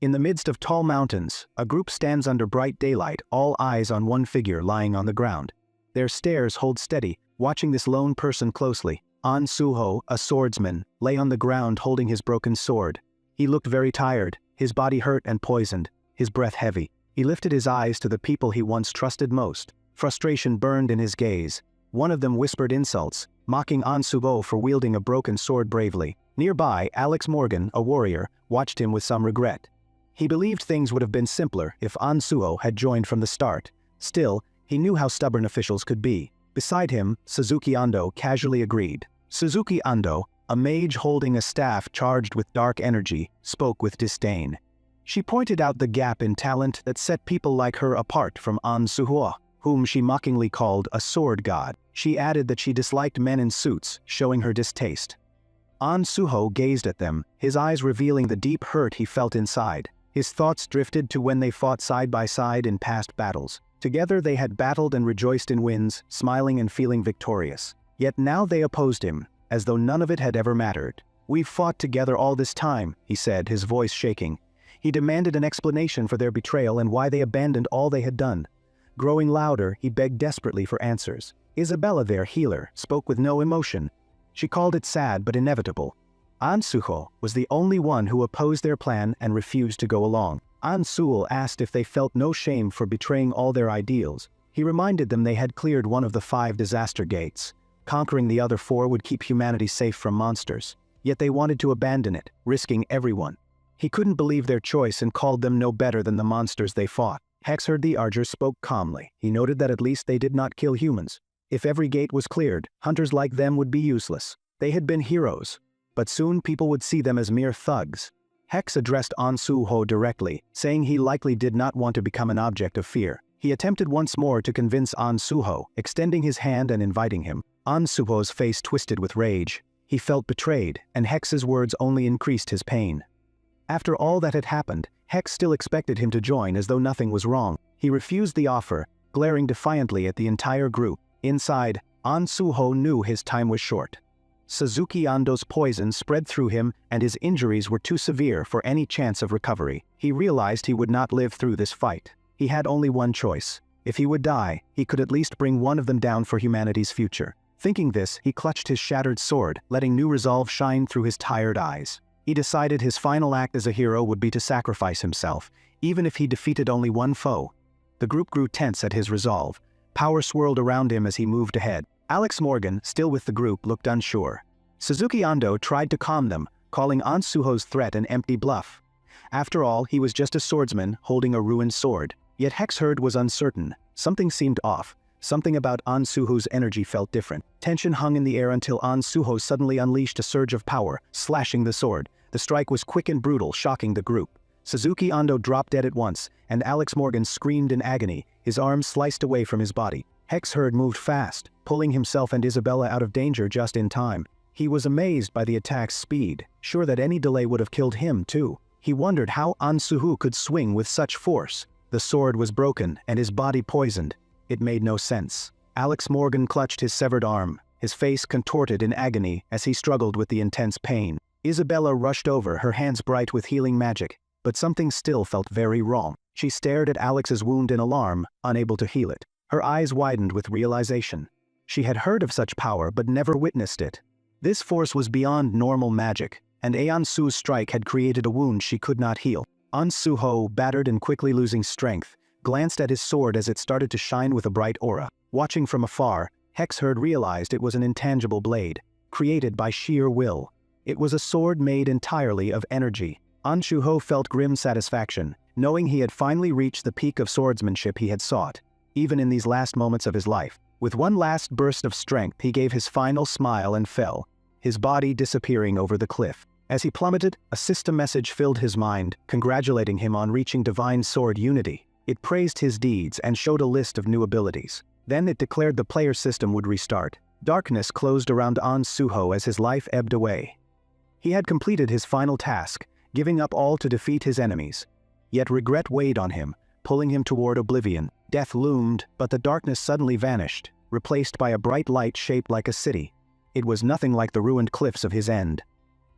In the midst of tall mountains, a group stands under bright daylight, all eyes on one figure lying on the ground. Their stares hold steady, watching this lone person closely. An Suho, a swordsman, lay on the ground holding his broken sword. He looked very tired, his body hurt and poisoned, his breath heavy. He lifted his eyes to the people he once trusted most. Frustration burned in his gaze. One of them whispered insults, mocking An Suho for wielding a broken sword bravely. Nearby, Alex Morgan, a warrior, watched him with some regret. He believed things would have been simpler if An Suho had joined from the start. Still, he knew how stubborn officials could be. Beside him, Suzuki Ando casually agreed. Suzuki Ando, a mage holding a staff charged with dark energy, spoke with disdain. She pointed out the gap in talent that set people like her apart from An Suho, whom she mockingly called a sword god. She added that she disliked men in suits, showing her distaste. An Suho gazed at them, his eyes revealing the deep hurt he felt inside. His thoughts drifted to when they fought side by side in past battles. Together they had battled and rejoiced in wins, smiling and feeling victorious. Yet now they opposed him, as though none of it had ever mattered. "We've fought together all this time," he said, his voice shaking. He demanded an explanation for their betrayal and why they abandoned all they had done. Growing louder, he begged desperately for answers. Isabella, their healer, spoke with no emotion. She called it sad but inevitable. An Suho was the only one who opposed their plan and refused to go along. An Suho asked if they felt no shame for betraying all their ideals. He reminded them they had cleared one of the 5 disaster gates. Conquering the other 4 would keep humanity safe from monsters. Yet they wanted to abandon it, risking everyone. He couldn't believe their choice and called them no better than the monsters they fought. Hexherd the Archer spoke calmly. He noted that at least they did not kill humans. If every gate was cleared, hunters like them would be useless. They had been heroes, but soon people would see them as mere thugs. Hex addressed An Suho directly, saying he likely did not want to become an object of fear. He attempted once more to convince An Suho, extending his hand and inviting him. An Suho's face twisted with rage. He felt betrayed, and Hex's words only increased his pain. After all that had happened, Hex still expected him to join as though nothing was wrong. He refused the offer, glaring defiantly at the entire group. Inside, An Suho knew his time was short. Suzuki Ando's poison spread through him and his injuries were too severe for any chance of recovery. He realized he would not live through this fight. He had only one choice. If he would die, he could at least bring one of them down for humanity's future. Thinking this, he clutched his shattered sword, letting new resolve shine through his tired eyes. He decided his final act as a hero would be to sacrifice himself, even if he defeated only one foe. The group grew tense at his resolve. Power swirled around him as he moved ahead. Alex Morgan, still with the group, looked unsure. Suzuki Ando tried to calm them, calling An Suho's threat an empty bluff. After all, he was just a swordsman holding a ruined sword. Yet Hexherd was uncertain. Something seemed off. Something about An Suho's energy felt different. Tension hung in the air until An Suho suddenly unleashed a surge of power, slashing the sword. The strike was quick and brutal, shocking the group. Suzuki Ando dropped dead at once, and Alex Morgan screamed in agony, his arms sliced away from his body. Hexherd moved fast, pulling himself and Isabella out of danger just in time. He was amazed by the attack's speed, sure that any delay would have killed him too. He wondered how An Suho could swing with such force. The sword was broken, and his body poisoned. It made no sense. Alex Morgan clutched his severed arm, his face contorted in agony as he struggled with the intense pain. Isabella rushed over, her hands bright with healing magic, but something still felt very wrong. She stared at Alex's wound in alarm, unable to heal it. Her eyes widened with realization. She had heard of such power but never witnessed it. This force was beyond normal magic, and An Su's strike had created a wound she could not heal. An Suho, battered and quickly losing strength, glanced at his sword as it started to shine with a bright aura. Watching from afar, Hexherd realized it was an intangible blade, created by sheer will. It was a sword made entirely of energy. An Suho felt grim satisfaction, knowing he had finally reached the peak of swordsmanship he had sought, even in these last moments of his life. With one last burst of strength, he gave his final smile and fell, his body disappearing over the cliff. As he plummeted, a system message filled his mind, congratulating him on reaching divine sword unity. It praised his deeds and showed a list of new abilities. Then it declared the player system would restart. Darkness closed around An Suho as his life ebbed away. He had completed his final task, giving up all to defeat his enemies. Yet regret weighed on him, pulling him toward oblivion. Death loomed, but the darkness suddenly vanished, replaced by a bright light shaped like a city. It was nothing like the ruined cliffs of his end.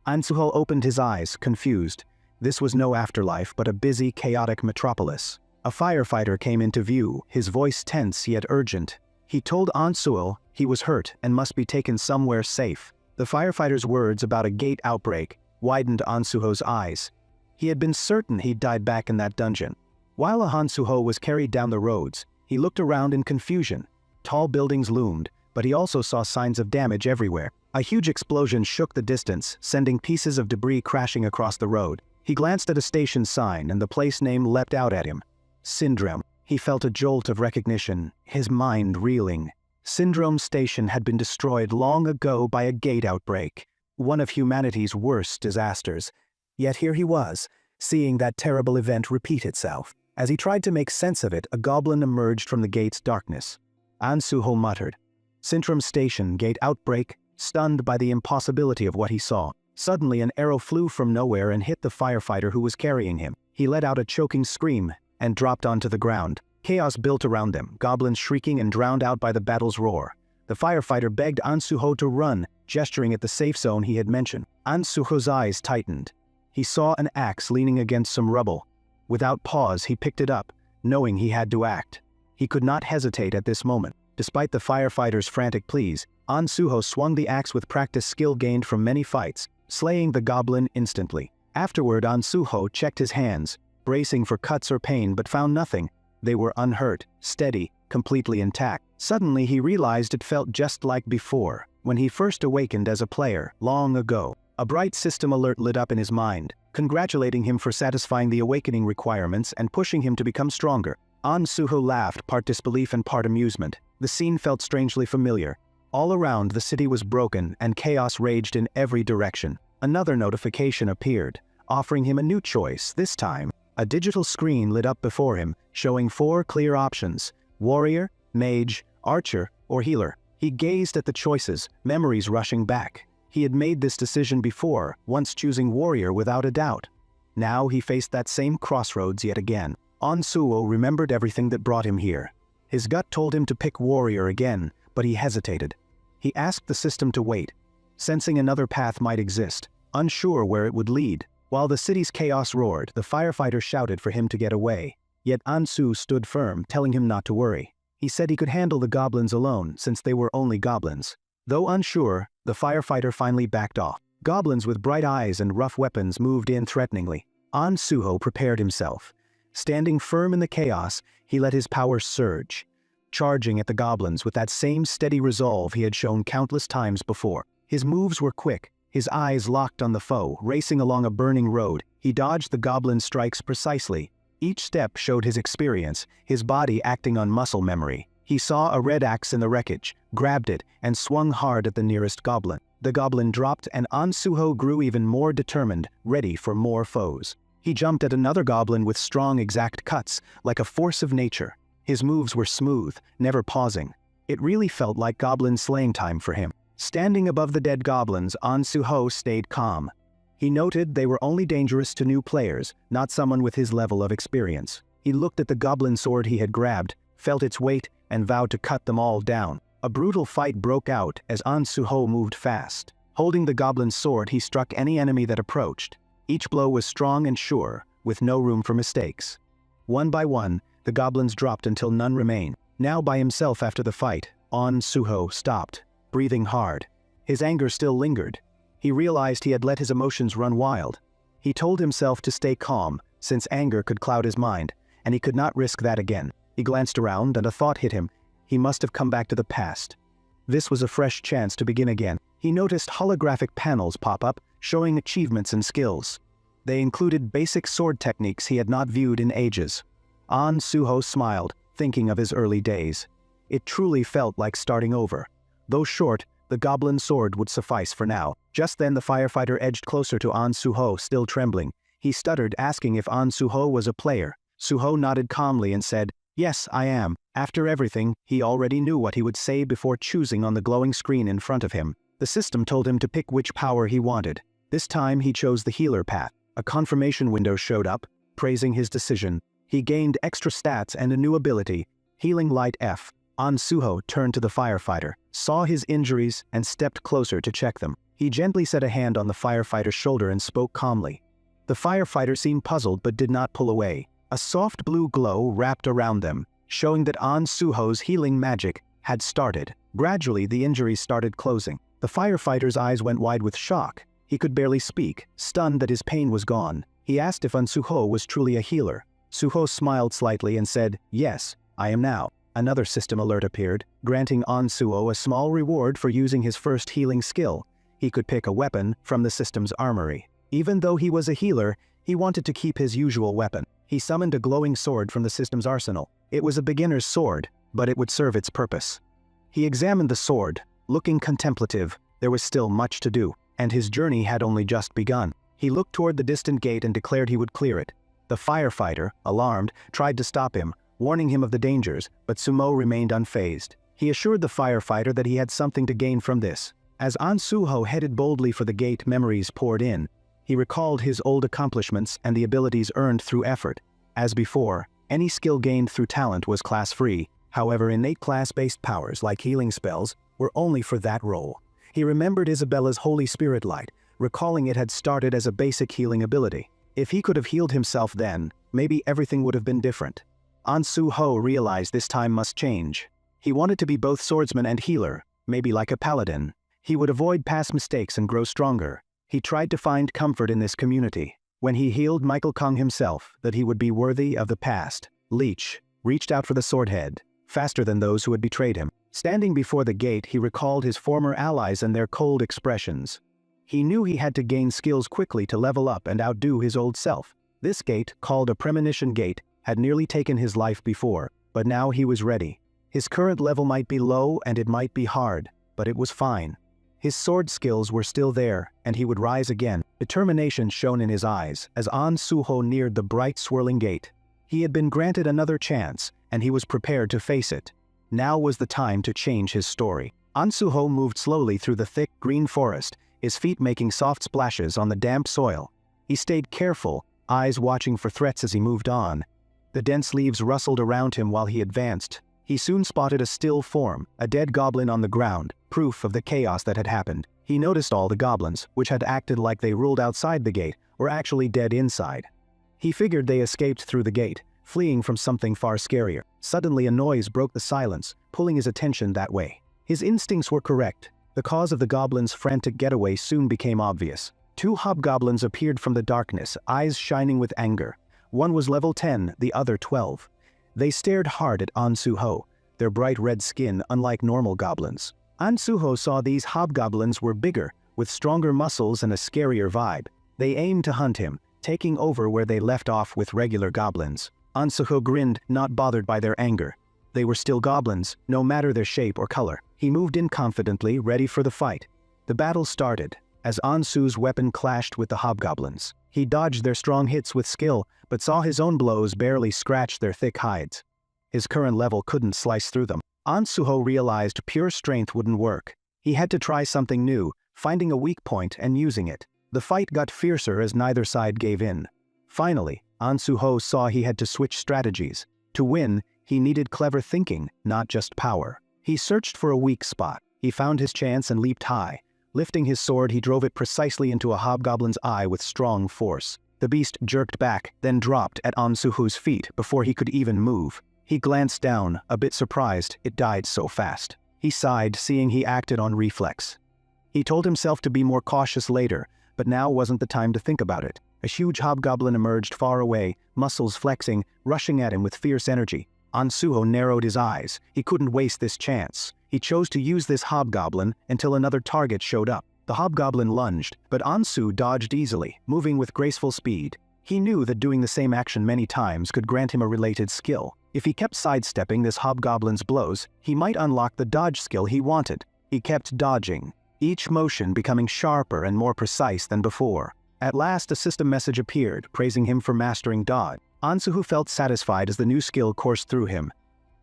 An Suho opened his eyes, confused. This was no afterlife but a busy, chaotic metropolis. A firefighter came into view, his voice tense yet urgent. He told Ansuo he was hurt and must be taken somewhere safe. The firefighter's words about a gate outbreak widened Ansuho's eyes. He had been certain he'd died back in that dungeon. While Ansuho was carried down the roads, he looked around in confusion. Tall buildings loomed, but he also saw signs of damage everywhere. A huge explosion shook the distance, sending pieces of debris crashing across the road. He glanced at a station sign and the place name leapt out at him. Syndrome. He felt a jolt of recognition, his mind reeling. Syndrome Station had been destroyed long ago by a gate outbreak, one of humanity's worst disasters. Yet here he was, seeing that terrible event repeat itself. As he tried to make sense of it, a goblin emerged from the gate's darkness. Ansuho muttered. Syndrome Station, gate outbreak, stunned by the impossibility of what he saw. Suddenly an arrow flew from nowhere and hit the firefighter who was carrying him. He let out a choking scream and dropped onto the ground. Chaos built around them, goblins shrieking and drowned out by the battle's roar. The firefighter begged Ansuho to run, gesturing at the safe zone he had mentioned. Ansuho's eyes tightened. He saw an axe leaning against some rubble. Without pause, he picked it up, knowing he had to act. He could not hesitate at this moment. Despite the firefighter's frantic pleas, Ansuho swung the axe with practice skill gained from many fights, slaying the goblin instantly. Afterward, Ansuho checked his hands, bracing for cuts or pain, but found nothing. They were unhurt, steady, completely intact. Suddenly he realized it felt just like before, when he first awakened as a player, long ago. A bright system alert lit up in his mind, congratulating him for satisfying the awakening requirements and pushing him to become stronger. Ansuho laughed, part disbelief and part amusement. The scene felt strangely familiar. All around, the city was broken and chaos raged in every direction. Another notification appeared, offering him a new choice. This time, a digital screen lit up before him, showing 4 clear options: warrior, mage, archer, or healer. He gazed at the choices, memories rushing back. He had made this decision before, once choosing warrior without a doubt. Now he faced that same crossroads yet again. Ansuo remembered everything that brought him here. His gut told him to pick warrior again, but he hesitated. He asked the system to wait, sensing another path might exist, unsure where it would lead. While the city's chaos roared, the firefighter shouted for him to get away. Yet Ansu stood firm, telling him not to worry. He said he could handle the goblins alone, since they were only goblins. Though unsure, the firefighter finally backed off. Goblins with bright eyes and rough weapons moved in threateningly. Ansuho prepared himself. Standing firm in the chaos, he let his powers surge, charging at the goblins with that same steady resolve he had shown countless times before. His moves were quick, his eyes locked on the foe. Racing along a burning road, he dodged the goblin strikes precisely. Each step showed his experience, his body acting on muscle memory. He saw a red axe in the wreckage, grabbed it, and swung hard at the nearest goblin. The goblin dropped, and Ansuho grew even more determined, ready for more foes. He jumped at another goblin with strong, exact cuts, like a force of nature. His moves were smooth, never pausing. It really felt like goblin slaying time for him. Standing above the dead goblins, Ansuho stayed calm. He noted they were only dangerous to new players, not someone with his level of experience. He looked at the goblin sword he had grabbed, felt its weight, and vowed to cut them all down. A brutal fight broke out as Ansuho moved fast. Holding the goblin's sword, he struck any enemy that approached. Each blow was strong and sure, with no room for mistakes. One by one, the goblins dropped until none remained. Now by himself after the fight, Ansuho stopped, breathing hard. His anger still lingered. He realized he had let his emotions run wild. He told himself to stay calm, since anger could cloud his mind, and he could not risk that again. He glanced around and a thought hit him. He must have come back to the past. This was a fresh chance to begin again. He noticed holographic panels pop up, showing achievements and skills. They included basic sword techniques he had not viewed in ages. Ansuho smiled, thinking of his early days. It truly felt like starting over. Though short, the goblin sword would suffice for now. Just then the firefighter edged closer to Ansuho, still trembling. He stuttered, asking if Ansuho was a player. Suho nodded calmly and said, "Yes, I am." After everything, he already knew what he would say before choosing on the glowing screen in front of him. The system told him to pick which power he wanted. This time he chose the healer path. A confirmation window showed up, praising his decision. He gained extra stats and a new ability, Healing Light F. Ansuho turned to the firefighter, saw his injuries, and stepped closer to check them. He gently set a hand on the firefighter's shoulder and spoke calmly. The firefighter seemed puzzled but did not pull away. A soft blue glow wrapped around them, showing that An Suho's healing magic had started. Gradually, the injuries started closing. The firefighter's eyes went wide with shock. He could barely speak, stunned that his pain was gone. He asked if An Suho was truly a healer. Suho smiled slightly and said, "Yes, I am now." Another system alert appeared, granting An Suho a small reward for using his first healing skill. He could pick a weapon from the system's armory. Even though he was a healer, he wanted to keep his usual weapon. He summoned a glowing sword from the system's arsenal. It was a beginner's sword, but it would serve its purpose. He examined the sword, looking contemplative. There was still much to do, and his journey had only just begun. He looked toward the distant gate and declared he would clear it. The firefighter, alarmed, tried to stop him, warning him of the dangers, but Sumo remained unfazed. He assured the firefighter that he had something to gain from this. As An Suho headed boldly for the gate, memories poured in. He recalled his old accomplishments and the abilities earned through effort. As before, any skill gained through talent was class-free. However, innate class-based powers like healing spells were only for that role. He remembered Isabella's Holy Spirit Light, recalling it had started as a basic healing ability. If he could have healed himself then, maybe everything would have been different. An Suho realized this time must change. He wanted to be both swordsman and healer, maybe like a paladin. He would avoid past mistakes and grow stronger. He tried to find comfort in this community. When he healed Michael Kong himself, that he would be worthy of the past. Leech reached out for the swordhead, faster than those who had betrayed him. Standing before the gate, he recalled his former allies and their cold expressions. He knew he had to gain skills quickly to level up and outdo his old self. This gate, called a premonition gate, had nearly taken his life before, but now he was ready. His current level might be low and it might be hard, but it was fine. His sword skills were still there, and he would rise again. Determination shone in his eyes as An Suho neared the bright swirling gate. He had been granted another chance, and he was prepared to face it. Now was the time to change his story. An Suho moved slowly through the thick, green forest, his feet making soft splashes on the damp soil. He stayed careful, eyes watching for threats as he moved on. The dense leaves rustled around him while he advanced. He soon spotted a still form, a dead goblin on the ground, proof of the chaos that had happened. He noticed all the goblins, which had acted like they ruled outside the gate, were actually dead inside. He figured they escaped through the gate, fleeing from something far scarier. Suddenly a noise broke the silence, pulling his attention that way. His instincts were correct. The cause of the goblins' frantic getaway soon became obvious. Two hobgoblins appeared from the darkness, eyes shining with anger. One was level 10, the other 12. They stared hard at An Suho, their bright red skin unlike normal goblins. An Suho saw these hobgoblins were bigger, with stronger muscles and a scarier vibe. They aimed to hunt him, taking over where they left off with regular goblins. An Suho grinned, not bothered by their anger. They were still goblins, no matter their shape or color. He moved in confidently, ready for the fight. The battle started, as An Su's weapon clashed with the hobgoblins. He dodged their strong hits with skill, but saw his own blows barely scratch their thick hides. His current level couldn't slice through them. An Suho realized pure strength wouldn't work. He had to try something new, finding a weak point and using it. The fight got fiercer as neither side gave in. Finally, An Suho saw he had to switch strategies. To win, he needed clever thinking, not just power. He searched for a weak spot. He found his chance and leaped high. Lifting his sword, he drove it precisely into a hobgoblin's eye with strong force. The beast jerked back, then dropped at An Suho's feet before he could even move. He glanced down, a bit surprised it died so fast. He sighed, seeing he acted on reflex. He told himself to be more cautious later, but now wasn't the time to think about it. A huge hobgoblin emerged far away, muscles flexing, rushing at him with fierce energy. An Suho narrowed his eyes. He couldn't waste this chance. He chose to use this hobgoblin until another target showed up. The hobgoblin lunged, but An Su dodged easily, moving with graceful speed. He knew that doing the same action many times could grant him a related skill. If he kept sidestepping this hobgoblin's blows, he might unlock the dodge skill he wanted. He kept dodging, each motion becoming sharper and more precise than before. At last, a system message appeared, praising him for mastering dodge. An Suho felt satisfied as the new skill coursed through him.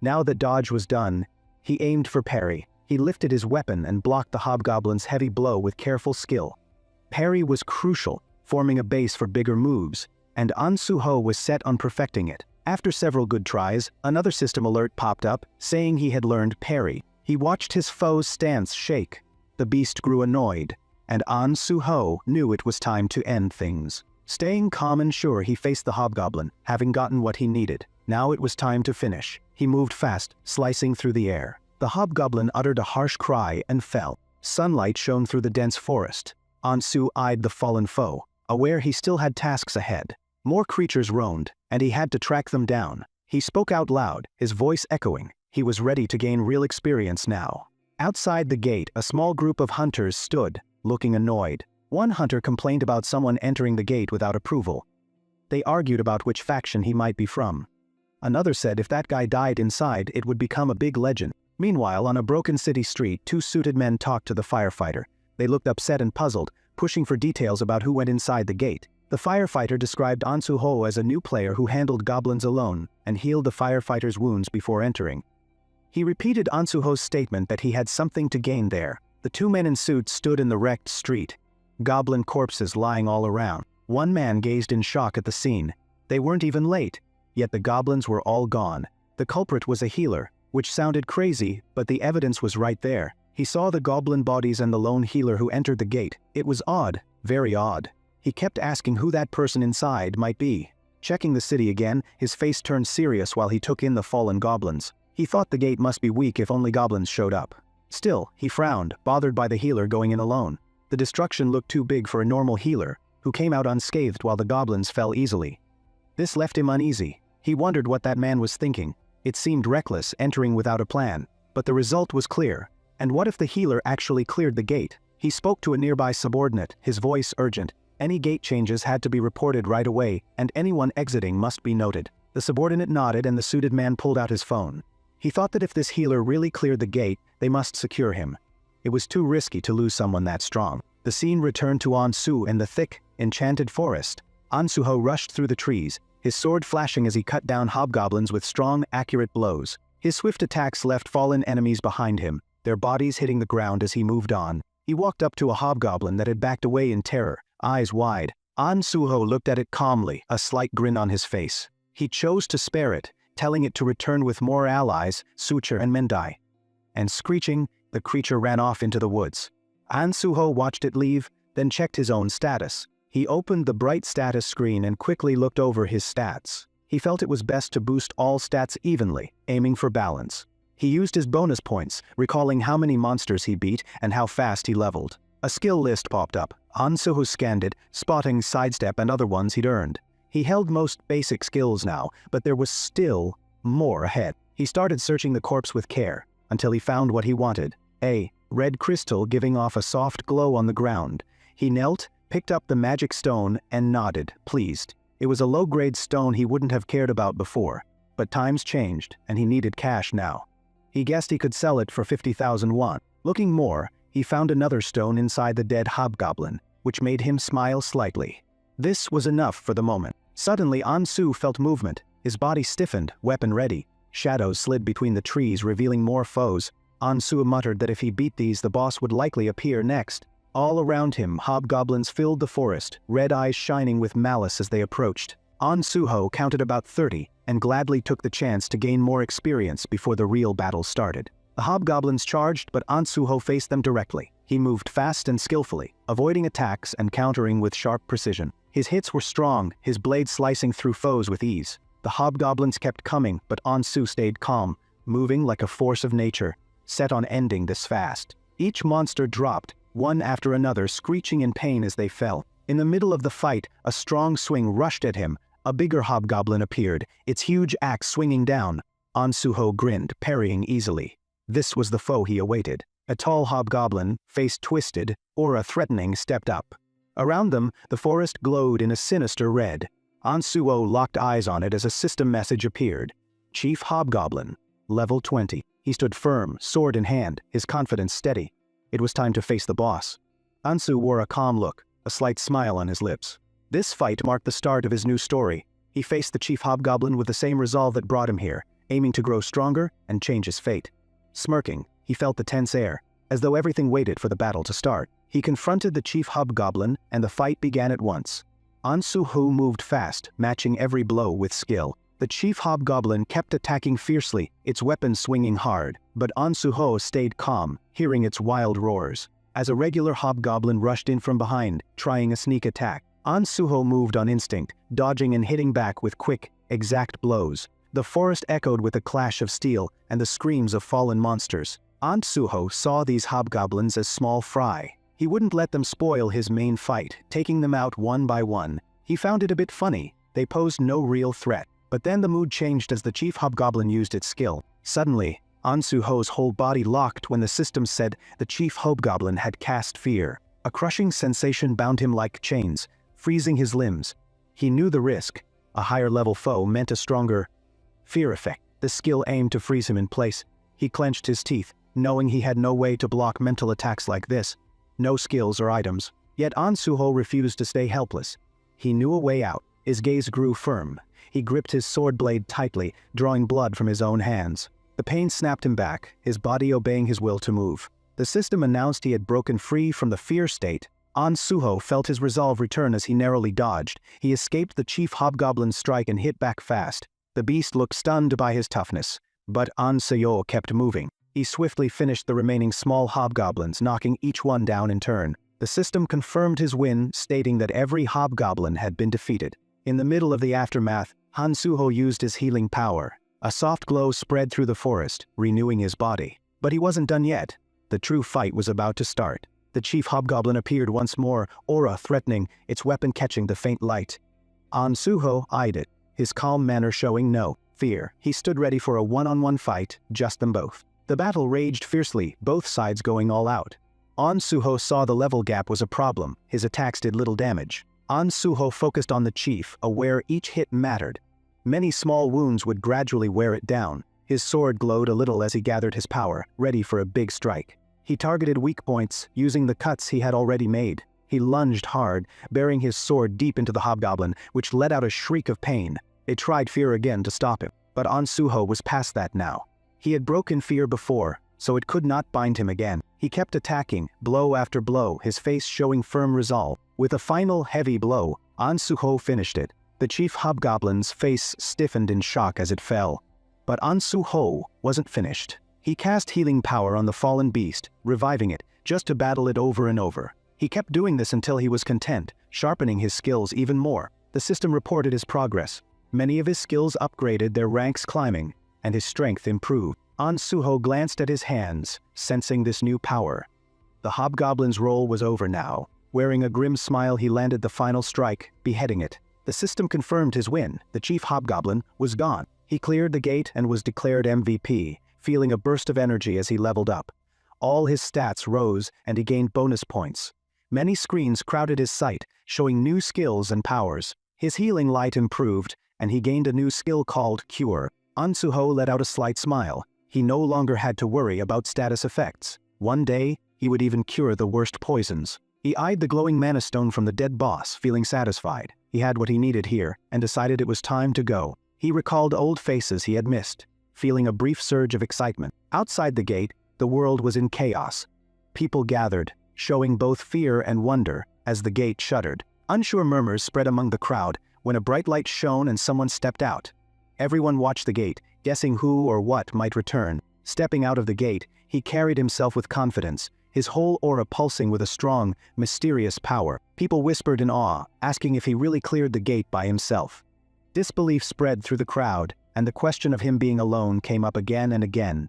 Now that dodge was done, he aimed for parry. He lifted his weapon and blocked the hobgoblin's heavy blow with careful skill. Parry was crucial, forming a base for bigger moves, and An Suho was set on perfecting it. After several good tries, another system alert popped up, saying he had learned parry. He watched his foe's stance shake. The beast grew annoyed, and An Suho knew it was time to end things. Staying calm and sure, he faced the hobgoblin, having gotten what he needed. Now it was time to finish. He moved fast, slicing through the air. The hobgoblin uttered a harsh cry and fell. Sunlight shone through the dense forest. Ansu eyed the fallen foe, aware he still had tasks ahead. More creatures roamed, and he had to track them down. He spoke out loud, his voice echoing. He was ready to gain real experience now. Outside the gate, a small group of hunters stood, looking annoyed. One hunter complained about someone entering the gate without approval. They argued about which faction he might be from. Another said if that guy died inside, it would become a big legend. Meanwhile, on a broken city street, two suited men talked to the firefighter. They looked upset and puzzled, pushing for details about who went inside the gate. The firefighter described Ansu-ho as a new player who handled goblins alone and healed the firefighter's wounds before entering. He repeated Ansu-ho's statement that he had something to gain there. The two men in suits stood in the wrecked street. Goblin corpses lying all around. One man gazed in shock at the scene. They weren't even late, yet the goblins were all gone. The culprit was a healer, which sounded crazy, but the evidence was right there. He saw the goblin bodies and the lone healer who entered the gate. It was odd, very odd. He kept asking who that person inside might be. Checking the city again, his face turned serious while he took in the fallen goblins. He thought the gate must be weak if only goblins showed up. Still, he frowned, bothered by the healer going in alone. The destruction looked too big for a normal healer, who came out unscathed while the goblins fell easily. This left him uneasy. He wondered what that man was thinking. It seemed reckless, entering without a plan. But the result was clear. And what if the healer actually cleared the gate? He spoke to a nearby subordinate, his voice urgent. Any gate changes had to be reported right away, and anyone exiting must be noted. The subordinate nodded and the suited man pulled out his phone. He thought that if this healer really cleared the gate, they must secure him. It was too risky to lose someone that strong. The scene returned to Ansu in the thick, enchanted forest. Ansu-ho rushed through the trees, his sword flashing as he cut down hobgoblins with strong, accurate blows. His swift attacks left fallen enemies behind him, their bodies hitting the ground as he moved on. He walked up to a hobgoblin that had backed away in terror, eyes wide. Ansu-ho looked at it calmly, a slight grin on his face. He chose to spare it, telling it to return with more allies, Suture and Mendai. And screeching, the creature ran off into the woods. Ansu-ho watched it leave, then checked his own status. He opened the bright status screen and quickly looked over his stats. He felt it was best to boost all stats evenly, aiming for balance. He used his bonus points, recalling how many monsters he beat and how fast he leveled. A skill list popped up. Ansu-ho scanned it, spotting sidestep and other ones he'd earned. He held most basic skills now, but there was still more ahead. He started searching the corpse with care, until he found what he wanted. A red crystal giving off a soft glow on the ground. He knelt, picked up the magic stone, and nodded, pleased. It was a low-grade stone he wouldn't have cared about before, but times changed, and he needed cash now. He guessed he could sell it for 50,000 won. Looking more, he found another stone inside the dead hobgoblin, which made him smile slightly. This was enough for the moment. Suddenly Ansu felt movement. His body stiffened, weapon ready. Shadows slid between the trees, revealing more foes. Ansu muttered that if he beat these, the boss would likely appear next. All around him, hobgoblins filled the forest, red eyes shining with malice as they approached. Ansu-ho counted about 30, and gladly took the chance to gain more experience before the real battle started. The hobgoblins charged, but Ansu-ho faced them directly. He moved fast and skillfully, avoiding attacks and countering with sharp precision. His hits were strong, his blade slicing through foes with ease. The hobgoblins kept coming, but Ansu stayed calm, moving like a force of nature, set on ending this fast. Each monster dropped, one after another, screeching in pain as they fell. In the middle of the fight, a strong swing rushed at him. A bigger hobgoblin appeared, its huge axe swinging down. Ansu-ho grinned, parrying easily. This was the foe he awaited. A tall hobgoblin, face twisted, aura threatening, stepped up. Around them, the forest glowed in a sinister red. Ansu-ho locked eyes on it as a system message appeared. Chief Hobgoblin, level 20. He stood firm, sword in hand, his confidence steady. It was time to face the boss. Ansu wore a calm look, a slight smile on his lips. This fight marked the start of his new story. He faced the Chief Hobgoblin with the same resolve that brought him here, aiming to grow stronger and change his fate. Smirking, he felt the tense air, as though everything waited for the battle to start. He confronted the Chief Hobgoblin, and the fight began at once. Ansu-ho moved fast, matching every blow with skill. The Chief Hobgoblin kept attacking fiercely, its weapon swinging hard, but Ansu-ho stayed calm, hearing its wild roars. As a regular hobgoblin rushed in from behind, trying a sneak attack, An Suho moved on instinct, dodging and hitting back with quick, exact blows. The forest echoed with the clash of steel and the screams of fallen monsters. An Suho saw these hobgoblins as small fry. He wouldn't let them spoil his main fight, taking them out one by one. He found it a bit funny. They posed no real threat. But then the mood changed as the chief hobgoblin used its skill. Suddenly, An Suho's whole body locked when the system said the chief hobgoblin had cast fear. A crushing sensation bound him like chains, freezing his limbs. He knew the risk. A higher-level foe meant a stronger fear effect. The skill aimed to freeze him in place. He clenched his teeth, knowing he had no way to block mental attacks like this. No skills or items. Yet An Suho refused to stay helpless. He knew a way out. His gaze grew firm. He gripped his sword blade tightly, drawing blood from his own hands. The pain snapped him back, his body obeying his will to move. The system announced he had broken free from the fear state. An Suho felt his resolve return as he narrowly dodged. He escaped the chief hobgoblin's strike and hit back fast. The beast looked stunned by his toughness. But An Suho kept moving. He swiftly finished the remaining small hobgoblins, knocking each one down in turn. The system confirmed his win, stating that every hobgoblin had been defeated. In the middle of the aftermath, An Suho used his healing power. A soft glow spread through the forest, renewing his body. But he wasn't done yet. The true fight was about to start. The chief hobgoblin appeared once more, aura threatening, its weapon catching the faint light. An Suho eyed it, his calm manner showing no fear. He stood ready for a one-on-one fight, just them both. The battle raged fiercely, both sides going all out. An Suho saw the level gap was a problem. His attacks did little damage. An Suho focused on the chief, aware each hit mattered. Many small wounds would gradually wear it down. His sword glowed a little as he gathered his power, ready for a big strike. He targeted weak points, using the cuts he had already made. He lunged hard, burying his sword deep into the hobgoblin, which let out a shriek of pain. It tried fear again to stop him, but An Suho was past that now. He had broken fear before, so it could not bind him again. He kept attacking, blow after blow, his face showing firm resolve. With a final heavy blow, An Suho finished it. The chief hobgoblin's face stiffened in shock as it fell. But An Suho wasn't finished. He cast healing power on the fallen beast, reviving it, just to battle it over and over. He kept doing this until he was content, sharpening his skills even more. The system reported his progress. Many of his skills upgraded, their ranks climbing, and his strength improved. An Suho glanced at his hands, sensing this new power. The hobgoblin's role was over now. Wearing a grim smile, he landed the final strike, beheading it. The system confirmed his win. The chief hobgoblin was gone. He cleared the gate and was declared MVP, feeling a burst of energy as he leveled up. All his stats rose and he gained bonus points. Many screens crowded his sight, showing new skills and powers. His healing light improved, and he gained a new skill called Cure. An Suho let out a slight smile. He no longer had to worry about status effects. One day, he would even cure the worst poisons. He eyed the glowing mana stone from the dead boss, feeling satisfied. He had what he needed here, and decided it was time to go. He recalled old faces he had missed, feeling a brief surge of excitement. Outside the gate, the world was in chaos. People gathered, showing both fear and wonder, as the gate shuddered. Unsure murmurs spread among the crowd, when a bright light shone and someone stepped out. Everyone watched the gate, guessing who or what might return. Stepping out of the gate, he carried himself with confidence, his whole aura pulsing with a strong, mysterious power. People whispered in awe, asking if he really cleared the gate by himself. Disbelief spread through the crowd, and the question of him being alone came up again and again.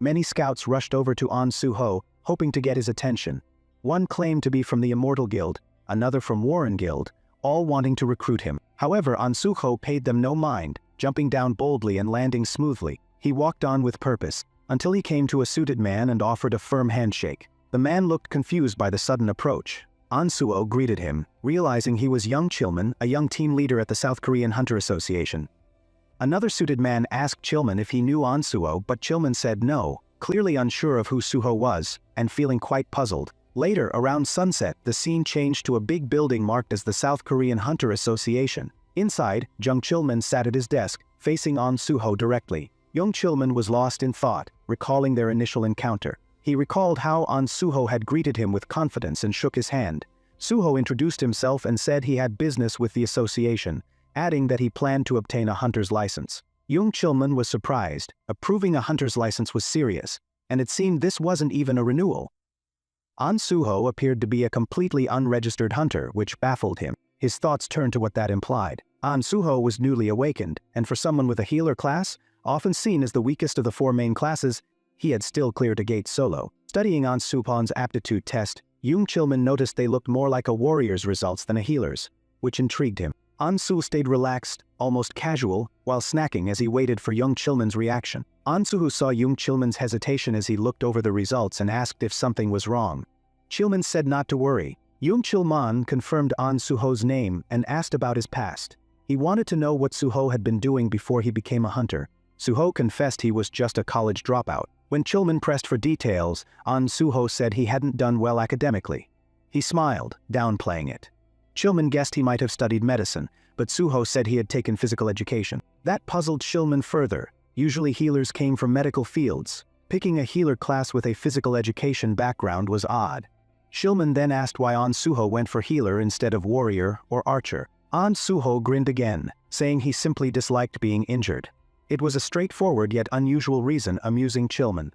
Many scouts rushed over to An Suho, hoping to get his attention. One claimed to be from the Immortal Guild, another from Warren Guild, all wanting to recruit him. However, An Suho paid them no mind, jumping down boldly and landing smoothly. He walked on with purpose, until he came to a suited man and offered a firm handshake. The man looked confused by the sudden approach. An Suho greeted him, realizing he was young Chilman, a young team leader at the South Korean Hunter Association. Another suited man asked Chilman if he knew An Suho, but Chilman said no, clearly unsure of who Suho was, and feeling quite puzzled. Later, around sunset, the scene changed to a big building marked as the South Korean Hunter Association. Inside, Jung Chilman sat at his desk, facing An Suho directly. Young Chilman was lost in thought, recalling their initial encounter. He recalled how An Suho had greeted him with confidence and shook his hand. Suho introduced himself and said he had business with the association, adding that he planned to obtain a hunter's license. Jung Chilman was surprised. Approving a hunter's license was serious, and it seemed this wasn't even a renewal. An Suho appeared to be a completely unregistered hunter, which baffled him. His thoughts turned to what that implied. An Suho was newly awakened, and for someone with a healer class, often seen as the weakest of the 4 main classes, he had still cleared a gate solo. Studying An Supon's aptitude test, Jung Chilman noticed they looked more like a warrior's results than a healer's, which intrigued him. An Su stayed relaxed, almost casual, while snacking as he waited for Jung Chilman's reaction. An Suho saw Jung Chilman's hesitation as he looked over the results and asked if something was wrong. Chilman said not to worry. Jung Chilman confirmed An Suho's name and asked about his past. He wanted to know what Suho had been doing before he became a hunter. Suho confessed he was just a college dropout. When Chilman pressed for details, An Suho said he hadn't done well academically. He smiled, downplaying it. Chilman guessed he might have studied medicine, but Suho said he had taken physical education. That puzzled Chilman further. Usually healers came from medical fields. Picking a healer class with a physical education background was odd. Chilman then asked why An Suho went for healer instead of warrior or archer. An Suho grinned again, saying he simply disliked being injured. It was a straightforward yet unusual reason amusing Chilman.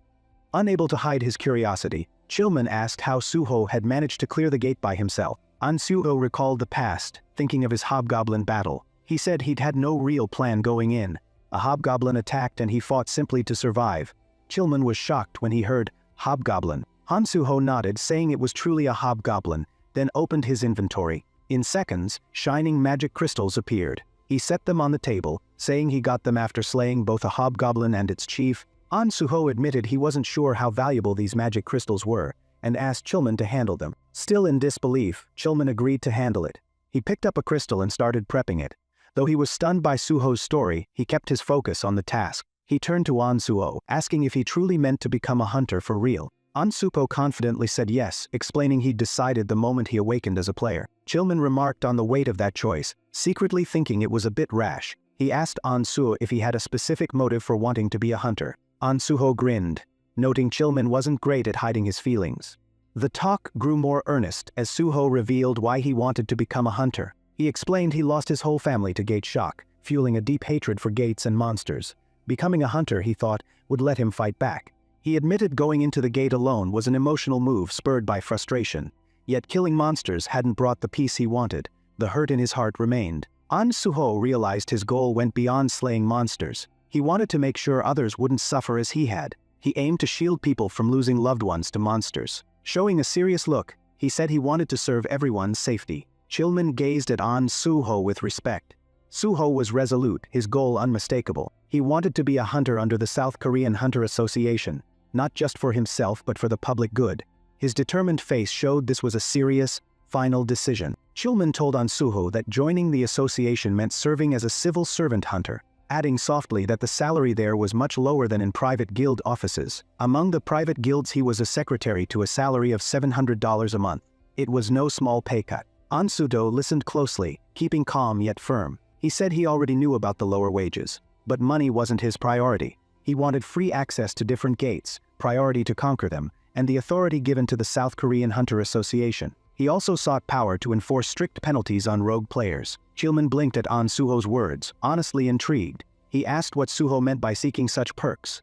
Unable to hide his curiosity, Chilman asked how Suho had managed to clear the gate by himself. An Suho recalled the past, thinking of his Hobgoblin battle. He said he'd had no real plan going in. A Hobgoblin attacked and he fought simply to survive. Chilman was shocked when he heard Hobgoblin. An Suho nodded, saying it was truly a Hobgoblin, then opened his inventory. In seconds, shining magic crystals appeared. He set them on the table, saying he got them after slaying both a Hobgoblin and its chief. An Suho admitted he wasn't sure how valuable these magic crystals were, and asked Chilman to handle them. Still in disbelief, Chilman agreed to handle it. He picked up a crystal and started prepping it. Though he was stunned by Suho's story, he kept his focus on the task. He turned to An Suho, asking if he truly meant to become a hunter for real. An Suho confidently said yes, explaining he'd decided the moment he awakened as a player. Chilman remarked on the weight of that choice, secretly thinking it was a bit rash. He asked An Suho if he had a specific motive for wanting to be a hunter. An Suho grinned, noting Chilman wasn't great at hiding his feelings. The talk grew more earnest as Suho revealed why he wanted to become a hunter. He explained he lost his whole family to gate shock, fueling a deep hatred for gates and monsters. Becoming a hunter, he thought, would let him fight back. He admitted going into the gate alone was an emotional move spurred by frustration. Yet killing monsters hadn't brought the peace he wanted. The hurt in his heart remained. An Suho realized his goal went beyond slaying monsters. He wanted to make sure others wouldn't suffer as he had. He aimed to shield people from losing loved ones to monsters. Showing a serious look, he said he wanted to serve everyone's safety. Chilman gazed at An Suho with respect. Suho was resolute, his goal unmistakable. He wanted to be a hunter under the South Korean Hunter Association, not just for himself but for the public good. His determined face showed this was a serious, final decision. Chilman told An Suho that joining the association meant serving as a civil servant hunter, adding softly that the salary there was much lower than in private guild offices. Among the private guilds he was a secretary to a salary of $700 a month. It was no small pay cut. An Suho listened closely, keeping calm yet firm. He said he already knew about the lower wages, but money wasn't his priority. He wanted free access to different gates, priority to conquer them, and the authority given to the South Korean Hunter Association. He also sought power to enforce strict penalties on rogue players. Chilman blinked at An Suho's words, honestly intrigued. He asked what Suho meant by seeking such perks.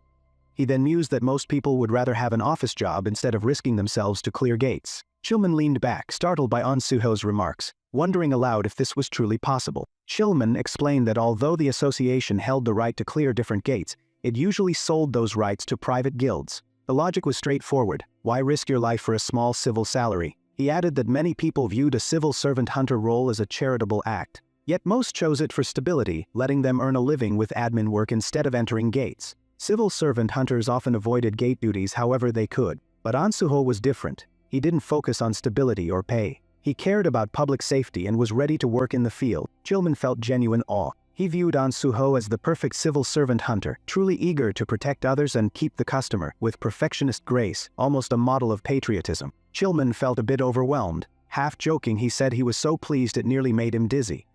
He then mused that most people would rather have an office job instead of risking themselves to clear gates. Chilman leaned back, startled by An Suho's remarks, wondering aloud if this was truly possible. Chilman explained that although the association held the right to clear different gates, it usually sold those rights to private guilds. The logic was straightforward. Why risk your life for a small civil salary? He added that many people viewed a civil servant hunter role as a charitable act. Yet most chose it for stability, letting them earn a living with admin work instead of entering gates. Civil servant hunters often avoided gate duties however they could. But An Suho was different. He didn't focus on stability or pay. He cared about public safety and was ready to work in the field. Chilman felt genuine awe. He viewed An Suho as the perfect civil servant hunter, truly eager to protect others and keep the customer, with perfectionist grace, almost a model of patriotism. Chilman felt a bit overwhelmed. Half joking, he said he was so pleased it nearly made him dizzy.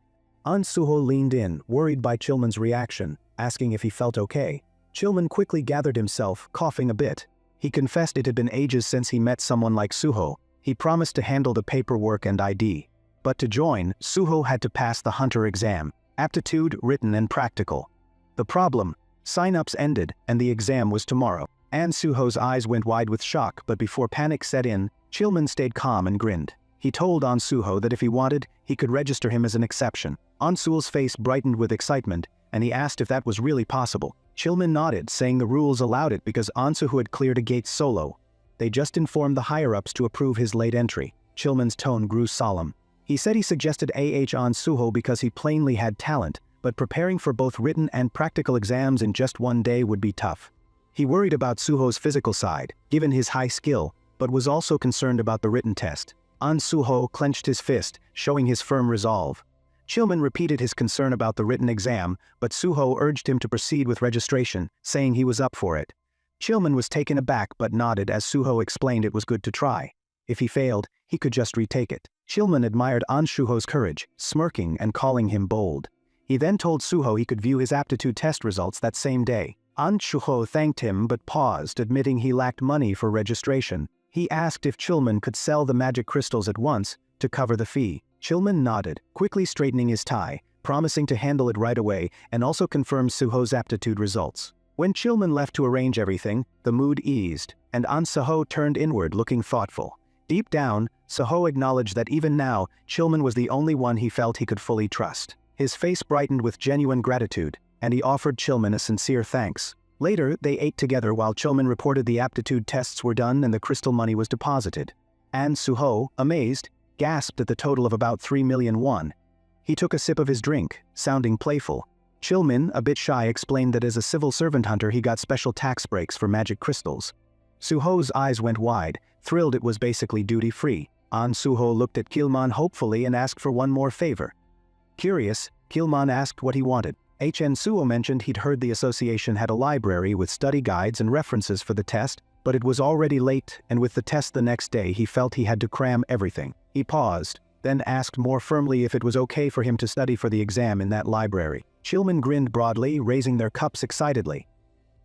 An Suho leaned in, worried by Chilman's reaction, asking if he felt okay. Chilman quickly gathered himself, coughing a bit. He confessed it had been ages since he met someone like Suho. He promised to handle the paperwork and ID. But to join, Suho had to pass the hunter exam. Aptitude, written and practical. The problem: sign-ups ended, and the exam was tomorrow. An Suho's eyes went wide with shock, but before panic set in, Chilman stayed calm and grinned. He told An Suho that if he wanted, he could register him as an exception. An Suho's face brightened with excitement, and he asked if that was really possible. Chilman nodded, saying the rules allowed it because An Suho had cleared a gate solo. They just informed the higher-ups to approve his late entry. Chilman's tone grew solemn. He said he suggested An Suho because he plainly had talent, but preparing for both written and practical exams in just one day would be tough. He worried about Suho's physical side, given his high skill, but was also concerned about the written test. An Suho clenched his fist, showing his firm resolve. Chilman repeated his concern about the written exam, but Suho urged him to proceed with registration, saying he was up for it. Chilman was taken aback but nodded as Suho explained it was good to try. If he failed, he could just retake it. Chilman admired An Suho's courage, smirking and calling him bold. He then told Suho he could view his aptitude test results that same day. An Suho thanked him but paused, admitting he lacked money for registration. He asked if Chilman could sell the magic crystals at once to cover the fee. Chilman nodded, quickly straightening his tie, promising to handle it right away and also confirmed Suho's aptitude results. When Chilman left to arrange everything, the mood eased, and An Suho turned inward looking thoughtful. Deep down, Suho acknowledged that even now, Chilman was the only one he felt he could fully trust. His face brightened with genuine gratitude, and he offered Chilman a sincere thanks. Later, they ate together while Chilman reported the aptitude tests were done and the crystal money was deposited. An Suho, amazed, gasped at the total of about 3 million won. He took a sip of his drink, sounding playful. Chilman, a bit shy, explained that as a civil servant hunter he got special tax breaks for magic crystals. Suho's eyes went wide, thrilled it was basically duty-free. An Suho looked at Chilman hopefully and asked for one more favor. Curious, Chilman asked what he wanted. An Suho mentioned he'd heard the association had a library with study guides and references for the test, but it was already late, and with the test the next day he felt he had to cram everything. He paused, then asked more firmly if it was okay for him to study for the exam in that library. Chilman grinned broadly, raising their cups excitedly.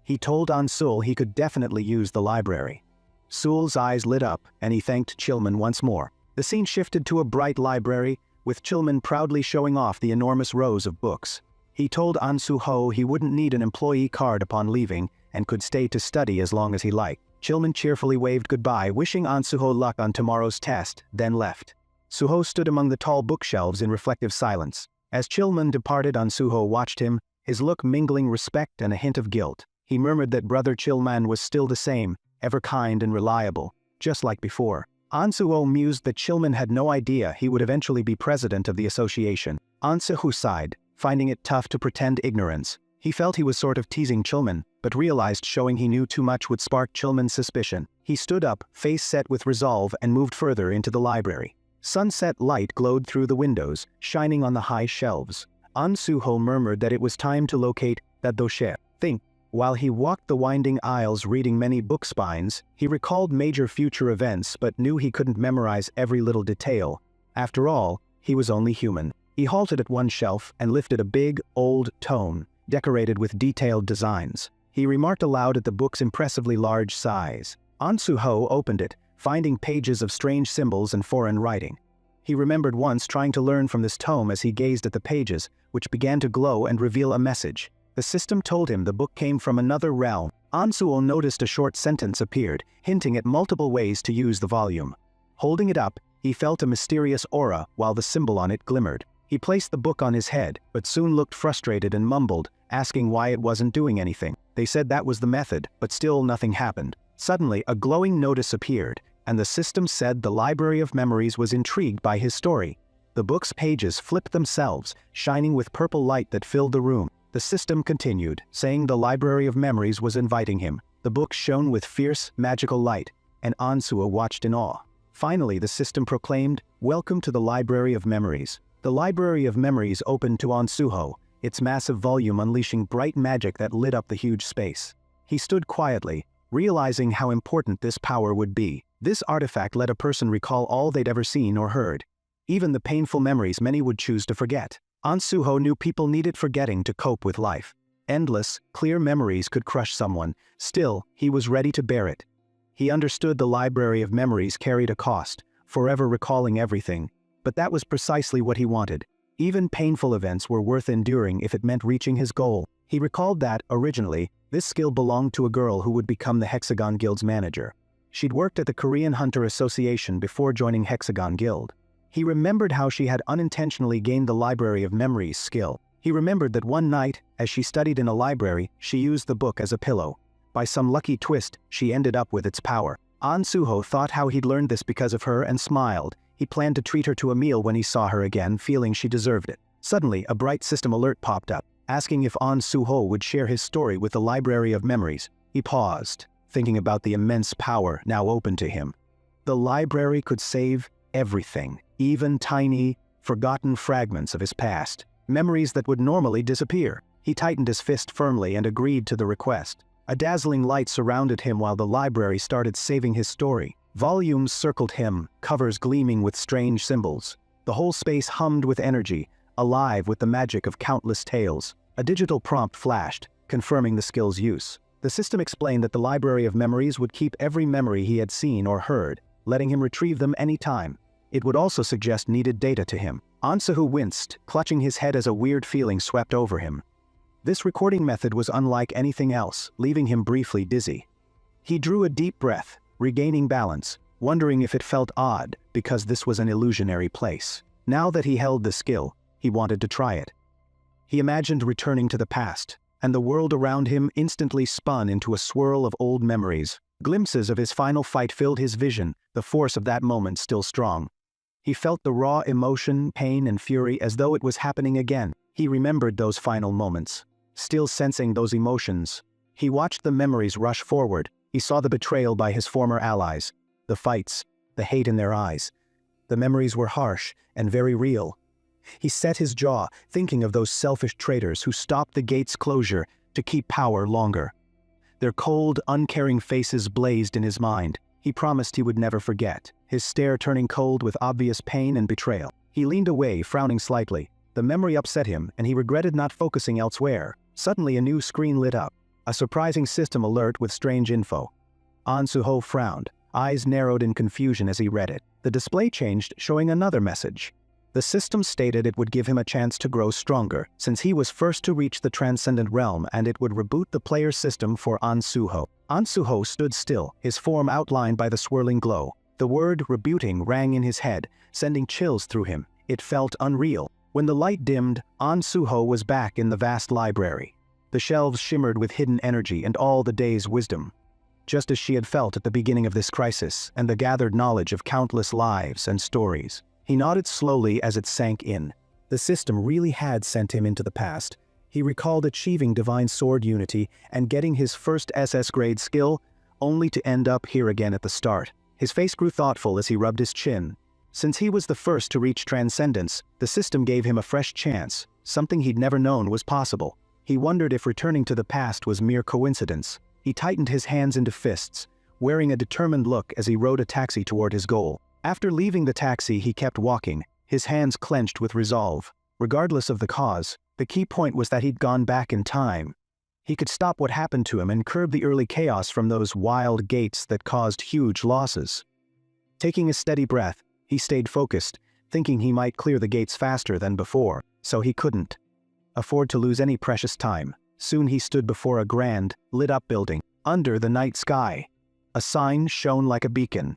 He told An Suho he could definitely use the library. Suho's eyes lit up, and he thanked Chilman once more. The scene shifted to a bright library, with Chilman proudly showing off the enormous rows of books. He told An Suho he wouldn't need an employee card upon leaving, and could stay to study as long as he liked. Chilman cheerfully waved goodbye, wishing An Suho luck on tomorrow's test, then left. Suho stood among the tall bookshelves in reflective silence. As Chilman departed, An Suho watched him, his look mingling respect and a hint of guilt. He murmured that brother Chilman was still the same, ever kind and reliable, just like before. An Suho mused that Chilman had no idea he would eventually be president of the association. An Suho sighed, finding it tough to pretend ignorance. He felt he was sort of teasing Chilman, but realized showing he knew too much would spark Chilman's suspicion. He stood up, face set with resolve, and moved further into the library. Sunset light glowed through the windows, shining on the high shelves. An Suho murmured that it was time to locate that doshe thing. While he walked the winding aisles reading many book spines, he recalled major future events but knew he couldn't memorize every little detail. After all, he was only human. He halted at one shelf and lifted a big, old tome, decorated with detailed designs. He remarked aloud at the book's impressively large size. An Suho opened it, finding pages of strange symbols and foreign writing. He remembered once trying to learn from this tome as he gazed at the pages, which began to glow and reveal a message. The system told him the book came from another realm. An Suho noticed a short sentence appeared, hinting at multiple ways to use the volume. Holding it up, he felt a mysterious aura while the symbol on it glimmered. He placed the book on his head, but soon looked frustrated and mumbled, asking why it wasn't doing anything. They said that was the method, but still nothing happened. Suddenly, a glowing notice appeared, and the system said the Library of Memories was intrigued by his story. The book's pages flipped themselves, shining with purple light that filled the room. The system continued, saying the Library of Memories was inviting him. The book shone with fierce, magical light, and An Suho watched in awe. Finally, the system proclaimed, "Welcome to the Library of Memories." The Library of Memories opened to An Suho, its massive volume unleashing bright magic that lit up the huge space. He stood quietly, realizing how important this power would be. This artifact let a person recall all they'd ever seen or heard, even the painful memories many would choose to forget. An Suho knew people needed forgetting to cope with life. Endless, clear memories could crush someone. Still, he was ready to bear it. He understood the Library of Memories carried a cost, forever recalling everything. But that was precisely what he wanted. Even painful events were worth enduring if it meant reaching his goal. He recalled that, originally, this skill belonged to a girl who would become the Hexagon Guild's manager. She'd worked at the Korean Hunter Association before joining Hexagon Guild. He remembered how she had unintentionally gained the Library of Memories skill. He remembered that one night, as she studied in a library, she used the book as a pillow. By some lucky twist, she ended up with its power. An Suho thought how he'd learned this because of her and smiled. He planned to treat her to a meal when he saw her again, feeling she deserved it. Suddenly, a bright system alert popped up, asking if An Suho would share his story with the Library of Memories. He paused, thinking about the immense power now open to him. The library could save everything, even tiny, forgotten fragments of his past, memories that would normally disappear. He tightened his fist firmly and agreed to the request. A dazzling light surrounded him while the library started saving his story. Volumes circled him, covers gleaming with strange symbols. The whole space hummed with energy, alive with the magic of countless tales. A digital prompt flashed, confirming the skill's use. The system explained that the Library of Memories would keep every memory he had seen or heard, letting him retrieve them any time. It would also suggest needed data to him. An Suho winced, clutching his head as a weird feeling swept over him. This recording method was unlike anything else, leaving him briefly dizzy. He drew a deep breath, regaining balance, wondering if it felt odd because this was an illusionary place. Now that he held the skill, he wanted to try it. He imagined returning to the past, and the world around him instantly spun into a swirl of old memories. Glimpses of his final fight filled his vision, the force of that moment still strong. He felt the raw emotion, pain, and fury as though it was happening again. He remembered those final moments, still sensing those emotions. He watched the memories rush forward. He saw the betrayal by his former allies, the fights, the hate in their eyes. The memories were harsh and very real. He set his jaw, thinking of those selfish traitors who stopped the gate's closure to keep power longer. Their cold, uncaring faces blazed in his mind. He promised he would never forget, his stare turning cold with obvious pain and betrayal. He leaned away, frowning slightly. The memory upset him, and he regretted not focusing elsewhere. Suddenly a new screen lit up, a surprising system alert with strange info. An Suho frowned, eyes narrowed in confusion as he read it. The display changed, showing another message. The system stated it would give him a chance to grow stronger, since he was first to reach the transcendent realm, and it would reboot the player's system for An Suho. An Suho stood still, his form outlined by the swirling glow. The word rebooting rang in his head, sending chills through him. It felt unreal. When the light dimmed, An Suho was back in the vast library. The shelves shimmered with hidden energy and all the day's wisdom, just as she had felt at the beginning of this crisis, and the gathered knowledge of countless lives and stories. He nodded slowly as it sank in. The system really had sent him into the past. He recalled achieving Divine Sword Unity and getting his first SS-grade skill, only to end up here again at the start. His face grew thoughtful as he rubbed his chin. Since he was the first to reach transcendence, the system gave him a fresh chance, something he'd never known was possible. He wondered if returning to the past was mere coincidence. He tightened his hands into fists, wearing a determined look as he rode a taxi toward his goal. After leaving the taxi, he kept walking, his hands clenched with resolve. Regardless of the cause, the key point was that he'd gone back in time. He could stop what happened to him and curb the early chaos from those wild gates that caused huge losses. Taking a steady breath, he stayed focused, thinking he might clear the gates faster than before, so he couldn't afford to lose any precious time. Soon he stood before a grand, lit-up building. Under the night sky, a sign shone like a beacon.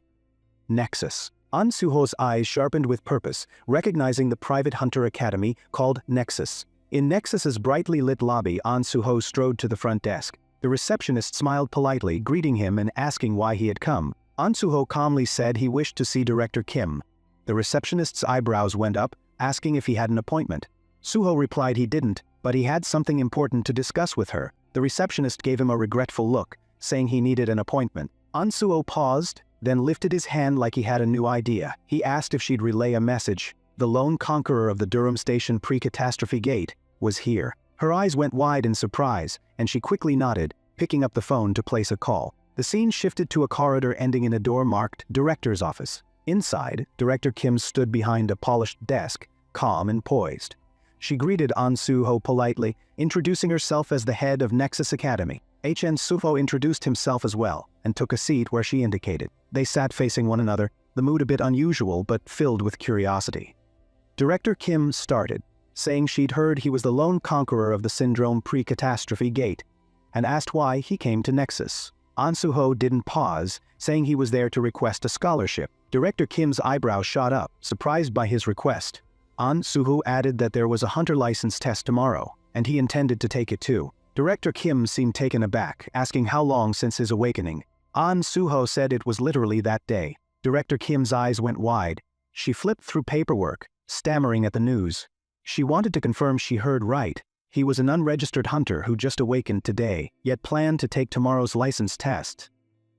Nexus. An Suho's eyes sharpened with purpose, recognizing the private hunter academy called Nexus. In Nexus's brightly lit lobby, An Suho strode to the front desk. The receptionist smiled politely, greeting him and asking why he had come. An Suho calmly said he wished to see Director Kim. The receptionist's eyebrows went up, asking if he had an appointment. Suho replied he didn't, but he had something important to discuss with her. The receptionist gave him a regretful look, saying he needed an appointment. An Suho paused, then lifted his hand like he had a new idea. He asked if she'd relay a message. The lone conqueror of the Durham Station pre-catastrophe gate was here. Her eyes went wide in surprise, and she quickly nodded, picking up the phone to place a call. The scene shifted to a corridor ending in a door marked Director's Office. Inside, Director Kim stood behind a polished desk, calm and poised. She greeted An Suho politely, introducing herself as the head of Nexus Academy. An Suho introduced himself as well, and took a seat where she indicated. They sat facing one another, the mood a bit unusual but filled with curiosity. Director Kim started, saying she'd heard he was the lone conqueror of the Syndrome pre-catastrophe gate, and asked why he came to Nexus. An Suho didn't pause, saying he was there to request a scholarship. Director Kim's eyebrows shot up, surprised by his request. An Suho added that there was a hunter license test tomorrow, and he intended to take it too. Director Kim seemed taken aback, asking how long since his awakening. An Suho said it was literally that day. Director Kim's eyes went wide. She flipped through paperwork, stammering at the news. She wanted to confirm she heard right. He was an unregistered hunter who just awakened today, yet planned to take tomorrow's license test.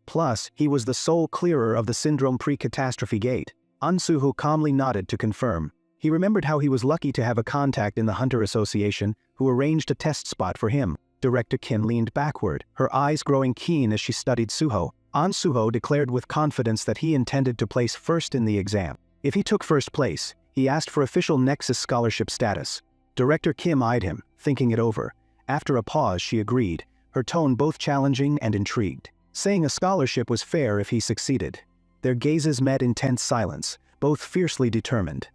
Plus, he was the sole clearer of the syndrome pre-catastrophe gate. An Suho calmly nodded to confirm. He remembered how he was lucky to have a contact in the Hunter Association who arranged a test spot for him. Director Kim leaned backward, her eyes growing keen as she studied Suho. An Suho declared with confidence that he intended to place first in the exam. If he took first place, he asked for official Nexus scholarship status. Director Kim eyed him, thinking it over. After a pause, she agreed, her tone both challenging and intrigued, saying a scholarship was fair if he succeeded. Their gazes met in tense silence, both fiercely determined.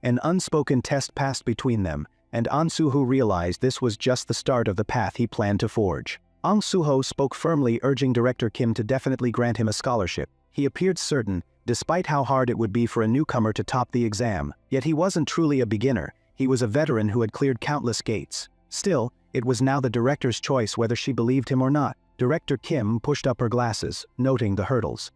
An unspoken test passed between them, and An Suho realized this was just the start of the path he planned to forge. An Suho spoke firmly, urging Director Kim to definitely grant him a scholarship. He appeared certain, despite how hard it would be for a newcomer to top the exam. Yet he wasn't truly a beginner. He was a veteran who had cleared countless gates. Still, it was now the director's choice whether she believed him or not. Director Kim pushed up her glasses, noting the hurdles.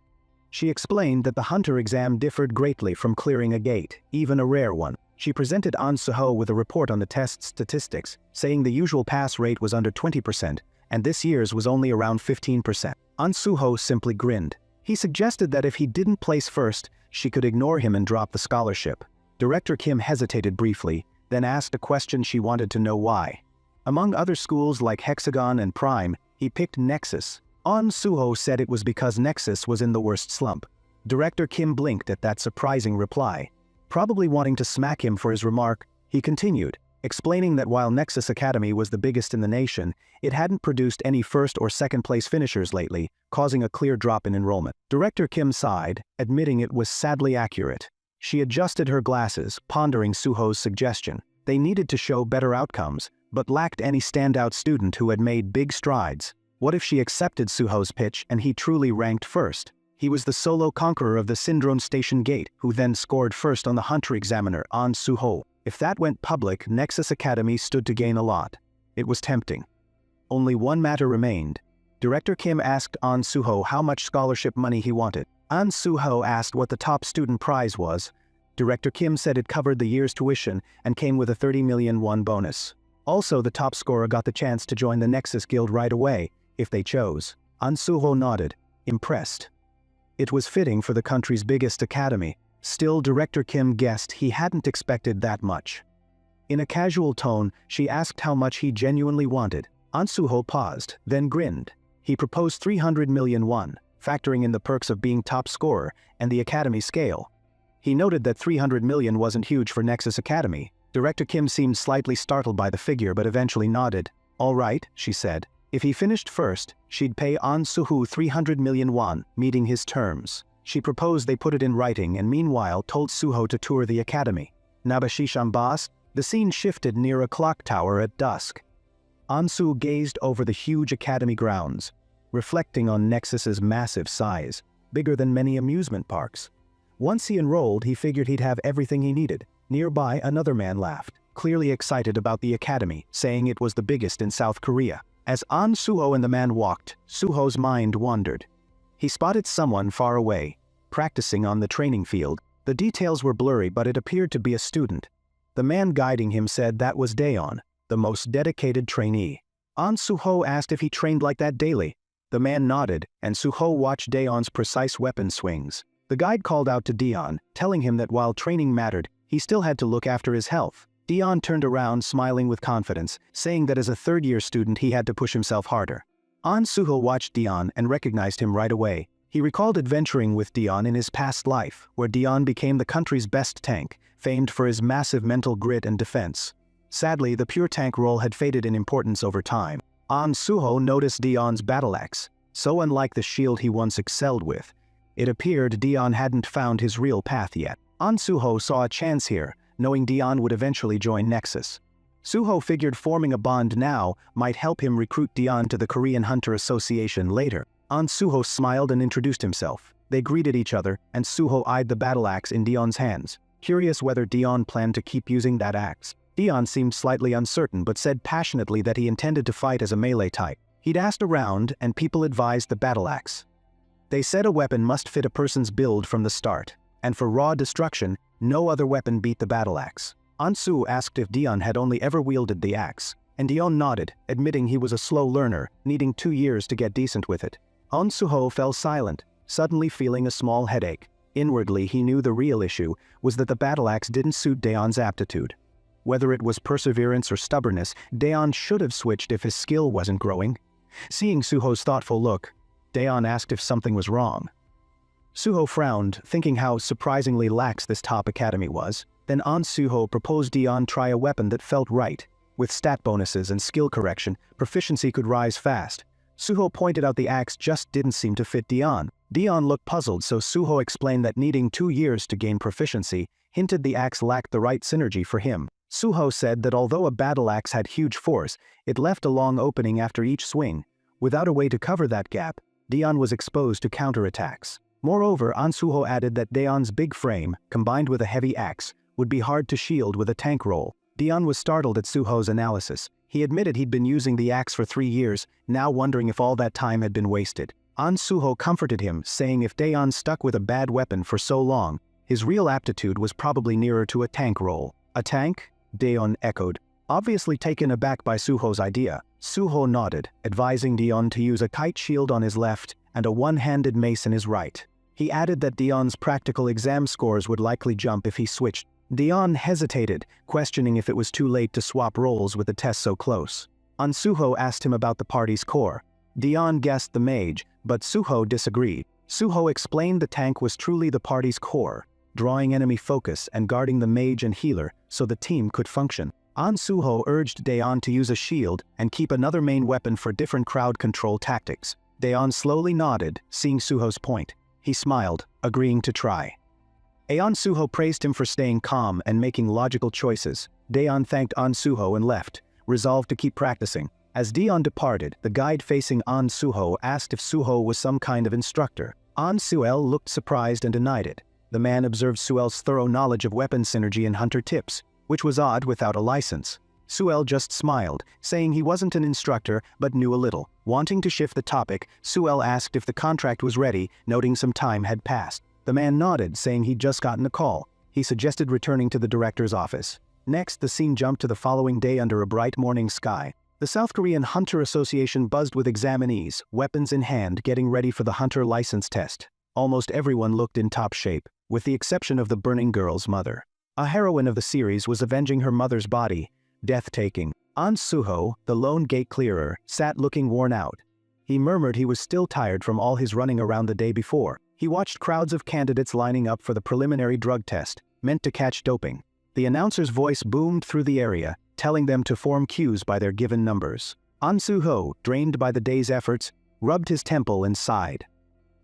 She explained that the hunter exam differed greatly from clearing a gate, even a rare one. She presented An Suho with a report on the test's statistics, saying the usual pass rate was under 20%, and this year's was only around 15%. An Suho simply grinned. He suggested that if he didn't place first, she could ignore him and drop the scholarship. Director Kim hesitated briefly, then asked a question she wanted to know why. Among other schools like Hexagon and Prime, he picked Nexus. An Suho said it was because Nexus was in the worst slump. Director Kim blinked at that surprising reply. Probably wanting to smack him for his remark, he continued, explaining that while Nexus Academy was the biggest in the nation, it hadn't produced any first or second place finishers lately, causing a clear drop in enrollment. Director Kim sighed, admitting it was sadly accurate. She adjusted her glasses, pondering Suho's suggestion. They needed to show better outcomes, but lacked any standout student who had made big strides. What if she accepted Suho's pitch and he truly ranked first? He was the solo conqueror of the Syndrome Station Gate, who then scored first on the Hunter Examiner, An Suho. If that went public, Nexus Academy stood to gain a lot. It was tempting. Only one matter remained. Director Kim asked An Suho how much scholarship money he wanted. An Suho asked what the top student prize was. Director Kim said it covered the year's tuition and came with a 30 million won bonus. Also, the top scorer got the chance to join the Nexus Guild right away, if they chose. An Suho nodded, impressed. It was fitting for the country's biggest academy. Still, Director Kim guessed he hadn't expected that much. In a casual tone, she asked how much he genuinely wanted. An Suho paused, then grinned. He proposed 300 million won, factoring in the perks of being top scorer and the academy scale. He noted that 300 million wasn't huge for Nexus Academy. Director Kim seemed slightly startled by the figure but eventually nodded. All right, she said. If he finished first, she'd pay An Suho 300 million won, meeting his terms. She proposed they put it in writing and meanwhile told Suho to tour the academy. Nabashishambas, the scene shifted near a clock tower at dusk. An Suho gazed over the huge academy grounds, reflecting on Nexus's massive size, bigger than many amusement parks. Once he enrolled, he figured he'd have everything he needed. Nearby, another man laughed, clearly excited about the academy, saying it was the biggest in South Korea. As An Suho and the man walked, Suho's mind wandered. He spotted someone far away, practicing on the training field. The details were blurry, but it appeared to be a student. The man guiding him said that was Daeon, the most dedicated trainee. An Suho asked if he trained like that daily. The man nodded, and Suho watched Daeon's precise weapon swings. The guide called out to Daeon, telling him that while training mattered, he still had to look after his health. Daeon turned around, smiling with confidence, saying that as a third-year student he had to push himself harder. An Suho watched Daeon and recognized him right away. He recalled adventuring with Daeon in his past life, where Daeon became the country's best tank, famed for his massive mental grit and defense. Sadly, the pure tank role had faded in importance over time. An Suho noticed Daeon's battle axe, so unlike the shield he once excelled with. It appeared Daeon hadn't found his real path yet. An Suho saw a chance here, knowing Daeon would eventually join Nexus. Suho figured forming a bond now might help him recruit Daeon to the Korean Hunter Association later. An Suho smiled and introduced himself. They greeted each other, and Suho eyed the battle axe in Dion's hands, curious whether Dion planned to keep using that axe. Dion seemed slightly uncertain but said passionately that he intended to fight as a melee type. He'd asked around, and people advised the battle axe. They said a weapon must fit a person's build from the start, and for raw destruction, no other weapon beat the battle axe. Ansu asked if Dion had only ever wielded the axe, and Dion nodded, admitting he was a slow learner, needing 2 years to get decent with it. Ansuho fell silent, suddenly feeling a small headache. Inwardly he knew the real issue was that the battle axe didn't suit Daeon's aptitude. Whether it was perseverance or stubbornness, Daeon should have switched if his skill wasn't growing. Seeing Suho's thoughtful look, Daeon asked if something was wrong. Suho frowned, thinking how surprisingly lax this top academy was. Then Suho proposed Dion try a weapon that felt right. With stat bonuses and skill correction, proficiency could rise fast. Suho pointed out the axe just didn't seem to fit Dion. Dion looked puzzled, so Suho explained that needing 2 years to gain proficiency hinted the axe lacked the right synergy for him. Suho said that although a battle axe had huge force, it left a long opening after each swing. Without a way to cover that gap, Dion was exposed to counterattacks. Moreover, Ansuho added that Daeon's big frame, combined with a heavy axe, would be hard to shield with a tank roll. Dion was startled at Suho's analysis. He admitted he'd been using the axe for 3 years, now wondering if all that time had been wasted. Ansuho comforted him, saying if Daeon stuck with a bad weapon for so long, his real aptitude was probably nearer to a tank roll. A tank? Daeon echoed, obviously taken aback by Suho's idea. Suho nodded, advising Dion to use a kite shield on his left and a one-handed mace in his right. He added that Dion's practical exam scores would likely jump if he switched. Dion hesitated, questioning if it was too late to swap roles with the test so close. Ansuho asked him about the party's core. Dion guessed the mage, but Suho disagreed. Suho explained the tank was truly the party's core, drawing enemy focus and guarding the mage and healer so the team could function. Ansuho urged Daeon to use a shield and keep another main weapon for different crowd control tactics. Daeon slowly nodded, seeing Suho's point. He smiled, agreeing to try. Ansuho praised him for staying calm and making logical choices. Daeon thanked Ansuho and left, resolved to keep practicing. As Dion departed, the guide facing Ansuho asked if Suho was some kind of instructor. Ansuel looked surprised and denied it. The man observed Suel's thorough knowledge of weapon synergy and hunter tips, which was odd without a license. Suel just smiled, saying he wasn't an instructor but knew a little. Wanting to shift the topic, Suel asked if the contract was ready, noting some time had passed. The man nodded, saying he'd just gotten a call. He suggested returning to the director's office. Next, the scene jumped to the following day under a bright morning sky. The South Korean Hunter Association buzzed with examinees, weapons in hand, getting ready for the hunter license test. Almost everyone looked in top shape, with the exception of the burning girl's mother. A heroine of the series was avenging her mother's body, death-taking. An Suho, the lone gate clearer, sat looking worn out. He murmured he was still tired from all his running around the day before. He watched crowds of candidates lining up for the preliminary drug test, meant to catch doping. The announcer's voice boomed through the area, telling them to form queues by their given numbers. An Suho, drained by the day's efforts, rubbed his temple and sighed.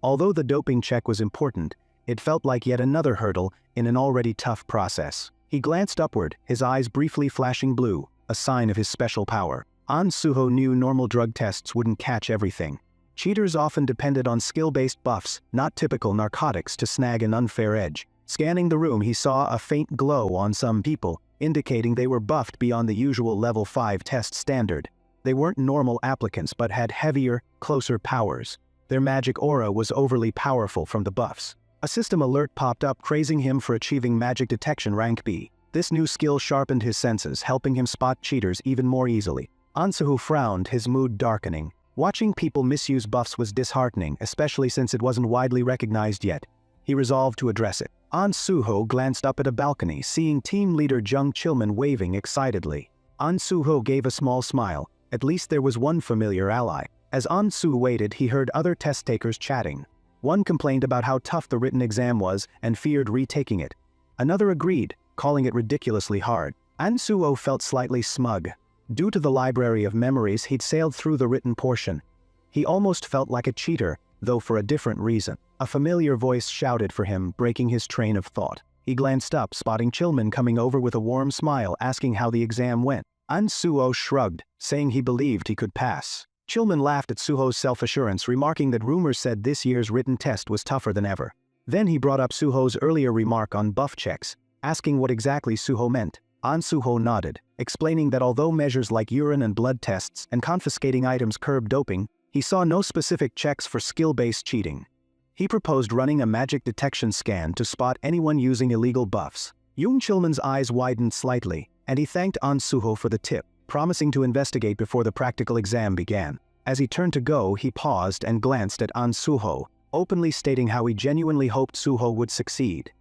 Although the doping check was important, it felt like yet another hurdle in an already tough process. He glanced upward, his eyes briefly flashing blue, a sign of his special power. An Suho knew normal drug tests wouldn't catch everything. Cheaters often depended on skill-based buffs, not typical narcotics, to snag an unfair edge. Scanning the room, he saw a faint glow on some people, indicating they were buffed beyond the usual level 5 test standard. They weren't normal applicants but had heavier, closer powers. Their magic aura was overly powerful from the buffs. A system alert popped up praising him for achieving magic detection rank B. This new skill sharpened his senses, helping him spot cheaters even more easily. Ansuho frowned, his mood darkening. Watching people misuse buffs was disheartening, especially since it wasn't widely recognized yet. He resolved to address it. An Suho glanced up at a balcony, seeing team leader Jung Chilman waving excitedly. An Suho gave a small smile. At least there was one familiar ally. As An Su waited, he heard other test takers chatting. One complained about how tough the written exam was and feared retaking it. Another agreed, calling it ridiculously hard. An Suho felt slightly smug. Due to the library of memories, he'd sailed through the written portion. He almost felt like a cheater, though for a different reason. A familiar voice shouted for him, breaking his train of thought. He glanced up, spotting Chilman coming over with a warm smile, asking how the exam went. An Suho shrugged, saying he believed he could pass. Chillman laughed at Suho's self-assurance, remarking that rumors said this year's written test was tougher than ever. Then he brought up Suho's earlier remark on buff checks, asking what exactly Suho meant. Suho nodded, explaining that although measures like urine and blood tests and confiscating items curb doping, he saw no specific checks for skill-based cheating. He proposed running a magic detection scan to spot anyone using illegal buffs. Young Chillman's eyes widened slightly, and he thanked Suho for the tip, promising to investigate before the practical exam began. As he turned to go, he paused and glanced at Suho, openly stating how he genuinely hoped Suho would succeed.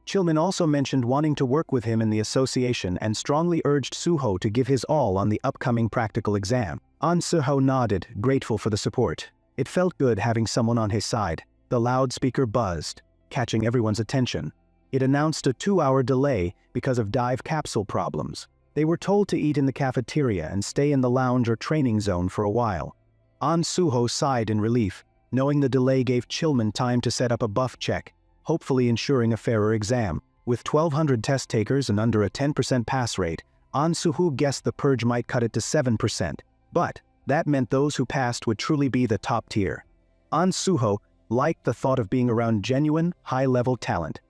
Chillman also mentioned wanting to work with him in the association and strongly urged Suho to give his all on the upcoming practical exam. Suho nodded, grateful for the support. It felt good having someone on his side. The loudspeaker buzzed, catching everyone's attention. It announced a 2-hour delay because of dive capsule problems. They were told to eat in the cafeteria and stay in the lounge or training zone for a while. Suho sighed in relief, knowing the delay gave Chillman time to set up a buff check, hopefully ensuring a fairer exam. With 1,200 test takers and under a 10% pass rate, Suho guessed the purge might cut it to 7%, but that meant those who passed would truly be the top tier. Suho liked the thought of being around genuine, high-level talent.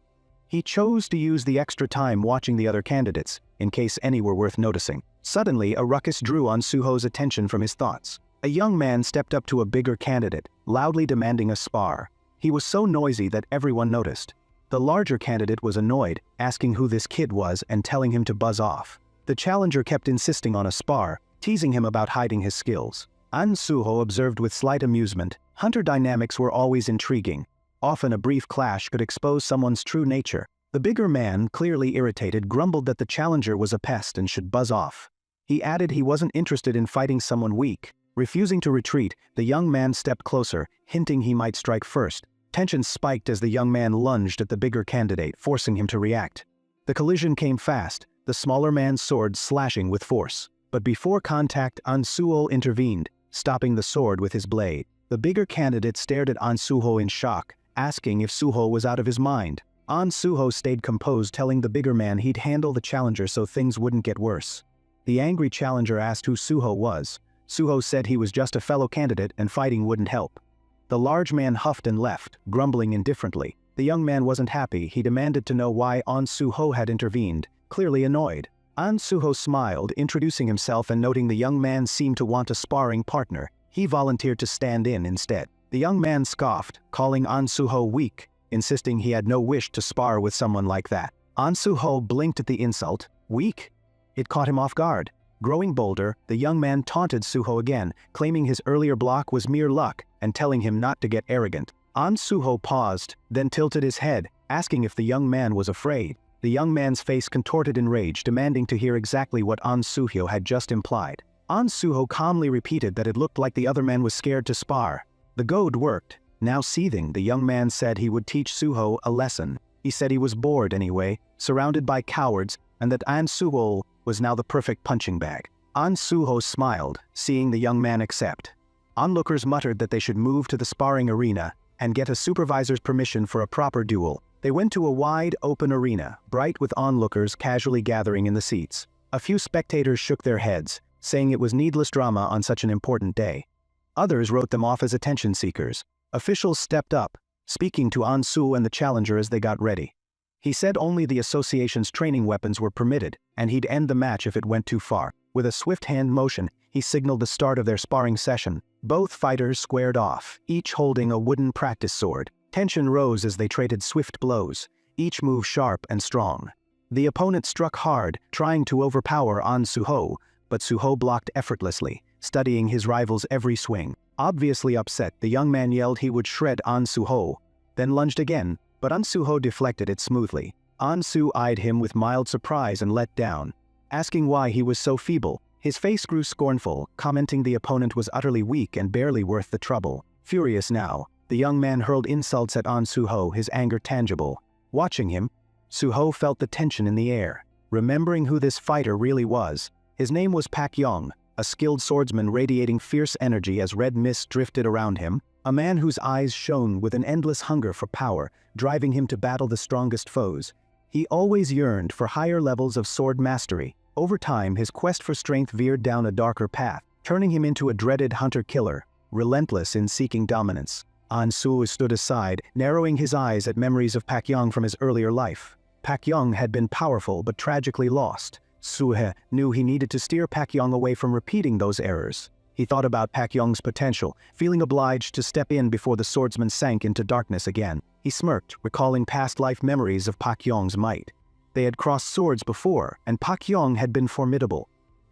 He chose to use the extra time watching the other candidates, in case any were worth noticing. Suddenly, a ruckus drew Suho's attention from his thoughts. A young man stepped up to a bigger candidate, loudly demanding a spar. He was so noisy that everyone noticed. The larger candidate was annoyed, asking who this kid was and telling him to buzz off. The challenger kept insisting on a spar, teasing him about hiding his skills. Suho observed with slight amusement. Hunter dynamics were always intriguing. Often a brief clash could expose someone's true nature. The bigger man, clearly irritated, grumbled that the challenger was a pest and should buzz off. He added he wasn't interested in fighting someone weak. Refusing to retreat, the young man stepped closer, hinting he might strike first. Tension spiked as the young man lunged at the bigger candidate, forcing him to react. The collision came fast, the smaller man's sword slashing with force. But before contact, Suho intervened, stopping the sword with his blade. The bigger candidate stared at Suho in shock, asking if Suho was out of his mind. Suho stayed composed, telling the bigger man he'd handle the challenger so things wouldn't get worse. The angry challenger asked who Suho was. Suho said he was just a fellow candidate and fighting wouldn't help. The large man huffed and left, grumbling indifferently. The young man wasn't happy. He demanded to know why Suho had intervened, clearly annoyed. Suho smiled, introducing himself and noting the young man seemed to want a sparring partner. He volunteered to stand in instead. The young man scoffed, calling Suho weak, insisting he had no wish to spar with someone like that. Suho blinked at the insult. Weak? It caught him off guard. Growing bolder, the young man taunted Suho again, claiming his earlier block was mere luck and telling him not to get arrogant. Suho paused, then tilted his head, asking if the young man was afraid. The young man's face contorted in rage, demanding to hear exactly what Suho had just implied. Suho calmly repeated that it looked like the other man was scared to spar. The goad worked. Now seething, the young man said he would teach Suho a lesson. He said he was bored anyway, surrounded by cowards, and that Suho was now the perfect punching bag. Suho smiled, seeing the young man accept. Onlookers muttered that they should move to the sparring arena and get a supervisor's permission for a proper duel. They went to a wide, open arena, bright with onlookers casually gathering in the seats. A few spectators shook their heads, saying it was needless drama on such an important day. Others wrote them off as attention seekers. Officials stepped up, speaking to Suho and the challenger as they got ready. He said only the association's training weapons were permitted, and he'd end the match if it went too far. With a swift hand motion, he signaled the start of their sparring session. Both fighters squared off, each holding a wooden practice sword. Tension rose as they traded swift blows, each move sharp and strong. The opponent struck hard, trying to overpower Suho, but Suho blocked effortlessly, studying his rival's every swing. Obviously upset, the young man yelled he would shred Suho, then lunged again, but Suho deflected it smoothly. Suho eyed him with mild surprise and let down, asking why he was so feeble. His face grew scornful, commenting the opponent was utterly weak and barely worth the trouble. Furious now, the young man hurled insults at Suho, his anger tangible. Watching him, Suho felt the tension in the air, remembering who this fighter really was. His name was Pak Yong, a skilled swordsman radiating fierce energy as red mist drifted around him, a man whose eyes shone with an endless hunger for power, driving him to battle the strongest foes. He always yearned for higher levels of sword mastery. Over time, his quest for strength veered down a darker path, turning him into a dreaded hunter-killer, relentless in seeking dominance. An Suho stood aside, narrowing his eyes at memories of Pak Yong from his earlier life. Pak Yong had been powerful but tragically lost. Suhe knew he needed to steer Pak Yong away from repeating those errors. He thought about Pak Yong's potential, feeling obliged to step in before the swordsman sank into darkness again. He smirked, recalling past life memories of Pak Yong's might. They had crossed swords before, and Pak Yong had been formidable.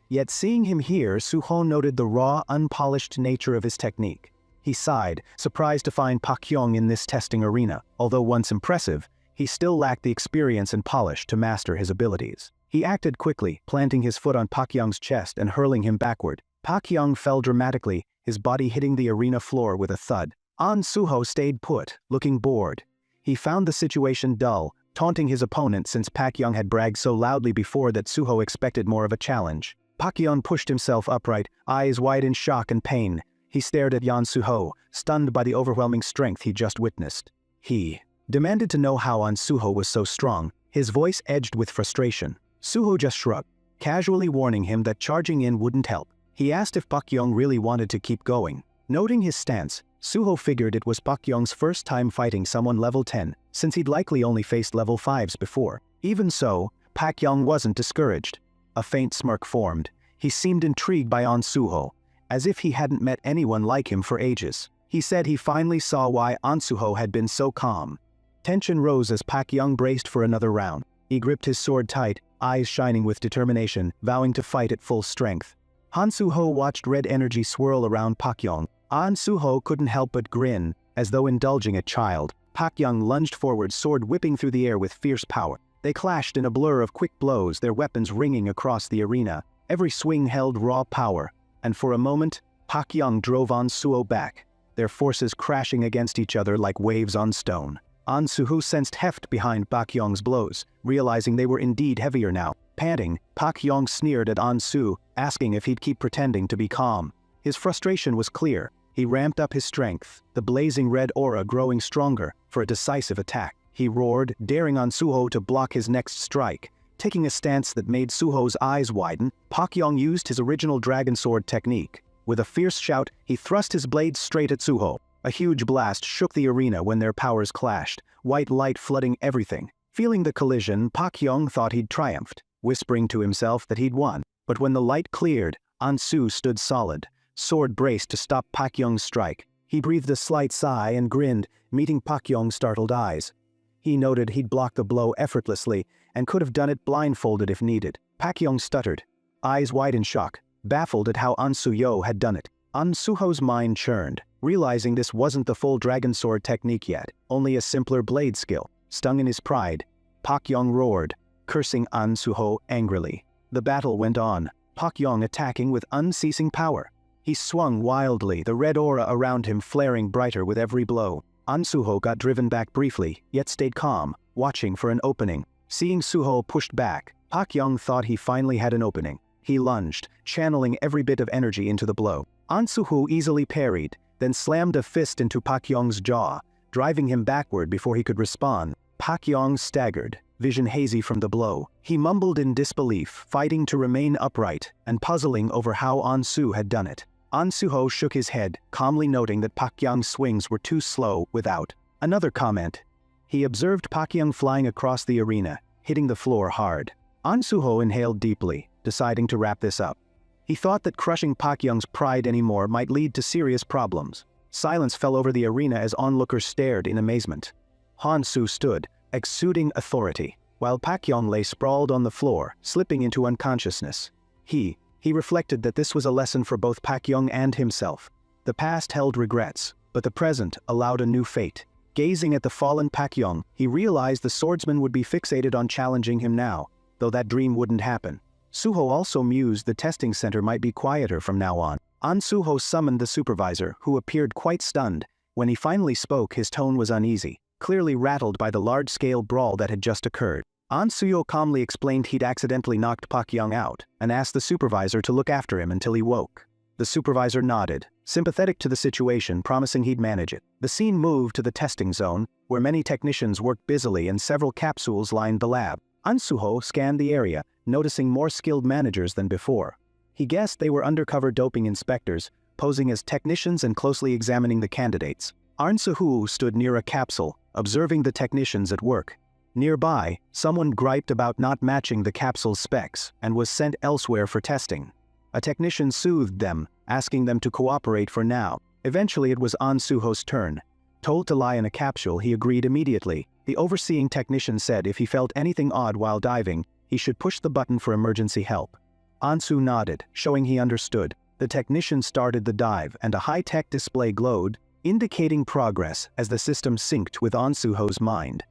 Yet seeing him here, Suho noted the raw, unpolished nature of his technique. He sighed, surprised to find Pak Yong in this testing arena. Although once impressive, he still lacked the experience and polish to master his abilities. He acted quickly, planting his foot on Pak Yong's chest and hurling him backward. Pak Yong fell dramatically, his body hitting the arena floor with a thud. An Suho stayed put, looking bored. He found the situation dull, taunting his opponent since Pak Yong had bragged so loudly before that Suho expected more of a challenge. Pak Yong pushed himself upright, eyes wide in shock and pain. He stared at An Suho, stunned by the overwhelming strength he just witnessed. He demanded to know how An Suho was so strong, his voice edged with frustration. Suho just shrugged, casually warning him that charging in wouldn't help. He asked if Pak Yong really wanted to keep going. Noting his stance, Suho figured it was Pak Yong's first time fighting someone level 10, since he'd likely only faced level 5s before. Even so, Pak Yong wasn't discouraged. A faint smirk formed. He seemed intrigued by An Suho, as if he hadn't met anyone like him for ages. He said he finally saw why An Suho had been so calm. Tension rose as Pak Yong braced for another round. He gripped his sword tight, eyes shining with determination, vowing to fight at full strength. An Suho watched red energy swirl around Pak Yong. An Suho couldn't help but grin, as though indulging a child. Pak Yong lunged forward, sword whipping through the air with fierce power. They clashed in a blur of quick blows, their weapons ringing across the arena. Every swing held raw power, and for a moment, Pak Yong drove An Suho back, their forces crashing against each other like waves on stone. An Suho sensed heft behind Pak Yong's blows, realizing they were indeed heavier now. Panting, Pak Yong sneered at An Suho, asking if he'd keep pretending to be calm. His frustration was clear. He ramped up his strength, the blazing red aura growing stronger, for a decisive attack. He roared, daring An Suho to block his next strike. Taking a stance that made Suho's eyes widen, Pak Yong used his original dragon sword technique. With a fierce shout, he thrust his blade straight at Suho. A huge blast shook the arena when their powers clashed, white light flooding everything. Feeling the collision, Pak Yong thought he'd triumphed, whispering to himself that he'd won. But when the light cleared, An Suho stood solid, sword braced to stop Pak Yong's strike. He breathed a slight sigh and grinned, meeting Pak Yong's startled eyes. He noted he'd blocked the blow effortlessly and could have done it blindfolded if needed. Pak Yong stuttered, eyes wide in shock, baffled at how An Suho had done it. An Suho's mind churned, realizing this wasn't the full dragon sword technique yet, only a simpler blade skill. Stung in his pride, Pak Yong roared, cursing An Suho angrily. The battle went on, Pak Yong attacking with unceasing power. He swung wildly, the red aura around him flaring brighter with every blow. An Suho got driven back briefly, yet stayed calm, watching for an opening. Seeing Suho pushed back, Pak Yong thought he finally had an opening. He lunged, channeling every bit of energy into the blow. An Suho easily parried, then slammed a fist into Pak Yong's jaw, driving him backward before he could respond. Pak Yong staggered, vision hazy from the blow. He mumbled in disbelief, fighting to remain upright, and puzzling over how An Suho had done it. An Suho shook his head, calmly noting that Pak Yong's swings were too slow without another comment. He observed Pak Yong flying across the arena, hitting the floor hard. An Suho inhaled deeply, deciding to wrap this up. He thought that crushing Pak Yong's pride anymore might lead to serious problems. Silence fell over the arena as onlookers stared in amazement. Han Su stood, exuding authority, while Pak Yong lay sprawled on the floor, slipping into unconsciousness. He reflected that this was a lesson for both Pak Yong and himself. The past held regrets, but the present allowed a new fate. Gazing at the fallen Pak Yong, he realized the swordsman would be fixated on challenging him now, though that dream wouldn't happen. Suho also mused the testing center might be quieter from now on. An Suho summoned the supervisor, who appeared quite stunned. When he finally spoke, his tone was uneasy, clearly rattled by the large-scale brawl that had just occurred. An Suho calmly explained he'd accidentally knocked Pak Yong out, and asked the supervisor to look after him until he woke. The supervisor nodded, sympathetic to the situation, promising he'd manage it. The scene moved to the testing zone, where many technicians worked busily and several capsules lined the lab. An Suho scanned the area, noticing more skilled managers than before. He guessed they were undercover doping inspectors, posing as technicians and closely examining the candidates. Ahn Soo-ho stood near a capsule, observing the technicians at work. Nearby, someone griped about not matching the capsule's specs and was sent elsewhere for testing. A technician soothed them, asking them to cooperate for now. Eventually it was Ahn Soo-ho's turn. Told to lie in a capsule, he agreed immediately. The overseeing technician said if he felt anything odd while diving, he should push the button for emergency help. Ahn Soo nodded, showing he understood. The technician started the dive and a high-tech display glowed, indicating progress as the system synced with Ahn Soo-ho's mind.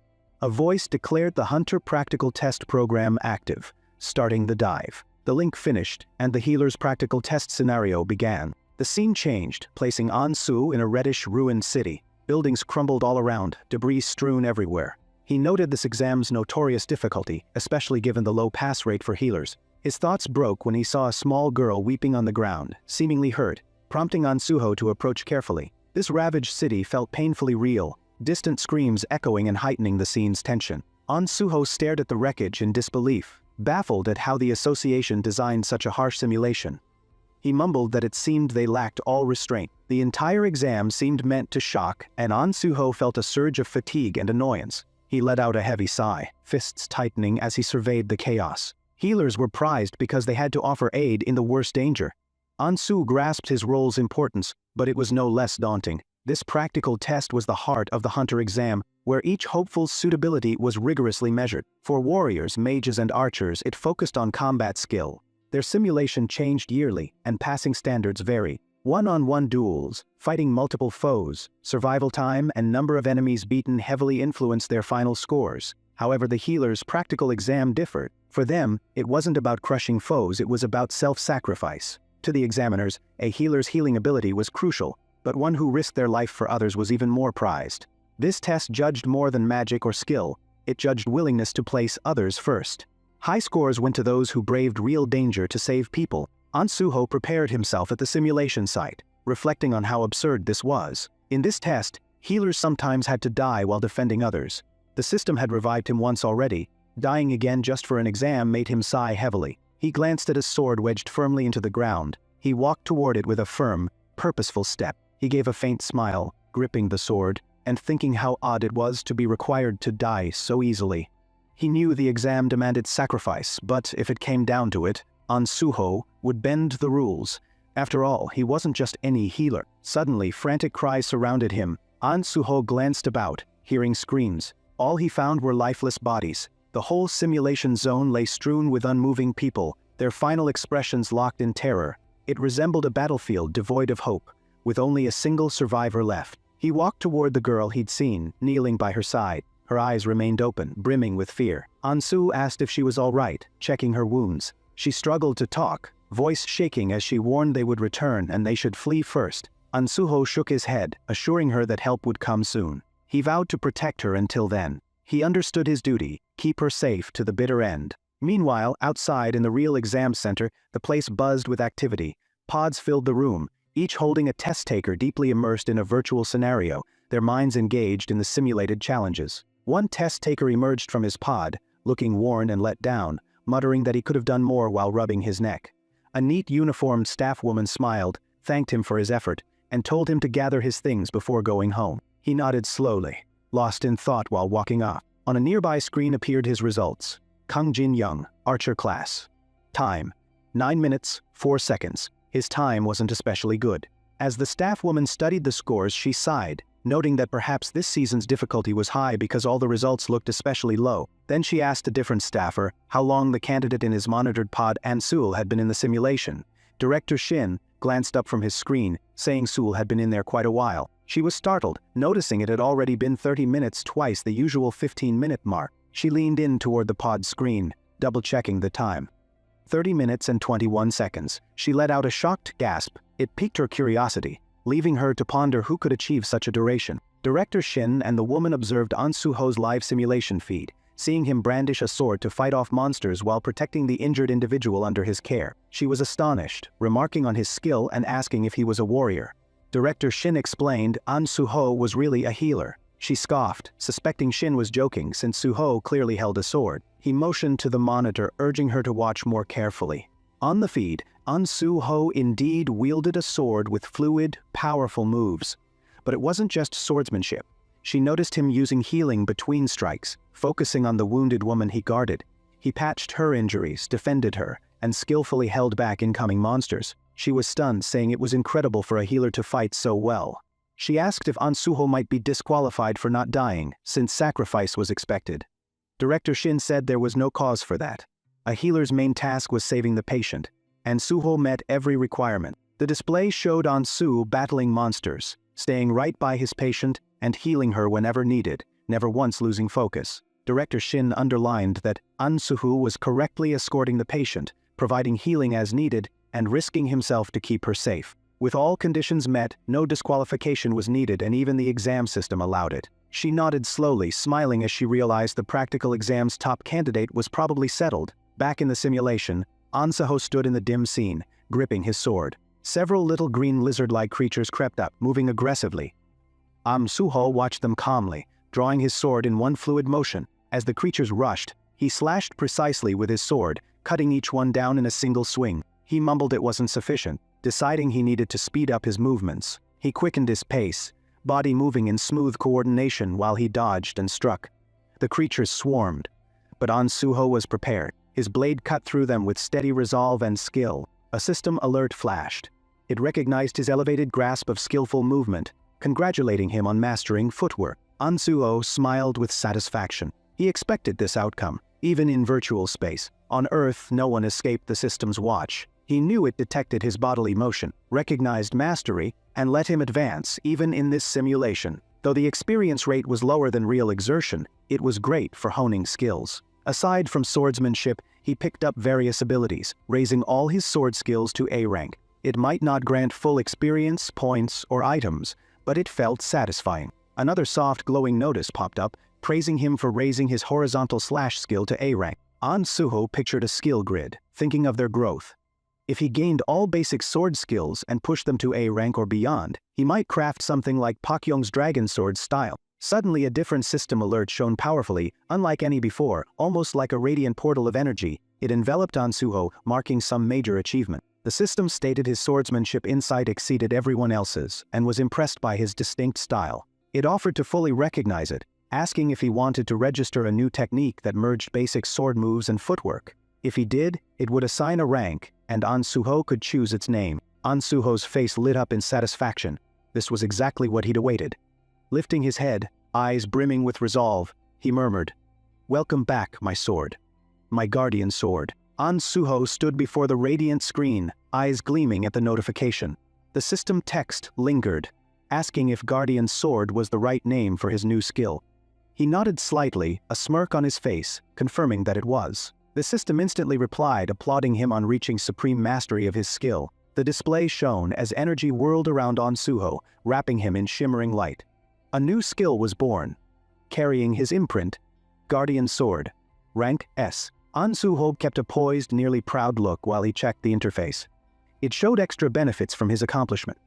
A voice declared the Hunter Practical Test Program active, starting the dive. The link finished, and the healer's practical test scenario began. The scene changed, placing Ahn Soo in a reddish, ruined city. Buildings crumbled all around, debris strewn everywhere. He noted this exam's notorious difficulty, especially given the low pass rate for healers. His thoughts broke when he saw a small girl weeping on the ground, seemingly hurt, prompting Ahn Soo-ho to approach carefully. This ravaged city felt painfully real, distant screams echoing and heightening the scene's tension. Ahn Soo-ho stared at the wreckage in disbelief, baffled at how the association designed such a harsh simulation. He mumbled that it seemed they lacked all restraint. The entire exam seemed meant to shock, and Ahn Soo-ho felt a surge of fatigue and annoyance. He let out a heavy sigh, fists tightening as he surveyed the chaos. Healers were prized because they had to offer aid in the worst danger. Ahn Soo grasped his role's importance, but it was no less daunting. This practical test was the heart of the Hunter exam, where each hopeful's suitability was rigorously measured. For warriors, mages, and archers, it focused on combat skill. Their simulation changed yearly, and passing standards varied. One-on-one duels, fighting multiple foes, survival time, and number of enemies beaten heavily influenced their final scores. However, the healer's practical exam differed. For them, it wasn't about crushing foes, it was about self-sacrifice. To the examiners, a healer's healing ability was crucial, but one who risked their life for others was even more prized. This test judged more than magic or skill, it judged willingness to place others first. High scores went to those who braved real danger to save people. Ahn Soo-ho prepared himself at the simulation site, reflecting on how absurd this was. In this test, healers sometimes had to die while defending others. The system had revived him once already. Dying again just for an exam made him sigh heavily. He glanced at his sword wedged firmly into the ground. He walked toward it with a firm, purposeful step. He gave a faint smile, gripping the sword, and thinking how odd it was to be required to die so easily. He knew the exam demanded sacrifice, but if it came down to it, Ahn Soo-ho would bend the rules. After all, he wasn't just any healer. Suddenly, frantic cries surrounded him. Ahn Soo-ho glanced about, hearing screams. All he found were lifeless bodies. The whole simulation zone lay strewn with unmoving people, their final expressions locked in terror. It resembled a battlefield devoid of hope, with only a single survivor left. He walked toward the girl he'd seen, kneeling by her side. Her eyes remained open, brimming with fear. Ahn Soo asked if she was all right, checking her wounds. She struggled to talk, voice shaking as she warned they would return and they should flee first. Ahn Soo-ho shook his head, assuring her that help would come soon. He vowed to protect her until then. He understood his duty, keep her safe to the bitter end. Meanwhile, outside in the real exam center, the place buzzed with activity. Pods filled the room, each holding a test taker deeply immersed in a virtual scenario, their minds engaged in the simulated challenges. One test taker emerged from his pod, looking worn and let down, muttering that he could have done more while rubbing his neck. A neat uniformed staff woman smiled, thanked him for his effort, and told him to gather his things before going home. He nodded slowly, lost in thought while walking off. On a nearby screen appeared his results. Kang Jin-young, Archer Class. Time: 9 minutes, 4 seconds. His time wasn't especially good. As the staff woman studied the scores, she sighed, noting that perhaps this season's difficulty was high because all the results looked especially low. Then she asked a different staffer how long the candidate in his monitored pod and Sewell had been in the simulation. Director Shin glanced up from his screen, saying Sewell had been in there quite a while. She was startled, noticing it had already been 30 minutes, twice the usual 15-minute mark. She leaned in toward the pod screen, double-checking the time. 30 minutes and 21 seconds. She let out a shocked gasp. It piqued her curiosity, leaving her to ponder who could achieve such a duration. Director Shin and the woman observed Ahn Soo-ho's live simulation feed, seeing him brandish a sword to fight off monsters while protecting the injured individual under his care. She was astonished, remarking on his skill and asking if he was a warrior. Director Shin explained Ahn Soo-ho was really a healer. She scoffed, suspecting Shin was joking since Soo-ho clearly held a sword. He motioned to the monitor, urging her to watch more carefully. On the feed, An Suho indeed wielded a sword with fluid, powerful moves. But it wasn't just swordsmanship. She noticed him using healing between strikes, focusing on the wounded woman he guarded. He patched her injuries, defended her, and skillfully held back incoming monsters. She was stunned, saying it was incredible for a healer to fight so well. She asked if An Suho might be disqualified for not dying, since sacrifice was expected. Director Shin said there was no cause for that. A healer's main task was saving the patient, and Suho met every requirement. The display showed An Su battling monsters, staying right by his patient and healing her whenever needed, never once losing focus. Director Shin underlined that An Suho was correctly escorting the patient, providing healing as needed, and risking himself to keep her safe. With all conditions met, no disqualification was needed, and even the exam system allowed it. She nodded slowly, smiling as she realized the practical exam's top candidate was probably settled. Back in the simulation, An Suho stood in the dim scene, gripping his sword. Several little green lizard-like creatures crept up, moving aggressively. An Suho watched them calmly, drawing his sword in one fluid motion. As the creatures rushed, he slashed precisely with his sword, cutting each one down in a single swing. He mumbled it wasn't sufficient, deciding he needed to speed up his movements. He quickened his pace, body moving in smooth coordination while he dodged and struck. The creatures swarmed, but An Suho was prepared. His blade cut through them with steady resolve and skill. A system alert flashed. It recognized his elevated grasp of skillful movement, congratulating him on mastering footwork. An Suho smiled with satisfaction. He expected this outcome, even in virtual space. On Earth, no one escaped the system's watch. He knew it detected his bodily motion, recognized mastery, and let him advance even in this simulation. Though the experience rate was lower than real exertion, it was great for honing skills. Aside from swordsmanship, he picked up various abilities, raising all his sword skills to A rank. It might not grant full experience, points, or items, but it felt satisfying. Another soft glowing notice popped up, praising him for raising his horizontal slash skill to A rank. An Suho pictured a skill grid, thinking of their growth. If he gained all basic sword skills and pushed them to A rank or beyond, he might craft something like Pakyong's dragon sword style. Suddenly a different system alert shone powerfully, unlike any before, almost like a radiant portal of energy. It enveloped An Suho, marking some major achievement. The system stated his swordsmanship insight exceeded everyone else's, and was impressed by his distinct style. It offered to fully recognize it, asking if he wanted to register a new technique that merged basic sword moves and footwork. If he did, it would assign a rank, and An Suho could choose its name. An Suho's face lit up in satisfaction. This was exactly what he'd awaited. Lifting his head, eyes brimming with resolve, he murmured, "Welcome back, my sword. My guardian sword." An Suho stood before the radiant screen, eyes gleaming at the notification. The system text lingered, asking if guardian sword was the right name for his new skill. He nodded slightly, a smirk on his face, confirming that it was. The system instantly replied, applauding him on reaching supreme mastery of his skill. The display shone as energy whirled around An Suho, wrapping him in shimmering light. A new skill was born, carrying his imprint, Guardian Sword, rank S. An Suho kept a poised, nearly proud look while he checked the interface. It showed extra benefits from his accomplishment.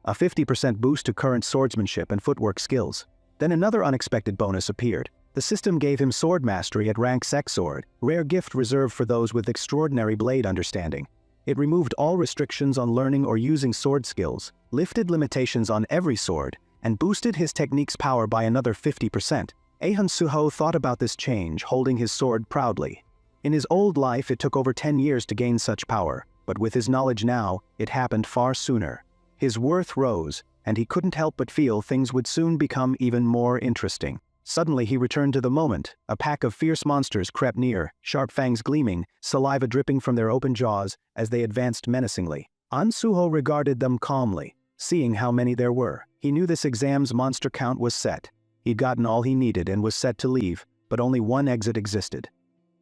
A 50% boost to current swordsmanship and footwork skills. Then another unexpected bonus appeared. The system gave him sword mastery at rank Sex Sword, rare gift reserved for those with extraordinary blade understanding. It removed all restrictions on learning or using sword skills, lifted limitations on every sword, and boosted his technique's power by another 50%. An Suho thought about this change, holding his sword proudly. In his old life it took over 10 years to gain such power, but with his knowledge now, it happened far sooner. His worth rose, and he couldn't help but feel things would soon become even more interesting. Suddenly he returned to the moment. A pack of fierce monsters crept near, sharp fangs gleaming, saliva dripping from their open jaws as they advanced menacingly. An Suho regarded them calmly. Seeing how many there were, he knew this exam's monster count was set. He'd gotten all he needed and was set to leave, but only one exit existed.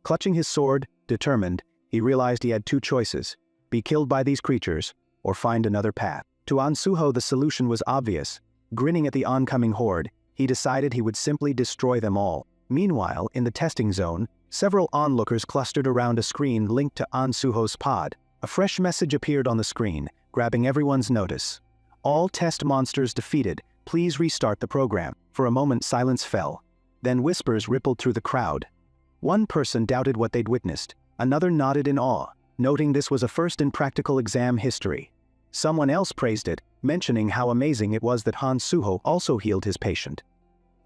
Clutching his sword, determined, he realized he had two choices: be killed by these creatures, or find another path. To An Suho the solution was obvious. Grinning at the oncoming horde, he decided he would simply destroy them all. Meanwhile, in the testing zone, several onlookers clustered around a screen linked to An Suho's pod. A fresh message appeared on the screen, grabbing everyone's notice. All test monsters defeated. Please restart the program. For a moment silence fell. Then whispers rippled through the crowd. One person doubted what they'd witnessed. Another nodded in awe. noting this was a first in practical exam history. Someone else praised it, mentioning how amazing it was that Han Suho also healed his patient.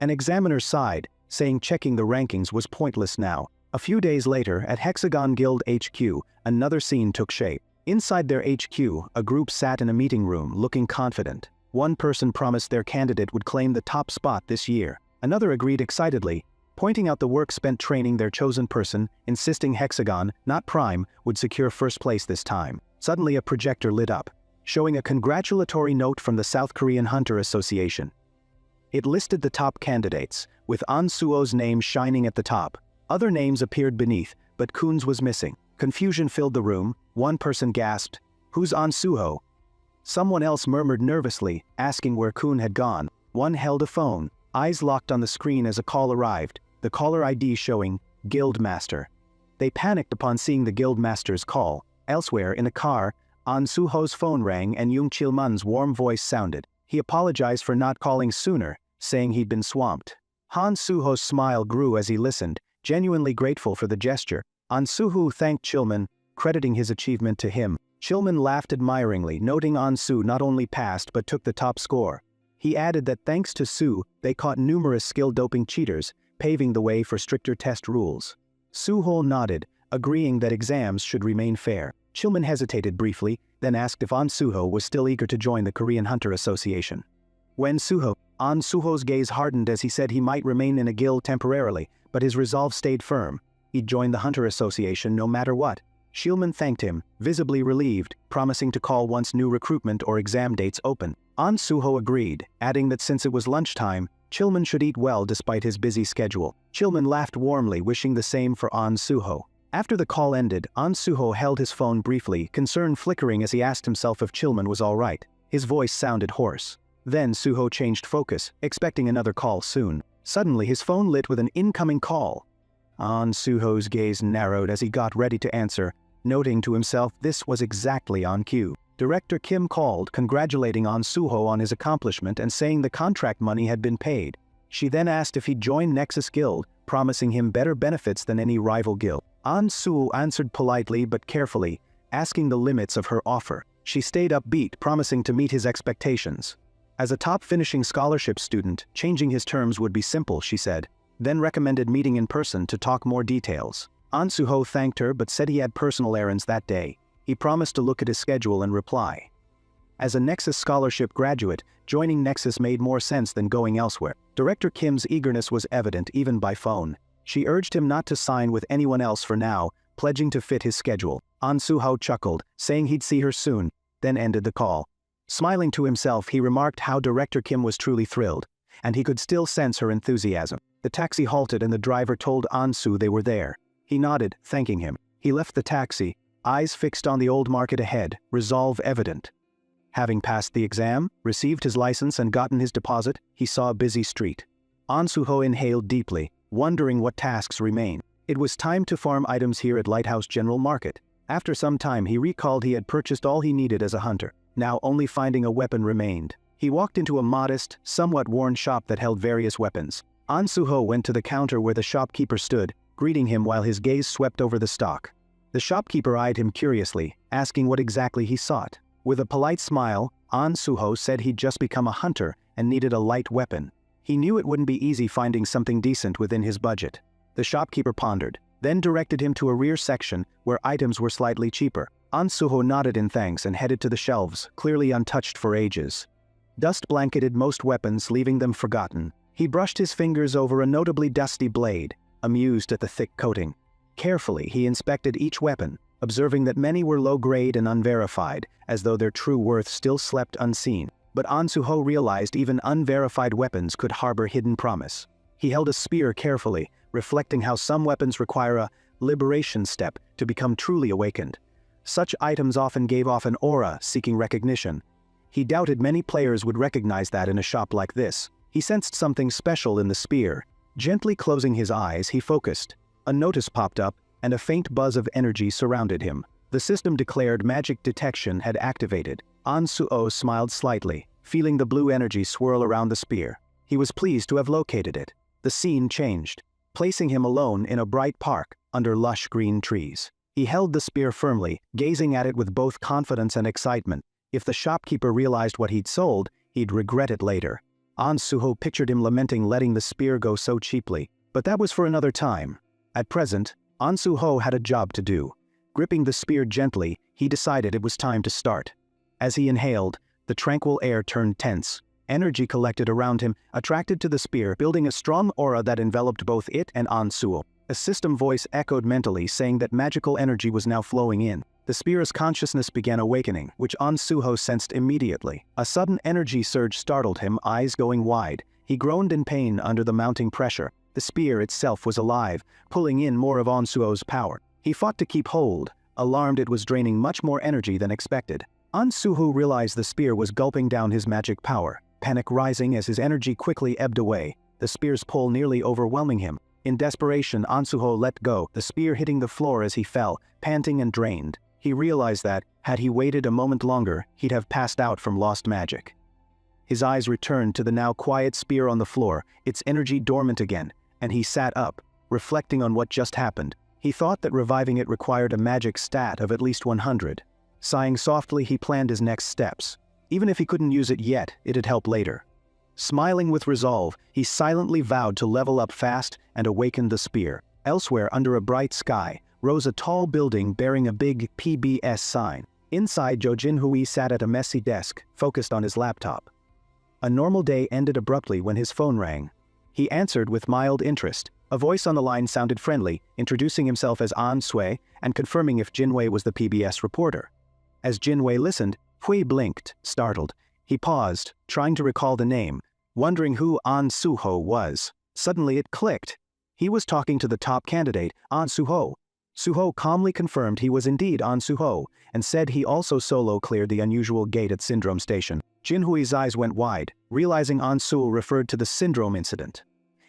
An examiner sighed, saying checking the rankings was pointless now. A few days later, at Hexagon Guild HQ, another scene took shape. Inside their HQ, a group sat in a meeting room, looking confident. One person promised their candidate would claim the top spot this year. Another agreed excitedly, pointing out the work spent training their chosen person, insisting Hexagon, not Prime, would secure first place this time. Suddenly a projector lit up, showing a congratulatory note from the South Korean Hunter Association. It listed the top candidates, with An Suo's name shining at the top. Other names appeared beneath, but Kun's was missing. Confusion filled the room. One person gasped, "Who's An Suho?" Someone else murmured nervously, asking where Kun had gone. One held a phone, eyes locked on the screen as a call arrived, the caller ID showing Guild Master. They panicked upon seeing the Guild Master's call. Elsewhere, in a car, An Suho's phone rang and Jung Chil-mun's warm voice sounded. He apologized for not calling sooner, saying he'd been swamped. Han Suho's smile grew as he listened, genuinely grateful for the gesture. An Suho thanked Chilman, crediting his achievement to him. Chilman laughed admiringly, noting An Su not only passed but took the top score. He added that thanks to Su, they caught numerous skill-doping cheaters, paving the way for stricter test rules. Suho nodded, agreeing that exams should remain fair. Chilman hesitated briefly, then asked if An Suho was still eager to join the Korean Hunter Association. When An Suho's gaze hardened as he said he might remain in a guild temporarily, but his resolve stayed firm. He'd join the Hunter Association no matter what. Chilman thanked him, visibly relieved, promising to call once new recruitment or exam dates open. An Suho agreed, adding that since it was lunchtime, Chilman should eat well despite his busy schedule. Chilman laughed warmly, wishing the same for An Suho. After the call ended, An Suho held his phone briefly, concern flickering as he asked himself if Chilman was all right. His voice sounded hoarse. Then Suho changed focus, expecting another call soon. Suddenly his phone lit with an incoming call. An Suho's gaze narrowed as he got ready to answer, noting to himself this was exactly on cue. Director Kim called, congratulating An Suho on his accomplishment and saying the contract money had been paid. She then asked if he'd join Nexus Guild, promising him better benefits than any rival guild. An Suho answered politely but carefully, asking the limits of her offer. She stayed upbeat, promising to meet his expectations. As a top finishing scholarship student, changing his terms would be simple, she said, then recommended meeting in person to talk more details. An Suho thanked her but said he had personal errands that day. He promised to look at his schedule and reply. As a Nexus scholarship graduate, joining Nexus made more sense than going elsewhere. Director Kim's eagerness was evident even by phone. She urged him not to sign with anyone else for now, pledging to fit his schedule. An Suho chuckled, saying he'd see her soon, then ended the call. Smiling to himself, he remarked how Director Kim was truly thrilled, and he could still sense her enthusiasm. The taxi halted and the driver told An Su they were there. He nodded, thanking him. He left the taxi, eyes fixed on the old market ahead, resolve evident. Having passed the exam, received his license and gotten his deposit, he saw a busy street. An Suho inhaled deeply, wondering what tasks remain. It was time to farm items here at Lighthouse General Market. After some time he recalled he had purchased all he needed as a hunter. Now only finding a weapon remained. He walked into a modest, somewhat worn shop that held various weapons. An Suho went to the counter where the shopkeeper stood, greeting him while his gaze swept over the stock. The shopkeeper eyed him curiously, asking what exactly he sought. With a polite smile, An Suho said he'd just become a hunter and needed a light weapon. He knew it wouldn't be easy finding something decent within his budget. The shopkeeper pondered, then directed him to a rear section where items were slightly cheaper. An Suho nodded in thanks and headed to the shelves, clearly untouched for ages. Dust blanketed most weapons, leaving them forgotten. He brushed his fingers over a notably dusty blade, amused at the thick coating. Carefully, he inspected each weapon, observing that many were low-grade and unverified, as though their true worth still slept unseen. But An Suho realized even unverified weapons could harbor hidden promise. He held a spear carefully, reflecting how some weapons require a liberation step to become truly awakened. Such items often gave off an aura seeking recognition. He doubted many players would recognize that in a shop like this. He sensed something special in the spear. Gently closing his eyes, he focused. A notice popped up, and a faint buzz of energy surrounded him. The system declared magic detection had activated. An Suo smiled slightly, feeling the blue energy swirl around the spear. He was pleased to have located it. The scene changed, placing him alone in a bright park under lush green trees. He held the spear firmly, gazing at it with both confidence and excitement. If the shopkeeper realized what he'd sold, he'd regret it later. An Suho pictured him lamenting letting the spear go so cheaply, but that was for another time. At present, An Suho had a job to do. Gripping the spear gently, he decided it was time to start. As he inhaled, the tranquil air turned tense. Energy collected around him, attracted to the spear, building a strong aura that enveloped both it and An Suho. A system voice echoed mentally, saying that magical energy was now flowing in. The spear's consciousness began awakening, which An Suho sensed immediately. A sudden energy surge startled him, eyes going wide. He groaned in pain under the mounting pressure. The spear itself was alive, pulling in more of An Suho's power. He fought to keep hold, alarmed it was draining much more energy than expected. An Suho realized the spear was gulping down his magic power, panic rising as his energy quickly ebbed away, the spear's pull nearly overwhelming him. In desperation, An Suho let go, the spear hitting the floor as he fell, panting and drained. He realized that, had he waited a moment longer, he'd have passed out from lost magic. His eyes returned to the now quiet spear on the floor, its energy dormant again, and he sat up, reflecting on what just happened. He thought that reviving it required a magic stat of at least 100. Sighing softly, he planned his next steps. Even if he couldn't use it yet, it'd help later. Smiling with resolve, he silently vowed to level up fast and awaken the spear. Elsewhere, under a bright sky, rose a tall building bearing a big PBS sign. Inside, Jo Jinhui sat at a messy desk, focused on his laptop. A normal day ended abruptly when his phone rang. He answered with mild interest. A voice on the line sounded friendly, introducing himself as An Sui and confirming if Jinhui was the PBS reporter. As Jinhui listened, Hui blinked, startled. He paused, trying to recall the name, wondering who An Suho was. Suddenly it clicked. He was talking to the top candidate, An Suho. Suho calmly confirmed he was indeed An Suho, and said he also solo cleared the unusual gate at Syndrome Station. Jinhui's eyes went wide, realizing An Suho referred to the Syndrome incident.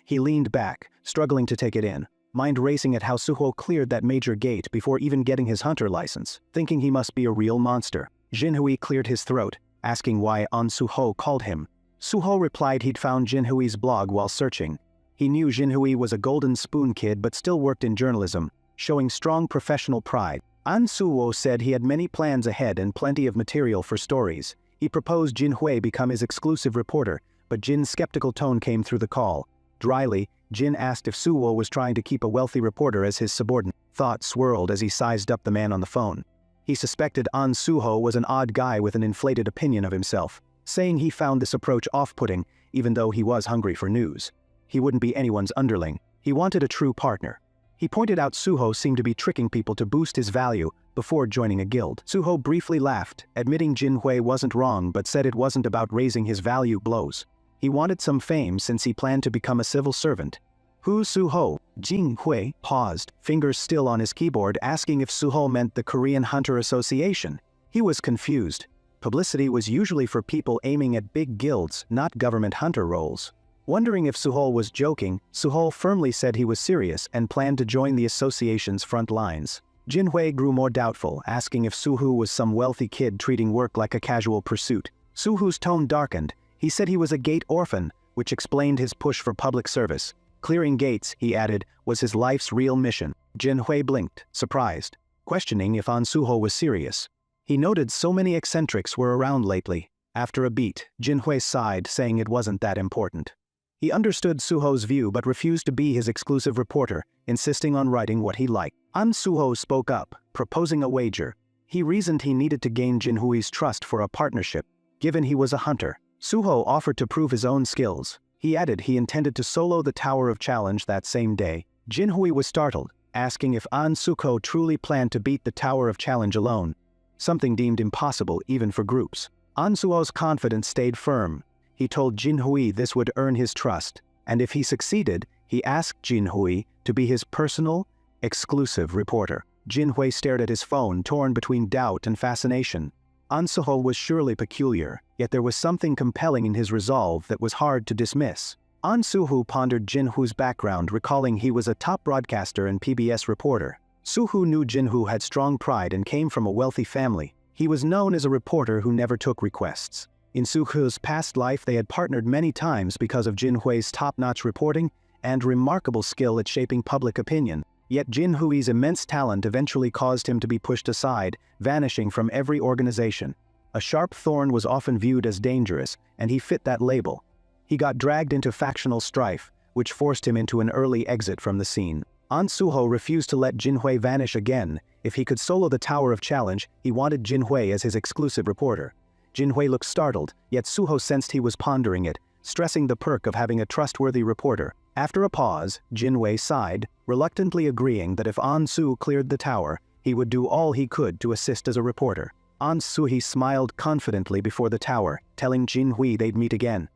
He leaned back, struggling to take it in, mind racing at how Suho cleared that major gate before even getting his hunter license, thinking he must be a real monster. Jinhui cleared his throat, asking why An Suho called him. Suho replied he'd found Jinhui's blog while searching. He knew Jinhui was a golden spoon kid but still worked in journalism, showing strong professional pride. An Suho said he had many plans ahead and plenty of material for stories. He proposed Jinhui become his exclusive reporter, but Jin's skeptical tone came through the call. Dryly, Jin asked if Suho was trying to keep a wealthy reporter as his subordinate. Thoughts swirled as he sized up the man on the phone. He suspected An Suho was an odd guy with an inflated opinion of himself, saying he found this approach off-putting, even though he was hungry for news. He wouldn't be anyone's underling. He wanted a true partner. He pointed out Suho seemed to be tricking people to boost his value before joining a guild. Suho briefly laughed, admitting Jinhui wasn't wrong but said it wasn't about raising his value blows. He wanted some fame since he planned to become a civil servant. Who's Suho? Jinhui paused, fingers still on his keyboard, asking if Suho meant the Korean Hunter Association. He was confused. Publicity was usually for people aiming at big guilds, not government hunter roles. Wondering if Suho was joking, Suho firmly said he was serious and planned to join the association's front lines. Jinhui grew more doubtful, asking if Suho was some wealthy kid treating work like a casual pursuit. Suho's tone darkened. He said he was a gate orphan, which explained his push for public service. Clearing gates, he added, was his life's real mission. Jinhui blinked, surprised, questioning if An Suho was serious. He noted so many eccentrics were around lately. After a beat, Jinhui sighed, saying it wasn't that important. He understood Suho's view but refused to be his exclusive reporter, insisting on writing what he liked. An Suho spoke up, proposing a wager. He reasoned he needed to gain Jinhui's trust for a partnership, given he was a hunter. Suho offered to prove his own skills. He added he intended to solo the Tower of Challenge that same day. Jinhui was startled, asking if An Suho truly planned to beat the Tower of Challenge alone, something deemed impossible even for groups. An Suho's confidence stayed firm. He told Jinhui this would earn his trust, and if he succeeded, he asked Jinhui to be his personal, exclusive reporter. Jinhui stared at his phone, torn between doubt and fascination. An Suho was surely peculiar, yet there was something compelling in his resolve that was hard to dismiss. An Suho pondered Jinhui's background, recalling he was a top broadcaster and PBS reporter. Suho knew Jinhui had strong pride and came from a wealthy family. He was known as a reporter who never took requests. In Suho's past life they had partnered many times because of Jinhui's top-notch reporting and remarkable skill at shaping public opinion. Yet Jin Hui's immense talent eventually caused him to be pushed aside, vanishing from every organization. A sharp thorn was often viewed as dangerous, and he fit that label. He got dragged into factional strife, which forced him into an early exit from the scene. An Suho refused to let Jin Hui vanish again. If he could solo the Tower of Challenge, he wanted Jin Hui as his exclusive reporter. Jin Hui looked startled, yet Suho sensed he was pondering it, stressing the perk of having a trustworthy reporter. After a pause, Jin Hui sighed, reluctantly agreeing that if An Su cleared the tower, he would do all he could to assist as a reporter. An Suhi smiled confidently before the tower, telling Jin Hui they'd meet again.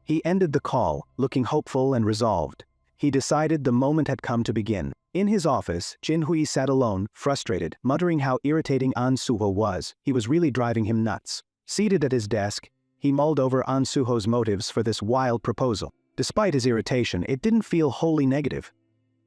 He ended the call, looking hopeful and resolved. He decided the moment had come to begin. In his office, Jin Hui sat alone, frustrated, muttering how irritating An Suho was. He was really driving him nuts. Seated at his desk, he mulled over An Suho's motives for this wild proposal. Despite his irritation, it didn't feel wholly negative.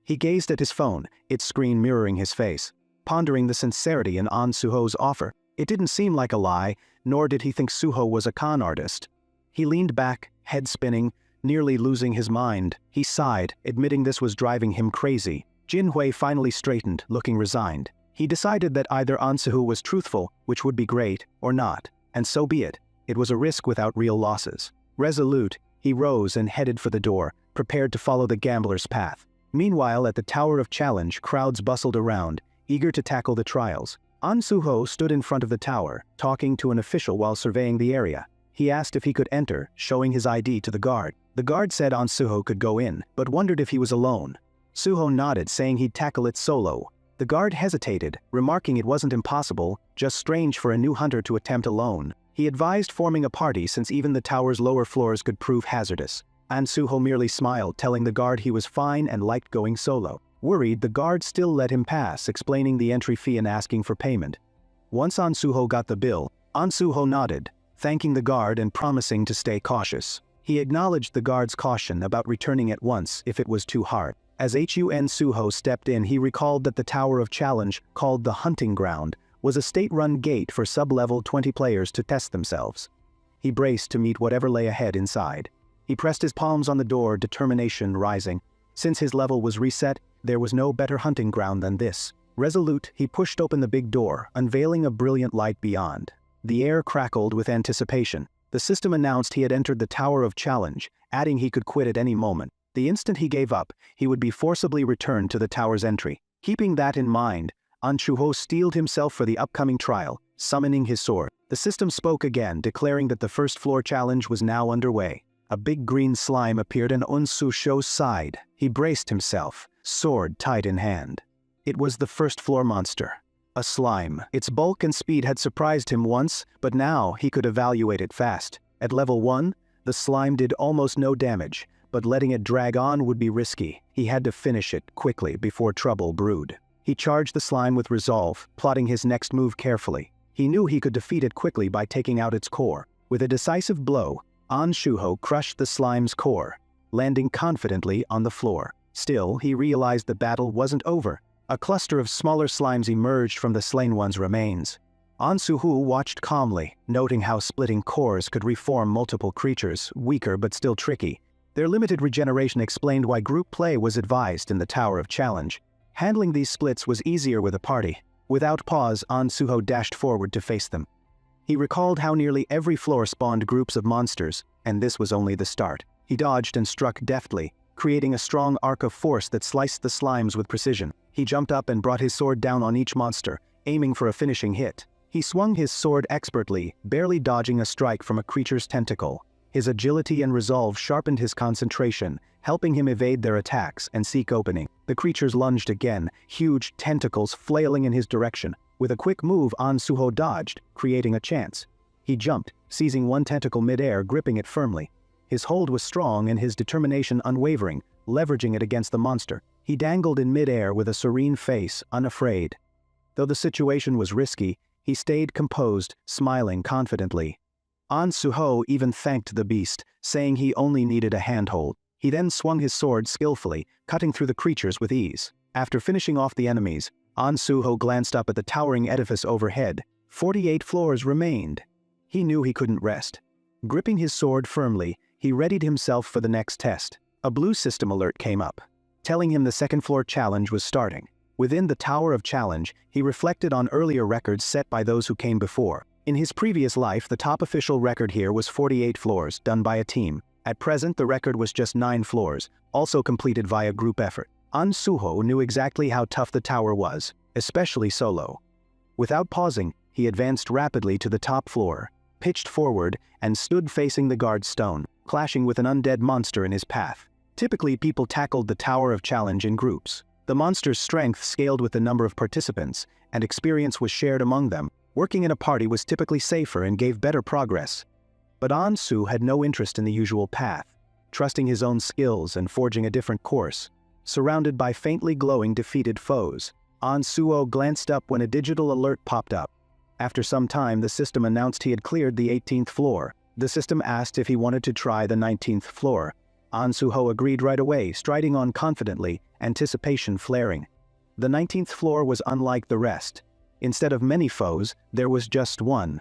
He gazed at his phone, its screen mirroring his face, pondering the sincerity in An Suho's offer. It didn't seem like a lie, nor did he think Suho was a con artist. He leaned back, head spinning, nearly losing his mind. He sighed, admitting this was driving him crazy. Jin Hui finally straightened, looking resigned. He decided that either An Suho was truthful, which would be great, or not, and so be it. It was a risk without real losses. Resolute, he rose and headed for the door, prepared to follow the gambler's path. Meanwhile, at the Tower of Challenge, crowds bustled around, eager to tackle the trials. An Suho stood in front of the tower, talking to an official while surveying the area. He asked if he could enter, showing his ID to the guard. The guard said An Suho could go in, but wondered if he was alone. Suho nodded, saying he'd tackle it solo. The guard hesitated, remarking it wasn't impossible, just strange for a new hunter to attempt alone. He advised forming a party since even the tower's lower floors could prove hazardous. An Suho merely smiled, telling the guard he was fine and liked going solo. Worried, the guard still let him pass, explaining the entry fee and asking for payment. Once An Suho got the bill, An Suho nodded, thanking the guard and promising to stay cautious. He acknowledged the guard's caution about returning at once if it was too hard. As Hun Suho stepped in, he recalled that the Tower of Challenge, called the Hunting Ground, was a state-run gate for sub-level 20 players to test themselves. He braced to meet whatever lay ahead inside. He pressed his palms on the door, determination rising. Since his level was reset, there was no better hunting ground than this. Resolute, he pushed open the big door, unveiling a brilliant light beyond. The air crackled with anticipation. The system announced he had entered the Tower of Challenge, adding he could quit at any moment. The instant he gave up, he would be forcibly returned to the tower's entry. Keeping that in mind, An Suho steeled himself for the upcoming trial, summoning his sword. The system spoke again, declaring that the first floor challenge was now underway. A big green slime appeared on An Suho's side. He braced himself, sword tight in hand. It was the first floor monster. A slime. Its bulk and speed had surprised him once, but now he could evaluate it fast. At level 1, the slime did almost no damage, but letting it drag on would be risky. He had to finish it quickly before trouble brewed. He charged the slime with resolve, plotting his next move carefully. He knew he could defeat it quickly by taking out its core. With a decisive blow, An Suho crushed the slime's core, landing confidently on the floor. Still, he realized the battle wasn't over. A cluster of smaller slimes emerged from the slain one's remains. An Suho watched calmly, noting how splitting cores could reform multiple creatures, weaker but still tricky. Their limited regeneration explained why group play was advised in the Tower of Challenge. Handling these splits was easier with a party. Without pause, An Suho dashed forward to face them. He recalled how nearly every floor spawned groups of monsters, and this was only the start. He dodged and struck deftly, creating a strong arc of force that sliced the slimes with precision. He jumped up and brought his sword down on each monster, aiming for a finishing hit. He swung his sword expertly, barely dodging a strike from a creature's tentacle. His agility and resolve sharpened his concentration, helping him evade their attacks and seek opening. The creatures lunged again, huge tentacles flailing in his direction. With a quick move, An Suho dodged, creating a chance. He jumped, seizing one tentacle mid-air, gripping it firmly. His hold was strong and his determination unwavering, leveraging it against the monster. He dangled in mid-air with a serene face, unafraid. Though the situation was risky, he stayed composed, smiling confidently. An Suho even thanked the beast, saying he only needed a handhold. He then swung his sword skillfully, cutting through the creatures with ease. After finishing off the enemies, An Suho glanced up at the towering edifice overhead. 48 floors remained. He knew he couldn't rest. Gripping his sword firmly, he readied himself for the next test. A blue system alert came up, telling him the second floor challenge was starting. Within the Tower of Challenge, he reflected on earlier records set by those who came before. In his previous life, the top official record here was 48 floors, done by a team. At present, the record was just 9 floors, also completed via group effort. An Suho knew exactly how tough the tower was, especially solo. Without pausing, he advanced rapidly to the top floor, pitched forward, and stood facing the guard stone, clashing with an undead monster in his path. Typically, people tackled the Tower of Challenge in groups. The monster's strength scaled with the number of participants, and experience was shared among them. Working in a party was typically safer and gave better progress. But An Su had no interest in the usual path, trusting his own skills and forging a different course. Surrounded by faintly glowing defeated foes, An Suo glanced up when a digital alert popped up. After some time, the system announced he had cleared the 18th floor. The system asked if he wanted to try the 19th floor. An Suho agreed right away, striding on confidently, anticipation flaring. The 19th floor was unlike the rest. Instead of many foes, there was just one.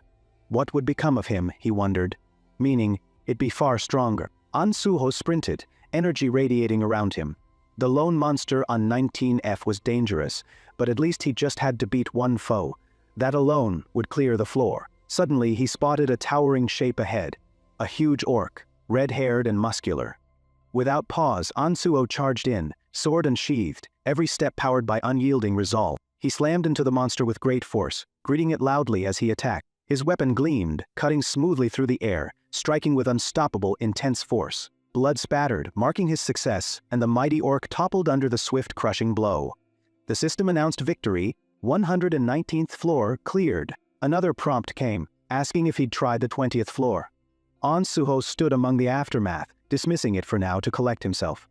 What would become of him, he wondered. Meaning, it'd be far stronger. An Suho sprinted, energy radiating around him. The lone monster on 19F was dangerous, but at least he just had to beat one foe. That alone would clear the floor. Suddenly, he spotted a towering shape ahead. A huge orc, red-haired and muscular. Without pause, An Suho charged in, sword unsheathed, every step powered by unyielding resolve. He slammed into the monster with great force, greeting it loudly as he attacked. His weapon gleamed, cutting smoothly through the air, striking with unstoppable, intense force. Blood spattered, marking his success, and the mighty orc toppled under the swift, crushing blow. The system announced victory. 119th floor cleared. Another prompt came, asking if he'd tried the 20th floor. An Suho stood among the aftermath, dismissing it for now to collect himself.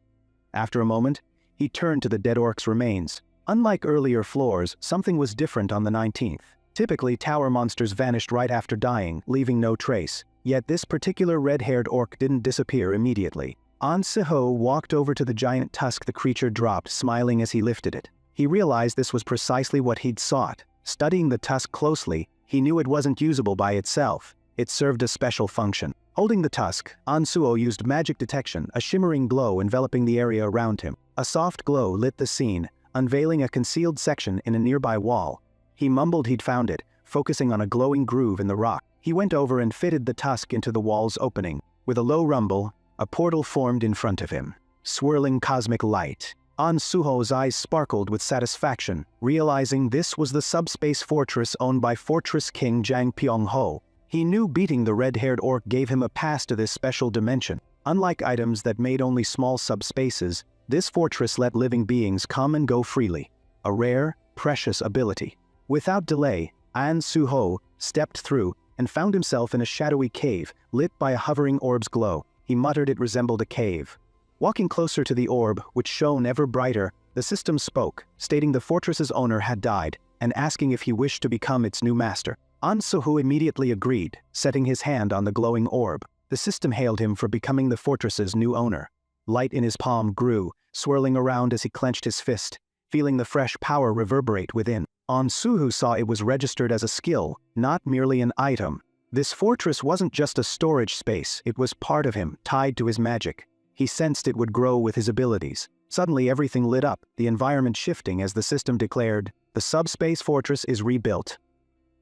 After a moment, he turned to the dead orc's remains. Unlike earlier floors, something was different on the 19th. Typically, tower monsters vanished right after dying, leaving no trace. Yet this particular red-haired orc didn't disappear immediately. An Suho walked over to the giant tusk the creature dropped, smiling as he lifted it. He realized this was precisely what he'd sought. Studying the tusk closely, he knew it wasn't usable by itself. It served a special function. Holding the tusk, An Suho used magic detection, a shimmering glow enveloping the area around him. A soft glow lit the scene, unveiling a concealed section in a nearby wall. He mumbled he'd found it, focusing on a glowing groove in the rock. He went over and fitted the tusk into the wall's opening. With a low rumble, a portal formed in front of him. Swirling cosmic light. An Suho's eyes sparkled with satisfaction, realizing this was the subspace fortress owned by Fortress King Jang Pyong-ho. He knew beating the red-haired orc gave him a pass to this special dimension. Unlike items that made only small subspaces, this fortress let living beings come and go freely. A rare, precious ability. Without delay, An Suho stepped through and found himself in a shadowy cave, lit by a hovering orb's glow. He muttered it resembled a cave. Walking closer to the orb, which shone ever brighter, the system spoke, stating the fortress's owner had died, and asking if he wished to become its new master. An Suho immediately agreed, setting his hand on the glowing orb. The system hailed him for becoming the fortress's new owner. Light in his palm grew, swirling around as he clenched his fist, feeling the fresh power reverberate within. An Suho saw it was registered as a skill, not merely an item. This fortress wasn't just a storage space, it was part of him, tied to his magic. He sensed it would grow with his abilities. Suddenly everything lit up, the environment shifting as the system declared, "The subspace fortress is rebuilt."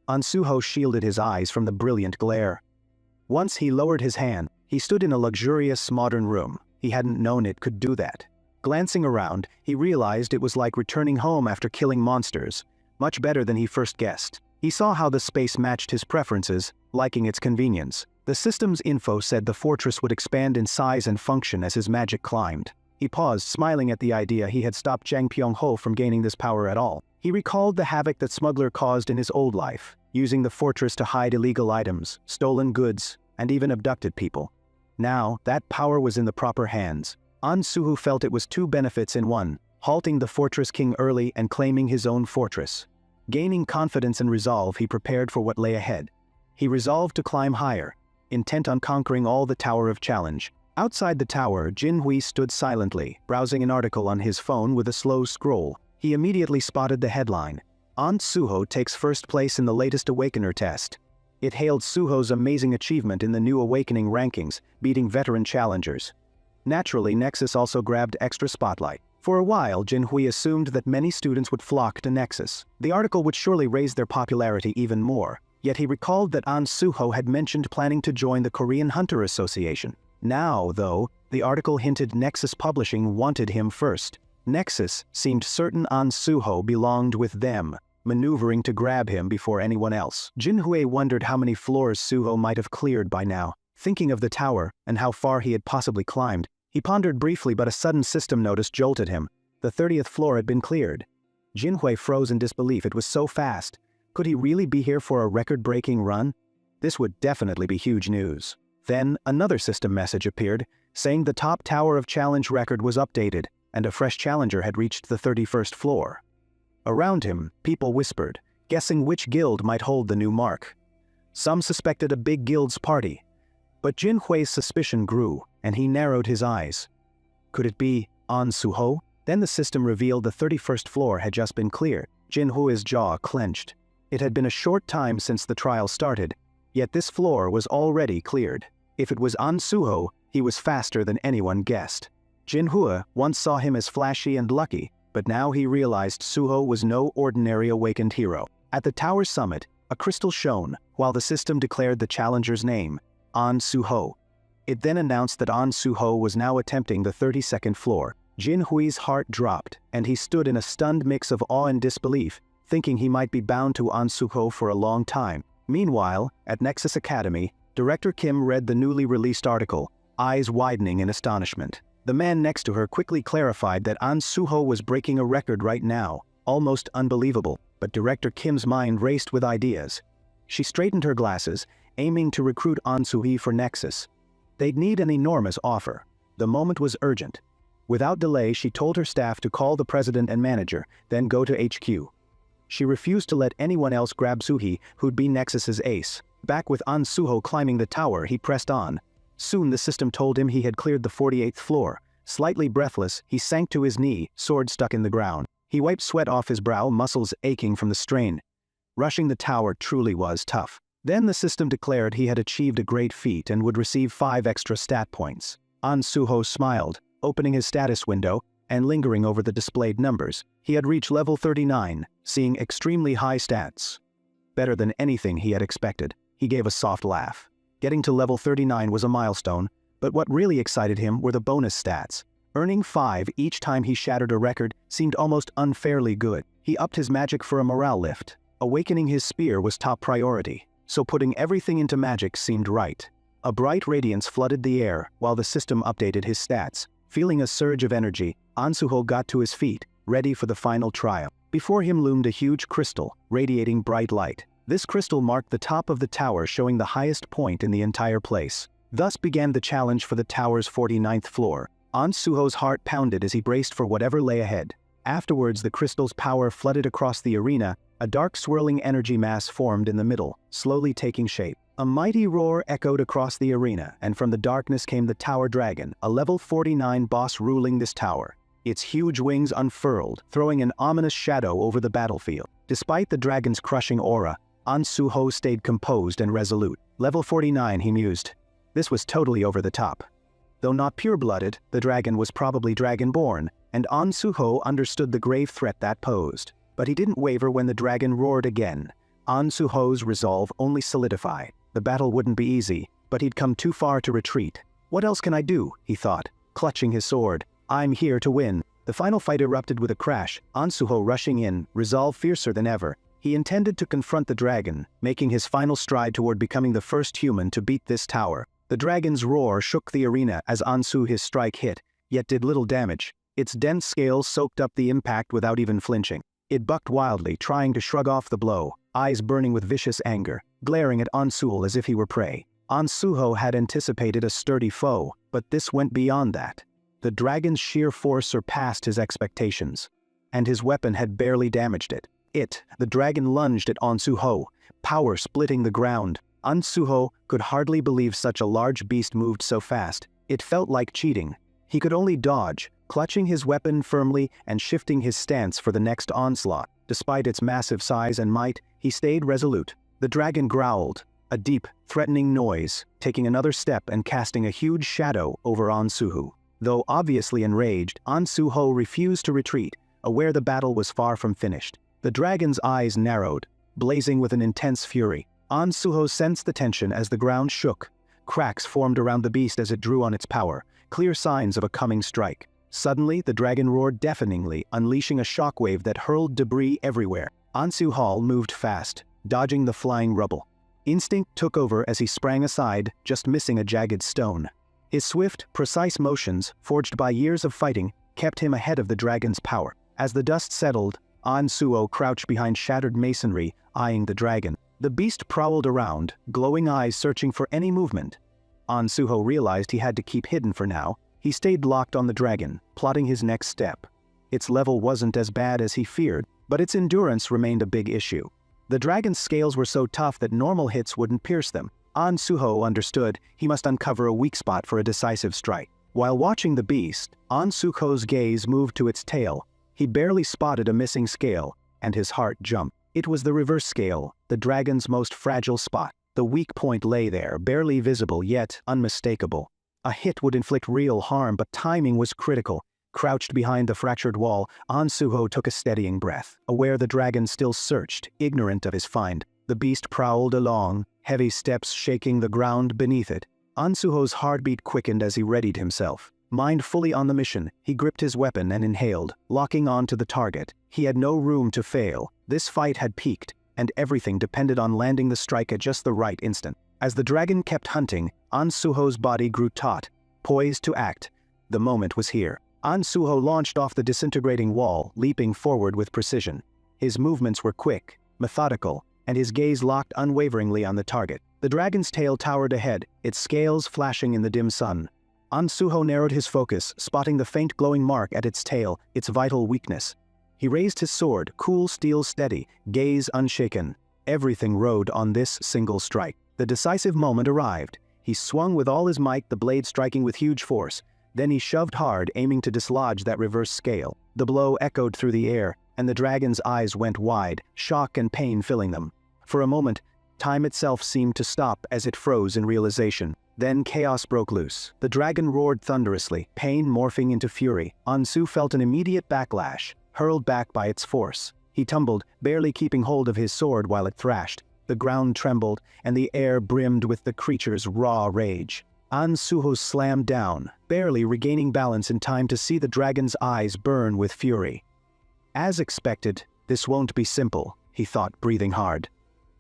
An Suho shielded his eyes from the brilliant glare. Once he lowered his hand, he stood in a luxurious modern room. He hadn't known it could do that. Glancing around, he realized it was like returning home after killing monsters. Much better than he first guessed. He saw how the space matched his preferences, liking its convenience. The system's info said the fortress would expand in size and function as his magic climbed. He paused, smiling at the idea he had stopped Jang Pyong-ho from gaining this power at all. He recalled the havoc that Smuggler caused in his old life, using the fortress to hide illegal items, stolen goods, and even abducted people. Now, that power was in the proper hands. An Suho felt it was two benefits in one, halting the Fortress King early and claiming his own fortress. Gaining confidence and resolve, he prepared for what lay ahead. He resolved to climb higher, intent on conquering all the Tower of Challenge. Outside the tower, Jin Hui stood silently, browsing an article on his phone with a slow scroll. He immediately spotted the headline. An Suho takes first place in the latest Awakener test. It hailed Suho's amazing achievement in the new Awakening rankings, beating veteran challengers. Naturally, Nexus also grabbed extra spotlight. For a while, Jinhui assumed that many students would flock to Nexus. The article would surely raise their popularity even more, yet he recalled that An Suho had mentioned planning to join the Korean Hunter Association. Now, though, the article hinted Nexus Publishing wanted him first. Nexus seemed certain An Suho belonged with them, maneuvering to grab him before anyone else. Jinhui wondered how many floors Suho might have cleared by now. Thinking of the tower and how far he had possibly climbed, he pondered briefly, but a sudden system notice jolted him. The 30th floor had been cleared. Jinhui froze in disbelief. It was so fast. Could he really be here for a record-breaking run? This would definitely be huge news. Then, another system message appeared, saying the top tower of challenge record was updated, and a fresh challenger had reached the 31st floor. Around him, people whispered, guessing which guild might hold the new mark. Some suspected a big guild's party. But Jinhui's suspicion grew, and he narrowed his eyes. Could it be An Suho? Then the system revealed the 31st floor had just been cleared. Jinhui's jaw clenched. It had been a short time since the trial started, yet this floor was already cleared. If it was An Suho, he was faster than anyone guessed. Jinhui once saw him as flashy and lucky, but now he realized Suho was no ordinary awakened hero. At the tower summit, a crystal shone, while the system declared the challenger's name, An Suho. It then announced that An Suho was now attempting the 32nd floor. Jinhui's heart dropped, and he stood in a stunned mix of awe and disbelief, thinking he might be bound to An Suho for a long time. Meanwhile, at Nexus Academy, Director Kim read the newly released article, eyes widening in astonishment. The man next to her quickly clarified that An Suho was breaking a record right now, almost unbelievable, but Director Kim's mind raced with ideas. She straightened her glasses, aiming to recruit An Suhi for Nexus. They'd need an enormous offer. The moment was urgent. Without delay, she told her staff to call the president and manager, then go to HQ. She refused to let anyone else grab Suhi, who'd be Nexus's ace. Back with An Suho climbing the tower, he pressed on. Soon the system told him he had cleared the 48th floor. Slightly breathless, he sank to his knee, sword stuck in the ground. He wiped sweat off his brow, muscles aching from the strain. Rushing the tower truly was tough. Then the system declared he had achieved a great feat and would receive 5 extra stat points. An Suho smiled, opening his status window and lingering over the displayed numbers. He had reached level 39, seeing extremely high stats. Better than anything he had expected. He gave a soft laugh. Getting to level 39 was a milestone, but what really excited him were the bonus stats. Earning 5 each time he shattered a record seemed almost unfairly good. He upped his magic for a morale lift. Awakening his spear was top priority, so putting everything into magic seemed right. A bright radiance flooded the air while the system updated his stats. Feeling a surge of energy, An Suho got to his feet, ready for the final trial. Before him loomed a huge crystal, radiating bright light. This crystal marked the top of the tower, showing the highest point in the entire place. Thus began the challenge for the tower's 49th floor. An Suho's heart pounded as he braced for whatever lay ahead. Afterwards, the crystal's power flooded across the arena. A dark swirling energy mass formed in the middle, slowly taking shape. A mighty roar echoed across the arena, and from the darkness came the Tower Dragon, a level 49 boss ruling this tower. Its huge wings unfurled, throwing an ominous shadow over the battlefield. Despite the dragon's crushing aura, An Suho stayed composed and resolute. Level 49, he mused. This was totally over the top. Though not pure-blooded, the dragon was probably dragon-born, and An Suho understood the grave threat that posed. But he didn't waver when the dragon roared again. An Suho's resolve only solidified. The battle wouldn't be easy, but he'd come too far to retreat. What else can I do, he thought, clutching his sword. I'm here to win. The final fight erupted with a crash, An Suho rushing in, resolve fiercer than ever. He intended to confront the dragon, making his final stride toward becoming the first human to beat this tower. The dragon's roar shook the arena as An Suho's strike hit, yet did little damage. Its dense scales soaked up the impact without even flinching. It bucked wildly, trying to shrug off the blow, eyes burning with vicious anger, glaring at An Suho as if he were prey. An Suho had anticipated a sturdy foe, but this went beyond that. The dragon's sheer force surpassed his expectations, and his weapon had barely damaged it. The dragon lunged at An Suho, power splitting the ground. An Suho could hardly believe such a large beast moved so fast. It felt like cheating. He could only dodge, clutching his weapon firmly and shifting his stance for the next onslaught. Despite its massive size and might, he stayed resolute. The dragon growled, a deep, threatening noise, taking another step and casting a huge shadow over An Suho. Though obviously enraged, An Suho refused to retreat, aware the battle was far from finished. The dragon's eyes narrowed, blazing with an intense fury. An Suho sensed the tension as the ground shook. Cracks formed around the beast as it drew on its power, clear signs of a coming strike. Suddenly, the dragon roared deafeningly, unleashing a shockwave that hurled debris everywhere. An Suho moved fast, dodging the flying rubble. Instinct took over as he sprang aside, just missing a jagged stone. His swift, precise motions, forged by years of fighting, kept him ahead of the dragon's power. As the dust settled, An Suho crouched behind shattered masonry, eyeing the dragon. The beast prowled around, glowing eyes searching for any movement. An Suho realized he had to keep hidden for now. He stayed locked on the dragon, plotting his next step. Its level wasn't as bad as he feared, but its endurance remained a big issue. The dragon's scales were so tough that normal hits wouldn't pierce them. An Suho understood he must uncover a weak spot for a decisive strike. While watching the beast, An Suho's gaze moved to its tail. He barely spotted a missing scale, and his heart jumped. It was the reverse scale, the dragon's most fragile spot. The weak point lay there, barely visible yet unmistakable. A hit would inflict real harm, but timing was critical. Crouched behind the fractured wall, An Suho took a steadying breath, aware the dragon still searched, ignorant of his find. The beast prowled along, heavy steps shaking the ground beneath it. An Suho's heartbeat quickened as he readied himself. Mind fully on the mission, he gripped his weapon and inhaled, locking on to the target. He had no room to fail. This fight had peaked, and everything depended on landing the strike at just the right instant. As the dragon kept hunting, An Suho's body grew taut, poised to act. The moment was here. An Suho launched off the disintegrating wall, leaping forward with precision. His movements were quick, methodical, and his gaze locked unwaveringly on the target. The dragon's tail towered ahead, its scales flashing in the dim sun. An Suho narrowed his focus, spotting the faint glowing mark at its tail, its vital weakness. He raised his sword, cool steel steady, gaze unshaken. Everything rode on this single strike. The decisive moment arrived. He swung with all his might, the blade striking with huge force. Then he shoved hard, aiming to dislodge that reverse scale. The blow echoed through the air, and the dragon's eyes went wide, shock and pain filling them. For a moment, time itself seemed to stop as it froze in realization. Then chaos broke loose. The dragon roared thunderously, pain morphing into fury. An Suho felt an immediate backlash, hurled back by its force. He tumbled, barely keeping hold of his sword while it thrashed. The ground trembled, and the air brimmed with the creature's raw rage. An Suho slammed down, barely regaining balance in time to see the dragon's eyes burn with fury. As expected, this won't be simple, he thought, breathing hard.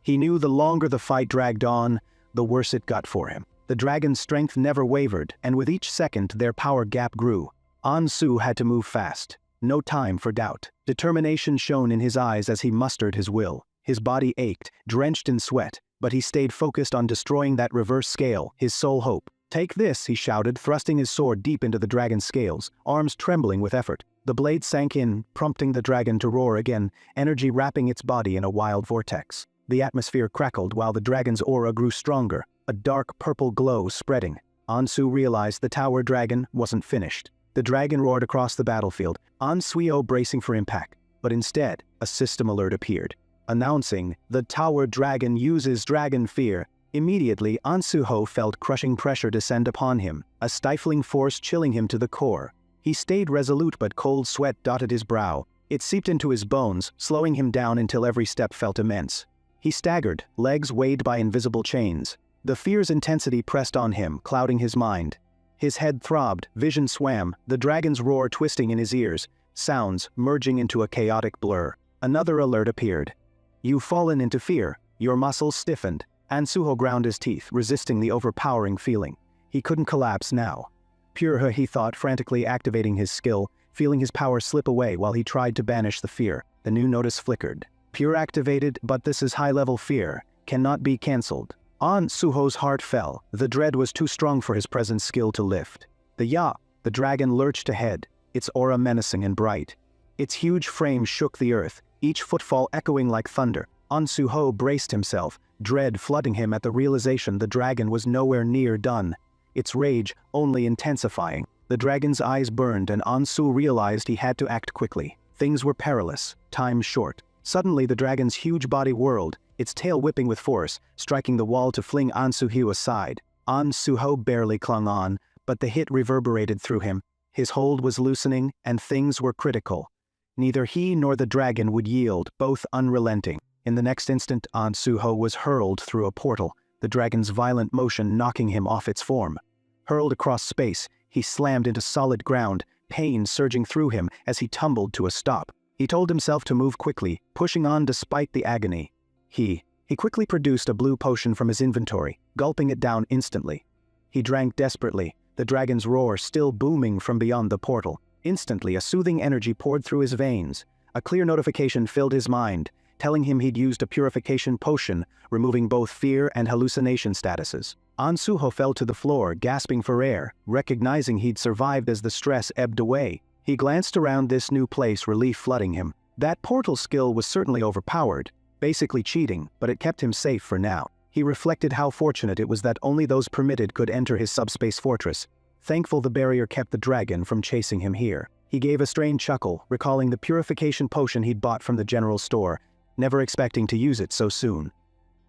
He knew the longer the fight dragged on, the worse it got for him. The dragon's strength never wavered, and with each second their power gap grew. An Suho had to move fast. No time for doubt. Determination shone in his eyes as he mustered his will. His body ached, drenched in sweat, but he stayed focused on destroying that reverse scale, his sole hope. "Take this," he shouted, thrusting his sword deep into the dragon's scales, arms trembling with effort. The blade sank in, prompting the dragon to roar again, energy wrapping its body in a wild vortex. The atmosphere crackled while the dragon's aura grew stronger, a dark purple glow spreading. An Suho realized the tower dragon wasn't finished. The dragon roared across the battlefield, An Suho bracing for impact. But instead, a system alert appeared, announcing, "The tower dragon uses dragon fear." Immediately, An Suho felt crushing pressure descend upon him, a stifling force chilling him to the core. He stayed resolute, but cold sweat dotted his brow. It seeped into his bones, slowing him down until every step felt immense. He staggered, legs weighted by invisible chains. The fear's intensity pressed on him, clouding his mind. His head throbbed, vision swam, the dragon's roar twisting in his ears, sounds merging into a chaotic blur. Another alert appeared. "You've fallen into fear." Your muscles stiffened. An Suho ground his teeth, resisting the overpowering feeling. He couldn't collapse now. Pure, he thought, frantically activating his skill, feeling his power slip away while he tried to banish the fear. The new notice flickered. "Pure activated, but this is high-level fear. Cannot be cancelled." An Suho's heart fell. The dread was too strong for his present skill to lift. The dragon lurched ahead, its aura menacing and bright. Its huge frame shook the earth, each footfall echoing like thunder. An Suho braced himself, dread flooding him at the realization the dragon was nowhere near done. Its rage only intensifying. The dragon's eyes burned, and An Suho realized he had to act quickly. Things were perilous, time short. Suddenly the dragon's huge body whirled, its tail whipping with force, striking the wall to fling An Suho aside. An Suho barely clung on, but the hit reverberated through him, His hold was loosening, and things were critical. Neither he nor the dragon would yield, both unrelenting. In the next instant, An Suho was hurled through a portal, the dragon's violent motion knocking him off its form. Hurled across space, he slammed into solid ground, pain surging through him as he tumbled to a stop. He told himself to move quickly, pushing on despite the agony. He quickly produced a blue potion from his inventory, gulping it down instantly. He drank desperately, the dragon's roar still booming from beyond the portal. Instantly, a soothing energy poured through his veins. A clear notification filled his mind, telling him he'd used a purification potion, removing both fear and hallucination statuses. An Suho fell to the floor, gasping for air, recognizing he'd survived as the stress ebbed away. He glanced around this new place, relief flooding him. That portal skill was certainly overpowered, basically cheating, but it kept him safe for now. He reflected how fortunate it was that only those permitted could enter his subspace fortress. Thankful the barrier kept the dragon from chasing him here. He gave a strange chuckle, recalling the purification potion he'd bought from the general store, never expecting to use it so soon.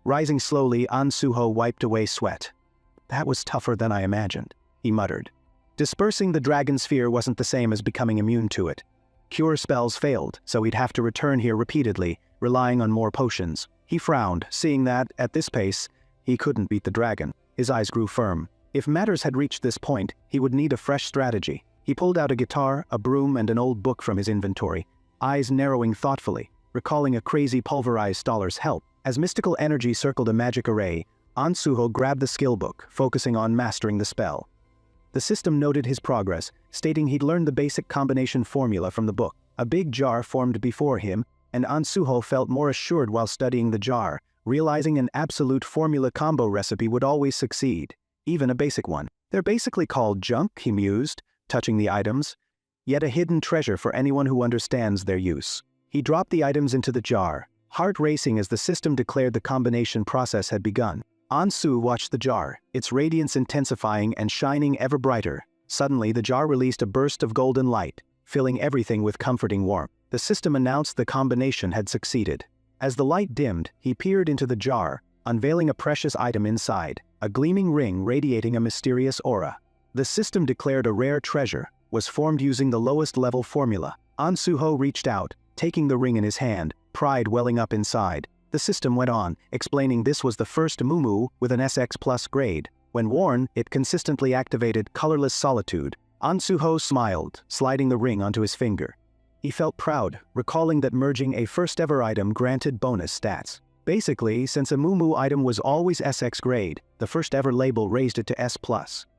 Rising slowly, An Suho wiped away sweat. "That was tougher than I imagined," he muttered. Dispersing the dragon's fear wasn't the same as becoming immune to it. Cure spells failed, so he'd have to return here repeatedly, relying on more potions. He frowned, seeing that, at this pace, he couldn't beat the dragon. His eyes grew firm. If matters had reached this point, he would need a fresh strategy. He pulled out a guitar, a broom, and an old book from his inventory, eyes narrowing thoughtfully, recalling a crazy pulverized Staller's help. As mystical energy circled a magic array, An Suho grabbed the skill book, focusing on mastering the spell. The system noted his progress, stating he'd learned the basic combination formula from the book. A big jar formed before him, and An Suho felt more assured while studying the jar, realizing an absolute formula combo recipe would always succeed, even a basic one. "They're basically called junk," he mused, touching the items, yet a hidden treasure for anyone who understands their use. He dropped the items into the jar, heart racing as the system declared the combination process had begun. An Su watched the jar, its radiance intensifying and shining ever brighter. Suddenly, the jar released a burst of golden light, filling everything with comforting warmth. The system announced the combination had succeeded. As the light dimmed, he peered into the jar, unveiling a precious item inside, a gleaming ring radiating a mysterious aura. The system declared a rare treasure, was formed using the lowest level formula. An Suho reached out, taking the ring in his hand, pride welling up inside. The system went on, explaining this was the first muumuu with an SX+ grade. When worn, it consistently activated colorless solitude. An Suho smiled, sliding the ring onto his finger. He felt proud, recalling that merging a first-ever item granted bonus stats. Basically, since a muumuu item was always SX grade, the first-ever label raised it to S+.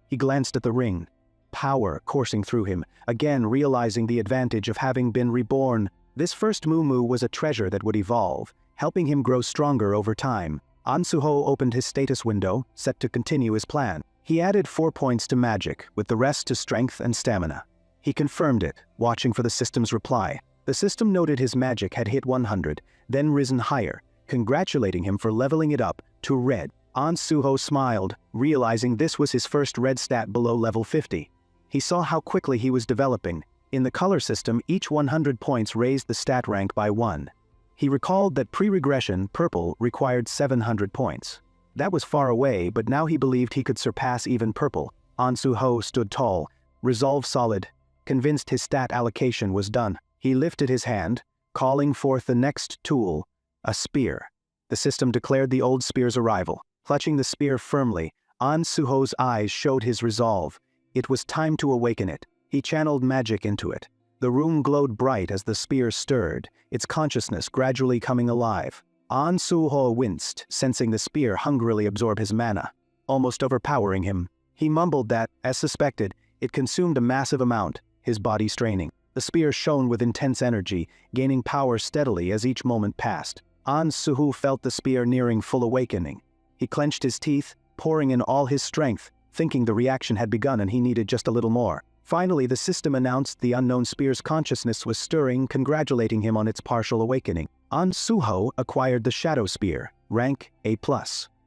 He glanced at the ring. Power coursing through him, again realizing the advantage of having been reborn. This first muumuu was a treasure that would evolve, helping him grow stronger over time. An Suho opened his status window, set to continue his plan. He added 4 points to magic, with the rest to strength and stamina. He confirmed it, watching for the system's reply. The system noted his magic had hit 100, then risen higher, congratulating him for leveling it up to red. An Suho smiled, realizing this was his first red stat below level 50. He saw how quickly he was developing. In the color system, each 100 points raised the stat rank by 1. He recalled that pre-regression, purple, required 700 points. That was far away, but now he believed he could surpass even purple. An Suho stood tall, resolve solid, convinced his stat allocation was done. He lifted his hand, calling forth the next tool, a spear. The system declared the old spear's arrival. Clutching the spear firmly, An Suho's eyes showed his resolve. It was time to awaken it. He channeled magic into it. The room glowed bright as the spear stirred, its consciousness gradually coming alive. An Suho winced, sensing the spear hungrily absorb his mana, almost overpowering him. He mumbled that, as suspected, it consumed a massive amount, his body straining. The spear shone with intense energy, gaining power steadily as each moment passed. An Suho felt the spear nearing full awakening. He clenched his teeth, pouring in all his strength, thinking the reaction had begun and he needed just a little more. Finally, the system announced the unknown spear's consciousness was stirring, congratulating him on its partial awakening. An Suho acquired the Shadow Spear, rank A+.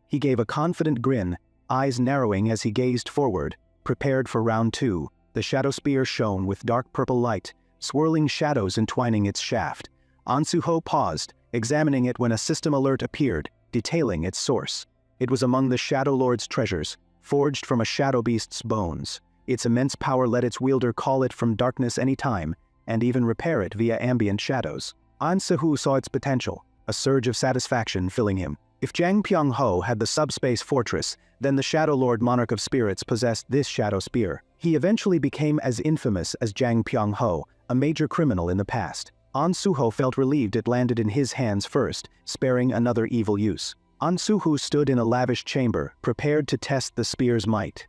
He gave a confident grin, eyes narrowing as he gazed forward, prepared for round 2. The Shadow Spear shone with dark purple light, swirling shadows entwining its shaft. An Suho paused, examining it when a system alert appeared, detailing its source. It was among the Shadow Lord's treasures, forged from a shadow beast's bones. Its immense power let its wielder call it from darkness any time, and even repair it via ambient shadows. An Suhu saw its potential, a surge of satisfaction filling him. If Jang Pyong-ho had the subspace fortress, then the Shadow Lord Monarch of Spirits possessed this shadow spear. He eventually became as infamous as Jang Pyong-ho, a major criminal in the past. An Suho felt relieved it landed in his hands first, sparing another evil use. An Suhu stood in a lavish chamber, prepared to test the spear's might.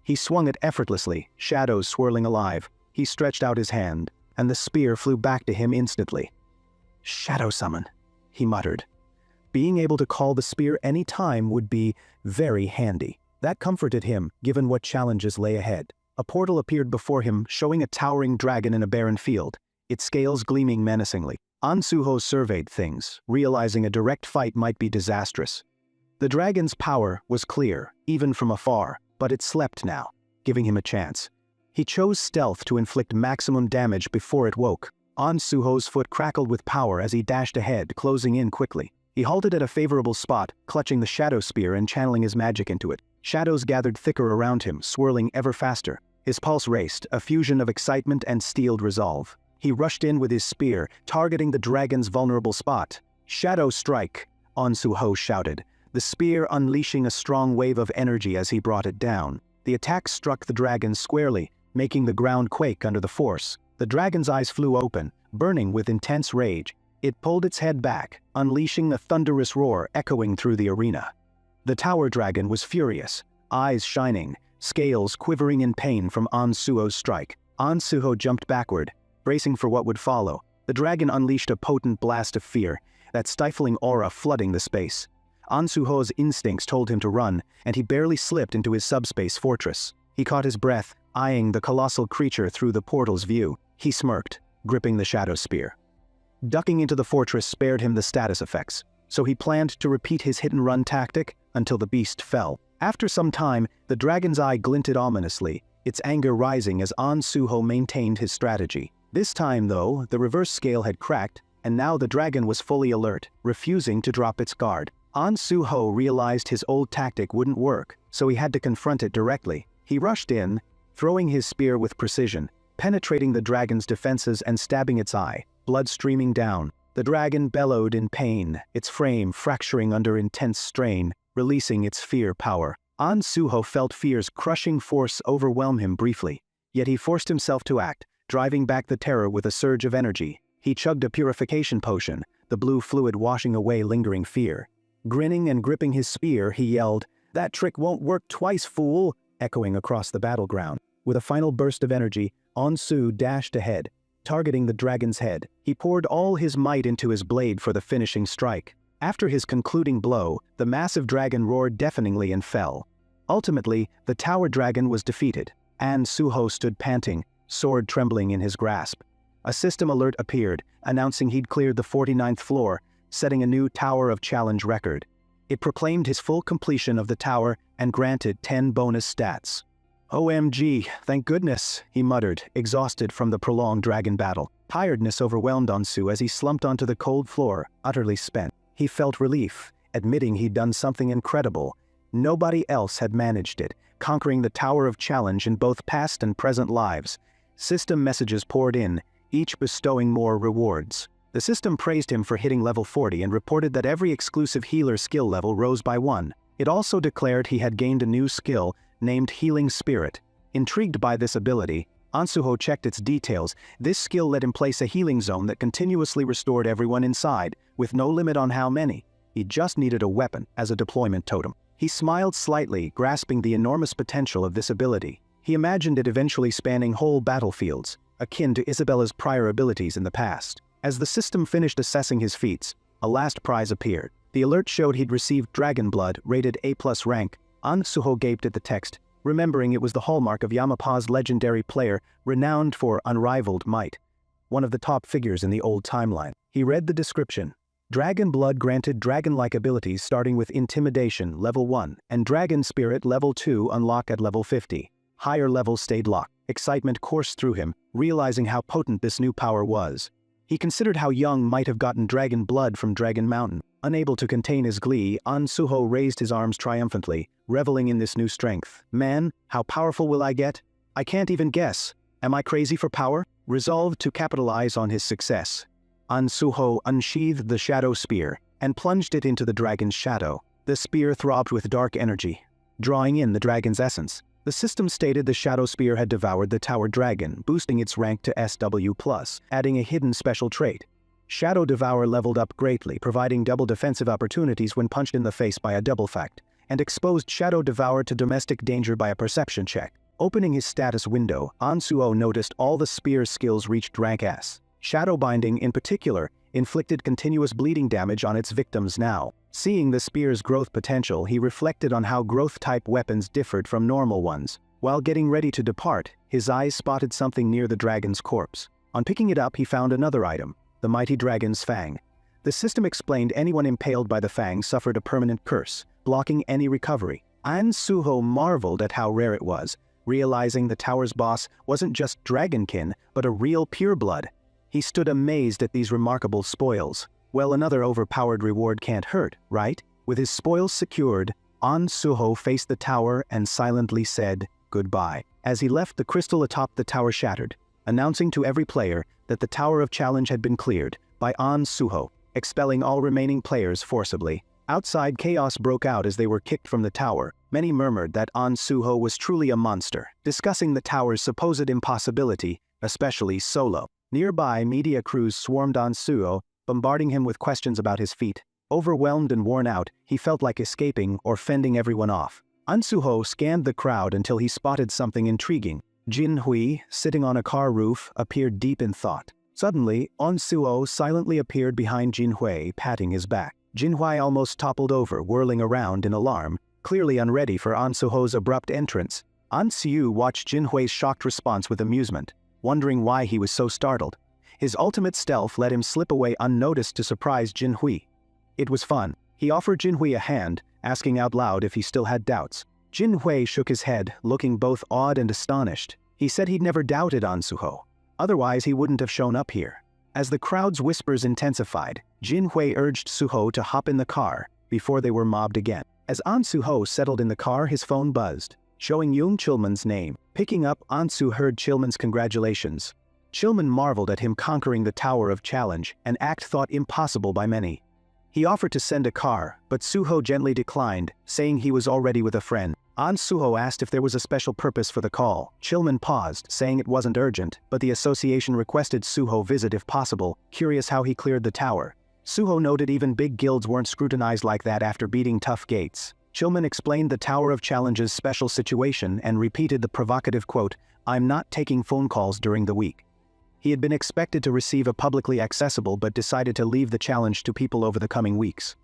He swung it effortlessly, shadows swirling alive. He stretched out his hand, and the spear flew back to him instantly. "Shadow summon," he muttered. Being able to call the spear any time would be very handy. That comforted him, given what challenges lay ahead. A portal appeared before him, showing a towering dragon in a barren field, its scales gleaming menacingly. An Suho surveyed things, realizing a direct fight might be disastrous. The dragon's power was clear, even from afar, but it slept now, giving him a chance. He chose stealth to inflict maximum damage before it woke. An Suho's foot crackled with power as he dashed ahead, closing in quickly. He halted at a favorable spot, clutching the shadow spear and channeling his magic into it. Shadows gathered thicker around him, swirling ever faster. His pulse raced, a fusion of excitement and steeled resolve. He rushed in with his spear, targeting the dragon's vulnerable spot. "Shadow strike," An Suho shouted, the spear unleashing a strong wave of energy as he brought it down. The attack struck the dragon squarely, making the ground quake under the force. The dragon's eyes flew open, burning with intense rage. It pulled its head back, unleashing a thunderous roar echoing through the arena. The tower dragon was furious, eyes shining, scales quivering in pain from An Suho's strike. An Suho jumped backward, bracing for what would follow. The dragon unleashed a potent blast of fear, that stifling aura flooding the space. An Suho's instincts told him to run, and he barely slipped into his subspace fortress. He caught his breath, eyeing the colossal creature through the portal's view. He smirked, gripping the shadow spear. Ducking into the fortress spared him the status effects, so he planned to repeat his hit-and-run tactic until the beast fell. After some time, the dragon's eye glinted ominously, its anger rising as An Suho maintained his strategy. This time, though, the reverse scale had cracked, and now the dragon was fully alert, refusing to drop its guard. An Suho realized his old tactic wouldn't work, so he had to confront it directly. He rushed in, throwing his spear with precision, penetrating the dragon's defenses and stabbing its eye, blood streaming down. The dragon bellowed in pain, its frame fracturing under intense strain, releasing its fear power. An Suho felt fear's crushing force overwhelm him briefly, yet he forced himself to act, driving back the terror with a surge of energy. He chugged a purification potion, the blue fluid washing away lingering fear. Grinning and gripping his spear, he yelled, "That trick won't work twice, fool!" echoing across the battleground. With a final burst of energy, An Su dashed ahead, targeting the dragon's head. He poured all his might into his blade for the finishing strike. After his concluding blow, the massive dragon roared deafeningly and fell. Ultimately, the tower dragon was defeated. An Suho stood panting, sword trembling in his grasp. A system alert appeared, announcing he'd cleared the 49th floor, setting a new Tower of Challenge record. It proclaimed his full completion of the tower and granted 10 bonus stats. "OMG, thank goodness," he muttered, exhausted from the prolonged dragon battle. Tiredness overwhelmed An Su as he slumped onto the cold floor, utterly spent. He felt relief, admitting he'd done something incredible. Nobody else had managed it, conquering the Tower of Challenge in both past and present lives. System messages poured in, each bestowing more rewards. The system praised him for hitting level 40 and reported that every exclusive healer skill level rose by 1. It also declared he had gained a new skill, named Healing Spirit. Intrigued by this ability, An Suho checked its details. This skill let him place a healing zone that continuously restored everyone inside, with no limit on how many. He just needed a weapon as a deployment totem. He smiled slightly, grasping the enormous potential of this ability. He imagined it eventually spanning whole battlefields, akin to Isabella's prior abilities in the past. As the system finished assessing his feats, a last prize appeared. The alert showed he'd received Dragon Blood, rated A+ rank. An Suho gaped at the text, remembering it was the hallmark of Yamapa's legendary player, renowned for unrivaled might, one of the top figures in the old timeline. He read the description. Dragon Blood granted dragon-like abilities starting with Intimidation, level 1, and Dragon Spirit, level 2, unlock at level 50. Higher levels stayed locked. Excitement coursed through him, realizing how potent this new power was. He considered how Young might have gotten Dragon Blood from Dragon Mountain. Unable to contain his glee, An Suho raised his arms triumphantly, reveling in this new strength. "Man, how powerful will I get?" I can't even guess. Am I crazy for power? Resolved to capitalize on his success, An Suho unsheathed the shadow spear and plunged it into the dragon's shadow. The spear throbbed with dark energy, drawing in the dragon's essence. The system stated the shadow spear had devoured the tower dragon, boosting its rank to SW+, adding a hidden special trait. Shadow Devour leveled up greatly, providing double defensive opportunities when punched in the face by a double fact, and exposed Shadow Devour to domestic danger by a perception check. Opening his status window, An Suho noticed all the spear's skills reached rank S. Shadow Binding, in particular, inflicted continuous bleeding damage on its victims now. Seeing the spear's growth potential, he reflected on how growth-type weapons differed from normal ones. While getting ready to depart, his eyes spotted something near the dragon's corpse. On picking it up, he found another item, the mighty dragon's fang. The system explained anyone impaled by the fang suffered a permanent curse, blocking any recovery. An Suho marveled at how rare it was, realizing the tower's boss wasn't just dragonkin, but a real pureblood. He stood amazed at these remarkable spoils. Well, another overpowered reward can't hurt, right? With his spoils secured, An Suho faced the tower and silently said goodbye. As he left, the crystal atop the tower shattered, announcing to every player that the Tower of Challenge had been cleared by An Suho, expelling all remaining players forcibly. Outside, chaos broke out as they were kicked from the tower. Many murmured that An Suho was truly a monster, discussing the tower's supposed impossibility, especially solo. Nearby, media crews swarmed An Suho, bombarding him with questions about his feat. Overwhelmed and worn out, he felt like escaping or fending everyone off. An Suho scanned the crowd until he spotted something intriguing. Jin Hui, sitting on a car roof, appeared deep in thought. Suddenly, An Suho silently appeared behind Jin Hui, patting his back. Jin Hui almost toppled over, whirling around in alarm, clearly unready for An Suho's abrupt entrance. An Suho watched Jin Hui's shocked response with amusement, wondering why he was so startled. His ultimate stealth let him slip away unnoticed to surprise Jin Hui. It was fun. He offered Jin Hui a hand, asking out loud if he still had doubts. Jin Hui shook his head, looking both awed and astonished. He said he'd never doubted An Suho. Otherwise, he wouldn't have shown up here. As the crowd's whispers intensified, Jin Hui urged Suho to hop in the car before they were mobbed again. As An Suho settled in the car, his phone buzzed, showing Young Chilman's name. Picking up, An Su heard Chilman's congratulations. Chilman marveled at him conquering the Tower of Challenge, an act thought impossible by many. He offered to send a car, but Suho gently declined, saying he was already with a friend. An Suho asked if there was a special purpose for the call. Chilman paused, saying it wasn't urgent, but the association requested Suho visit if possible, curious how he cleared the tower. Suho noted even big guilds weren't scrutinized like that after beating tough gates. Chilman explained the Tower of Challenge's special situation and repeated the provocative quote, "I'm not taking phone calls during the week." He had been expected to receive a publicly accessible but decided to leave the challenge to people over the coming weeks.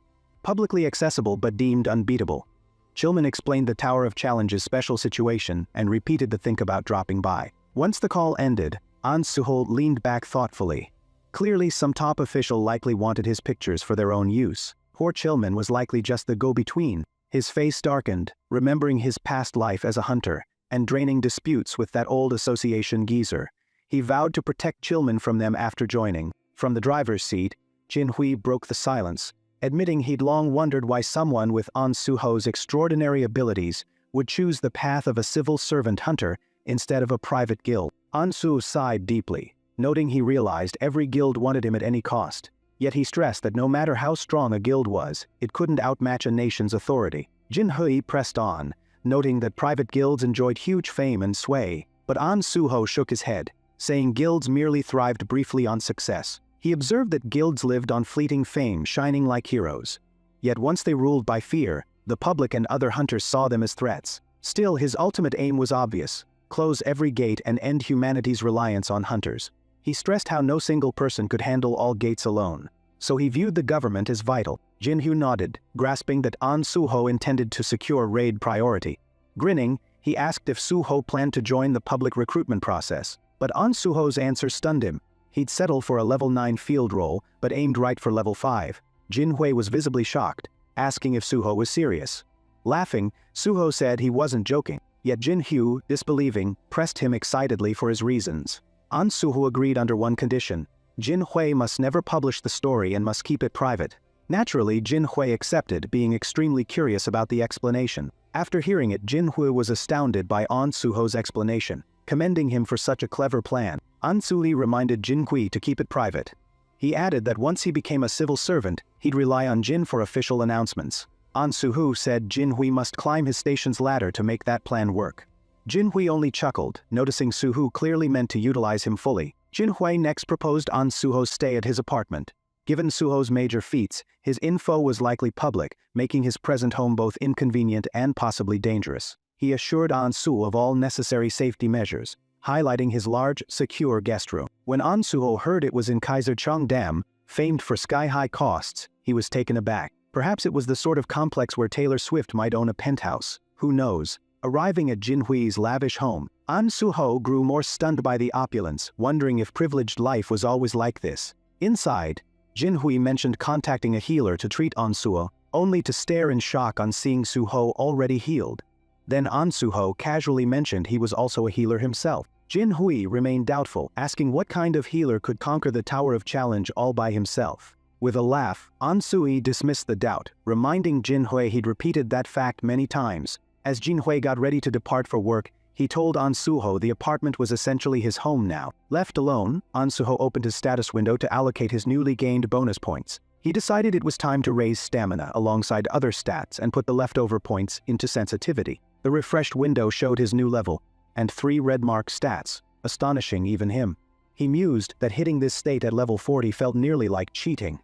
Publicly accessible but deemed unbeatable. Chilman explained the Tower of Challenge's special situation and repeated the think about dropping by. Once the call ended, An Suho leaned back thoughtfully. Clearly some top official likely wanted his pictures for their own use. Poor Chilman was likely just the go-between. His face darkened, remembering his past life as a hunter, and draining disputes with that old association geezer. He vowed to protect Chilman from them after joining. From the driver's seat, Jin Hui broke the silence, admitting he'd long wondered why someone with An Suho's extraordinary abilities would choose the path of a civil servant hunter instead of a private guild. An Suho sighed deeply, noting he realized every guild wanted him at any cost. Yet he stressed that no matter how strong a guild was, it couldn't outmatch a nation's authority. Jin Hui pressed on, noting that private guilds enjoyed huge fame and sway, but An Suho shook his head, saying guilds merely thrived briefly on success. He observed that guilds lived on fleeting fame, shining like heroes. Yet once they ruled by fear, the public and other hunters saw them as threats. Still, his ultimate aim was obvious: close every gate and end humanity's reliance on hunters. He stressed how no single person could handle all gates alone, so he viewed the government as vital. Jin Hui nodded, grasping that An Suho intended to secure raid priority. Grinning, he asked if Suho planned to join the public recruitment process, but An Suho's answer stunned him. He'd settle for a level 9 field role, but aimed right for level 5. Jin Hui was visibly shocked, asking if Suho was serious. Laughing, Suho said he wasn't joking, yet Jin Hui, disbelieving, pressed him excitedly for his reasons. An Suho agreed under one condition: Jin Hui must never publish the story and must keep it private. Naturally, Jin Hui accepted, being extremely curious about the explanation. After hearing it, Jin Hui was astounded by An Suho's explanation. commending him for such a clever plan. An Su-li reminded Jin Hui to keep it private. He added that once he became a civil servant, he'd rely on Jin for official announcements. An Su-hu said Jin Hui must climb his station's ladder to make that plan work. Jin Hui only chuckled, noticing Su-hu clearly meant to utilize him fully. Jin Hui next proposed An Su-ho's stay at his apartment. Given Su-ho's major feats, his info was likely public, making his present home both inconvenient and possibly dangerous. He assured An Su of all necessary safety measures, highlighting his large, secure guest room. When An Su-ho heard it was in Kaiser Chong Dam, famed for sky-high costs, he was taken aback. Perhaps it was the sort of complex where Taylor Swift might own a penthouse. Who knows? Arriving at Jin Hui's lavish home, An Su-ho grew more stunned by the opulence, wondering if privileged life was always like this. Inside, Jin Hui mentioned contacting a healer to treat An Su-ho, only to stare in shock on seeing Su-ho already healed. Then An Su-ho casually mentioned he was also a healer himself. Jin Hui remained doubtful, asking what kind of healer could conquer the Tower of Challenge all by himself. With a laugh, An Su-hi dismissed the doubt, reminding Jin Hui he'd repeated that fact many times. As Jin Hui got ready to depart for work, he told An Su-ho the apartment was essentially his home now. Left alone, An Su-ho opened his status window to allocate his newly gained bonus points. He decided it was time to raise stamina alongside other stats and put the leftover points into sensitivity. The refreshed window showed his new level, and 3 red mark stats, astonishing even him. He mused that hitting this state at level 40 felt nearly like cheating.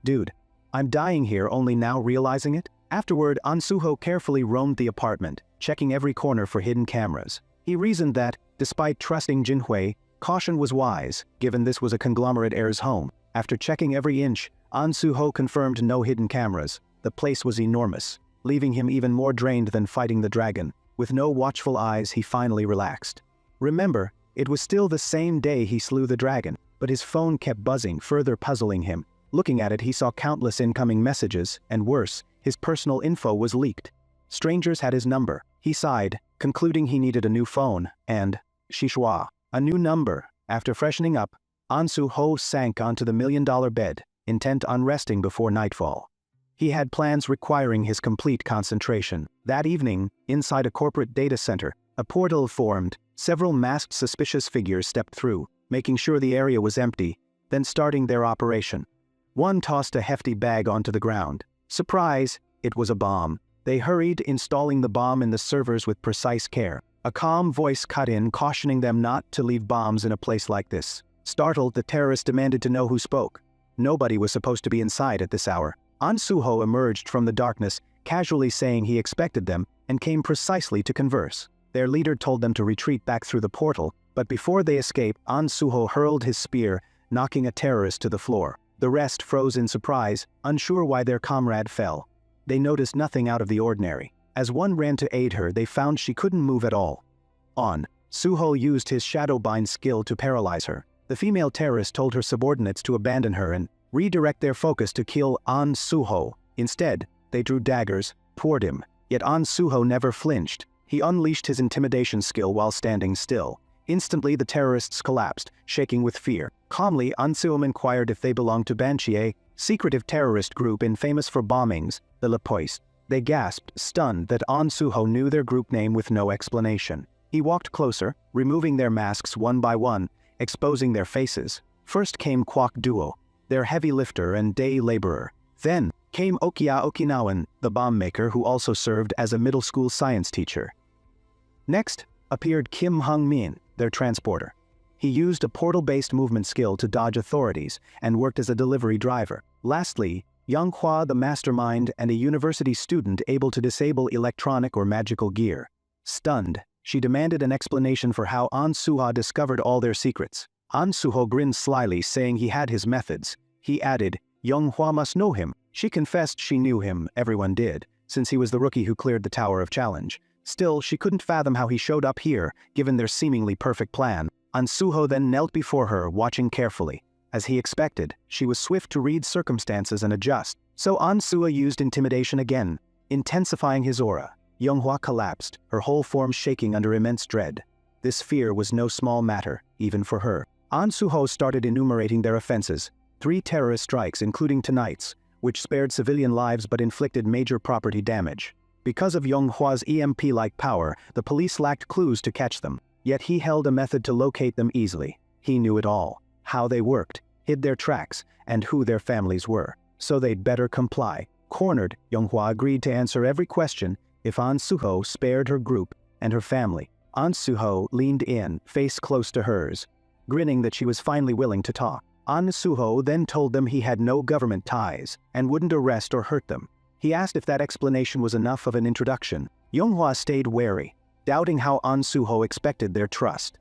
Dude, I'm dying here only now realizing it? Afterward, An Su-ho carefully roamed the apartment, checking every corner for hidden cameras. He reasoned that, despite trusting Jin Hui, caution was wise, given this was a conglomerate heir's home. After checking every inch, An Su-ho confirmed no hidden cameras. The place was enormous, leaving him even more drained than fighting the dragon. With no watchful eyes, he finally relaxed. Remember, it was still the same day he slew the dragon, but his phone kept buzzing, further puzzling him. Looking at it, he saw countless incoming messages, and worse, his personal info was leaked. Strangers had his number. He sighed, concluding he needed a new phone, and shishwa, a new number. After freshening up, An Su-ho sank onto the $1,000,000 bed, intent on resting before nightfall. He had plans requiring his complete concentration. That evening, inside a corporate data center, a portal formed. Several masked suspicious figures stepped through, making sure the area was empty, then starting their operation. One tossed a hefty bag onto the ground. Surprise, it was a bomb. They hurried, installing the bomb in the servers with precise care. A calm voice cut in, cautioning them not to leave bombs in a place like this. Startled, the terrorists demanded to know who spoke. Nobody was supposed to be inside at this hour. An Su-ho emerged from the darkness, casually saying he expected them, and came precisely to converse. Their leader told them to retreat back through the portal, but before they escaped, An Su-ho hurled his spear, knocking a terrorist to the floor. The rest froze in surprise, unsure why their comrade fell. They noticed nothing out of the ordinary. As one ran to aid her, they found she couldn't move at all. An Su-ho used his shadowbind skill to paralyze her. The female terrorist told her subordinates to abandon her and redirect their focus to kill An Su-ho. Instead, they drew daggers toward him, yet An Su-ho never flinched. He unleashed his intimidation skill while standing still. Instantly, the terrorists collapsed, shaking with fear. Calmly, An Su-ho inquired if they belonged to Banshee, a secretive terrorist group infamous for bombings, the Lepoist. They gasped, stunned that An Su-ho knew their group name with no explanation. He walked closer, removing their masks one by one, exposing their faces. First came Kwok Duo, their heavy lifter and day laborer. Then came Okia Okinawan, the bomb maker who also served as a middle school science teacher. Next appeared Kim Hung-min, their transporter. He used a portal-based movement skill to dodge authorities and worked as a delivery driver. Lastly, Yang Hua, the mastermind and a university student able to disable electronic or magical gear. Stunned, she demanded an explanation for how An Su-ho discovered all their secrets. An Su-ho grinned slyly, saying he had his methods. He added, Yang Hua must know him. She confessed she knew him, everyone did, since he was the rookie who cleared the Tower of Challenge. Still, she couldn't fathom how he showed up here, given their seemingly perfect plan. An Su-ho then knelt before her, watching carefully. As he expected, she was swift to read circumstances and adjust. So An Su-ho used intimidation again, intensifying his aura. Yang Hua collapsed, her whole form shaking under immense dread. This fear was no small matter, even for her. An Su-ho started enumerating their offenses. 3 terrorist strikes, including tonight's, which spared civilian lives but inflicted major property damage. Because of Yang Hua's EMP-like power, the police lacked clues to catch them. Yet he held a method to locate them easily. He knew it all. How they worked, hid their tracks, and who their families were. So they'd better comply. Cornered, Yonghua agreed to answer every question if An Suho spared her group and her family. An Suho leaned in, face close to hers, grinning that she was finally willing to talk. An Suho then told them he had no government ties and wouldn't arrest or hurt them. He asked if that explanation was enough of an introduction. Yonghua stayed wary, doubting how An Suho expected their trust.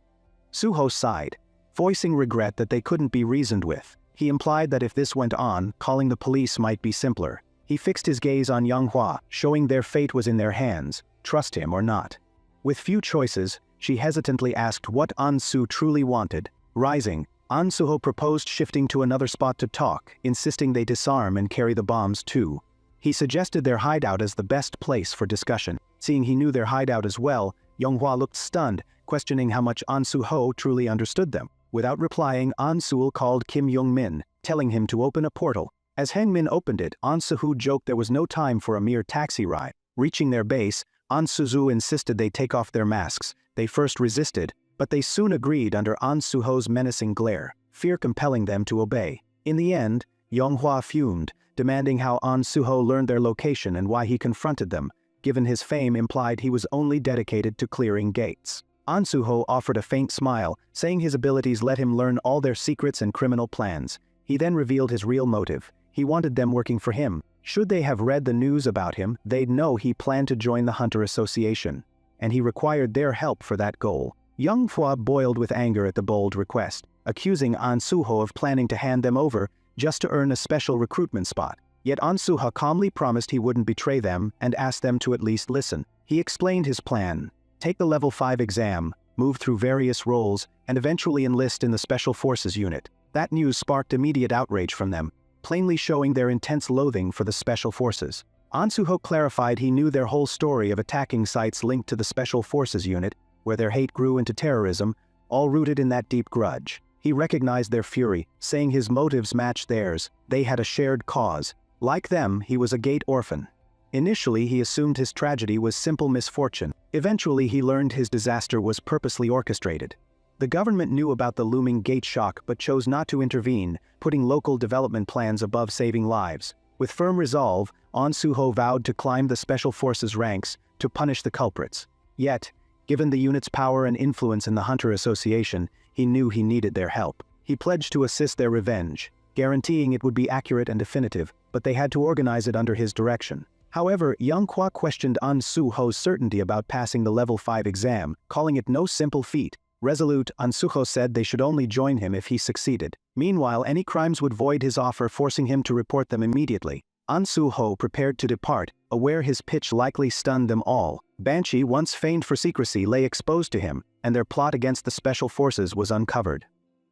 Suho sighed, voicing regret that they couldn't be reasoned with. He implied that if this went on, calling the police might be simpler. He fixed his gaze on Yonghua, showing their fate was in their hands, trust him or not. With few choices, she hesitantly asked what An Su truly wanted. Rising, An Suho proposed shifting to another spot to talk, insisting they disarm and carry the bombs too. He suggested their hideout as the best place for discussion. Seeing he knew their hideout as well, Yonghua looked stunned, questioning how much An Suho truly understood them. Without replying, An Sul called Kim Yong-min, telling him to open a portal. As Heng-min opened it, An Suho joked there was no time for a mere taxi ride. Reaching their base, An Suzu insisted they take off their masks. They first resisted, but they soon agreed under An Suho's menacing glare, fear compelling them to obey. In the end, Yonghua fumed, demanding how An Suho learned their location and why he confronted them, given his fame implied he was only dedicated to clearing gates. An Suho offered a faint smile, saying his abilities let him learn all their secrets and criminal plans. He then revealed his real motive. He wanted them working for him. Should they have read the news about him, they'd know he planned to join the Hunter Association, and he required their help for that goal. Yonghua boiled with anger at the bold request, accusing An Suho of planning to hand them over just to earn a special recruitment spot. Yet An Suho calmly promised he wouldn't betray them and asked them to at least listen. He explained his plan. Take the level 5 exam, move through various roles, and eventually enlist in the Special Forces unit. That news sparked immediate outrage from them, plainly showing their intense loathing for the Special Forces. An Suho clarified he knew their whole story of attacking sites linked to the Special Forces unit, where their hate grew into terrorism, all rooted in that deep grudge. He recognized their fury, saying his motives matched theirs. They had a shared cause. Like them, he was a gate orphan. Initially, he assumed his tragedy was simple misfortune. Eventually, he learned his disaster was purposely orchestrated. The government knew about the looming gate shock but chose not to intervene, putting local development plans above saving lives. With firm resolve, An Suho vowed to climb the Special Forces ranks to punish the culprits. Yet, given the unit's power and influence in the Hunter Association, he knew he needed their help. He pledged to assist their revenge, guaranteeing it would be accurate and definitive, but they had to organize it under his direction. However, Yonghua questioned An Suho's certainty about passing the level 5 exam, calling it no simple feat. Resolute, An Suho said they should only join him if he succeeded. Meanwhile, any crimes would void his offer, forcing him to report them immediately. An Suho prepared to depart, aware his pitch likely stunned them all. Banshee, once famed for secrecy, lay exposed to him, and their plot against the Special Forces was uncovered.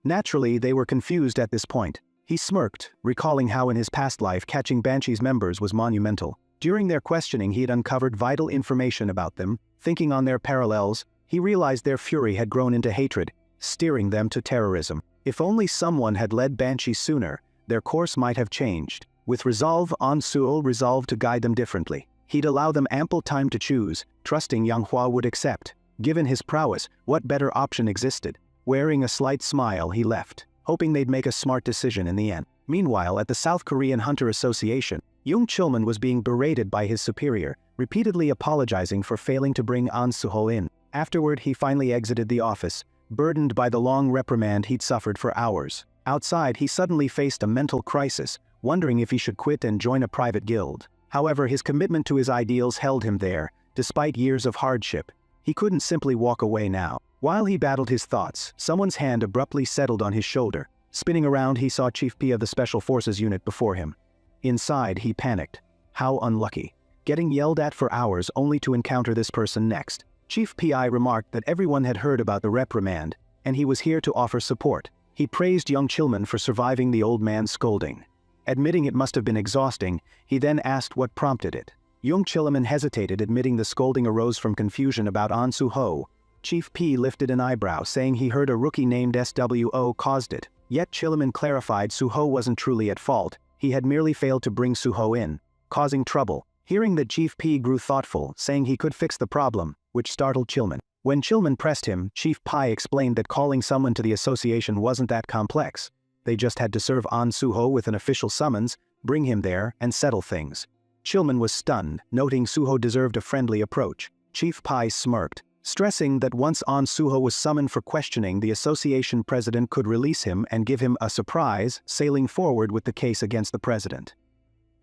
Naturally, they were confused at this point. He smirked, recalling how in his past life catching Banshee's members was monumental. During their questioning, he had uncovered vital information about them. Thinking on their parallels, he realized their fury had grown into hatred, steering them to terrorism. If only someone had led Banshee sooner, their course might have changed. With resolve, An Suho resolved to guide them differently. He'd allow them ample time to choose, trusting Yonghua would accept. Given his prowess, what better option existed? Wearing a slight smile, he left, hoping they'd make a smart decision in the end. Meanwhile, at the South Korean Hunter Association, Jung Chilman was being berated by his superior, repeatedly apologizing for failing to bring An Suho in. Afterward, he finally exited the office, burdened by the long reprimand he'd suffered for hours. Outside, he suddenly faced a mental crisis, wondering if he should quit and join a private guild. However, his commitment to his ideals held him there, despite years of hardship. He couldn't simply walk away now. While he battled his thoughts, someone's hand abruptly settled on his shoulder. Spinning around, he saw Chief P of the Special Forces unit before him. Inside, he panicked. How unlucky. Getting yelled at for hours only to encounter this person next. Chief P.I. remarked that everyone had heard about the reprimand, and he was here to offer support. He praised young Chilman for surviving the old man's scolding. Admitting it must have been exhausting, he then asked what prompted it. Young Chilman hesitated, admitting the scolding arose from confusion about An Suho. Chief P lifted an eyebrow, saying he heard a rookie named SWO caused it. Yet Chilman clarified Suho wasn't truly at fault. He had merely failed to bring Suho in, causing trouble. Hearing that Chief P grew thoughtful, saying he could fix the problem, which startled Chilman. When Chilman pressed him, Chief Pai explained that calling someone to the association wasn't that complex. They just had to serve An Suho with an official summons, bring him there, and settle things. Chilman was stunned, noting Suho deserved a friendly approach. Chief Pai smirked, stressing that once An Suho was summoned for questioning, the association president could release him and give him a surprise, sailing forward with the case against the president.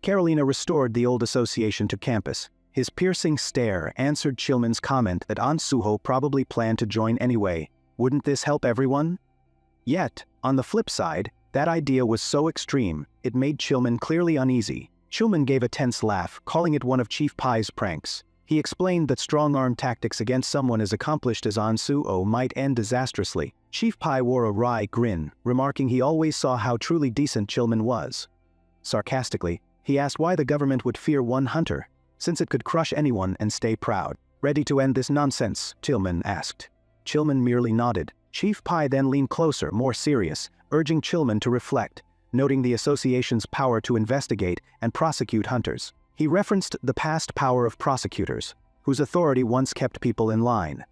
Carolina restored the old association to campus. His piercing stare answered Chilman's comment that An Suho probably planned to join anyway. Wouldn't this help everyone? Yet, on the flip side, that idea was so extreme, it made Chilman clearly uneasy. Chilman gave a tense laugh, calling it one of Chief Pai's pranks. He explained that strong-arm tactics against someone as accomplished as An Suho might end disastrously. Chief Pai wore a wry grin, remarking he always saw how truly decent Chilman was. Sarcastically, he asked why the government would fear one hunter, since it could crush anyone and stay proud. Ready to end this nonsense? Chilman asked. Chilman merely nodded. Chief Pai then leaned closer, more serious, urging Chilman to reflect, noting the association's power to investigate and prosecute hunters. He referenced the past power of prosecutors, whose authority once kept people in line.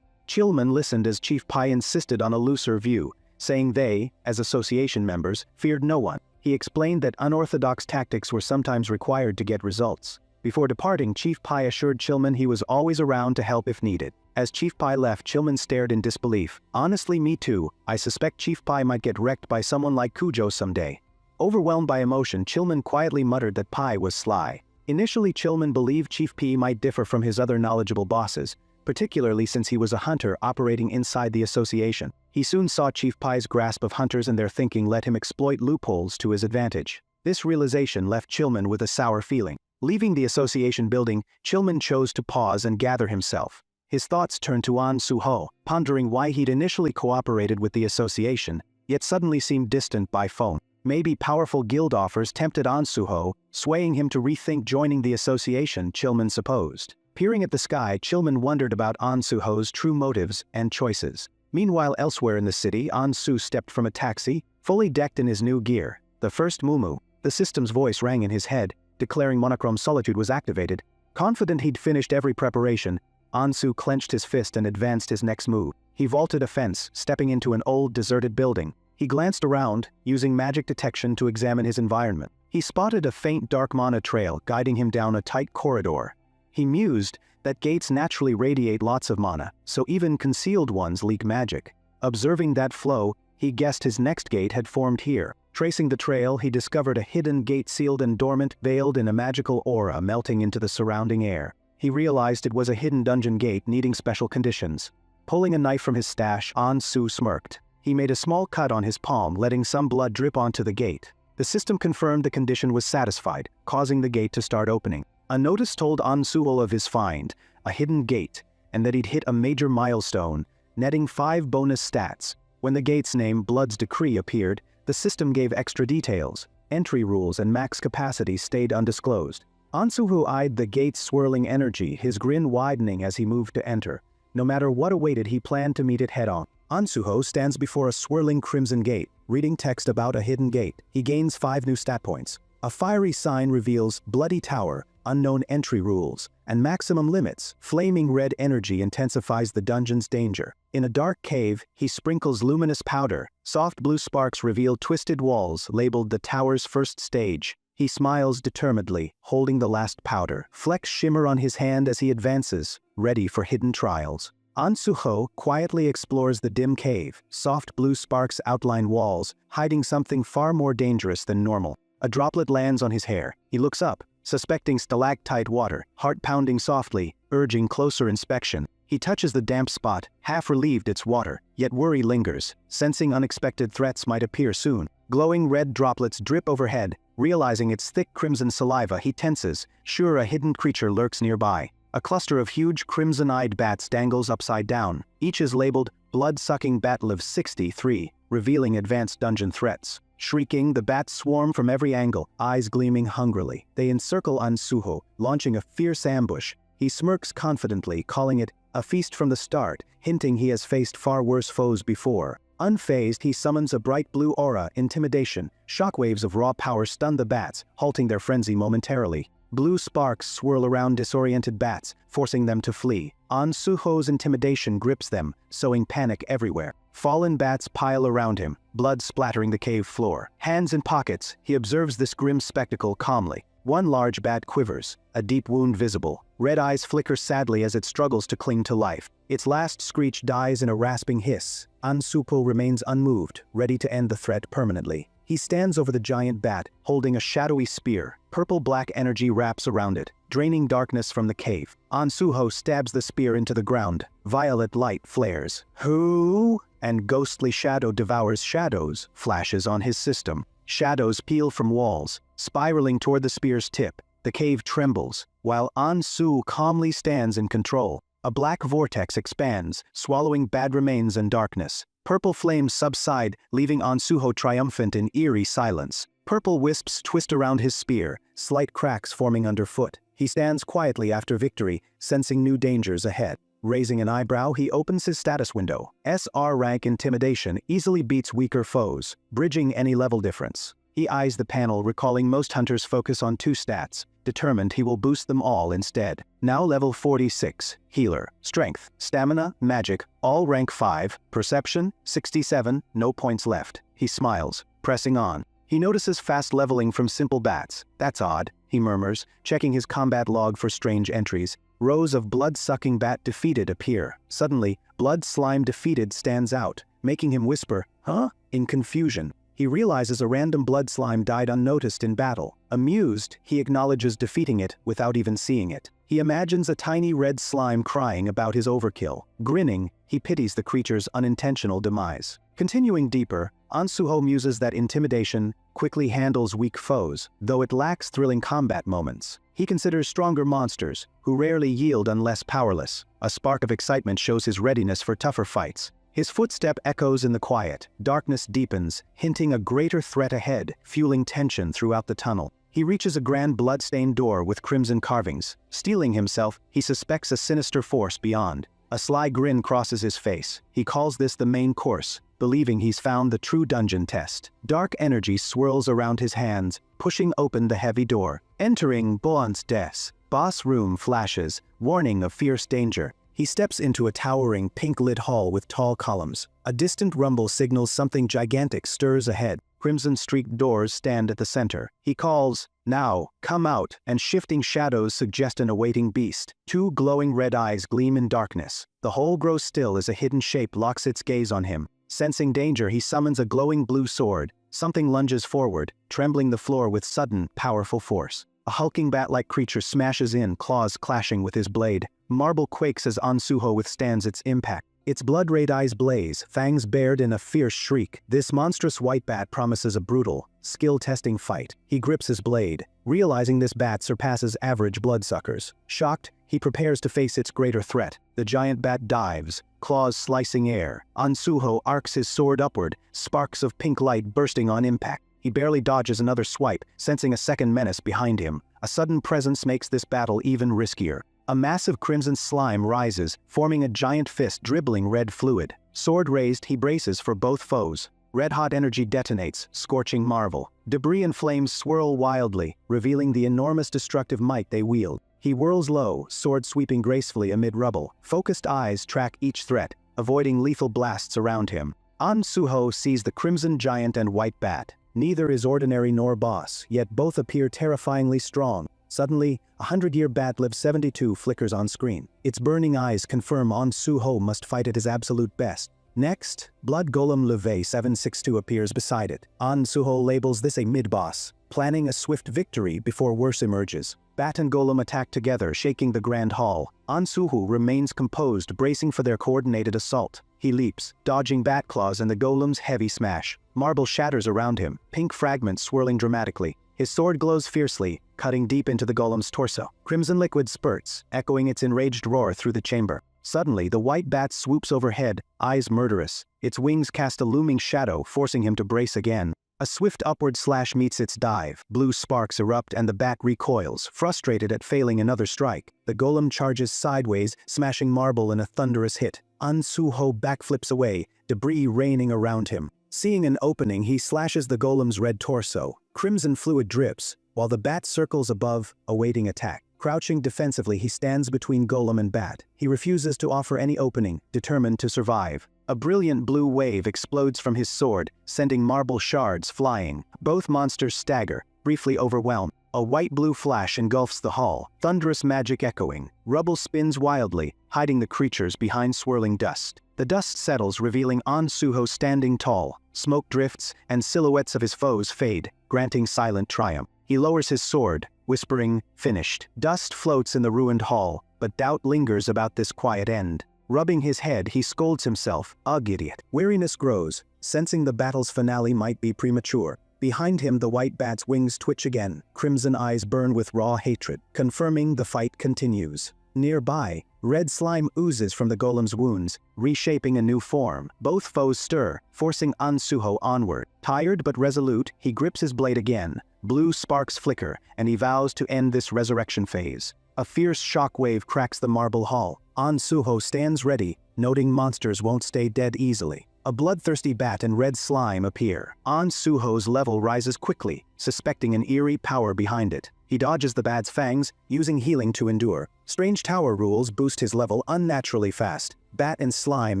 Chilman listened as Chief Pai insisted on a looser view, saying they, as association members, feared no one. He explained that unorthodox tactics were sometimes required to get results. Before departing, Chief Pai assured Chilman he was always around to help if needed. As Chief Pai left, Chilman stared in disbelief. Honestly, me too. I suspect Chief Pai might get wrecked by someone like Kujo someday. Overwhelmed by emotion, Chilman quietly muttered that Pai was sly. Initially, Chilman believed Chief Pai might differ from his other knowledgeable bosses, particularly since he was a hunter operating inside the association. He soon saw Chief Pai's grasp of hunters and their thinking let him exploit loopholes to his advantage. This realization left Chilman with a sour feeling. Leaving the association building, Chilman chose to pause and gather himself. His thoughts turned to An Suho, pondering why he'd initially cooperated with the association, yet suddenly seemed distant by phone. Maybe powerful guild offers tempted An Suho, swaying him to rethink joining the association, Chilman supposed. Peering at the sky, Chilman wondered about An Suho's true motives and choices. Meanwhile, elsewhere in the city, An Su stepped from a taxi, fully decked in his new gear. The first Mumu. The system's voice rang in his head, declaring monochrome solitude was activated. Confident he'd finished every preparation, An Su clenched his fist and advanced his next move. He vaulted a fence, stepping into an old, deserted building. He glanced around, using magic detection to examine his environment. He spotted a faint dark mana trail guiding him down a tight corridor. He mused that gates naturally radiate lots of mana, so even concealed ones leak magic. Observing that flow, he guessed his next gate had formed here. Tracing the trail, he discovered a hidden gate sealed and dormant, veiled in a magical aura melting into the surrounding air. He realized it was a hidden dungeon gate needing special conditions. Pulling a knife from his stash, An Su smirked. He made a small cut on his palm, letting some blood drip onto the gate. The system confirmed the condition was satisfied, causing the gate to start opening. A notice told An Suho of his find, a hidden gate, and that he'd hit a major milestone, netting 5 bonus stats. When the gate's name, Blood's Decree, appeared, the system gave extra details. Entry rules and max capacity stayed undisclosed. An Suho eyed the gate's swirling energy, his grin widening as he moved to enter. No matter what awaited, he planned to meet it head-on. An Suho stands before a swirling crimson gate, reading text about a hidden gate. He gains 5 new stat points. A fiery sign reveals Bloody Tower, unknown entry rules, and maximum limits. Flaming red energy intensifies the dungeon's danger. In a dark cave, he sprinkles luminous powder. Soft blue sparks reveal twisted walls labeled the tower's first stage. He smiles determinedly, holding the last powder. Flecks shimmer on his hand as he advances, ready for hidden trials. An Suho quietly explores the dim cave. Soft blue sparks outline walls, hiding something far more dangerous than normal. A droplet lands on his hair. He looks up, suspecting stalactite water, heart pounding softly, urging closer inspection. He touches the damp spot, half relieved it's water, yet worry lingers, sensing unexpected threats might appear soon. Glowing red droplets drip overhead. Realizing it's thick crimson saliva, he tenses, sure a hidden creature lurks nearby. A cluster of huge crimson-eyed bats dangles upside down. Each is labeled Blood-Sucking Bat Live 63, revealing advanced dungeon threats. Shrieking, the bats swarm from every angle, eyes gleaming hungrily. They encircle An Suho, launching a fierce ambush. He smirks confidently, calling it a feast from the start, hinting he has faced far worse foes before. Unfazed, he summons a bright blue aura, intimidation. Shockwaves of raw power stun the bats, halting their frenzy momentarily. Blue sparks swirl around disoriented bats, forcing them to flee. An Suho's intimidation grips them, sowing panic everywhere. Fallen bats pile around him, blood splattering the cave floor. Hands in pockets, he observes this grim spectacle calmly. One large bat quivers, a deep wound visible. Red eyes flicker sadly as it struggles to cling to life. Its last screech dies in a rasping hiss. An Suho remains unmoved, ready to end the threat permanently. He stands over the giant bat, holding a shadowy spear. Purple-black energy wraps around it, draining darkness from the cave. An Suho stabs the spear into the ground. Violet light flares. Who? And ghostly shadow devours shadows, flashes on his system. Shadows peel from walls, spiraling toward the spear's tip. The cave trembles, while An Su calmly stands in control. A black vortex expands, swallowing bad remains and darkness. Purple flames subside, leaving An Suho triumphant in eerie silence. Purple wisps twist around his spear, slight cracks forming underfoot. He stands quietly after victory, sensing new dangers ahead. Raising an eyebrow, he opens his status window. SR rank intimidation easily beats weaker foes, bridging any level difference. He eyes the panel, recalling most hunters focus on 2 stats. Determined he will boost them all instead. Now level 46, healer, strength, stamina, magic, all rank 5, perception, 67, no points left. He smiles, pressing on. He notices fast leveling from simple bats. That's odd, he murmurs, checking his combat log for strange entries. Rows of blood-sucking bat defeated appear. Suddenly, blood slime defeated stands out, making him whisper, "Huh?" in confusion. He realizes a random blood slime died unnoticed in battle. Amused, he acknowledges defeating it without even seeing it. He imagines a tiny red slime crying about his overkill. Grinning, he pities the creature's unintentional demise. Continuing deeper, An Suho muses that intimidation quickly handles weak foes, though it lacks thrilling combat moments. He considers stronger monsters, who rarely yield unless powerless. A spark of excitement shows his readiness for tougher fights. His footstep echoes in the quiet. Darkness deepens, hinting a greater threat ahead, fueling tension throughout the tunnel. He reaches a grand blood-stained door with crimson carvings. Steeling himself, he suspects a sinister force beyond. A sly grin crosses his face. He calls this the main course, believing he's found the true dungeon test. Dark energy swirls around his hands, pushing open the heavy door. Entering Boan's desk. Boss room flashes, warning of fierce danger. He steps into a towering, pink-lit hall with tall columns. A distant rumble signals something gigantic stirs ahead. Crimson-streaked doors stand at the center. He calls, "Now, come out," and shifting shadows suggest an awaiting beast. 2 glowing red eyes gleam in darkness. The hole grows still as a hidden shape locks its gaze on him. Sensing danger, he summons a glowing blue sword. Something lunges forward, trembling the floor with sudden, powerful force. A hulking bat-like creature smashes in, claws clashing with his blade. Marble quakes as An Suho withstands its impact. Its blood-red eyes blaze, fangs bared in a fierce shriek. This monstrous white bat promises a brutal, skill-testing fight. He grips his blade, realizing this bat surpasses average bloodsuckers. Shocked, he prepares to face its greater threat. The giant bat dives, claws slicing air. An Suho arcs his sword upward, sparks of pink light bursting on impact. He barely dodges another swipe, sensing a second menace behind him. A sudden presence makes this battle even riskier. A massive crimson slime rises, forming a giant fist dribbling red fluid. Sword raised, he braces for both foes. Red-hot energy detonates, scorching marvel. Debris and flames swirl wildly, revealing the enormous destructive might they wield. He whirls low, sword sweeping gracefully amid rubble. Focused eyes track each threat, avoiding lethal blasts around him. An Suho sees the crimson giant and white bat. Neither is ordinary nor boss, yet both appear terrifyingly strong. Suddenly, a 100-year bat live 72 flickers on screen. Its burning eyes confirm An Suho must fight at his absolute best. Next, Blood Golem Leve 762 appears beside it. An Suho labels this a mid-boss, planning a swift victory before worse emerges. Bat and Golem attack together, shaking the grand hall. An Suho remains composed, bracing for their coordinated assault. He leaps, dodging bat claws and the Golem's heavy smash. Marble shatters around him, pink fragments swirling dramatically. His sword glows fiercely, cutting deep into the Golem's torso. Crimson liquid spurts, echoing its enraged roar through the chamber. Suddenly, the white bat swoops overhead, eyes murderous. Its wings cast a looming shadow, forcing him to brace again. A swift upward slash meets its dive. Blue sparks erupt and the bat recoils, frustrated at failing another strike. The Golem charges sideways, smashing marble in a thunderous hit. An Suho backflips away, debris raining around him. Seeing an opening, he slashes the Golem's red torso. Crimson fluid drips, while the bat circles above, awaiting attack. Crouching defensively, he stands between golem and bat. He refuses to offer any opening, determined to survive. A brilliant blue wave explodes from his sword, sending marble shards flying. Both monsters stagger, briefly overwhelmed. A white-blue flash engulfs the hall, thunderous magic echoing. Rubble spins wildly, hiding the creatures behind swirling dust. The dust settles, revealing Suho standing tall. Smoke drifts, and silhouettes of his foes fade, granting silent triumph. He lowers his sword, whispering, "Finished." Dust floats in the ruined hall, but doubt lingers about this quiet end. Rubbing his head, he scolds himself, "Ugh, idiot." Weariness grows, sensing the battle's finale might be premature. Behind him, the white bat's wings twitch again, crimson eyes burn with raw hatred, confirming the fight continues. Nearby, red slime oozes from the golem's wounds, reshaping a new form. Both foes stir, forcing Suho onward. Tired but resolute, he grips his blade again. Blue sparks flicker, and he vows to end this resurrection phase. A fierce shockwave cracks the marble hall. Suho stands ready, noting monsters won't stay dead easily. A bloodthirsty bat and red slime appear. Suho's level rises quickly, suspecting an eerie power behind it. He dodges the bat's fangs, using healing to endure. Strange tower rules boost his level unnaturally fast. Bat and slime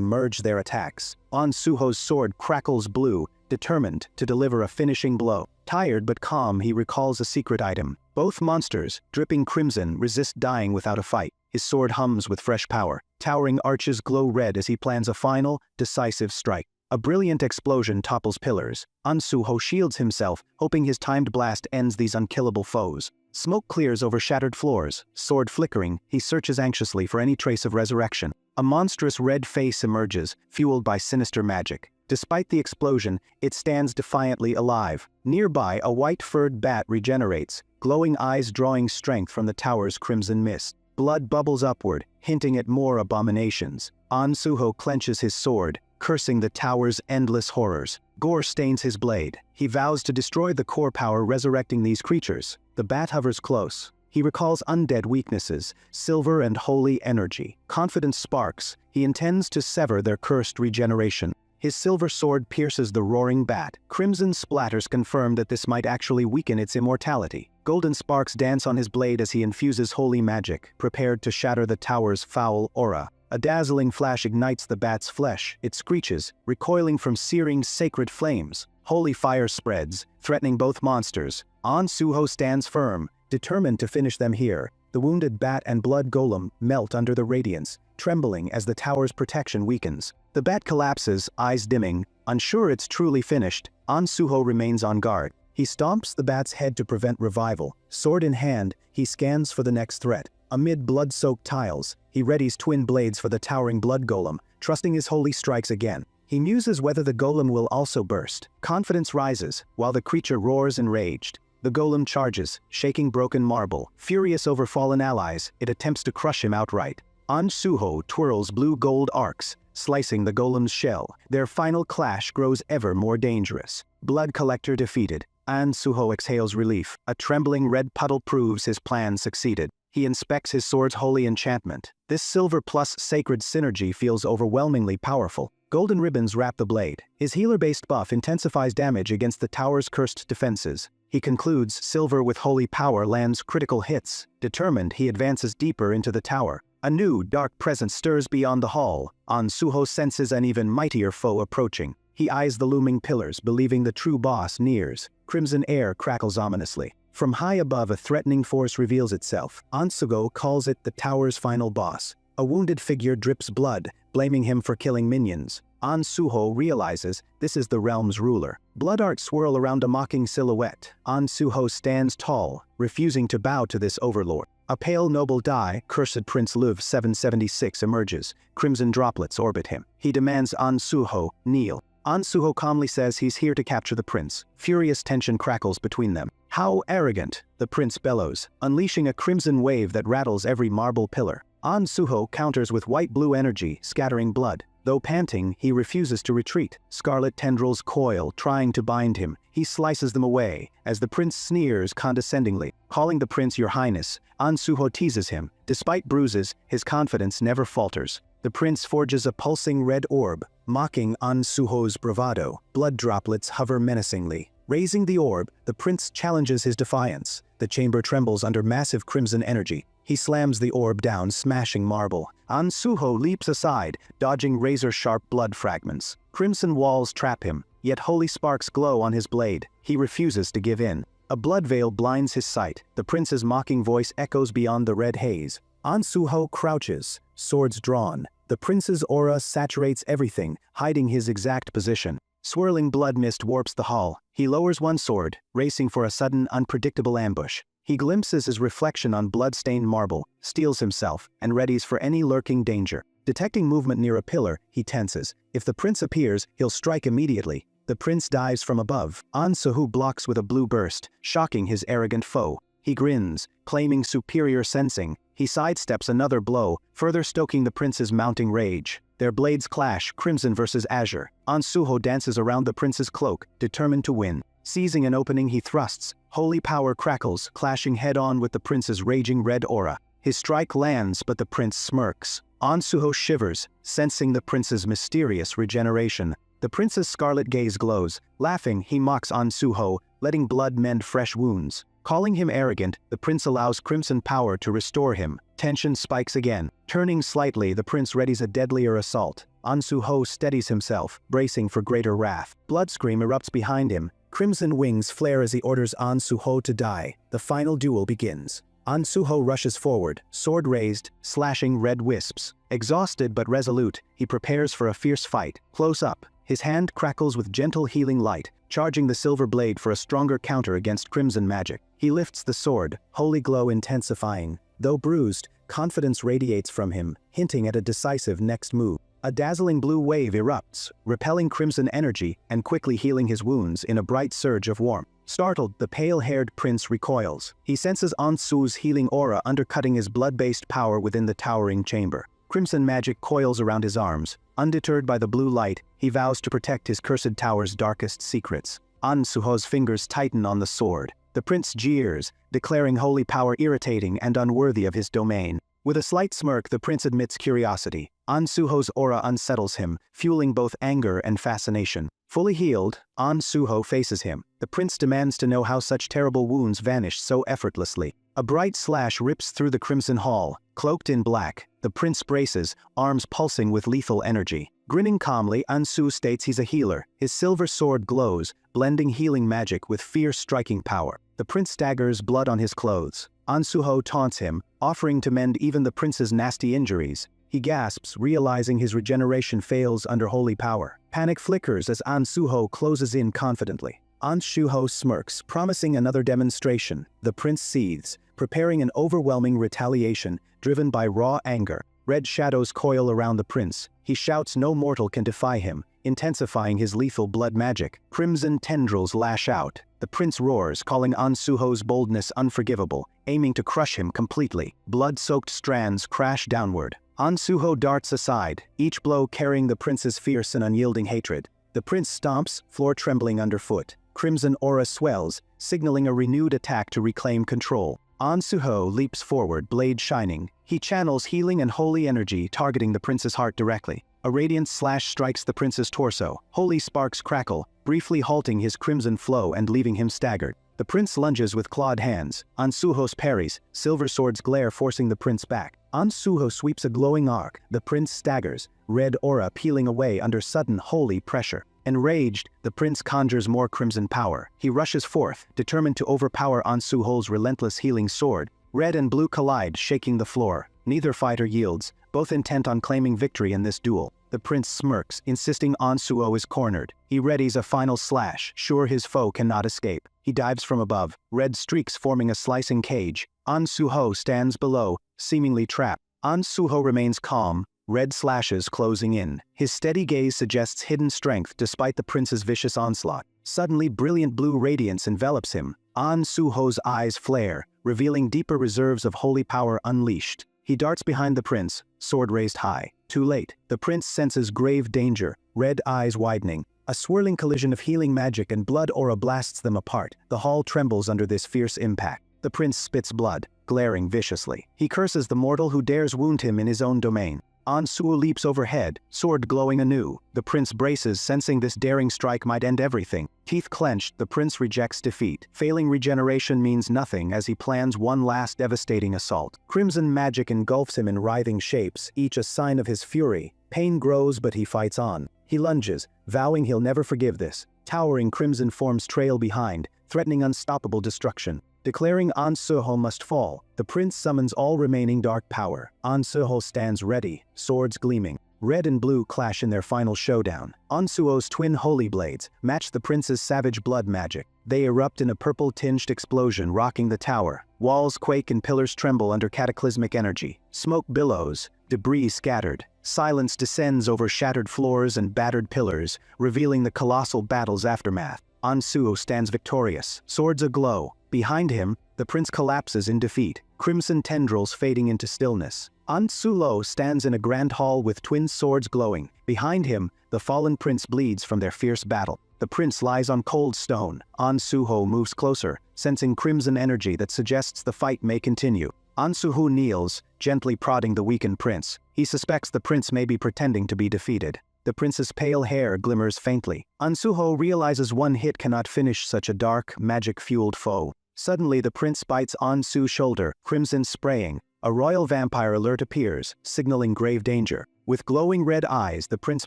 merge their attacks. Suho's sword crackles blue, determined to deliver a finishing blow. Tired but calm, he recalls a secret item. Both monsters, dripping crimson, resist dying without a fight. His sword hums with fresh power. Towering arches glow red as he plans a final, decisive strike. A brilliant explosion topples pillars. Suho shields himself, hoping his timed blast ends these unkillable foes. Smoke clears over shattered floors. Sword flickering, he searches anxiously for any trace of resurrection. A monstrous red face emerges, fueled by sinister magic. Despite the explosion, it stands defiantly alive. Nearby, a white-furred bat regenerates, glowing eyes drawing strength from the tower's crimson mist. Blood bubbles upward, hinting at more abominations. Suho clenches his sword, cursing the tower's endless horrors. Gore stains his blade. He vows to destroy the core power resurrecting these creatures. The bat hovers close. He recalls undead weaknesses, silver and holy energy. Confidence sparks. He intends to sever their cursed regeneration. His silver sword pierces the roaring bat. Crimson splatters confirm that this might actually weaken its immortality. Golden sparks dance on his blade as he infuses holy magic, prepared to shatter the tower's foul aura. A dazzling flash ignites the bat's flesh. It screeches, recoiling from searing sacred flames. Holy fire spreads, threatening both monsters. Suho stands firm, determined to finish them here. The wounded bat and blood golem melt under the radiance, trembling as the tower's protection weakens. The bat collapses, eyes dimming. Unsure it's truly finished, Suho remains on guard. He stomps the bat's head to prevent revival. Sword in hand, he scans for the next threat. Amid blood-soaked tiles, he readies twin blades for the towering blood golem, trusting his holy strikes again. He muses whether the golem will also burst. Confidence rises, while the creature roars enraged. The golem charges, shaking broken marble. Furious over fallen allies, it attempts to crush him outright. Suho twirls blue-gold arcs, slicing the golem's shell. Their final clash grows ever more dangerous. Blood collector defeated. Suho exhales relief. A trembling red puddle proves his plan succeeded. He inspects his sword's holy enchantment. This silver plus sacred synergy feels overwhelmingly powerful. Golden ribbons wrap the blade. His healer-based buff intensifies damage against the tower's cursed defenses. He concludes silver with holy power lands critical hits. Determined, he advances deeper into the tower. A new, dark presence stirs beyond the hall. Suho senses an even mightier foe approaching. He eyes the looming pillars, believing the true boss nears. Crimson air crackles ominously. From high above, a threatening force reveals itself. Suho calls it the tower's final boss. A wounded figure drips blood, blaming him for killing minions. Suho realizes this is the realm's ruler. Blood art swirl around a mocking silhouette. Suho stands tall, refusing to bow to this overlord. A pale noble die, Cursed Prince Luv 776 emerges. Crimson droplets orbit him. He demands Suho kneel. Suho calmly says he's here to capture the prince. Furious tension crackles between them. How arrogant, the prince bellows, unleashing a crimson wave that rattles every marble pillar. Suho counters with white-blue energy, scattering blood. Though panting, he refuses to retreat. Scarlet tendrils coil, trying to bind him. He slices them away, as the prince sneers condescendingly. Calling the prince your highness, Suho teases him. Despite bruises, his confidence never falters. The prince forges a pulsing red orb, mocking Suho's bravado. Blood droplets hover menacingly. Raising the orb, the prince challenges his defiance. The chamber trembles under massive crimson energy. He slams the orb down, smashing marble. An Suho leaps aside, dodging razor-sharp blood fragments. Crimson walls trap him, yet holy sparks glow on his blade. He refuses to give in. A blood veil blinds his sight. The prince's mocking voice echoes beyond the red haze. An Suho crouches, swords drawn. The prince's aura saturates everything, hiding his exact position. Swirling blood mist warps the hall. He lowers one sword, racing for a sudden, unpredictable ambush. He glimpses his reflection on blood-stained marble, steels himself, and readies for any lurking danger. Detecting movement near a pillar, he tenses. If the prince appears, he'll strike immediately. The prince dives from above. An Suho blocks with a blue burst, shocking his arrogant foe. He grins, claiming superior sensing. He sidesteps another blow, further stoking the prince's mounting rage. Their blades clash, crimson versus azure. An Suho dances around the prince's cloak, determined to win. Seizing an opening, he thrusts. Holy power crackles, clashing head-on with the prince's raging red aura. His strike lands, but the prince smirks. An Suho shivers, sensing the prince's mysterious regeneration. The prince's scarlet gaze glows. Laughing, he mocks An Suho, letting blood mend fresh wounds. Calling him arrogant, the prince allows crimson power to restore him. Tension spikes again. Turning slightly, the prince readies a deadlier assault. An Suho steadies himself, bracing for greater wrath. Blood scream erupts behind him. Crimson wings flare as he orders An Suho to die. The final duel begins. An Suho rushes forward, sword raised, slashing red wisps. Exhausted but resolute, he prepares for a fierce fight. Close up, his hand crackles with gentle healing light, charging the silver blade for a stronger counter against crimson magic. He lifts the sword, holy glow intensifying. Though bruised, confidence radiates from him, hinting at a decisive next move. A dazzling blue wave erupts, repelling crimson energy and quickly healing his wounds in a bright surge of warmth. Startled, the pale-haired prince recoils. He senses An Su's healing aura undercutting his blood-based power within the towering chamber. Crimson magic coils around his arms. Undeterred by the blue light, he vows to protect his cursed tower's darkest secrets. An Suho's fingers tighten on the sword. The prince jeers, declaring holy power irritating and unworthy of his domain. With a slight smirk, the prince admits curiosity. An Suho's aura unsettles him, fueling both anger and fascination. Fully healed, An Suho faces him. The prince demands to know how such terrible wounds vanish so effortlessly. A bright slash rips through the crimson hall. Cloaked in black, the prince braces, arms pulsing with lethal energy. Grinning calmly, An Su states he's a healer. His silver sword glows, blending healing magic with fierce striking power. The prince staggers, blood on his clothes. An Suho taunts him, offering to mend even the prince's nasty injuries. He gasps, realizing his regeneration fails under holy power. Panic flickers as An Suho closes in confidently. An Suho smirks, promising another demonstration. The prince seethes, preparing an overwhelming retaliation, driven by raw anger. Red shadows coil around the prince. He shouts no mortal can defy him, intensifying his lethal blood magic. Crimson tendrils lash out. The prince roars, calling An Suho's boldness unforgivable, aiming to crush him completely. Blood-soaked strands crash downward. An Suho darts aside, each blow carrying the prince's fierce and unyielding hatred. The prince stomps, floor trembling underfoot. Crimson aura swells, signaling a renewed attack to reclaim control. An Suho leaps forward, blade shining. He channels healing and holy energy, targeting the prince's heart directly. A radiant slash strikes the prince's torso. Holy sparks crackle, briefly halting his crimson flow and leaving him staggered. The prince lunges with clawed hands. An Suho's parries, silver swords glare, forcing the prince back. An Suho sweeps a glowing arc. The prince staggers, red aura peeling away under sudden holy pressure. Enraged, the prince conjures more crimson power. He rushes forth, determined to overpower An Suho's relentless healing sword. Red and blue collide, shaking the floor. Neither fighter yields, both intent on claiming victory in this duel. The prince smirks, insisting An Suho is cornered. He readies a final slash, sure his foe cannot escape. He dives from above, red streaks forming a slicing cage. An Suho stands below, seemingly trapped. An Suho remains calm, red slashes closing in. His steady gaze suggests hidden strength despite the prince's vicious onslaught. Suddenly, brilliant blue radiance envelops him. An Suho's eyes flare, revealing deeper reserves of holy power unleashed. He darts behind the prince, sword raised high. Too late. The prince senses grave danger, red eyes widening. A swirling collision of healing magic and blood aura blasts them apart. The hall trembles under this fierce impact. The prince spits blood, glaring viciously. He curses the mortal who dares wound him in his own domain. Suho leaps overhead, sword glowing anew. The prince braces, sensing this daring strike might end everything. Teeth clenched, the prince rejects defeat. Failing regeneration means nothing as he plans one last devastating assault. Crimson magic engulfs him in writhing shapes, each a sign of his fury. Pain grows, but he fights on. He lunges, vowing he'll never forgive this. Towering crimson forms trail behind, threatening unstoppable destruction. Declaring Suho must fall, the prince summons all remaining dark power. Suho stands ready, swords gleaming. Red and blue clash in their final showdown. Suho's twin holy blades match the prince's savage blood magic. They erupt in a purple-tinged explosion, rocking the tower. Walls quake and pillars tremble under cataclysmic energy. Smoke billows, debris scattered. Silence descends over shattered floors and battered pillars, revealing the colossal battle's aftermath. Suho stands victorious, swords aglow. Behind him, the prince collapses in defeat, crimson tendrils fading into stillness. Suho stands in a grand hall with twin swords glowing. Behind him, the fallen prince bleeds from their fierce battle. The prince lies on cold stone. Suho moves closer, sensing crimson energy that suggests the fight may continue. Suho kneels, gently prodding the weakened prince. He suspects the prince may be pretending to be defeated. The prince's pale hair glimmers faintly. Suho realizes one hit cannot finish such a dark, magic-fueled foe. Suddenly the prince bites Su's shoulder, crimson spraying. A royal vampire alert appears, signaling grave danger. With glowing red eyes, the prince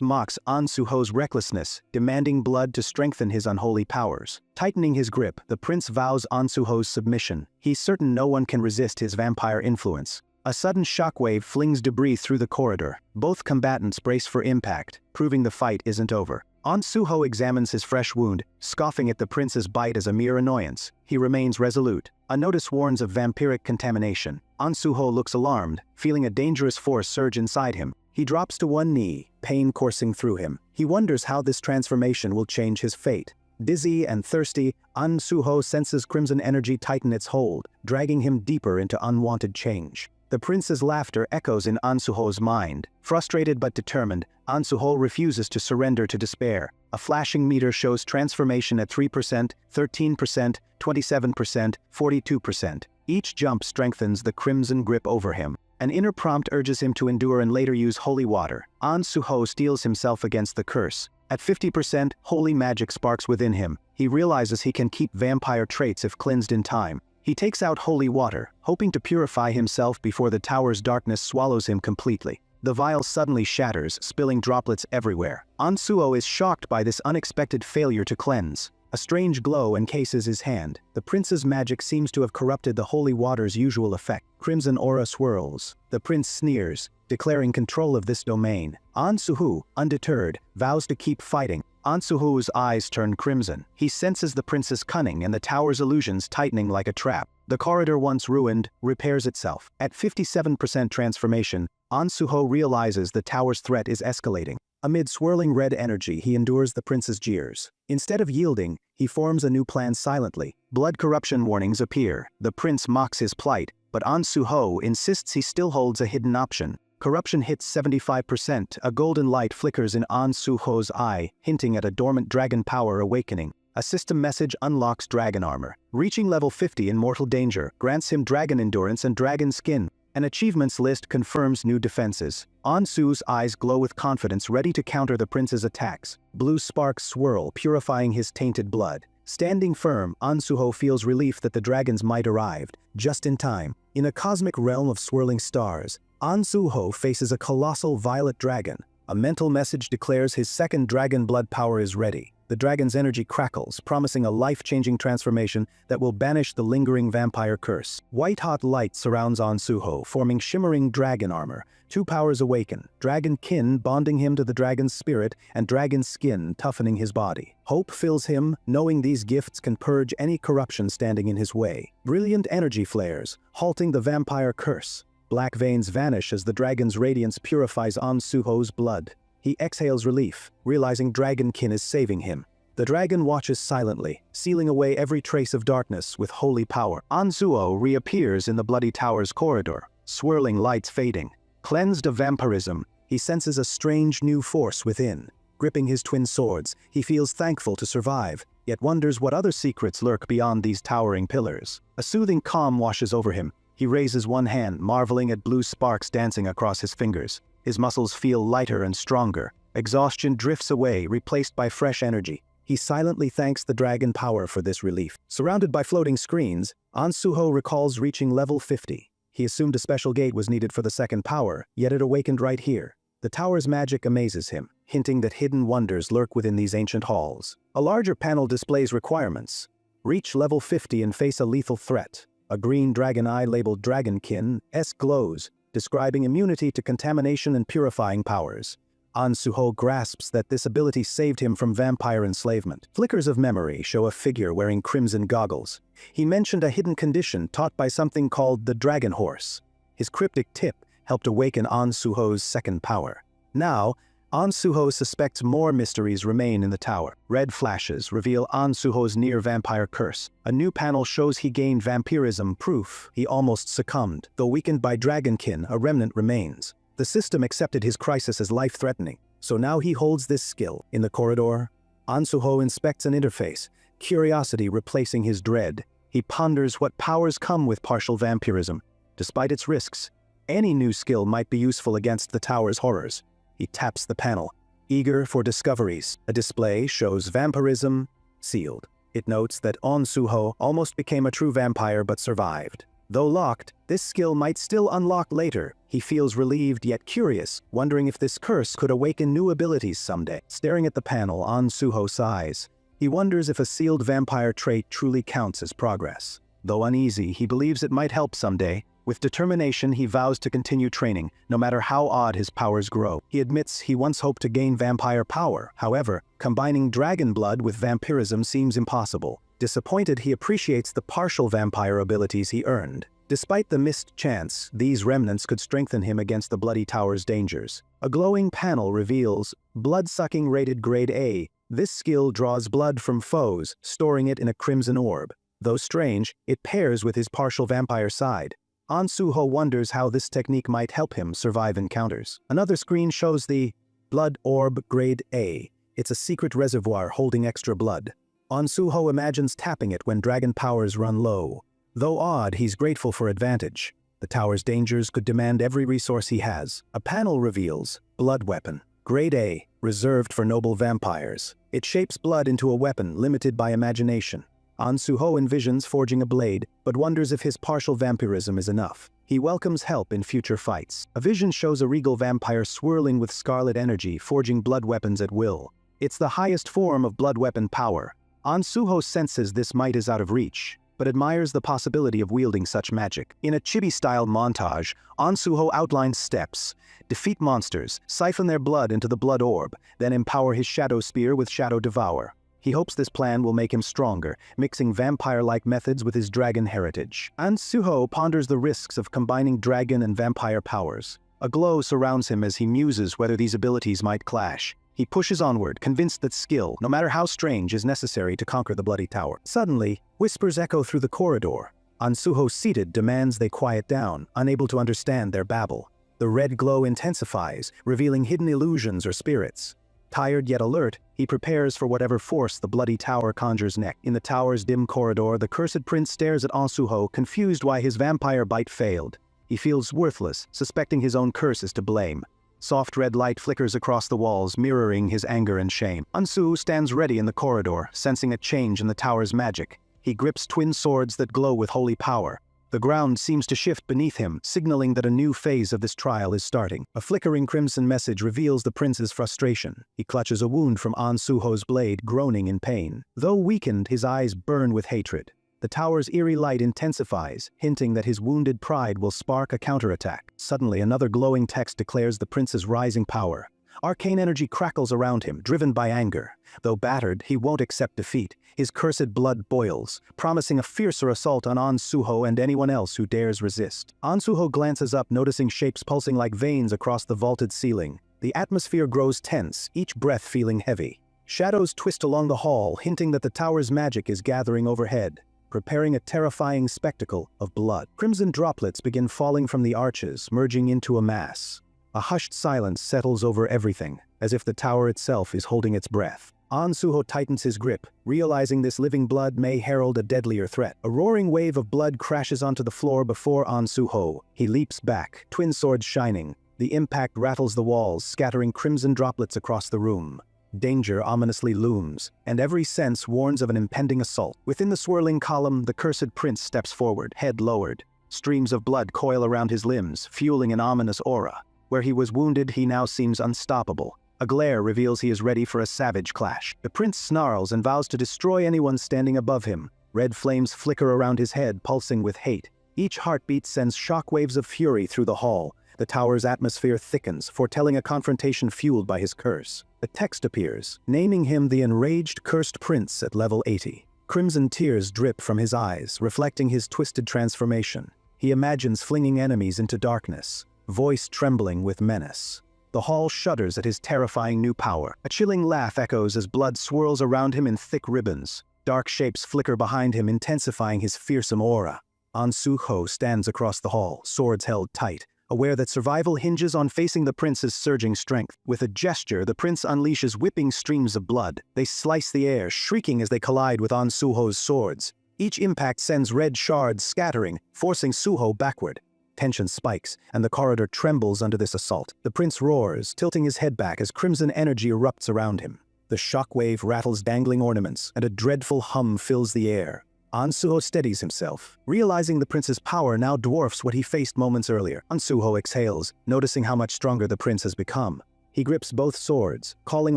mocks Suho's recklessness, demanding blood to strengthen his unholy powers. Tightening his grip, the prince vows Suho's submission. He's certain no one can resist his vampire influence. A sudden shockwave flings debris through the corridor. Both combatants brace for impact, proving the fight isn't over. Suho examines his fresh wound, scoffing at the prince's bite as a mere annoyance. He remains resolute. A notice warns of vampiric contamination. Suho looks alarmed, feeling a dangerous force surge inside him. He drops to one knee, pain coursing through him. He wonders how this transformation will change his fate. Dizzy and thirsty, Suho senses crimson energy tighten its hold, dragging him deeper into unwanted change. The prince's laughter echoes in Suho's mind. Frustrated but determined, Suho refuses to surrender to despair. A flashing meter shows transformation at 3%, 13%, 27%, 42%. Each jump strengthens the crimson grip over him. An inner prompt urges him to endure and later use holy water. Suho steels himself against the curse. At 50%, holy magic sparks within him. He realizes he can keep vampire traits if cleansed in time. He takes out holy water, hoping to purify himself before the tower's darkness swallows him completely. The vial suddenly shatters, spilling droplets everywhere. Suho is shocked by this unexpected failure to cleanse. A strange glow encases his hand. The prince's magic seems to have corrupted the holy water's usual effect. Crimson aura swirls. The prince sneers, declaring control of this domain. Suho, undeterred, vows to keep fighting. Suho's eyes turn crimson. He senses the prince's cunning and the tower's illusions tightening like a trap. The corridor once ruined, repairs itself. At 57% transformation, Suho realizes the tower's threat is escalating. Amid swirling red energy, he endures the prince's jeers. Instead of yielding, he forms a new plan silently. Blood corruption warnings appear. The prince mocks his plight, but Suho insists he still holds a hidden option. Corruption hits 75%. A golden light flickers in Suho's eye, hinting at a dormant dragon power awakening. A system message unlocks dragon armor. Reaching level 50 in mortal danger grants him dragon endurance and dragon skin. An achievements list confirms new defenses. Su's eyes glow with confidence, ready to counter the prince's attacks. Blue sparks swirl, purifying his tainted blood. Standing firm, Suho feels relief that the dragon's might arrived, just in time. In a cosmic realm of swirling stars, Suho faces a colossal violet dragon. A mental message declares his second dragon blood power is ready. The dragon's energy crackles, promising a life-changing transformation that will banish the lingering vampire curse. White-hot light surrounds Suho, forming shimmering dragon armor. Two powers awaken, dragon kin bonding him to the dragon's spirit, and dragon skin toughening his body. Hope fills him, knowing these gifts can purge any corruption standing in his way. Brilliant energy flares, halting the vampire curse. Black veins vanish as the dragon's radiance purifies Suho's blood. He exhales relief, realizing dragonkin is saving him. The dragon watches silently, sealing away every trace of darkness with holy power. Suho reappears in the bloody tower's corridor, swirling lights fading. Cleansed of vampirism, he senses a strange new force within. Gripping his twin swords, he feels thankful to survive, yet wonders what other secrets lurk beyond these towering pillars. A soothing calm washes over him. He raises one hand, marveling at blue sparks dancing across his fingers. His muscles feel lighter and stronger. Exhaustion drifts away, replaced by fresh energy. He silently thanks the dragon power for this relief. Surrounded by floating screens, Ansuho recalls reaching level 50. He assumed a special gate was needed for the second power, yet it awakened right here. The tower's magic amazes him, hinting that hidden wonders lurk within these ancient halls. A larger panel displays requirements. Reach level 50 and face a lethal threat. A green dragon eye labeled Dragonkin glows, describing immunity to contamination and purifying powers. Ansuho grasps that this ability saved him from vampire enslavement. Flickers of memory show a figure wearing crimson goggles. He mentioned a hidden condition taught by something called the Dragon Horse. His cryptic tip helped awaken Ansuho's second power. Now, Ansuho suspects more mysteries remain in the tower. Red flashes reveal Ansuho's near-vampire curse. A new panel shows he gained vampirism proof. He almost succumbed. Though weakened by Dragonkin, a remnant remains. The system accepted his crisis as life-threatening, so now he holds this skill. In the corridor, Ansuho inspects an interface, curiosity replacing his dread. He ponders what powers come with partial vampirism. Despite its risks, any new skill might be useful against the tower's horrors. He taps the panel, eager for discoveries. A display shows vampirism sealed. It notes that Ansuho almost became a true vampire but survived. Though locked, this skill might still unlock later. He feels relieved yet curious, wondering if this curse could awaken new abilities someday. Staring at the panel, Ansuho sighs. He wonders if a sealed vampire trait truly counts as progress. Though uneasy, he believes it might help someday. With determination, he vows to continue training, no matter how odd his powers grow. He admits he once hoped to gain vampire power. However, combining dragon blood with vampirism seems impossible. Disappointed, he appreciates the partial vampire abilities he earned. Despite the missed chance, these remnants could strengthen him against the Bloody Tower's dangers. A glowing panel reveals blood-sucking rated grade A. This skill draws blood from foes, storing it in a crimson orb. Though strange, it pairs with his partial vampire side. Ansuho wonders how this technique might help him survive encounters. Another screen shows the Blood Orb Grade A. It's a secret reservoir holding extra blood. Ansuho imagines tapping it when dragon powers run low. Though odd, he's grateful for advantage. The tower's dangers could demand every resource he has. A panel reveals Blood Weapon. Grade A, reserved for noble vampires. It shapes blood into a weapon limited by imagination. Ansuho envisions forging a blade, but wonders if his partial vampirism is enough. He welcomes help in future fights. A vision shows a regal vampire swirling with scarlet energy, forging blood weapons at will. It's the highest form of blood weapon power. Ansuho senses this might is out of reach, but admires the possibility of wielding such magic. In a chibi-style montage, Ansuho outlines steps. Defeat monsters, siphon their blood into the blood orb, then empower his shadow spear with Shadow Devour. He hopes this plan will make him stronger, mixing vampire-like methods with his dragon heritage. Ansuho ponders the risks of combining dragon and vampire powers. A glow surrounds him as he muses whether these abilities might clash. He pushes onward, convinced that skill, no matter how strange, is necessary to conquer the Bloody Tower. Suddenly, whispers echo through the corridor. Ansuho, seated, demands they quiet down, unable to understand their babble. The red glow intensifies, revealing hidden illusions or spirits. Tired yet alert, he prepares for whatever force the Bloody Tower conjures next. In the tower's dim corridor, the cursed prince stares at Ansuho, confused why his vampire bite failed. He feels worthless, suspecting his own curse is to blame. Soft red light flickers across the walls, mirroring his anger and shame. Ansuho stands ready in the corridor, sensing a change in the tower's magic. He grips twin swords that glow with holy power. The ground seems to shift beneath him, signaling that a new phase of this trial is starting. A flickering crimson message reveals the prince's frustration. He clutches a wound from Ansuho's blade, groaning in pain. Though weakened, his eyes burn with hatred. The tower's eerie light intensifies, hinting that his wounded pride will spark a counterattack. Suddenly, another glowing text declares the prince's rising power. Arcane energy crackles around him, driven by anger. Though battered, he won't accept defeat. His cursed blood boils, promising a fiercer assault on Ansuho and anyone else who dares resist. Ansuho glances up, noticing shapes pulsing like veins across the vaulted ceiling. The atmosphere grows tense, each breath feeling heavy. Shadows twist along the hall, hinting that the tower's magic is gathering overhead, preparing a terrifying spectacle of blood. Crimson droplets begin falling from the arches, merging into a mass. A hushed silence settles over everything, as if the tower itself is holding its breath. Ansuho tightens his grip, realizing this living blood may herald a deadlier threat. A roaring wave of blood crashes onto the floor before Ansuho. He leaps back, twin swords shining. The impact rattles the walls, scattering crimson droplets across the room. Danger ominously looms, and every sense warns of an impending assault. Within the swirling column, the cursed prince steps forward, head lowered. Streams of blood coil around his limbs, fueling an ominous aura. Where he was wounded, he now seems unstoppable. A glare reveals he is ready for a savage clash. The prince snarls and vows to destroy anyone standing above him. Red flames flicker around his head, pulsing with hate. Each heartbeat sends shockwaves of fury through the hall. The tower's atmosphere thickens, foretelling a confrontation fueled by his curse. A text appears, naming him the enraged cursed prince at level 80. Crimson tears drip from his eyes, reflecting his twisted transformation. He imagines flinging enemies into darkness, voice trembling with menace. The hall shudders at his terrifying new power. A chilling laugh echoes as blood swirls around him in thick ribbons. Dark shapes flicker behind him, intensifying his fearsome aura. Suho stands across the hall, swords held tight, aware that survival hinges on facing the prince's surging strength. With a gesture, the prince unleashes whipping streams of blood. They slice the air, shrieking as they collide with Suho's swords. Each impact sends red shards scattering, forcing Suho backward. Tension spikes, and the corridor trembles under this assault. The prince roars, tilting his head back as crimson energy erupts around him. The shockwave rattles dangling ornaments, and a dreadful hum fills the air. Suho steadies himself, realizing the prince's power now dwarfs what he faced moments earlier. Suho exhales, noticing how much stronger the prince has become. He grips both swords, calling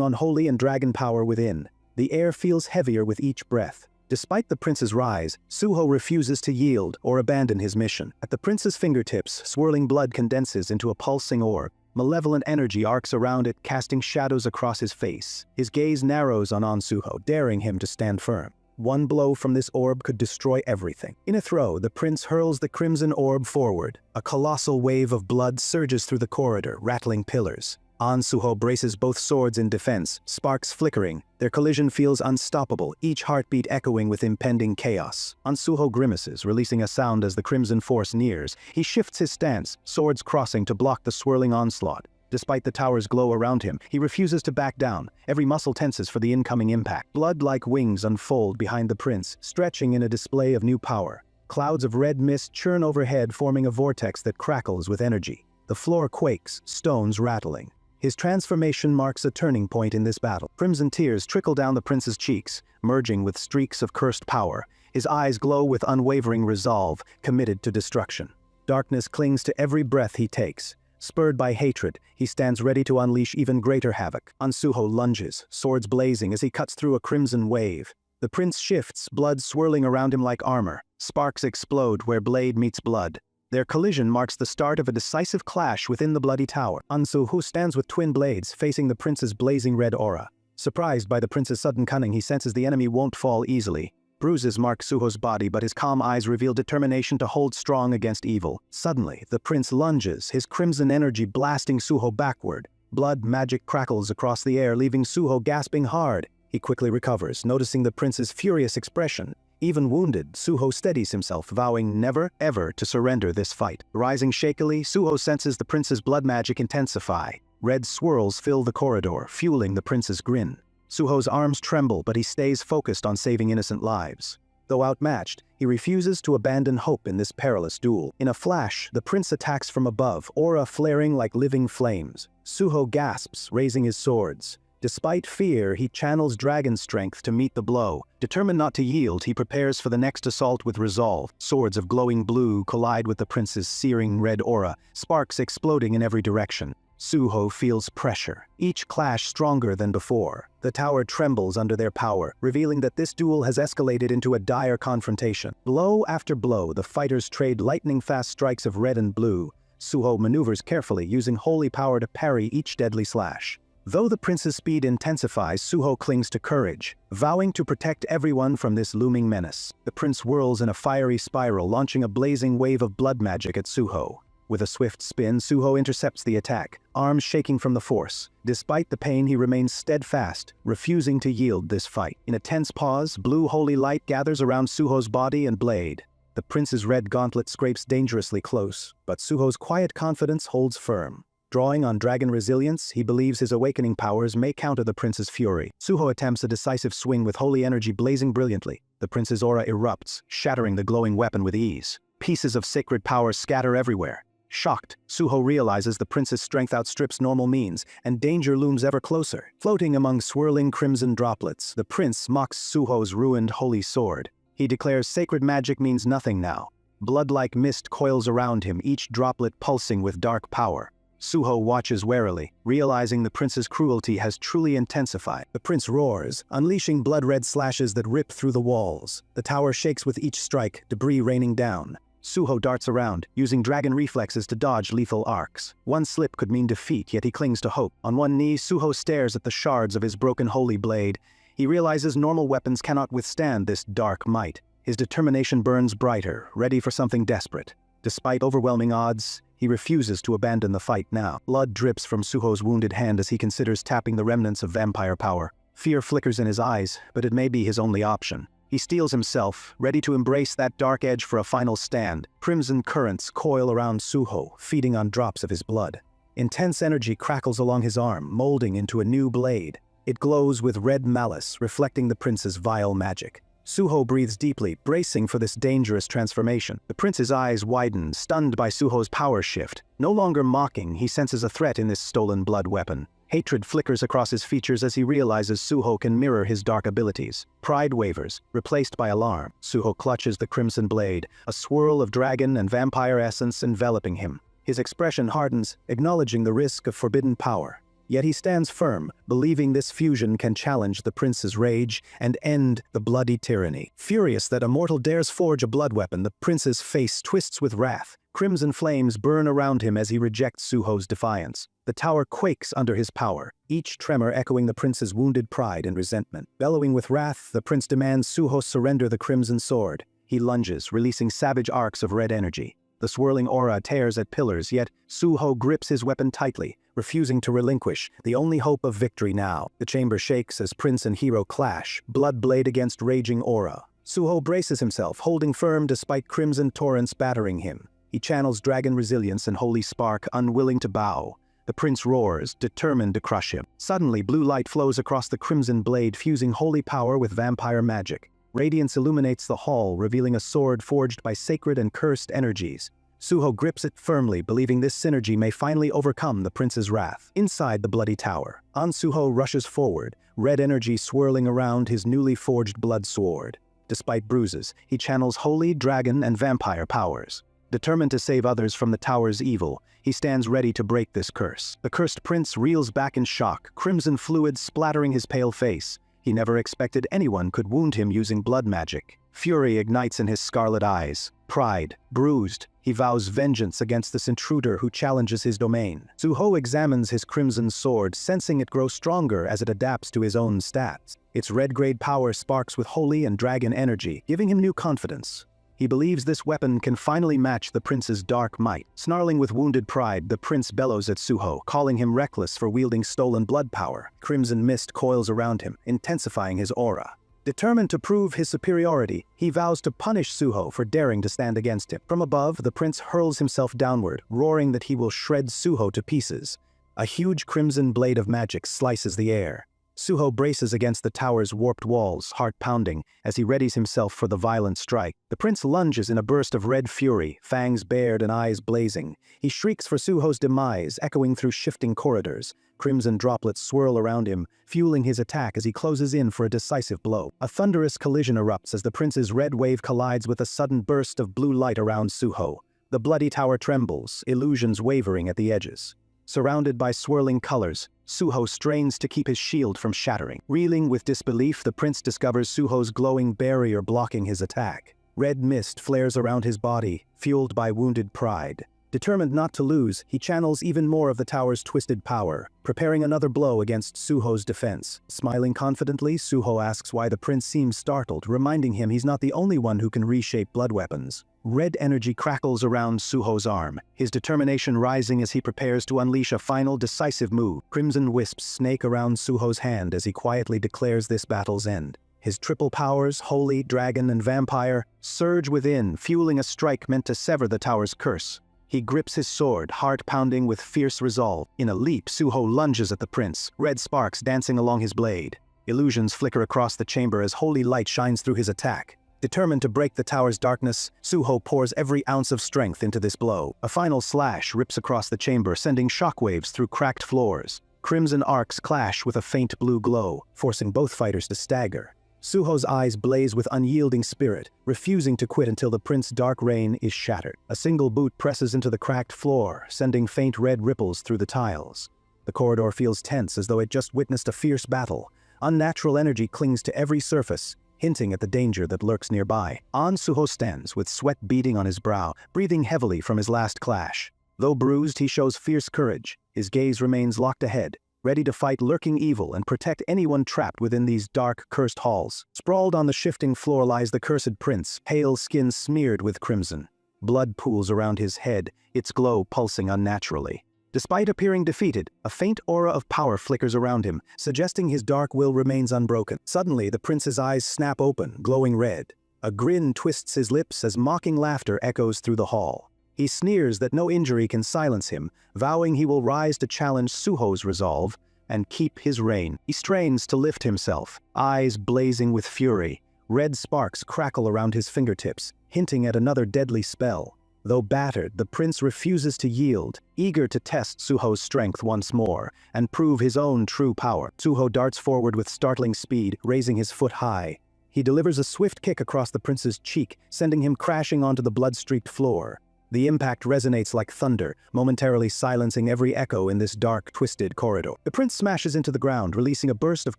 on holy and dragon power within. The air feels heavier with each breath. Despite the prince's rise, Suho refuses to yield or abandon his mission. At the prince's fingertips, swirling blood condenses into a pulsing orb. Malevolent energy arcs around it, casting shadows across his face. His gaze narrows on Suho, daring him to stand firm. One blow from this orb could destroy everything. In a throw, the prince hurls the crimson orb forward. A colossal wave of blood surges through the corridor, rattling pillars. Suho braces both swords in defense, sparks flickering. Their collision feels unstoppable, each heartbeat echoing with impending chaos. Suho grimaces, releasing a sound as the crimson force nears. He shifts his stance, swords crossing to block the swirling onslaught. Despite the tower's glow around him, he refuses to back down. Every muscle tenses for the incoming impact. Blood-like wings unfold behind the prince, stretching in a display of new power. Clouds of red mist churn overhead, forming a vortex that crackles with energy. The floor quakes, stones rattling. His transformation marks a turning point in this battle. Crimson tears trickle down the prince's cheeks, merging with streaks of cursed power. His eyes glow with unwavering resolve, committed to destruction. Darkness clings to every breath he takes. Spurred by hatred, he stands ready to unleash even greater havoc. Suho lunges, swords blazing as he cuts through a crimson wave. The prince shifts, blood swirling around him like armor. Sparks explode where blade meets blood. Their collision marks the start of a decisive clash within the bloody tower. Suho stands with twin blades, facing the prince's blazing red aura. Surprised by the prince's sudden cunning, he senses the enemy won't fall easily. Bruises mark Suho's body, but his calm eyes reveal determination to hold strong against evil. Suddenly, the prince lunges, his crimson energy blasting Suho backward. Blood magic crackles across the air, leaving Suho gasping hard. He quickly recovers, noticing the prince's furious expression. Even wounded, Suho steadies himself, vowing never, ever to surrender this fight. Rising shakily, Suho senses the prince's blood magic intensify. Red swirls fill the corridor, fueling the prince's grin. Suho's arms tremble, but he stays focused on saving innocent lives. Though outmatched, he refuses to abandon hope in this perilous duel. In a flash, the prince attacks from above, aura flaring like living flames. Suho gasps, raising his swords. Despite fear, he channels dragon strength to meet the blow. Determined not to yield, he prepares for the next assault with resolve. Swords of glowing blue collide with the prince's searing red aura, sparks exploding in every direction. Suho feels pressure, each clash stronger than before. The tower trembles under their power, revealing that this duel has escalated into a dire confrontation. Blow after blow, the fighters trade lightning-fast strikes of red and blue. Suho maneuvers carefully, using holy power to parry each deadly slash. Though the prince's speed intensifies, Suho clings to courage, vowing to protect everyone from this looming menace. The prince whirls in a fiery spiral, launching a blazing wave of blood magic at Suho. With a swift spin, Suho intercepts the attack, arms shaking from the force. Despite the pain, he remains steadfast, refusing to yield this fight. In a tense pause, blue holy light gathers around Suho's body and blade. The prince's red gauntlet scrapes dangerously close, but Suho's quiet confidence holds firm. Drawing on dragon resilience, he believes his awakening powers may counter the prince's fury. Suho attempts a decisive swing with holy energy blazing brilliantly. The prince's aura erupts, shattering the glowing weapon with ease. Pieces of sacred power scatter everywhere. Shocked, Suho realizes the prince's strength outstrips normal means, and danger looms ever closer. Floating among swirling crimson droplets, the prince mocks Suho's ruined holy sword. He declares sacred magic means nothing now. Blood-like mist coils around him, each droplet pulsing with dark power. Suho watches warily, realizing the prince's cruelty has truly intensified. The prince roars, unleashing blood-red slashes that rip through the walls. The tower shakes with each strike, debris raining down. Suho darts around, using dragon reflexes to dodge lethal arcs. One slip could mean defeat, yet he clings to hope. On one knee, Suho stares at the shards of his broken holy blade. He realizes normal weapons cannot withstand this dark might. His determination burns brighter, ready for something desperate. Despite overwhelming odds, he refuses to abandon the fight now. Blood drips from Suho's wounded hand as he considers tapping the remnants of vampire power. Fear flickers in his eyes, but it may be his only option. He steels himself, ready to embrace that dark edge for a final stand. Crimson currents coil around Suho, feeding on drops of his blood. Intense energy crackles along his arm, molding into a new blade. It glows with red malice, reflecting the prince's vile magic. Suho breathes deeply, bracing for this dangerous transformation. The prince's eyes widen, stunned by Suho's power shift. No longer mocking, he senses a threat in this stolen blood weapon. Hatred flickers across his features as he realizes Suho can mirror his dark abilities. Pride wavers, replaced by alarm. Suho clutches the crimson blade, a swirl of dragon and vampire essence enveloping him. His expression hardens, acknowledging the risk of forbidden power. Yet he stands firm, believing this fusion can challenge the prince's rage and end the bloody tyranny. Furious that a mortal dares forge a blood weapon, the prince's face twists with wrath. Crimson flames burn around him as he rejects Suho's defiance. The tower quakes under his power, each tremor echoing the prince's wounded pride and resentment. Bellowing with wrath, the prince demands Suho surrender the crimson sword. He lunges, releasing savage arcs of red energy. The swirling aura tears at pillars, yet Suho grips his weapon tightly, refusing to relinquish, the only hope of victory now. The chamber shakes as prince and hero clash, blood blade against raging aura. Suho braces himself, holding firm despite crimson torrents battering him. He channels dragon resilience and holy spark, unwilling to bow. The prince roars, determined to crush him. Suddenly, blue light flows across the crimson blade, fusing holy power with vampire magic. Radiance illuminates the hall, revealing a sword forged by sacred and cursed energies. Suho grips it firmly, believing this synergy may finally overcome the prince's wrath. Inside the bloody tower, Suho rushes forward, red energy swirling around his newly forged blood sword. Despite bruises, he channels holy, dragon, and vampire powers. Determined to save others from the tower's evil, he stands ready to break this curse. The cursed prince reels back in shock, crimson fluid splattering his pale face. He never expected anyone could wound him using blood magic. Fury ignites in his scarlet eyes. Pride, bruised, he vows vengeance against this intruder who challenges his domain. Suho examines his crimson sword, sensing it grow stronger as it adapts to his own stats. Its red-grade power sparks with holy and dragon energy, giving him new confidence. He believes this weapon can finally match the prince's dark might. Snarling with wounded pride, the prince bellows at Suho, calling him reckless for wielding stolen blood power. Crimson mist coils around him, intensifying his aura. Determined to prove his superiority, he vows to punish Suho for daring to stand against him. From above, the prince hurls himself downward, roaring that he will shred Suho to pieces. A huge crimson blade of magic slices the air. Suho braces against the tower's warped walls, heart pounding, as he readies himself for the violent strike. The prince lunges in a burst of red fury, fangs bared and eyes blazing. He shrieks for Suho's demise, echoing through shifting corridors. Crimson droplets swirl around him, fueling his attack as he closes in for a decisive blow. A thunderous collision erupts as the prince's red wave collides with a sudden burst of blue light around Suho. The bloody tower trembles, illusions wavering at the edges. Surrounded by swirling colors, Suho strains to keep his shield from shattering. Reeling with disbelief, the prince discovers Suho's glowing barrier blocking his attack. Red mist flares around his body, fueled by wounded pride. Determined not to lose, he channels even more of the tower's twisted power, preparing another blow against Suho's defense. Smiling confidently, Suho asks why the prince seems startled, reminding him he's not the only one who can reshape blood weapons. Red energy crackles around Suho's arm, his determination rising as he prepares to unleash a final decisive move. Crimson wisps snake around Suho's hand as he quietly declares this battle's end. His triple powers, holy, dragon, and vampire, surge within, fueling a strike meant to sever the tower's curse. He grips his sword, heart pounding with fierce resolve. In a leap, Suho lunges at the prince, red sparks dancing along his blade. Illusions flicker across the chamber as holy light shines through his attack. Determined to break the tower's darkness, Suho pours every ounce of strength into this blow. A final slash rips across the chamber, sending shockwaves through cracked floors. Crimson arcs clash with a faint blue glow, forcing both fighters to stagger. Suho's eyes blaze with unyielding spirit, refusing to quit until the prince's dark reign is shattered. A single boot presses into the cracked floor, sending faint red ripples through the tiles. The corridor feels tense as though it just witnessed a fierce battle. Unnatural energy clings to every surface, hinting at the danger that lurks nearby. Suho stands with sweat beading on his brow, breathing heavily from his last clash. Though bruised, he shows fierce courage. His gaze remains locked ahead, ready to fight lurking evil and protect anyone trapped within these dark, cursed halls. Sprawled on the shifting floor lies the cursed prince, pale skin smeared with crimson. Blood pools around his head, its glow pulsing unnaturally. Despite appearing defeated, a faint aura of power flickers around him, suggesting his dark will remains unbroken. Suddenly, the prince's eyes snap open, glowing red. A grin twists his lips as mocking laughter echoes through the hall. He sneers that no injury can silence him, vowing he will rise to challenge Suho's resolve and keep his reign. He strains to lift himself, eyes blazing with fury. Red sparks crackle around his fingertips, hinting at another deadly spell. Though battered, the prince refuses to yield, eager to test Suho's strength once more and prove his own true power. Suho darts forward with startling speed, raising his foot high. He delivers a swift kick across the prince's cheek, sending him crashing onto the blood-streaked floor. The impact resonates like thunder, momentarily silencing every echo in this dark, twisted corridor. The prince smashes into the ground, releasing a burst of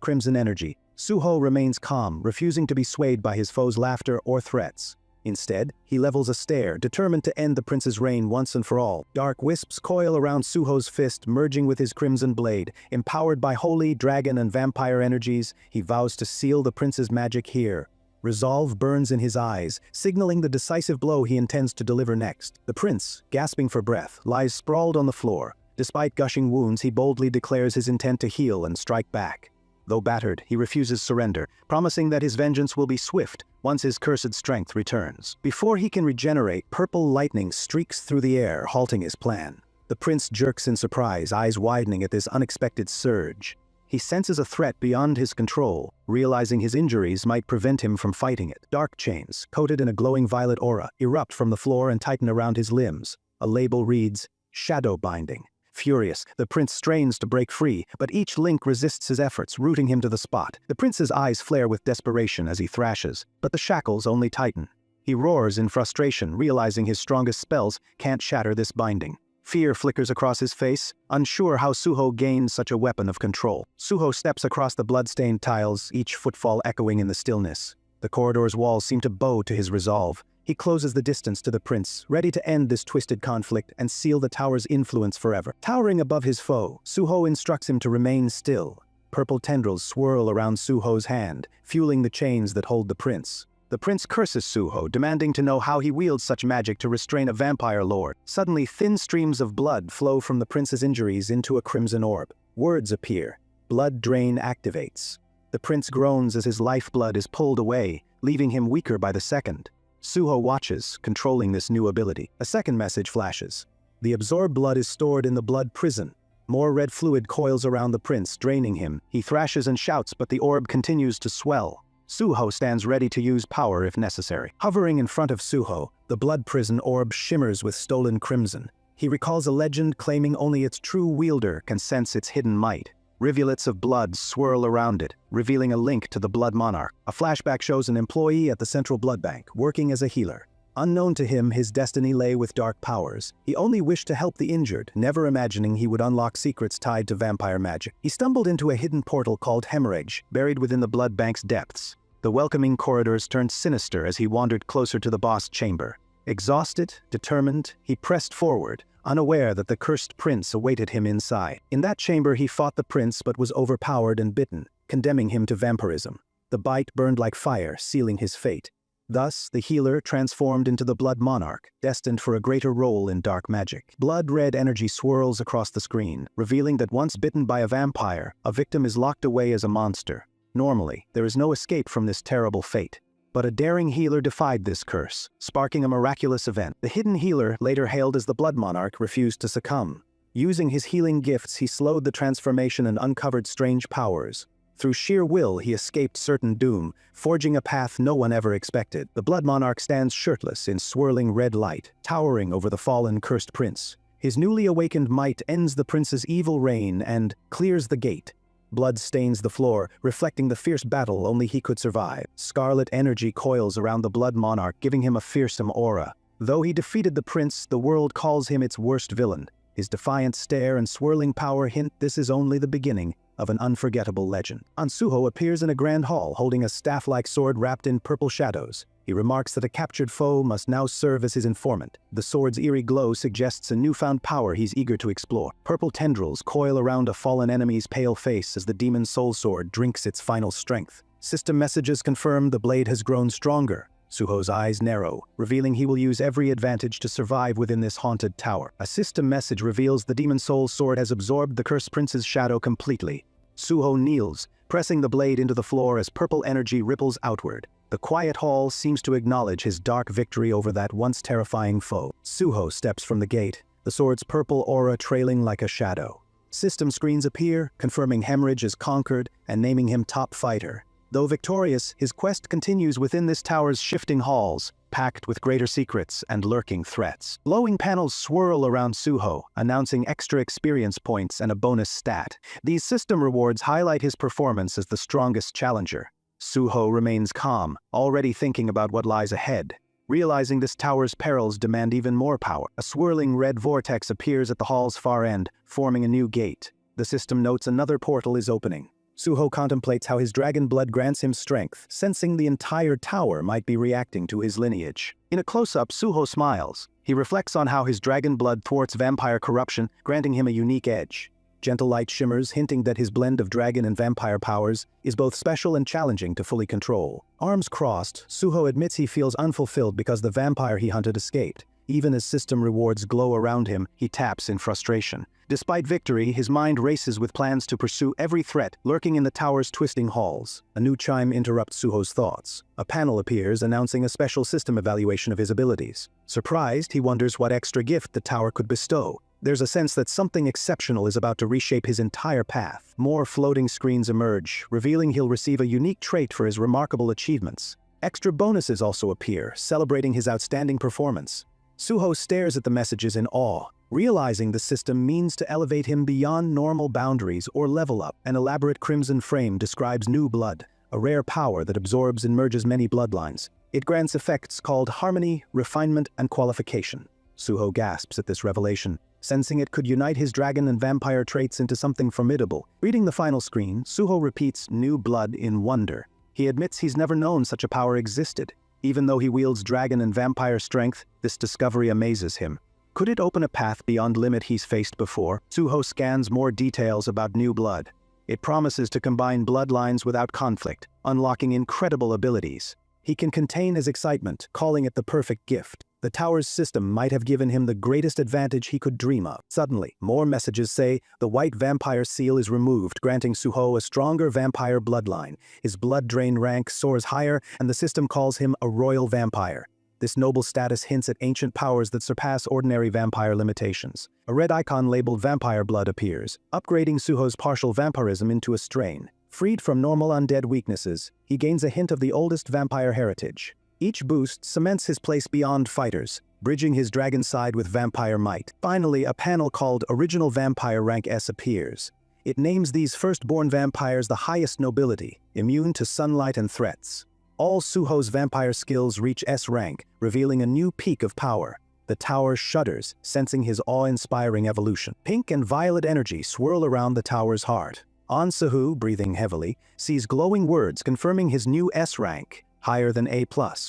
crimson energy. Suho remains calm, refusing to be swayed by his foe's laughter or threats. Instead, he levels a stare, determined to end the prince's reign once and for all. Dark wisps coil around Suho's fist, merging with his crimson blade. Empowered by holy, dragon, and vampire energies, he vows to seal the prince's magic here. Resolve burns in his eyes, signaling the decisive blow he intends to deliver next. The prince, gasping for breath, lies sprawled on the floor. Despite gushing wounds, he boldly declares his intent to heal and strike back. Though battered, he refuses surrender, promising that his vengeance will be swift once his cursed strength returns. Before he can regenerate, purple lightning streaks through the air, halting his plan. The prince jerks in surprise, eyes widening at this unexpected surge. He senses a threat beyond his control, realizing his injuries might prevent him from fighting it. Dark chains, coated in a glowing violet aura, erupt from the floor and tighten around his limbs. A label reads, "Shadow Binding." Furious, the prince strains to break free, but each link resists his efforts, rooting him to the spot. The prince's eyes flare with desperation as he thrashes, but the shackles only tighten. He roars in frustration, realizing his strongest spells can't shatter this binding. Fear flickers across his face, unsure how Suho gained such a weapon of control. Suho steps across the blood-stained tiles, each footfall echoing in the stillness. The corridor's walls seem to bow to his resolve. He closes the distance to the prince, ready to end this twisted conflict and seal the tower's influence forever. Towering above his foe, Suho instructs him to remain still. Purple tendrils swirl around Suho's hand, fueling the chains that hold the prince. The prince curses Suho, demanding to know how he wields such magic to restrain a vampire lord. Suddenly, thin streams of blood flow from the prince's injuries into a crimson orb. Words appear. Blood drain activates. The prince groans as his lifeblood is pulled away, leaving him weaker by the second. Suho watches, controlling this new ability. A second message flashes. The absorbed blood is stored in the blood prison. More red fluid coils around the prince, draining him. He thrashes and shouts, but the orb continues to swell. Suho stands ready to use power if necessary. Hovering in front of Suho, the blood prison orb shimmers with stolen crimson. He recalls a legend claiming only its true wielder can sense its hidden might. Rivulets of blood swirl around it, revealing a link to the Blood Monarch. A flashback shows an employee at the Central Blood Bank, working as a healer. Unknown to him, his destiny lay with dark powers. He only wished to help the injured, never imagining he would unlock secrets tied to vampire magic. He stumbled into a hidden portal called Hemorrhage, buried within the blood bank's depths. The welcoming corridors turned sinister as he wandered closer to the boss chamber. Exhausted, determined, he pressed forward, unaware that the cursed prince awaited him inside. In that chamber he fought the prince but was overpowered and bitten, condemning him to vampirism. The bite burned like fire, sealing his fate. Thus, the healer transformed into the Blood Monarch, destined for a greater role in dark magic. Blood-red energy swirls across the screen, revealing that once bitten by a vampire, a victim is locked away as a monster. Normally, there is no escape from this terrible fate. But a daring healer defied this curse, sparking a miraculous event. The hidden healer, later hailed as the Blood Monarch, refused to succumb. Using his healing gifts, he slowed the transformation and uncovered strange powers. Through sheer will, he escaped certain doom, forging a path no one ever expected. The Blood Monarch stands shirtless in swirling red light, towering over the fallen cursed prince. His newly awakened might ends the prince's evil reign and clears the gate. Blood stains the floor, reflecting the fierce battle only he could survive. Scarlet energy coils around the Blood Monarch, giving him a fearsome aura. Though he defeated the prince, the world calls him its worst villain. His defiant stare and swirling power hint this is only the beginning of an unforgettable legend. Ansuho appears in a grand hall, holding a staff-like sword wrapped in purple shadows. He remarks that a captured foe must now serve as his informant. The sword's eerie glow suggests a newfound power he's eager to explore. Purple tendrils coil around a fallen enemy's pale face as the demon's soul sword drinks its final strength. System messages confirm the blade has grown stronger. Suho's eyes narrow, revealing he will use every advantage to survive within this haunted tower. A system message reveals the demon soul sword has absorbed the cursed prince's shadow completely. Suho kneels, pressing the blade into the floor as purple energy ripples outward. The quiet hall seems to acknowledge his dark victory over that once terrifying foe. Suho steps from the gate, the sword's purple aura trailing like a shadow. System screens appear, confirming Hemorrhage is conquered and naming him top fighter. Though victorious, his quest continues within this tower's shifting halls, packed with greater secrets and lurking threats. Glowing panels swirl around Suho, announcing extra experience points and a bonus stat. These system rewards highlight his performance as the strongest challenger. Suho remains calm, already thinking about what lies ahead. Realizing this tower's perils demand even more power, a swirling red vortex appears at the hall's far end, forming a new gate. The system notes another portal is opening. Suho contemplates how his dragon blood grants him strength, sensing the entire tower might be reacting to his lineage. In a close-up, Suho smiles. He reflects on how his dragon blood thwarts vampire corruption, granting him a unique edge. Gentle light shimmers, hinting that his blend of dragon and vampire powers is both special and challenging to fully control. Arms crossed, Suho admits he feels unfulfilled because the vampire he hunted escaped. Even as system rewards glow around him, he taps in frustration. Despite victory, his mind races with plans to pursue every threat lurking in the tower's twisting halls. A new chime interrupts Suho's thoughts. A panel appears announcing a special system evaluation of his abilities. Surprised, he wonders what extra gift the tower could bestow. There's a sense that something exceptional is about to reshape his entire path. More floating screens emerge, revealing he'll receive a unique trait for his remarkable achievements. Extra bonuses also appear, celebrating his outstanding performance. Suho stares at the messages in awe, realizing the system means to elevate him beyond normal boundaries or level up. An elaborate crimson frame describes new blood, a rare power that absorbs and merges many bloodlines. It grants effects called harmony, refinement, and qualification. Suho gasps at this revelation, sensing it could unite his dragon and vampire traits into something formidable. Reading the final screen, Suho repeats new blood in wonder. He admits he's never known such a power existed. Even though he wields dragon and vampire strength, this discovery amazes him. Could it open a path beyond limit he's faced before? Suho scans more details about new blood. It promises to combine bloodlines without conflict, unlocking incredible abilities. He can contain his excitement, calling it the perfect gift. The tower's system might have given him the greatest advantage he could dream of. Suddenly, more messages say the white vampire seal is removed, granting Suho a stronger vampire bloodline. His blood drain rank soars higher, and the system calls him a royal vampire. This noble status hints at ancient powers that surpass ordinary vampire limitations. A red icon labeled vampire blood appears, upgrading Suho's partial vampirism into a strain. Freed from normal undead weaknesses, he gains a hint of the oldest vampire heritage. Each boost cements his place beyond fighters, bridging his dragon side with vampire might. Finally, a panel called Original Vampire Rank S appears. It names these firstborn vampires the highest nobility, immune to sunlight and threats. All Suho's vampire skills reach S rank, revealing a new peak of power. The tower shudders, sensing his awe-inspiring evolution. Pink and violet energy swirl around the tower's heart. Ansuho, breathing heavily, sees glowing words confirming his new S rank, higher than A+,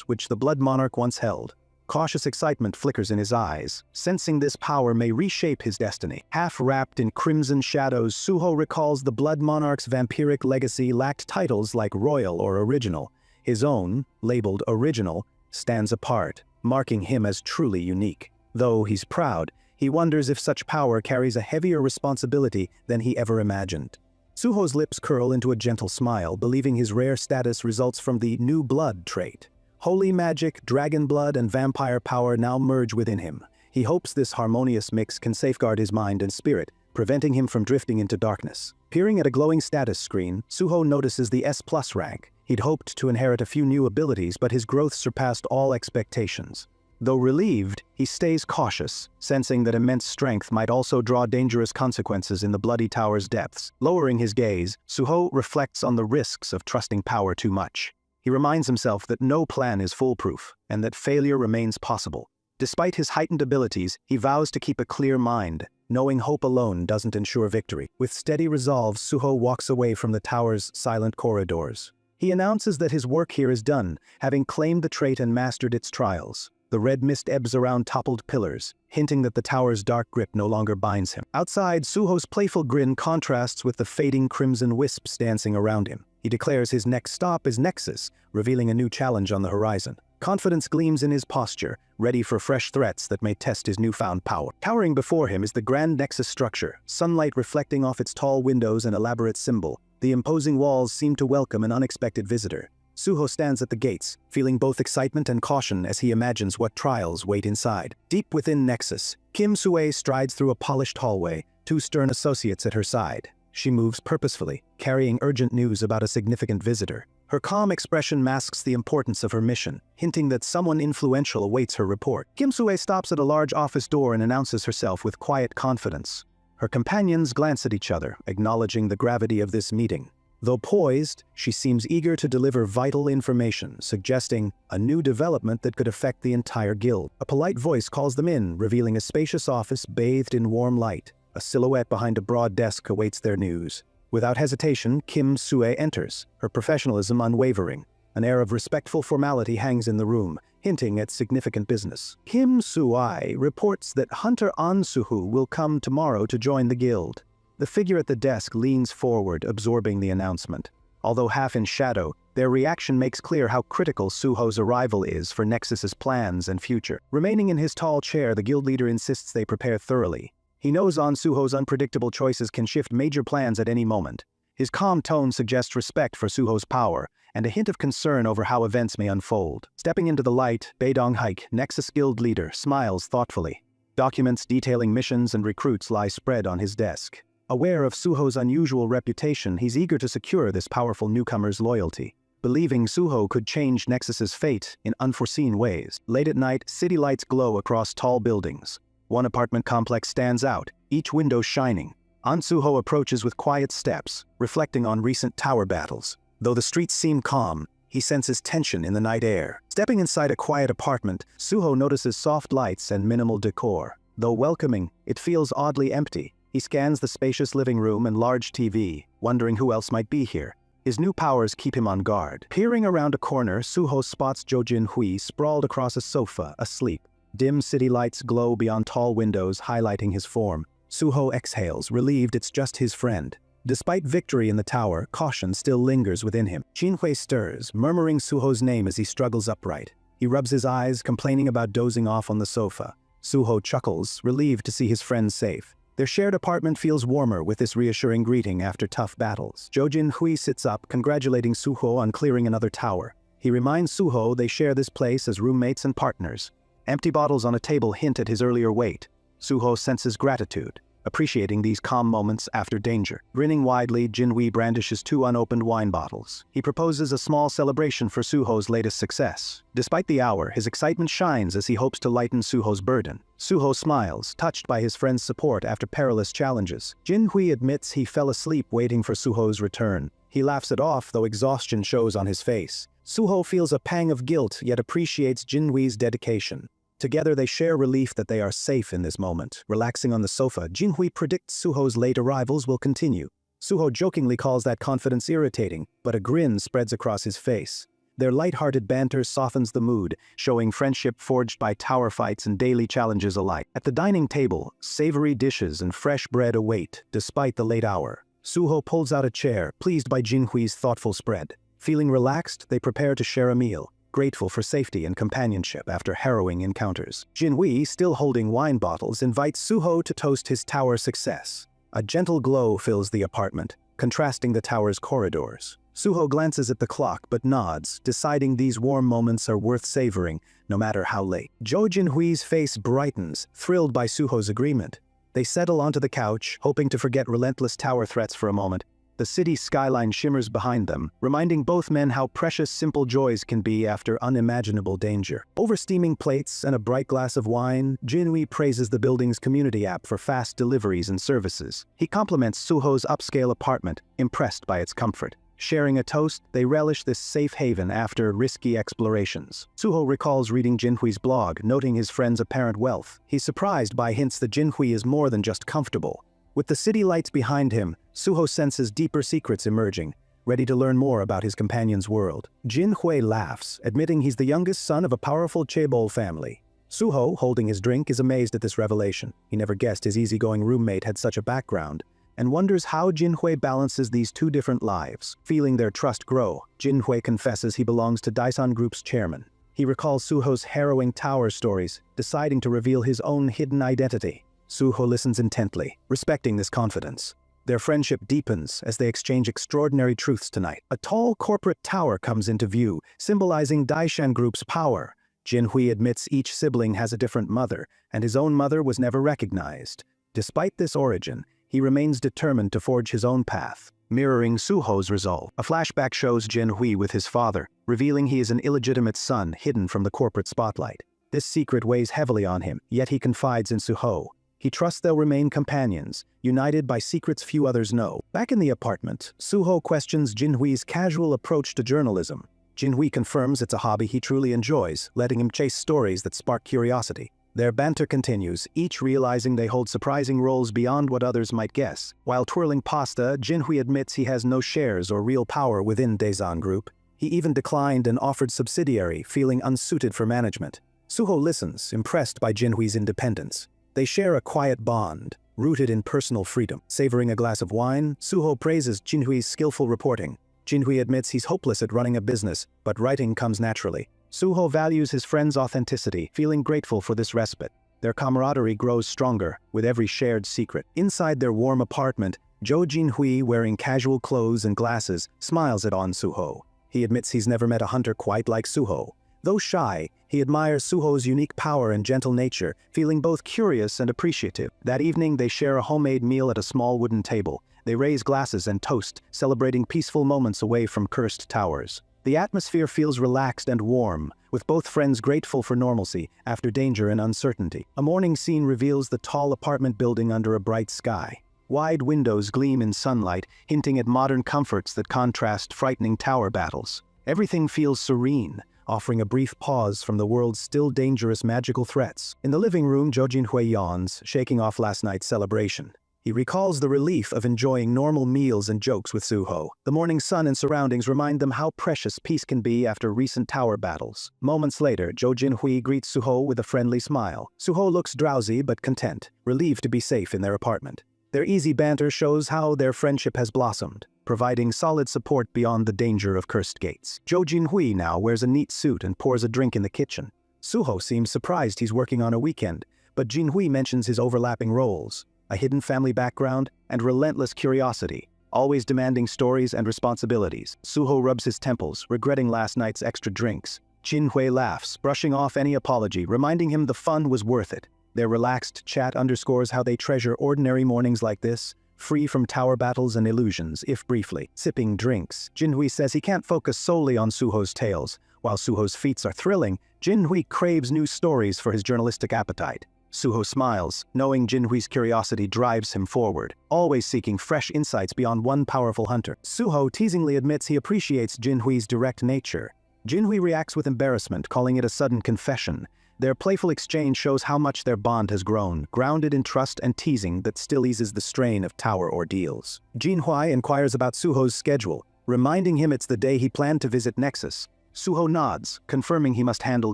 which the Blood Monarch once held. Cautious excitement flickers in his eyes, sensing this power may reshape his destiny. Half wrapped in crimson shadows, Suho recalls the Blood Monarch's vampiric legacy lacked titles like royal or original. His own, labeled original, stands apart, marking him as truly unique. Though he's proud, he wonders if such power carries a heavier responsibility than he ever imagined. Suho's lips curl into a gentle smile, believing his rare status results from the new blood trait. Holy magic, dragon blood, and vampire power now merge within him. He hopes this harmonious mix can safeguard his mind and spirit, preventing him from drifting into darkness. Peering at a glowing status screen, Suho notices the S+ rank. He'd hoped to inherit a few new abilities, but his growth surpassed all expectations. Though relieved, he stays cautious, sensing that immense strength might also draw dangerous consequences in the Bloody Tower's depths. Lowering his gaze, Suho reflects on the risks of trusting power too much. He reminds himself that no plan is foolproof, and that failure remains possible. Despite his heightened abilities, he vows to keep a clear mind, knowing hope alone doesn't ensure victory. With steady resolve, Suho walks away from the tower's silent corridors. He announces that his work here is done, having claimed the trait and mastered its trials. The red mist ebbs around toppled pillars, hinting that the tower's dark grip no longer binds him. Outside, Suho's playful grin contrasts with the fading crimson wisps dancing around him. He declares his next stop is Nexus, revealing a new challenge on the horizon. Confidence gleams in his posture, ready for fresh threats that may test his newfound power. Towering before him is the grand Nexus structure, sunlight reflecting off its tall windows and elaborate symbol. The imposing walls seem to welcome an unexpected visitor. Suho stands at the gates, feeling both excitement and caution as he imagines what trials wait inside. Deep within Nexus, Kim Sue strides through a polished hallway, two stern associates at her side. She moves purposefully, carrying urgent news about a significant visitor. Her calm expression masks the importance of her mission, hinting that someone influential awaits her report. Kim Sue stops at a large office door and announces herself with quiet confidence. Her companions glance at each other, acknowledging the gravity of this meeting. Though poised, she seems eager to deliver vital information, suggesting a new development that could affect the entire guild. A polite voice calls them in, revealing a spacious office bathed in warm light. A silhouette behind a broad desk awaits their news. Without hesitation, Kim Sue enters, her professionalism unwavering. An air of respectful formality hangs in the room, hinting at significant business. Kim Sue reports that Hunter Ansuhu will come tomorrow to join the guild. The figure at the desk leans forward, absorbing the announcement. Although half in shadow, their reaction makes clear how critical Suho's arrival is for Nexus's plans and future. Remaining in his tall chair, the guild leader insists they prepare thoroughly. He knows Ansuho's unpredictable choices can shift major plans at any moment. His calm tone suggests respect for Suho's power, and a hint of concern over how events may unfold. Stepping into the light, Baedong Haik, Nexus guild leader, smiles thoughtfully. Documents detailing missions and recruits lie spread on his desk. Aware of Suho's unusual reputation, he's eager to secure this powerful newcomer's loyalty. Believing Suho could change Nexus's fate in unforeseen ways. Late at night, city lights glow across tall buildings. One apartment complex stands out, each window shining. Ansuho approaches with quiet steps, reflecting on recent tower battles. Though the streets seem calm, he senses tension in the night air. Stepping inside a quiet apartment, Suho notices soft lights and minimal decor. Though welcoming, it feels oddly empty. He scans the spacious living room and large TV, wondering who else might be here. His new powers keep him on guard. Peering around a corner, Suho spots Jojin Hui sprawled across a sofa, asleep. Dim city lights glow beyond tall windows, highlighting his form. Suho exhales, relieved it's just his friend. Despite victory in the tower, caution still lingers within him. Jinhui stirs, murmuring Suho's name as he struggles upright. He rubs his eyes, complaining about dozing off on the sofa. Suho chuckles, relieved to see his friend safe. Their shared apartment feels warmer with this reassuring greeting after tough battles. Jojin Hui sits up, congratulating Suho on clearing another tower. He reminds Suho they share this place as roommates and partners. Empty bottles on a table hint at his earlier weight. Suho senses gratitude, appreciating these calm moments after danger. Grinning widely, Jinhui brandishes two unopened wine bottles. He proposes a small celebration for Suho's latest success. Despite the hour, his excitement shines as he hopes to lighten Suho's burden. Suho smiles, touched by his friend's support after perilous challenges. Jinhui admits he fell asleep waiting for Suho's return. He laughs it off, though exhaustion shows on his face. Suho feels a pang of guilt, yet appreciates Jinhui's dedication. Together they share relief that they are safe in this moment. Relaxing on the sofa, Jinhui predicts Suho's late arrivals will continue. Suho jokingly calls that confidence irritating, but a grin spreads across his face. Their light-hearted banter softens the mood, showing friendship forged by tower fights and daily challenges alike. At the dining table, savory dishes and fresh bread await, despite the late hour. Suho pulls out a chair, pleased by Jinhui's thoughtful spread. Feeling relaxed, they prepare to share a meal, grateful for safety and companionship after harrowing encounters. Jinhui, still holding wine bottles, invites Suho to toast his tower success. A gentle glow fills the apartment, contrasting the tower's corridors. Suho glances at the clock but nods, deciding these warm moments are worth savoring, no matter how late. Jo Jinhui's face brightens, thrilled by Suho's agreement. They settle onto the couch, hoping to forget relentless tower threats for a moment. The city skyline shimmers behind them, reminding both men how precious simple joys can be after unimaginable danger. Over steaming plates and a bright glass of wine, Jinhui praises the building's community app for fast deliveries and services. He compliments Suho's upscale apartment, impressed by its comfort. Sharing a toast, they relish this safe haven after risky explorations. Suho recalls reading Jinhui's blog, noting his friend's apparent wealth. He's surprised by hints that Jinhui is more than just comfortable. With the city lights behind him, Suho senses deeper secrets emerging, ready to learn more about his companion's world. Jinhui laughs, admitting he's the youngest son of a powerful chaebol family. Suho, holding his drink, is amazed at this revelation. He never guessed his easygoing roommate had such a background, and wonders how Jinhui balances these two different lives. Feeling their trust grow, Jinhui confesses he belongs to Daison Group's chairman. He recalls Suho's harrowing tower stories, deciding to reveal his own hidden identity. Suho listens intently, respecting this confidence. Their friendship deepens as they exchange extraordinary truths tonight. A tall corporate tower comes into view, symbolizing Daishan Group's power. Jinhui admits each sibling has a different mother, and his own mother was never recognized. Despite this origin, he remains determined to forge his own path. Mirroring Suho's resolve, a flashback shows Jinhui with his father, revealing he is an illegitimate son hidden from the corporate spotlight. This secret weighs heavily on him, yet he confides in Suho. He trusts they'll remain companions, united by secrets few others know. Back in the apartment, Suho questions Jinhui's casual approach to journalism. Jinhui confirms it's a hobby he truly enjoys, letting him chase stories that spark curiosity. Their banter continues, each realizing they hold surprising roles beyond what others might guess. While twirling pasta, Jinhui admits he has no shares or real power within Daison Group. He even declined an offered subsidiary, feeling unsuited for management. Suho listens, impressed by Jinhui's independence. They share a quiet bond, rooted in personal freedom. Savoring a glass of wine, Suho praises Jinhui's skillful reporting. Jinhui admits he's hopeless at running a business, but writing comes naturally. Suho values his friend's authenticity, feeling grateful for this respite. Their camaraderie grows stronger with every shared secret. Inside their warm apartment, Jo Jinhui, wearing casual clothes and glasses, smiles at Suho. He admits he's never met a hunter quite like Suho. Though shy, he admires Suho's unique power and gentle nature, feeling both curious and appreciative. That evening, they share a homemade meal at a small wooden table. They raise glasses and toast, celebrating peaceful moments away from cursed towers. The atmosphere feels relaxed and warm, with both friends grateful for normalcy after danger and uncertainty. A morning scene reveals the tall apartment building under a bright sky. Wide windows gleam in sunlight, hinting at modern comforts that contrast frightening tower battles. Everything feels serene, offering a brief pause from the world's still dangerous magical threats. In the living room, Jo Jinhui yawns, shaking off last night's celebration. He recalls the relief of enjoying normal meals and jokes with Suho. The morning sun and surroundings remind them how precious peace can be after recent tower battles. Moments later, Jo Jinhui greets Suho with a friendly smile. Suho looks drowsy but content, relieved to be safe in their apartment. Their easy banter shows how their friendship has blossomed, providing solid support beyond the danger of cursed gates. Jo Jinhui now wears a neat suit and pours a drink in the kitchen. Suho seems surprised he's working on a weekend, but Jinhui mentions his overlapping roles, a hidden family background, and relentless curiosity, always demanding stories and responsibilities. Suho rubs his temples, regretting last night's extra drinks. Jinhui laughs, brushing off any apology, reminding him the fun was worth it. Their relaxed chat underscores how they treasure ordinary mornings like this, free from tower battles and illusions, if briefly. Sipping drinks, Jinhui says he can't focus solely on Suho's tales. While Suho's feats are thrilling, Jinhui craves new stories for his journalistic appetite. Suho smiles, knowing Jinhui's curiosity drives him forward, always seeking fresh insights beyond one powerful hunter. Suho teasingly admits he appreciates Jinhui's direct nature. Jinhui reacts with embarrassment, calling it a sudden confession. Their playful exchange shows how much their bond has grown, grounded in trust and teasing that still eases the strain of tower ordeals. Jinhui inquires about Suho's schedule, reminding him it's the day he planned to visit Nexus. Suho nods, confirming he must handle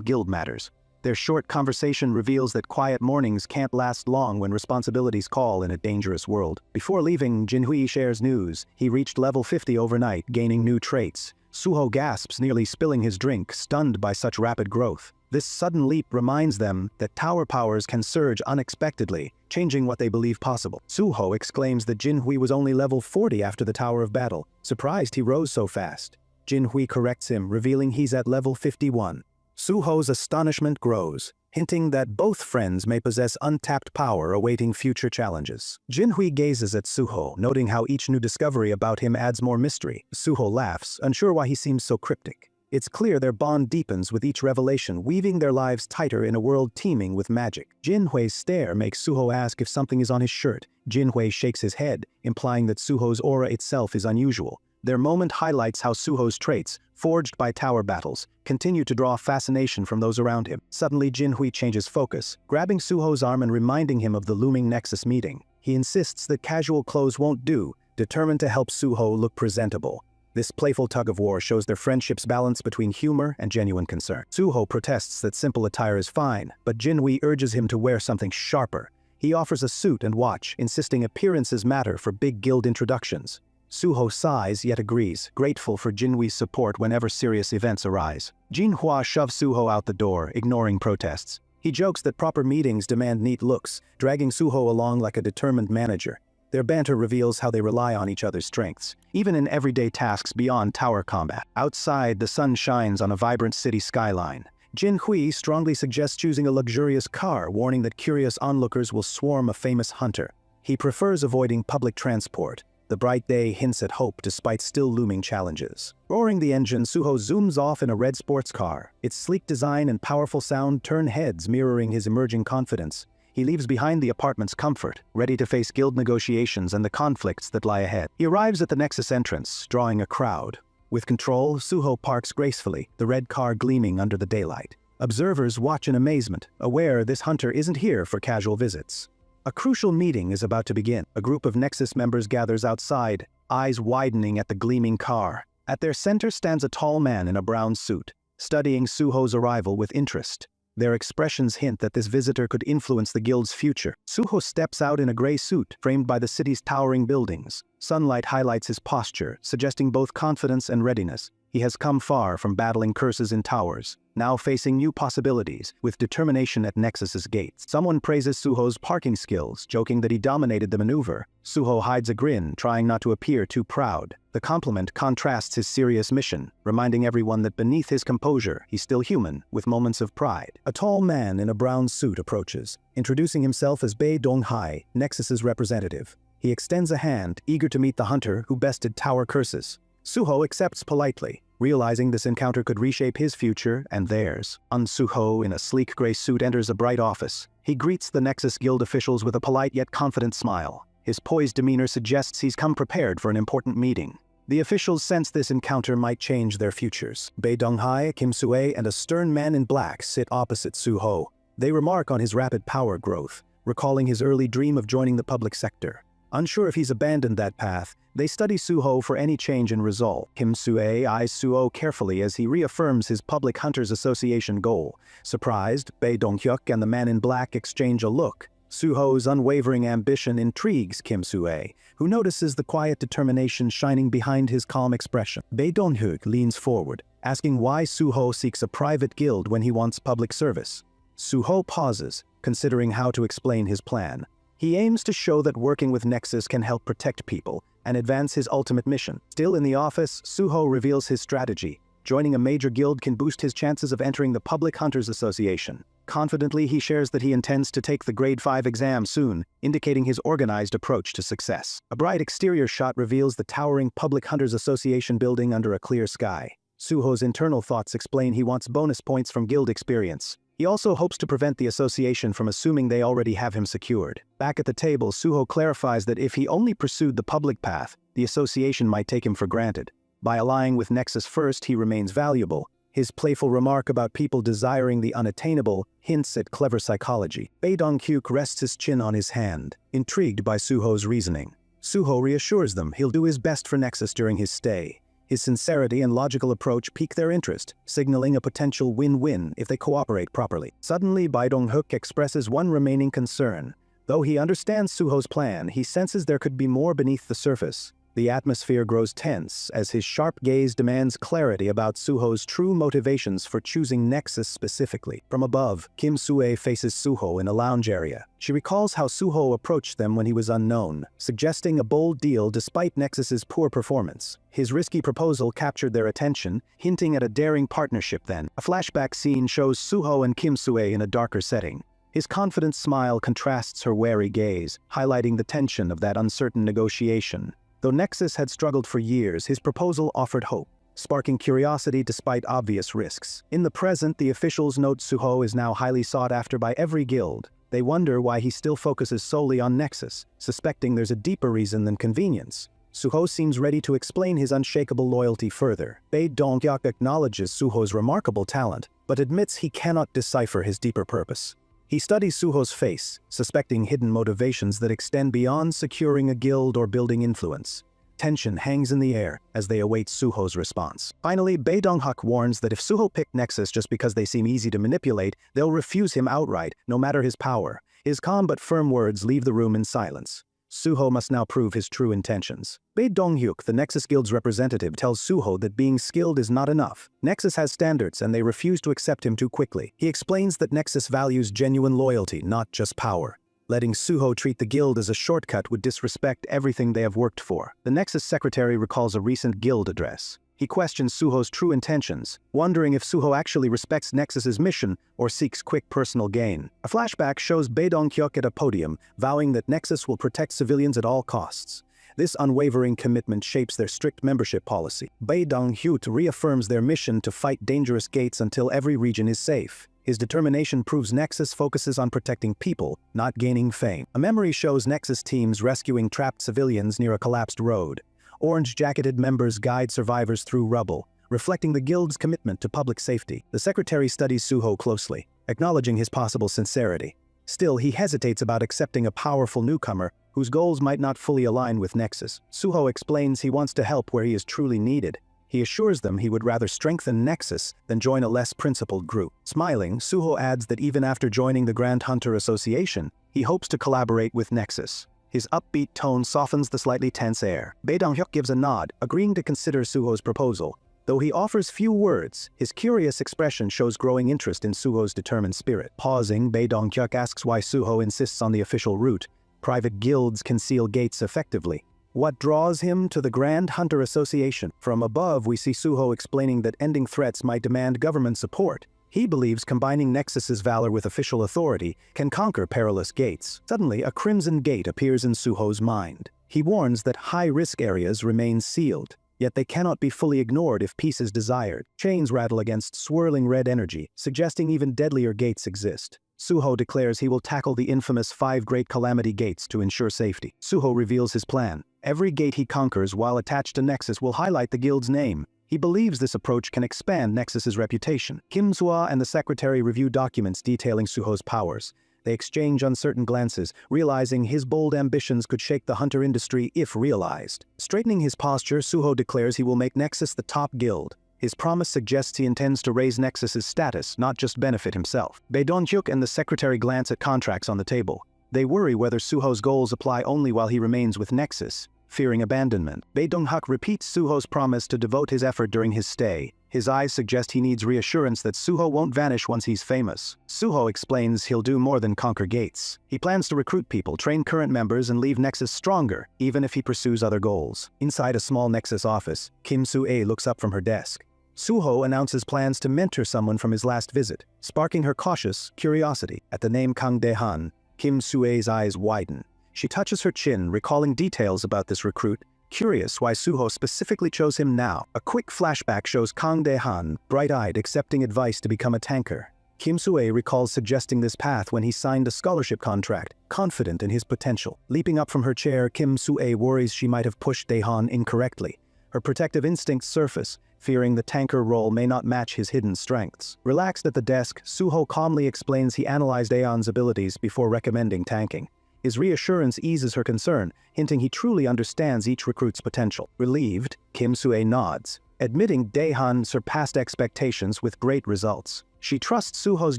guild matters. Their short conversation reveals that quiet mornings can't last long when responsibilities call in a dangerous world. Before leaving, Jinhui shares news. He reached level 50 overnight, gaining new traits. Suho gasps, nearly spilling his drink, stunned by such rapid growth. This sudden leap reminds them that tower powers can surge unexpectedly, changing what they believe possible. Suho exclaims that Jinhui was only level 40 after the Tower of Battle, surprised he rose so fast. Jinhui corrects him, revealing he's at level 51. Suho's astonishment grows, hinting that both friends may possess untapped power awaiting future challenges. Jinhui gazes at Suho, noting how each new discovery about him adds more mystery. Suho laughs, unsure why he seems so cryptic. It's clear their bond deepens with each revelation, weaving their lives tighter in a world teeming with magic. Jinhui's stare makes Suho ask if something is on his shirt. Jinhui shakes his head, implying that Suho's aura itself is unusual. Their moment highlights how Suho's traits, forged by tower battles, continue to draw fascination from those around him. Suddenly, Jinhui changes focus, grabbing Suho's arm and reminding him of the looming Nexus meeting. He insists that casual clothes won't do, determined to help Suho look presentable. This playful tug-of-war shows their friendship's balance between humor and genuine concern. Suho protests that simple attire is fine, but Jinhui urges him to wear something sharper. He offers a suit and watch, insisting appearances matter for big guild introductions. Suho sighs yet agrees, grateful for Jinhui's support whenever serious events arise. Jinhua shoves Suho out the door, ignoring protests. He jokes that proper meetings demand neat looks, dragging Suho along like a determined manager. Their banter reveals how they rely on each other's strengths, even in everyday tasks beyond tower combat. Outside, the sun shines on a vibrant city skyline. Jinhui strongly suggests choosing a luxurious car, warning that curious onlookers will swarm a famous hunter. He prefers avoiding public transport. The bright day hints at hope despite still looming challenges. Roaring the engine, Suho zooms off in a red sports car. Its sleek design and powerful sound turn heads, mirroring his emerging confidence. He leaves behind the apartment's comfort, ready to face guild negotiations and the conflicts that lie ahead. He arrives at the Nexus entrance, drawing a crowd. With control, Suho parks gracefully, the red car gleaming under the daylight. Observers watch in amazement, aware this hunter isn't here for casual visits. A crucial meeting is about to begin. A group of Nexus members gathers outside, eyes widening at the gleaming car. At their center stands a tall man in a brown suit, studying Suho's arrival with interest. Their expressions hint that this visitor could influence the guild's future. Suho steps out in a gray suit, framed by the city's towering buildings. Sunlight highlights his posture, suggesting both confidence and readiness. He has come far from battling curses in towers, now facing new possibilities, with determination at Nexus's gates. Someone praises Suho's parking skills, joking that he dominated the maneuver. Suho hides a grin, trying not to appear too proud. The compliment contrasts his serious mission, reminding everyone that beneath his composure, he's still human, with moments of pride. A tall man in a brown suit approaches, introducing himself as Bei Donghai, Nexus's representative. He extends a hand, eager to meet the hunter who bested tower curses. Suho accepts politely, realizing this encounter could reshape his future and theirs. Suho, in a sleek gray suit, enters a bright office. He greets the Nexus Guild officials with a polite yet confident smile. His poised demeanor suggests he's come prepared for an important meeting. The officials sense this encounter might change their futures. Bei Donghai, Kim Sue, and a stern man in black sit opposite Suho. They remark on his rapid power growth, recalling his early dream of joining the public sector. Unsure if he's abandoned that path, they study Suho for any change in resolve. Kim Sue eyes Suho carefully as he reaffirms his Public Hunters Association goal. Surprised, Bei Donghyuk and the man in black exchange a look. Suho's unwavering ambition intrigues Kim Sue, who notices the quiet determination shining behind his calm expression. Bei Donghyuk leans forward, asking why Suho seeks a private guild when he wants public service. Suho pauses, considering how to explain his plan. He aims to show that working with Nexus can help protect people and advance his ultimate mission. Still in the office, Suho reveals his strategy. Joining a major guild can boost his chances of entering the Public Hunters Association. Confidently, he shares that he intends to take the Grade 5 exam soon, indicating his organized approach to success. A bright exterior shot reveals the towering Public Hunters Association building under a clear sky. Suho's internal thoughts explain he wants bonus points from guild experience. He also hopes to prevent the association from assuming they already have him secured. Back at the table, Suho clarifies that if he only pursued the public path, the association might take him for granted. By allying with Nexus first, he remains valuable. His playful remark about people desiring the unattainable hints at clever psychology. Bei Donghyuk rests his chin on his hand, intrigued by Suho's reasoning. Suho reassures them he'll do his best for Nexus during his stay. His sincerity and logical approach pique their interest, signaling a potential win-win if they cooperate properly. Suddenly, Bei Donghyuk expresses one remaining concern. Though he understands Suho's plan, he senses there could be more beneath the surface. The atmosphere grows tense as his sharp gaze demands clarity about Suho's true motivations for choosing Nexus specifically. From above, Kim Sue faces Suho in a lounge area. She recalls how Suho approached them when he was unknown, suggesting a bold deal despite Nexus's poor performance. His risky proposal captured their attention, hinting at a daring partnership then. A flashback scene shows Suho and Kim Sue in a darker setting. His confident smile contrasts her wary gaze, highlighting the tension of that uncertain negotiation. Though Nexus had struggled for years, his proposal offered hope, sparking curiosity despite obvious risks. In the present, the officials note Suho is now highly sought after by every guild. They wonder why he still focuses solely on Nexus, suspecting there's a deeper reason than convenience. Suho seems ready to explain his unshakable loyalty further. Bae Donghyuk acknowledges Suho's remarkable talent, but admits he cannot decipher his deeper purpose. He studies Suho's face, suspecting hidden motivations that extend beyond securing a guild or building influence. Tension hangs in the air as they await Suho's response. Finally, Bae Donghyuk warns that if Suho picked Nexus just because they seem easy to manipulate, they'll refuse him outright, no matter his power. His calm but firm words leave the room in silence. Suho must now prove his true intentions. Bae Donghyuk, the Nexus Guild's representative, tells Suho that being skilled is not enough. Nexus has standards and they refuse to accept him too quickly. He explains that Nexus values genuine loyalty, not just power. Letting Suho treat the guild as a shortcut would disrespect everything they have worked for. The Nexus secretary recalls a recent guild address. He questions Suho's true intentions, wondering if Suho actually respects Nexus's mission or seeks quick personal gain. A flashback shows Bae Donghyuk at a podium, vowing that Nexus will protect civilians at all costs. This unwavering commitment shapes their strict membership policy. Bae Donghyuk reaffirms their mission to fight dangerous gates until every region is safe. His determination proves Nexus focuses on protecting people, not gaining fame. A memory shows Nexus teams rescuing trapped civilians near a collapsed road. Orange-jacketed members guide survivors through rubble, reflecting the guild's commitment to public safety. The secretary studies Suho closely, acknowledging his possible sincerity. Still, he hesitates about accepting a powerful newcomer whose goals might not fully align with Nexus. Suho explains he wants to help where he is truly needed. He assures them he would rather strengthen Nexus than join a less principled group. Smiling, Suho adds that even after joining the Grand Hunter Association, he hopes to collaborate with Nexus. His upbeat tone softens the slightly tense air. Bae Donghyuk gives a nod, agreeing to consider Suho's proposal. Though he offers few words, his curious expression shows growing interest in Suho's determined spirit. Pausing, Bae Donghyuk asks why Suho insists on the official route. Private guilds can seal gates effectively. What draws him to the Grand Hunter Association? From above, we see Suho explaining that ending threats might demand government support. He believes combining Nexus's valor with official authority can conquer perilous gates. Suddenly, a crimson gate appears in Suho's mind. He warns that high-risk areas remain sealed, yet they cannot be fully ignored if peace is desired. Chains rattle against swirling red energy, suggesting even deadlier gates exist. Suho declares he will tackle the infamous 5 Great Calamity Gates to ensure safety. Suho reveals his plan. Every gate he conquers while attached to Nexus will highlight the guild's name. He believes this approach can expand Nexus's reputation. Kim Sua and the secretary review documents detailing Suho's powers. They exchange uncertain glances, realizing his bold ambitions could shake the hunter industry if realized. Straightening his posture, Suho declares he will make Nexus the top guild. His promise suggests he intends to raise Nexus's status, not just benefit himself. Bae Donghyuk and the secretary glance at contracts on the table. They worry whether Suho's goals apply only while he remains with Nexus, fearing abandonment. Bae Donghyuk repeats Suho's promise to devote his effort during his stay. His eyes suggest he needs reassurance that Suho won't vanish once he's famous. Suho explains he'll do more than conquer gates. He plans to recruit people, train current members, and leave Nexus stronger, even if he pursues other goals. Inside a small Nexus office, Kim Sue looks up from her desk. Suho announces plans to mentor someone from his last visit, sparking her cautious curiosity. At the name Kang Dae-han, Kim Sue's eyes widen. She touches her chin, recalling details about this recruit, curious why Suho specifically chose him now. A quick flashback shows Kang Dae-han, bright-eyed, accepting advice to become a tanker. Kim Sue recalls suggesting this path when he signed a scholarship contract, confident in his potential. Leaping up from her chair, Kim Sue worries she might have pushed Dae-han incorrectly. Her protective instincts surface, fearing the tanker role may not match his hidden strengths. Relaxed at the desk, Suho calmly explains he analyzed Dae-han's abilities before recommending tanking. His reassurance eases her concern, hinting he truly understands each recruit's potential. Relieved, Kim Sue nods, admitting Dae-han surpassed expectations with great results. She trusts Suho's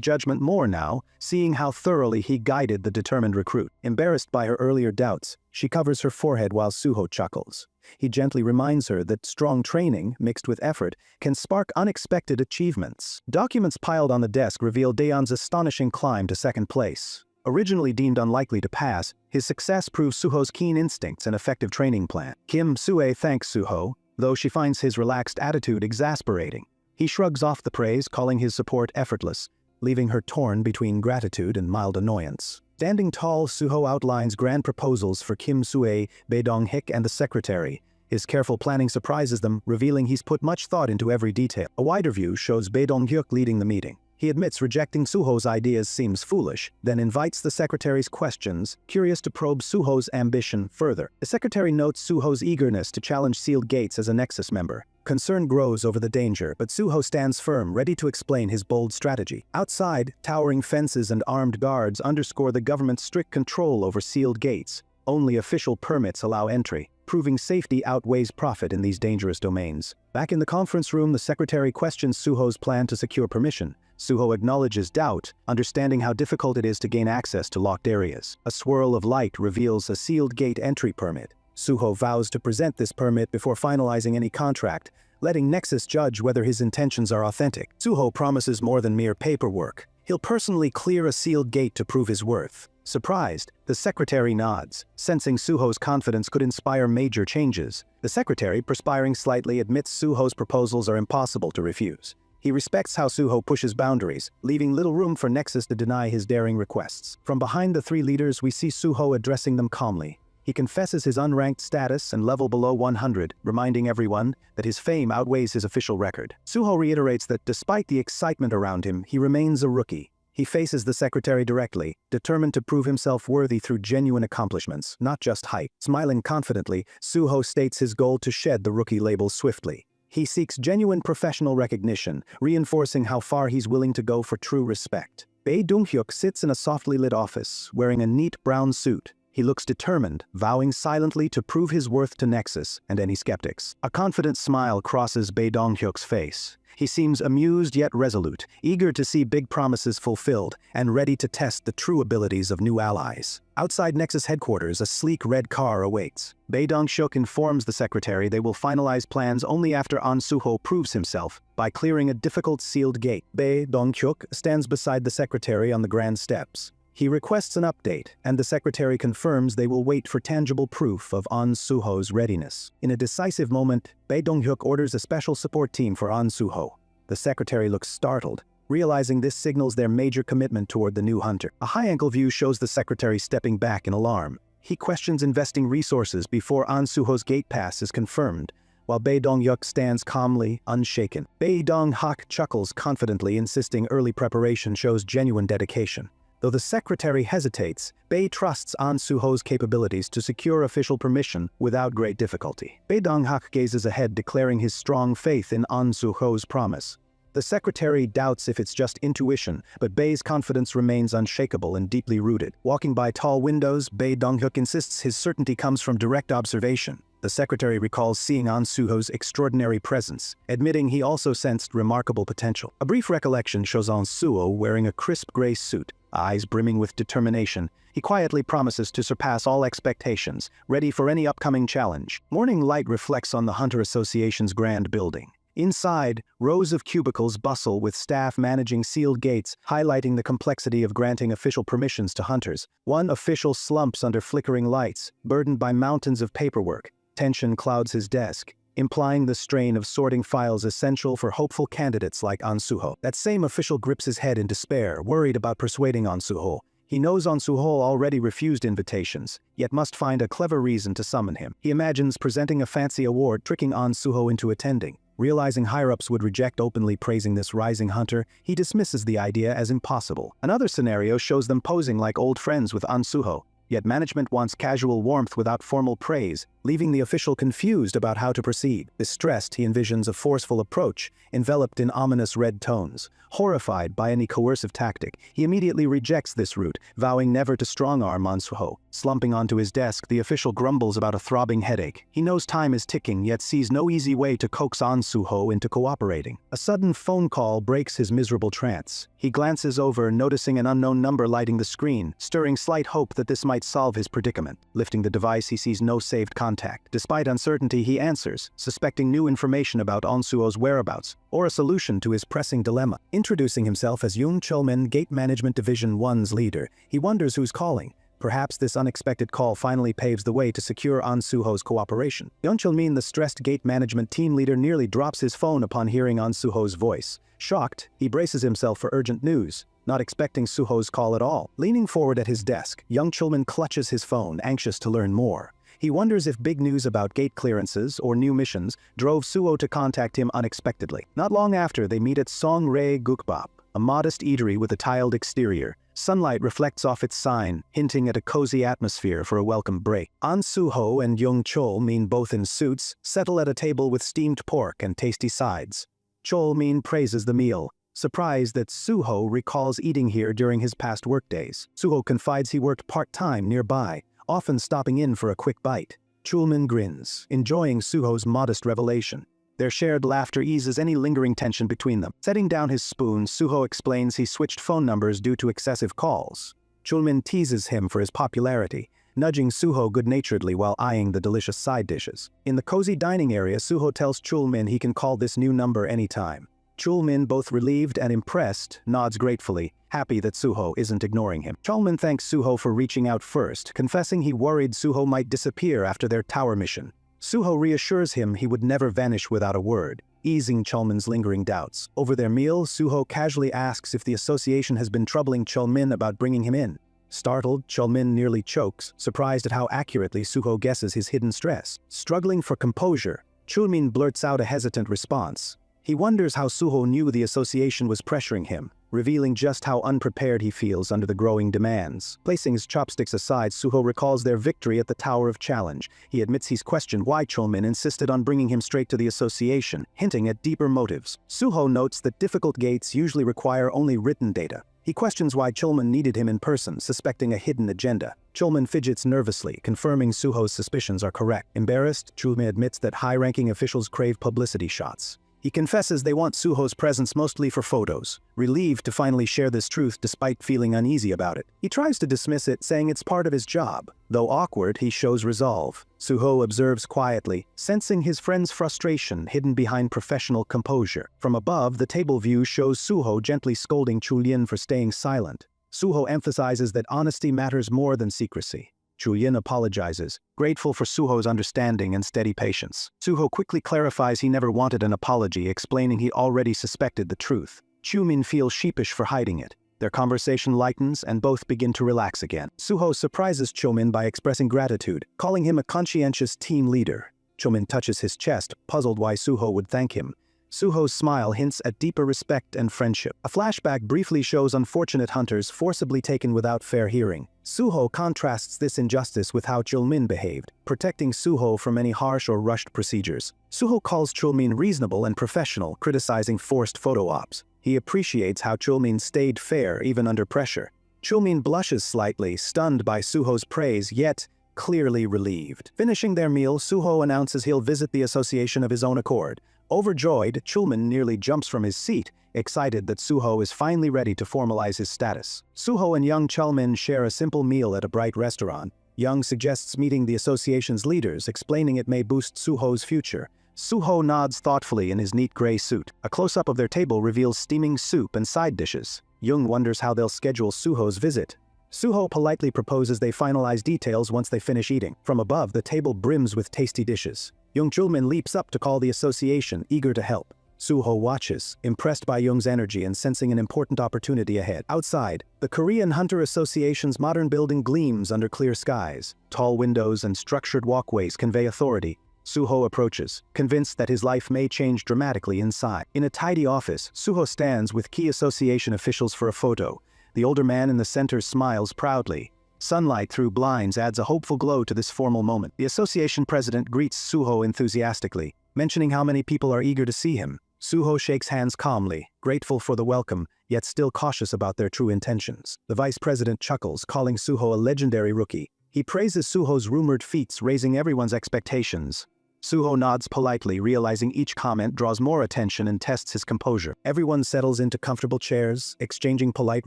judgment more now, seeing how thoroughly he guided the determined recruit. Embarrassed by her earlier doubts, she covers her forehead while Suho chuckles. He gently reminds her that strong training, mixed with effort, can spark unexpected achievements. Documents piled on the desk reveal Daeon's astonishing climb to second place. Originally deemed unlikely to pass, his success proves Suho's keen instincts and effective training plan. Kim Sue thanks Suho, though she finds his relaxed attitude exasperating. He shrugs off the praise, calling his support effortless, leaving her torn between gratitude and mild annoyance. Standing tall, Suho outlines grand proposals for Kim Sue, Bae Dong-hik, and the secretary. His careful planning surprises them, revealing he's put much thought into every detail. A wider view shows Bae Dong-hyuk leading the meeting. He admits rejecting Suho's ideas seems foolish, then invites the secretary's questions, curious to probe Suho's ambition further. The secretary notes Suho's eagerness to challenge sealed gates as a Nexus member. Concern grows over the danger, but Suho stands firm, ready to explain his bold strategy. Outside, towering fences and armed guards underscore the government's strict control over sealed gates. Only official permits allow entry, proving safety outweighs profit in these dangerous domains. Back in the conference room, the secretary questions Suho's plan to secure permission. Suho acknowledges doubt, understanding how difficult it is to gain access to locked areas. A swirl of light reveals a sealed gate entry permit. Suho vows to present this permit before finalizing any contract, letting Nexus judge whether his intentions are authentic. Suho promises more than mere paperwork. He'll personally clear a sealed gate to prove his worth. Surprised, the secretary nods, sensing Suho's confidence could inspire major changes. The secretary, perspiring slightly, admits Suho's proposals are impossible to refuse. He respects how Suho pushes boundaries, leaving little room for Nexus to deny his daring requests. From behind the three leaders, we see Suho addressing them calmly. He confesses his unranked status and level below 100, reminding everyone that his fame outweighs his official record. Suho reiterates that despite the excitement around him, he remains a rookie. He faces the secretary directly, determined to prove himself worthy through genuine accomplishments, not just hype. Smiling confidently, Suho states his goal to shed the rookie label swiftly. He seeks genuine professional recognition, reinforcing how far he's willing to go for true respect. Bae Dong-hyuk sits in a softly lit office, wearing a neat brown suit. He looks determined, vowing silently to prove his worth to Nexus and any skeptics. A confident smile crosses Bae Dong-hyuk's face. He seems amused yet resolute, eager to see big promises fulfilled, and ready to test the true abilities of new allies. Outside Nexus headquarters, a sleek red car awaits. Bae Dong-hyuk informs the secretary they will finalize plans only after An Suho proves himself by clearing a difficult sealed gate. Bae Dong-hyuk stands beside the secretary on the grand steps. He requests an update, and the secretary confirms they will wait for tangible proof of An Suho's readiness. In a decisive moment, Bae Dong-hyuk orders a special support team for An Suho. The secretary looks startled, realizing this signals their major commitment toward the new hunter. A high-angle view shows the secretary stepping back in alarm. He questions investing resources before An Suho's gate pass is confirmed, while Bae Dong-hyuk stands calmly, unshaken. Bae Dong-hyuk chuckles confidently, insisting early preparation shows genuine dedication. Though the secretary hesitates, Bae trusts An Suho's capabilities to secure official permission without great difficulty. Bae Dong-hyuk gazes ahead, declaring his strong faith in An Suho's promise. The secretary doubts if it's just intuition, but Bae's confidence remains unshakable and deeply rooted. Walking by tall windows, Bae Dong-hyuk insists his certainty comes from direct observation. The secretary recalls seeing An Suho's extraordinary presence, admitting he also sensed remarkable potential. A brief recollection shows An Suho wearing a crisp gray suit, eyes brimming with determination. He quietly promises to surpass all expectations, ready for any upcoming challenge. Morning light reflects on the Hunter Association's grand building. Inside, rows of cubicles bustle with staff managing sealed gates, highlighting the complexity of granting official permissions to hunters. One official slumps under flickering lights, burdened by mountains of paperwork. Tension clouds his desk, implying the strain of sorting files essential for hopeful candidates like An Suho. That same official grips his head in despair, worried about persuading An Suho. He knows An Suho already refused invitations, yet must find a clever reason to summon him. He imagines presenting a fancy award, tricking An Suho into attending. Realizing higher-ups would reject openly praising this rising hunter, he dismisses the idea as impossible. Another scenario shows them posing like old friends with An Suho. yet management wants casual warmth without formal praise, leaving the official confused about how to proceed. Distressed, he envisions a forceful approach, enveloped in ominous red tones. Horrified by any coercive tactic, he immediately rejects this route, vowing never to strong-arm Suho. Slumping onto his desk, the official grumbles about a throbbing headache. He knows time is ticking, yet sees no easy way to coax Suho into cooperating. A sudden phone call breaks his miserable trance. He glances over, noticing an unknown number lighting the screen, stirring slight hope that this might solve his predicament. Lifting the device, he sees no saved contact. Despite uncertainty, he answers, suspecting new information about Suho's whereabouts, or a solution to his pressing dilemma. Introducing himself as Young Chulmin, Gate Management Division 1's leader, he wonders who's calling. Perhaps this unexpected call finally paves the way to secure Suho's cooperation. Young Chulmin, the stressed gate management team leader, nearly drops his phone upon hearing Suho's voice. Shocked, he braces himself for urgent news, not expecting Suho's call at all. Leaning forward at his desk, Young Chulmin clutches his phone, anxious to learn more. He wonders if big news about gate clearances or new missions drove Suho to contact him unexpectedly. Not long after, they meet at Songre Gukbap, a modest eatery with a tiled exterior. Sunlight reflects off its sign, hinting at a cozy atmosphere for a welcome break. Suho and Young Chulmin, both in suits, settle at a table with steamed pork and tasty sides. Chulmin praises the meal, surprised that Suho recalls eating here during his past workdays. Suho confides he worked part-time nearby, often stopping in for a quick bite. Chulmin grins, enjoying Suho's modest revelation. Their shared laughter eases any lingering tension between them. Setting down his spoon, Suho explains he switched phone numbers due to excessive calls. Chulmin teases him for his popularity, nudging Suho good-naturedly while eyeing the delicious side dishes. In the cozy dining area, Suho tells Chulmin he can call this new number anytime. Chulmin, both relieved and impressed, nods gratefully, happy that Suho isn't ignoring him. Chulmin thanks Suho for reaching out first, confessing he worried Suho might disappear after their tower mission. Suho reassures him he would never vanish without a word, easing Chulmin's lingering doubts. Over their meal, Suho casually asks if the association has been troubling Chulmin about bringing him in. Startled, Chulmin nearly chokes, surprised at how accurately Suho guesses his hidden stress. Struggling for composure, Chulmin blurts out a hesitant response. He wonders how Suho knew the association was pressuring him, revealing just how unprepared he feels under the growing demands. Placing his chopsticks aside, Suho recalls their victory at the Tower of Challenge. He admits he's questioned why Chulmin insisted on bringing him straight to the association, hinting at deeper motives. Suho notes that difficult gates usually require only written data. He questions why Chulmin needed him in person, suspecting a hidden agenda. Chulmin fidgets nervously, confirming Suho's suspicions are correct. Embarrassed, Chulmin admits that high-ranking officials crave publicity shots. He confesses they want Suho's presence mostly for photos, relieved to finally share this truth despite feeling uneasy about it. He tries to dismiss it, saying it's part of his job. Though awkward, he shows resolve. Suho observes quietly, sensing his friend's frustration hidden behind professional composure. From above, the table view shows Suho gently scolding Chulin for staying silent. Suho emphasizes that honesty matters more than secrecy. Chulin apologizes, grateful for Suho's understanding and steady patience. Suho quickly clarifies he never wanted an apology, explaining he already suspected the truth. Chulin feels sheepish for hiding it. Their conversation lightens and both begin to relax again. Suho surprises Chulin by expressing gratitude, calling him a conscientious team leader. Chulin touches his chest, puzzled why Suho would thank him. Suho's smile hints at deeper respect and friendship. A flashback briefly shows unfortunate hunters forcibly taken without fair hearing. Suho contrasts this injustice with how Chulmin behaved, protecting Suho from any harsh or rushed procedures. Suho calls Chulmin reasonable and professional, criticizing forced photo ops. He appreciates how Chulmin stayed fair even under pressure. Chulmin blushes slightly, stunned by Suho's praise, yet clearly relieved. Finishing their meal, Suho announces he'll visit the association of his own accord. Overjoyed, Chulmin nearly jumps from his seat, excited that Suho is finally ready to formalize his status. Suho and Young Chulmin share a simple meal at a bright restaurant. Young suggests meeting the association's leaders, explaining it may boost Suho's future. Suho nods thoughtfully in his neat gray suit. A close-up of their table reveals steaming soup and side dishes. Young wonders how they'll schedule Suho's visit. Suho politely proposes they finalize details once they finish eating. From above, the table brims with tasty dishes. Young Chulmin leaps up to call the association, eager to help. Suho watches, impressed by Young's energy and sensing an important opportunity ahead. Outside, the Korean Hunter Association's modern building gleams under clear skies. Tall windows and structured walkways convey authority. Suho approaches, convinced that his life may change dramatically inside. In a tidy office, Suho stands with key association officials for a photo. The older man in the center smiles proudly. Sunlight through blinds adds a hopeful glow to this formal moment. The association president greets Suho enthusiastically, mentioning how many people are eager to see him. Suho shakes hands calmly, grateful for the welcome, yet still cautious about their true intentions. The vice president chuckles, calling Suho a legendary rookie. He praises Suho's rumored feats, raising everyone's expectations. Suho nods politely, realizing each comment draws more attention and tests his composure. Everyone settles into comfortable chairs, exchanging polite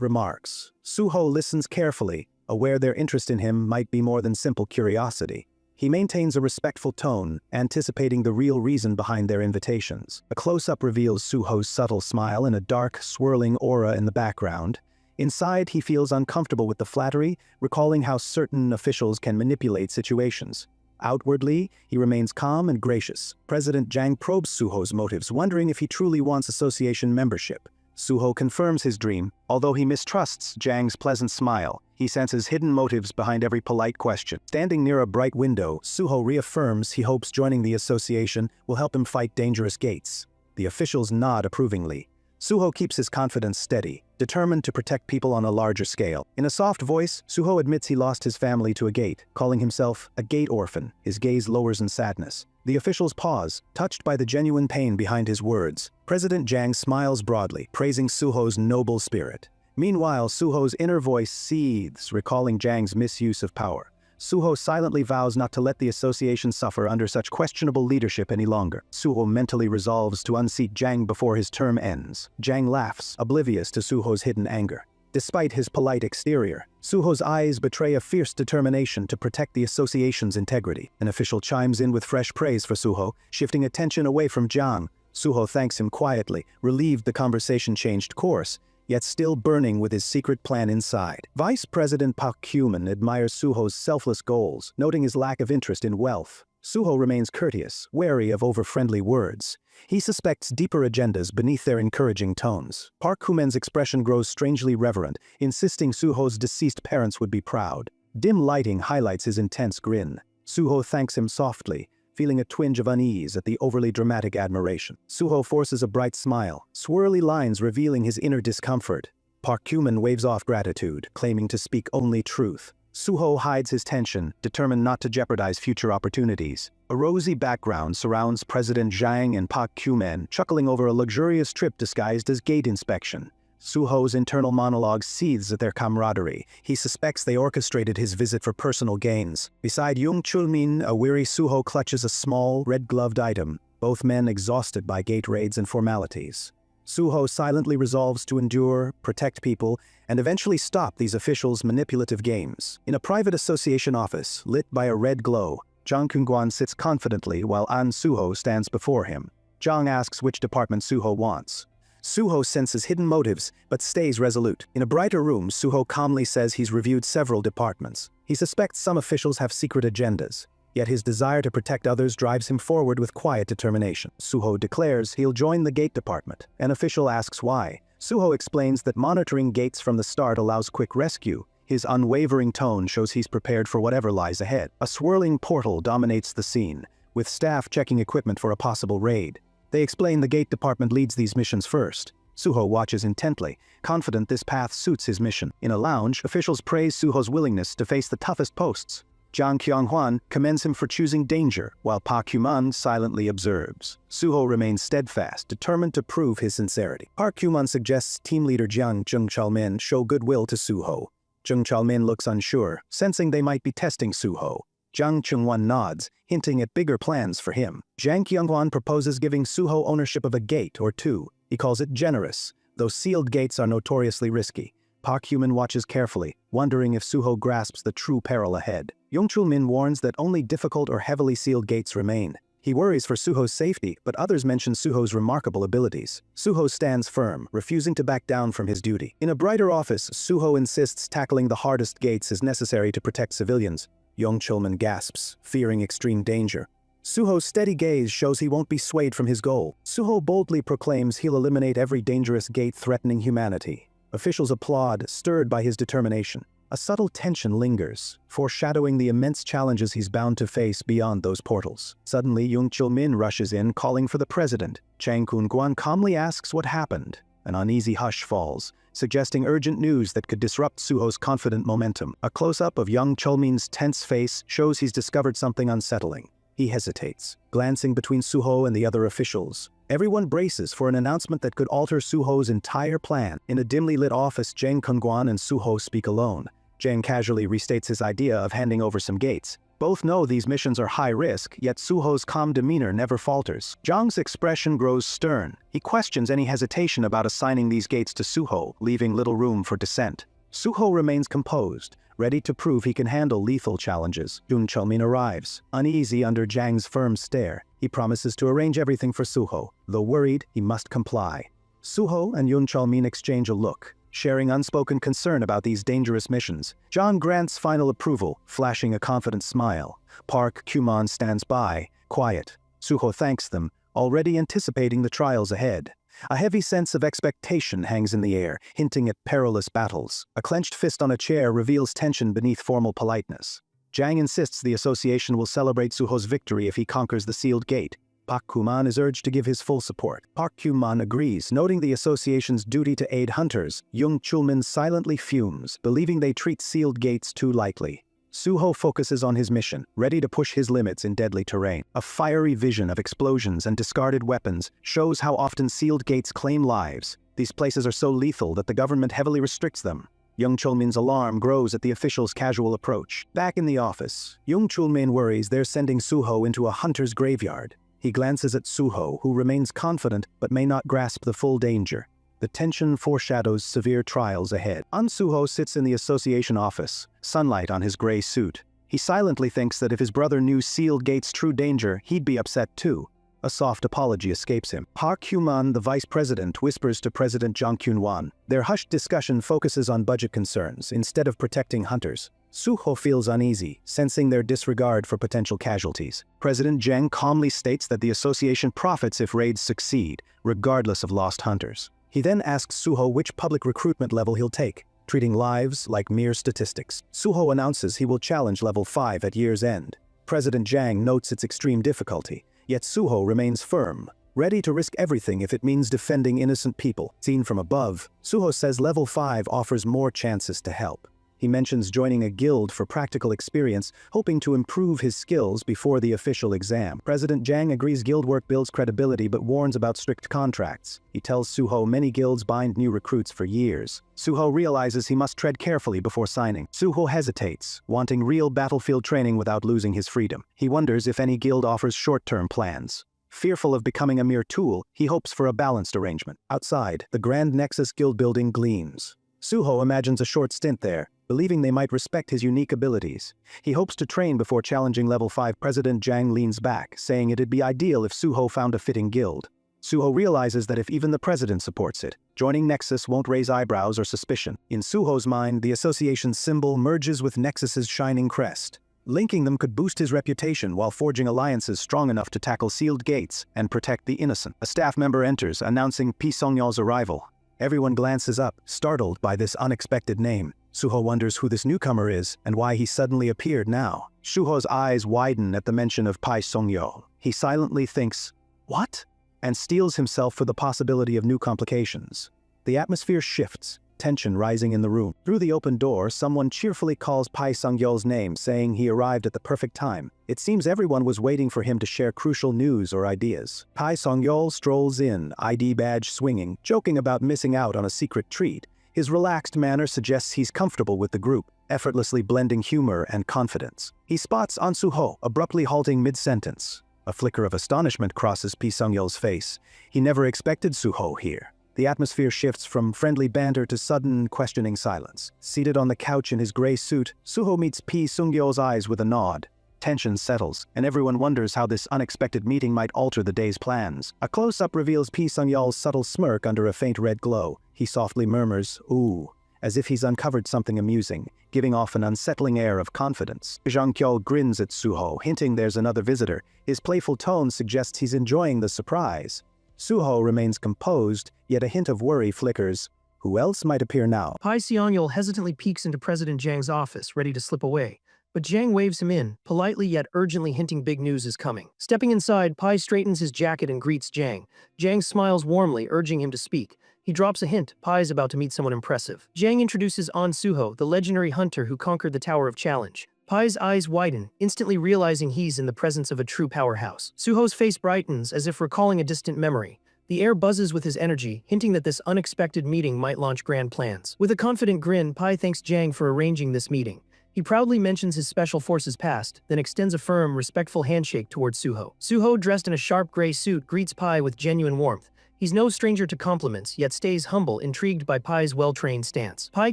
remarks. Suho listens carefully, aware their interest in him might be more than simple curiosity. He maintains a respectful tone, anticipating the real reason behind their invitations. A close-up reveals Suho's subtle smile and a dark, swirling aura in the background. Inside, he feels uncomfortable with the flattery, recalling how certain officials can manipulate situations. Outwardly, he remains calm and gracious. President Jang probes Suho's motives, wondering if he truly wants association membership. Suho confirms his dream, although he mistrusts Jang's pleasant smile. He senses hidden motives behind every polite question. Standing near a bright window, Suho reaffirms he hopes joining the association will help him fight dangerous gates. The officials nod approvingly. Suho keeps his confidence steady, determined to protect people on a larger scale. In a soft voice, Suho admits he lost his family to a gate, calling himself a gate orphan. His gaze lowers in sadness. The officials pause, touched by the genuine pain behind his words. President Jang smiles broadly, praising Suho's noble spirit. Meanwhile, Suho's inner voice seethes, recalling Jang's misuse of power. Suho silently vows not to let the association suffer under such questionable leadership any longer. Suho mentally resolves to unseat Jang before his term ends. Jang laughs, oblivious to Suho's hidden anger. Despite his polite exterior, Suho's eyes betray a fierce determination to protect the association's integrity. An official chimes in with fresh praise for Suho, shifting attention away from Jang. Suho thanks him quietly, relieved the conversation changed course, yet still burning with his secret plan inside. Vice President Park Kyuman admires Suho's selfless goals, noting his lack of interest in wealth. Suho remains courteous, wary of over-friendly words. He suspects deeper agendas beneath their encouraging tones. Park Kyuman's expression grows strangely reverent, insisting Suho's deceased parents would be proud. Dim lighting highlights his intense grin. Suho thanks him softly, feeling a twinge of unease at the overly dramatic admiration. Suho forces a bright smile, swirly lines revealing his inner discomfort. Park Kyuman waves off gratitude, claiming to speak only truth. Suho hides his tension, determined not to jeopardize future opportunities. A rosy background surrounds President Jang and Park Kyuman, chuckling over a luxurious trip disguised as gate inspection. Suho's internal monologue seethes at their camaraderie. He suspects they orchestrated his visit for personal gains. Beside Jung Chulmin, a weary Suho clutches a small, red-gloved item, both men exhausted by gate raids and formalities. Suho silently resolves to endure, protect people, and eventually stop these officials' manipulative games. In a private association office, lit by a red glow, Jang Kyungwan sits confidently while An Suho stands before him. Jang asks which department Suho wants. Suho senses hidden motives, but stays resolute. In a brighter room, Suho calmly says he's reviewed several departments. He suspects some officials have secret agendas, yet his desire to protect others drives him forward with quiet determination. Suho declares he'll join the gate department. An official asks why. Suho explains that monitoring gates from the start allows quick rescue. His unwavering tone shows he's prepared for whatever lies ahead. A swirling portal dominates the scene, with staff checking equipment for a possible raid. They explain the gate department leads these missions first. Suho watches intently, confident this path suits his mission. In a lounge, officials praise Suho's willingness to face the toughest posts. Jang Kyung-hwan commends him for choosing danger, while Park Kyuman silently observes. Suho remains steadfast, determined to prove his sincerity. Park Kyuman suggests team leader Jung Chalmin show goodwill to Suho. Jung Chalmin looks unsure, sensing they might be testing Suho. Jang Kyung-won nods, hinting at bigger plans for him. Jang Kyung-won proposes giving Suho ownership of a gate or two. He calls it generous, though sealed gates are notoriously risky. Park Kyuman watches carefully, wondering if Suho grasps the true peril ahead. Jung Chul-min warns that only difficult or heavily sealed gates remain. He worries for Suho's safety, but others mention Suho's remarkable abilities. Suho stands firm, refusing to back down from his duty. In a brighter office, Suho insists tackling the hardest gates is necessary to protect civilians. Jung Chul-min gasps, fearing extreme danger. Suho's steady gaze shows he won't be swayed from his goal. Suho boldly proclaims he'll eliminate every dangerous gate threatening humanity. Officials applaud, stirred by his determination. A subtle tension lingers, foreshadowing the immense challenges he's bound to face beyond those portals. Suddenly, Jung Chul-min rushes in, calling for the president. Chang Kun-guan calmly asks what happened. An uneasy hush falls, suggesting urgent news that could disrupt Suho's confident momentum. A close-up of young Chulmin's tense face shows he's discovered something unsettling. He hesitates, glancing between Suho and the other officials. Everyone braces for an announcement that could alter Suho's entire plan. In a dimly lit office, Jang Kungguan and Suho speak alone. Jang casually restates his idea of handing over some gates. Both know these missions are high risk, yet Suho's calm demeanor never falters. Zhang's expression grows stern. He questions any hesitation about assigning these gates to Suho, leaving little room for dissent. Suho remains composed, ready to prove he can handle lethal challenges. Yun Chulmin arrives, uneasy under Zhang's firm stare. He promises to arrange everything for Suho. Though worried, he must comply. Suho and Yun Chulmin exchange a look, sharing unspoken concern about these dangerous missions. Zhang grants final approval, flashing a confident smile. Park Kuman stands by, quiet. Suho thanks them, already anticipating the trials ahead. A heavy sense of expectation hangs in the air, hinting at perilous battles. A clenched fist on a chair reveals tension beneath formal politeness. Zhang insists the association will celebrate Suho's victory if he conquers the sealed gate. Park Kuman is urged to give his full support. Park Kuman agrees, noting the association's duty to aid hunters. Young Chulmin silently fumes, believing they treat sealed gates too lightly. Suho focuses on his mission, ready to push his limits in deadly terrain. A fiery vision of explosions and discarded weapons shows how often sealed gates claim lives. These places are so lethal that the government heavily restricts them. Young Chulmin's alarm grows at the official's casual approach. Back in the office, Young Chulmin worries they're sending Suho into a hunter's graveyard. He glances at Suho, who remains confident but may not grasp the full danger. The tension foreshadows severe trials ahead. Suho sits in the association office, sunlight on his gray suit. He silently thinks that if his brother knew sealed gate's true danger, he'd be upset too. A soft apology escapes him. Park Kuman, the vice president, whispers to President Jang Kyun-wan. Their hushed discussion focuses on budget concerns instead of protecting hunters. Suho feels uneasy, sensing their disregard for potential casualties. President Zheng calmly states that the association profits if raids succeed, regardless of lost hunters. He then asks Suho which public recruitment level he'll take, treating lives like mere statistics. Suho announces he will challenge level 5 at year's end. President Zhang notes its extreme difficulty, yet Suho remains firm, ready to risk everything if it means defending innocent people. Seen from above, Suho says level 5 offers more chances to help. He mentions joining a guild for practical experience, hoping to improve his skills before the official exam. President Zhang agrees guild work builds credibility but warns about strict contracts. He tells Suho many guilds bind new recruits for years. Suho realizes he must tread carefully before signing. Suho hesitates, wanting real battlefield training without losing his freedom. He wonders if any guild offers short-term plans. Fearful of becoming a mere tool, he hopes for a balanced arrangement. Outside, the Grand Nexus guild building gleams. Suho imagines a short stint there, believing they might respect his unique abilities. He hopes to train before challenging level 5. President Zhang leans back, saying it'd be ideal if Suho found a fitting guild. Suho realizes that if even the president supports it, joining Nexus won't raise eyebrows or suspicion. In Suho's mind, the association's symbol merges with Nexus's shining crest. Linking them could boost his reputation while forging alliances strong enough to tackle sealed gates and protect the innocent. A staff member enters, announcing Pi Songyal's arrival. Everyone glances up, startled by this unexpected name. Suho wonders who this newcomer is and why he suddenly appeared now. Suho's eyes widen at the mention of Pi Songyal. He silently thinks, "What?" and steels himself for the possibility of new complications. The atmosphere shifts, tension rising in the room. Through the open door, someone cheerfully calls Pi Songyal's name, saying he arrived at the perfect time. It seems everyone was waiting for him to share crucial news or ideas. Pi Songyal strolls in, ID badge swinging, joking about missing out on a secret treat. His relaxed manner suggests he's comfortable with the group, effortlessly blending humor and confidence. He spots Suho, abruptly halting mid-sentence. A flicker of astonishment crosses Pi Songyal's face. He never expected Suho here. The atmosphere shifts from friendly banter to sudden, questioning silence. Seated on the couch in his gray suit, Suho meets Pi Songyal's eyes with a nod. Tension settles, and everyone wonders how this unexpected meeting might alter the day's plans. A close-up reveals Pi Songyal's subtle smirk under a faint red glow. He softly murmurs, "Ooh," as if he's uncovered something amusing, giving off an unsettling air of confidence. Zhang Qiao grins at Suho, hinting there's another visitor. His playful tone suggests he's enjoying the surprise. Suho remains composed, yet a hint of worry flickers. Who else might appear now? Pi Songyal hesitantly peeks into President Zhang's office, ready to slip away. But Zhang waves him in, politely yet urgently hinting big news is coming. Stepping inside, Pi straightens his jacket and greets Zhang. Zhang smiles warmly, urging him to speak. He drops a hint, Pai is about to meet someone impressive. Jang introduces An Suho, the legendary hunter who conquered the Tower of Challenge. Pai's eyes widen, instantly realizing he's in the presence of a true powerhouse. Suho's face brightens as if recalling a distant memory. The air buzzes with his energy, hinting that this unexpected meeting might launch grand plans. With a confident grin, Pai thanks Jang for arranging this meeting. He proudly mentions his special forces past, then extends a firm, respectful handshake towards Suho. Suho, dressed in a sharp gray suit, greets Pai with genuine warmth. He's no stranger to compliments, yet stays humble, intrigued by Pai's well-trained stance. Pai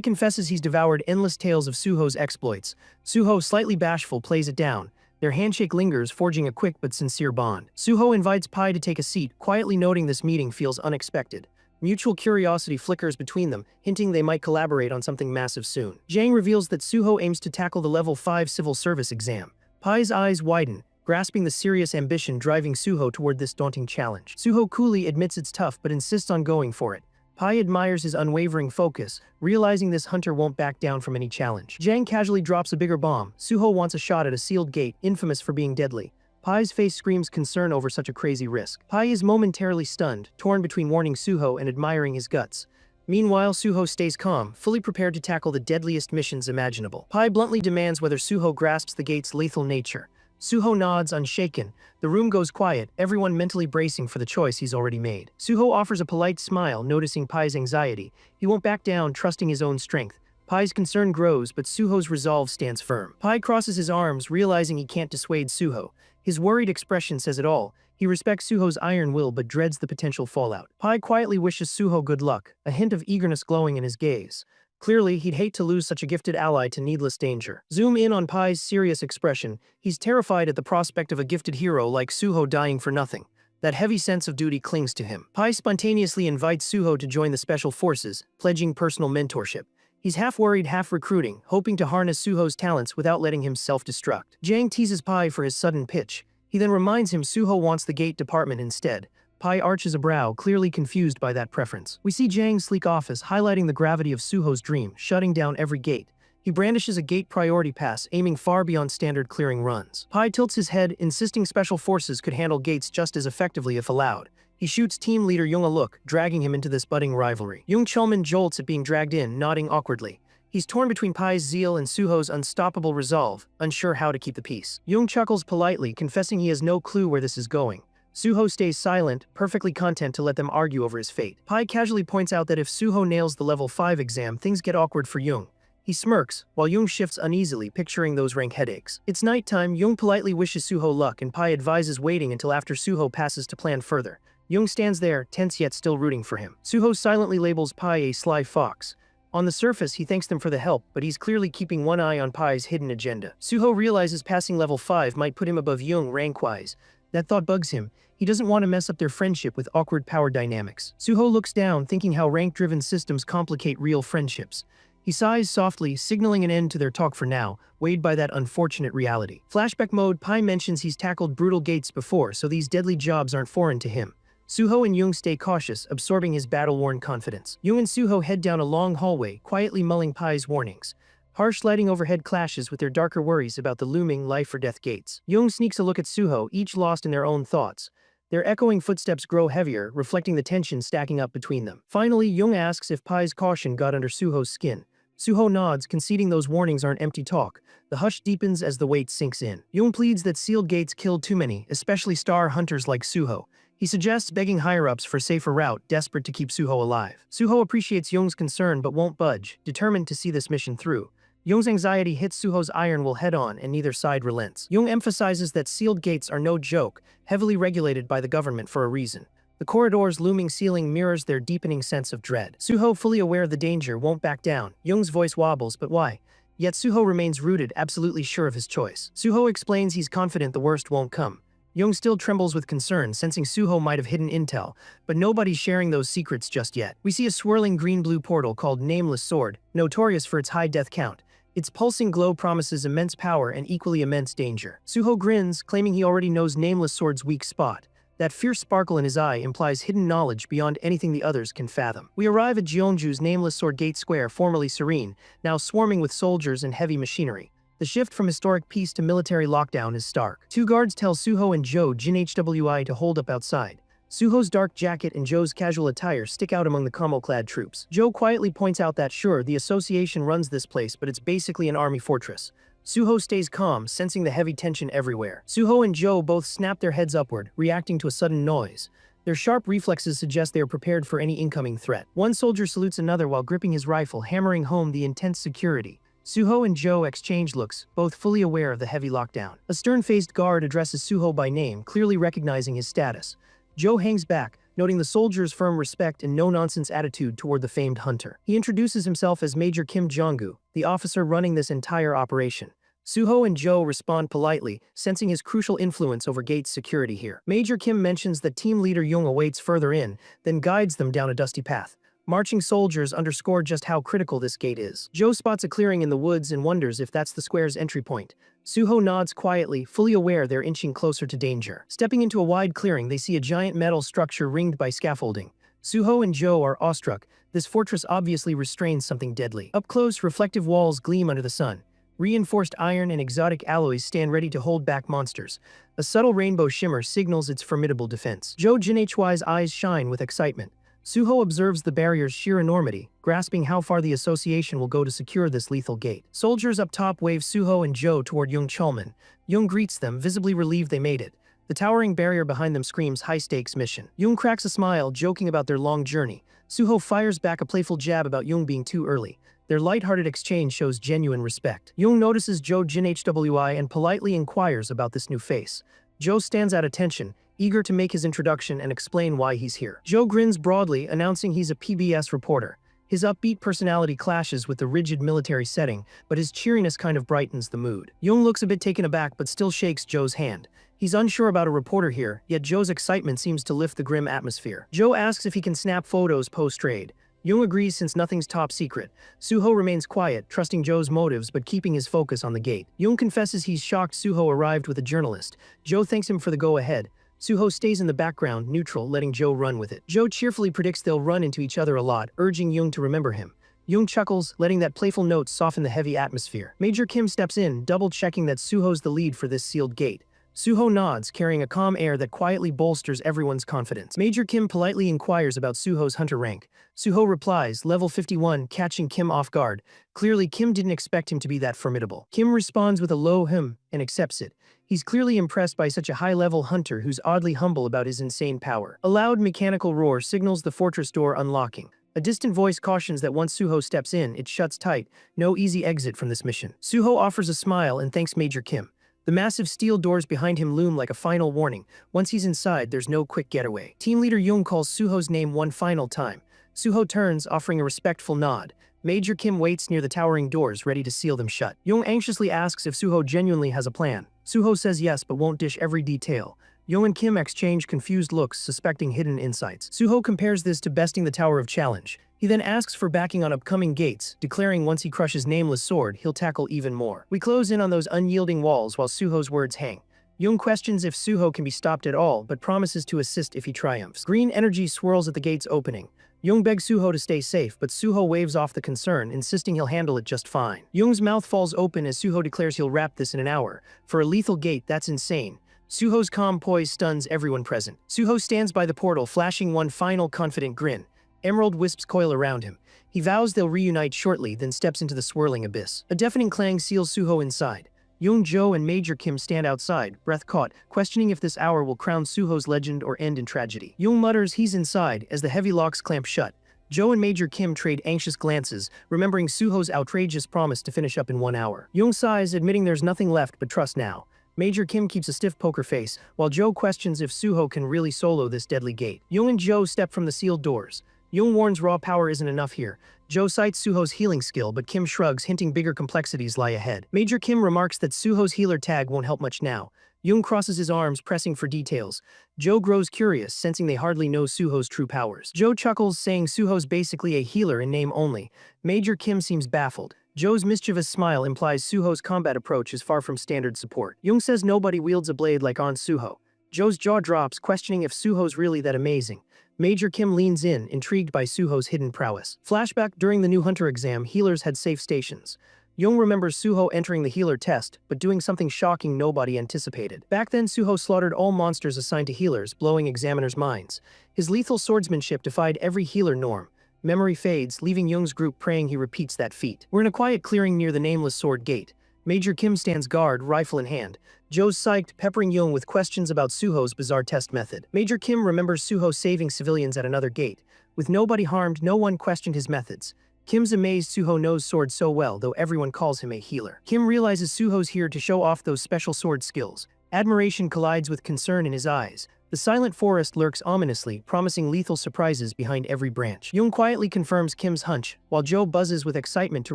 confesses he's devoured endless tales of Suho's exploits. Suho, slightly bashful, plays it down. Their handshake lingers, forging a quick but sincere bond. Suho invites Pai to take a seat, quietly noting this meeting feels unexpected. Mutual curiosity flickers between them, hinting they might collaborate on something massive soon. Jang reveals that Suho aims to tackle the level 5 civil service exam. Pai's eyes widen, grasping the serious ambition driving Suho toward this daunting challenge. Suho coolly admits it's tough but insists on going for it. Pai admires his unwavering focus, realizing this hunter won't back down from any challenge. Jang casually drops a bigger bomb. Suho wants a shot at a sealed gate, infamous for being deadly. Pai's face screams concern over such a crazy risk. Pai is momentarily stunned, torn between warning Suho and admiring his guts. Meanwhile, Suho stays calm, fully prepared to tackle the deadliest missions imaginable. Pai bluntly demands whether Suho grasps the gate's lethal nature. Suho nods, unshaken. The room goes quiet, everyone mentally bracing for the choice he's already made. Suho offers a polite smile, noticing Pai's anxiety. He won't back down, trusting his own strength. Pai's concern grows, but Suho's resolve stands firm. Pai crosses his arms, realizing he can't dissuade Suho. His worried expression says it all. He respects Suho's iron will but dreads the potential fallout. Pai quietly wishes Suho good luck, a hint of eagerness glowing in his gaze. Clearly, he'd hate to lose such a gifted ally to needless danger. Zoom in on Pai's serious expression. He's terrified at the prospect of a gifted hero like Suho dying for nothing. That heavy sense of duty clings to him. Pai spontaneously invites Suho to join the special forces, pledging personal mentorship. He's half worried, half recruiting, hoping to harness Suho's talents without letting him self-destruct. Jang teases Pai for his sudden pitch. He then reminds him Suho wants the gate department instead. Pai arches a brow, clearly confused by that preference. We see Jang's sleek office highlighting the gravity of Suho's dream, shutting down every gate. He brandishes a gate priority pass, aiming far beyond standard clearing runs. Pai tilts his head, insisting special forces could handle gates just as effectively if allowed. He shoots team leader Jung a look, dragging him into this budding rivalry. Jung Chelman jolts at being dragged in, nodding awkwardly. He's torn between Pai's zeal and Suho's unstoppable resolve, unsure how to keep the peace. Jung chuckles politely, confessing he has no clue where this is going. Suho stays silent, perfectly content to let them argue over his fate. Pai casually points out that if Suho nails the level 5 exam, things get awkward for Jung. He smirks, while Jung shifts uneasily, picturing those rank headaches. It's nighttime, Jung politely wishes Suho luck, and Pai advises waiting until after Suho passes to plan further. Jung stands there, tense yet still rooting for him. Suho silently labels Pai a sly fox. On the surface, he thanks them for the help, but he's clearly keeping one eye on Pai's hidden agenda. Suho realizes passing level 5 might put him above Jung rank-wise. That thought bugs him. He doesn't want to mess up their friendship with awkward power dynamics. Suho looks down, thinking how rank-driven systems complicate real friendships. He sighs softly, signaling an end to their talk for now, weighed by that unfortunate reality. Flashback mode, Pai mentions he's tackled brutal gates before, so these deadly jobs aren't foreign to him. Suho and Jung stay cautious, absorbing his battle-worn confidence. Jung and Suho head down a long hallway, quietly mulling Pai's warnings. Harsh lighting overhead clashes with their darker worries about the looming life-or-death gates. Jung sneaks a look at Suho, each lost in their own thoughts. Their echoing footsteps grow heavier, reflecting the tension stacking up between them. Finally, Jung asks if Pai's caution got under Suho's skin. Suho nods, conceding those warnings aren't empty talk. The hush deepens as the weight sinks in. Jung pleads that sealed gates killed too many, especially star hunters like Suho. He suggests begging higher-ups for a safer route, desperate to keep Suho alive. Suho appreciates Jung's concern but won't budge, determined to see this mission through. Jung's anxiety hits Suho's iron will head-on, and neither side relents. Jung emphasizes that sealed gates are no joke, heavily regulated by the government for a reason. The corridor's looming ceiling mirrors their deepening sense of dread. Suho, fully aware of the danger, won't back down. Jung's voice wobbles, but why? Yet Suho remains rooted, absolutely sure of his choice. Suho explains he's confident the worst won't come. Jung still trembles with concern, sensing Suho might have hidden intel, but nobody's sharing those secrets just yet. We see a swirling green-blue portal called Nameless Sword, notorious for its high death count. Its pulsing glow promises immense power and equally immense danger. Suho grins, claiming he already knows Nameless Sword's weak spot. That fierce sparkle in his eye implies hidden knowledge beyond anything the others can fathom. We arrive at Jeonju's Nameless Sword Gate Square, formerly serene, now swarming with soldiers and heavy machinery. The shift from historic peace to military lockdown is stark. Two guards tell Suho and Jo Jin HWI to hold up outside. Suho's dark jacket and Joe's casual attire stick out among the camo-clad troops. Joe quietly points out that sure, the association runs this place, but it's basically an army fortress. Suho stays calm, sensing the heavy tension everywhere. Suho and Joe both snap their heads upward, reacting to a sudden noise. Their sharp reflexes suggest they are prepared for any incoming threat. One soldier salutes another while gripping his rifle, hammering home the intense security. Suho and Joe exchange looks, both fully aware of the heavy lockdown. A stern-faced guard addresses Suho by name, clearly recognizing his status. Joe hangs back, noting the soldier's firm respect and no-nonsense attitude toward the famed hunter. He introduces himself as Major Kim Jong-gu, the officer running this entire operation. Suho and Joe respond politely, sensing his crucial influence over Gate's security here. Major Kim mentions that team leader Jung awaits further in, then guides them down a dusty path. Marching soldiers underscore just how critical this gate is. Joe spots a clearing in the woods and wonders if that's the square's entry point. Suho nods quietly, fully aware they're inching closer to danger. Stepping into a wide clearing, they see a giant metal structure ringed by scaffolding. Suho and Joe are awestruck. This fortress obviously restrains something deadly. Up close, reflective walls gleam under the sun. Reinforced iron and exotic alloys stand ready to hold back monsters. A subtle rainbow shimmer signals its formidable defense. Joe Jinhwa's eyes shine with excitement. Suho observes the barrier's sheer enormity, grasping how far the association will go to secure this lethal gate. Soldiers up top wave Suho and Joe toward Jung Cholman. Jung greets them, visibly relieved they made it. The towering barrier behind them screams high-stakes mission. Jung cracks a smile, joking about their long journey. Suho fires back a playful jab about Jung being too early. Their lighthearted exchange shows genuine respect. Jung notices Joe Jinhwa and politely inquires about this new face. Joe stands at attention, eager to make his introduction and explain why he's here. Joe grins broadly, announcing he's a PBS reporter. His upbeat personality clashes with the rigid military setting, but his cheeriness kind of brightens the mood. Jung looks a bit taken aback but still shakes Joe's hand. He's unsure about a reporter here, yet Joe's excitement seems to lift the grim atmosphere. Joe asks if he can snap photos post-raid. Jung agrees since nothing's top secret. Suho remains quiet, trusting Joe's motives but keeping his focus on the gate. Jung confesses he's shocked Suho arrived with a journalist. Joe thanks him for the go-ahead. Suho stays in the background, neutral, letting Joe run with it. Joe cheerfully predicts they'll run into each other a lot, urging Jung to remember him. Jung chuckles, letting that playful note soften the heavy atmosphere. Major Kim steps in, double-checking that Suho's the lead for this sealed gate. Suho nods, carrying a calm air that quietly bolsters everyone's confidence. Major Kim politely inquires about Suho's hunter rank. Suho replies, level 51, catching Kim off guard. Clearly, Kim didn't expect him to be that formidable. Kim responds with a low hum and accepts it. He's clearly impressed by such a high-level hunter who's oddly humble about his insane power. A loud mechanical roar signals the fortress door unlocking. A distant voice cautions that once Suho steps in, it shuts tight. No easy exit from this mission. Suho offers a smile and thanks Major Kim. The massive steel doors behind him loom like a final warning. Once he's inside, there's no quick getaway. Team leader Jung calls Suho's name one final time. Suho turns, offering a respectful nod. Major Kim waits near the towering doors, ready to seal them shut. Jung anxiously asks if Suho genuinely has a plan. Suho says yes, but won't dish every detail. Jung and Kim exchange confused looks, suspecting hidden insights. Suho compares this to besting the Tower of Challenge. He then asks for backing on upcoming gates, declaring once he crushes Nameless Sword, he'll tackle even more. We close in on those unyielding walls while Suho's words hang. Jung questions if Suho can be stopped at all, but promises to assist if he triumphs. Green energy swirls at the gate's opening. Jung begs Suho to stay safe, but Suho waves off the concern, insisting he'll handle it just fine. Jung's mouth falls open as Suho declares he'll wrap this in an hour. For a lethal gate, that's insane. Suho's calm poise stuns everyone present. Suho stands by the portal, flashing one final confident grin. Emerald wisps coil around him. He vows they'll reunite shortly, then steps into the swirling abyss. A deafening clang seals Suho inside. Jung, Joe, and Major Kim stand outside, breath caught, questioning if this hour will crown Suho's legend or end in tragedy. Jung mutters he's inside as the heavy locks clamp shut. Joe and Major Kim trade anxious glances, remembering Suho's outrageous promise to finish up in 1 hour. Jung sighs, admitting there's nothing left but trust now. Major Kim keeps a stiff poker face, while Joe questions if Suho can really solo this deadly gate. Jung and Joe step from the sealed doors. Jung warns raw power isn't enough here. Joe cites Suho's healing skill, but Kim shrugs, hinting bigger complexities lie ahead. Major Kim remarks that Suho's healer tag won't help much now. Jung crosses his arms, pressing for details. Joe grows curious, sensing they hardly know Suho's true powers. Joe chuckles, saying Suho's basically a healer in name only. Major Kim seems baffled. Joe's mischievous smile implies Suho's combat approach is far from standard support. Jung says nobody wields a blade like on Suho. Joe's jaw drops, questioning if Suho's really that amazing. Major Kim leans in, intrigued by Suho's hidden prowess. Flashback: during the new hunter exam, healers had safe stations. Young remembers Suho entering the healer test, but doing something shocking nobody anticipated. Back then, Suho slaughtered all monsters assigned to healers, blowing examiners' minds. His lethal swordsmanship defied every healer norm. Memory fades, leaving Young's group praying he repeats that feat. We're in a quiet clearing near the nameless sword gate. Major Kim stands guard, rifle in hand. Joe's psyched, peppering Young with questions about Suho's bizarre test method. Major Kim remembers Suho saving civilians at another gate. With nobody harmed, no one questioned his methods. Kim's amazed Suho knows swords so well, though everyone calls him a healer. Kim realizes Suho's here to show off those special sword skills. Admiration collides with concern in his eyes. The silent forest lurks ominously, promising lethal surprises behind every branch. Young quietly confirms Kim's hunch, while Joe buzzes with excitement to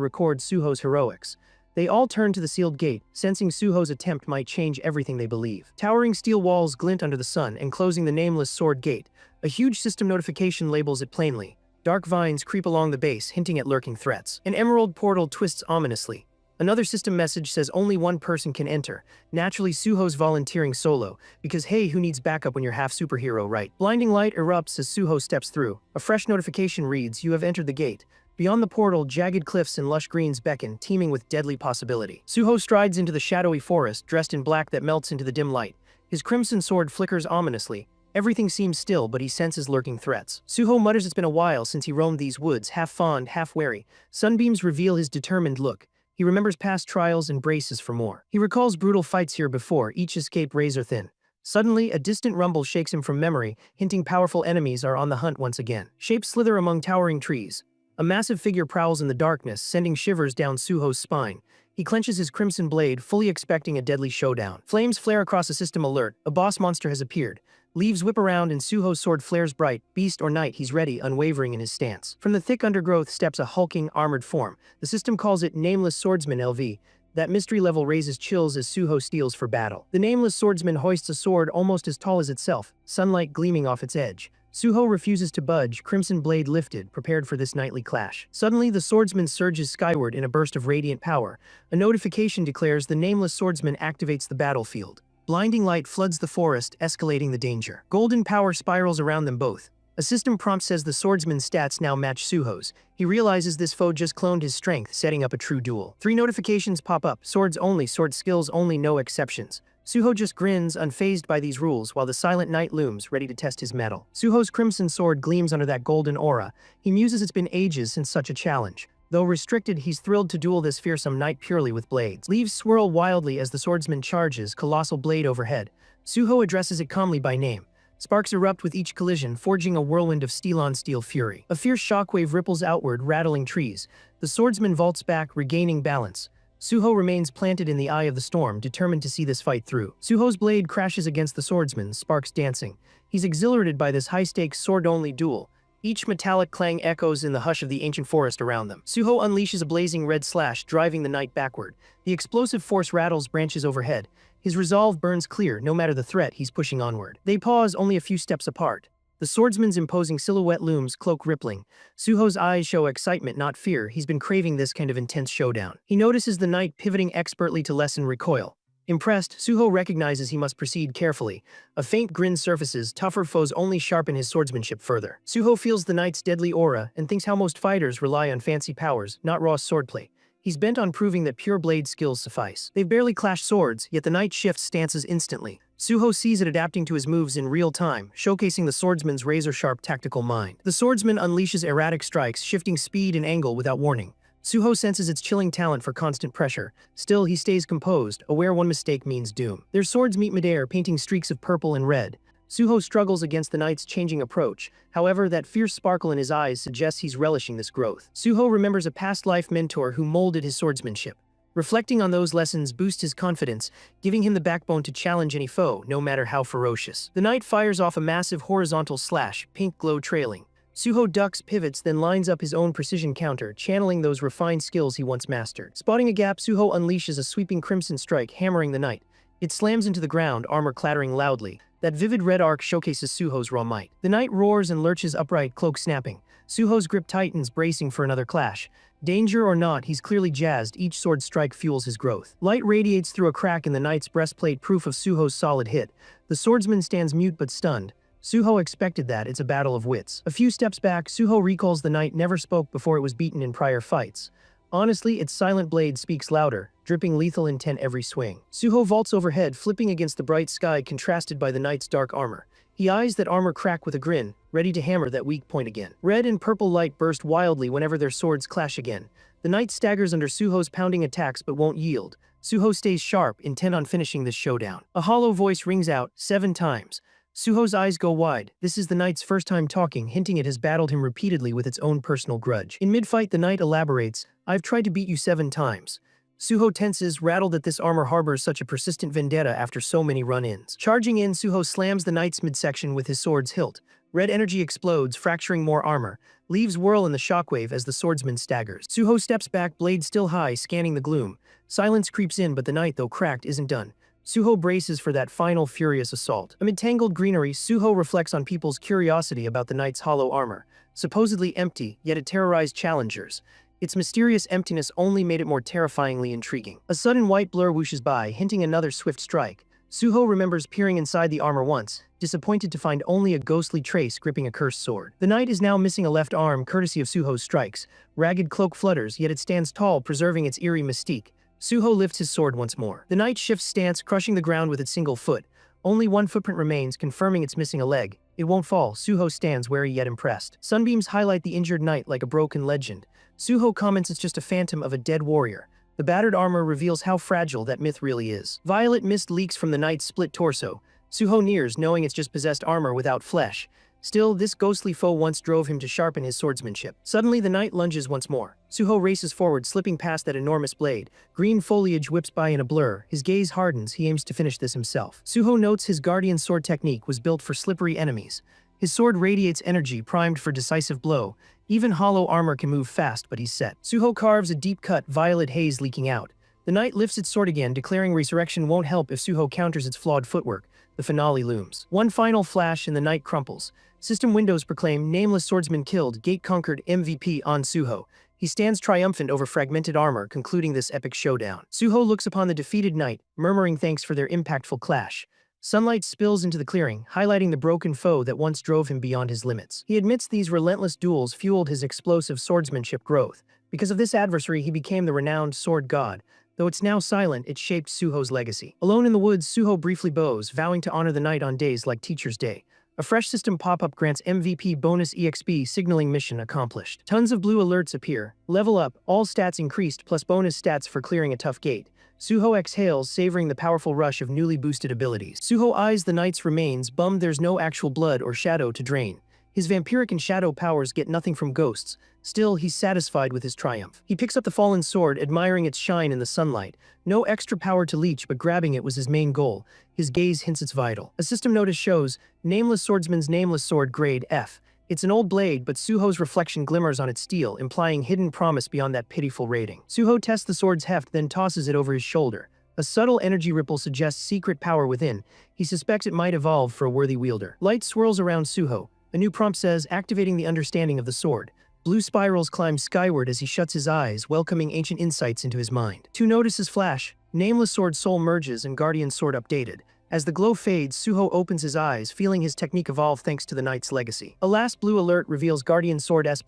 record Suho's heroics. They all turn to the sealed gate, sensing Suho's attempt might change everything they believe. Towering steel walls glint under the sun, enclosing the nameless sword gate. A huge system notification labels it plainly. Dark vines creep along the base, hinting at lurking threats. An emerald portal twists ominously. Another system message says only one person can enter. Naturally, Suho's volunteering solo, because hey, who needs backup when you're half superhero, right? Blinding light erupts as Suho steps through. A fresh notification reads, "You have entered the gate." Beyond the portal, jagged cliffs and lush greens beckon, teeming with deadly possibility. Suho strides into the shadowy forest, dressed in black that melts into the dim light. His crimson sword flickers ominously. Everything seems still, but he senses lurking threats. Suho mutters it's been a while since he roamed these woods, half fond, half wary. Sunbeams reveal his determined look. He remembers past trials and braces for more. He recalls brutal fights here before, each escape razor-thin. Suddenly, a distant rumble shakes him from memory, hinting powerful enemies are on the hunt once again. Shapes slither among towering trees. A massive figure prowls in the darkness, sending shivers down Suho's spine. He clenches his crimson blade, fully expecting a deadly showdown. Flames flare across a system alert. A boss monster has appeared. Leaves whip around and Suho's sword flares bright. Beast or knight, he's ready, unwavering in his stance. From the thick undergrowth steps a hulking, armored form. The system calls it Nameless Swordsman LV. That mystery level raises chills as Suho steals for battle. The Nameless Swordsman hoists a sword almost as tall as itself, sunlight gleaming off its edge. Suho refuses to budge, crimson blade lifted, prepared for this nightly clash. Suddenly, the swordsman surges skyward in a burst of radiant power. A notification declares the Nameless Swordsman activates the battlefield. Blinding light floods the forest, escalating the danger. Golden power spirals around them both. A system prompt says the swordsman's stats now match Suho's. He realizes this foe just cloned his strength, setting up a true duel. 3 notifications pop up: swords only, sword skills only, no exceptions. Suho just grins, unfazed by these rules, while the silent knight looms, ready to test his mettle. Suho's crimson sword gleams under that golden aura. He muses it's been ages since such a challenge. Though restricted, he's thrilled to duel this fearsome knight purely with blades. Leaves swirl wildly as the swordsman charges, colossal blade overhead. Suho addresses it calmly by name. Sparks erupt with each collision, forging a whirlwind of steel-on-steel fury. A fierce shockwave ripples outward, rattling trees. The swordsman vaults back, regaining balance. Suho remains planted in the eye of the storm, determined to see this fight through. Suho's blade crashes against the swordsman, sparks dancing. He's exhilarated by this high-stakes, sword-only duel. Each metallic clang echoes in the hush of the ancient forest around them. Suho unleashes a blazing red slash, driving the knight backward. The explosive force rattles branches overhead. His resolve burns clear, no matter the threat, he's pushing onward. They pause only a few steps apart. The swordsman's imposing silhouette looms, cloak rippling. Suho's eyes show excitement, not fear. He's been craving this kind of intense showdown. He notices the knight pivoting expertly to lessen recoil. Impressed, Suho recognizes he must proceed carefully. A faint grin surfaces, tougher foes only sharpen his swordsmanship further. Suho feels the knight's deadly aura and thinks how most fighters rely on fancy powers, not raw swordplay. He's bent on proving that pure blade skills suffice. They've barely clashed swords, yet the knight shifts stances instantly. Suho sees it adapting to his moves in real time, showcasing the swordsman's razor-sharp tactical mind. The swordsman unleashes erratic strikes, shifting speed and angle without warning. Suho senses its chilling talent for constant pressure. Still, he stays composed, aware one mistake means doom. Their swords meet midair, painting streaks of purple and red. Suho struggles against the knight's changing approach. However, that fierce sparkle in his eyes suggests he's relishing this growth. Suho remembers a past life mentor who molded his swordsmanship. Reflecting on those lessons boosts his confidence, giving him the backbone to challenge any foe, no matter how ferocious. The knight fires off a massive horizontal slash, pink glow trailing. Suho ducks, pivots, then lines up his own precision counter, channeling those refined skills he once mastered. Spotting a gap, Suho unleashes a sweeping crimson strike, hammering the knight. It slams into the ground, armor clattering loudly. That vivid red arc showcases Suho's raw might. The knight roars and lurches upright, cloak snapping. Suho's grip tightens, bracing for another clash. Danger or not, he's clearly jazzed. Each sword strike fuels his growth. Light radiates through a crack in the knight's breastplate, proof of Suho's solid hit. The swordsman stands mute but stunned. Suho expected that, it's a battle of wits. A few steps back, Suho recalls the knight never spoke before it was beaten in prior fights. Honestly, its silent blade speaks louder, dripping lethal intent every swing. Suho vaults overhead, flipping against the bright sky contrasted by the knight's dark armor. He eyes that armor crack with a grin, ready to hammer that weak point again. Red and purple light burst wildly whenever their swords clash again. The knight staggers under Suho's pounding attacks but won't yield. Suho stays sharp, intent on finishing this showdown. A hollow voice rings out 7 times. Suho's eyes go wide. This is the knight's first time talking, hinting it has battled him repeatedly with its own personal grudge. In mid-fight, the knight elaborates, "I've tried to beat you 7 times. Suho tenses, rattled that this armor harbors such a persistent vendetta after so many run-ins. Charging in, Suho slams the knight's midsection with his sword's hilt. Red energy explodes, fracturing more armor. Leaves whirl in the shockwave as the swordsman staggers. Suho steps back, blade still high, scanning the gloom. Silence creeps in, but the knight, though cracked, isn't done. Suho braces for that final furious assault. Amid tangled greenery, Suho reflects on people's curiosity about the knight's hollow armor. Supposedly empty, yet it terrorized challengers. Its mysterious emptiness only made it more terrifyingly intriguing. A sudden white blur whooshes by, hinting another swift strike. Suho remembers peering inside the armor once, disappointed to find only a ghostly trace gripping a cursed sword. The knight is now missing a left arm courtesy of Suho's strikes. Ragged cloak flutters, yet it stands tall, preserving its eerie mystique. Suho lifts his sword once more. The knight shifts stance, crushing the ground with its single foot. Only one footprint remains, confirming it's missing a leg. It won't fall. Suho stands wary yet impressed. Sunbeams highlight the injured knight like a broken legend. Suho comments it's just a phantom of a dead warrior. The battered armor reveals how fragile that myth really is. Violet mist leaks from the knight's split torso. Suho nears, knowing it's just possessed armor without flesh. Still, this ghostly foe once drove him to sharpen his swordsmanship. Suddenly, the knight lunges once more. Suho races forward, slipping past that enormous blade. Green foliage whips by in a blur. His gaze hardens. He aims to finish this himself. Suho notes his guardian sword technique was built for slippery enemies. His sword radiates energy, primed for decisive blow. Even hollow armor can move fast, but he's set. Suho carves a deep cut, violet haze leaking out. The knight lifts its sword again, declaring resurrection won't help if Suho counters its flawed footwork. The finale looms. One final flash and the knight crumples. System windows proclaim nameless swordsman killed, gate conquered, MVP on Suho. He stands triumphant over fragmented armor, concluding this epic showdown. Suho looks upon the defeated knight, murmuring thanks for their impactful clash. Sunlight spills into the clearing, highlighting the broken foe that once drove him beyond his limits. He admits these relentless duels fueled his explosive swordsmanship growth. Because of this adversary, he became the renowned sword god. Though it's now silent, it shaped Suho's legacy. Alone in the woods, Suho briefly bows, vowing to honor the knight on days like Teacher's Day. A fresh system pop-up grants MVP bonus EXP, signaling mission accomplished. Tons of blue alerts appear. Level up, all stats increased, plus bonus stats for clearing a tough gate. Suho exhales, savoring the powerful rush of newly boosted abilities. Suho eyes the knight's remains, bummed there's no actual blood or shadow to drain. His vampiric and shadow powers get nothing from ghosts. Still, he's satisfied with his triumph. He picks up the fallen sword, admiring its shine in the sunlight. No extra power to leech, but grabbing it was his main goal. His gaze hints it's vital. A system notice shows, Nameless Swordsman's Nameless Sword Grade F. It's an old blade, but Suho's reflection glimmers on its steel, implying hidden promise beyond that pitiful rating. Suho tests the sword's heft, then tosses it over his shoulder. A subtle energy ripple suggests secret power within. He suspects it might evolve for a worthy wielder. Light swirls around Suho. A new prompt says, activating the understanding of the sword. Blue spirals climb skyward as he shuts his eyes, welcoming ancient insights into his mind. 2 notices flash. Nameless Sword soul merges and Guardian Sword updated. As the glow fades, Suho opens his eyes, feeling his technique evolve thanks to the knight's legacy. A last blue alert reveals Guardian Sword S+,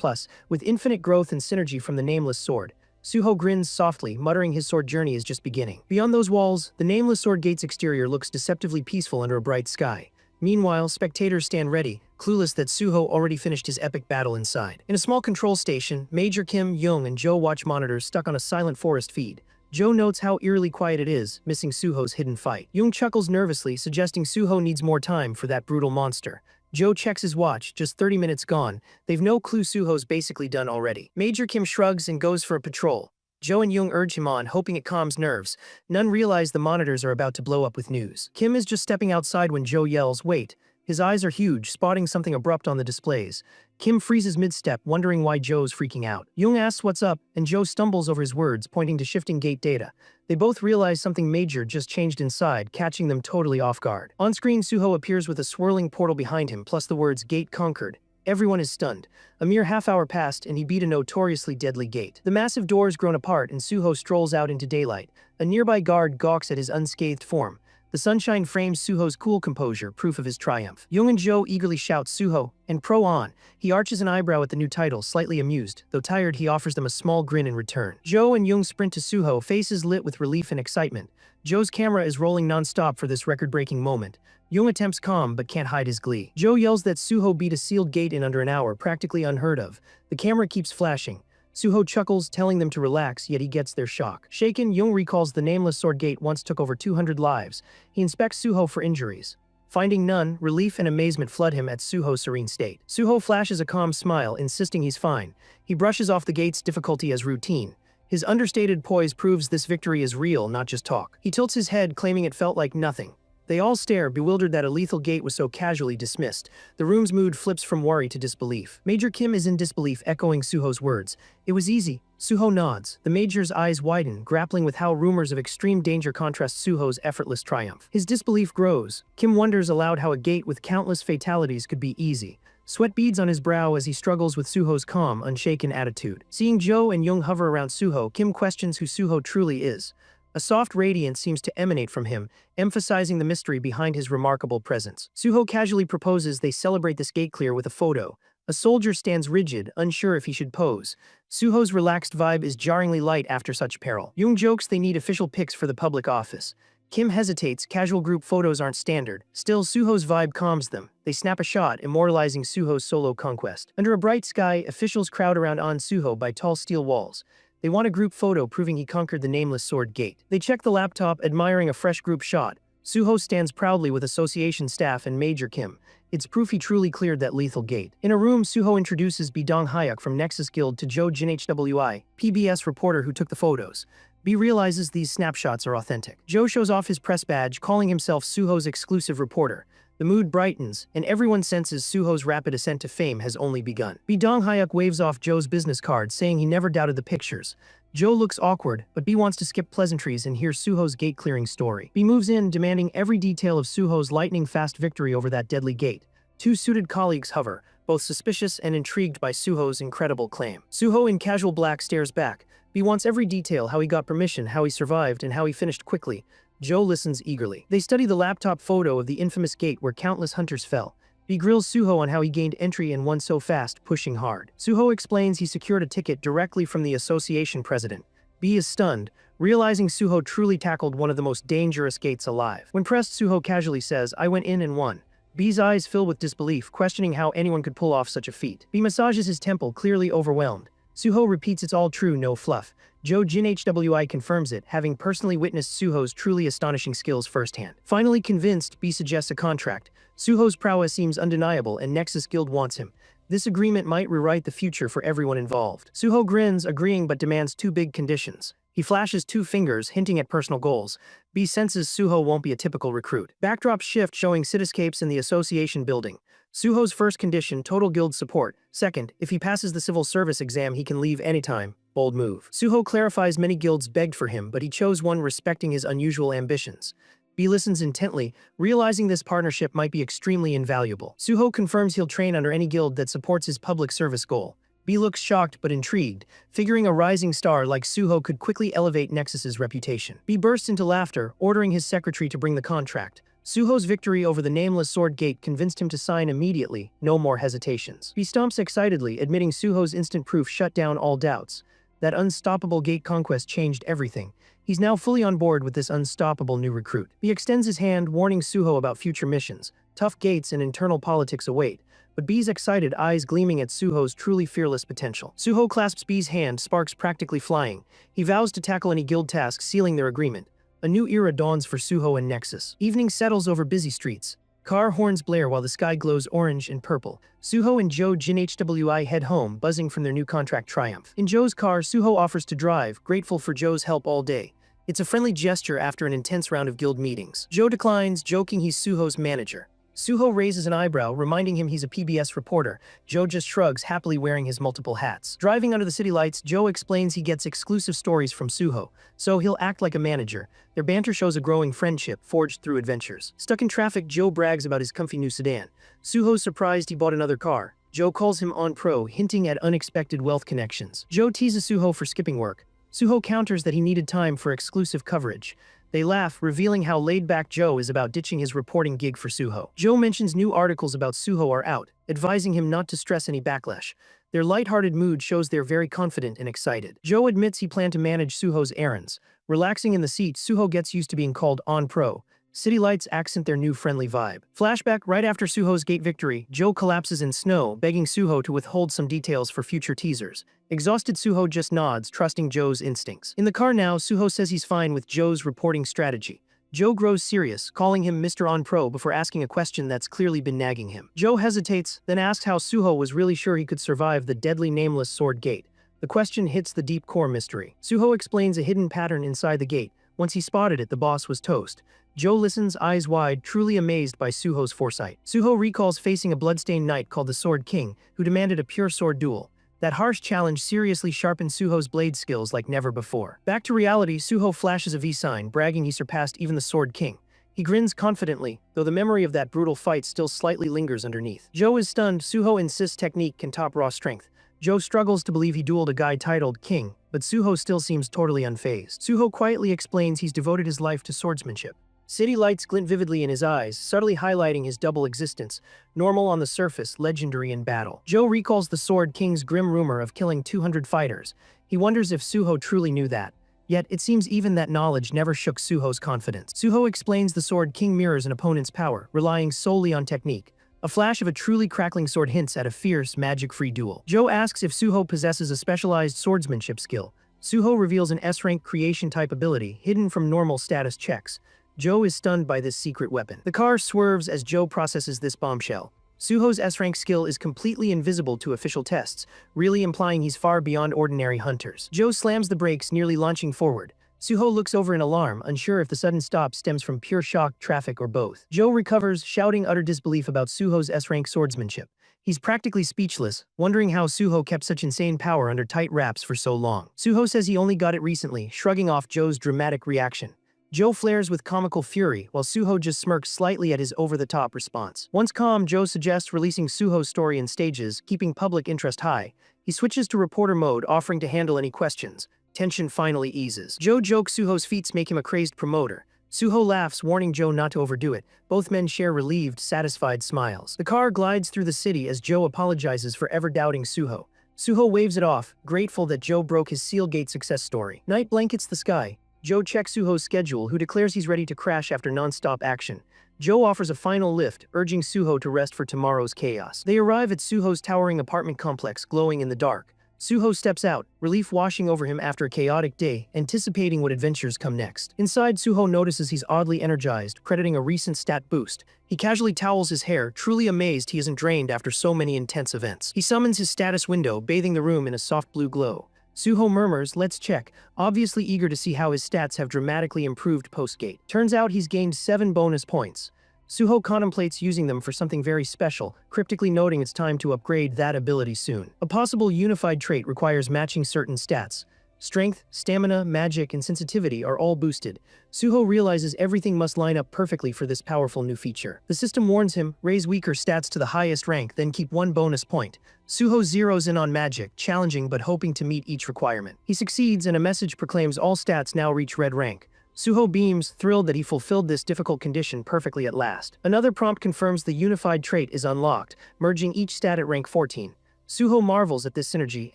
with infinite growth and synergy from the Nameless Sword. Suho grins softly, muttering his sword journey is just beginning. Beyond those walls, the Nameless Sword gate's exterior looks deceptively peaceful under a bright sky. Meanwhile, spectators stand ready, clueless that Suho already finished his epic battle inside. In a small control station, Major Kim, Young, and Joe watch monitors stuck on a silent forest feed. Joe notes how eerily quiet it is, missing Suho's hidden fight. Young chuckles nervously, suggesting Suho needs more time for that brutal monster. Joe checks his watch, just 30 minutes gone. They've no clue Suho's basically done already. Major Kim shrugs and goes for a patrol. Joe and Young urge him on, hoping it calms nerves. None realize the monitors are about to blow up with news. Kim is just stepping outside when Joe yells, "Wait." His eyes are huge, spotting something abrupt on the displays. Kim freezes mid-step, wondering why Joe's freaking out. Young asks what's up, and Joe stumbles over his words, pointing to shifting gate data. They both realize something major just changed inside, catching them totally off guard. On-screen, Suho appears with a swirling portal behind him, plus the words "Gate Conquered." Everyone is stunned. A mere half-hour passed, and he beat a notoriously deadly gate. The massive doors grown apart, and Suho strolls out into daylight. A nearby guard gawks at his unscathed form. The sunshine frames Suho's cool composure, proof of his triumph. Jung and Joe eagerly shout Suho, and pro on. He arches an eyebrow at the new title, slightly amused. Though tired, he offers them a small grin in return. Joe and Jung sprint to Suho, faces lit with relief and excitement. Joe's camera is rolling non-stop for this record-breaking moment. Jung attempts calm but can't hide his glee. Joe yells that Suho beat a sealed gate in under an hour, practically unheard of. The camera keeps flashing. Suho chuckles, telling them to relax, yet he gets their shock. Shaken, Jung recalls the nameless sword gate once took over 200 lives. He inspects Suho for injuries. Finding none, relief and amazement flood him at Suho's serene state. Suho flashes a calm smile, insisting he's fine. He brushes off the gate's difficulty as routine. His understated poise proves this victory is real, not just talk. He tilts his head, claiming it felt like nothing. They all stare, bewildered that a lethal gate was so casually dismissed. The room's mood flips from worry to disbelief. Major Kim is in disbelief, echoing Suho's words. It was easy. Suho nods. The Major's eyes widen, grappling with how rumors of extreme danger contrast Suho's effortless triumph. His disbelief grows. Kim wonders aloud how a gate with countless fatalities could be easy. Sweat beads on his brow as he struggles with Suho's calm, unshaken attitude. Seeing Joe and Jung hover around Suho, Kim questions who Suho truly is. A soft radiance seems to emanate from him, emphasizing the mystery behind his remarkable presence. Suho casually proposes they celebrate this gate clear with a photo. A soldier stands rigid, unsure if he should pose. Suho's relaxed vibe is jarringly light after such peril. Jung jokes they need official pics for the public office. Kim hesitates, casual group photos aren't standard. Still, Suho's vibe calms them. They snap a shot, immortalizing Suho's solo conquest. Under a bright sky, officials crowd around Suho by tall steel walls. They want a group photo proving he conquered the nameless sword gate. They check the laptop, admiring a fresh group shot. Suho stands proudly with association staff and Major Kim. It's proof he truly cleared that lethal gate. In a room, Suho introduces Dong Hyuk from Nexus Guild to Joe Jin HWI, PBS reporter who took the photos. B realizes these snapshots are authentic. Joe shows off his press badge, calling himself Suho's exclusive reporter. The mood brightens, and everyone senses Suho's rapid ascent to fame has only begun. Dong Hyuk waves off Joe's business card, saying he never doubted the pictures. Joe looks awkward, but B wants to skip pleasantries and hear Suho's gate-clearing story. B moves in, demanding every detail of Suho's lightning-fast victory over that deadly gate. Two suited colleagues hover, both suspicious and intrigued by Suho's incredible claim. Suho in casual black stares back. B wants every detail, how he got permission, how he survived, and how he finished quickly. Joe listens eagerly. They study the laptop photo of the infamous gate where countless hunters fell. B grills Suho on how he gained entry and won so fast, pushing hard. Suho explains he secured a ticket directly from the association president. B is stunned, realizing Suho truly tackled one of the most dangerous gates alive. When pressed, Suho casually says, "I went in and won." B's eyes fill with disbelief, questioning how anyone could pull off such a feat. B massages his temple, clearly overwhelmed. Suho repeats it's all true, no fluff. Joe Jin HWI confirms it, having personally witnessed Suho's truly astonishing skills firsthand. Finally convinced, B suggests a contract. Suho's prowess seems undeniable, and Nexus Guild wants him. This agreement might rewrite the future for everyone involved. Suho grins, agreeing but demands two big conditions. He flashes two fingers, hinting at personal goals. B senses Suho won't be a typical recruit. Backdrop shift showing cityscapes in the association building. Suho's first condition, total guild support. Second, if he passes the civil service exam, he can leave anytime. Bold move. Suho clarifies many guilds begged for him, but he chose one respecting his unusual ambitions. B listens intently, realizing this partnership might be extremely invaluable. Suho confirms he'll train under any guild that supports his public service goal. B looks shocked but intrigued, figuring a rising star like Suho could quickly elevate Nexus's reputation. B bursts into laughter, ordering his secretary to bring the contract. Suho's victory over the nameless sword gate convinced him to sign immediately, no more hesitations. B stomps excitedly, admitting Suho's instant proof shut down all doubts. That unstoppable gate conquest changed everything. He's now fully on board with this unstoppable new recruit. B extends his hand, warning Suho about future missions. Tough gates and internal politics await, but B's excited eyes gleaming at Suho's truly fearless potential. Suho clasps B's hand, sparks practically flying. He vows to tackle any guild task, sealing their agreement. A new era dawns for Suho and Nexus. Evening settles over busy streets. Car horns blare while the sky glows orange and purple. Suho and Joe Jin HWI head home, buzzing from their new contract triumph. In Joe's car, Suho offers to drive, grateful for Joe's help all day. It's a friendly gesture after an intense round of guild meetings. Joe declines, joking he's Suho's manager. Suho raises an eyebrow, reminding him he's a PBS reporter. Joe just shrugs, happily wearing his multiple hats. Driving under the city lights, Joe explains he gets exclusive stories from Suho, so he'll act like a manager. Their banter shows a growing friendship, forged through adventures. Stuck in traffic, Joe brags about his comfy new sedan. Suho's surprised he bought another car. Joe calls him on pro, hinting at unexpected wealth connections. Joe teases Suho for skipping work. Suho counters that he needed time for exclusive coverage. They laugh, revealing how laid-back Joe is about ditching his reporting gig for Suho. Joe mentions new articles about Suho are out, advising him not to stress any backlash. Their lighthearted mood shows they're very confident and excited. Joe admits he planned to manage Suho's errands. Relaxing in the seat, Suho gets used to being called On Pro. City lights accent their new friendly vibe. Flashback: right after Suho's gate victory, Joe collapses in snow, begging Suho to withhold some details for future teasers. Exhausted Suho just nods, trusting Joe's instincts. In the car now, Suho says he's fine with Joe's reporting strategy. Joe grows serious, calling him Mr. On Pro before asking a question that's clearly been nagging him. Joe hesitates, then asks how Suho was really sure he could survive the deadly nameless sword gate. The question hits the deep core mystery. Suho explains a hidden pattern inside the gate. Once he spotted it, the boss was toast. Joe listens, eyes wide, truly amazed by Suho's foresight. Suho recalls facing a bloodstained knight called the Sword King, who demanded a pure sword duel. That harsh challenge seriously sharpened Suho's blade skills like never before. Back to reality, Suho flashes a V-sign, bragging he surpassed even the Sword King. He grins confidently, though the memory of that brutal fight still slightly lingers underneath. Joe is stunned. Suho insists technique can top raw strength. Joe struggles to believe he dueled a guy titled King, but Suho still seems totally unfazed. Suho quietly explains he's devoted his life to swordsmanship. City lights glint vividly in his eyes, subtly highlighting his double existence, normal on the surface, legendary in battle. Joe recalls the Sword King's grim rumor of killing 200 fighters. He wonders if Suho truly knew that. Yet, it seems even that knowledge never shook Suho's confidence. Suho explains the Sword King mirrors an opponent's power, relying solely on technique. A flash of a truly crackling sword hints at a fierce, magic-free duel. Joe asks if Suho possesses a specialized swordsmanship skill. Suho reveals an S-rank creation-type ability, hidden from normal status checks. Joe is stunned by this secret weapon. The car swerves as Joe processes this bombshell. Suho's S-rank skill is completely invisible to official tests, really implying he's far beyond ordinary hunters. Joe slams the brakes, nearly launching forward. Suho looks over in alarm, unsure if the sudden stop stems from pure shock, traffic, or both. Joe recovers, shouting utter disbelief about Suho's S-rank swordsmanship. He's practically speechless, wondering how Suho kept such insane power under tight wraps for so long. Suho says he only got it recently, shrugging off Joe's dramatic reaction. Joe flares with comical fury, while Suho just smirks slightly at his over-the-top response. Once calm, Joe suggests releasing Suho's story in stages, keeping public interest high. He switches to reporter mode, offering to handle any questions. Tension finally eases. Joe jokes Suho's feats make him a crazed promoter. Suho laughs, warning Joe not to overdo it. Both men share relieved, satisfied smiles. The car glides through the city as Joe apologizes for ever doubting Suho. Suho waves it off, grateful that Joe broke his Sealgate success story. Night blankets the sky. Joe checks Suho's schedule, who declares he's ready to crash after non-stop action. Joe offers a final lift, urging Suho to rest for tomorrow's chaos. They arrive at Suho's towering apartment complex, glowing in the dark. Suho steps out, relief washing over him after a chaotic day, anticipating what adventures come next. Inside, Suho notices he's oddly energized, crediting a recent stat boost. He casually towels his hair, truly amazed he isn't drained after so many intense events. He summons his status window, bathing the room in a soft blue glow. Suho murmurs, "Let's check," obviously eager to see how his stats have dramatically improved post-gate. Turns out he's gained 7 bonus points. Suho contemplates using them for something very special, cryptically noting it's time to upgrade that ability soon. A possible unified trait requires matching certain stats. Strength, stamina, magic, and sensitivity are all boosted. Suho realizes everything must line up perfectly for this powerful new feature. The system warns him, raise weaker stats to the highest rank, then keep 1 bonus point. Suho zeroes in on magic, challenging but hoping to meet each requirement. He succeeds, and a message proclaims all stats now reach red rank. Suho beams, thrilled that he fulfilled this difficult condition perfectly at last. Another prompt confirms the unified trait is unlocked, merging each stat at rank 14. Suho marvels at this synergy,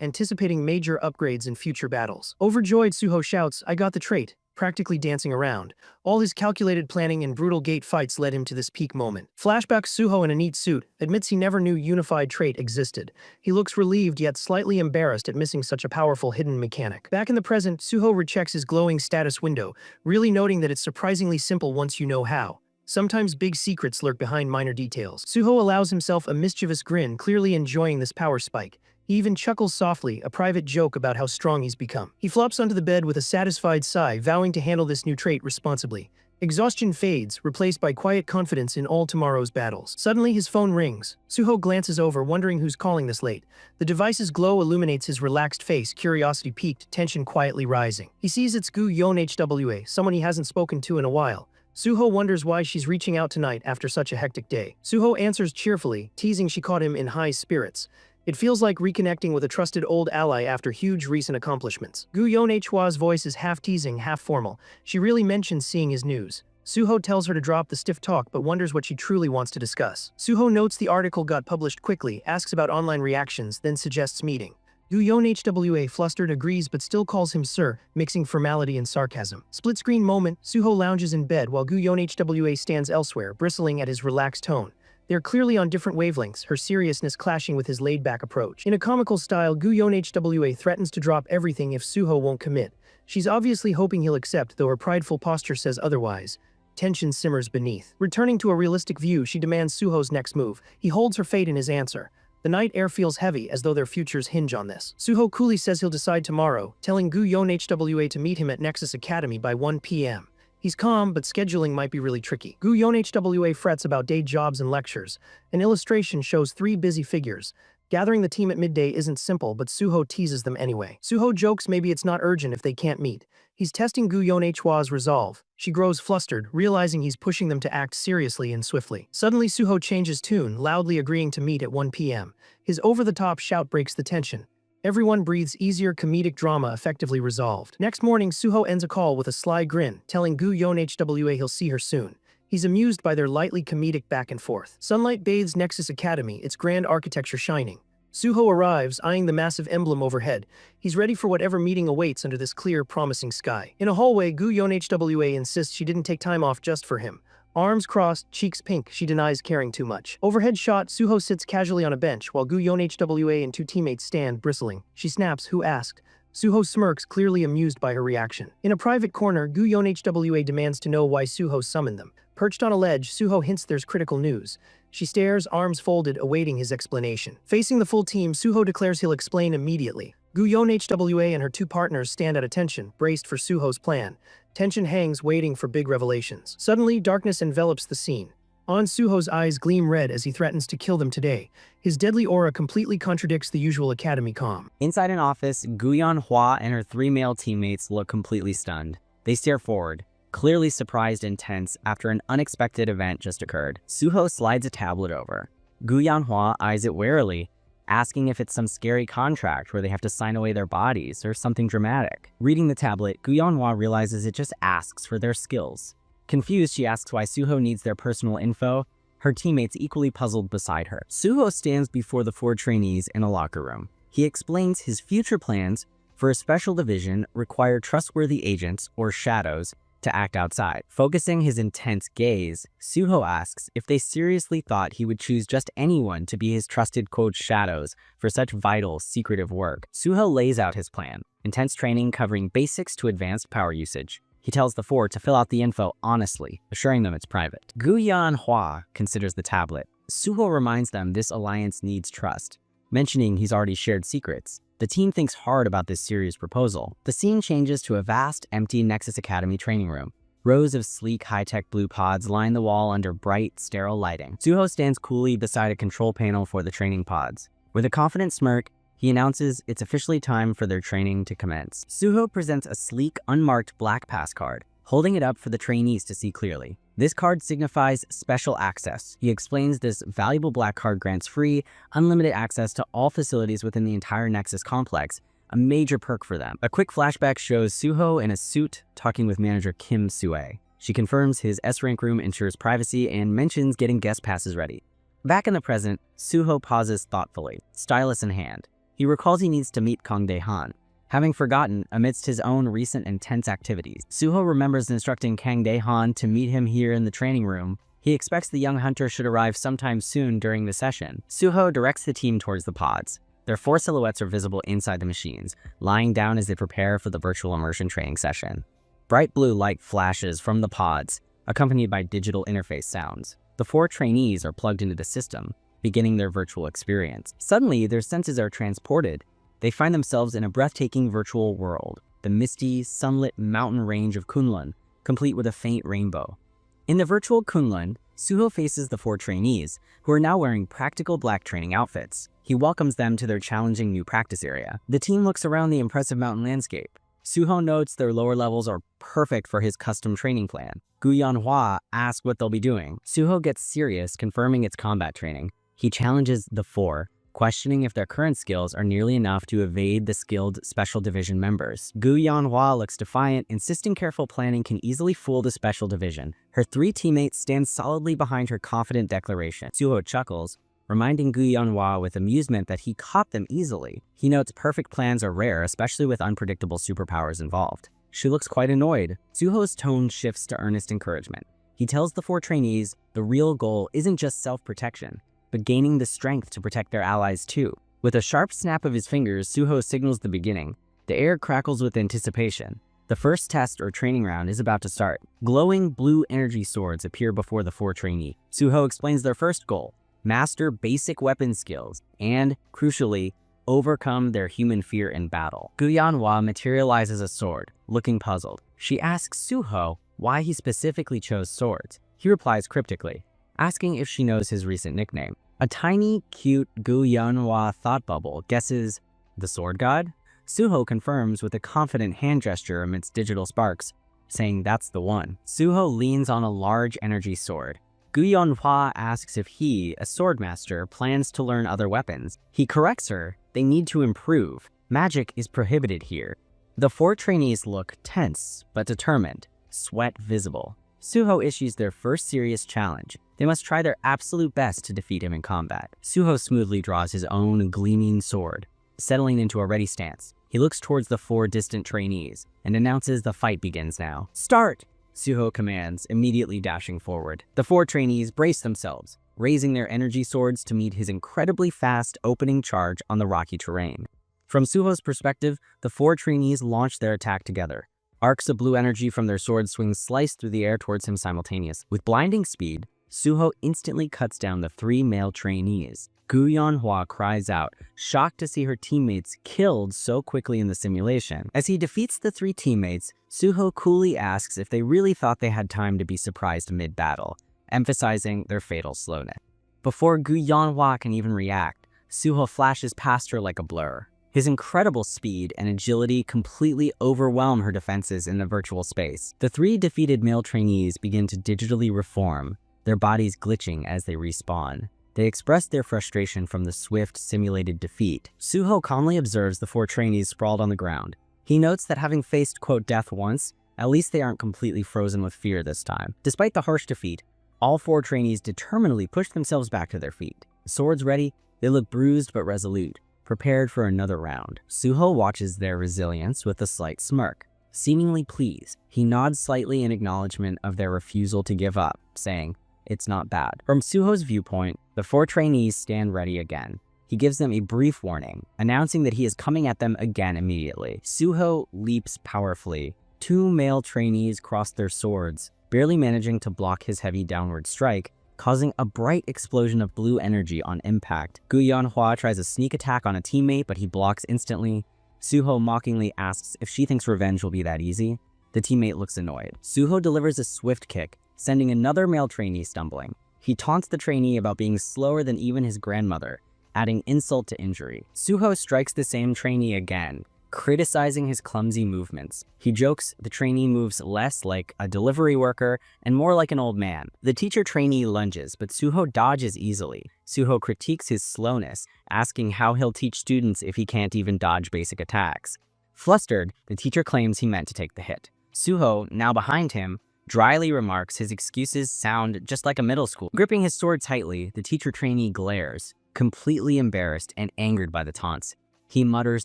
anticipating major upgrades in future battles. Overjoyed, Suho shouts, "I got the trait," practically dancing around. All his calculated planning and brutal gate fights led him to this peak moment. Flashback: Suho in a neat suit admits he never knew unified trait existed. He looks relieved yet slightly embarrassed at missing such a powerful hidden mechanic. Back in the present, Suho rechecks his glowing status window, really noting that it's surprisingly simple once you know how. Sometimes big secrets lurk behind minor details. Suho allows himself a mischievous grin, clearly enjoying this power spike. He even chuckles softly, a private joke about how strong he's become. He flops onto the bed with a satisfied sigh, vowing to handle this new trait responsibly. Exhaustion fades, replaced by quiet confidence in all tomorrow's battles. Suddenly, his phone rings. Suho glances over, wondering who's calling this late. The device's glow illuminates his relaxed face, curiosity peaked, tension quietly rising. He sees it's Gu Yon Hwa, someone he hasn't spoken to in a while. Suho wonders why she's reaching out tonight after such a hectic day. Suho answers cheerfully, teasing she caught him in high spirits. It feels like reconnecting with a trusted old ally after huge recent accomplishments. Gu Yonhwa's voice is half teasing, half formal. She really mentions seeing his news. Suho tells her to drop the stiff talk but wonders what she truly wants to discuss. Suho notes the article got published quickly, asks about online reactions, then suggests meeting. Gu Yonhwa, flustered, agrees but still calls him sir, mixing formality and sarcasm. Split-screen moment, Suho lounges in bed while Gu Yonhwa stands elsewhere, bristling at his relaxed tone. They're clearly on different wavelengths, her seriousness clashing with his laid-back approach. In a comical style, Gu Yonhwa threatens to drop everything if Suho won't commit. She's obviously hoping he'll accept, though her prideful posture says otherwise. Tension simmers beneath. Returning to a realistic view, she demands Suho's next move. He holds her fate in his answer. The night air feels heavy, as though their futures hinge on this. Suho coolly says he'll decide tomorrow, telling Gu Yonhwa to meet him at Nexus Academy by 1 p.m. He's calm, but scheduling might be really tricky. Gu Yonhwa frets about day jobs and lectures. An illustration shows 3 busy figures. Gathering the team at midday isn't simple, but Suho teases them anyway. Suho jokes maybe it's not urgent if they can't meet. He's testing Gu Yonhwa's resolve. She grows flustered, realizing he's pushing them to act seriously and swiftly. Suddenly, Suho changes tune, loudly agreeing to meet at 1 p.m. His over-the-top shout breaks the tension. Everyone breathes easier, comedic drama effectively resolved. Next morning, Suho ends a call with a sly grin, telling Gu Yonhwa he'll see her soon. He's amused by their lightly comedic back and forth. Sunlight bathes Nexus Academy, its grand architecture shining. Suho arrives, eyeing the massive emblem overhead. He's ready for whatever meeting awaits under this clear, promising sky. In a hallway, Gu Yonhwa insists she didn't take time off just for him. Arms crossed, cheeks pink, she denies caring too much. Overhead shot, Suho sits casually on a bench, while Gu Yonhwa and 2 teammates stand, bristling. She snaps, "Who asked?" Suho smirks, clearly amused by her reaction. In a private corner, Gu Yonhwa demands to know why Suho summoned them. Perched on a ledge, Suho hints there's critical news. She stares, arms folded, awaiting his explanation. Facing the full team, Suho declares he'll explain immediately. Gu Yonhwa and her 2 partners stand at attention, braced for Suho's plan. Tension hangs, waiting for big revelations. Suddenly, darkness envelops the scene. On Suho's eyes gleam red as he threatens to kill them today. His deadly aura completely contradicts the usual academy calm. Inside an office, Gu Yonhwa and her 3 male teammates look completely stunned. They stare forward, clearly surprised and tense after an unexpected event just occurred. Suho slides a tablet over. Gu Yonhwa eyes it warily, asking if it's some scary contract where they have to sign away their bodies or something dramatic. Reading the tablet, Gu Yonhwa realizes it just asks for their skills. Confused, she asks why Suho needs their personal info, her teammates equally puzzled beside her. Suho stands before the 4 trainees in a locker room. He explains his future plans for a special division require trustworthy agents, or shadows, to act outside. Focusing his intense gaze, Suho asks if they seriously thought he would choose just anyone to be his trusted quote shadows for such vital, secretive work. Suho lays out his plan, intense training covering basics to advanced power usage. He tells the 4 to fill out the info honestly, assuring them it's private. Gu Yonhwa considers the tablet. Suho reminds them this alliance needs trust, mentioning he's already shared secrets. The team thinks hard about this serious proposal. The scene changes to a vast, empty Nexus Academy training room. Rows of sleek, high-tech blue pods line the wall under bright, sterile lighting. Suho stands coolly beside a control panel for the training pods. With a confident smirk, he announces it's officially time for their training to commence. Suho presents a sleek, unmarked black pass card, holding it up for the trainees to see clearly. This card signifies special access. He explains this valuable black card grants free, unlimited access to all facilities within the entire Nexus complex, a major perk for them. A quick flashback shows Suho in a suit talking with manager Kim Sue. She confirms his S-rank room ensures privacy and mentions getting guest passes ready. Back in the present, Suho pauses thoughtfully, stylus in hand. He recalls he needs to meet Kang Dae-han, having forgotten amidst his own recent intense activities. Suho remembers instructing Kang Dae-han to meet him here in the training room. He expects the young hunter should arrive sometime soon during the session. Suho directs the team towards the pods. Their 4 silhouettes are visible inside the machines, lying down as they prepare for the virtual immersion training session. Bright blue light flashes from the pods, accompanied by digital interface sounds. The 4 trainees are plugged into the system, beginning their virtual experience. Suddenly, their senses are transported. They find themselves in a breathtaking virtual world, the misty, sunlit mountain range of Kunlun, complete with a faint rainbow. In the virtual Kunlun, Suho faces the 4 trainees, who are now wearing practical black training outfits. He welcomes them to their challenging new practice area. The team looks around the impressive mountain landscape. Suho notes their lower levels are perfect for his custom training plan. Gu Yonhwa asks what they'll be doing. Suho gets serious, confirming it's combat training. He challenges the 4 questioning if their current skills are nearly enough to evade the skilled Special Division members. Gu Yanhua looks defiant, insisting careful planning can easily fool the Special Division. Her 3 teammates stand solidly behind her confident declaration. Suho chuckles, reminding Gu Yanhua with amusement that he caught them easily. He notes perfect plans are rare, especially with unpredictable superpowers involved. She looks quite annoyed. Suho's tone shifts to earnest encouragement. He tells the 4 trainees the real goal isn't just self-protection, but gaining the strength to protect their allies too. With a sharp snap of his fingers, Suho signals the beginning. The air crackles with anticipation. The first test or training round is about to start. Glowing blue energy swords appear before the 4 trainees. Suho explains their first goal: master basic weapon skills and, crucially, overcome their human fear in battle. Gu Yanhua materializes a sword, looking puzzled. She asks Suho why he specifically chose swords. He replies cryptically, asking if she knows his recent nickname. A tiny, cute Gu Yanhua thought bubble guesses, the sword god? Suho confirms with a confident hand gesture amidst digital sparks, saying that's the one. Suho leans on a large energy sword. Gu Yanhua asks if he, a swordmaster, plans to learn other weapons. He corrects her, they need to improve. Magic is prohibited here. The 4 trainees look tense, but determined, sweat visible. Suho issues their first serious challenge. They must try their absolute best to defeat him in combat. Suho smoothly draws his own gleaming sword, settling into a ready stance. He looks towards the 4 distant trainees and announces the fight begins now. Start! Suho commands, immediately dashing forward. The 4 trainees brace themselves, raising their energy swords to meet his incredibly fast opening charge on the rocky terrain. From Suho's perspective, the 4 trainees launch their attack together. Arcs of blue energy from their sword swings slice through the air towards him simultaneously. With blinding speed, Suho instantly cuts down the 3 male trainees. Gu Yanhua cries out, shocked to see her teammates killed so quickly in the simulation. As he defeats the 3 teammates, Suho coolly asks if they really thought they had time to be surprised mid-battle, emphasizing their fatal slowness. Before Gu Yanhua can even react, Suho flashes past her like a blur. His incredible speed and agility completely overwhelm her defenses in the virtual space. The 3 defeated male trainees begin to digitally reform, their bodies glitching as they respawn. They express their frustration from the swift, simulated defeat. Suho calmly observes the 4 trainees sprawled on the ground. He notes that having faced, quote, death once, at least they aren't completely frozen with fear this time. Despite the harsh defeat, all 4 trainees determinedly push themselves back to their feet. Swords ready, they look bruised but resolute, prepared for another round. Suho watches their resilience with a slight smirk. Seemingly pleased, he nods slightly in acknowledgement of their refusal to give up, saying, it's not bad. From Suho's viewpoint, the 4 trainees stand ready again. He gives them a brief warning, announcing that he is coming at them again immediately. Suho leaps powerfully. 2 male trainees cross their swords, barely managing to block his heavy downward strike, causing a bright explosion of blue energy on impact. Gu Yanhua tries a sneak attack on a teammate, but he blocks instantly. Suho mockingly asks if she thinks revenge will be that easy. The teammate looks annoyed. Suho delivers a swift kick, sending another male trainee stumbling. He taunts the trainee about being slower than even his grandmother, adding insult to injury. Suho strikes the same trainee again, criticizing his clumsy movements. He jokes the trainee moves less like a delivery worker and more like an old man. The teacher trainee lunges, but Suho dodges easily. Suho critiques his slowness, asking how he'll teach students if he can't even dodge basic attacks. Flustered, the teacher claims he meant to take the hit. Suho, now behind him, dryly remarks his excuses sound just like a middle school. Gripping his sword tightly, the teacher trainee glares, completely embarrassed and angered by the taunts. He mutters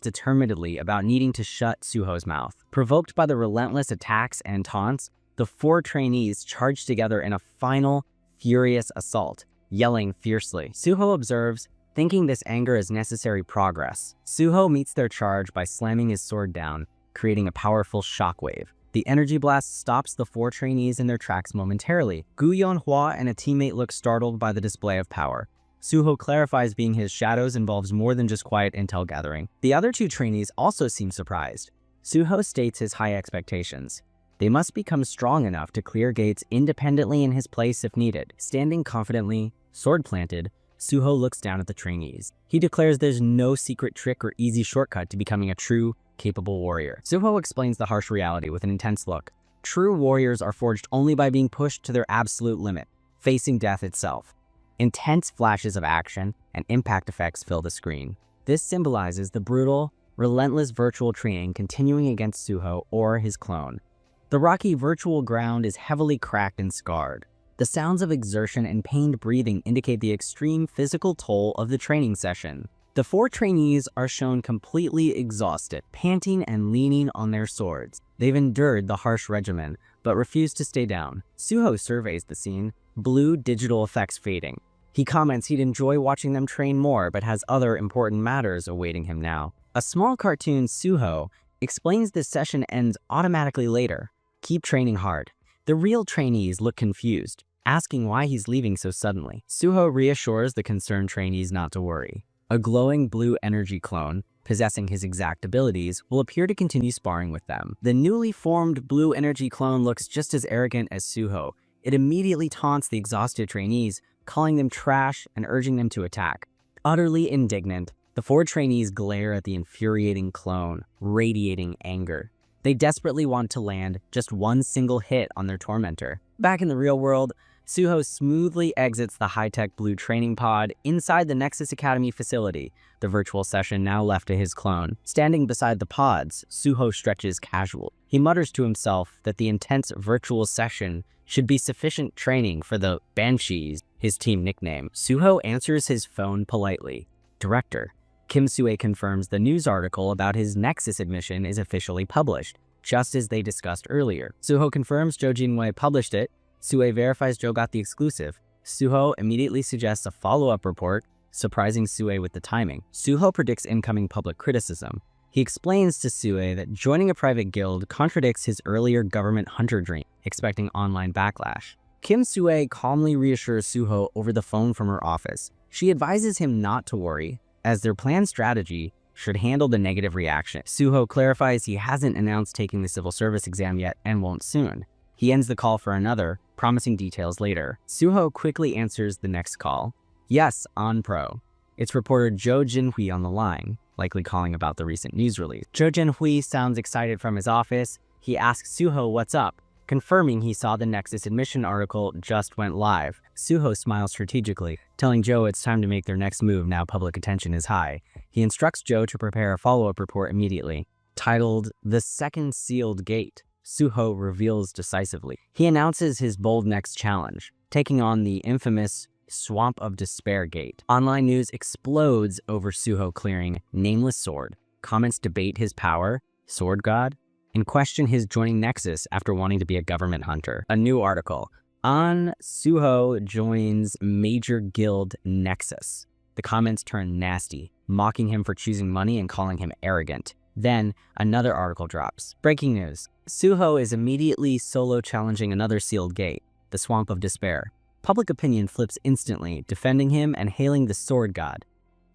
determinedly about needing to shut Suho's mouth. Provoked by the relentless attacks and taunts, the 4 trainees charge together in a final, furious assault, yelling fiercely. Suho observes, thinking this anger is necessary progress. Suho meets their charge by slamming his sword down, creating a powerful shockwave. The energy blast stops the 4 trainees in their tracks momentarily. Gu Yanhua and a teammate look startled by the display of power. Suho clarifies being his shadows involves more than just quiet intel gathering. The other 2 trainees also seem surprised. Suho states his high expectations. They must become strong enough to clear gates independently in his place if needed. Standing confidently, sword planted, Suho looks down at the trainees. He declares there's no secret trick or easy shortcut to becoming a true, capable warrior. Suho explains the harsh reality with an intense look. True warriors are forged only by being pushed to their absolute limit, facing death itself. Intense flashes of action and impact effects fill the screen. This symbolizes the brutal, relentless virtual training continuing against Suho or his clone. The rocky virtual ground is heavily cracked and scarred. The sounds of exertion and pained breathing indicate the extreme physical toll of the training session. The 4 trainees are shown completely exhausted, panting and leaning on their swords. They've endured the harsh regimen, but refuse to stay down. Suho surveys the scene, blue digital effects fading. He comments he'd enjoy watching them train more, but has other important matters awaiting him now. A small cartoon, Suho, explains this session ends automatically later. Keep training hard. The real trainees look confused, asking why he's leaving so suddenly. Suho reassures the concerned trainees not to worry. A glowing blue energy clone, possessing his exact abilities, will appear to continue sparring with them. The newly formed blue energy clone looks just as arrogant as Suho. It immediately taunts the exhausted trainees, calling them trash and urging them to attack. Utterly indignant, the 4 trainees glare at the infuriating clone, radiating anger. They desperately want to land just one single hit on their tormentor. Back in the real world, Suho smoothly exits the high-tech blue training pod inside the Nexus Academy facility, the virtual session now left to his clone. Standing beside the pods, Suho stretches casual. He mutters to himself that the intense virtual session should be sufficient training for the Banshees, his team nickname. Suho answers his phone politely. Director. Kim Sue confirms the news article about his Nexus admission is officially published, just as they discussed earlier. Suho confirms Jo Jinwei published it. Sue verifies Jo got the exclusive. Suho immediately suggests a follow-up report, surprising Sue with the timing. Suho predicts incoming public criticism. He explains to Sue that joining a private guild contradicts his earlier government hunter dream, expecting online backlash. Kim Sue calmly reassures Suho over the phone from her office. She advises him not to worry, as their planned strategy should handle the negative reaction. Suho clarifies he hasn't announced taking the civil service exam yet and won't soon. He ends the call for another, promising details later. Suho quickly answers the next call. Yes, on pro. It's reporter Jo Jinhui on the line, likely calling about the recent news release. Jo Jinhui sounds excited from his office. He asks Suho what's up, confirming he saw the Nexus admission article just went live. Suho smiles strategically, telling Jo it's time to make their next move now public attention is high. He instructs Jo to prepare a follow-up report immediately, titled The Second Sealed Gate. Suho reveals decisively. He announces his bold next challenge, taking on the infamous Swamp of Despair Gate. Online news explodes over Suho clearing Nameless Sword. Comments debate his power, Sword God, and question his joining Nexus after wanting to be a government hunter. A new article. Suho joins major guild Nexus. The comments turn nasty, mocking him for choosing money and calling him arrogant. Then, another article drops. Breaking news. Suho is immediately solo challenging another sealed gate, the Swamp of Despair. Public opinion flips instantly, defending him and hailing the Sword God.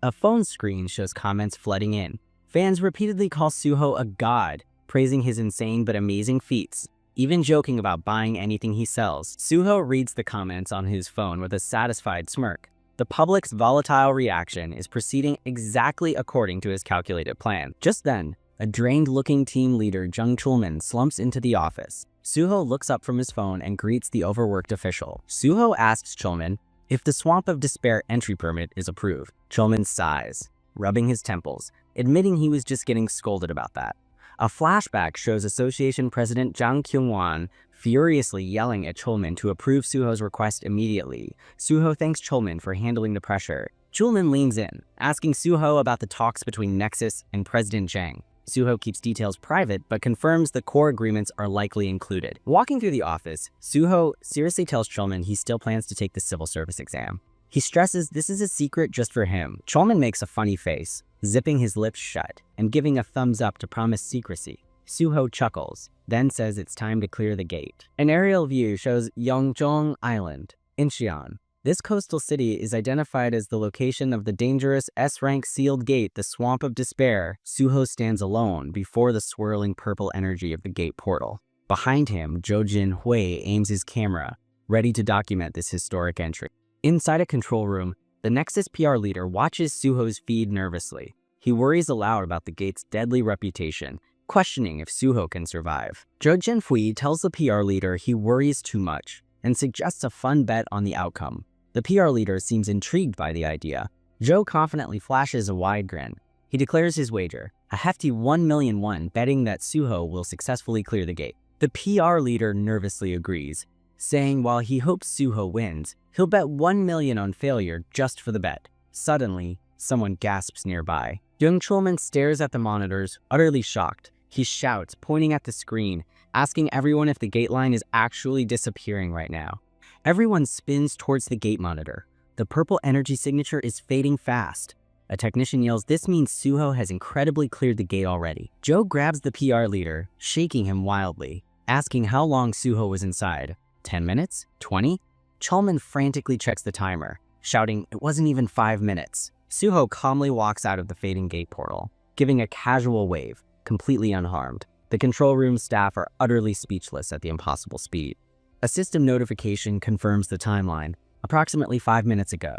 A phone screen shows comments flooding in. Fans repeatedly call Suho a god, praising his insane but amazing feats, even joking about buying anything he sells. Suho reads the comments on his phone with a satisfied smirk. The public's volatile reaction is proceeding exactly according to his calculated plan. Just then, a drained-looking team leader Jung Chulman slumps into the office. Suho looks up from his phone and greets the overworked official. Suho asks Chulman if the Swamp of Despair entry permit is approved. Chulman sighs, rubbing his temples, admitting he was just getting scolded about that. A flashback shows Association President Jang Kyung-wan furiously yelling at Chulman to approve Suho's request immediately. Suho thanks Chulman for handling the pressure. Chulman leans in, asking Suho about the talks between Nexus and President Jang. Suho keeps details private, but confirms the core agreements are likely included. Walking through the office, Suho seriously tells Chulman he still plans to take the civil service exam. He stresses this is a secret just for him. Chulman makes a funny face, zipping his lips shut and giving a thumbs up to promise secrecy. Suho chuckles, then says it's time to clear the gate. An aerial view shows Yeongjong Island, Incheon. This coastal city is identified as the location of the dangerous S-rank sealed gate, the Swamp of Despair. Suho stands alone before the swirling purple energy of the gate portal. Behind him, Jo Jinhui aims his camera, ready to document this historic entry. Inside a control room, the Nexus PR leader watches Suho's feed nervously. He worries aloud about the gate's deadly reputation, questioning if Suho can survive. Jo Jinhui tells the PR leader he worries too much and suggests a fun bet on the outcome. The PR leader seems intrigued by the idea. Joe confidently flashes a wide grin. He declares his wager, a hefty 1 million won, betting that Suho will successfully clear the gate. The PR leader nervously agrees, saying while he hopes Suho wins, he'll bet 1 million on failure just for the bet. Suddenly, someone gasps nearby. Young Chulman stares at the monitors, utterly shocked. He shouts, pointing at the screen, asking everyone if the gate line is actually disappearing right now. Everyone spins towards the gate monitor. The purple energy signature is fading fast. A technician yells, "This means Suho has incredibly cleared the gate already." Joe grabs the PR leader, shaking him wildly, asking how long Suho was inside. 10 minutes? 20? Chulman frantically checks the timer, shouting, "It wasn't even 5 minutes." Suho calmly walks out of the fading gate portal, giving a casual wave, completely unharmed. The control room staff are utterly speechless at the impossible speed. A system notification confirms the timeline, approximately 5 minutes ago.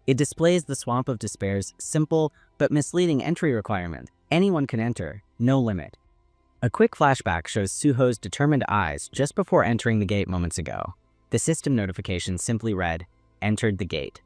It displays the Swamp of Despair's simple but misleading entry requirement. Anyone can enter, no limit. A quick flashback shows Suho's determined eyes just before entering the gate moments ago. The system notification simply read, "Entered the gate."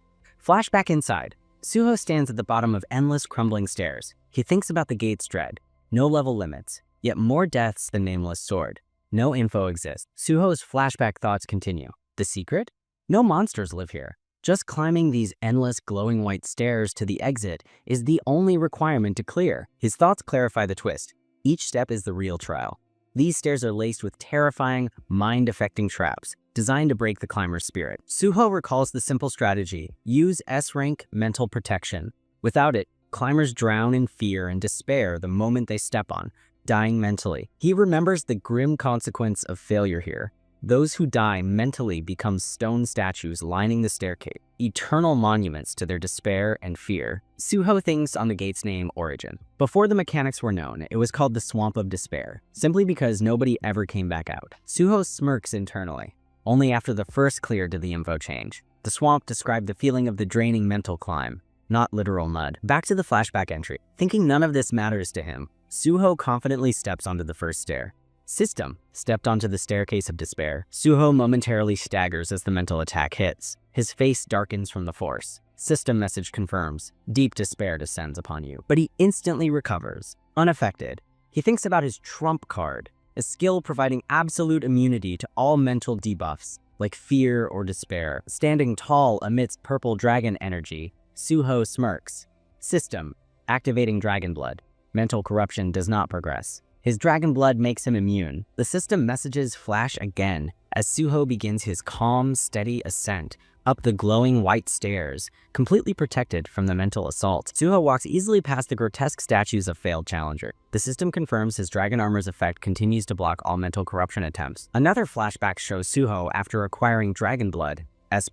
Flashback inside. Suho stands at the bottom of endless crumbling stairs. He thinks about the gate's dread. No level limits, yet more deaths than Nameless Sword. No info exists. Suho's flashback thoughts continue. The secret? No monsters live here. Just climbing these endless glowing white stairs to the exit is the only requirement to clear. His thoughts clarify the twist. Each step is the real trial. These stairs are laced with terrifying, mind-affecting traps, designed to break the climber's spirit. Suho recalls the simple strategy: use S-rank mental protection. Without it, climbers drown in fear and despair the moment they step on, dying mentally. He remembers the grim consequence of failure here. Those who die mentally become stone statues lining the staircase, eternal monuments to their despair and fear. Suho thinks on the gate's name origin. Before the mechanics were known, it was called the Swamp of Despair, simply because nobody ever came back out. Suho smirks internally. Only after the first clear did the info change. The swamp described the feeling of the draining mental climb, not literal mud. Back to the flashback entry. Thinking none of this matters to him, Suho confidently steps onto the first stair. System stepped onto the staircase of despair. Suho momentarily staggers as the mental attack hits. His face darkens from the force. System message confirms. Deep despair descends upon you. But he instantly recovers, unaffected. He thinks about his trump card, a skill providing absolute immunity to all mental debuffs, like fear or despair. Standing tall amidst purple dragon energy, Suho smirks. System activating dragon blood. Mental corruption does not progress. His dragon blood makes him immune. The system messages flash again as Suho begins his calm, steady ascent up the glowing white stairs, completely protected from the mental assault. Suho walks easily past the grotesque statues of failed challenger. The system confirms his dragon armor's effect continues to block all mental corruption attempts. Another flashback shows Suho after acquiring dragon blood, S+.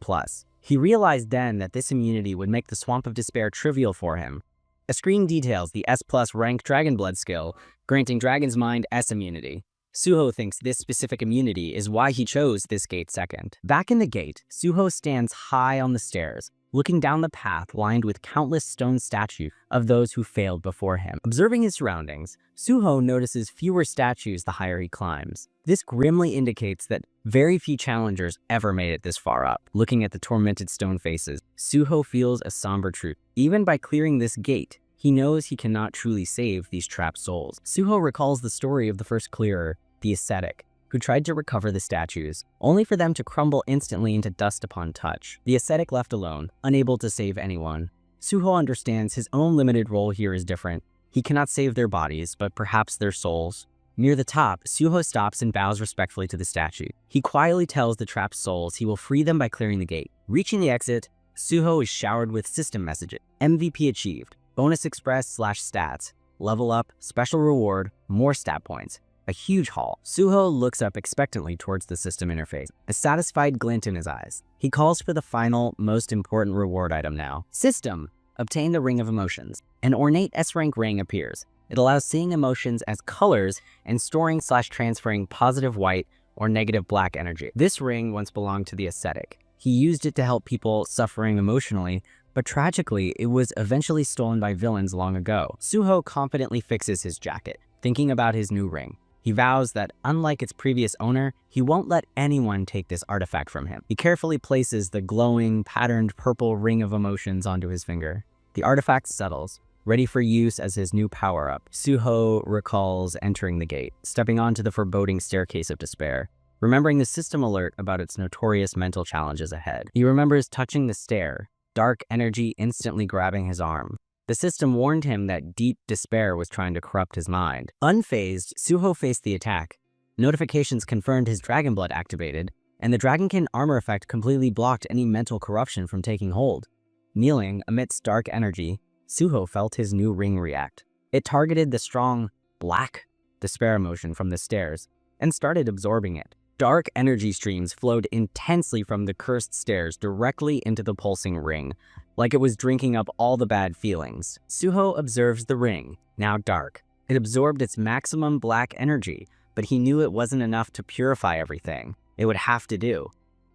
He realized then that this immunity would make the Swamp of Despair trivial for him. A screen details the S+ rank Dragon Blood skill, granting Dragon's Mind S immunity. Suho thinks this specific immunity is why he chose this gate second. Back in the gate, Suho stands high on the stairs, looking down the path lined with countless stone statues of those who failed before him. Observing his surroundings, Suho notices fewer statues the higher he climbs. This grimly indicates that very few challengers ever made it this far up. Looking at the tormented stone faces, Suho feels a somber truth. Even by clearing this gate, he knows he cannot truly save these trapped souls. Suho recalls the story of the first clearer, the ascetic, who tried to recover the statues, only for them to crumble instantly into dust upon touch. The ascetic left alone, unable to save anyone. Suho understands his own limited role here is different. He cannot save their bodies, but perhaps their souls. Near the top, Suho stops and bows respectfully to the statue. He quietly tells the trapped souls he will free them by clearing the gate. Reaching the exit, Suho is showered with system messages. MVP achieved. Bonus express / stats. Level up, special reward, more stat points. A huge haul. Suho looks up expectantly towards the system interface, a satisfied glint in his eyes. He calls for the final, most important reward item now. System. Obtain the Ring of Emotions. An ornate S-rank ring appears. It allows seeing emotions as colors and storing / transferring positive white or negative black energy. This ring once belonged to the ascetic. He used it to help people suffering emotionally, but tragically, it was eventually stolen by villains long ago. Suho confidently fixes his jacket, thinking about his new ring. He vows that, unlike its previous owner, he won't let anyone take this artifact from him. He carefully places the glowing, patterned purple ring of emotions onto his finger. The artifact settles, ready for use as his new power-up. Suho recalls entering the gate, stepping onto the foreboding staircase of despair, remembering the system alert about its notorious mental challenges ahead. He remembers touching the stair, dark energy instantly grabbing his arm. The system warned him that deep despair was trying to corrupt his mind. Unfazed, Suho faced the attack. Notifications confirmed his dragon blood activated, and the Dragonkin armor effect completely blocked any mental corruption from taking hold. Kneeling amidst dark energy, Suho felt his new ring react. It targeted the strong, black despair emotion from the stairs and started absorbing it. Dark energy streams flowed intensely from the cursed stairs directly into the pulsing ring, like it was drinking up all the bad feelings. Suho observes the ring, now dark. It absorbed its maximum black energy, but he knew it wasn't enough to purify everything. It would have to do.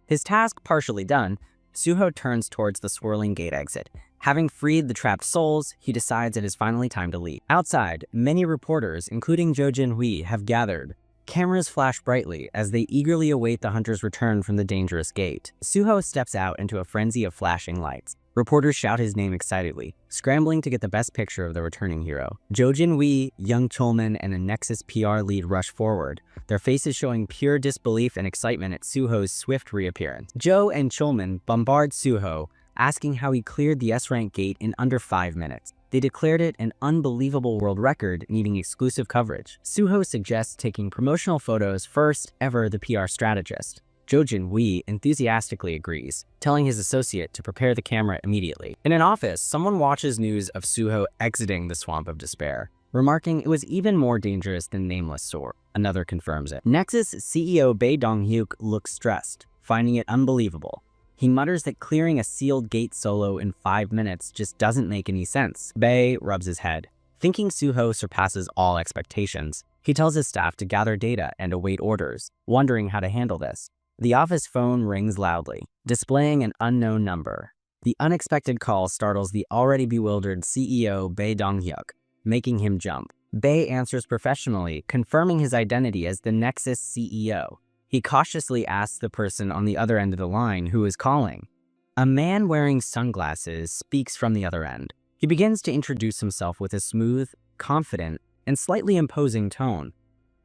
His task partially done, Suho turns towards the swirling gate exit. Having freed the trapped souls, he decides it is finally time to leave. Outside, many reporters, including Jo Jin-hui, have gathered. Cameras flash brightly as they eagerly await the hunter's return from the dangerous gate. Suho steps out into a frenzy of flashing lights. Reporters shout his name excitedly, scrambling to get the best picture of the returning hero. Jo Jin-hui, Young Cholman, and a Nexus PR lead rush forward, their faces showing pure disbelief and excitement at Suho's swift reappearance. Jo and Cholman bombard Suho, asking how he cleared the S-rank gate in under 5 minutes. They declared it an unbelievable world record needing exclusive coverage. Suho suggests taking promotional photos first ever the PR strategist. Jo Jin-hui enthusiastically agrees, telling his associate to prepare the camera immediately. In an office, someone watches news of Suho exiting the Swamp of Despair, remarking it was even more dangerous than Nameless Sword. Another confirms it. Nexus CEO Bae Dong-hyuk looks stressed, finding it unbelievable. He mutters that clearing a sealed gate solo in 5 minutes just doesn't make any sense. Bae rubs his head. Thinking Suho surpasses all expectations, he tells his staff to gather data and await orders, wondering how to handle this. The office phone rings loudly, displaying an unknown number. The unexpected call startles the already bewildered CEO Bae Dong-hyuk, making him jump. Bae answers professionally, confirming his identity as the Nexus CEO. He cautiously asks the person on the other end of the line who is calling. A man wearing sunglasses speaks from the other end. He begins to introduce himself with a smooth, confident, and slightly imposing tone.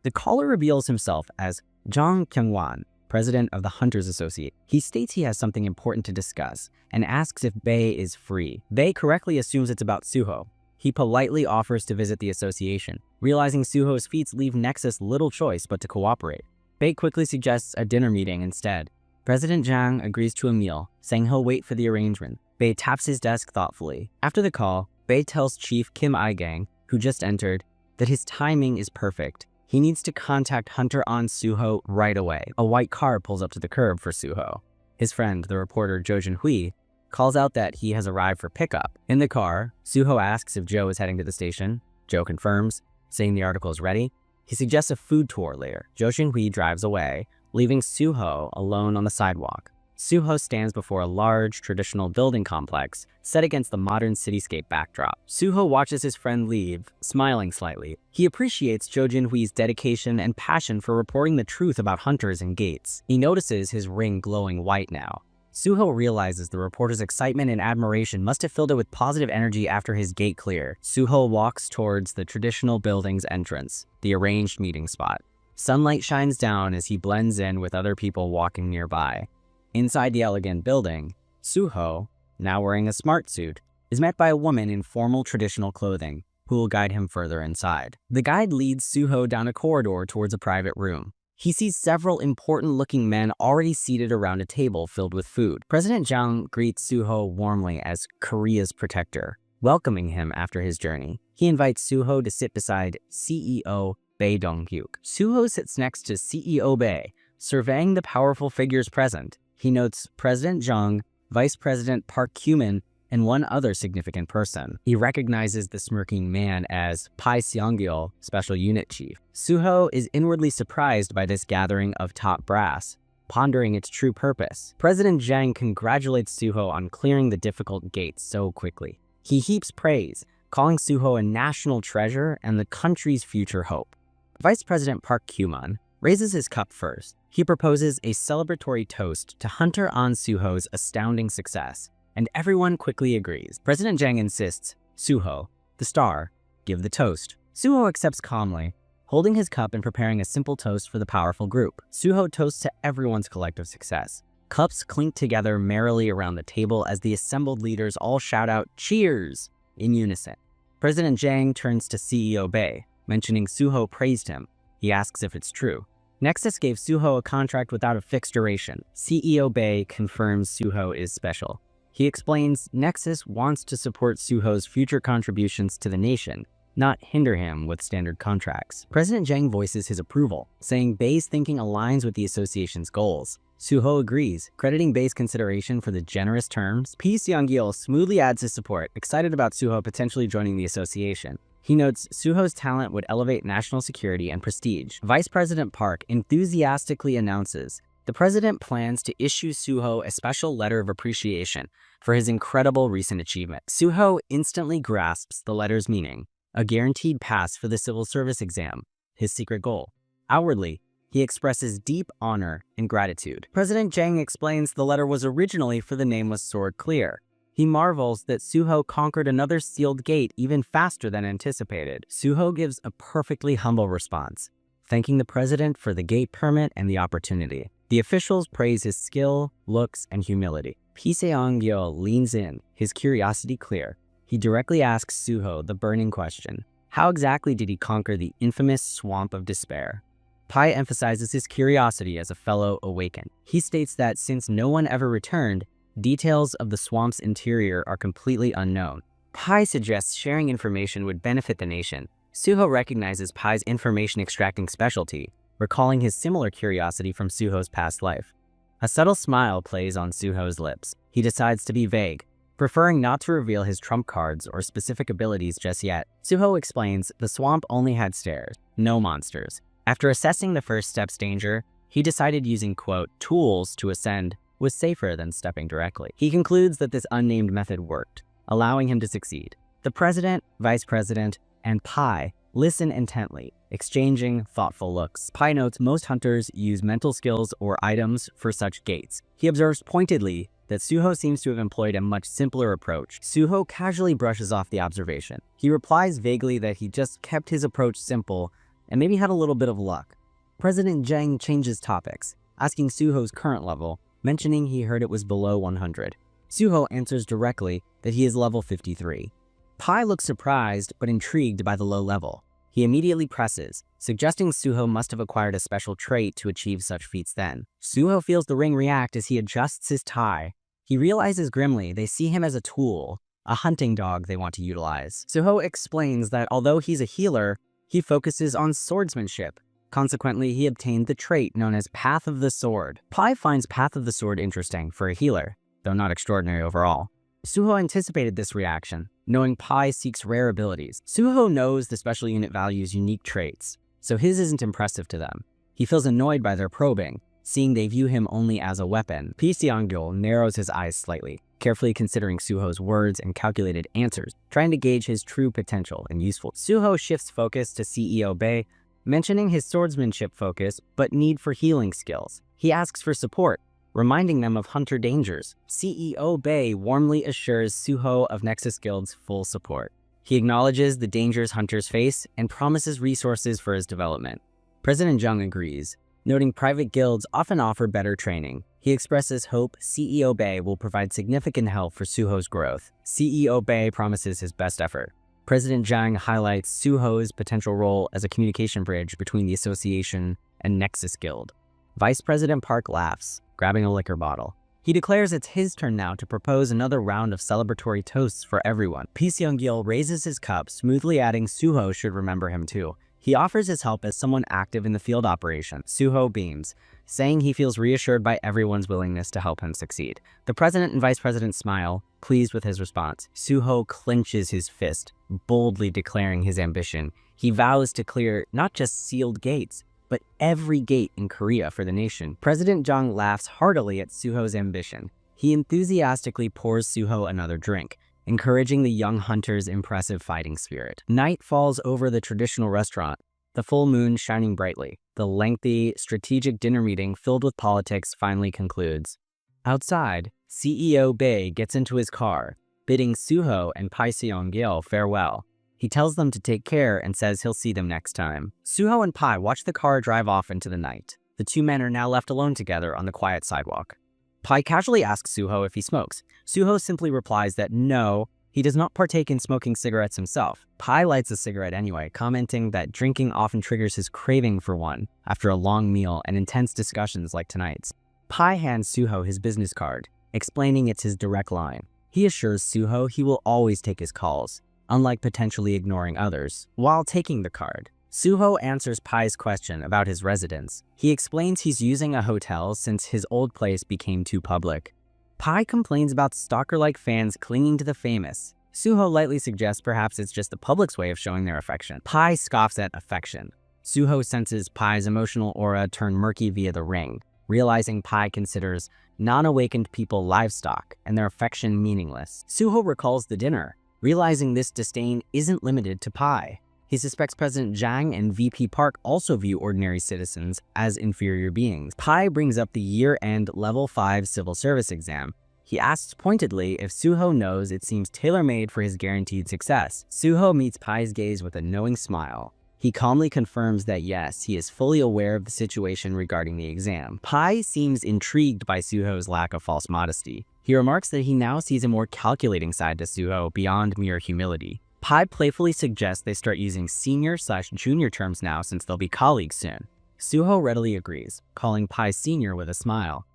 The caller reveals himself as Jang Kyung-wan, president of the Hunters Association. He states he has something important to discuss and asks if Bae is free. Bae correctly assumes it's about Suho. He politely offers to visit the association, realizing Suho's feats leave Nexus little choice but to cooperate. Bae quickly suggests a dinner meeting instead. President Jang agrees to a meal, saying he'll wait for the arrangement. Bae taps his desk thoughtfully. After the call, Bae tells Chief Kim I-gang, who just entered, that his timing is perfect. He needs to contact Hunter on Suho right away. A white car pulls up to the curb for Suho. His friend, the reporter Jo Jin-hui, calls out that he has arrived for pickup. In the car, Suho asks if Jo is heading to the station. Jo confirms, saying the article is ready. He suggests a food tour later. Jo Jin-hui drives away, leaving Suho alone on the sidewalk. Suho stands before a large, traditional building complex set against the modern cityscape backdrop. Suho watches his friend leave, smiling slightly. He appreciates Jo Jin-hui's dedication and passion for reporting the truth about hunters and gates. He notices his ring glowing white now. Suho realizes the reporter's excitement and admiration must have filled it with positive energy after his gate clear. Suho walks towards the traditional building's entrance, the arranged meeting spot. Sunlight shines down as he blends in with other people walking nearby. Inside the elegant building, Suho, now wearing a smart suit, is met by a woman in formal traditional clothing, who will guide him further inside. The guide leads Suho down a corridor towards a private room. He sees several important-looking men already seated around a table filled with food. President Jang greets Suho warmly as Korea's protector, welcoming him after his journey. He invites Suho to sit beside CEO Bae Dong-hyuk. Suho sits next to CEO Bae, surveying the powerful figures present. He notes President Jang, Vice President Park Kyu-min, and one other significant person. He recognizes the smirking man as Pai Seong-gil, Special Unit Chief. Suho is inwardly surprised by this gathering of top brass, pondering its true purpose. President Jang congratulates Suho on clearing the difficult gates so quickly. He heaps praise, calling Suho a national treasure and the country's future hope. Vice President Park Kyuman raises his cup first. He proposes a celebratory toast to Hunter An Suho's astounding success, and everyone quickly agrees. President Jang insists, Suho, the star, give the toast. Suho accepts calmly, holding his cup and preparing a simple toast for the powerful group. Suho toasts to everyone's collective success. Cups clink together merrily around the table as the assembled leaders all shout out, cheers, in unison. President Jang turns to CEO Bei, mentioning Suho praised him. He asks if it's true. Nexus gave Suho a contract without a fixed duration. CEO Bei confirms Suho is special. He explains Nexus wants to support Suho's future contributions to the nation, not hinder him with standard contracts. President Jang voices his approval, saying Bei's thinking aligns with the association's goals. Suho agrees, crediting Bei's consideration for the generous terms. Pi Seong-gil smoothly adds his support, excited about Suho potentially joining the association. He notes Suho's talent would elevate national security and prestige. Vice President Park enthusiastically announces the president plans to issue Suho a special letter of appreciation for his incredible recent achievement. Suho instantly grasps the letter's meaning, a guaranteed pass for the civil service exam, his secret goal. Outwardly, he expresses deep honor and gratitude. President Jang explains the letter was originally for the nameless sword Clear. He marvels that Suho conquered another sealed gate even faster than anticipated. Suho gives a perfectly humble response, thanking the president for the gate permit and the opportunity. The officials praise his skill, looks, and humility. Pi Seong-gil leans in, his curiosity clear. He directly asks Suho the burning question, how exactly did he conquer the infamous Swamp of Despair? Pi emphasizes his curiosity as a fellow awakened. He states that since no one ever returned, details of the swamp's interior are completely unknown. Pi suggests sharing information would benefit the nation. Suho recognizes Pai's information extracting specialty, recalling his similar curiosity from Suho's past life. A subtle smile plays on Suho's lips. He decides to be vague, preferring not to reveal his trump cards or specific abilities just yet. Suho explains the swamp only had stairs, no monsters. After assessing the first step's danger, he decided using, quote, tools to ascend was safer than stepping directly. He concludes that this unnamed method worked, allowing him to succeed. The president, vice president, and Pi listen intently, exchanging thoughtful looks. Pi notes most hunters use mental skills or items for such gates. He observes pointedly that Suho seems to have employed a much simpler approach. Suho casually brushes off the observation. He replies vaguely that he just kept his approach simple and maybe had a little bit of luck. President Jang changes topics, asking Suho's current level, mentioning he heard it was below 100. Suho answers directly that he is level 53. Pi looks surprised but intrigued by the low level. He immediately presses, suggesting Suho must have acquired a special trait to achieve such feats then. Suho feels the ring react as he adjusts his tie. He realizes grimly they see him as a tool, a hunting dog they want to utilize. Suho explains that although he's a healer, he focuses on swordsmanship. Consequently, he obtained the trait known as Path of the Sword. Pi finds Path of the Sword interesting for a healer, though not extraordinary overall. Suho anticipated this reaction, knowing Pi seeks rare abilities. Suho knows the special unit values unique traits, so his isn't impressive to them. He feels annoyed by their probing, seeing they view him only as a weapon. Pi Seong-gil narrows his eyes slightly, carefully considering Suho's words and calculated answers, trying to gauge his true potential and usefulness. Suho shifts focus to CEO Bei, mentioning his swordsmanship focus but need for healing skills. He asks for support, reminding them of hunter dangers. CEO Bei warmly assures Suho of Nexus Guild's full support. He acknowledges the dangers hunters face and promises resources for his development. President Jung agrees, noting private guilds often offer better training. He expresses hope CEO Bei will provide significant help for Suho's growth. CEO Bei promises his best effort. President Jang highlights Suho's potential role as a communication bridge between the association and Nexus Guild. Vice President Park laughs, grabbing a liquor bottle. He declares it's his turn now to propose another round of celebratory toasts for everyone. Pi Seong-gil raises his cup, smoothly adding Suho should remember him too. He offers his help as someone active in the field operation. Suho beams, saying he feels reassured by everyone's willingness to help him succeed. The president and vice president smile, pleased with his response. Suho clenches his fist, boldly declaring his ambition. He vows to clear not just sealed gates, but every gate in Korea for the nation. President Jung laughs heartily at Suho's ambition. He enthusiastically pours Suho another drink, encouraging the young hunter's impressive fighting spirit. Night falls over the traditional restaurant. the full moon shining brightly. The lengthy, strategic dinner meeting filled with politics finally concludes. Outside, CEO Bae gets into his car, bidding Suho and Pai Seong-gil farewell. He tells them to take care and says he'll see them next time. Suho and Pai watch the car drive off into the night. The two men are now left alone together on the quiet sidewalk. Pai casually asks Suho if he smokes. Suho simply replies that no, he does not partake in smoking cigarettes himself. Pai lights a cigarette anyway, commenting that drinking often triggers his craving for one after a long meal and intense discussions like tonight's. Pai hands Suho his business card, explaining it's his direct line. He assures Suho he will always take his calls, unlike potentially ignoring others. While taking the card, Suho answers Pai's question about his residence. He explains he's using a hotel since his old place became too public. Pai complains about stalker-like fans clinging to the famous. Suho lightly suggests perhaps it's just the public's way of showing their affection. Pai scoffs at affection. Suho senses Pai's emotional aura turn murky via the ring, realizing Pai considers non-awakened people livestock and their affection meaningless. Suho recalls the dinner, realizing this disdain isn't limited to Pai. He suspects President Zhang and VP Park also view ordinary citizens as inferior beings. Pai brings up the year-end Level 5 civil service exam. He asks pointedly if Suho knows it seems tailor-made for his guaranteed success. Suho meets Pai's gaze with a knowing smile. He calmly confirms that yes, he is fully aware of the situation regarding the exam. Pai seems intrigued by Suho's lack of false modesty. He remarks that he now sees a more calculating side to Suho beyond mere humility. Pai playfully suggests they start using senior/junior terms now since they'll be colleagues soon. Suho readily agrees, calling Pai senior with a smile.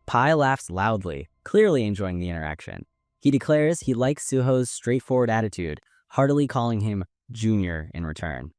Pai laughs loudly, clearly enjoying the interaction. He declares he likes Suho's straightforward attitude, heartily calling him junior in return.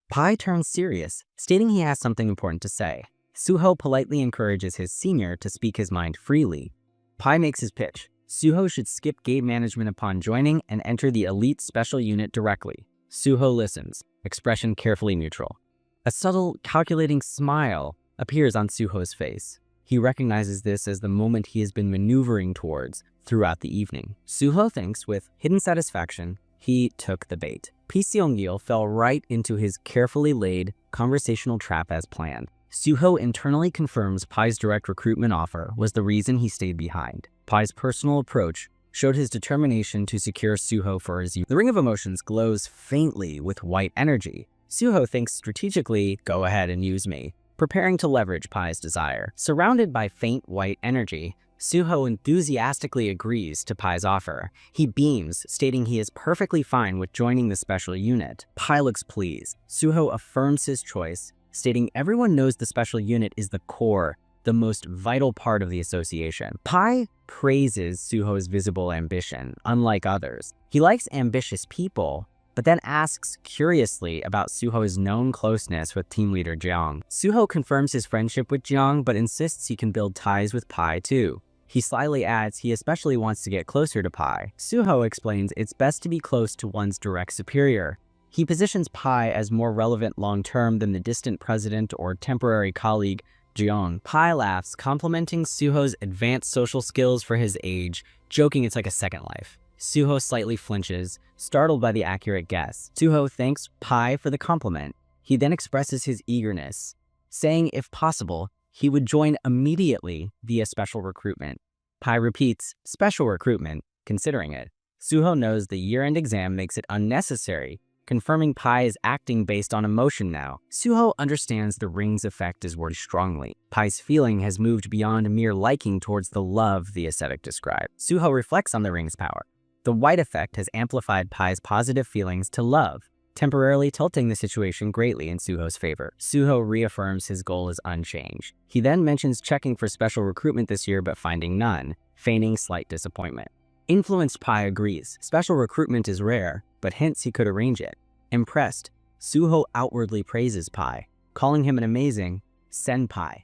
Pai turns serious, stating he has something important to say. Suho politely encourages his senior to speak his mind freely. Pai makes his pitch. Suho should skip gate management upon joining and enter the elite special unit directly. Suho listens, expression carefully neutral. A subtle, calculating smile appears on Suho's face. He recognizes this as the moment he has been maneuvering towards throughout the evening. Suho thinks with hidden satisfaction he took the bait. Pi Seong-gil fell right into his carefully laid conversational trap as planned. Suho internally confirms Pai's direct recruitment offer was the reason he stayed behind. Pai's personal approach showed his determination to secure Suho for his use. The Ring of Emotions glows faintly with white energy. Suho thinks strategically, go ahead and use me, preparing to leverage Pai's desire. Surrounded by faint white energy, Suho enthusiastically agrees to Pai's offer. He beams, stating he is perfectly fine with joining the special unit. Pai looks pleased. Suho affirms his choice, stating everyone knows the special unit is the core, the most vital part of the association. Pai praises Suho's visible ambition, unlike others. He likes ambitious people, but then asks curiously about Suho's known closeness with team leader Jiang. Suho confirms his friendship with Jiang, but insists he can build ties with Pai too. He slyly adds he especially wants to get closer to Pai. Suho explains it's best to be close to one's direct superior. He positions Pai as more relevant long-term than the distant president or temporary colleague Jiang. Pai laughs, complimenting Suho's advanced social skills for his age, joking it's like a second life. Suho slightly flinches, startled by the accurate guess. Suho thanks Pai for the compliment. He then expresses his eagerness, saying if possible, he would join immediately via special recruitment. Pai repeats, special recruitment, considering it. Suho knows the year-end exam makes it unnecessary, confirming Pai is acting based on emotion now. Suho understands the ring's effect is worded strongly. Pai's feeling has moved beyond mere liking towards the love the ascetic described. Suho reflects on the ring's power. The white effect has amplified Pai's positive feelings to love, temporarily tilting the situation greatly in Suho's favor. Suho reaffirms his goal is unchanged. He then mentions checking for special recruitment this year but finding none, feigning slight disappointment. Influenced Pai agrees. Special recruitment is rare, but hints he could arrange it. Impressed, Suho outwardly praises Pai, calling him an amazing senpai.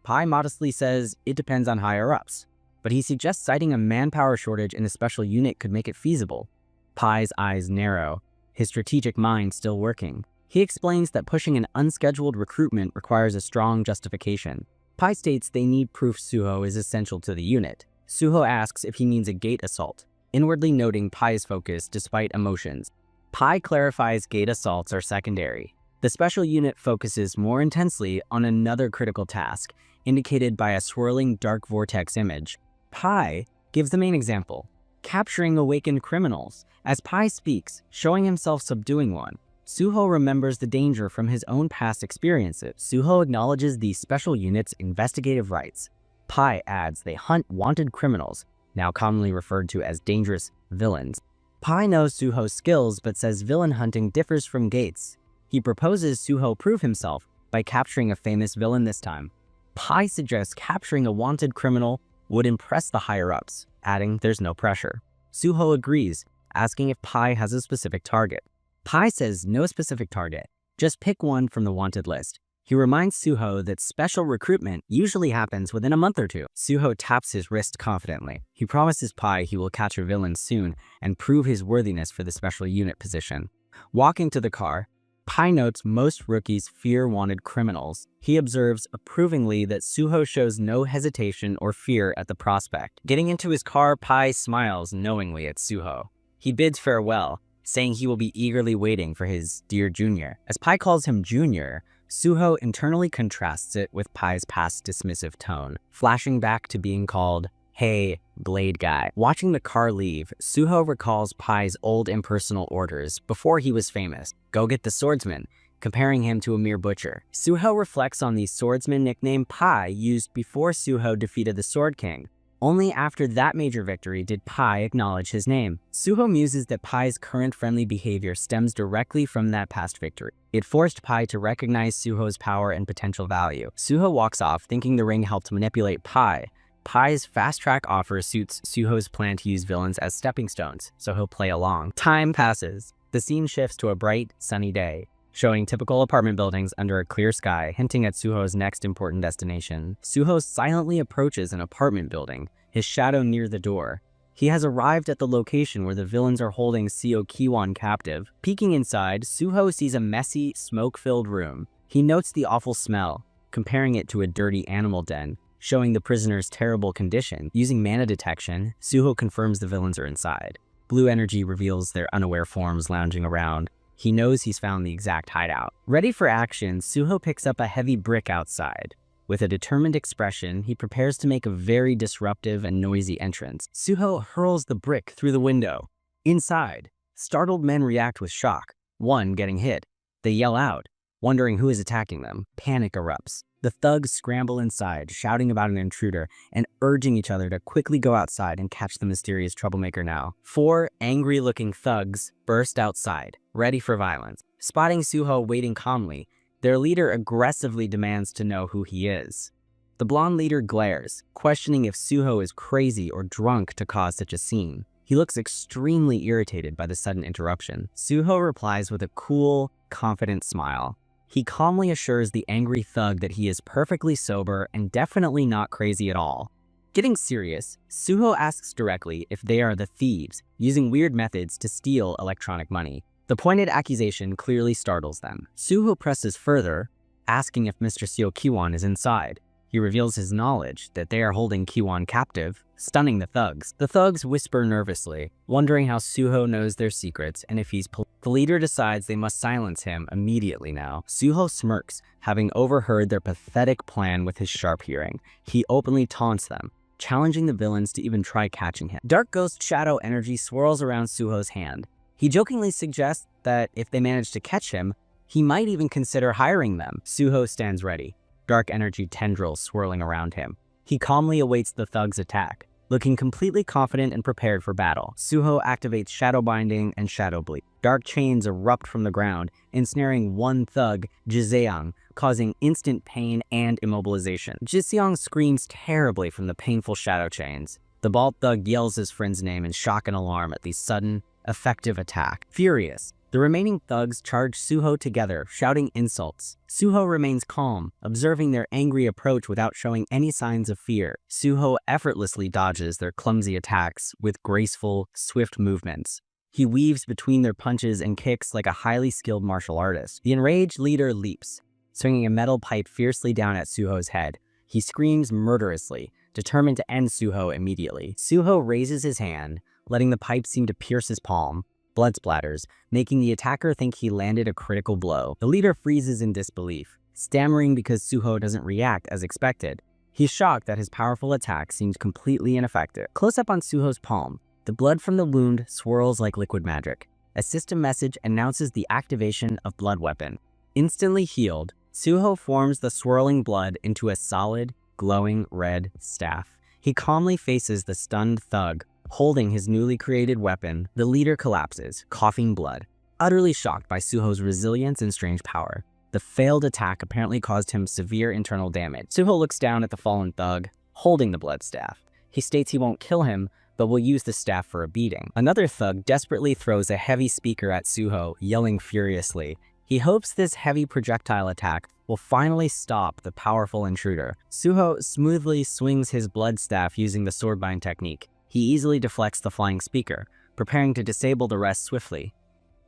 Pai modestly says it depends on higher-ups, but he suggests citing a manpower shortage in a special unit could make it feasible. Pai's eyes narrow, his strategic mind still working. He explains that pushing an unscheduled recruitment requires a strong justification. Pai states they need proof Suho is essential to the unit. Suho asks if he means a gate assault, inwardly noting Pai's focus despite emotions. Pai clarifies gate assaults are secondary. The special unit focuses more intensely on another critical task, indicated by a swirling dark vortex image. Pai gives the main example, capturing awakened criminals. As Pai speaks, showing himself subduing one, Suho remembers the danger from his own past experiences. Suho acknowledges the special unit's investigative rights. Pai adds they hunt wanted criminals, now commonly referred to as dangerous villains. Pai knows Suho's skills but says villain hunting differs from Gates. He proposes Suho prove himself by capturing a famous villain this time. Pai suggests capturing a wanted criminal would impress the higher-ups, adding there's no pressure. Suho agrees, asking if Pai has a specific target. Pai says no specific target, just pick one from the wanted list. He reminds Suho that special recruitment usually happens within a month or two. Suho taps his wrist confidently. He promises Pai he will catch a villain soon and prove his worthiness for the special unit position. Walking to the car, Pai notes most rookies fear wanted criminals. He observes approvingly that Suho shows no hesitation or fear at the prospect. Getting into his car, Pai smiles knowingly at Suho. He bids farewell, saying he will be eagerly waiting for his dear junior. As Pai calls him junior, Suho internally contrasts it with Pai's past dismissive tone, flashing back to being called, "Hey, Blade Guy." Watching the car leave, Suho recalls Pai's old impersonal orders before he was famous. Go get the swordsman, comparing him to a mere butcher. Suho reflects on the swordsman nickname Pai used before Suho defeated the Sword King. Only after that major victory did Pai acknowledge his name. Suho muses that Pai's current friendly behavior stems directly from that past victory. It forced Pai to recognize Suho's power and potential value. Suho walks off, thinking the ring helped manipulate Pai. Pai's fast-track offer suits Suho's plan to use villains as stepping stones, so he'll play along. Time passes. The scene shifts to a bright, sunny day, showing typical apartment buildings under a clear sky, hinting at Suho's next important destination. Suho silently approaches an apartment building, his shadow near the door. He has arrived at the location where the villains are holding Seo Kiwon captive. Peeking inside, Suho sees a messy, smoke-filled room. He notes the awful smell, comparing it to a dirty animal den, showing the prisoner's terrible condition. Using mana detection, Suho confirms the villains are inside. Blue energy reveals their unaware forms lounging around. He knows he's found the exact hideout. Ready for action, Suho picks up a heavy brick outside. With a determined expression, he prepares to make a very disruptive and noisy entrance. Suho hurls the brick through the window. Inside, startled men react with shock, one getting hit. They yell out, wondering who is attacking them. Panic erupts. The thugs scramble inside, shouting about an intruder and urging each other to quickly go outside and catch the mysterious troublemaker now. 4 angry-looking thugs burst outside, ready for violence. Spotting Suho waiting calmly, their leader aggressively demands to know who he is. The blonde leader glares, questioning if Suho is crazy or drunk to cause such a scene. He looks extremely irritated by the sudden interruption. Suho replies with a cool, confident smile. He calmly assures the angry thug that he is perfectly sober and definitely not crazy at all. Getting serious, Suho asks directly if they are the thieves, using weird methods to steal electronic money. The pointed accusation clearly startles them. Suho presses further, asking if Mr. Seo Kiwon is inside. He reveals his knowledge that they are holding Kiwon captive, stunning the thugs. The thugs whisper nervously, wondering how Suho knows their secrets and if he's The leader decides they must silence him immediately now. Suho smirks, having overheard their pathetic plan with his sharp hearing. He openly taunts them, challenging the villains to even try catching him. Dark ghost shadow energy swirls around Suho's hand. He jokingly suggests that if they manage to catch him, he might even consider hiring them. Suho stands ready, dark energy tendrils swirling around him. He calmly awaits the thug's attack, looking completely confident and prepared for battle. Suho activates Shadow Binding and Shadow Bleed. Dark chains erupt from the ground, ensnaring one thug, Jiseong, causing instant pain and immobilization. Jiseong screams terribly from the painful shadow chains. The bald thug yells his friend's name in shock and alarm at the sudden, effective attack. Furious, the remaining thugs charge Suho together, shouting insults. Suho remains calm, observing their angry approach without showing any signs of fear. Suho effortlessly dodges their clumsy attacks with graceful, swift movements. He weaves between their punches and kicks like a highly skilled martial artist. The enraged leader leaps, swinging a metal pipe fiercely down at Suho's head. He screams murderously, determined to end Suho immediately. Suho raises his hand, letting the pipe seem to pierce his palm. blood splatters, making the attacker think he landed a critical blow. The leader freezes in disbelief, stammering because Suho doesn't react as expected. He's shocked that his powerful attack seemed completely ineffective. Close up on Suho's palm, the blood from the wound swirls like liquid magic. A system message announces the activation of Blood Weapon. Instantly healed, Suho forms the swirling blood into a solid, glowing red staff. He calmly faces the stunned thug, holding his newly created weapon. The leader collapses, coughing blood, utterly shocked by Suho's resilience and strange power. The failed attack apparently caused him severe internal damage. Suho looks down at the fallen thug, holding the blood staff. He states he won't kill him, but will use the staff for a beating. Another thug desperately throws a heavy speaker at Suho, yelling furiously. He hopes this heavy projectile attack will finally stop the powerful intruder. Suho smoothly swings his blood staff using the swordbind technique. He easily deflects the flying speaker, preparing to disable the rest swiftly.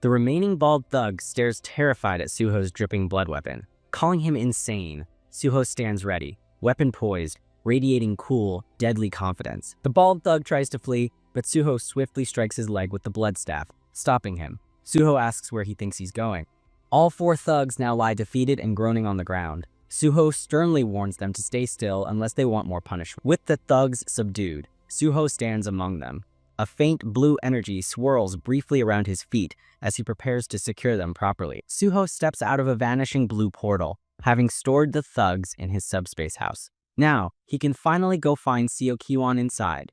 The remaining bald thug stares terrified at Suho's dripping blood weapon. Calling him insane, Suho stands ready, weapon poised, radiating cool, deadly confidence. The bald thug tries to flee, but Suho swiftly strikes his leg with the blood staff, stopping him. Suho asks where he thinks he's going. All four thugs now lie defeated and groaning on the ground. Suho sternly warns them to stay still unless they want more punishment. With the thugs subdued, Suho stands among them. A faint blue energy swirls briefly around his feet as he prepares to secure them properly. Suho steps out of a vanishing blue portal, having stored the thugs in his subspace house. Now, he can finally go find Seo Kiwon inside.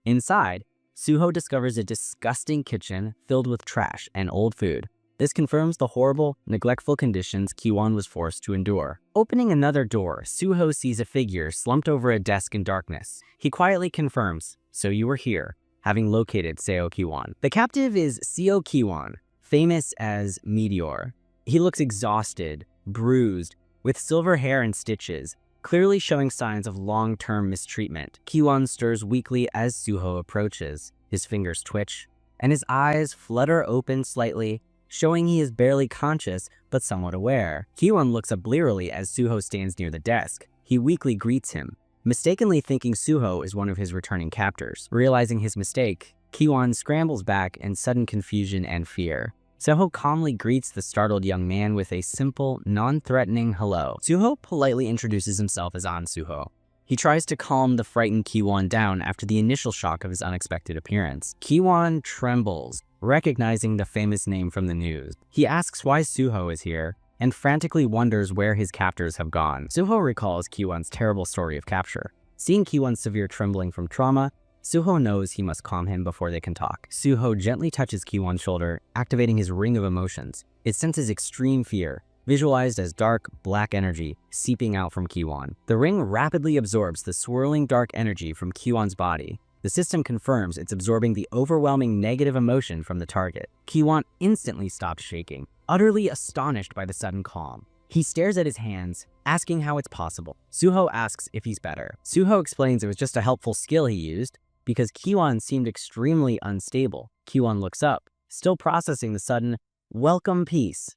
Inside, Suho discovers a disgusting kitchen filled with trash and old food. This confirms the horrible, neglectful conditions Kiwon was forced to endure. Opening another door, Suho sees a figure slumped over a desk in darkness. He quietly confirms, "So you were here," having located Seo Kiwon. The captive is Seo Kiwon, famous as Meteor. He looks exhausted, bruised, with silver hair and stitches, clearly showing signs of long-term mistreatment. Kiwon stirs weakly as Suho approaches. His fingers twitch, and his eyes flutter open slightly, showing he is barely conscious but somewhat aware. Kiwon looks up blearily as Suho stands near the desk. He weakly greets him, mistakenly thinking Suho is one of his returning captors. Realizing his mistake, Kiwon scrambles back in sudden confusion and fear. Suho calmly greets the startled young man with a simple, non-threatening hello. Suho politely introduces himself as An Suho. He tries to calm the frightened Kiwon down after the initial shock of his unexpected appearance. Kiwon trembles, recognizing the famous name from the news. He asks why Suho is here, and frantically wonders where his captors have gone. Suho recalls Kiwon's terrible story of capture. Seeing Kiwon's severe trembling from trauma, Suho knows he must calm him before they can talk. Suho gently touches Kiwon's shoulder, activating his ring of emotions. It senses extreme fear, visualized as dark, black energy seeping out from Kiwon. The ring rapidly absorbs the swirling dark energy from Kiwon's body. The system confirms it's absorbing the overwhelming negative emotion from the target. Kiwon instantly stops shaking, utterly astonished by the sudden calm. He stares at his hands, asking how it's possible. Suho asks if he's better. Suho explains it was just a helpful skill he used, because Kiwon seemed extremely unstable. Kiwon looks up, still processing the sudden, welcome peace.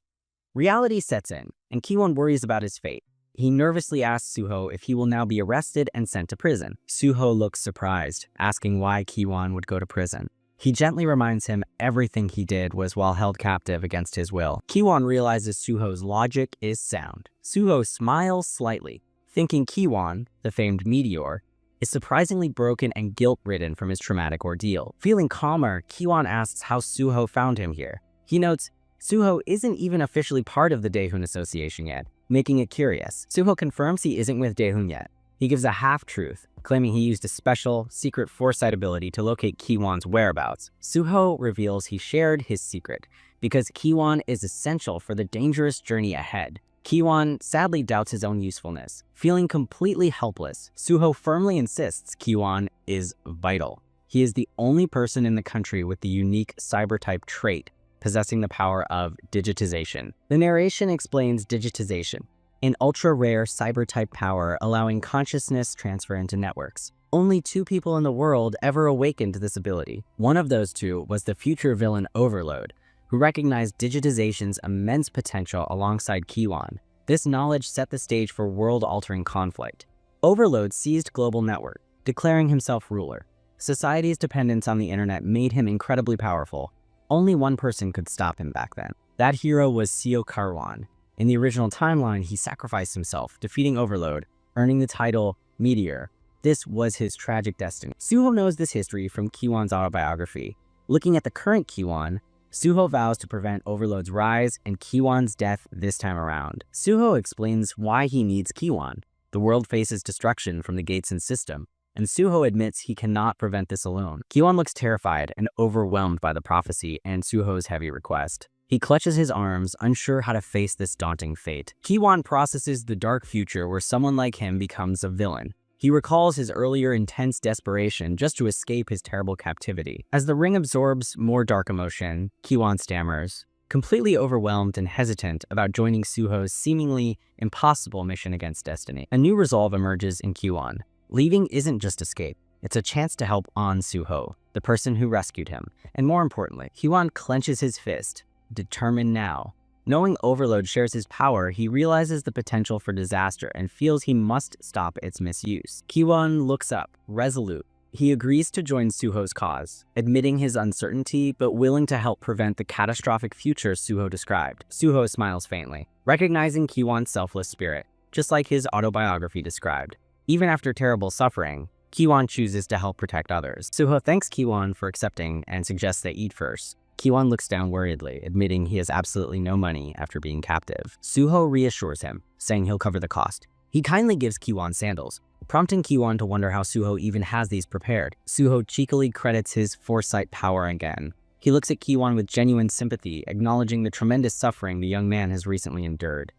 Reality sets in, and Kiwon worries about his fate. He nervously asks Suho if he will now be arrested and sent to prison. Suho looks surprised, asking why Kiwon would go to prison. He gently reminds him everything he did was while held captive against his will. Kiwon realizes Suho's logic is sound. Suho smiles slightly, thinking Kiwon, the famed Meteor, is surprisingly broken and guilt-ridden from his traumatic ordeal. Feeling calmer, Kiwon asks how Suho found him here. He notes Suho isn't even officially part of the Daehun Association yet, making it curious. Suho confirms he isn't with Daehun yet. He gives a half-truth, claiming he used a special, secret foresight ability to locate Kiwon's whereabouts. Suho reveals he shared his secret, because Kiwon is essential for the dangerous journey ahead. Kiwon sadly doubts his own usefulness. Feeling completely helpless, Suho firmly insists Kiwon is vital. He is the only person in the country with the unique cyber-type trait, possessing the power of digitization. The narration explains digitization, an ultra-rare cyber-type power allowing consciousness transfer into networks. Only 2 people in the world ever awakened this ability. One of those 2 was the future villain Overload, who recognized digitization's immense potential alongside Kiwon. This knowledge set the stage for world-altering conflict. Overload seized global network, declaring himself ruler. Society's dependence on the internet made him incredibly powerful, Only one person could stop him back then. That hero was Seo Karwan. In the original timeline, he sacrificed himself, defeating Overload, earning the title Meteor. This was his tragic destiny. Suho knows this history from Kiwon's autobiography. Looking at the current Kiwon, Suho vows to prevent Overload's rise and Kiwon's death this time around. Suho explains why he needs Kiwon. The world faces destruction from the gates and system, and Suho admits he cannot prevent this alone. Kiwon looks terrified and overwhelmed by the prophecy and Suho's heavy request. He clutches his arms, unsure how to face this daunting fate. Kiwon processes the dark future where someone like him becomes a villain. He recalls his earlier intense desperation just to escape his terrible captivity. As the ring absorbs more dark emotion, Kiwon stammers, completely overwhelmed and hesitant about joining Suho's seemingly impossible mission against destiny. A new resolve emerges in Kiwon. Leaving isn't just escape, it's a chance to help An Suho, the person who rescued him. And more importantly, Kiwon clenches his fist, determined now. Knowing Overload shares his power, he realizes the potential for disaster and feels he must stop its misuse. Kiwon looks up, resolute. He agrees to join Suho's cause, admitting his uncertainty but willing to help prevent the catastrophic future Suho described. Suho smiles faintly, recognizing Kiwon's selfless spirit, just like his autobiography described. Even after terrible suffering, Kiwon chooses to help protect others. Suho thanks Kiwon for accepting and suggests they eat first. Kiwon looks down worriedly, admitting he has absolutely no money after being captive. Suho reassures him, saying he'll cover the cost. He kindly gives Kiwon sandals, prompting Kiwon to wonder how Suho even has these prepared. Suho cheekily credits his foresight power again. He looks at Kiwon with genuine sympathy, acknowledging the tremendous suffering the young man has recently endured.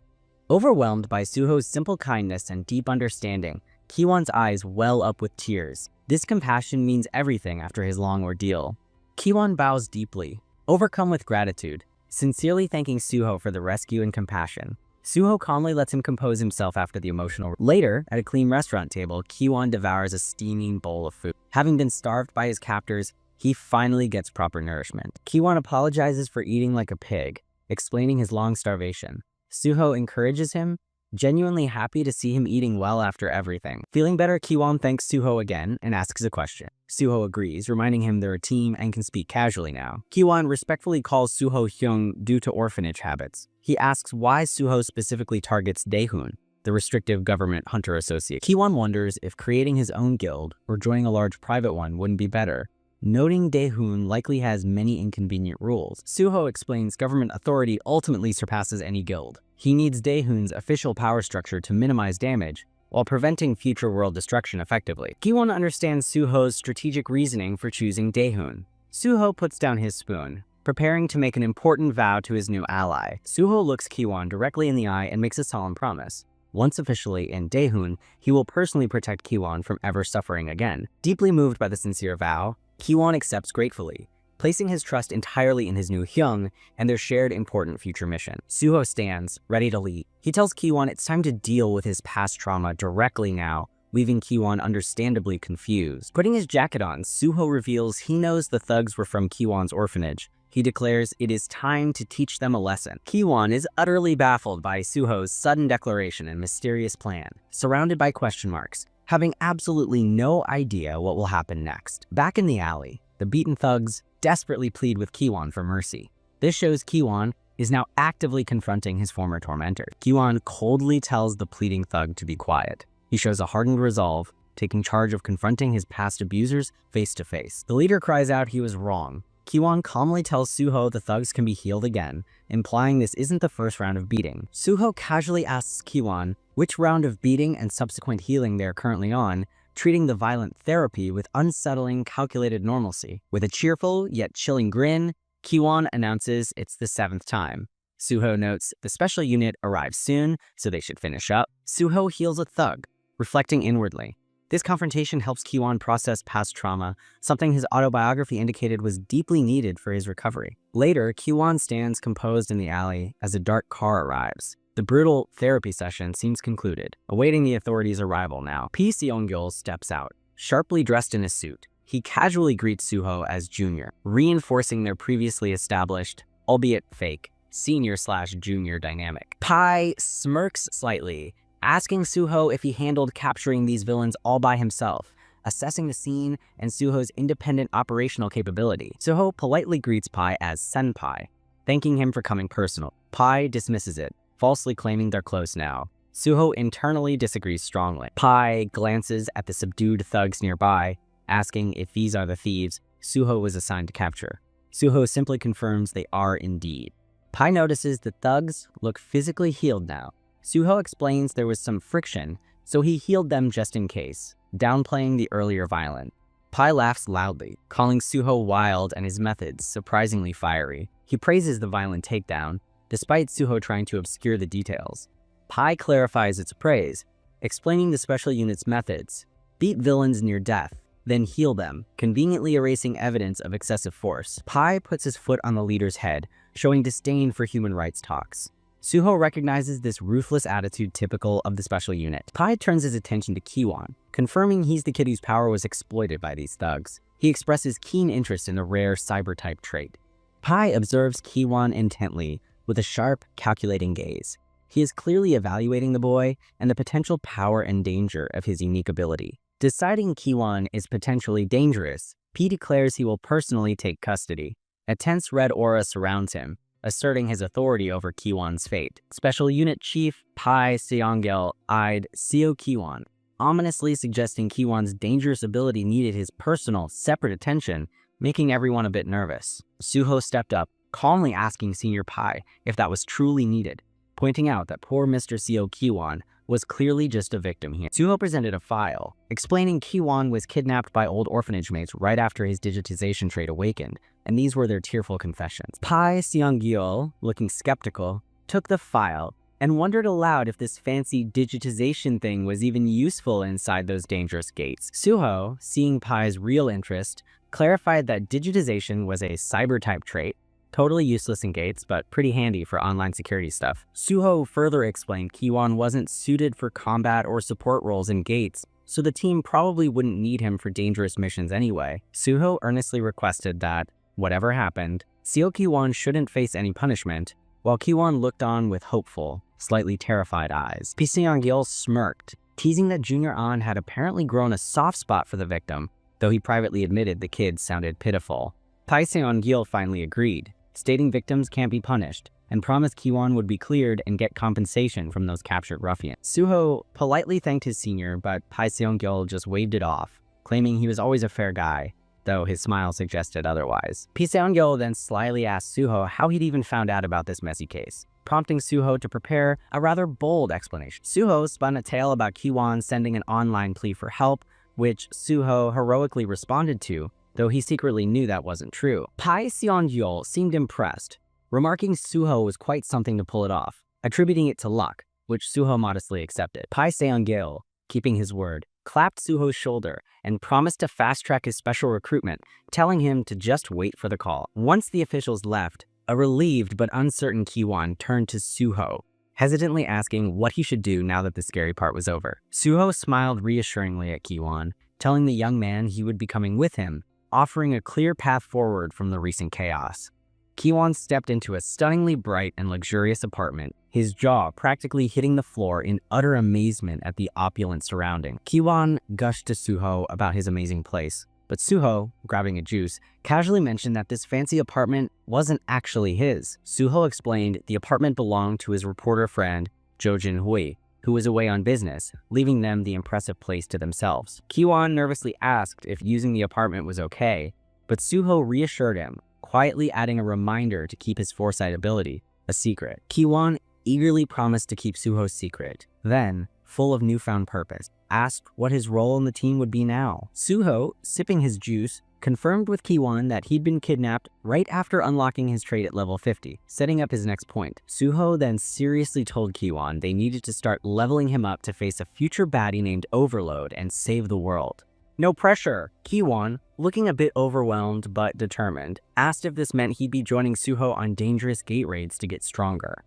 Overwhelmed by Suho's simple kindness and deep understanding, Kiwon's eyes well up with tears. This compassion means everything after his long ordeal. Kiwon bows deeply, overcome with gratitude, sincerely thanking Suho for the rescue and compassion. Suho calmly lets him compose himself after the emotional. Later, at a clean restaurant table, Kiwon devours a steaming bowl of food. Having been starved by his captors, he finally gets proper nourishment. Kiwon apologizes for eating like a pig, explaining his long starvation. Suho encourages him, genuinely happy to see him eating well after everything. Feeling better, Kiwon thanks Suho again and asks a question. Suho agrees, reminding him they're a team and can speak casually now. Kiwon respectfully calls Suho Hyung due to orphanage habits. He asks why Suho specifically targets Daehun, the restrictive government hunter associate. Kiwon wonders if creating his own guild or joining a large private one wouldn't be better, noting Daehun likely has many inconvenient rules. Suho explains government authority ultimately surpasses any guild. He needs Daehun's official power structure to minimize damage, while preventing future world destruction effectively. Kiwon understands Suho's strategic reasoning for choosing Daehun. Suho puts down his spoon, preparing to make an important vow to his new ally. Suho looks Kiwon directly in the eye and makes a solemn promise. Once officially in Daehun, he will personally protect Kiwon from ever suffering again. Deeply moved by the sincere vow, Kiwon accepts gratefully, placing his trust entirely in his new Hyung and their shared important future mission. Suho stands, ready to lead. He tells Kiwon it's time to deal with his past trauma directly now, leaving Kiwon understandably confused. Putting his jacket on, Suho reveals he knows the thugs were from Kiwon's orphanage. He declares it is time to teach them a lesson. Kiwon is utterly baffled by Suho's sudden declaration and mysterious plan, surrounded by question marks, having absolutely no idea what will happen next. Back in the alley, the beaten thugs desperately plead with Kiwon for mercy. This shows Kiwon is now actively confronting his former tormentor. Kiwon coldly tells the pleading thug to be quiet. He shows a hardened resolve, taking charge of confronting his past abusers face to face. The leader cries out he was wrong. Kiwon calmly tells Suho the thugs can be healed again, implying this isn't the first round of beating. Suho casually asks Kiwon which round of beating and subsequent healing they are currently on, treating the violent therapy with unsettling, calculated normalcy. With a cheerful yet chilling grin, Kiwon announces it's the 7th time. Suho notes the special unit arrives soon, so they should finish up. Suho heals a thug, reflecting inwardly. This confrontation helps Kiwon process past trauma, something his autobiography indicated was deeply needed for his recovery. Later, Kiwon stands composed in the alley as a dark car arrives. The brutal therapy session seems concluded, awaiting the authorities' arrival now. P. Seong-gil steps out, sharply dressed in a suit. He casually greets Suho as Junior, reinforcing their previously established, albeit fake, senior/junior dynamic. Pai smirks slightly, asking Suho if he handled capturing these villains all by himself, assessing the scene and Suho's independent operational capability. Suho politely greets Pai as senpai, thanking him for coming personal. Pai dismisses it, falsely claiming they're close now. Suho internally disagrees strongly. Pai glances at the subdued thugs nearby, asking if these are the thieves Suho was assigned to capture. Suho simply confirms they are indeed. Pai notices the thugs look physically healed now. Suho explains there was some friction, so he healed them just in case, downplaying the earlier violence. Pai laughs loudly, calling Suho wild and his methods surprisingly fiery. He praises the violent takedown, despite Suho trying to obscure the details. Pai clarifies its praise, explaining the special unit's methods. Beat villains near death, then heal them, conveniently erasing evidence of excessive force. Pai puts his foot on the leader's head, showing disdain for human rights talks. Suho recognizes this ruthless attitude typical of the special unit. Pai turns his attention to Kiwon, confirming he's the kid whose power was exploited by these thugs. He expresses keen interest in the rare cyber-type trait. Pai observes Kiwon intently, with a sharp, calculating gaze. He is clearly evaluating the boy and the potential power and danger of his unique ability. Deciding Kiwon is potentially dangerous, P declares he will personally take custody. A tense red aura surrounds him, asserting his authority over Kiwon's fate. Special Unit Chief Pai Seonggil eyed Seo Kiwon, ominously suggesting Kiwon's dangerous ability needed his personal, separate attention, making everyone a bit nervous. Suho stepped up, calmly asking Senior Pai if that was truly needed, pointing out that poor Mr. Seo Kiwon was clearly just a victim here. Suho presented a file, explaining Kiwon was kidnapped by old orphanage mates right after his digitization trait awakened, and these were their tearful confessions. Pai Seonggil, looking skeptical, took the file and wondered aloud if this fancy digitization thing was even useful inside those dangerous gates. Suho, seeing Pai's real interest, clarified that digitization was a cyber-type trait, totally useless in gates, but pretty handy for online security stuff. Suho further explained Kiwon wasn't suited for combat or support roles in gates, so the team probably wouldn't need him for dangerous missions anyway. Suho earnestly requested that, whatever happened, Seo Kiwon shouldn't face any punishment, while Kiwon looked on with hopeful, slightly terrified eyes. Pi Seonggil smirked, teasing that Junior An had apparently grown a soft spot for the victim, though he privately admitted the kid sounded pitiful. Pai Seonggil finally agreed, stating victims can't be punished, and promised Kiwon would be cleared and get compensation from those captured ruffians. Suho politely thanked his senior, but Pai Seonggil just waved it off, claiming he was always a fair guy, though his smile suggested otherwise. Pi Seonggil then slyly asked Suho how he'd even found out about this messy case, prompting Suho to prepare a rather bold explanation. Suho spun a tale about Kiwon sending an online plea for help, which Suho heroically responded to, though he secretly knew that wasn't true. Pai Seonggil seemed impressed, remarking Suho was quite something to pull it off, attributing it to luck, which Suho modestly accepted. Pai Seonggil, keeping his word, clapped Suho's shoulder and promised to fast-track his special recruitment, telling him to just wait for the call. Once the officials left, a relieved but uncertain Kiwon turned to Suho, hesitantly asking what he should do now that the scary part was over. Suho smiled reassuringly at Kiwon, telling the young man he would be coming with him, offering a clear path forward from the recent chaos. Kiwon stepped into a stunningly bright and luxurious apartment, his jaw practically hitting the floor in utter amazement at the opulent surrounding. Kiwon gushed to Suho about his amazing place, but Suho, grabbing a juice, casually mentioned that this fancy apartment wasn't actually his. Suho explained the apartment belonged to his reporter friend, Jo Jin Hui, who was away on business, leaving them the impressive place to themselves. Kiwon nervously asked if using the apartment was okay, but Suho reassured him, quietly adding a reminder to keep his foresight ability a secret. Kiwon eagerly promised to keep Suho's secret, then, full of newfound purpose, asked what his role in the team would be now. Suho, sipping his juice, confirmed with Kiwon that he'd been kidnapped right after unlocking his trait at level 50, setting up his next point. Suho then seriously told Kiwon they needed to start leveling him up to face a future baddie named Overload and save the world. No pressure. Kiwon, looking a bit overwhelmed but determined, asked if this meant he'd be joining Suho on dangerous gate raids to get stronger.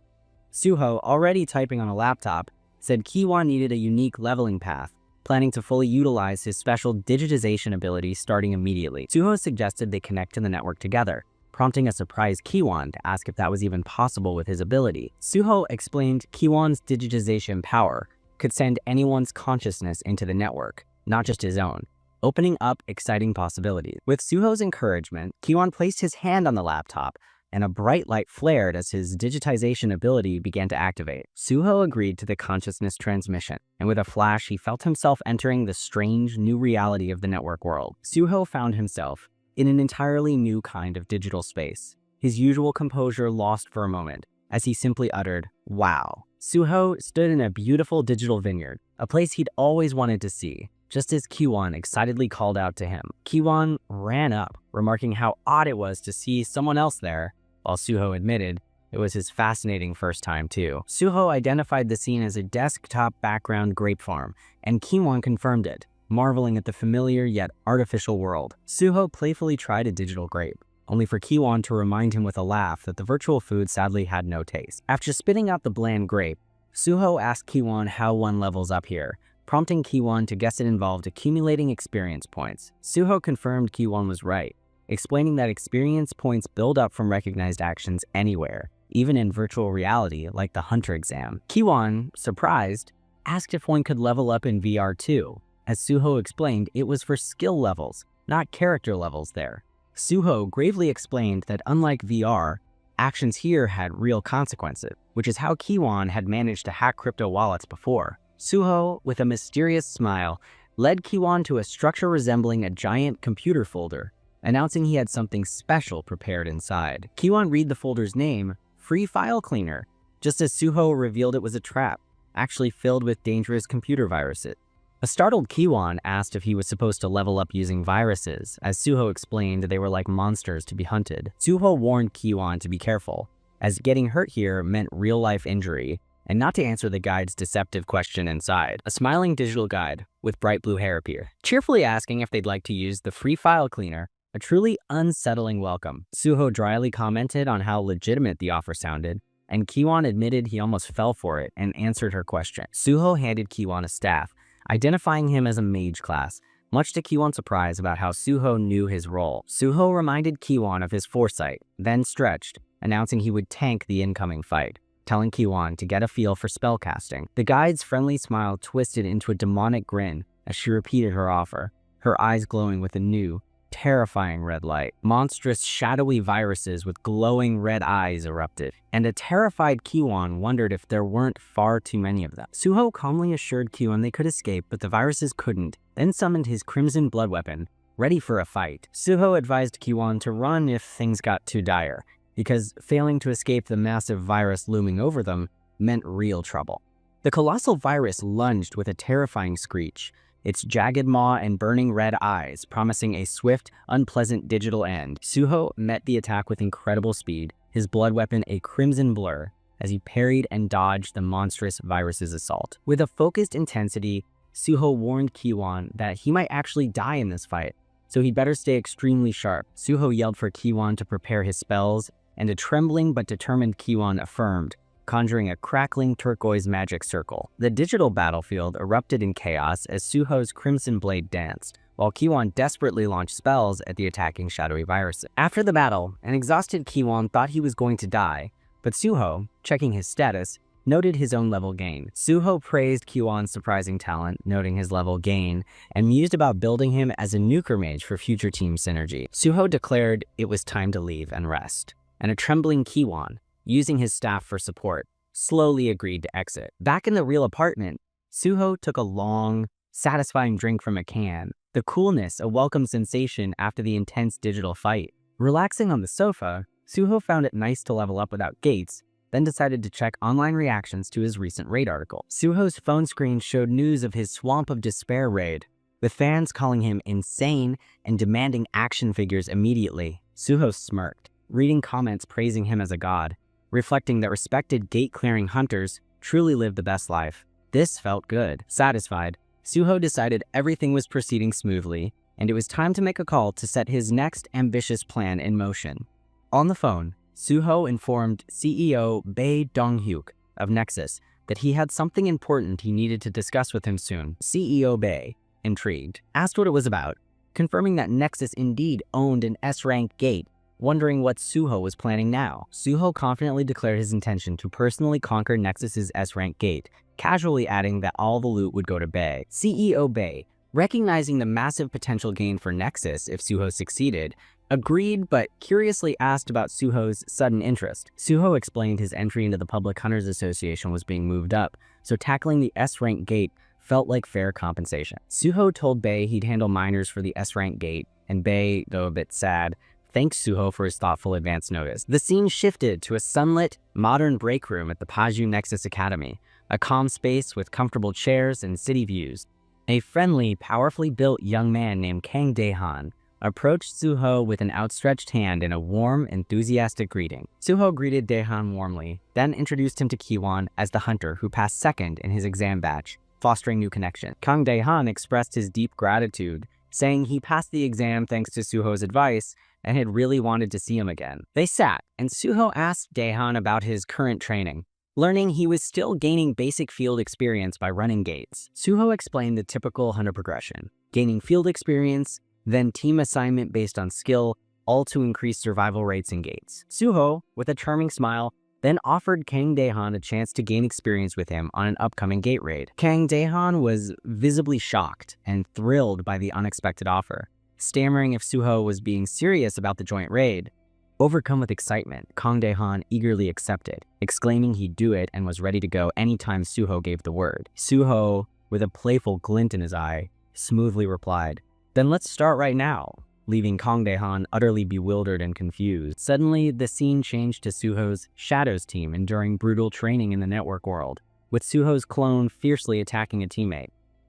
Suho, already typing on a laptop, said Kiwon needed a unique leveling path, planning to fully utilize his special digitization ability starting immediately. Suho suggested they connect to the network together, prompting a surprised Kiwon to ask if that was even possible with his ability. Suho explained Kiwon's digitization power could send anyone's consciousness into the network, not just his own, opening up exciting possibilities. With Suho's encouragement, Kiwon placed his hand on the laptop, and a bright light flared as his digitization ability began to activate. Suho agreed to the consciousness transmission, and with a flash, he felt himself entering the strange new reality of the network world. Suho found himself in an entirely new kind of digital space, his usual composure lost for a moment, as he simply uttered, "Wow." Suho stood in a beautiful digital vineyard, a place he'd always wanted to see, just as Kiwon excitedly called out to him. Kiwon ran up, remarking how odd it was to see someone else there, while Suho admitted it was his fascinating first time too. Suho identified the scene as a desktop background grape farm, and Kiwon confirmed it, marveling at the familiar yet artificial world. Suho playfully tried a digital grape, only for Kiwon to remind him with a laugh that the virtual food sadly had no taste. After spitting out the bland grape, Suho asked Kiwon how one levels up here, prompting Kiwon to guess it involved accumulating experience points. Suho confirmed Kiwon was right, explaining that experience points build up from recognized actions anywhere, even in virtual reality like the Hunter exam. Kiwon, surprised, asked if one could level up in VR too. As Suho explained, it was for skill levels, not character levels there. Suho gravely explained that unlike VR, actions here had real consequences, which is how Kiwon had managed to hack crypto wallets before. Suho, with a mysterious smile, led Kiwon to a structure resembling a giant computer folder, announcing he had something special prepared inside. Kiwon read the folder's name, Free File Cleaner, just as Suho revealed it was a trap, actually filled with dangerous computer viruses. A startled Kiwon asked if he was supposed to level up using viruses, as Suho explained they were like monsters to be hunted. Suho warned Kiwon to be careful, as getting hurt here meant real-life injury, and not to answer the guide's deceptive question inside. A smiling digital guide with bright blue hair appeared, cheerfully asking if they'd like to use the free file cleaner, a truly unsettling welcome. Suho dryly commented on how legitimate the offer sounded, and Kiwon admitted he almost fell for it and answered her question. Suho handed Kiwon a staff, identifying him as a mage class, much to Kiwon's surprise about how Suho knew his role. Suho reminded Kiwon of his foresight, then stretched, announcing he would tank the incoming fight, telling Kiwon to get a feel for spellcasting. The guide's friendly smile twisted into a demonic grin as she repeated her offer, her eyes glowing with a new, terrifying red light. Monstrous, shadowy viruses with glowing red eyes erupted, and a terrified Kiwon wondered if there weren't far too many of them. Suho calmly assured Kiwon they could escape, but the viruses couldn't, then summoned his crimson blood weapon, ready for a fight. Suho advised Kiwon to run if things got too dire, because failing to escape the massive virus looming over them meant real trouble. The colossal virus lunged with a terrifying screech, its jagged maw and burning red eyes promising a swift, unpleasant digital end. Suho met the attack with incredible speed, his blood weapon a crimson blur, as he parried and dodged the monstrous virus's assault. With a focused intensity, Suho warned Kiwon that he might actually die in this fight, so he'd better stay extremely sharp. Suho yelled for Kiwon to prepare his spells, and a trembling but determined Kiwon affirmed, conjuring a crackling turquoise magic circle. The digital battlefield erupted in chaos as Suho's crimson blade danced, while Kiwon desperately launched spells at the attacking shadowy viruses. After the battle, an exhausted Kiwon thought he was going to die, but Suho, checking his status, noted his own level gain. Suho praised Kiwon's surprising talent, noting his level gain, and mused about building him as a nuker mage for future team synergy. Suho declared it was time to leave and rest, and a trembling Kiwon, using his staff for support, slowly agreed to exit. Back in the real apartment, Suho took a long, satisfying drink from a can, the coolness a welcome sensation after the intense digital fight. Relaxing on the sofa, Suho found it nice to level up without gates, then decided to check online reactions to his recent raid article. Suho's phone screen showed news of his Swamp of Despair raid, with fans calling him insane and demanding action figures immediately. Suho smirked, reading comments praising him as a god, reflecting that respected gate-clearing hunters truly live the best life. This felt good. Satisfied, Suho decided everything was proceeding smoothly, and it was time to make a call to set his next ambitious plan in motion. On the phone, Suho informed CEO Bae Dong-hyuk of Nexus that he had something important he needed to discuss with him soon. CEO Bae, intrigued, asked what it was about, confirming that Nexus indeed owned an S-rank gate, wondering what Suho was planning now. Suho confidently declared his intention to personally conquer Nexus's S-rank gate, casually adding that all the loot would go to Bae. CEO Bae recognizing the massive potential gain for Nexus if Suho succeeded, agreed but curiously asked about Suho's sudden interest. Suho explained his entry into the Public Hunters Association was being moved up, so tackling the S-rank gate felt like fair compensation. Suho told Bae he'd handle minors for the S-rank gate, and Bae, though a bit sad, thanked Suho for his thoughtful advance notice. The scene shifted to a sunlit, modern break room at the Paju Nexus Academy, a calm space with comfortable chairs and city views. A friendly, powerfully built young man named Kang Daehan approached Suho with an outstretched hand and a warm, enthusiastic greeting. Suho greeted Daehan warmly, then introduced him to Kiwon as the hunter who passed second in his exam batch, fostering new connection. Kang Daehan expressed his deep gratitude, saying he passed the exam thanks to Suho's advice and had really wanted to see him again. They sat, and Suho asked Daehan about his current training, learning he was still gaining basic field experience by running gates. Suho explained the typical hunter progression, gaining field experience, then team assignment based on skill, all to increase survival rates in gates. Suho, with a charming smile, then offered Kang Daehan a chance to gain experience with him on an upcoming gate raid. Kang Daehan was visibly shocked and thrilled by the unexpected offer, stammering if Suho was being serious about the joint raid. Overcome with excitement, Kang Daehan eagerly accepted, exclaiming he'd do it and was ready to go anytime Suho gave the word. Suho, with a playful glint in his eye, smoothly replied, "Then let's start right now," leaving Kang Daehan utterly bewildered and confused. Suddenly, the scene changed to Suho's Shadows team enduring brutal training in the network world, with Suho's clone fiercely attacking a teammate.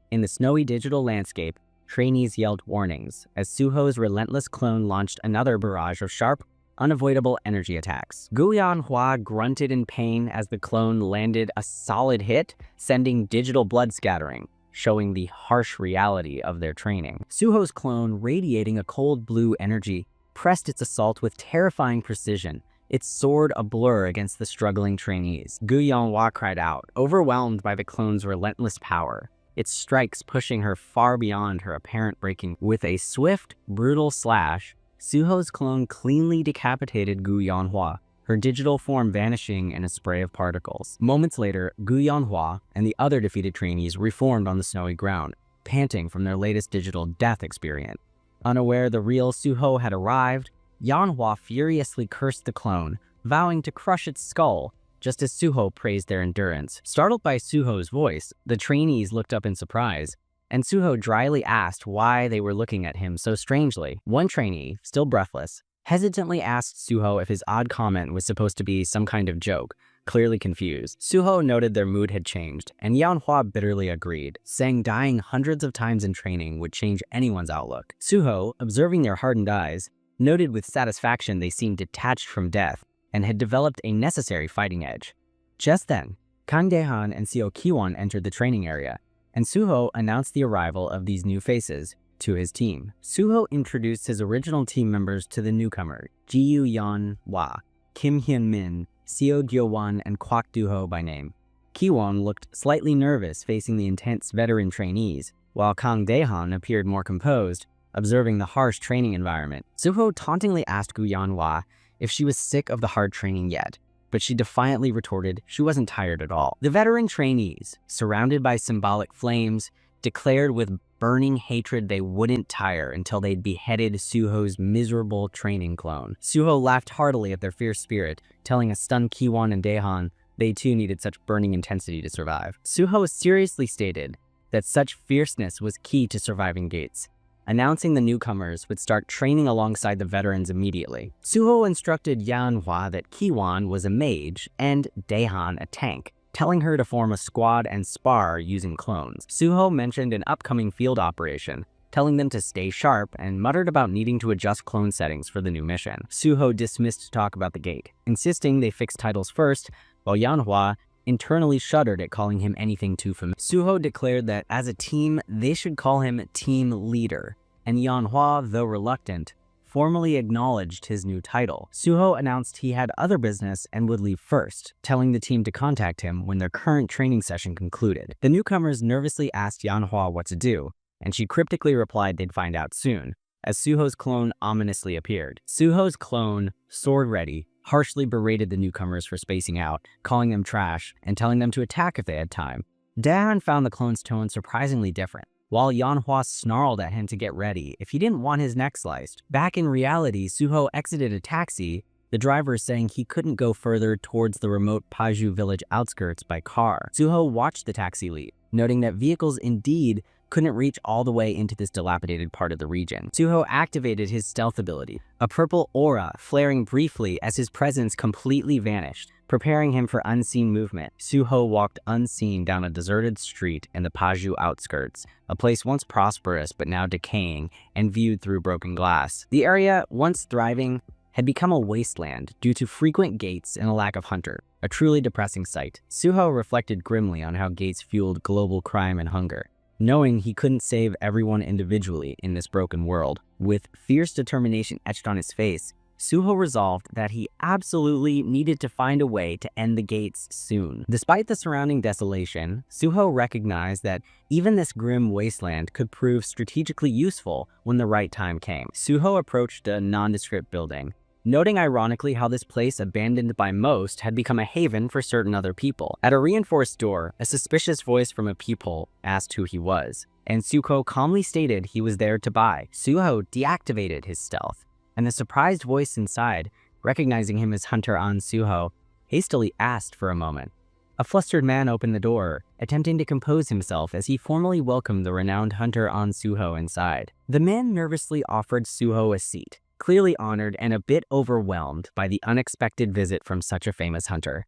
In the snowy digital landscape, trainees yelled warnings as Suho's relentless clone launched another barrage of sharp, unavoidable energy attacks. Guyanhua grunted in pain as the clone landed a solid hit, sending digital blood scattering, showing the harsh reality of their training. Suho's clone, radiating a cold blue energy, pressed its assault with terrifying precision, its sword a blur against the struggling trainees. Guyanhua cried out, overwhelmed by the clone's relentless power, its strikes pushing her far beyond her apparent breaking. With a swift, brutal slash, Suho's clone cleanly decapitated Guyanhua, her digital form vanishing in a spray of particles. Moments later, Guyanhua and the other defeated trainees reformed on the snowy ground, panting from their latest digital death experience. Unaware the real Suho had arrived, Yanhua furiously cursed the clone, vowing to crush its skull, just as Suho praised their endurance. Startled by Suho's voice, the trainees looked up in surprise, and Suho dryly asked why they were looking at him so strangely. One trainee, still breathless, hesitantly asked Suho if his odd comment was supposed to be some kind of joke, clearly confused. Suho noted their mood had changed, and Yanhua bitterly agreed, saying dying hundreds of times in training would change anyone's outlook. Suho, observing their hardened eyes, noted with satisfaction they seemed detached from death and had developed a necessary fighting edge. Just then, Kang Daehan and Seo Kiwon entered the training area, and Suho announced the arrival of these new faces to his team. Suho introduced his original team members to the newcomer, Jiyu Yanhua, Kim Hyun Min, Seo Gyo-won, and Kwak Do-ho by name. Kiwon looked slightly nervous facing the intense veteran trainees, while Kang Daehan appeared more composed, observing the harsh training environment. Suho tauntingly asked Guyanhua if she was sick of the hard training yet, but she defiantly retorted she wasn't tired at all. The veteran trainees, surrounded by symbolic flames, declared with burning hatred they wouldn't tire until they'd beheaded Suho's miserable training clone. Suho laughed heartily at their fierce spirit, telling a stunned Kiwon and Daehan they too needed such burning intensity to survive. Suho seriously stated that such fierceness was key to surviving gates, announcing the newcomers would start training alongside the veterans immediately. Suho instructed Yanhua that Kiwon was a mage and Daehan a tank, telling her to form a squad and spar using clones. Suho mentioned an upcoming field operation, telling them to stay sharp, and muttered about needing to adjust clone settings for the new mission. Suho dismissed talk about the gate, insisting they fix titles first, while Yanhua internally shuddered at calling him anything too familiar. Suho declared that as a team, they should call him Team Leader, and Yanhua, though reluctant, formally acknowledged his new title. Suho announced he had other business and would leave first, telling the team to contact him when their current training session concluded. The newcomers nervously asked Yanhua what to do, and she cryptically replied they'd find out soon, as Suho's clone ominously appeared. Suho's clone, sword ready, harshly berated the newcomers for spacing out, calling them trash and telling them to attack if they had time. Daehan found the clone's tone surprisingly different, while Yanhua snarled at him to get ready if he didn't want his neck sliced. Back in reality, Suho exited a taxi, the driver saying he couldn't go further towards the remote Paju village outskirts by car. Suho watched the taxi leave, noting that vehicles indeed couldn't reach all the way into this dilapidated part of the region. Suho activated his stealth ability, a purple aura flaring briefly as his presence completely vanished, preparing him for unseen movement. Suho walked unseen down a deserted street in the Paju outskirts, a place once prosperous but now decaying and viewed through broken glass. The area, once thriving, had become a wasteland due to frequent gates and a lack of hunter, a truly depressing sight. Suho reflected grimly on how gates fueled global crime and hunger. Knowing he couldn't save everyone individually in this broken world, with fierce determination etched on his face, Suho resolved that he absolutely needed to find a way to end the gates soon. Despite the surrounding desolation, Suho recognized that even this grim wasteland could prove strategically useful when the right time came. Suho approached a nondescript building, noting ironically how this place, abandoned by most, had become a haven for certain other people. At a reinforced door, a suspicious voice from a peephole asked who he was, and Suho calmly stated he was there to buy. Suho deactivated his stealth, and the surprised voice inside, recognizing him as Hunter An Suho, hastily asked for a moment. A flustered man opened the door, attempting to compose himself as he formally welcomed the renowned Hunter An Suho inside. The man nervously offered Suho a seat, clearly honored and a bit overwhelmed by the unexpected visit from such a famous hunter.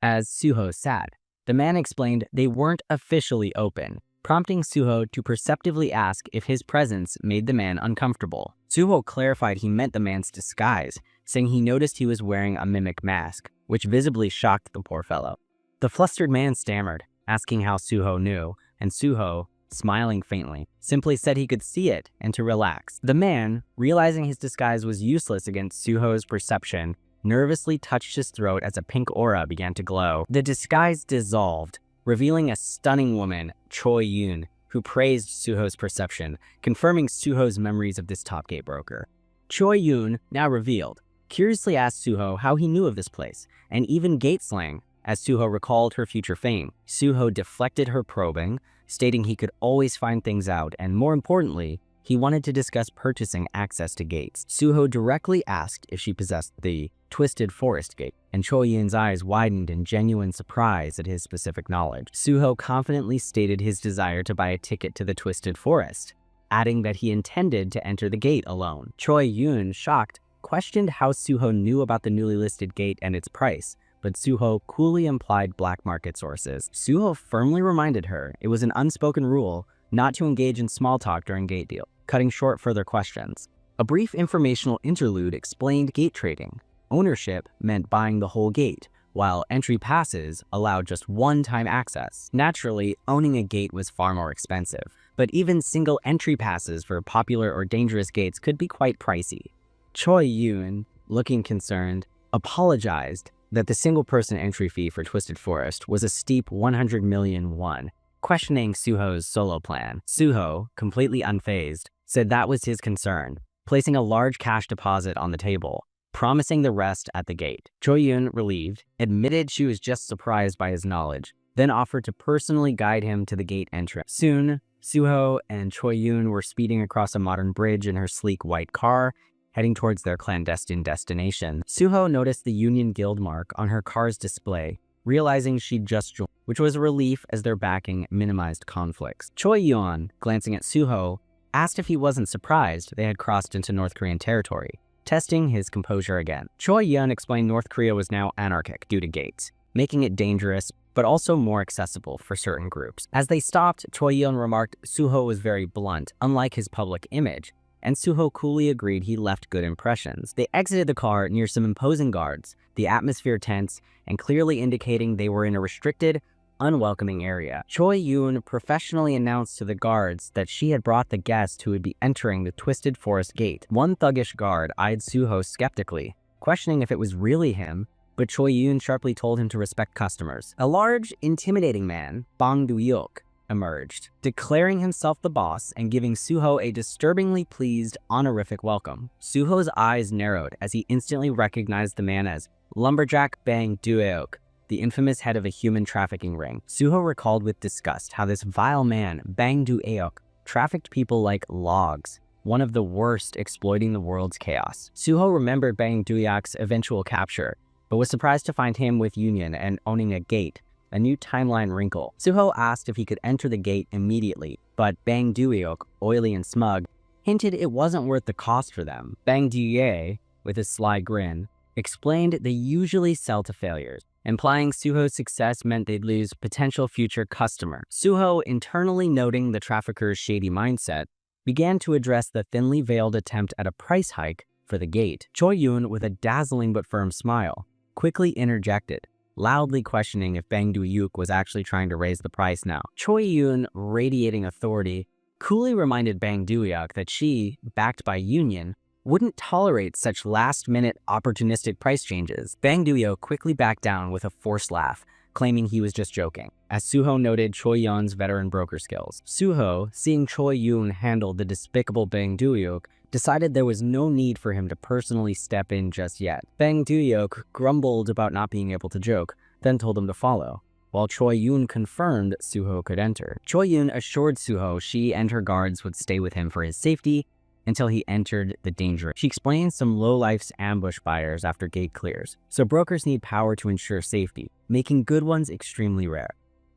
As Suho sat, the man explained they weren't officially open, prompting Suho to perceptively ask if his presence made the man uncomfortable. Suho clarified he meant the man's disguise, saying he noticed he was wearing a mimic mask, which visibly shocked the poor fellow. The flustered man stammered, asking how Suho knew, and Suho, smiling faintly, simply said he could see it and to relax. The man, realizing his disguise was useless against Suho's perception, nervously touched his throat as a pink aura began to glow. The disguise dissolved, revealing a stunning woman, Choi Yoon, who praised Suho's perception, confirming Suho's memories of this top gate broker. Choi Yoon, now revealed, curiously asked Suho how he knew of this place, and even gate slang, as Suho recalled her future fame. Suho deflected her probing, stating he could always find things out, and more importantly, he wanted to discuss purchasing access to gates. Suho directly asked if she possessed the Twisted Forest Gate, and Choi Yin's eyes widened in genuine surprise at his specific knowledge. Suho confidently stated his desire to buy a ticket to the Twisted Forest, adding that he intended to enter the gate alone. Choi Yun, shocked, questioned how Suho knew about the newly listed gate and its price, but Suho coolly implied black market sources. Suho firmly reminded her it was an unspoken rule not to engage in small talk during gate deal, cutting short further questions. A brief informational interlude explained gate trading. Ownership meant buying the whole gate, while entry passes allowed just one-time access. Naturally, owning a gate was far more expensive, but even single entry passes for popular or dangerous gates could be quite pricey. Choi Yun, looking concerned, apologized that the single-person entry fee for Twisted Forest was a steep 100 million won, questioning Suho's solo plan. Suho, completely unfazed, said that was his concern, placing a large cash deposit on the table, promising the rest at the gate. Choi Yun, relieved, admitted she was just surprised by his knowledge, then offered to personally guide him to the gate entrance. Soon, Suho and Choi Yun were speeding across a modern bridge in her sleek white car, heading towards their clandestine destination. Suho noticed the Union Guild mark on her car's display, realizing she'd just joined, which was a relief as their backing minimized conflicts. Choi Yun, glancing at Suho, asked if he wasn't surprised they had crossed into North Korean territory, testing his composure again. Choi Yun explained North Korea was now anarchic due to gates, making it dangerous but also more accessible for certain groups. As they stopped, Choi Yun remarked Suho was very blunt, unlike his public image, and Suho coolly agreed he left good impressions. They exited the car near some imposing guards, the atmosphere tense, and clearly indicating they were in a restricted, unwelcoming area. Choi Yun professionally announced to the guards that she had brought the guest who would be entering the Twisted Forest Gate. One thuggish guard eyed Suho skeptically, questioning if it was really him, but Choi Yun sharply told him to respect customers. A large, intimidating man, Bang Du-yok, emerged, declaring himself the boss and giving Suho a disturbingly pleased, honorific welcome. Suho's eyes narrowed as he instantly recognized the man as Lumberjack Bang Du-eok, the infamous head of a human trafficking ring. Suho recalled with disgust how this vile man, Bang Du-eok, trafficked people like logs, one of the worst exploiting the world's chaos. Suho remembered Bang Duyok's eventual capture, but was surprised to find him with Union and owning a gate, a new timeline wrinkle. Suho asked if he could enter the gate immediately, but Bang Duyok, oily and smug, hinted it wasn't worth the cost for them. Bang Duye, with his sly grin, explained they usually sell to failures, implying Suho's success meant they'd lose potential future customer. Suho, internally noting the trafficker's shady mindset, began to address the thinly veiled attempt at a price hike for the gate. Choi Yoon, with a dazzling but firm smile, quickly interjected, loudly questioning if Bang Duyuk was actually trying to raise the price now. Choi Yoon, radiating authority, coolly reminded Bang Duyuk that she, backed by Union, wouldn't tolerate such last-minute opportunistic price changes. Bang Duyuk quickly backed down with a forced laugh, claiming he was just joking, as Suho noted Choi Yoon's veteran broker skills. Suho, seeing Choi Yoon handle the despicable Bang Duyuk, decided there was no need for him to personally step in just yet. Bang Duyuk grumbled about not being able to joke, then told him to follow, while Choi Yoon confirmed Suho could enter. Choi Yoon assured Suho she and her guards would stay with him for his safety until he entered the danger. She explained some lowlifes ambush buyers after gate clears, so brokers need power to ensure safety, making good ones extremely rare.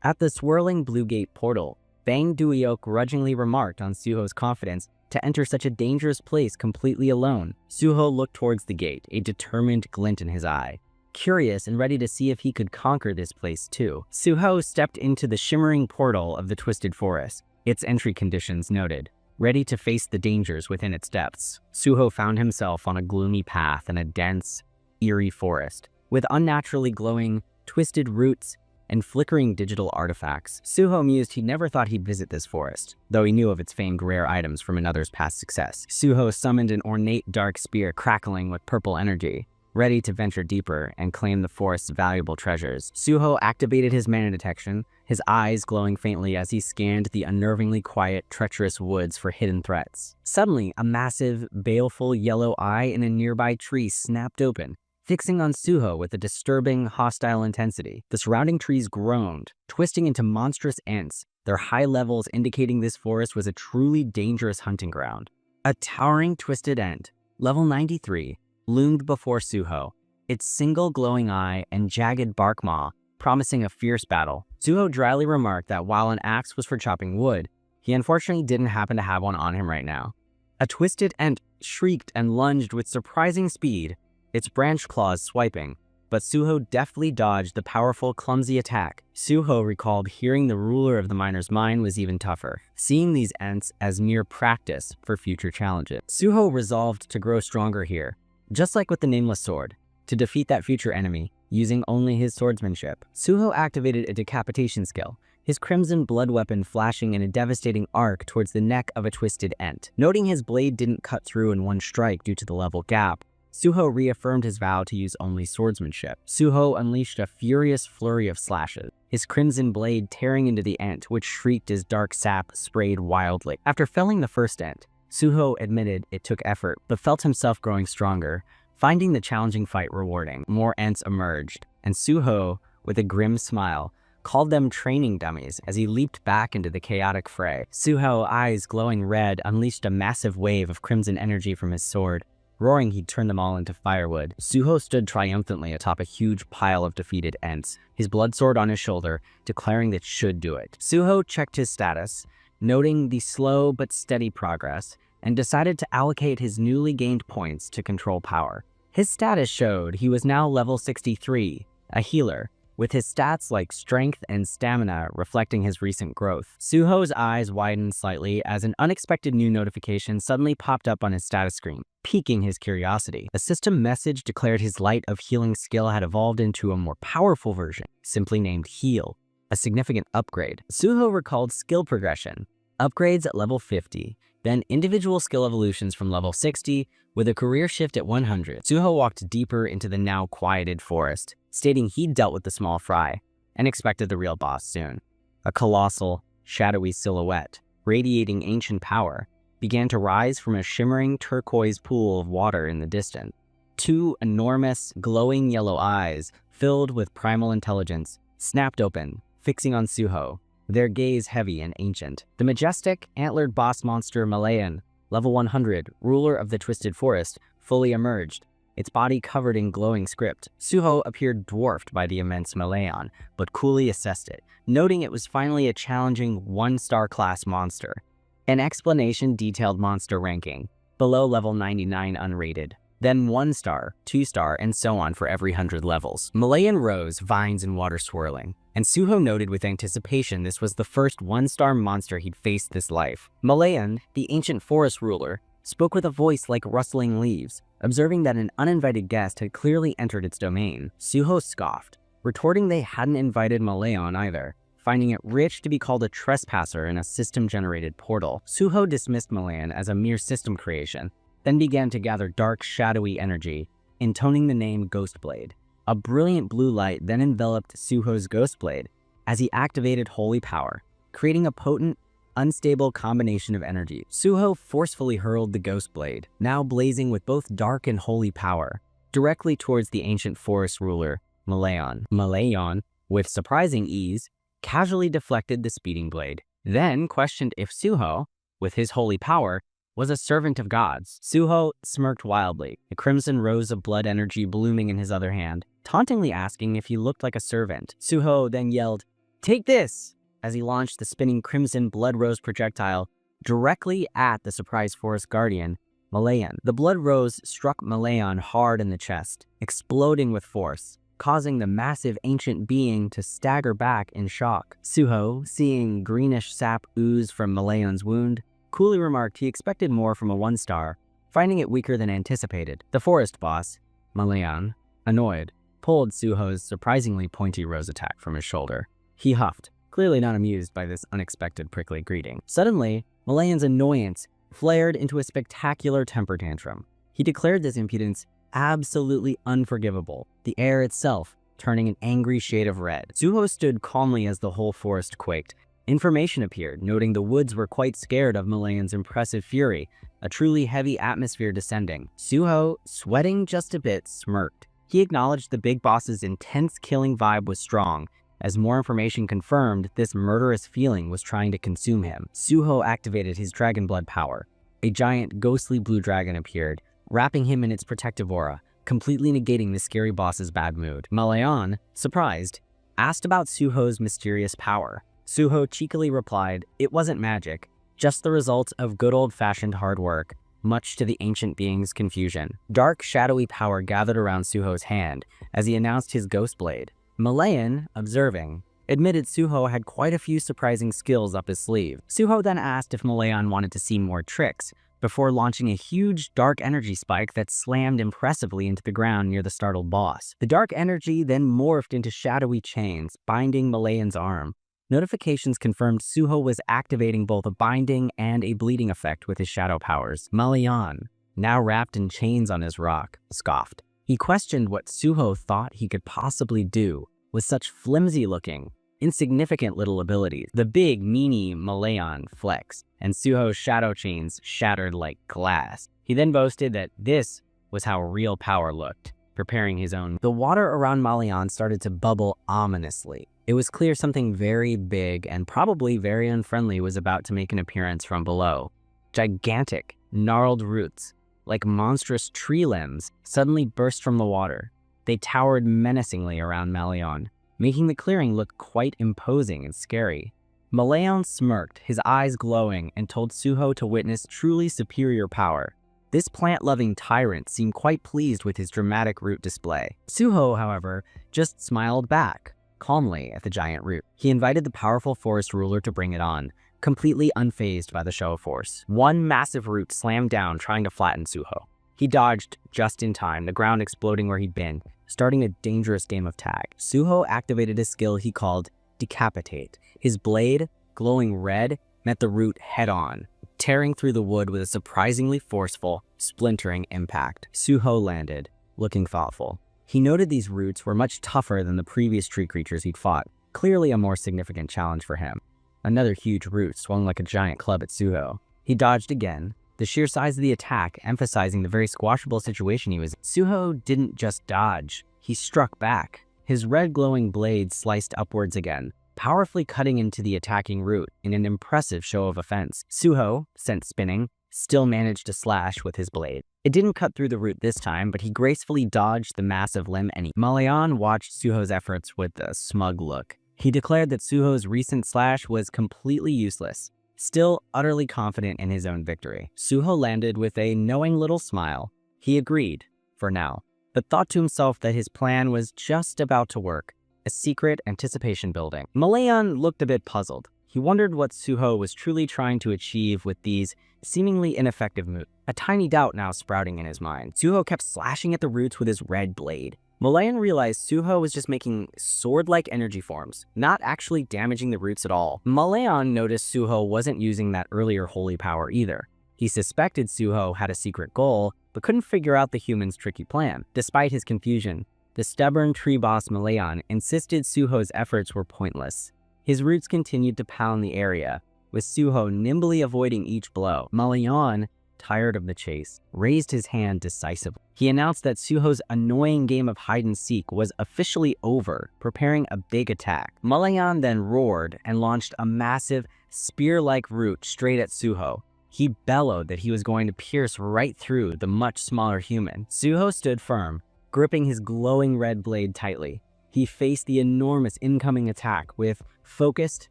At the swirling blue gate portal, Bang Duyok grudgingly remarked on Suho's confidence to enter such a dangerous place completely alone. Suho looked towards the gate, a determined glint in his eye, curious and ready to see if he could conquer this place too. Suho stepped into the shimmering portal of the Twisted Forest, its entry conditions noted, ready to face the dangers within its depths. Suho found himself on a gloomy path in a dense, eerie forest, with unnaturally glowing, twisted roots and flickering digital artifacts. Suho mused he never thought he'd visit this forest, though he knew of its famed rare items from another's past success. Suho summoned an ornate dark spear crackling with purple energy, ready to venture deeper and claim the forest's valuable treasures. Suho activated his mana detection, his eyes glowing faintly as he scanned the unnervingly quiet, treacherous woods for hidden threats. Suddenly, a massive, baleful yellow eye in a nearby tree snapped open, fixing on Suho with a disturbing, hostile intensity. The surrounding trees groaned, twisting into monstrous ants, their high levels indicating this forest was a truly dangerous hunting ground. A towering twisted ant, level 93, loomed before Suho, its single glowing eye and jagged bark maw promising a fierce battle. Suho dryly remarked that while an axe was for chopping wood, he unfortunately didn't happen to have one on him right now. A twisted ant shrieked and lunged with surprising speed, its branch claws swiping, but Suho deftly dodged the powerful, clumsy attack. Suho recalled hearing the ruler of the miner's mine was even tougher, seeing these ants as mere practice for future challenges. Suho resolved to grow stronger here, just like with the Nameless Sword, to defeat that future enemy, using only his swordsmanship. Suho activated a decapitation skill, his crimson blood weapon flashing in a devastating arc towards the neck of a twisted ant. Noting his blade didn't cut through in one strike due to the level gap, Suho reaffirmed his vow to use only swordsmanship. Suho unleashed a furious flurry of slashes, his crimson blade tearing into the ant, which shrieked as dark sap sprayed wildly. After felling the first ant, Suho admitted it took effort, but felt himself growing stronger, finding the challenging fight rewarding. More ants emerged, and Suho, with a grim smile, called them training dummies as he leaped back into the chaotic fray. Suho, eyes glowing red, unleashed a massive wave of crimson energy from his sword. Roaring, he'd turn them all into firewood. Suho stood triumphantly atop a huge pile of defeated ents, his blood sword on his shoulder, declaring that should do it. Suho checked his status, noting the slow but steady progress, and decided to allocate his newly gained points to control power. His status showed he was now level 63, a healer, with his stats like strength and stamina reflecting his recent growth. Suho's eyes widened slightly as an unexpected new notification suddenly popped up on his status screen, piquing his curiosity. A system message declared his Light of Healing skill had evolved into a more powerful version, simply named Heal, a significant upgrade. Suho recalled skill progression, upgrades at level 50, then individual skill evolutions from level 60, with a career shift at 100. Suho walked deeper into the now quieted forest, stating he'd dealt with the small fry and expected the real boss soon. A colossal, shadowy silhouette, radiating ancient power, began to rise from a shimmering turquoise pool of water in the distance. Two enormous, glowing yellow eyes, filled with primal intelligence, snapped open, fixing on Suho, their gaze heavy and ancient. The majestic, antlered boss monster Malayan, level 100, ruler of the Twisted Forest, fully emerged, its body covered in glowing script. Suho appeared dwarfed by the immense Malayan, but coolly assessed it, noting it was finally a challenging 1-star class monster. An explanation detailed monster ranking, below level 99 unrated, then 1-star, 2-star, and so on for every 100 levels. Malayan rose, vines and water swirling, and Suho noted with anticipation this was the first 1-star monster he'd faced this life. Malayan, the ancient forest ruler, spoke with a voice like rustling leaves, observing that an uninvited guest had clearly entered its domain. Suho scoffed, retorting they hadn't invited Malayan either, finding it rich to be called a trespasser in a system-generated portal. Suho dismissed Malayan as a mere system creation, then began to gather dark, shadowy energy, intoning the name Ghostblade. A brilliant blue light then enveloped Suho's Ghostblade as he activated Holy Power, creating a potent, unstable combination of energy. Suho forcefully hurled the Ghostblade, now blazing with both dark and holy power, directly towards the ancient forest ruler, Malayan. Malayan, with surprising ease, casually deflected the speeding blade, then questioned if Suho, with his holy power, was a servant of gods. Suho smirked wildly, a crimson rose of blood energy blooming in his other hand, tauntingly asking if he looked like a servant. Suho then yelled, "Take this!" as he launched the spinning crimson blood rose projectile directly at the surprised forest guardian, Malayan. The blood rose struck Malayan hard in the chest, exploding with force, causing the massive ancient being to stagger back in shock. Suho, seeing greenish sap ooze from Malayan's wound, coolly remarked he expected more from a 1-star, finding it weaker than anticipated. The forest boss, Malayan, annoyed, pulled Suho's surprisingly pointy rose attack from his shoulder. He huffed, clearly not amused by this unexpected prickly greeting. Suddenly, Malayan's annoyance flared into a spectacular temper tantrum. He declared this impudence absolutely unforgivable, the air itself turning an angry shade of red. Suho stood calmly as the whole forest quaked. Information appeared, noting the woods were quite scared of Malayan's impressive fury, a truly heavy atmosphere descending. Suho, sweating just a bit, smirked. He acknowledged the big boss's intense killing vibe was strong, as more information confirmed this murderous feeling was trying to consume him. Suho activated his dragon blood power. A giant ghostly blue dragon appeared, wrapping him in its protective aura, completely negating the scary boss's bad mood. Malayan, surprised, asked about Suho's mysterious power. Suho cheekily replied, it wasn't magic, just the result of good old-fashioned hard work, much to the ancient being's confusion. Dark, shadowy power gathered around Suho's hand as he announced his Ghostblade. Malayan, observing, admitted Suho had quite a few surprising skills up his sleeve. Suho then asked if Malayan wanted to see more tricks, before launching a huge dark energy spike that slammed impressively into the ground near the startled boss. The dark energy then morphed into shadowy chains, binding Malayan's arm. Notifications confirmed Suho was activating both a binding and a bleeding effect with his shadow powers. Malayan, now wrapped in chains on his rock, scoffed. He questioned what Suho thought he could possibly do with such flimsy-looking, insignificant little abilities. The big, meanie Malayan flexed, and Suho's shadow chains shattered like glass. He then boasted that this was how real power looked, preparing his own. The water around Malayan started to bubble ominously. It was clear something very big and probably very unfriendly was about to make an appearance from below. Gigantic, gnarled roots, like monstrous tree limbs, suddenly burst from the water. They towered menacingly around Malayan, making the clearing look quite imposing and scary. Malayan smirked, his eyes glowing, and told Suho to witness truly superior power. This plant-loving tyrant seemed quite pleased with his dramatic root display. Suho, however, just smiled back, calmly at the giant root. He invited the powerful forest ruler to bring it on, completely unfazed by the show of force. One massive root slammed down, trying to flatten Suho. He dodged just in time, the ground exploding where he'd been, starting a dangerous game of tag. Suho activated a skill he called Decapitate. His blade, glowing red, met the root head-on, tearing through the wood with a surprisingly forceful, splintering impact. Suho landed, looking thoughtful. He noted these roots were much tougher than the previous tree creatures he'd fought, clearly a more significant challenge for him. Another huge root swung like a giant club at Suho. He dodged again, the sheer size of the attack emphasizing the very squashable situation he was in. Suho didn't just dodge, he struck back. His red glowing blade sliced upwards again, powerfully cutting into the attacking root in an impressive show of offense. Suho, sent spinning, still managed to slash with his blade. It didn't cut through the root this time, but he gracefully dodged the massive limb and Malayan watched Suho's efforts with a smug look. He declared that Suho's recent slash was completely useless, still utterly confident in his own victory. Suho landed with a knowing little smile. He agreed, for now, but thought to himself that his plan was just about to work, a secret anticipation building. Malayan looked a bit puzzled. He wondered what Suho was truly trying to achieve with these seemingly ineffective moves. A tiny doubt now sprouting in his mind. Suho kept slashing at the roots with his red blade. Malayan realized Suho was just making sword-like energy forms, not actually damaging the roots at all. Malayan noticed Suho wasn't using that earlier holy power either. He suspected Suho had a secret goal, but couldn't figure out the human's tricky plan. Despite his confusion, the stubborn tree boss Malayan insisted Suho's efforts were pointless. His roots continued to pound the area, with Suho nimbly avoiding each blow. Malayan, tired of the chase, raised his hand decisively. He announced that Suho's annoying game of hide-and-seek was officially over, preparing a big attack. Malayan then roared and launched a massive, spear-like root straight at Suho. He bellowed that he was going to pierce right through the much smaller human. Suho stood firm, gripping his glowing red blade tightly. He faced the enormous incoming attack with focused,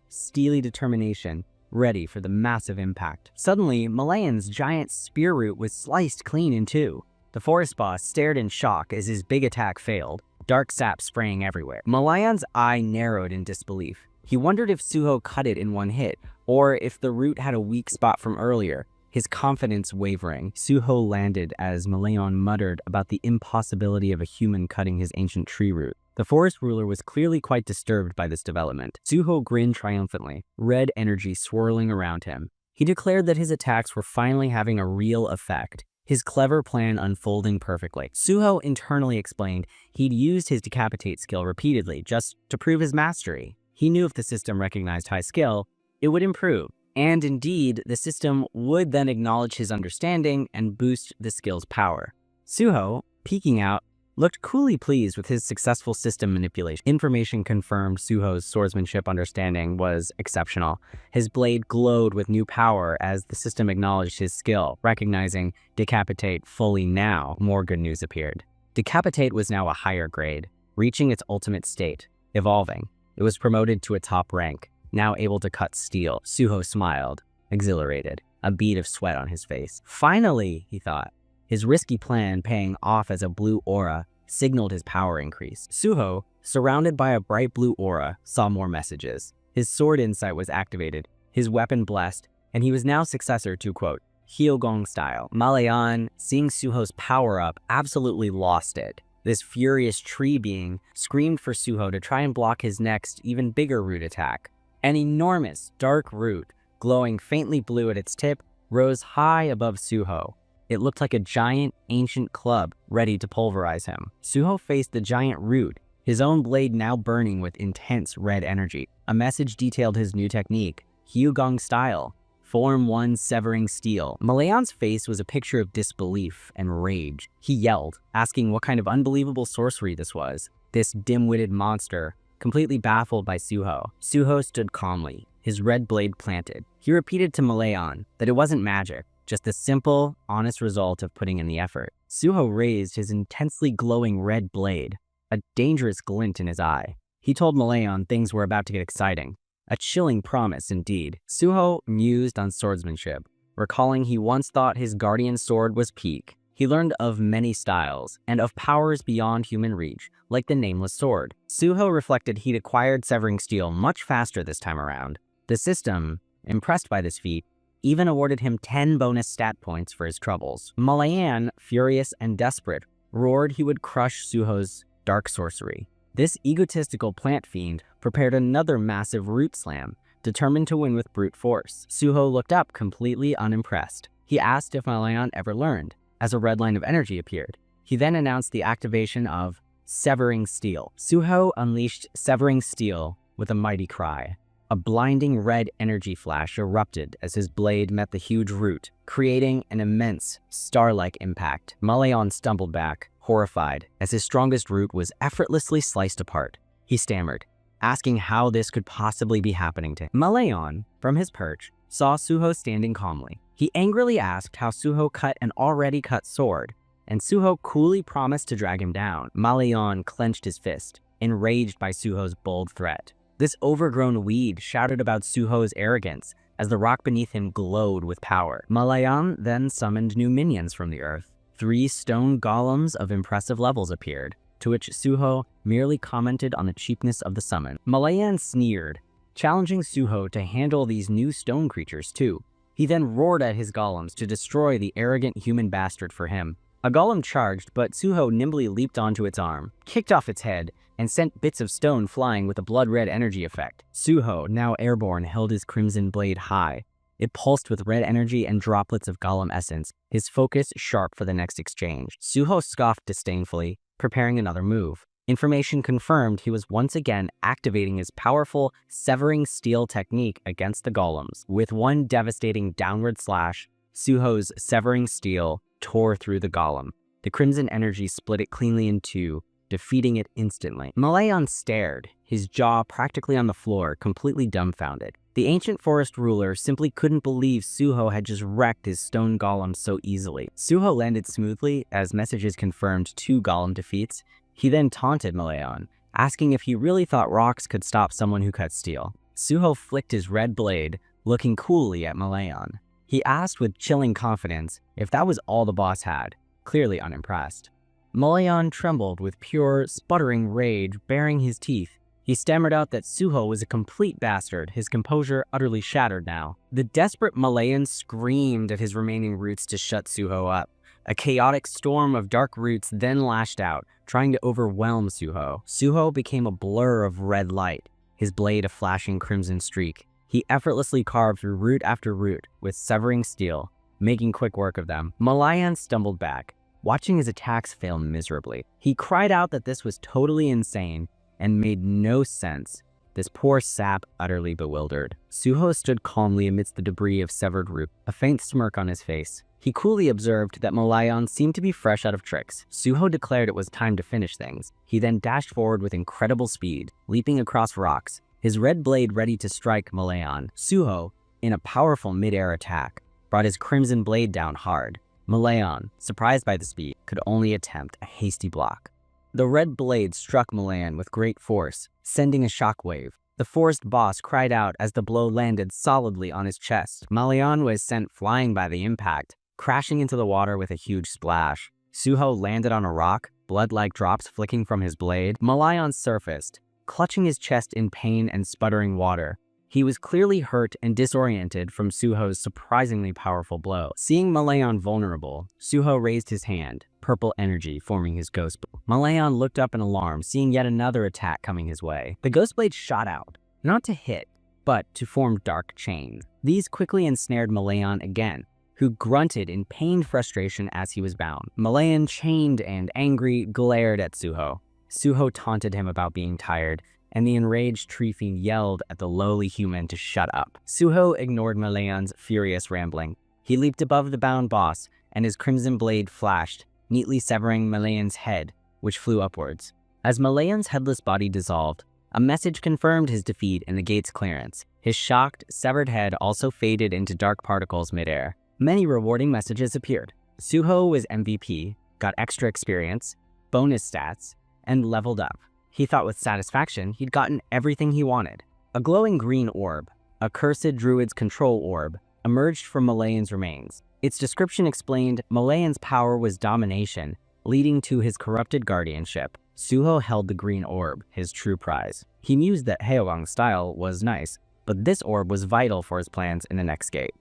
steely determination, ready for the massive impact. Suddenly, Malayan's giant spear root was sliced clean in two. The forest boss stared in shock as his big attack failed, dark sap spraying everywhere. Malayan's eye narrowed in disbelief. He wondered if Suho cut it in one hit, or if the root had a weak spot from earlier, his confidence wavering. Suho landed as Malayan muttered about the impossibility of a human cutting his ancient tree root. The forest ruler was clearly quite disturbed by this development. Suho grinned triumphantly, red energy swirling around him. He declared that his attacks were finally having a real effect, his clever plan unfolding perfectly. Suho internally explained he'd used his decapitate skill repeatedly just to prove his mastery. He knew if the system recognized high skill, it would improve. And indeed, the system would then acknowledge his understanding and boost the skill's power. Suho, peeking out, looked coolly pleased with his successful system manipulation. Information confirmed Suho's swordsmanship understanding was exceptional. His blade glowed with new power as the system acknowledged his skill. Recognizing Decapitate fully now, more good news appeared. Decapitate was now a higher grade, reaching its ultimate state, evolving. It was promoted to a top rank, now able to cut steel. Suho smiled, exhilarated, a bead of sweat on his face. Finally, he thought. His risky plan paying off as a blue aura signaled his power increase. Suho, surrounded by a bright blue aura, saw more messages. His sword insight was activated, his weapon blessed, and he was now successor to, quote, Hyogong style. Malayan, seeing Suho's power up, absolutely lost it. This furious tree being screamed for Suho to try and block his next, even bigger root attack. An enormous, dark root, glowing faintly blue at its tip, rose high above Suho. It looked like a giant, ancient club ready to pulverize him. Suho faced the giant root, his own blade now burning with intense red energy. A message detailed his new technique, Hyogong style, Form 1 severing steel. Malayan's face was a picture of disbelief and rage. He yelled, asking what kind of unbelievable sorcery this was. This dim-witted monster, completely baffled by Suho. Suho stood calmly, his red blade planted. He repeated to Malayan that it wasn't magic, just the simple, honest result of putting in the effort. Suho raised his intensely glowing red blade, a dangerous glint in his eye. He told Malayan things were about to get exciting. A chilling promise indeed. Suho mused on swordsmanship, recalling he once thought his guardian sword was peak. He learned of many styles, and of powers beyond human reach, like the nameless sword. Suho reflected he'd acquired severing steel much faster this time around. The system, impressed by this feat, even awarded him 10 bonus stat points for his troubles. Malayan, furious and desperate, roared he would crush Suho's dark sorcery. This egotistical plant fiend prepared another massive root slam, determined to win with brute force. Suho looked up completely unimpressed. He asked if Malayan ever learned, as a red line of energy appeared. He then announced the activation of Severing Steel. Suho unleashed Severing Steel with a mighty cry. A blinding red energy flash erupted as his blade met the huge root, creating an immense, star-like impact. Malayan stumbled back, horrified, as his strongest root was effortlessly sliced apart. He stammered, asking how this could possibly be happening to him. Malayan, from his perch, saw Suho standing calmly. He angrily asked how Suho cut an already cut sword, and Suho coolly promised to drag him down. Malayan clenched his fist, enraged by Suho's bold threat. This overgrown weed shouted about Suho's arrogance as the rock beneath him glowed with power. Malayan then summoned new minions from the earth. 3 stone golems of impressive levels appeared, to which Suho merely commented on the cheapness of the summon. Malayan sneered, challenging Suho to handle these new stone creatures too. He then roared at his golems to destroy the arrogant human bastard for him. A golem charged, but Suho nimbly leaped onto its arm, kicked off its head, and sent bits of stone flying with a blood-red energy effect. Suho, now airborne, held his crimson blade high. It pulsed with red energy and droplets of golem essence, his focus sharp for the next exchange. Suho scoffed disdainfully, preparing another move. Information confirmed he was once again activating his powerful severing steel technique against the golems. With one devastating downward slash, Suho's severing steel tore through the golem. The crimson energy split it cleanly in two, defeating it instantly. Malayan stared, his jaw practically on the floor, completely dumbfounded. The ancient forest ruler simply couldn't believe Suho had just wrecked his stone golem so easily. Suho landed smoothly as messages confirmed 2 golem defeats. He then taunted Malayan, asking if he really thought rocks could stop someone who cut steel. Suho flicked his red blade, looking coolly at Malayan. He asked with chilling confidence if that was all the boss had, clearly unimpressed. Malayan trembled with pure, sputtering rage, baring his teeth. He stammered out that Suho was a complete bastard, his composure utterly shattered now. The desperate Malayan screamed at his remaining roots to shut Suho up. A chaotic storm of dark roots then lashed out, trying to overwhelm Suho. Suho became a blur of red light, his blade a flashing crimson streak. He effortlessly carved through root after root with severing steel, making quick work of them. Malayan stumbled back, watching his attacks fail miserably. He cried out that this was totally insane and made no sense, this poor sap utterly bewildered. Suho stood calmly amidst the debris of severed root, a faint smirk on his face. He coolly observed that Malayan seemed to be fresh out of tricks. Suho declared it was time to finish things. He then dashed forward with incredible speed, leaping across rocks, his red blade ready to strike Malayan. Suho, in a powerful mid-air attack, brought his crimson blade down hard. Malayan, surprised by the speed, could only attempt a hasty block. The red blade struck Malayan with great force, sending a shockwave. The forest boss cried out as the blow landed solidly on his chest. Malayan was sent flying by the impact, crashing into the water with a huge splash. Suho landed on a rock, blood-like drops flicking from his blade. Malayan surfaced, clutching his chest in pain and sputtering water. He was clearly hurt and disoriented from Suho's surprisingly powerful blow. Seeing Malayan vulnerable, Suho raised his hand, purple energy forming his ghost blade. Malayan looked up in alarm, seeing yet another attack coming his way. The ghost blade shot out, not to hit, but to form dark chains. These quickly ensnared Malayan again, who grunted in pained frustration as he was bound. Malayan, chained and angry, glared at Suho. Suho taunted him about being tired, and the enraged tree fiend yelled at the lowly human to shut up. Suho ignored Malayan's furious rambling. He leaped above the bound boss, and his crimson blade flashed, neatly severing Malayan's head, which flew upwards. As Malayan's headless body dissolved, a message confirmed his defeat in the gate's clearance. His shocked, severed head also faded into dark particles midair. Many rewarding messages appeared. Suho was MVP, got extra experience, bonus stats, and leveled up. He thought with satisfaction he'd gotten everything he wanted. A glowing green orb, a cursed druid's control orb, emerged from Malayan's remains. Its description explained Malayan's power was domination, leading to his corrupted guardianship. Suho held the green orb, his true prize. He mused that Haewang's style was nice, but this orb was vital for his plans in the next gate.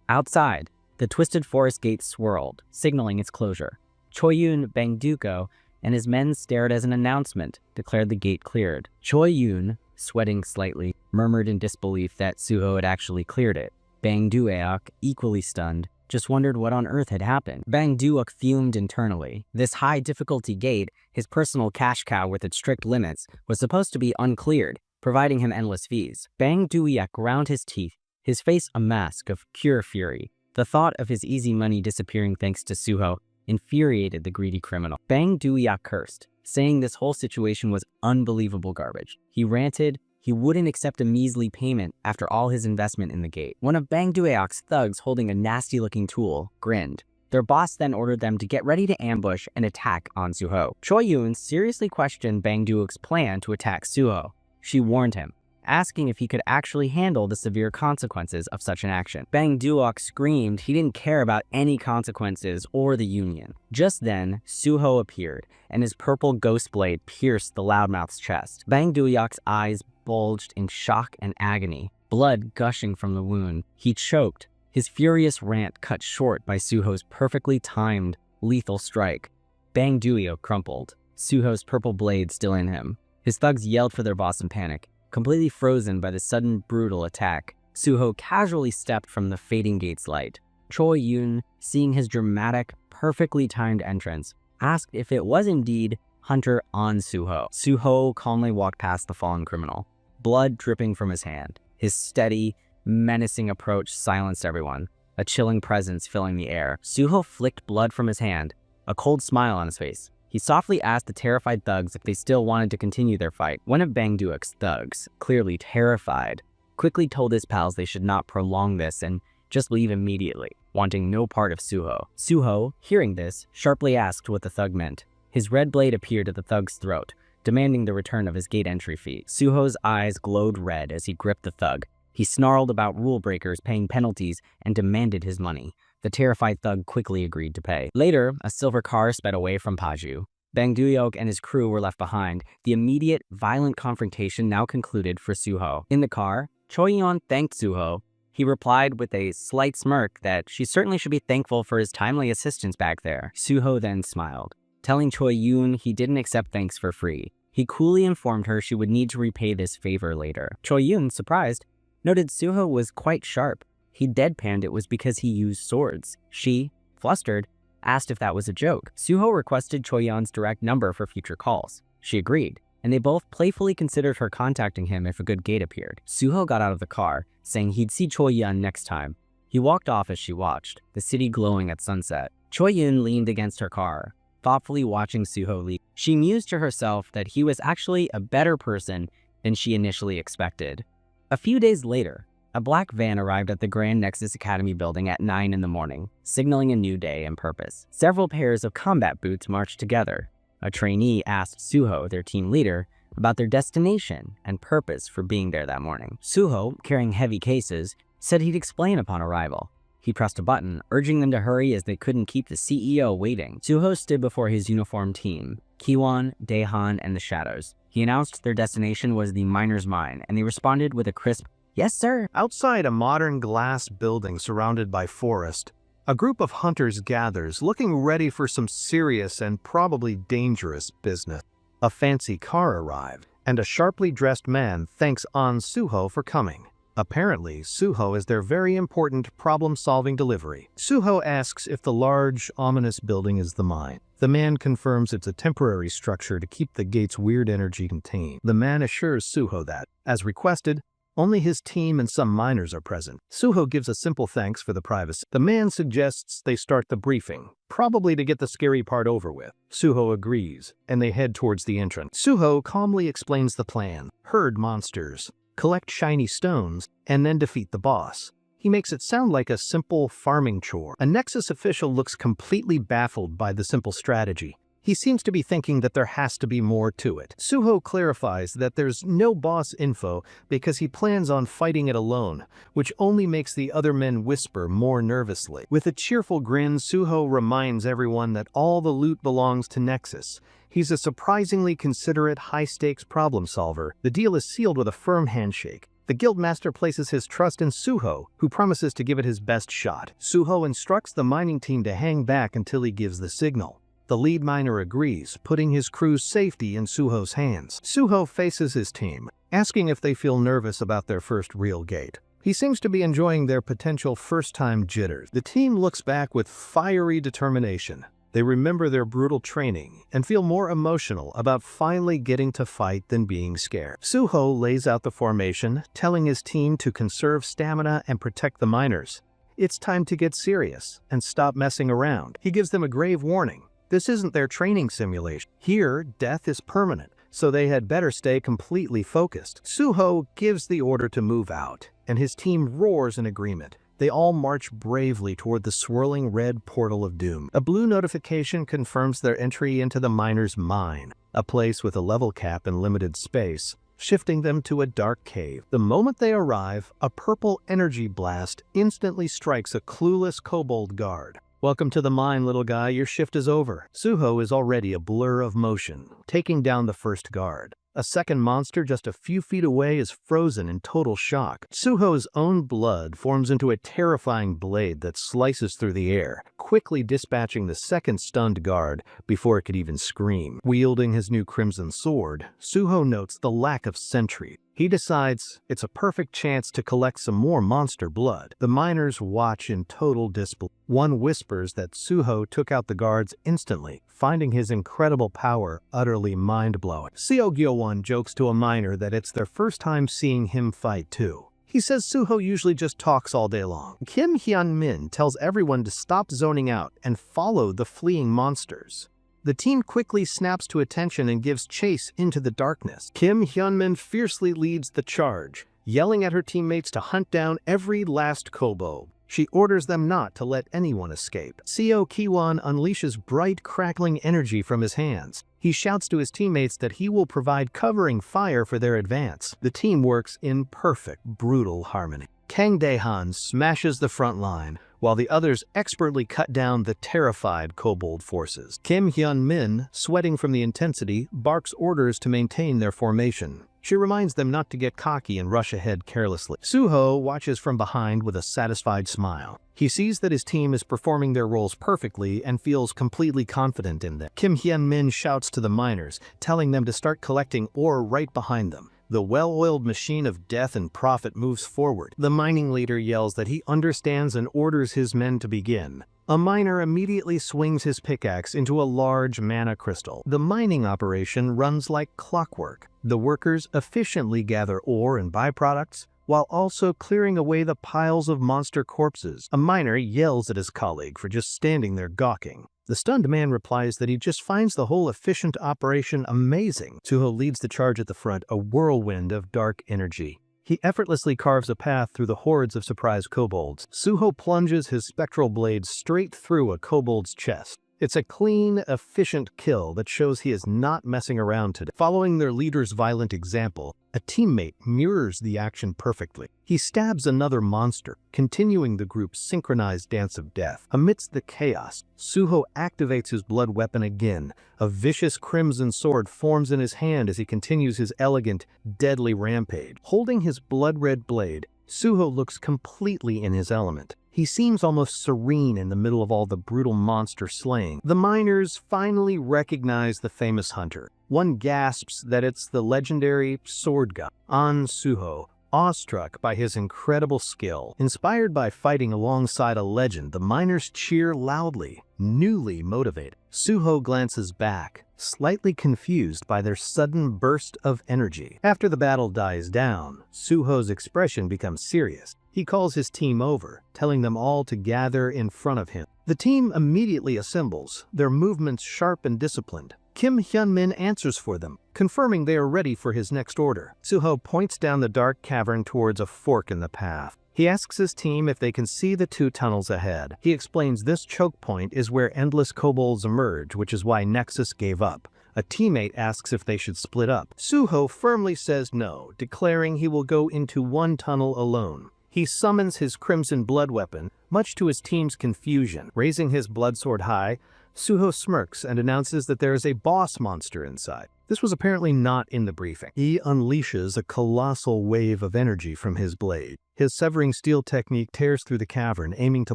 Outside, the twisted forest gate swirled, signaling its closure. Choyun Bangduko and his men stared as an announcement declared the gate cleared. Choyun, sweating slightly, murmured in disbelief that Suho had actually cleared it. Bang Dueok, equally stunned, just wondered what on earth had happened. Bang Dueok fumed internally. This high-difficulty gate, his personal cash cow with its strict limits, was supposed to be uncleared, providing him endless fees. Bang Dueok ground his teeth, his face a mask of pure fury. The thought of his easy money disappearing thanks to Suho infuriated the greedy criminal. Bang Dueok cursed, saying this whole situation was unbelievable garbage. He ranted, He wouldn't accept a measly payment after all his investment in the gate. One of Bang Dueok's thugs holding a nasty-looking tool grinned. Their boss then ordered them to get ready to ambush and attack on Suho. Choi Yoon seriously questioned Bang Dueok's plan to attack Suho. She warned him, asking if he could actually handle the severe consequences of such an action. Bang Dueok screamed he didn't care about any consequences or the union. Just then, Suho appeared, and his purple ghost blade pierced the loudmouth's chest. Bang Dueok's eyes bulged in shock and agony, blood gushing from the wound. He choked, his furious rant cut short by Suho's perfectly timed, lethal strike. Bang Dueok crumpled, Suho's purple blade still in him. His thugs yelled for their boss in panic, completely frozen by the sudden, brutal attack. Suho casually stepped from the fading gate's light. Choi Yoon, seeing his dramatic, perfectly timed entrance, asked if it was indeed Hunter on Suho. Suho calmly walked past the fallen criminal, blood dripping from his hand. His steady, menacing approach silenced everyone, a chilling presence filling the air. Suho flicked blood from his hand, a cold smile on his face. He softly asked the terrified thugs if they still wanted to continue their fight. One of Bang Dueok's thugs, clearly terrified, quickly told his pals they should not prolong this and just leave immediately, wanting no part of Suho. Suho, hearing this, sharply asked what the thug meant. His red blade appeared at the thug's throat, demanding the return of his gate entry fee. Suho's eyes glowed red as he gripped the thug. He snarled about rule breakers paying penalties and demanded his money. The terrified thug quickly agreed to pay. Later, a silver car sped away from Paju. Bang Dueok and his crew were left behind. The immediate, violent confrontation now concluded for Suho. In the car, Choi Yoon thanked Suho. He replied with a slight smirk that she certainly should be thankful for his timely assistance back there. Suho then smiled, telling Choi Yoon he didn't accept thanks for free. He coolly informed her she would need to repay this favor later. Choi Yoon, surprised, noted Suho was quite sharp. He deadpanned it was because he used swords. She, flustered, asked if that was a joke. Suho requested Choi Yoon's direct number for future calls. She agreed, and they both playfully considered her contacting him if a good gate appeared. Suho got out of the car, saying he'd see Choi Yoon next time. He walked off as she watched, the city glowing at sunset. Choi Yoon leaned against her car, thoughtfully watching Suho leave. She mused to herself that he was actually a better person than she initially expected. A few days later, a black van arrived at the Grand Nexus Academy building at 9 in the morning, signaling a new day and purpose. Several pairs of combat boots marched together. A trainee asked Suho, their team leader, about their destination and purpose for being there that morning. Suho, carrying heavy cases, said he'd explain upon arrival. He pressed a button, urging them to hurry as they couldn't keep the CEO waiting. Suho stood before his uniformed team, Kiwon, Daehan, and the Shadows. He announced their destination was the Miner's Mine, and they responded with a crisp, "Yes, sir." Outside a modern glass building surrounded by forest, a group of hunters gathers, looking ready for some serious and probably dangerous business. A fancy car arrived, and a sharply dressed man thanks An Suho for coming. Apparently, Suho is their very important problem-solving delivery. Suho asks if the large, ominous building is the mine. The man confirms it's a temporary structure to keep the gate's weird energy contained. The man assures Suho that, as requested, only his team and some miners are present. Suho gives a simple thanks for the privacy. The man suggests they start the briefing, probably to get the scary part over with. Suho agrees, and they head towards the entrance. Suho calmly explains the plan: herd monsters, collect shiny stones, and then defeat the boss. He makes it sound like a simple farming chore. A Nexus official looks completely baffled by the simple strategy. He seems to be thinking that there has to be more to it. Suho clarifies that there's no boss info because he plans on fighting it alone, which only makes the other men whisper more nervously. With a cheerful grin, Suho reminds everyone that all the loot belongs to Nexus. He's a surprisingly considerate, high-stakes problem solver. The deal is sealed with a firm handshake. The guildmaster places his trust in Suho, who promises to give it his best shot. Suho instructs the mining team to hang back until he gives the signal. The lead miner agrees, putting his crew's safety in Suho's hands. Suho faces his team, asking if they feel nervous about their first real gate. He seems to be enjoying their potential first-time jitters. The team looks back with fiery determination. They remember their brutal training and feel more emotional about finally getting to fight than being scared. Suho lays out the formation, telling his team to conserve stamina and protect the miners. It's time to get serious and stop messing around. He gives them a grave warning. This isn't their training simulation. Here, death is permanent. so they had better stay completely focused. Suho gives the order to move out, and his team roars in agreement. They all march bravely toward the swirling red portal of doom. A blue notification confirms their entry into the miner's mine, a place with a level cap and limited space, shifting them to a dark cave. The moment they arrive, a purple energy blast instantly strikes a clueless kobold guard. "Welcome to the mine, little guy. Your shift is over." Suho is already a blur of motion, taking down the first guard. A second monster just a few feet away is frozen in total shock. Suho's own blood forms into a terrifying blade that slices through the air, quickly dispatching the second stunned guard before it could even scream. Wielding his new crimson sword, Suho notes the lack of sentry. He decides it's a perfect chance to collect some more monster blood. The miners watch in total disbelief. One whispers that Suho took out the guards instantly, finding his incredible power utterly mind-blowing. Seo Gyo-won jokes to a miner that it's their first time seeing him fight too. He says Suho usually just talks all day long. Kim Hyun-min tells everyone to stop zoning out and follow the fleeing monsters. The team quickly snaps to attention and gives chase into the darkness. Kim Hyun-min fiercely leads the charge, yelling at her teammates to hunt down every last kobold. She orders them not to let anyone escape. Seo Ki-won unleashes bright, crackling energy from his hands. He shouts to his teammates that he will provide covering fire for their advance. The team works in perfect, brutal harmony. Kang Dae-han smashes the front line, while the others expertly cut down the terrified kobold forces. Kim Hyun-min, sweating from the intensity, barks orders to maintain their formation. She reminds them not to get cocky and rush ahead carelessly. Suho watches from behind with a satisfied smile. He sees that his team is performing their roles perfectly and feels completely confident in them. Kim Hyun-min shouts to the miners, telling them to start collecting ore right behind them. The well-oiled machine of death and profit moves forward. The mining leader yells that he understands and orders his men to begin. A miner immediately swings his pickaxe into a large mana crystal. The mining operation runs like clockwork. The workers efficiently gather ore and byproducts, while also clearing away the piles of monster corpses. A miner yells at his colleague for just standing there gawking. The stunned man replies that he just finds the whole efficient operation amazing. Suho leads the charge at the front, a whirlwind of dark energy. He effortlessly carves a path through the hordes of surprised kobolds. Suho plunges his spectral blade straight through a kobold's chest. It's a clean, efficient kill that shows he is not messing around today. Following their leader's violent example, a teammate mirrors the action perfectly. He stabs another monster, continuing the group's synchronized dance of death. Amidst the chaos, Suho activates his blood weapon again. A vicious crimson sword forms in his hand as he continues his elegant, deadly rampage. Holding his blood-red blade, Suho looks completely in his element. He seems almost serene in the middle of all the brutal monster slaying. The miners finally recognize the famous hunter. One gasps that it's the legendary sword god, An Suho. Awestruck by his incredible skill, inspired by fighting alongside a legend, the miners cheer loudly, newly motivated. Suho glances back, slightly confused by their sudden burst of energy. After the battle dies down, Suho's expression becomes serious. He calls his team over, telling them all to gather in front of him. The team immediately assembles, their movements sharp and disciplined. Kim Hyun-min answers for them, confirming they are ready for his next order. Suho points down the dark cavern towards a fork in the path. He asks his team if they can see the two tunnels ahead. He explains this choke point is where endless kobolds emerge, which is why Nexus gave up. A teammate asks if they should split up. Suho firmly says no, declaring he will go into one tunnel alone. He summons his crimson blood weapon, much to his team's confusion. Raising his blood sword high, Suho smirks and announces that there is a boss monster inside. This was apparently not in the briefing. He unleashes a colossal wave of energy from his blade. His severing steel technique tears through the cavern, aiming to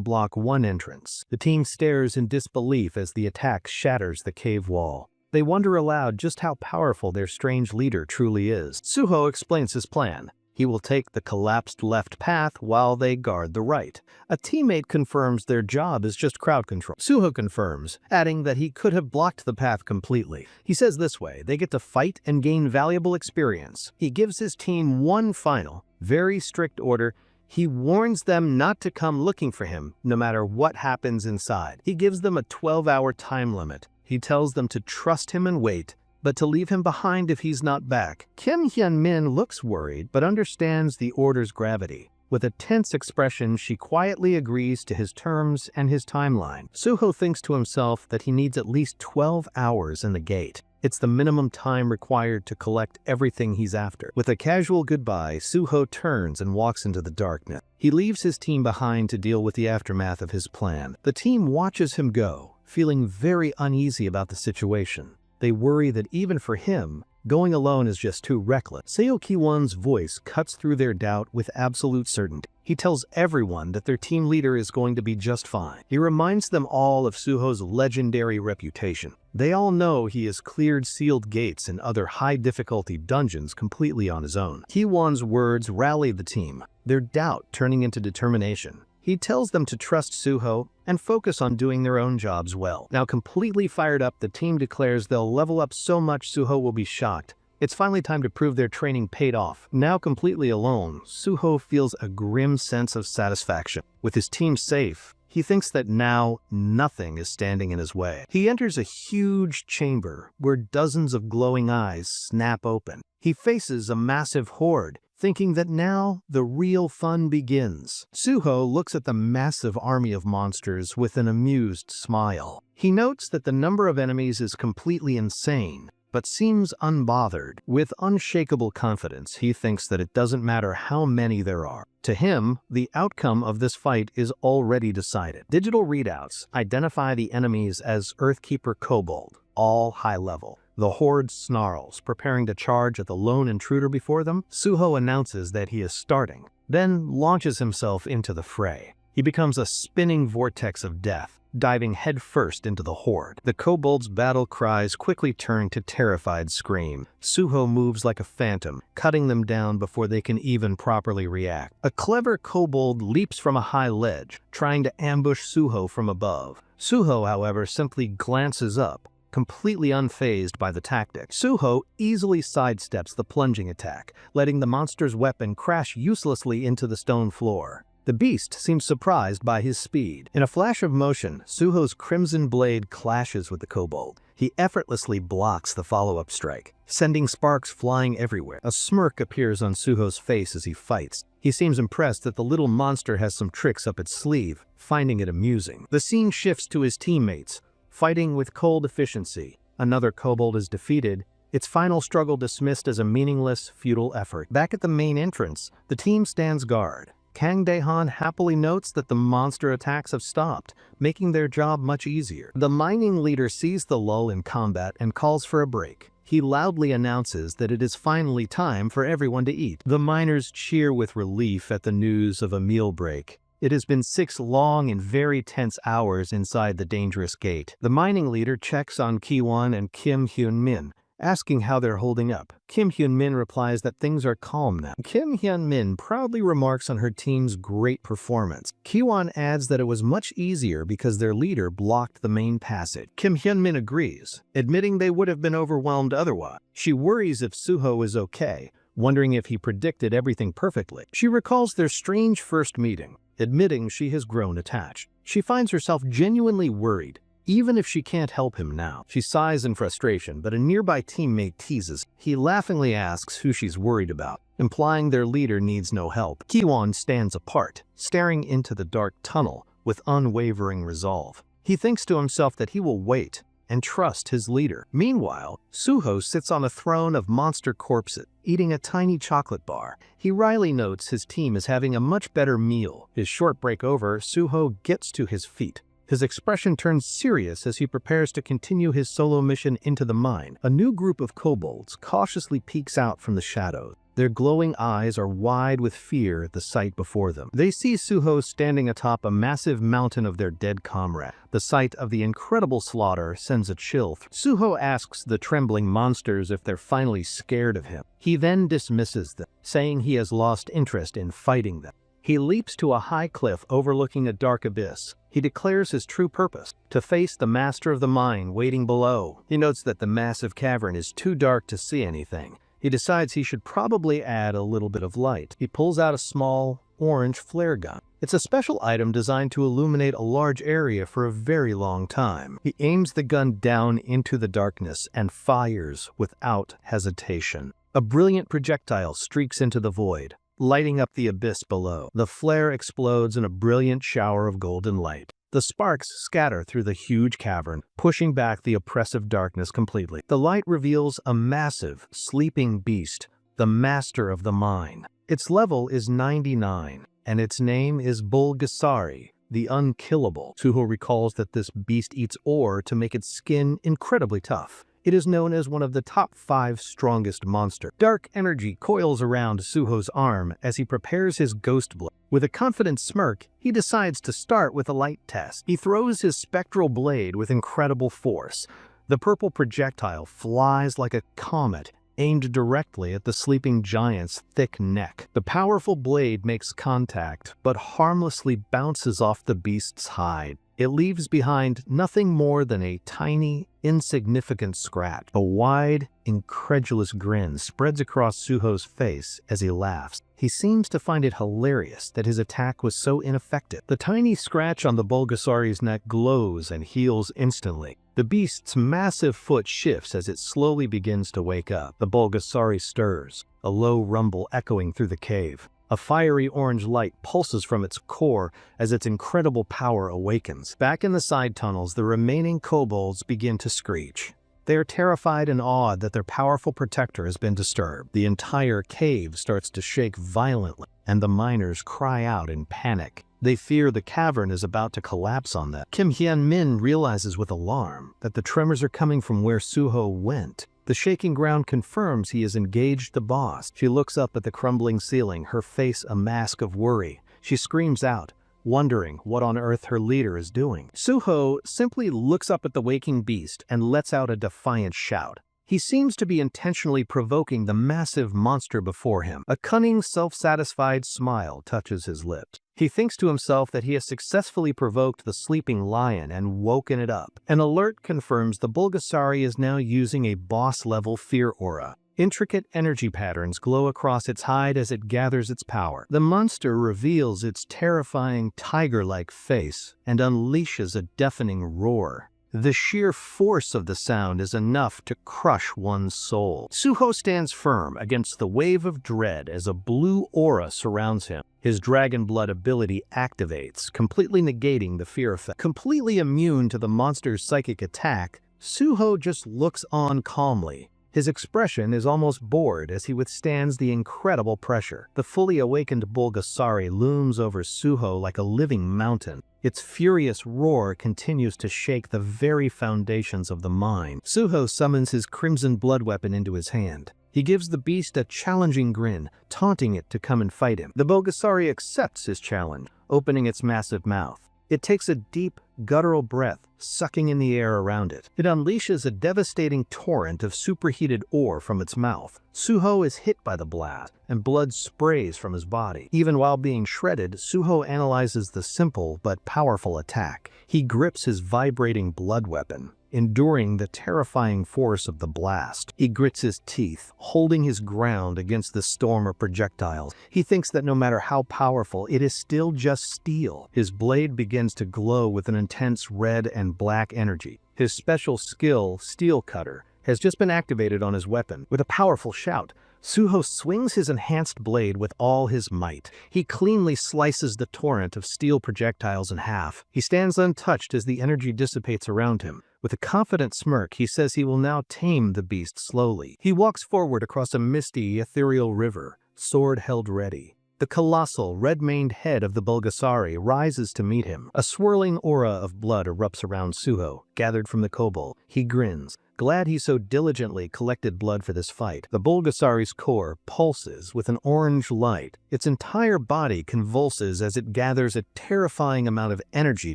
block one entrance. The team stares in disbelief as the attack shatters the cave wall. They wonder aloud just how powerful their strange leader truly is. Suho explains his plan. He will take the collapsed left path while they guard the right. A teammate confirms their job is just crowd control. Suho confirms, adding that he could have blocked the path completely. He says this way, they get to fight and gain valuable experience. He gives his team one final, very strict order. He warns them not to come looking for him, no matter what happens inside. He gives them a 12-hour time limit. He tells them to trust him and wait, but to leave him behind if he's not back. Kim Hyun-min looks worried, but understands the order's gravity. With a tense expression, she quietly agrees to his terms and his timeline. Suho thinks to himself that he needs at least 12 hours in the gate. It's the minimum time required to collect everything he's after. With a casual goodbye, Suho turns and walks into the darkness. He leaves his team behind to deal with the aftermath of his plan. The team watches him go, feeling very uneasy about the situation. They worry that even for him, going alone is just too reckless. Seo Ki-won's voice cuts through their doubt with absolute certainty. He tells everyone that their team leader is going to be just fine. He reminds them all of Suho's legendary reputation. They all know he has cleared sealed gates and other high-difficulty dungeons completely on his own. Ki-won's words rally the team, their doubt turning into determination. He tells them to trust Suho and focus on doing their own jobs well. Now completely fired up, the team declares they'll level up so much Suho will be shocked. It's finally time to prove their training paid off. Now completely alone, Suho feels a grim sense of satisfaction. With his team safe, he thinks that now nothing is standing in his way. He enters a huge chamber where dozens of glowing eyes snap open. He faces a massive horde, thinking that now the real fun begins. Suho looks at the massive army of monsters with an amused smile. He notes that the number of enemies is completely insane, but seems unbothered. With unshakable confidence, he thinks that it doesn't matter how many there are. To him, the outcome of this fight is already decided. Digital readouts identify the enemies as Earthkeeper Kobold, all high level. The horde snarls, preparing to charge at the lone intruder before them. Suho announces that he is starting, then launches himself into the fray. He becomes a spinning vortex of death, diving headfirst into the horde. The kobolds' battle cries quickly turn to terrified scream. Suho moves like a phantom, cutting them down before they can even properly react. A clever kobold leaps from a high ledge, trying to ambush Suho from above. Suho, however, simply glances up, completely unfazed by the tactic. Suho easily sidesteps the plunging attack, letting the monster's weapon crash uselessly into the stone floor. The beast seems surprised by his speed. In a flash of motion, Suho's crimson blade clashes with the kobold. He effortlessly blocks the follow-up strike, sending sparks flying everywhere. A smirk appears on Suho's face as he fights. He seems impressed that the little monster has some tricks up its sleeve, finding it amusing. The scene shifts to his teammates, fighting with cold efficiency. Another kobold is defeated, its final struggle dismissed as a meaningless, futile effort. Back at the main entrance, the team stands guard. Kang Daehan happily notes that the monster attacks have stopped, making their job much easier. The mining leader sees the lull in combat and calls for a break. He loudly announces that it is finally time for everyone to eat. The miners cheer with relief at the news of a meal break. It has been 6 long and very tense hours inside the dangerous gate. The mining leader checks on Ki-won and Kim Hyun-min, asking how they're holding up. Kim Hyun-min replies that things are calm now. Kim Hyun-min proudly remarks on her team's great performance. Ki-won adds that it was much easier because their leader blocked the main passage. Kim Hyun-min agrees, admitting they would have been overwhelmed otherwise. She worries if Suho is okay, wondering if he predicted everything perfectly. She recalls their strange first meeting, admitting she has grown attached. She finds herself genuinely worried, even if she can't help him now. She sighs in frustration, but a nearby teammate teases. He laughingly asks who she's worried about, implying their leader needs no help. Ki-won stands apart, staring into the dark tunnel with unwavering resolve. He thinks to himself that he will wait and trust his leader. Meanwhile, Suho sits on a throne of monster corpses, eating a tiny chocolate bar. He wryly notes his team is having a much better meal. His short break over, Suho gets to his feet. His expression turns serious as he prepares to continue his solo mission into the mine. A new group of kobolds cautiously peeks out from the shadows. Their glowing eyes are wide with fear at the sight before them. They see Suho standing atop a massive mountain of their dead comrade. The sight of the incredible slaughter sends a chill. Suho asks the trembling monsters if they're finally scared of him. He then dismisses them, saying he has lost interest in fighting them. He leaps to a high cliff overlooking a dark abyss. He declares his true purpose, to face the master of the mine waiting below. He notes that the massive cavern is too dark to see anything. He decides he should probably add a little bit of light. He pulls out a small, orange flare gun. It's a special item designed to illuminate a large area for a very long time. He aims the gun down into the darkness and fires without hesitation. A brilliant projectile streaks into the void, lighting up the abyss below. The flare explodes in a brilliant shower of golden light. The sparks scatter through the huge cavern, pushing back the oppressive darkness completely. The light reveals a massive, sleeping beast, the master of the mine. Its level is 99, and its name is Bulgasari, the Unkillable. Suho recalls that this beast eats ore to make its skin incredibly tough. It is known as one of the top 5 strongest monsters. Dark energy coils around Suho's arm as he prepares his ghost blade. With a confident smirk, he decides to start with a light test. He throws his spectral blade with incredible force. The purple projectile flies like a comet, aimed directly at the sleeping giant's thick neck. The powerful blade makes contact, but harmlessly bounces off the beast's hide. It leaves behind nothing more than a tiny, insignificant scratch. A wide, incredulous grin spreads across Suho's face as he laughs. He seems to find it hilarious that his attack was so ineffective. The tiny scratch on the Bulgasari's neck glows and heals instantly. The beast's massive foot shifts as it slowly begins to wake up. The Bulgasari stirs, a low rumble echoing through the cave. A fiery orange light pulses from its core as its incredible power awakens. Back in the side tunnels, the remaining kobolds begin to screech. They are terrified and awed that their powerful protector has been disturbed. The entire cave starts to shake violently, and the miners cry out in panic. They fear the cavern is about to collapse on them. Kim Hyun-min realizes with alarm that the tremors are coming from where Suho went. The shaking ground confirms he has engaged the boss. She looks up at the crumbling ceiling, her face a mask of worry. She screams out, wondering what on earth her leader is doing. Suho simply looks up at the waking beast and lets out a defiant shout. He seems to be intentionally provoking the massive monster before him. A cunning, self-satisfied smile touches his lips. He thinks to himself that he has successfully provoked the sleeping lion and woken it up. An alert confirms the Bulgasari is now using a boss-level fear aura. Intricate energy patterns glow across its hide as it gathers its power. The monster reveals its terrifying tiger-like face and unleashes a deafening roar. The sheer force of the sound is enough to crush one's soul. Suho stands firm against the wave of dread as a blue aura surrounds him. His dragon blood ability activates, completely negating the fear effect. Completely immune to the monster's psychic attack, Suho just looks on calmly. His expression is almost bored as he withstands the incredible pressure. The fully awakened Bulgasari looms over Suho like a living mountain. Its furious roar continues to shake the very foundations of the mine. Suho summons his crimson blood weapon into his hand. He gives the beast a challenging grin, taunting it to come and fight him. The Bulgasari accepts his challenge, opening its massive mouth. It takes a deep, guttural breath, sucking in the air around it. It unleashes a devastating torrent of superheated ore from its mouth. Suho is hit by the blast, and blood sprays from his body. Even while being shredded, Suho analyzes the simple but powerful attack. He grips his vibrating blood weapon, enduring the terrifying force of the blast. He grits his teeth, holding his ground against the storm of projectiles. He thinks that no matter how powerful, it is still just steel. His blade begins to glow with an intense red and black energy. His special skill, Steel Cutter, has just been activated on his weapon. With a powerful shout, Suho swings his enhanced blade with all his might. He cleanly slices the torrent of steel projectiles in half. He stands untouched as the energy dissipates around him. With a confident smirk, he says he will now tame the beast slowly. He walks forward across a misty, ethereal river, sword held ready. The colossal, red-maned head of the Bulgasari rises to meet him. A swirling aura of blood erupts around Suho, gathered from the kobold. He grins, glad he so diligently collected blood for this fight. The Bulgasari's core pulses with an orange light. Its entire body convulses as it gathers a terrifying amount of energy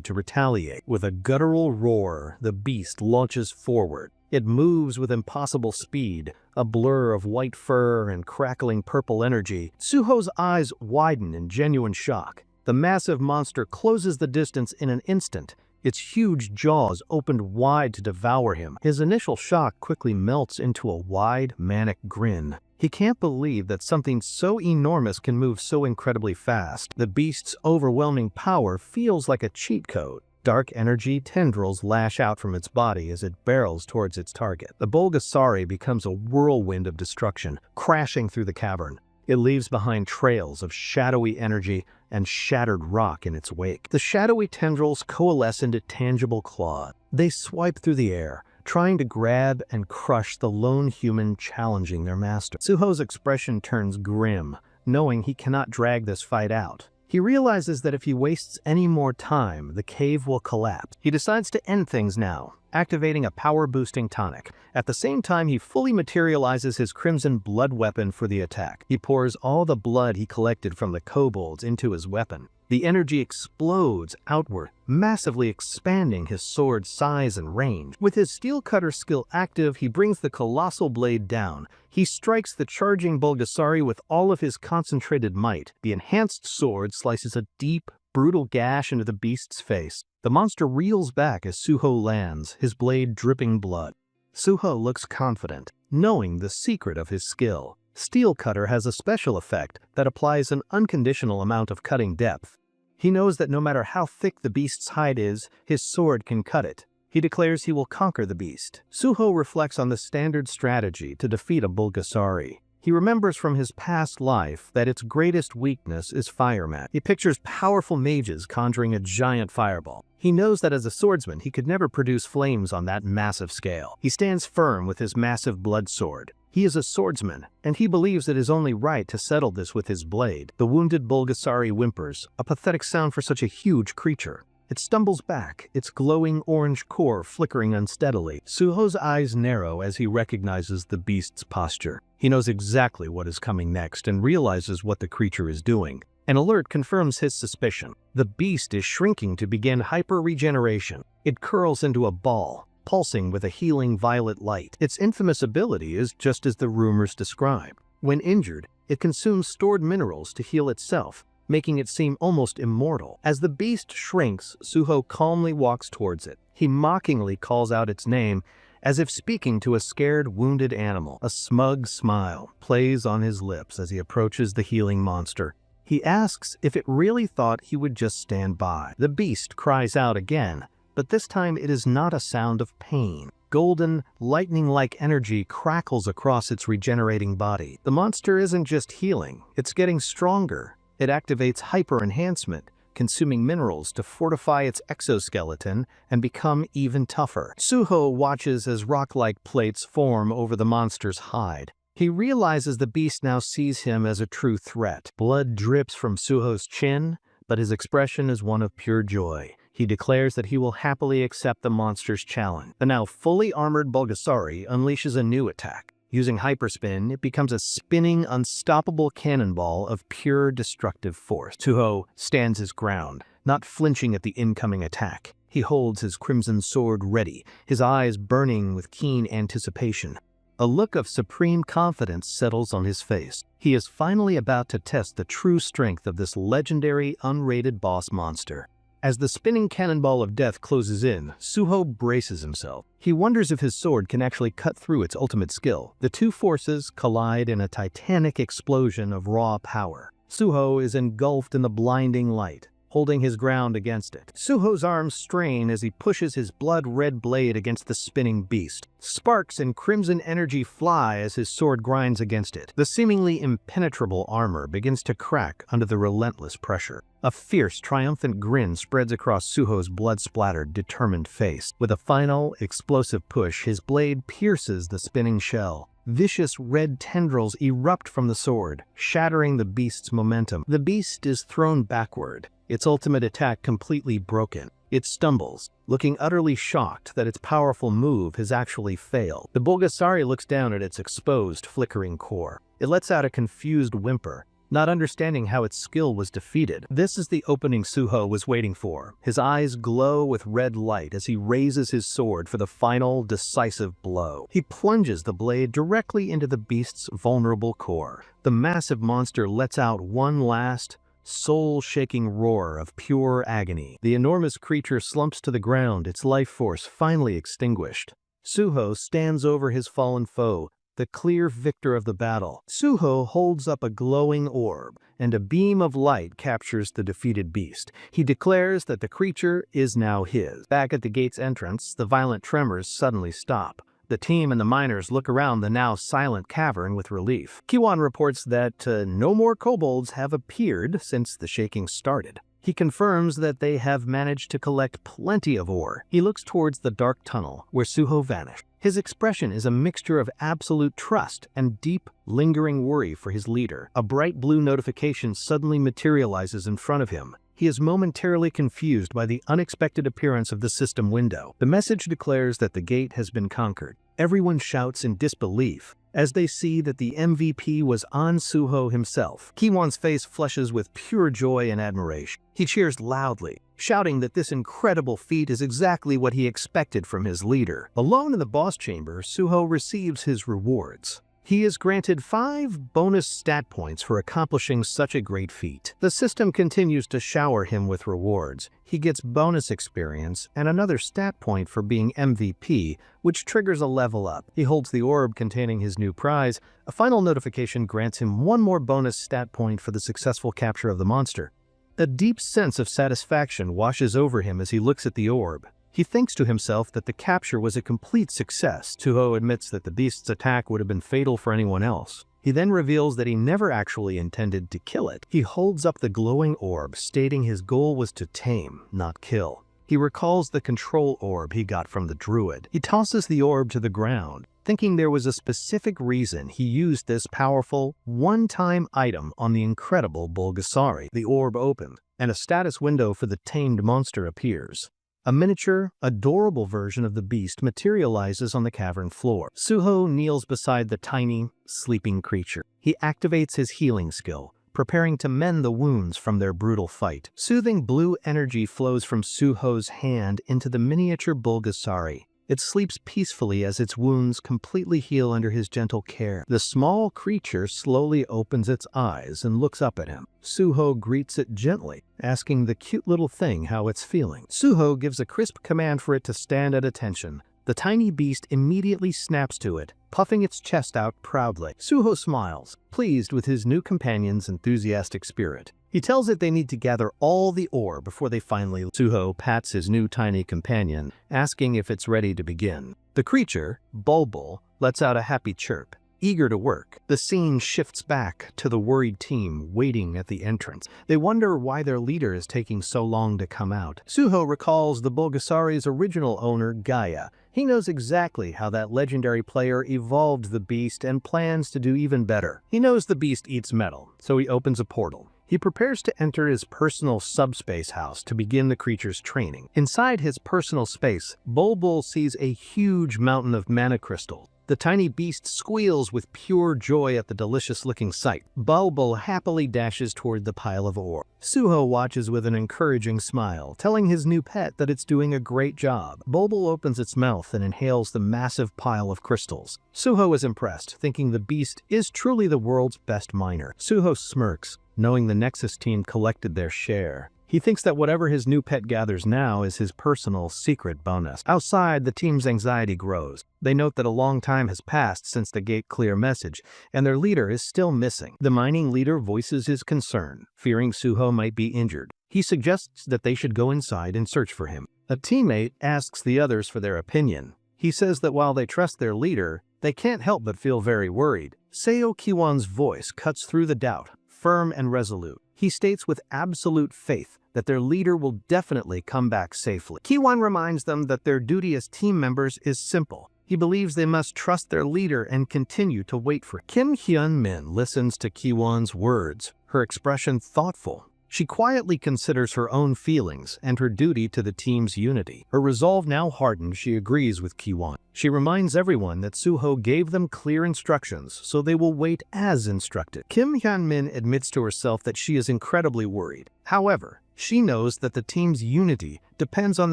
to retaliate. With a guttural roar, the beast launches forward. It moves with impossible speed, a blur of white fur and crackling purple energy. Suho's eyes widen in genuine shock. The massive monster closes the distance in an instant, Its huge jaws opened wide to devour him. His initial shock quickly melts into a wide, manic grin. He can't believe that something so enormous can move so incredibly fast. The beast's overwhelming power feels like a cheat code. Dark energy tendrils lash out from its body as it barrels towards its target. The Bulgasari becomes a whirlwind of destruction, crashing through the cavern. It leaves behind trails of shadowy energy and shattered rock in its wake. The shadowy tendrils coalesce into tangible claws. They swipe through the air, trying to grab and crush the lone human challenging their master. Suho's expression turns grim, knowing he cannot drag this fight out. He realizes that if he wastes any more time, the cave will collapse. He decides to end things now, activating a power-boosting tonic. At the same time, he fully materializes his crimson blood weapon for the attack. He pours all the blood he collected from the kobolds into his weapon. The energy explodes outward, massively expanding his sword's size and range. With his steel cutter skill active, he brings the colossal blade down. He strikes the charging Bulgasari with all of his concentrated might. The enhanced sword slices a deep, brutal gash into the beast's face. The monster reels back as Suho lands, his blade dripping blood. Suho looks confident, knowing the secret of his skill. Steel Cutter has a special effect that applies an unconditional amount of cutting depth. He knows that no matter how thick the beast's hide is, his sword can cut it. He declares he will conquer the beast. Suho reflects on the standard strategy to defeat a Bulgasari. He remembers from his past life that its greatest weakness is fire magic. He pictures powerful mages conjuring a giant fireball. He knows that as a swordsman, he could never produce flames on that massive scale. He stands firm with his massive blood sword. He is a swordsman, and he believes it is only right to settle this with his blade. The wounded Bulgasari whimpers, a pathetic sound for such a huge creature. It stumbles back, its glowing orange core flickering unsteadily. Suho's eyes narrow as he recognizes the beast's posture. He knows exactly what is coming next and realizes what the creature is doing. An alert confirms his suspicion. The beast is shrinking to begin hyper-regeneration. It curls into a ball, pulsing with a healing violet light. Its infamous ability is just as the rumors describe. When injured, it consumes stored minerals to heal itself, making it seem almost immortal. As the beast shrinks, Suho calmly walks towards it. He mockingly calls out its name, as if speaking to a scared, wounded animal. A smug smile plays on his lips as he approaches the healing monster. He asks if it really thought he would just stand by. The beast cries out again, but this time it is not a sound of pain. Golden, lightning-like energy crackles across its regenerating body. The monster isn't just healing, it's getting stronger. It activates hyper-enhancement, consuming minerals to fortify its exoskeleton and become even tougher. Suho watches as rock-like plates form over the monster's hide. He realizes the beast now sees him as a true threat. Blood drips from Suho's chin, but his expression is one of pure joy. He declares that he will happily accept the monster's challenge. The now fully armored Bulgasari unleashes a new attack. Using hyperspin, it becomes a spinning, unstoppable cannonball of pure destructive force. Suho stands his ground, not flinching at the incoming attack. He holds his crimson sword ready, his eyes burning with keen anticipation. A look of supreme confidence settles on his face. He is finally about to test the true strength of this legendary, unrated boss monster. As the spinning cannonball of death closes in, Suho braces himself. He wonders if his sword can actually cut through its ultimate skill. The two forces collide in a titanic explosion of raw power. Suho is engulfed in the blinding light, holding his ground against it. Suho's arms strain as he pushes his blood-red blade against the spinning beast. Sparks and crimson energy fly as his sword grinds against it. The seemingly impenetrable armor begins to crack under the relentless pressure. A fierce, triumphant grin spreads across Suho's blood-splattered, determined face. With a final, explosive push, his blade pierces the spinning shell. Vicious red tendrils erupt from the sword, shattering the beast's momentum. The beast is thrown backward, its ultimate attack completely broken. It stumbles, looking utterly shocked that its powerful move has actually failed. The Bulgasari looks down at its exposed, flickering core. It lets out a confused whimper, not understanding how its skill was defeated. This is the opening Suho was waiting for. His eyes glow with red light as he raises his sword for the final, decisive blow. He plunges the blade directly into the beast's vulnerable core. The massive monster lets out one last, soul-shaking roar of pure agony. The enormous creature slumps to the ground, its life force finally extinguished. Suho stands over his fallen foe, the clear victor of the battle. Suho holds up a glowing orb, and a beam of light captures the defeated beast. He declares that the creature is now his. Back at the gate's entrance, the violent tremors suddenly stop. The team and the miners look around the now silent cavern with relief. Kiwon reports that no more kobolds have appeared since the shaking started. He confirms that they have managed to collect plenty of ore. He looks towards the dark tunnel where Suho vanished. His expression is a mixture of absolute trust and deep, lingering worry for his leader. A bright blue notification suddenly materializes in front of him. He is momentarily confused by the unexpected appearance of the system window. The message declares that the gate has been conquered. Everyone shouts in disbelief as they see that the MVP was An Suho himself. Kiwon's face flushes with pure joy and admiration. He cheers loudly, shouting that this incredible feat is exactly what he expected from his leader. Alone in the boss chamber, Suho receives his rewards. He is granted 5 bonus stat points for accomplishing such a great feat. The system continues to shower him with rewards. He gets bonus experience and another stat point for being MVP, which triggers a level up. He holds the orb containing his new prize. A final notification grants him 1 more bonus stat point for the successful capture of the monster. A deep sense of satisfaction washes over him as he looks at the orb. He thinks to himself that the capture was a complete success. Suho admits that the beast's attack would have been fatal for anyone else. He then reveals that he never actually intended to kill it. He holds up the glowing orb, stating his goal was to tame, not kill. He recalls the control orb he got from the druid. He tosses the orb to the ground, thinking there was a specific reason he used this powerful, one-time item on the incredible Bulgasari. The orb opened, and a status window for the tamed monster appears. A miniature, adorable version of the beast materializes on the cavern floor. Suho kneels beside the tiny, sleeping creature. He activates his healing skill, preparing to mend the wounds from their brutal fight. Soothing blue energy flows from Suho's hand into the miniature Bulgasari. It sleeps peacefully as its wounds completely heal under his gentle care. The small creature slowly opens its eyes and looks up at him. Suho greets it gently, asking the cute little thing how it's feeling. Suho gives a crisp command for it to stand at attention. The tiny beast immediately snaps to it, puffing its chest out proudly. Suho smiles, pleased with his new companion's enthusiastic spirit. He tells it they need to gather all the ore before they finally. Suho pats his new tiny companion, asking if it's ready to begin. The creature, Bulbul, lets out a happy chirp, eager to work. The scene shifts back to the worried team waiting at the entrance. They wonder why their leader is taking so long to come out. Suho recalls the Bulgasari's original owner, Gaia. He knows exactly how that legendary player evolved the beast and plans to do even better. He knows the beast eats metal, so he opens a portal. He prepares to enter his personal subspace house to begin the creature's training. Inside his personal space, Bulbul sees a huge mountain of mana crystals. The tiny beast squeals with pure joy at the delicious-looking sight. Bulbul happily dashes toward the pile of ore. Suho watches with an encouraging smile, telling his new pet that it's doing a great job. Bulbul opens its mouth and inhales the massive pile of crystals. Suho is impressed, thinking the beast is truly the world's best miner. Suho smirks, knowing the Nexus team collected their share. He thinks that whatever his new pet gathers now is his personal secret bonus. Outside, the team's anxiety grows. They note that a long time has passed since the gate clear message, and their leader is still missing. The mining leader voices his concern, fearing Suho might be injured. He suggests that they should go inside and search for him. A teammate asks the others for their opinion. He says that while they trust their leader, they can't help but feel very worried. Seo Kiwon's voice cuts through the doubt, firm and resolute. He states with absolute faith that their leader will definitely come back safely. Kiwon reminds them that their duty as team members is simple. He believes they must trust their leader and continue to wait for Kim Hyun-min listens to Kiwon's words, her expression thoughtful. She quietly considers her own feelings and her duty to the team's unity. Her resolve now hardened, she agrees with Kiwon. She reminds everyone that Suho gave them clear instructions, so they will wait as instructed. Kim Hyun-min admits to herself that she is incredibly worried. However, she knows that the team's unity depends on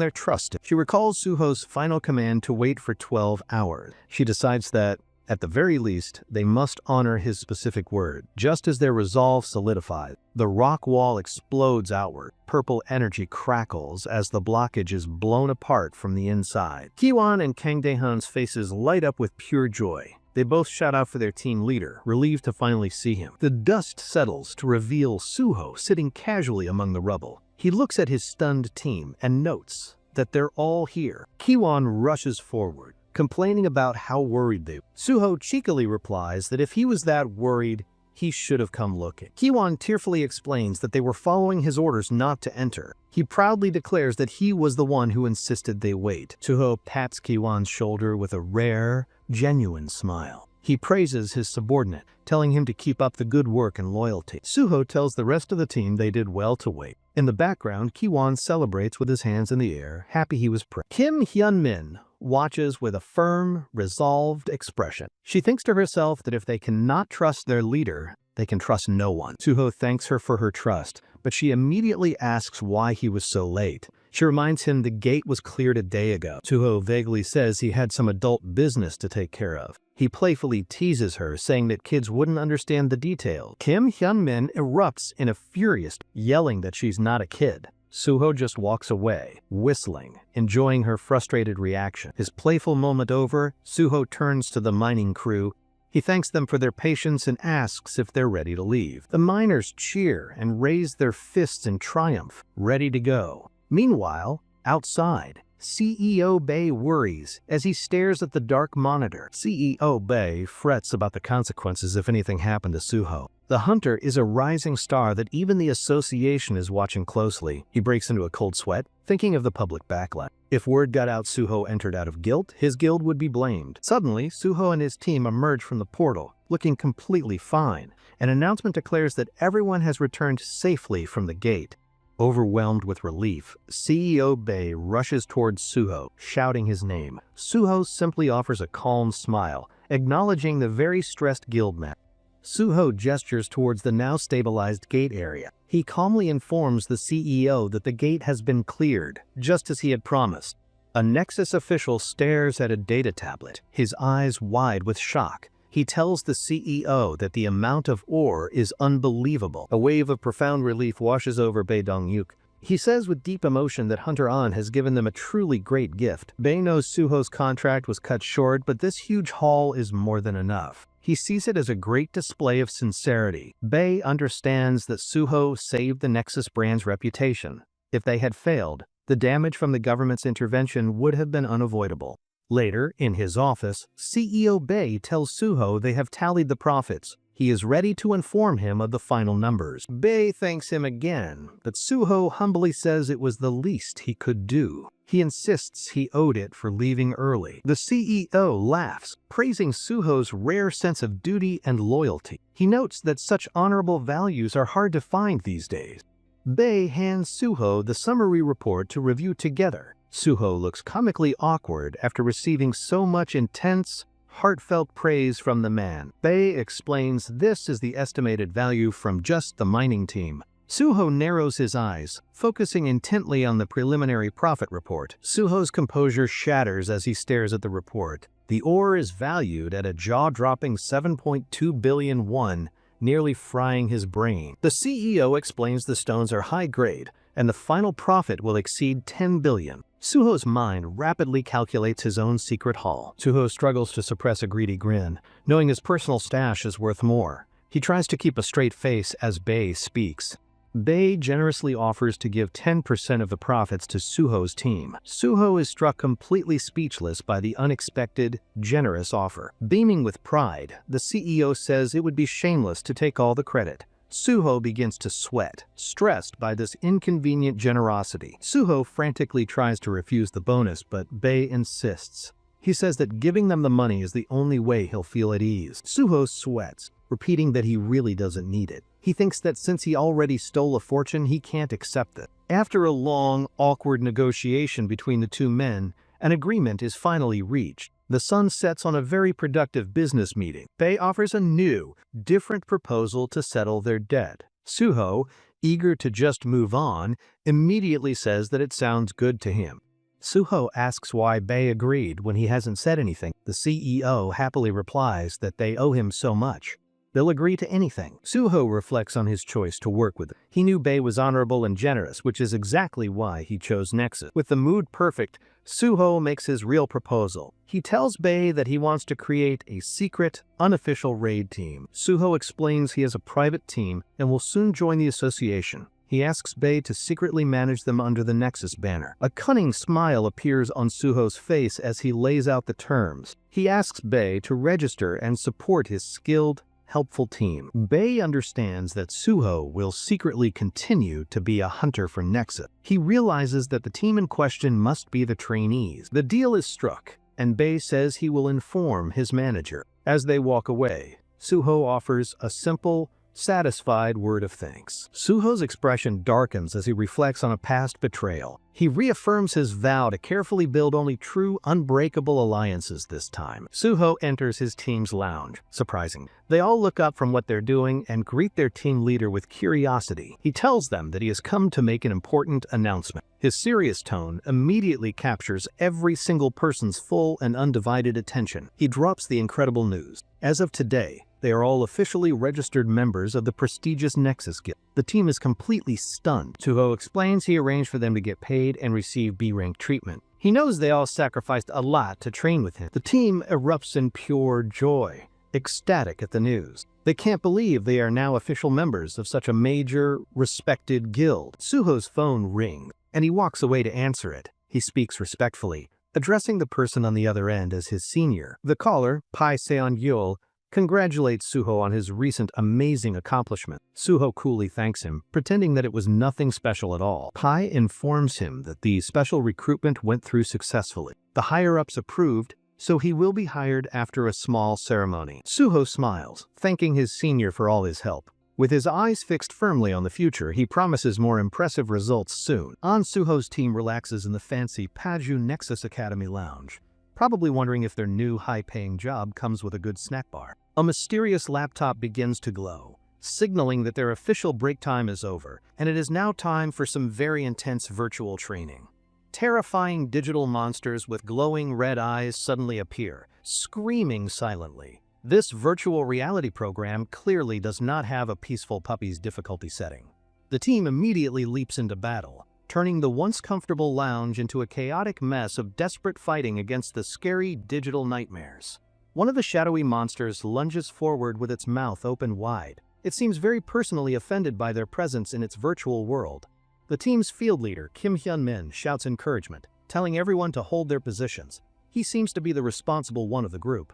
their trust. She recalls Suho's final command to wait for 12 hours. She decides that, At the very least, they must honor his specific word. Just as their resolve solidifies, the rock wall explodes outward. Purple energy crackles as the blockage is blown apart from the inside. Kiwon and Kang Daehan's faces light up with pure joy. They both shout out for their team leader, relieved to finally see him. The dust settles to reveal Suho sitting casually among the rubble. He looks at his stunned team and notes that they're all here. Kiwon rushes forward, complaining about how worried they were. Suho cheekily replies that if he was that worried, he should have come looking. Kiwon tearfully explains that they were following his orders not to enter. He proudly declares that he was the one who insisted they wait. Suho pats Kiwon's shoulder with a rare, genuine smile. He praises his subordinate, telling him to keep up the good work and loyalty. Suho tells the rest of the team they did well to wait. In the background, Kiwon celebrates with his hands in the air, happy he was praised. Kim Hyun-min watches with a firm, resolved expression. She thinks to herself that if they cannot trust their leader, they can trust no one. Suho thanks her for her trust, but she immediately asks why he was so late. She reminds him the gate was cleared a day ago. Suho vaguely says he had some adult business to take care of. He playfully teases her, saying that kids wouldn't understand the details. Kim Hyun-min erupts in a furious, yelling that she's not a kid. Suho just walks away, whistling, enjoying her frustrated reaction. His playful moment over, Suho turns to the mining crew. He thanks them for their patience and asks if they're ready to leave. The miners cheer and raise their fists in triumph, ready to go. Meanwhile, outside, CEO Bei worries as he stares at the dark monitor. CEO Bei frets about the consequences if anything happened to Suho. The hunter is a rising star that even the association is watching closely. He breaks into a cold sweat, thinking of the public backlash. If word got out Suho entered out of guilt, his guild would be blamed. Suddenly, Suho and his team emerge from the portal, looking completely fine. An announcement declares that everyone has returned safely from the gate. Overwhelmed with relief, CEO Bei rushes towards Suho, shouting his name. Suho simply offers a calm smile, acknowledging the very stressed guildman. Suho gestures towards the now stabilized gate area. He calmly informs the CEO that the gate has been cleared, just as he had promised. A Nexus official stares at a data tablet, his eyes wide with shock. He tells the CEO that the amount of ore is unbelievable. A wave of profound relief washes over Bei Dong-yuk. He says with deep emotion that Hunter An has given them a truly great gift. Bei knows Suho's contract was cut short, but this huge haul is more than enough. He sees it as a great display of sincerity. Bei understands that Suho saved the Nexus brand's reputation. If they had failed, the damage from the government's intervention would have been unavoidable. Later, in his office, CEO Bei tells Suho they have tallied the profits. He is ready to inform him of the final numbers. Bei thanks him again, but Suho humbly says it was the least he could do. He insists he owed it for leaving early. The CEO laughs, praising Suho's rare sense of duty and loyalty. He notes that such honorable values are hard to find these days. Bei hands Suho the summary report to review together. Suho looks comically awkward after receiving so much intense, heartfelt praise from the man. Bei explains this is the estimated value from just the mining team. Suho narrows his eyes, focusing intently on the preliminary profit report. Suho's composure shatters as he stares at the report. The ore is valued at a jaw-dropping 7.2 billion won, nearly frying his brain. The CEO explains the stones are high-grade, and the final profit will exceed 10 billion. Suho's mind rapidly calculates his own secret haul. Suho struggles to suppress a greedy grin, knowing his personal stash is worth more. He tries to keep a straight face as Bei speaks. Bei generously offers to give 10% of the profits to Suho's team. Suho is struck completely speechless by the unexpected, generous offer. Beaming with pride, the CEO says it would be shameless to take all the credit. Suho begins to sweat, stressed by this inconvenient generosity. Suho frantically tries to refuse the bonus, but Bei insists. He says that giving them the money is the only way he'll feel at ease. Suho sweats, repeating that he really doesn't need it. He thinks that since he already stole a fortune, he can't accept it. After a long, awkward negotiation between the two men, an agreement is finally reached. The sun sets on a very productive business meeting. Bei offers a new, different proposal to settle their debt. Suho, eager to just move on, immediately says that it sounds good to him. Suho asks why Bei agreed when he hasn't said anything. The CEO happily replies that they owe him so much. They'll agree to anything. Suho reflects on his choice to work with them. He knew Bei was honorable and generous, which is exactly why he chose Nexus. With the mood perfect, Suho makes his real proposal. He tells Bei that he wants to create a secret, unofficial raid team. Suho explains he has a private team and will soon join the association. He asks Bei to secretly manage them under the Nexus banner. A cunning smile appears on Suho's face as he lays out the terms. He asks Bei to register and support his skilled, helpful team. Bei understands that Suho will secretly continue to be a hunter for Nexus. He realizes that the team in question must be the trainees. The deal is struck, and Bei says he will inform his manager. As they walk away, Suho offers a simple, satisfied word of thanks. Suho's expression darkens as he reflects on a past betrayal. He reaffirms his vow to carefully build only true, unbreakable alliances this time. Suho enters his team's lounge. Surprising. They all look up from what they're doing and greet their team leader with curiosity. He tells them that he has come to make an important announcement. His serious tone immediately captures every single person's full and undivided attention. He drops the incredible news. As of today, they are all officially registered members of the prestigious Nexus Guild. The team is completely stunned. Suho explains he arranged for them to get paid and receive B-rank treatment. He knows they all sacrificed a lot to train with him. The team erupts in pure joy, ecstatic at the news. They can't believe they are now official members of such a major, respected guild. Suho's phone rings, and he walks away to answer it. He speaks respectfully, addressing the person on the other end as his senior. The caller, Pai Seon-yeol, congratulates Suho on his recent amazing accomplishment. Suho coolly thanks him, pretending that it was nothing special at all. Pai informs him that the special recruitment went through successfully. The higher-ups approved, so he will be hired after a small ceremony. Suho smiles, thanking his senior for all his help. With his eyes fixed firmly on the future, he promises more impressive results soon. Suho's team relaxes in the fancy Paju Nexus Academy lounge, probably wondering if their new high-paying job comes with a good snack bar. A mysterious laptop begins to glow, signaling that their official break time is over, and it is now time for some very intense virtual training. Terrifying digital monsters with glowing red eyes suddenly appear, screaming silently. This virtual reality program clearly does not have a peaceful puppy's difficulty setting. The team immediately leaps into battle, turning the once comfortable lounge into a chaotic mess of desperate fighting against the scary digital nightmares. One of the shadowy monsters lunges forward with its mouth open wide. It seems very personally offended by their presence in its virtual world. The team's field leader, Kim Hyun-min, shouts encouragement, telling everyone to hold their positions. He seems to be the responsible one of the group.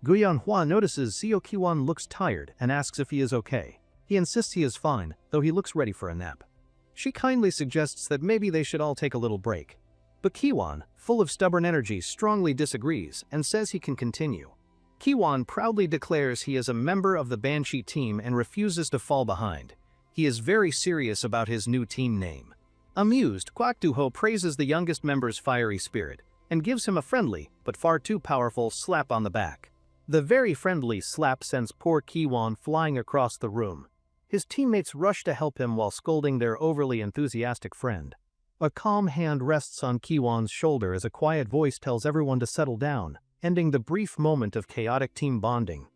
Guyan-hwa notices Seo Ki-won looks tired and asks if he is okay. He insists he is fine, though he looks ready for a nap. She kindly suggests that maybe they should all take a little break. But Ki-won, full of stubborn energy, strongly disagrees and says he can continue. Ki-won proudly declares he is a member of the Banshee team and refuses to fall behind. He is very serious about his new team name. Amused, Kwak Do-ho praises the youngest member's fiery spirit and gives him a friendly, but far too powerful, slap on the back. The very friendly slap sends poor Ki-won flying across the room. His teammates rush to help him while scolding their overly enthusiastic friend. A calm hand rests on Ki-won's shoulder as a quiet voice tells everyone to settle down, ending the brief moment of chaotic team bonding.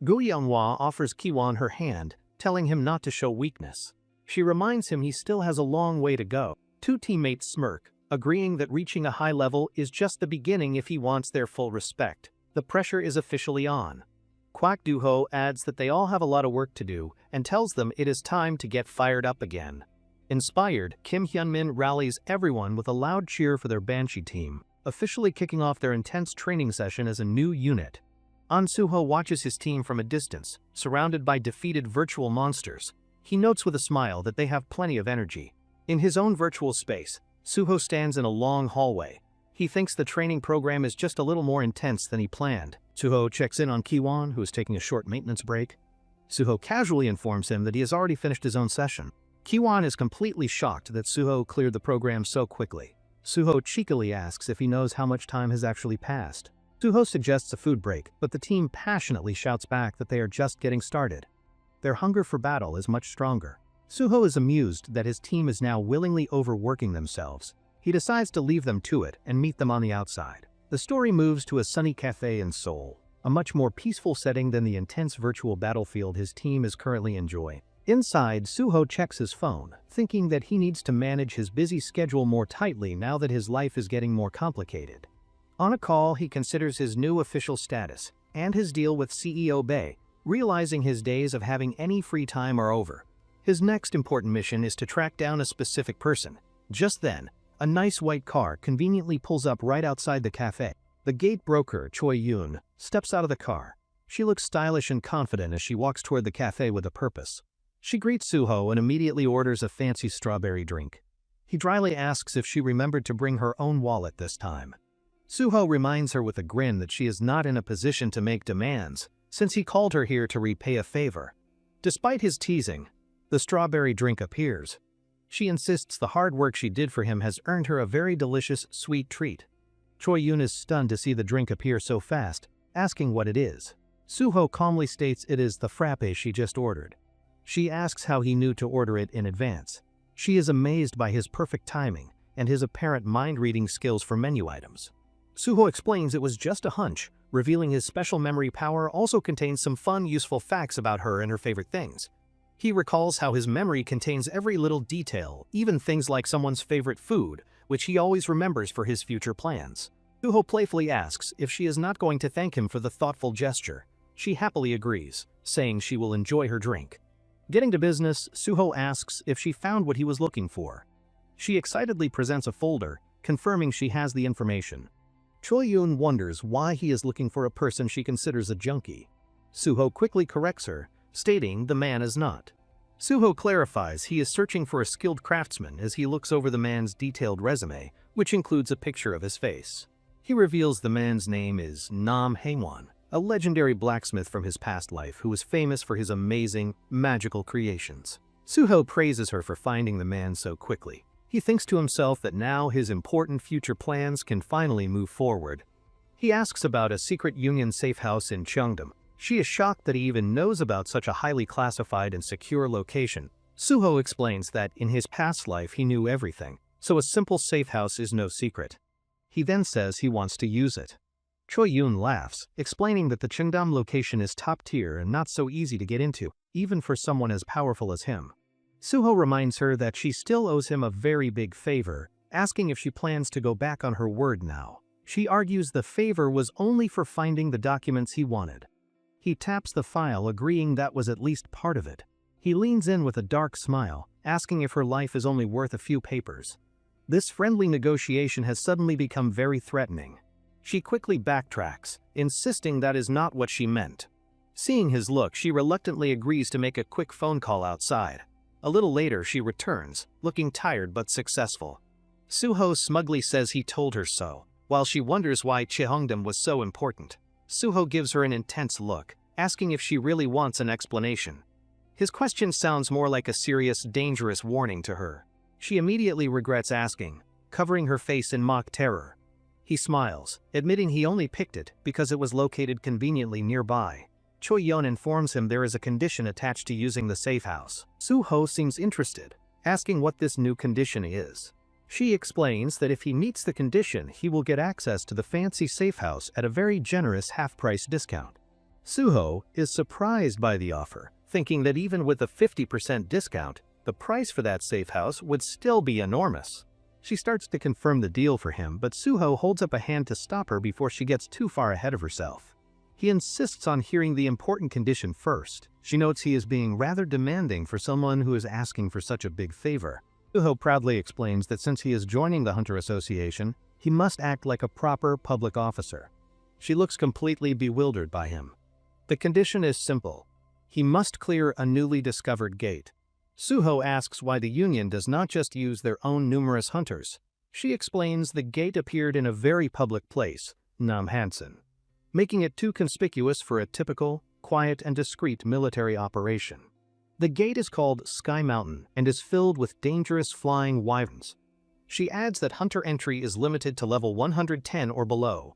Guyan-hwa offers Ki-won her hand, telling him not to show weakness. She reminds him he still has a long way to go. Two teammates smirk, agreeing that reaching a high level is just the beginning if he wants their full respect. The pressure is officially on. Kwak Do-ho adds that they all have a lot of work to do and tells them it is time to get fired up again. Inspired, Kim Hyun-min rallies everyone with a loud cheer for their Banshee team, officially kicking off their intense training session as a new unit. Suho watches his team from a distance, surrounded by defeated virtual monsters. He notes with a smile that they have plenty of energy. In his own virtual space, Suho stands in a long hallway. He thinks the training program is just a little more intense than he planned. Suho checks in on Ki-won, who is taking a short maintenance break. Suho casually informs him that he has already finished his own session. Ki-won is completely shocked that Suho cleared the program so quickly. Suho cheekily asks if he knows how much time has actually passed. Suho suggests a food break, but the team passionately shouts back that they are just getting started. Their hunger for battle is much stronger. Suho is amused that his team is now willingly overworking themselves. He decides to leave them to it and meet them on the outside. The story moves to a sunny cafe in Seoul, a much more peaceful setting than the intense virtual battlefield his team is currently enjoying. Inside, Suho checks his phone, thinking that he needs to manage his busy schedule more tightly now that his life is getting more complicated. On a call, he considers his new official status and his deal with CEO Bae, realizing his days of having any free time are over. His next important mission is to track down a specific person. Just then, a nice white car conveniently pulls up right outside the cafe. The gate broker, Choi Yoon, steps out of the car. She looks stylish and confident as she walks toward the cafe with a purpose. She greets Suho and immediately orders a fancy strawberry drink. He dryly asks if she remembered to bring her own wallet this time. Suho reminds her with a grin that she is not in a position to make demands, since he called her here to repay a favor. Despite his teasing, the strawberry drink appears. She insists the hard work she did for him has earned her a very delicious, sweet treat. Choi Yoon is stunned to see the drink appear so fast, asking what it is. Suho calmly states it is the frappe she just ordered. She asks how he knew to order it in advance. She is amazed by his perfect timing and his apparent mind-reading skills for menu items. Suho explains it was just a hunch, revealing his special memory power also contains some fun, useful facts about her and her favorite things. He recalls how his memory contains every little detail, even things like someone's favorite food, which he always remembers for his future plans. Suho playfully asks if she is not going to thank him for the thoughtful gesture. She happily agrees, saying she will enjoy her drink. Getting to business, Suho asks if she found what he was looking for. She excitedly presents a folder, confirming she has the information. Choi Yoon wonders why he is looking for a person she considers a junkie. Suho quickly corrects her, stating the man is not. Suho clarifies he is searching for a skilled craftsman as he looks over the man's detailed resume, which includes a picture of his face. He reveals the man's name is No.1, a legendary blacksmith from his past life who was famous for his amazing, magical creations. Suho praises her for finding the man so quickly. He thinks to himself that now his important future plans can finally move forward. He asks about a secret union safe house in Cheongdam. She is shocked that he even knows about such a highly classified and secure location. Suho explains that in his past life he knew everything, so a simple safe house is no secret. He then says he wants to use it. Choi Yoon laughs, explaining that the Cheongdam location is top tier and not so easy to get into, even for someone as powerful as him. Suho reminds her that she still owes him a very big favor, asking if she plans to go back on her word now. She argues the favor was only for finding the documents he wanted. He taps the file, agreeing that was at least part of it. He leans in with a dark smile, asking if her life is only worth a few papers. This friendly negotiation has suddenly become very threatening. She quickly backtracks, insisting that is not what she meant. Seeing his look, she reluctantly agrees to make a quick phone call outside. A little later, she returns, looking tired but successful. Suho smugly says he told her so, while she wonders why Cheongdam was so important. Suho gives her an intense look, asking if she really wants an explanation. His question sounds more like a serious, dangerous warning to her. She immediately regrets asking, covering her face in mock terror. He smiles, admitting he only picked it because it was located conveniently nearby. Choi Yoon informs him there is a condition attached to using the safe house. Suho seems interested, asking what this new condition is. She explains that if he meets the condition, he will get access to the fancy safe house at a very generous half-price discount. Suho is surprised by the offer, thinking that even with a 50% discount, the price for that safe house would still be enormous. She starts to confirm the deal for him, but Suho holds up a hand to stop her before she gets too far ahead of herself. He insists on hearing the important condition first. She notes he is being rather demanding for someone who is asking for such a big favor. Suho proudly explains that since he is joining the Hunter Association, he must act like a proper public officer. She looks completely bewildered by him. The condition is simple. He must clear a newly discovered gate. Suho asks why the Union does not just use their own numerous hunters. She explains the gate appeared in a very public place, Namhansan, making it too conspicuous for a typical, quiet and discreet military operation. The gate is called Sky Mountain and is filled with dangerous flying wyverns. She adds that hunter entry is limited to level 110 or below.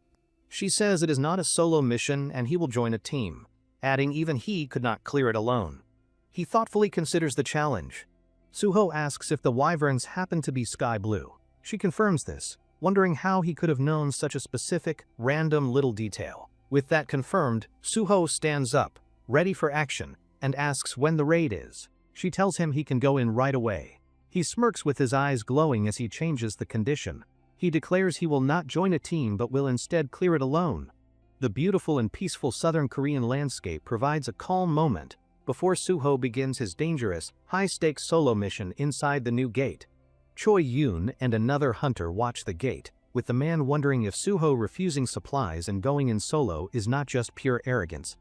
She says it is not a solo mission and he will join a team, adding even he could not clear it alone. He thoughtfully considers the challenge. Suho asks if the wyverns happen to be sky blue. She confirms this, wondering how he could have known such a specific, random little detail. With that confirmed, Suho stands up, ready for action, and asks when the raid is. She tells him he can go in right away. He smirks with his eyes glowing as he changes the condition. He declares he will not join a team but will instead clear it alone. The beautiful and peaceful southern Korean landscape provides a calm moment before Suho begins his dangerous, high-stakes solo mission inside the new gate. Choi Yoon and another hunter watch the gate, with the man wondering if Suho refusing supplies and going in solo is not just pure arrogance.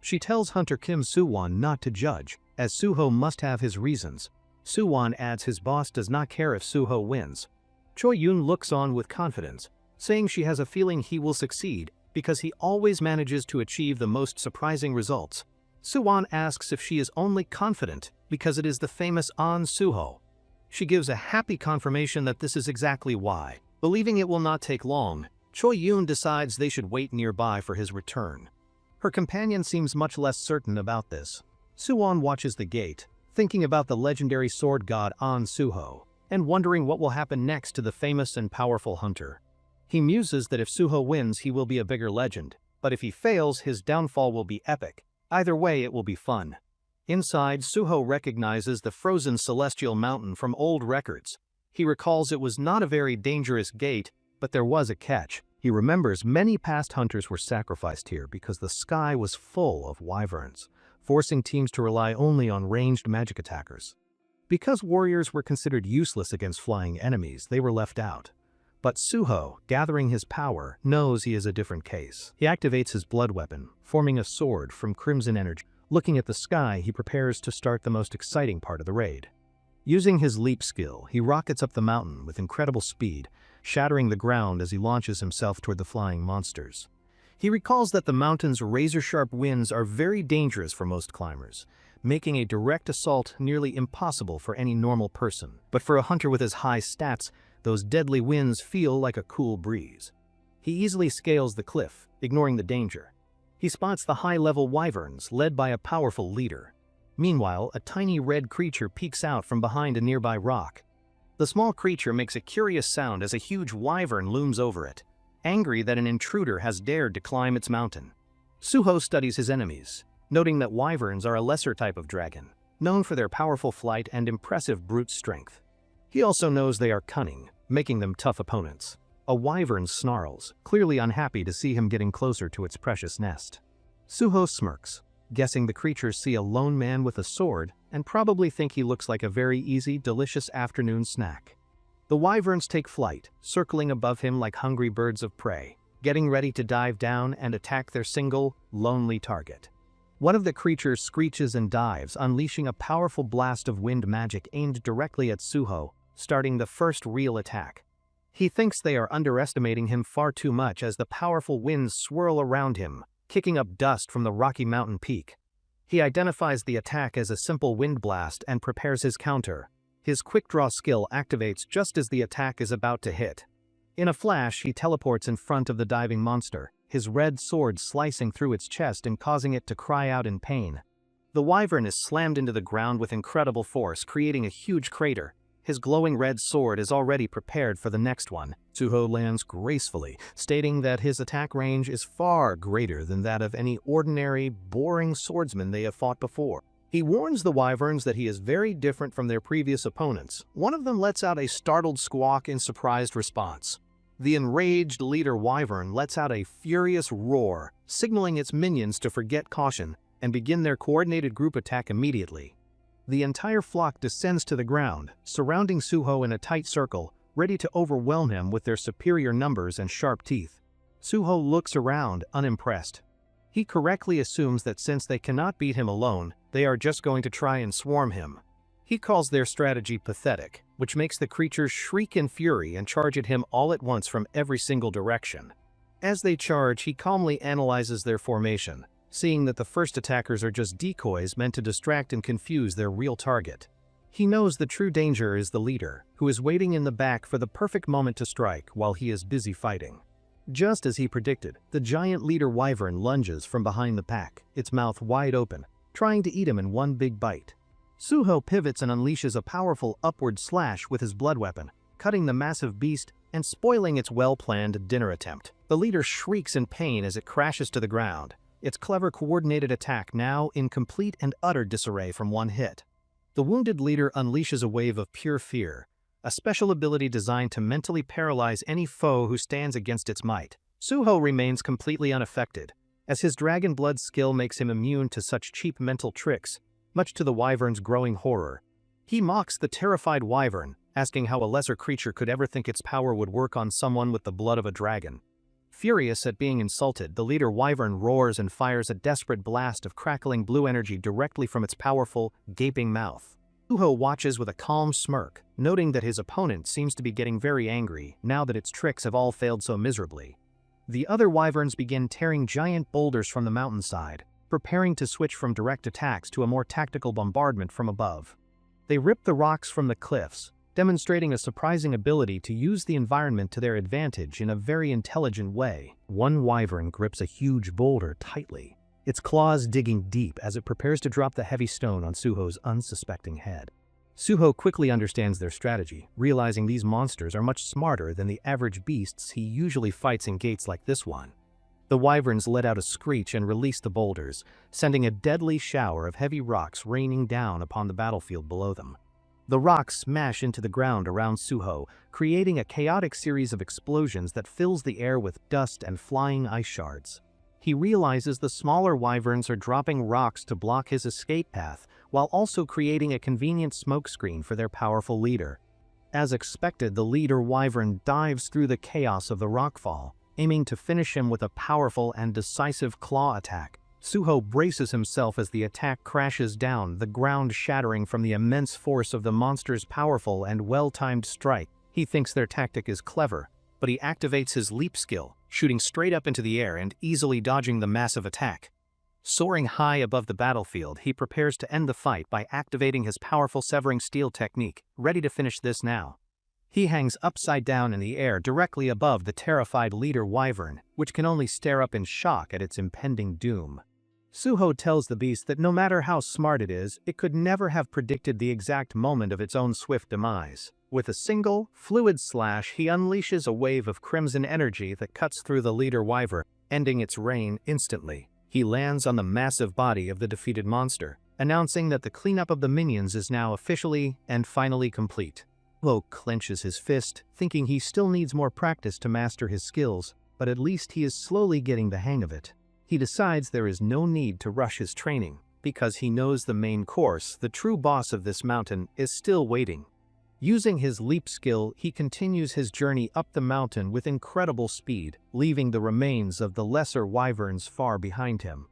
She tells Hunter Kim Soo-won not to judge, as Suho must have his reasons. Soo-won adds his boss does not care if Suho wins. Choi Yoon looks on with confidence, saying she has a feeling he will succeed because he always manages to achieve the most surprising results. Soo-won asks if she is only confident because it is the famous An Suho. She gives a happy confirmation that this is exactly why. Believing it will not take long, Choi Yoon decides they should wait nearby for his return. Her companion seems much less certain about this. Soo-won watches the gate, thinking about the legendary sword god An Suho, and wondering what will happen next to the famous and powerful hunter. He muses that if Suho wins, he will be a bigger legend, but if he fails, his downfall will be epic. Either way, it will be fun. Inside, Suho recognizes the frozen celestial mountain from old records. He recalls it was not a very dangerous gate, but there was a catch. He remembers many past hunters were sacrificed here because the sky was full of wyverns, forcing teams to rely only on ranged magic attackers. Because warriors were considered useless against flying enemies, they were left out. But Suho, gathering his power, knows he is a different case. He activates his blood weapon, forming a sword from crimson energy. Looking at the sky, he prepares to start the most exciting part of the raid. Using his leap skill, he rockets up the mountain with incredible speed, shattering the ground as he launches himself toward the flying monsters. He recalls that the mountain's razor-sharp winds are very dangerous for most climbers, making a direct assault nearly impossible for any normal person. But for a hunter with his high stats, those deadly winds feel like a cool breeze. He easily scales the cliff, ignoring the danger. He spots the high-level wyverns, led by a powerful leader. Meanwhile, a tiny red creature peeks out from behind a nearby rock. The small creature makes a curious sound as a huge wyvern looms over it, angry that an intruder has dared to climb its mountain. Suho studies his enemies, noting that wyverns are a lesser type of dragon, known for their powerful flight and impressive brute strength. He also knows they are cunning, making them tough opponents. A wyvern snarls, clearly unhappy to see him getting closer to its precious nest. Suho smirks, guessing the creatures see a lone man with a sword and probably think he looks like a very easy, delicious afternoon snack. The wyverns take flight, circling above him like hungry birds of prey, getting ready to dive down and attack their single, lonely target. One of the creatures screeches and dives, unleashing a powerful blast of wind magic aimed directly at Suho, starting the first real attack. He thinks they are underestimating him far too much as the powerful winds swirl around him, kicking up dust from the Rocky Mountain peak. He identifies the attack as a simple wind blast and prepares his counter. His quick-draw skill activates just as the attack is about to hit. In a flash, he teleports in front of the diving monster, his red sword slicing through its chest and causing it to cry out in pain. The wyvern is slammed into the ground with incredible force, creating a huge crater. His glowing red sword is already prepared for the next one. Suho lands gracefully, stating that his attack range is far greater than that of any ordinary, boring swordsman they have fought before. He warns the wyverns that he is very different from their previous opponents. One of them lets out a startled squawk in surprised response. The enraged leader wyvern lets out a furious roar, signaling its minions to forget caution and begin their coordinated group attack immediately. The entire flock descends to the ground, surrounding Suho in a tight circle, ready to overwhelm him with their superior numbers and sharp teeth. Suho looks around, unimpressed. He correctly assumes that since they cannot beat him alone, they are just going to try and swarm him. He calls their strategy pathetic, which makes the creatures shriek in fury and charge at him all at once from every single direction. As they charge, he calmly analyzes their formation, seeing that the first attackers are just decoys meant to distract and confuse their real target. He knows the true danger is the leader, who is waiting in the back for the perfect moment to strike while he is busy fighting. Just as he predicted, the giant leader wyvern lunges from behind the pack, its mouth wide open, trying to eat him in one big bite. Suho pivots and unleashes a powerful upward slash with his blood weapon, cutting the massive beast and spoiling its well-planned dinner attempt. The leader shrieks in pain as it crashes to the ground, its clever coordinated attack now in complete and utter disarray from one hit. The wounded leader unleashes a wave of pure fear, a special ability designed to mentally paralyze any foe who stands against its might. Suho remains completely unaffected, as his dragon blood skill makes him immune to such cheap mental tricks, much to the wyvern's growing horror. He mocks the terrified wyvern, asking how a lesser creature could ever think its power would work on someone with the blood of a dragon. Furious at being insulted, the leader wyvern roars and fires a desperate blast of crackling blue energy directly from its powerful, gaping mouth. Suho watches with a calm smirk, noting that his opponent seems to be getting very angry now that its tricks have all failed so miserably. The other wyverns begin tearing giant boulders from the mountainside, preparing to switch from direct attacks to a more tactical bombardment from above. They rip the rocks from the cliffs, demonstrating a surprising ability to use the environment to their advantage in a very intelligent way. One wyvern grips a huge boulder tightly, its claws digging deep as it prepares to drop the heavy stone on Suho's unsuspecting head. Suho quickly understands their strategy, realizing these monsters are much smarter than the average beasts he usually fights in gates like this one. The wyverns let out a screech and release the boulders, sending a deadly shower of heavy rocks raining down upon the battlefield below them. The rocks smash into the ground around Suho, creating a chaotic series of explosions that fills the air with dust and flying ice shards. He realizes the smaller wyverns are dropping rocks to block his escape path, while also creating a convenient smokescreen for their powerful leader. As expected, the leader wyvern dives through the chaos of the rockfall, aiming to finish him with a powerful and decisive claw attack. Suho braces himself as the attack crashes down, the ground shattering from the immense force of the monster's powerful and well-timed strike. He thinks their tactic is clever, but he activates his leap skill, shooting straight up into the air and easily dodging the massive attack. Soaring high above the battlefield, he prepares to end the fight by activating his powerful severing steel technique, ready to finish this now. He hangs upside down in the air directly above the terrified leader wyvern, which can only stare up in shock at its impending doom. Suho tells the beast that no matter how smart it is, it could never have predicted the exact moment of its own swift demise. With a single, fluid slash, he unleashes a wave of crimson energy that cuts through the leader wyvern, ending its reign instantly. He lands on the massive body of the defeated monster, announcing that the cleanup of the minions is now officially and finally complete. Suho clenches his fist, thinking he still needs more practice to master his skills, but at least he is slowly getting the hang of it. He decides there is no need to rush his training, because he knows the main course, the true boss of this mountain, is still waiting. Using his leap skill, he continues his journey up the mountain with incredible speed, leaving the remains of the lesser wyverns far behind him.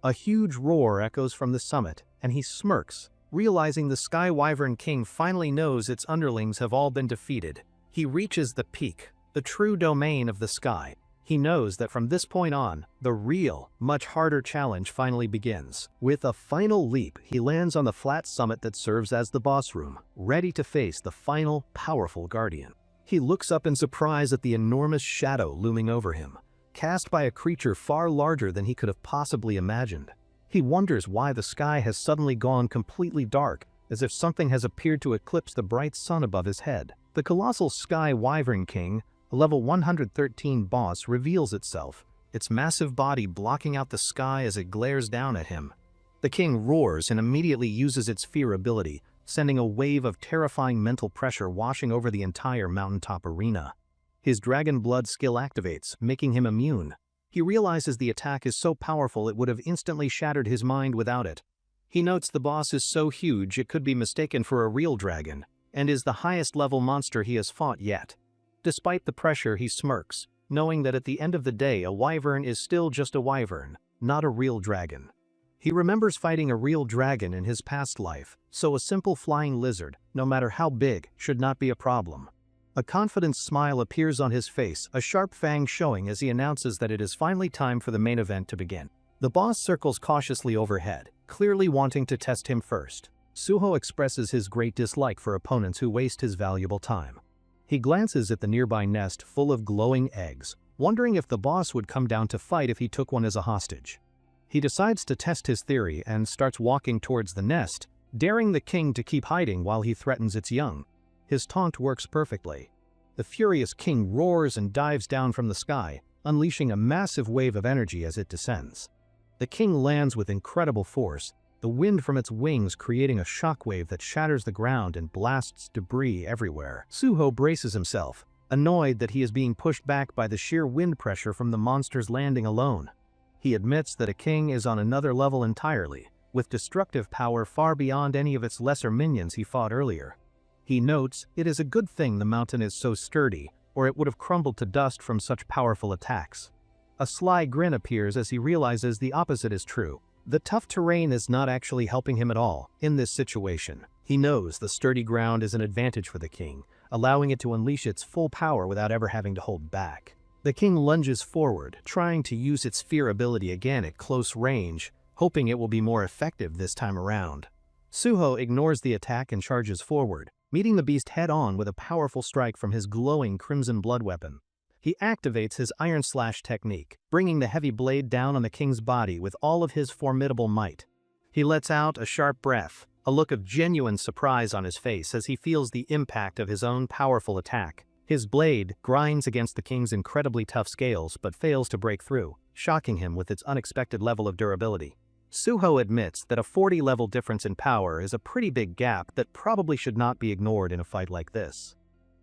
A huge roar echoes from the summit, and he smirks, realizing the Sky Wyvern King finally knows its underlings have all been defeated. He reaches the peak, the true domain of the sky. He knows that from this point on, the real, much harder challenge finally begins. With a final leap, he lands on the flat summit that serves as the boss room, ready to face the final, powerful guardian. He looks up in surprise at the enormous shadow looming over him, cast by a creature far larger than he could have possibly imagined. He wonders why the sky has suddenly gone completely dark, as if something has appeared to eclipse the bright sun above his head. The colossal Sky Wyvern King, a level 113 boss, reveals itself, its massive body blocking out the sky as it glares down at him. The king roars and immediately uses its fear ability, sending a wave of terrifying mental pressure washing over the entire mountaintop arena. His dragon blood skill activates, making him immune. He realizes the attack is so powerful it would have instantly shattered his mind without it. He notes the boss is so huge it could be mistaken for a real dragon, and is the highest level monster he has fought yet. Despite the pressure, he smirks, knowing that at the end of the day a wyvern is still just a wyvern, not a real dragon. He remembers fighting a real dragon in his past life, so a simple flying lizard, no matter how big, should not be a problem. A confident smile appears on his face, a sharp fang showing as he announces that it is finally time for the main event to begin. The boss circles cautiously overhead, clearly wanting to test him first. Suho expresses his great dislike for opponents who waste his valuable time. He glances at the nearby nest full of glowing eggs, wondering if the boss would come down to fight if he took one as a hostage. He decides to test his theory and starts walking towards the nest, daring the king to keep hiding while he threatens its young. His taunt works perfectly. The furious king roars and dives down from the sky, unleashing a massive wave of energy as it descends. The king lands with incredible force, the wind from its wings creating a shockwave that shatters the ground and blasts debris everywhere. Suho braces himself, annoyed that he is being pushed back by the sheer wind pressure from the monster's landing alone. He admits that a king is on another level entirely, with destructive power far beyond any of its lesser minions he fought earlier. He notes it is a good thing the mountain is so sturdy, or it would have crumbled to dust from such powerful attacks. A sly grin appears as he realizes the opposite is true. The tough terrain is not actually helping him at all in this situation. He knows the sturdy ground is an advantage for the king, allowing it to unleash its full power without ever having to hold back. The king lunges forward, trying to use its fear ability again at close range, hoping it will be more effective this time around. Suho ignores the attack and charges forward, meeting the beast head-on with a powerful strike from his glowing crimson blood weapon. He activates his Iron Slash technique, bringing the heavy blade down on the king's body with all of his formidable might. He lets out a sharp breath, a look of genuine surprise on his face as he feels the impact of his own powerful attack. His blade grinds against the king's incredibly tough scales but fails to break through, shocking him with its unexpected level of durability. Suho admits that a 40-level difference in power is a pretty big gap that probably should not be ignored in a fight like this.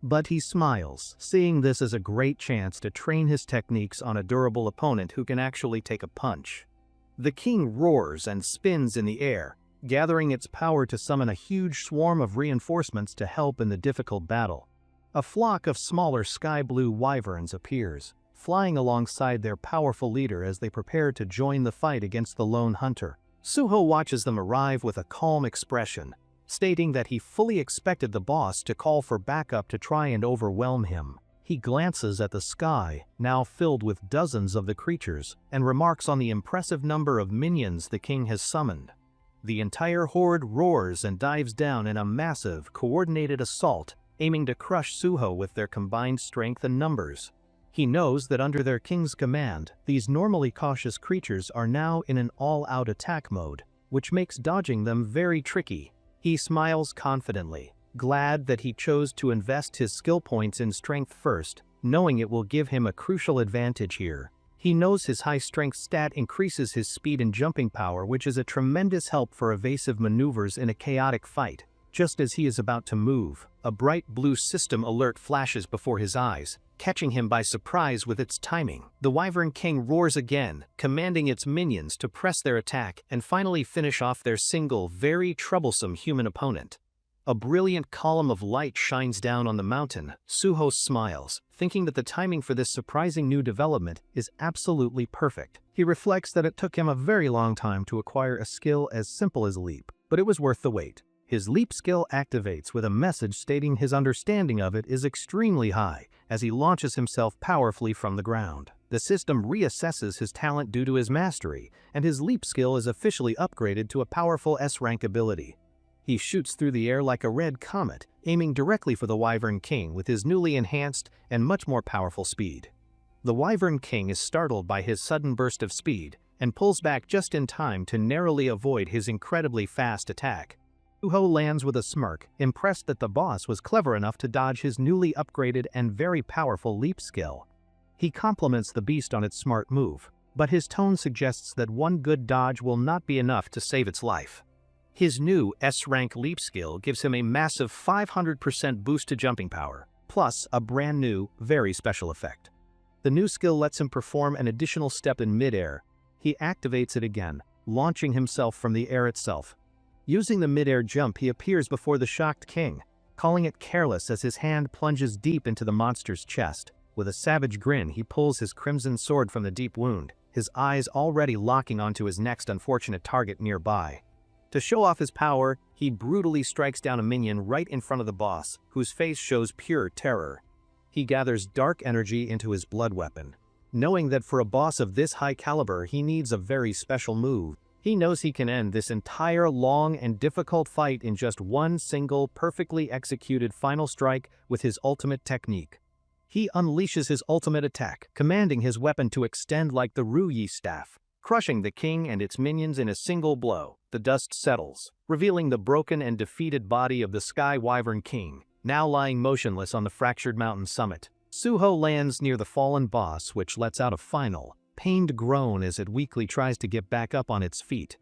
But he smiles, seeing this as a great chance to train his techniques on a durable opponent who can actually take a punch. The king roars and spins in the air, gathering its power to summon a huge swarm of reinforcements to help in the difficult battle. A flock of smaller sky-blue wyverns appears, flying alongside their powerful leader as they prepare to join the fight against the lone hunter. Suho watches them arrive with a calm expression, stating that he fully expected the boss to call for backup to try and overwhelm him. He glances at the sky, now filled with dozens of the creatures, and remarks on the impressive number of minions the king has summoned. The entire horde roars and dives down in a massive, coordinated assault, aiming to crush Suho with their combined strength and numbers. He knows that under their king's command, these normally cautious creatures are now in an all-out attack mode, which makes dodging them very tricky. He smiles confidently, glad that he chose to invest his skill points in strength first, knowing it will give him a crucial advantage here. He knows his high strength stat increases his speed and jumping power, which is a tremendous help for evasive maneuvers in a chaotic fight. Just as he is about to move, a bright blue system alert flashes before his eyes, catching him by surprise with its timing. The Wyvern King roars again, commanding its minions to press their attack and finally finish off their single, very troublesome human opponent. A brilliant column of light shines down on the mountain. Suho smiles, thinking that the timing for this surprising new development is absolutely perfect. He reflects that it took him a very long time to acquire a skill as simple as leap, but it was worth the wait. His leap skill activates with a message stating his understanding of it is extremely high as he launches himself powerfully from the ground. The system reassesses his talent due to his mastery, and his leap skill is officially upgraded to a powerful S-rank ability. He shoots through the air like a red comet, aiming directly for the Wyvern King with his newly enhanced and much more powerful speed. The Wyvern King is startled by his sudden burst of speed and pulls back just in time to narrowly avoid his incredibly fast attack. Suho lands with a smirk, impressed that the boss was clever enough to dodge his newly upgraded and very powerful leap skill. He compliments the beast on its smart move, but his tone suggests that one good dodge will not be enough to save its life. His new S-rank leap skill gives him a massive 500% boost to jumping power, plus a brand new, very special effect. The new skill lets him perform an additional step in midair. He activates it again, launching himself from the air itself. Using the mid-air jump, he appears before the shocked king, calling it careless as his hand plunges deep into the monster's chest. With a savage grin, he pulls his crimson sword from the deep wound, his eyes already locking onto his next unfortunate target nearby. To show off his power, he brutally strikes down a minion right in front of the boss, whose face shows pure terror. He gathers dark energy into his blood weapon, knowing that for a boss of this high caliber, he needs a very special move. He knows he can end this entire long and difficult fight in just one single, perfectly executed final strike with his ultimate technique. He unleashes his ultimate attack, commanding his weapon to extend like the Ruyi staff, crushing the king and its minions in a single blow. The dust settles, revealing the broken and defeated body of the Sky Wyvern King. now lying motionless on the fractured mountain summit. Suho lands near the fallen boss, which lets out a final, pained groan as it weakly tries to get back up on its feet.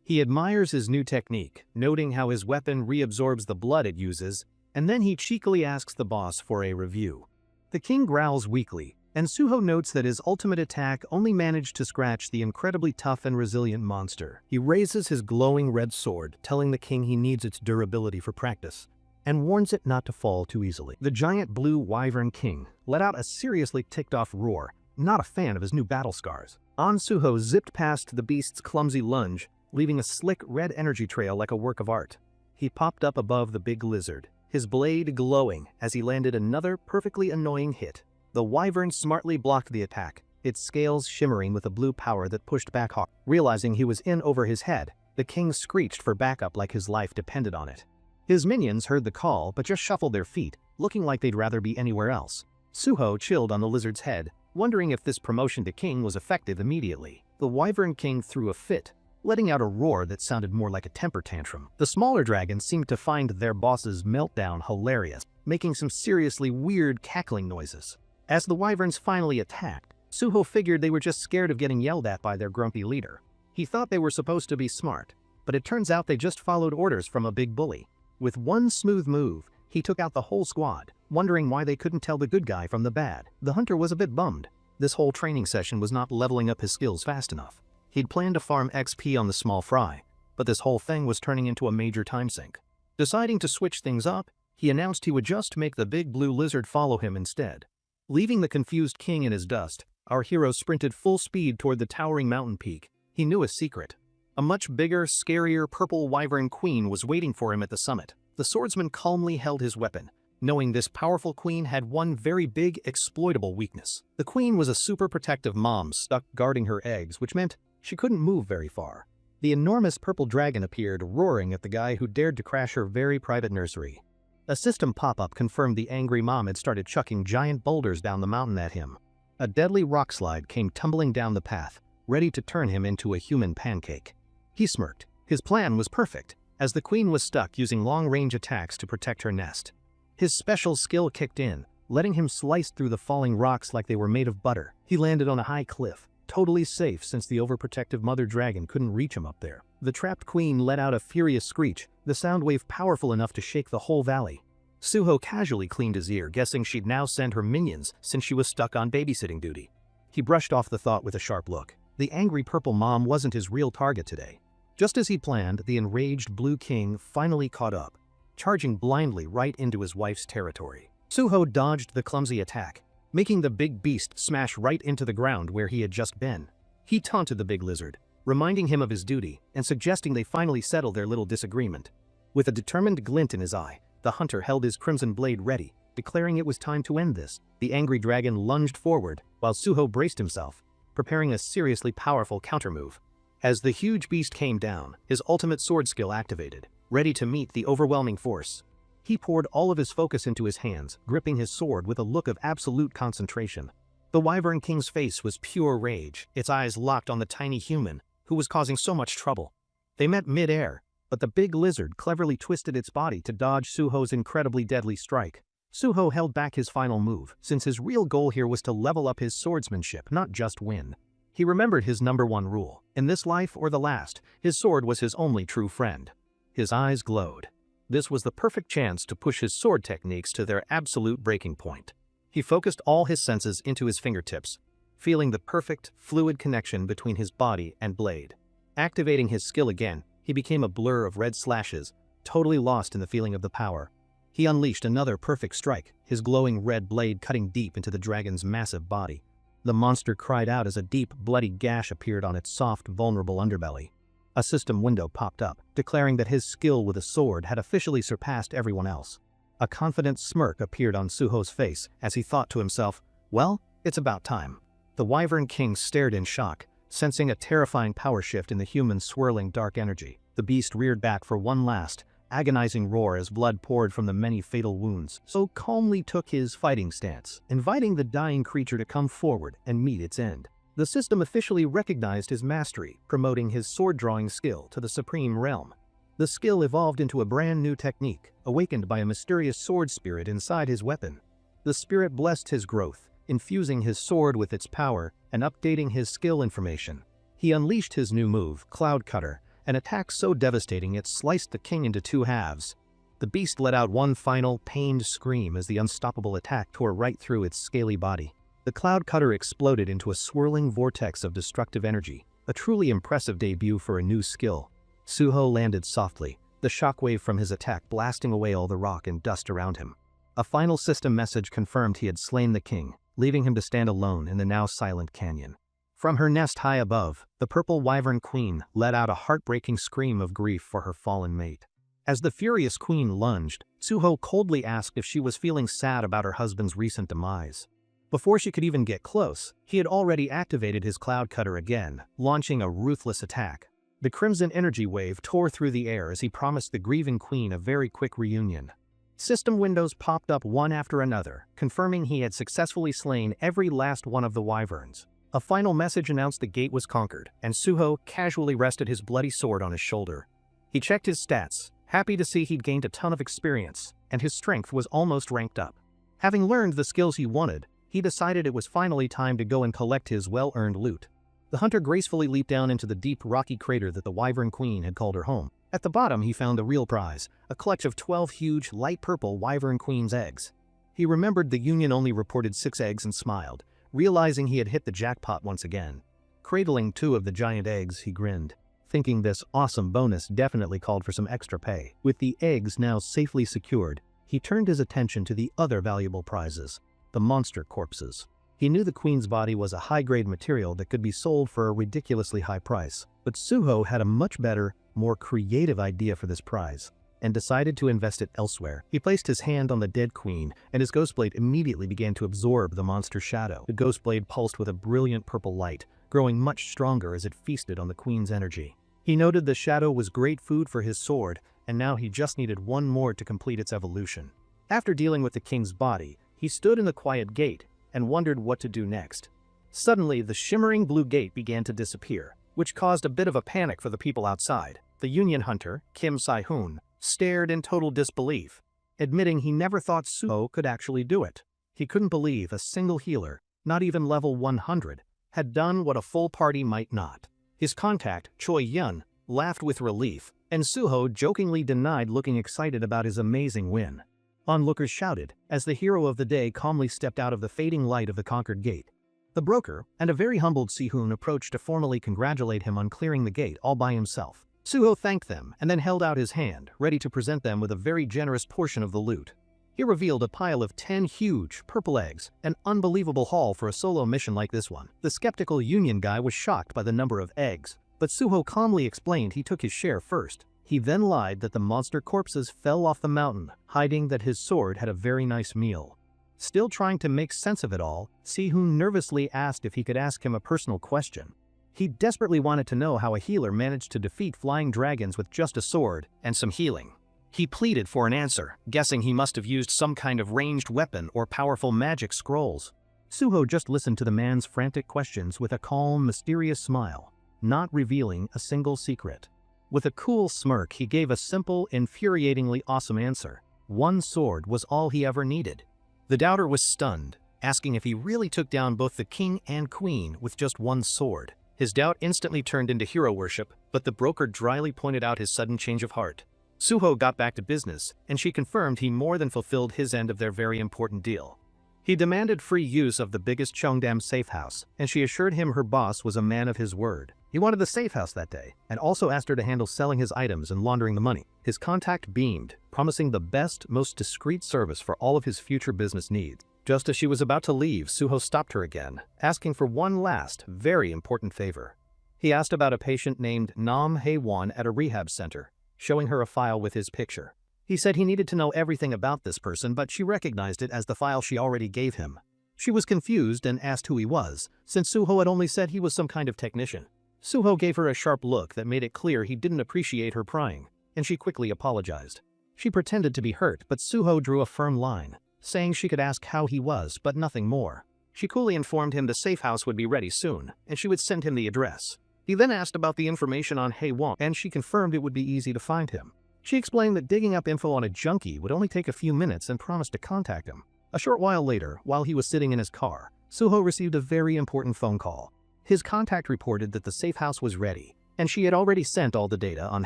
He admires his new technique, noting how his weapon reabsorbs the blood it uses, and then he cheekily asks the boss for a review. The king growls weakly, and Suho notes that his ultimate attack only managed to scratch the incredibly tough and resilient monster. He raises his glowing red sword, telling the king he needs its durability for practice, and warns it not to fall too easily. The giant blue wyvern king let out a seriously ticked-off roar, not a fan of his new battle scars. Suho zipped past the beast's clumsy lunge, leaving a slick red energy trail like a work of art. He popped up above the big lizard, his blade glowing as he landed another perfectly annoying hit. The wyvern smartly blocked the attack, its scales shimmering with a blue power that pushed back hard. Realizing he was in over his head, the king screeched for backup like his life depended on it. His minions heard the call but just shuffled their feet, looking like they'd rather be anywhere else. Suho chilled on the lizard's head, wondering if this promotion to king was effective immediately. The wyvern king threw a fit, letting out a roar that sounded more like a temper tantrum. The smaller dragons seemed to find their boss's meltdown hilarious, making some seriously weird cackling noises. As the wyverns finally attacked, Suho figured they were just scared of getting yelled at by their grumpy leader. He thought they were supposed to be smart, but it turns out they just followed orders from a big bully. With one smooth move, he took out the whole squad, wondering why they couldn't tell the good guy from the bad. The hunter was a bit bummed. This whole training session was not leveling up his skills fast enough. He'd planned to farm XP on the small fry, but this whole thing was turning into a major time sink. Deciding to switch things up, he announced he would just make the big blue lizard follow him instead. Leaving the confused king in his dust, our hero sprinted full speed toward the towering mountain peak. He knew a secret. A much bigger, scarier purple wyvern queen was waiting for him at the summit. The swordsman calmly held his weapon, knowing this powerful queen had one very big, exploitable weakness. The queen was a super protective mom stuck guarding her eggs, which meant she couldn't move very far. The enormous purple dragon appeared, roaring at the guy who dared to crash her very private nursery. A system pop-up confirmed the angry mom had started chucking giant boulders down the mountain at him. A deadly rock slide came tumbling down the path, ready to turn him into a human pancake. He smirked. His plan was perfect, as the queen was stuck using long-range attacks to protect her nest. His special skill kicked in, letting him slice through the falling rocks like they were made of butter. He landed on a high cliff, totally safe since the overprotective mother dragon couldn't reach him up there. The trapped queen let out a furious screech, the sound wave powerful enough to shake the whole valley. Suho casually cleaned his ear, guessing she'd now send her minions since she was stuck on babysitting duty. He brushed off the thought with a sharp look. The angry purple mom wasn't his real target today. Just as he planned, the enraged blue king finally caught up, charging blindly right into his wife's territory. Suho dodged the clumsy attack, making the big beast smash right into the ground where he had just been. He taunted the big lizard, reminding him of his duty and suggesting they finally settle their little disagreement. With a determined glint in his eye, the hunter held his crimson blade ready, declaring it was time to end this. The angry dragon lunged forward, while Suho braced himself, preparing a seriously powerful countermove. As the huge beast came down, his ultimate sword skill activated, ready to meet the overwhelming force. He poured all of his focus into his hands, gripping his sword with a look of absolute concentration. The Wyvern King's face was pure rage, its eyes locked on the tiny human, who was causing so much trouble. They met mid-air, but the big lizard cleverly twisted its body to dodge Suho's incredibly deadly strike. Suho held back his final move, since his real goal here was to level up his swordsmanship, not just win. He remembered his #1 rule. In this life or the last, his sword was his only true friend. His eyes glowed. This was the perfect chance to push his sword techniques to their absolute breaking point. He focused all his senses into his fingertips, feeling the perfect, fluid connection between his body and blade. Activating his skill again, he became a blur of red slashes, totally lost in the feeling of the power. He unleashed another perfect strike, his glowing red blade cutting deep into the dragon's massive body. The monster cried out as a deep, bloody gash appeared on its soft, vulnerable underbelly. A system window popped up, declaring that his skill with a sword had officially surpassed everyone else. A confident smirk appeared on Suho's face as he thought to himself, well, it's about time. The Wyvern King stared in shock, sensing a terrifying power shift in the human's swirling dark energy. The beast reared back for one last, agonizing roar as blood poured from the many fatal wounds, so calmly took his fighting stance, inviting the dying creature to come forward and meet its end. The system officially recognized his mastery, promoting his sword-drawing skill to the supreme realm. The skill evolved into a brand new technique, awakened by a mysterious sword spirit inside his weapon. The spirit blessed his growth, infusing his sword with its power and updating his skill information. He unleashed his new move, Cloud Cutter, an attack so devastating it sliced the king into two halves. The beast let out one final, pained scream as the unstoppable attack tore right through its scaly body. The Cloud Cutter exploded into a swirling vortex of destructive energy, a truly impressive debut for a new skill. Suho landed softly, the shockwave from his attack blasting away all the rock and dust around him. A final system message confirmed he had slain the king, leaving him to stand alone in the now silent canyon. From her nest high above, the purple wyvern queen let out a heartbreaking scream of grief for her fallen mate. As the furious queen lunged, Suho coldly asked if she was feeling sad about her husband's recent demise. Before she could even get close, he had already activated his Cloud Cutter again, launching a ruthless attack. The crimson energy wave tore through the air as he promised the grieving queen a very quick reunion. System windows popped up one after another, confirming he had successfully slain every last one of the wyverns. A final message announced the gate was conquered, and Suho casually rested his bloody sword on his shoulder. He checked his stats, happy to see he'd gained a ton of experience, and his strength was almost ranked up. Having learned the skills he wanted, he decided it was finally time to go and collect his well-earned loot. The hunter gracefully leaped down into the deep rocky crater that the wyvern queen had called her home. At the bottom he found the real prize, a clutch of 12 huge, light purple wyvern queen's eggs. He remembered the union only reported 6 eggs and smiled, realizing he had hit the jackpot once again. Cradling 2 of the giant eggs, he grinned, thinking this awesome bonus definitely called for some extra pay. With the eggs now safely secured, he turned his attention to the other valuable prizes, the monster corpses. He knew the queen's body was a high-grade material that could be sold for a ridiculously high price, but Suho had a much better, more creative idea for this prize, and decided to invest it elsewhere. He placed his hand on the dead queen, and his ghost blade immediately began to absorb the monster's shadow. The ghost blade pulsed with a brilliant purple light, growing much stronger as it feasted on the queen's energy. He noted the shadow was great food for his sword, and now he just needed one more to complete its evolution. After dealing with the king's body, he stood in the quiet gate and wondered what to do next. Suddenly, the shimmering blue gate began to disappear, which caused a bit of a panic for the people outside. The union hunter, Kim Sai-hoon, stared in total disbelief, admitting he never thought Suho could actually do it. He couldn't believe a single healer, not even level 100, had done what a full party might not. His contact, Choi Yun, laughed with relief, and Suho jokingly denied looking excited about his amazing win. Onlookers shouted as the hero of the day calmly stepped out of the fading light of the conquered gate. The broker and a very humbled Si-hoon approached to formally congratulate him on clearing the gate all by himself. Suho thanked them and then held out his hand, ready to present them with a very generous portion of the loot. He revealed a pile of 10 huge, purple eggs, an unbelievable haul for a solo mission like this one. The skeptical union guy was shocked by the number of eggs, but Suho calmly explained he took his share first. He then lied that the monster corpses fell off the mountain, hiding that his sword had a very nice meal. Still trying to make sense of it all, Si-hoon nervously asked if he could ask him a personal question. He desperately wanted to know how a healer managed to defeat flying dragons with just a sword and some healing. He pleaded for an answer, guessing he must have used some kind of ranged weapon or powerful magic scrolls. Suho just listened to the man's frantic questions with a calm, mysterious smile, not revealing a single secret. With a cool smirk, he gave a simple, infuriatingly awesome answer. One sword was all he ever needed. The doubter was stunned, asking if he really took down both the king and queen with just one sword. His doubt instantly turned into hero worship, but the broker dryly pointed out his sudden change of heart. Suho got back to business, and she confirmed he more than fulfilled his end of their very important deal. He demanded free use of the biggest Cheongdam safe house, and she assured him her boss was a man of his word. He wanted the safe house that day, and also asked her to handle selling his items and laundering the money. His contact beamed, promising the best, most discreet service for all of his future business needs. Just as she was about to leave, Suho stopped her again, asking for one last, very important favor. He asked about a patient named Nam Hae-won at a rehab center, showing her a file with his picture. He said he needed to know everything about this person, but she recognized it as the file she already gave him. She was confused and asked who he was, since Suho had only said he was some kind of technician. Suho gave her a sharp look that made it clear he didn't appreciate her prying, and she quickly apologized. She pretended to be hurt, but Suho drew a firm line, saying she could ask how he was, but nothing more. She coolly informed him the safe house would be ready soon, and she would send him the address. He then asked about the information on Haewon, and she confirmed it would be easy to find him. She explained that digging up info on a junkie would only take a few minutes and promised to contact him. A short while later, while he was sitting in his car, Suho received a very important phone call. His contact reported that the safe house was ready, and she had already sent all the data on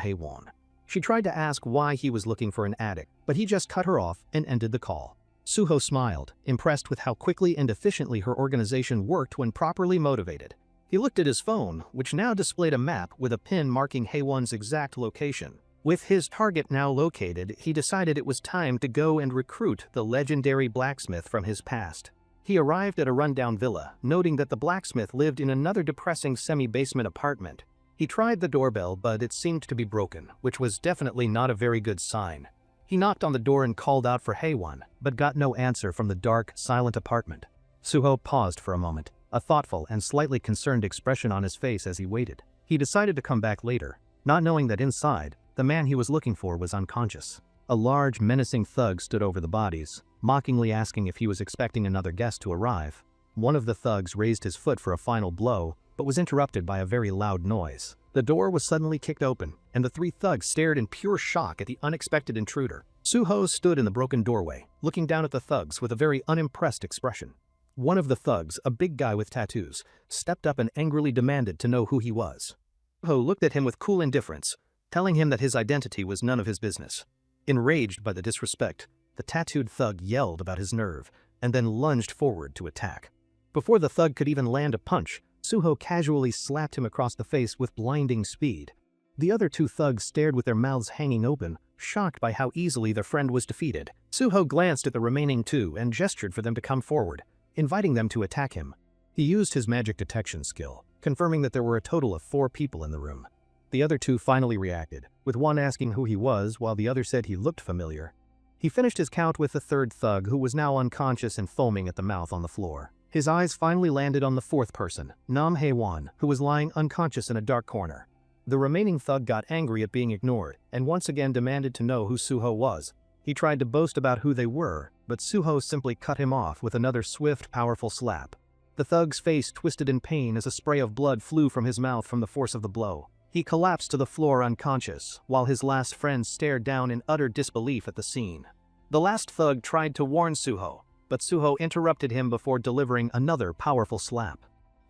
Haewon. She tried to ask why he was looking for an addict, but he just cut her off and ended the call. Suho smiled, impressed with how quickly and efficiently her organization worked when properly motivated. He looked at his phone, which now displayed a map with a pin marking Haewon's exact location. With his target now located, he decided it was time to go and recruit the legendary blacksmith from his past. He arrived at a rundown villa, noting that the blacksmith lived in another depressing semi-basement apartment. He tried the doorbell, but it seemed to be broken, which was definitely not a very good sign. He knocked on the door and called out for Haewon, but got no answer from the dark, silent apartment. Suho paused for a moment, a thoughtful and slightly concerned expression on his face as he waited. He decided to come back later, not knowing that inside, the man he was looking for was unconscious. A large, menacing thug stood over the bodies, mockingly asking if he was expecting another guest to arrive. One of the thugs raised his foot for a final blow, but was interrupted by a very loud noise. The door was suddenly kicked open, and the three thugs stared in pure shock at the unexpected intruder. Suho stood in the broken doorway, looking down at the thugs with a very unimpressed expression. One of the thugs, a big guy with tattoos, stepped up and angrily demanded to know who he was. Suho looked at him with cool indifference, telling him that his identity was none of his business. Enraged by the disrespect, the tattooed thug yelled about his nerve, and then lunged forward to attack. Before the thug could even land a punch, Suho casually slapped him across the face with blinding speed. The other two thugs stared with their mouths hanging open, shocked by how easily their friend was defeated. Suho glanced at the remaining two and gestured for them to come forward, inviting them to attack him. He used his magic detection skill, confirming that there were a total of 4 people in the room. The other two finally reacted, with one asking who he was while the other said he looked familiar. He finished his count with the third thug, who was now unconscious and foaming at the mouth on the floor. His eyes finally landed on the fourth person, Nam Haewon, who was lying unconscious in a dark corner. The remaining thug got angry at being ignored and once again demanded to know who Suho was. He tried to boast about who they were, but Suho simply cut him off with another swift, powerful slap. The thug's face twisted in pain as a spray of blood flew from his mouth from the force of the blow. He collapsed to the floor unconscious, while his last friend stared down in utter disbelief at the scene. The last thug tried to warn Suho, but Suho interrupted him before delivering another powerful slap.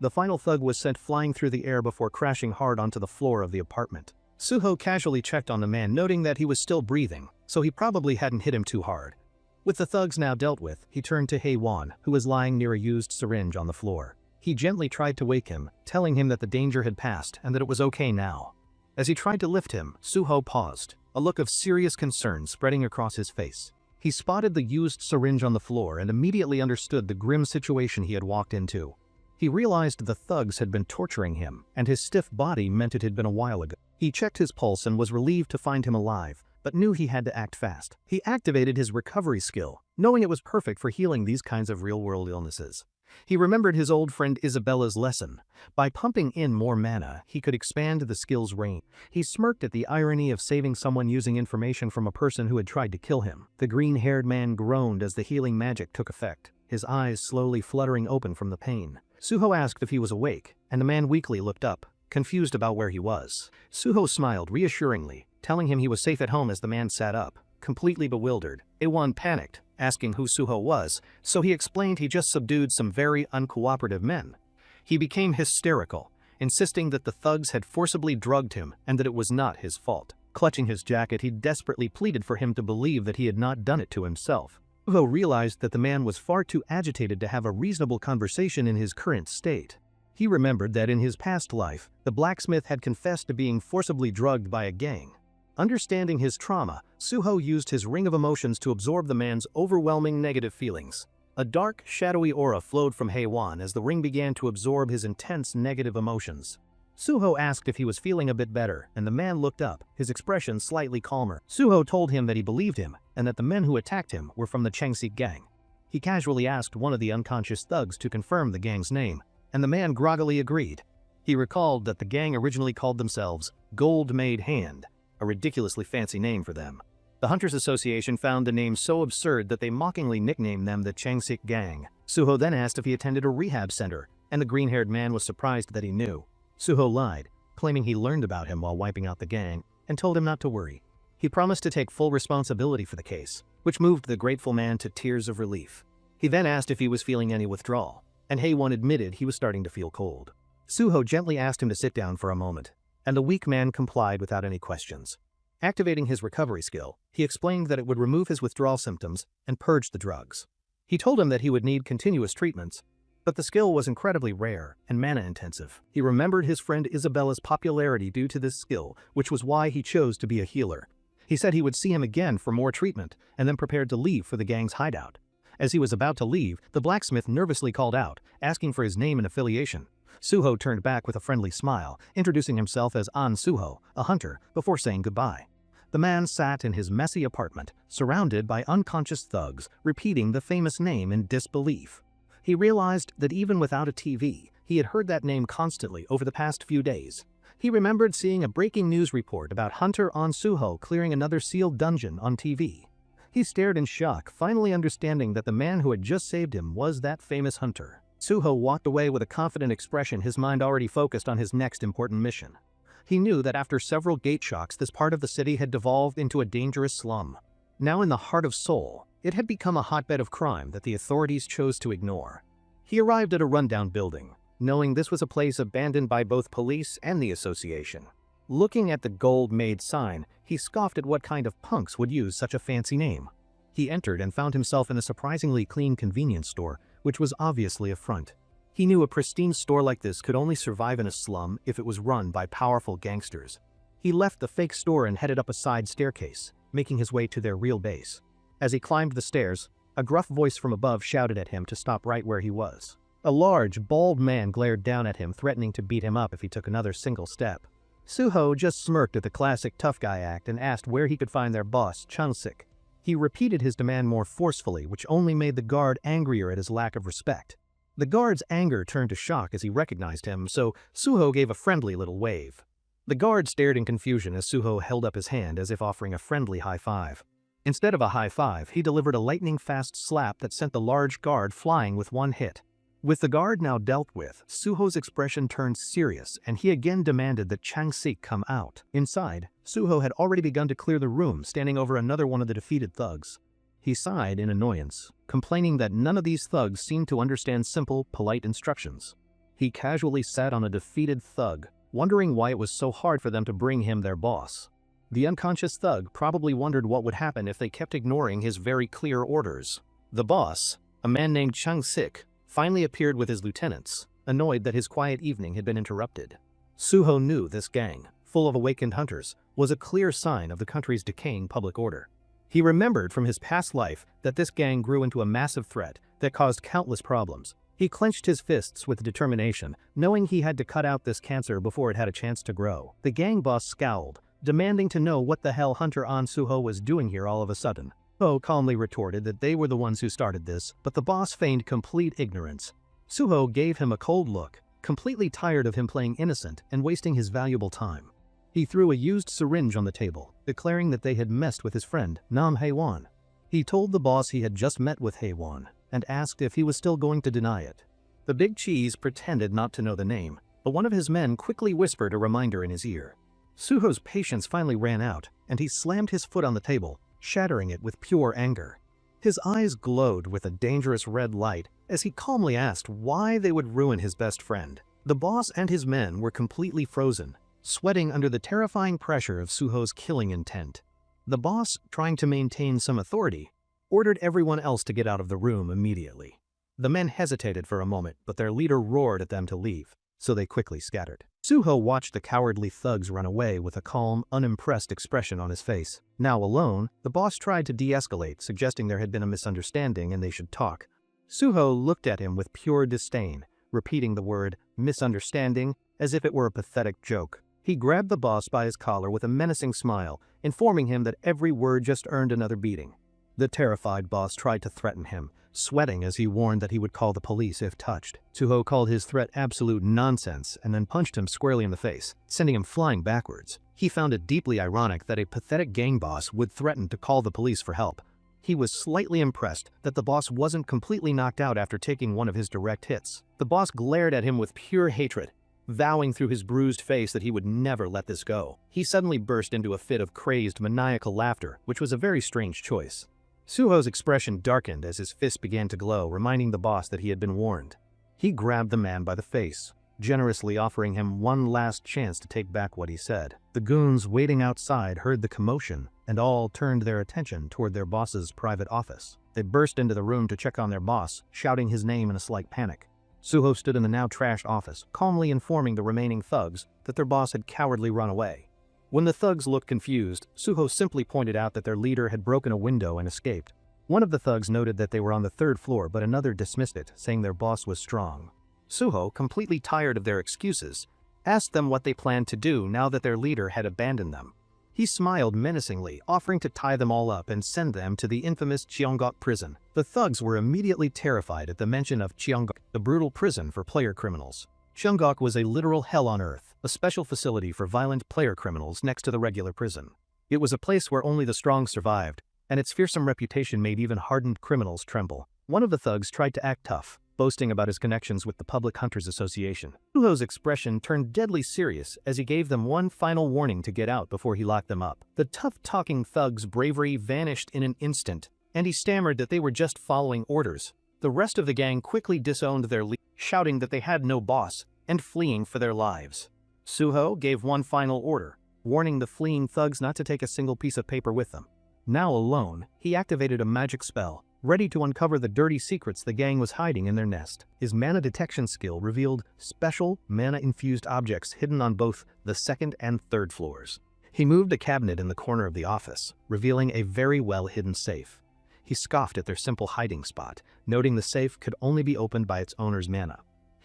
The final thug was sent flying through the air before crashing hard onto the floor of the apartment. Suho casually checked on the man, noting that he was still breathing, so he probably hadn't hit him too hard. With the thugs now dealt with, he turned to Haewon, who was lying near a used syringe on the floor. He gently tried to wake him, telling him that the danger had passed and that it was okay now. As he tried to lift him, Suho paused, a look of serious concern spreading across his face. He spotted the used syringe on the floor and immediately understood the grim situation he had walked into. He realized the thugs had been torturing him, and his stiff body meant it had been a while ago. He checked his pulse and was relieved to find him alive, but knew he had to act fast. He activated his recovery skill, knowing it was perfect for healing these kinds of real-world illnesses. He remembered his old friend Isabella's lesson. By pumping in more mana, he could expand the skill's range. He smirked at the irony of saving someone using information from a person who had tried to kill him. The green-haired man groaned as the healing magic took effect, his eyes slowly fluttering open from the pain. Suho asked if he was awake, and the man weakly looked up, confused about where he was. Suho smiled reassuringly, telling him he was safe at home as the man sat up, completely bewildered. Haewon panicked, asking who Suho was, so he explained he just subdued some very uncooperative men. He became hysterical, insisting that the thugs had forcibly drugged him and that it was not his fault. Clutching his jacket, he desperately pleaded for him to believe that he had not done it to himself. Suho realized that the man was far too agitated to have a reasonable conversation in his current state. He remembered that in his past life, the blacksmith had confessed to being forcibly drugged by a gang. Understanding his trauma, Suho used his ring of emotions to absorb the man's overwhelming negative feelings. A dark, shadowy aura flowed from Haewon as the ring began to absorb his intense negative emotions. Suho asked if he was feeling a bit better, and the man looked up, his expression slightly calmer. Suho told him that he believed him, and that the men who attacked him were from the Changsik gang. He casually asked one of the unconscious thugs to confirm the gang's name, and the man groggily agreed. He recalled that the gang originally called themselves Gold Made Hand, a ridiculously fancy name for them. The Hunters Association found the name so absurd that they mockingly nicknamed them the Changsik Gang. Suho then asked if he attended a rehab center, and the green-haired man was surprised that he knew. Suho lied, claiming he learned about him while wiping out the gang, and told him not to worry. He promised to take full responsibility for the case, which moved the grateful man to tears of relief. He then asked if he was feeling any withdrawal, and Haewon admitted he was starting to feel cold. Suho gently asked him to sit down for a moment, and the weak man complied without any questions. Activating his recovery skill, he explained that it would remove his withdrawal symptoms and purge the drugs. He told him that he would need continuous treatments, but the skill was incredibly rare and mana-intensive. He remembered his friend Isabella's popularity due to this skill, which was why he chose to be a healer. He said he would see him again for more treatment, and then prepared to leave for the gang's hideout. As he was about to leave, the blacksmith nervously called out, asking for his name and affiliation. Suho turned back with a friendly smile, introducing himself as An Suho, a hunter, before saying goodbye. The man sat in his messy apartment, surrounded by unconscious thugs, repeating the famous name in disbelief. He realized that even without a TV, he had heard that name constantly over the past few days. He remembered seeing a breaking news report about Hunter An Suho clearing another sealed dungeon on TV. He stared in shock, finally understanding that the man who had just saved him was that famous hunter. Suho walked away with a confident expression, his mind already focused on his next important mission. He knew that after several gate shocks, this part of the city had devolved into a dangerous slum. Now in the heart of Seoul, it had become a hotbed of crime that the authorities chose to ignore. He arrived at a rundown building, knowing this was a place abandoned by both police and the association. Looking at the gold-made sign, he scoffed at what kind of punks would use such a fancy name. He entered and found himself in a surprisingly clean convenience store, which was obviously a front. He knew a pristine store like this could only survive in a slum if it was run by powerful gangsters. He left the fake store and headed up a side staircase, making his way to their real base. As he climbed the stairs, a gruff voice from above shouted at him to stop right where he was. A large, bald man glared down at him, threatening to beat him up if he took another single step. Suho just smirked at the classic tough guy act and asked where he could find their boss, Chang-sik. He repeated his demand more forcefully, which only made the guard angrier at his lack of respect. The guard's anger turned to shock as he recognized him, so Suho gave a friendly little wave. The guard stared in confusion as Suho held up his hand as if offering a friendly high five. Instead of a high five, he delivered a lightning-fast slap that sent the large guard flying with one hit. With the guard now dealt with, Suho's expression turned serious, and he again demanded that Chang-sik come out. Inside, Suho had already begun to clear the room, standing over another one of the defeated thugs. He sighed in annoyance, complaining that none of these thugs seemed to understand simple, polite instructions. He casually sat on a defeated thug, wondering why it was so hard for them to bring him their boss. The unconscious thug probably wondered what would happen if they kept ignoring his very clear orders. The boss, a man named Chang-sik, finally appeared with his lieutenants, annoyed that his quiet evening had been interrupted. Suho knew this gang, full of awakened hunters, was a clear sign of the country's decaying public order. He remembered from his past life that this gang grew into a massive threat that caused countless problems. He clenched his fists with determination, knowing he had to cut out this cancer before it had a chance to grow. The gang boss scowled, demanding to know what the hell Hunter An Suho was doing here all of a sudden. Suho calmly retorted that they were the ones who started this, but the boss feigned complete ignorance. Suho gave him a cold look, completely tired of him playing innocent and wasting his valuable time. He threw a used syringe on the table, declaring that they had messed with his friend, Nam Haewon. He told the boss he had just met with Haewon, and asked if he was still going to deny it. The big cheese pretended not to know the name, but one of his men quickly whispered a reminder in his ear. Suho's patience finally ran out, and he slammed his foot on the table, shattering it with pure anger. His eyes glowed with a dangerous red light as he calmly asked why they would ruin his best friend. The boss and his men were completely frozen, sweating under the terrifying pressure of Suho's killing intent. The boss, trying to maintain some authority, ordered everyone else to get out of the room immediately. The men hesitated for a moment, but their leader roared at them to leave, so they quickly scattered. Suho watched the cowardly thugs run away with a calm, unimpressed expression on his face. Now alone, the boss tried to de-escalate, suggesting there had been a misunderstanding and they should talk. Suho looked at him with pure disdain, repeating the word misunderstanding as if it were a pathetic joke. He grabbed the boss by his collar with a menacing smile, informing him that every word just earned another beating. The terrified boss tried to threaten him, sweating as he warned that he would call the police if touched. Suho called his threat absolute nonsense and then punched him squarely in the face, sending him flying backwards. He found it deeply ironic that a pathetic gang boss would threaten to call the police for help. He was slightly impressed that the boss wasn't completely knocked out after taking one of his direct hits. The boss glared at him with pure hatred. vowing through his bruised face that he would never let this go. He suddenly burst into a fit of crazed, maniacal laughter, which was a very strange choice. Suho's expression darkened as his fist began to glow, reminding the boss that he had been warned. He grabbed the man by the face, generously offering him one last chance to take back what he said. The goons waiting outside heard the commotion and all turned their attention toward their boss's private office. They burst into the room to check on their boss, shouting his name in a slight panic. Suho stood in the now trashed office, calmly informing the remaining thugs that their boss had cowardly run away. When the thugs looked confused, Suho simply pointed out that their leader had broken a window and escaped. One of the thugs noted that they were on the 3rd floor, but another dismissed it, saying their boss was strong. Suho, completely tired of their excuses, asked them what they planned to do now that their leader had abandoned them. He smiled menacingly, offering to tie them all up and send them to the infamous Cheongok prison. The thugs were immediately terrified at the mention of Cheongok, the brutal prison for player criminals. Cheongok was a literal hell on earth, a special facility for violent player criminals next to the regular prison. It was a place where only the strong survived, and its fearsome reputation made even hardened criminals tremble. One of the thugs tried to act tough, boasting about his connections with the Public Hunters Association. Suho's expression turned deadly serious as he gave them one final warning to get out before he locked them up. The tough-talking thug's bravery vanished in an instant, and he stammered that they were just following orders. The rest of the gang quickly disowned their leader, shouting that they had no boss, and fleeing for their lives. Suho gave one final order, warning the fleeing thugs not to take a single piece of paper with them. Now alone, he activated a magic spell, ready to uncover the dirty secrets the gang was hiding in their nest. His mana detection skill revealed special mana-infused objects hidden on both the 2nd and 3rd floors. He moved a cabinet in the corner of the office, revealing a very well-hidden safe. He scoffed at their simple hiding spot, noting the safe could only be opened by its owner's mana.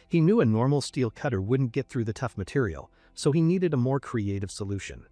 He knew a normal steel cutter wouldn't get through the tough material, so he needed a more creative solution.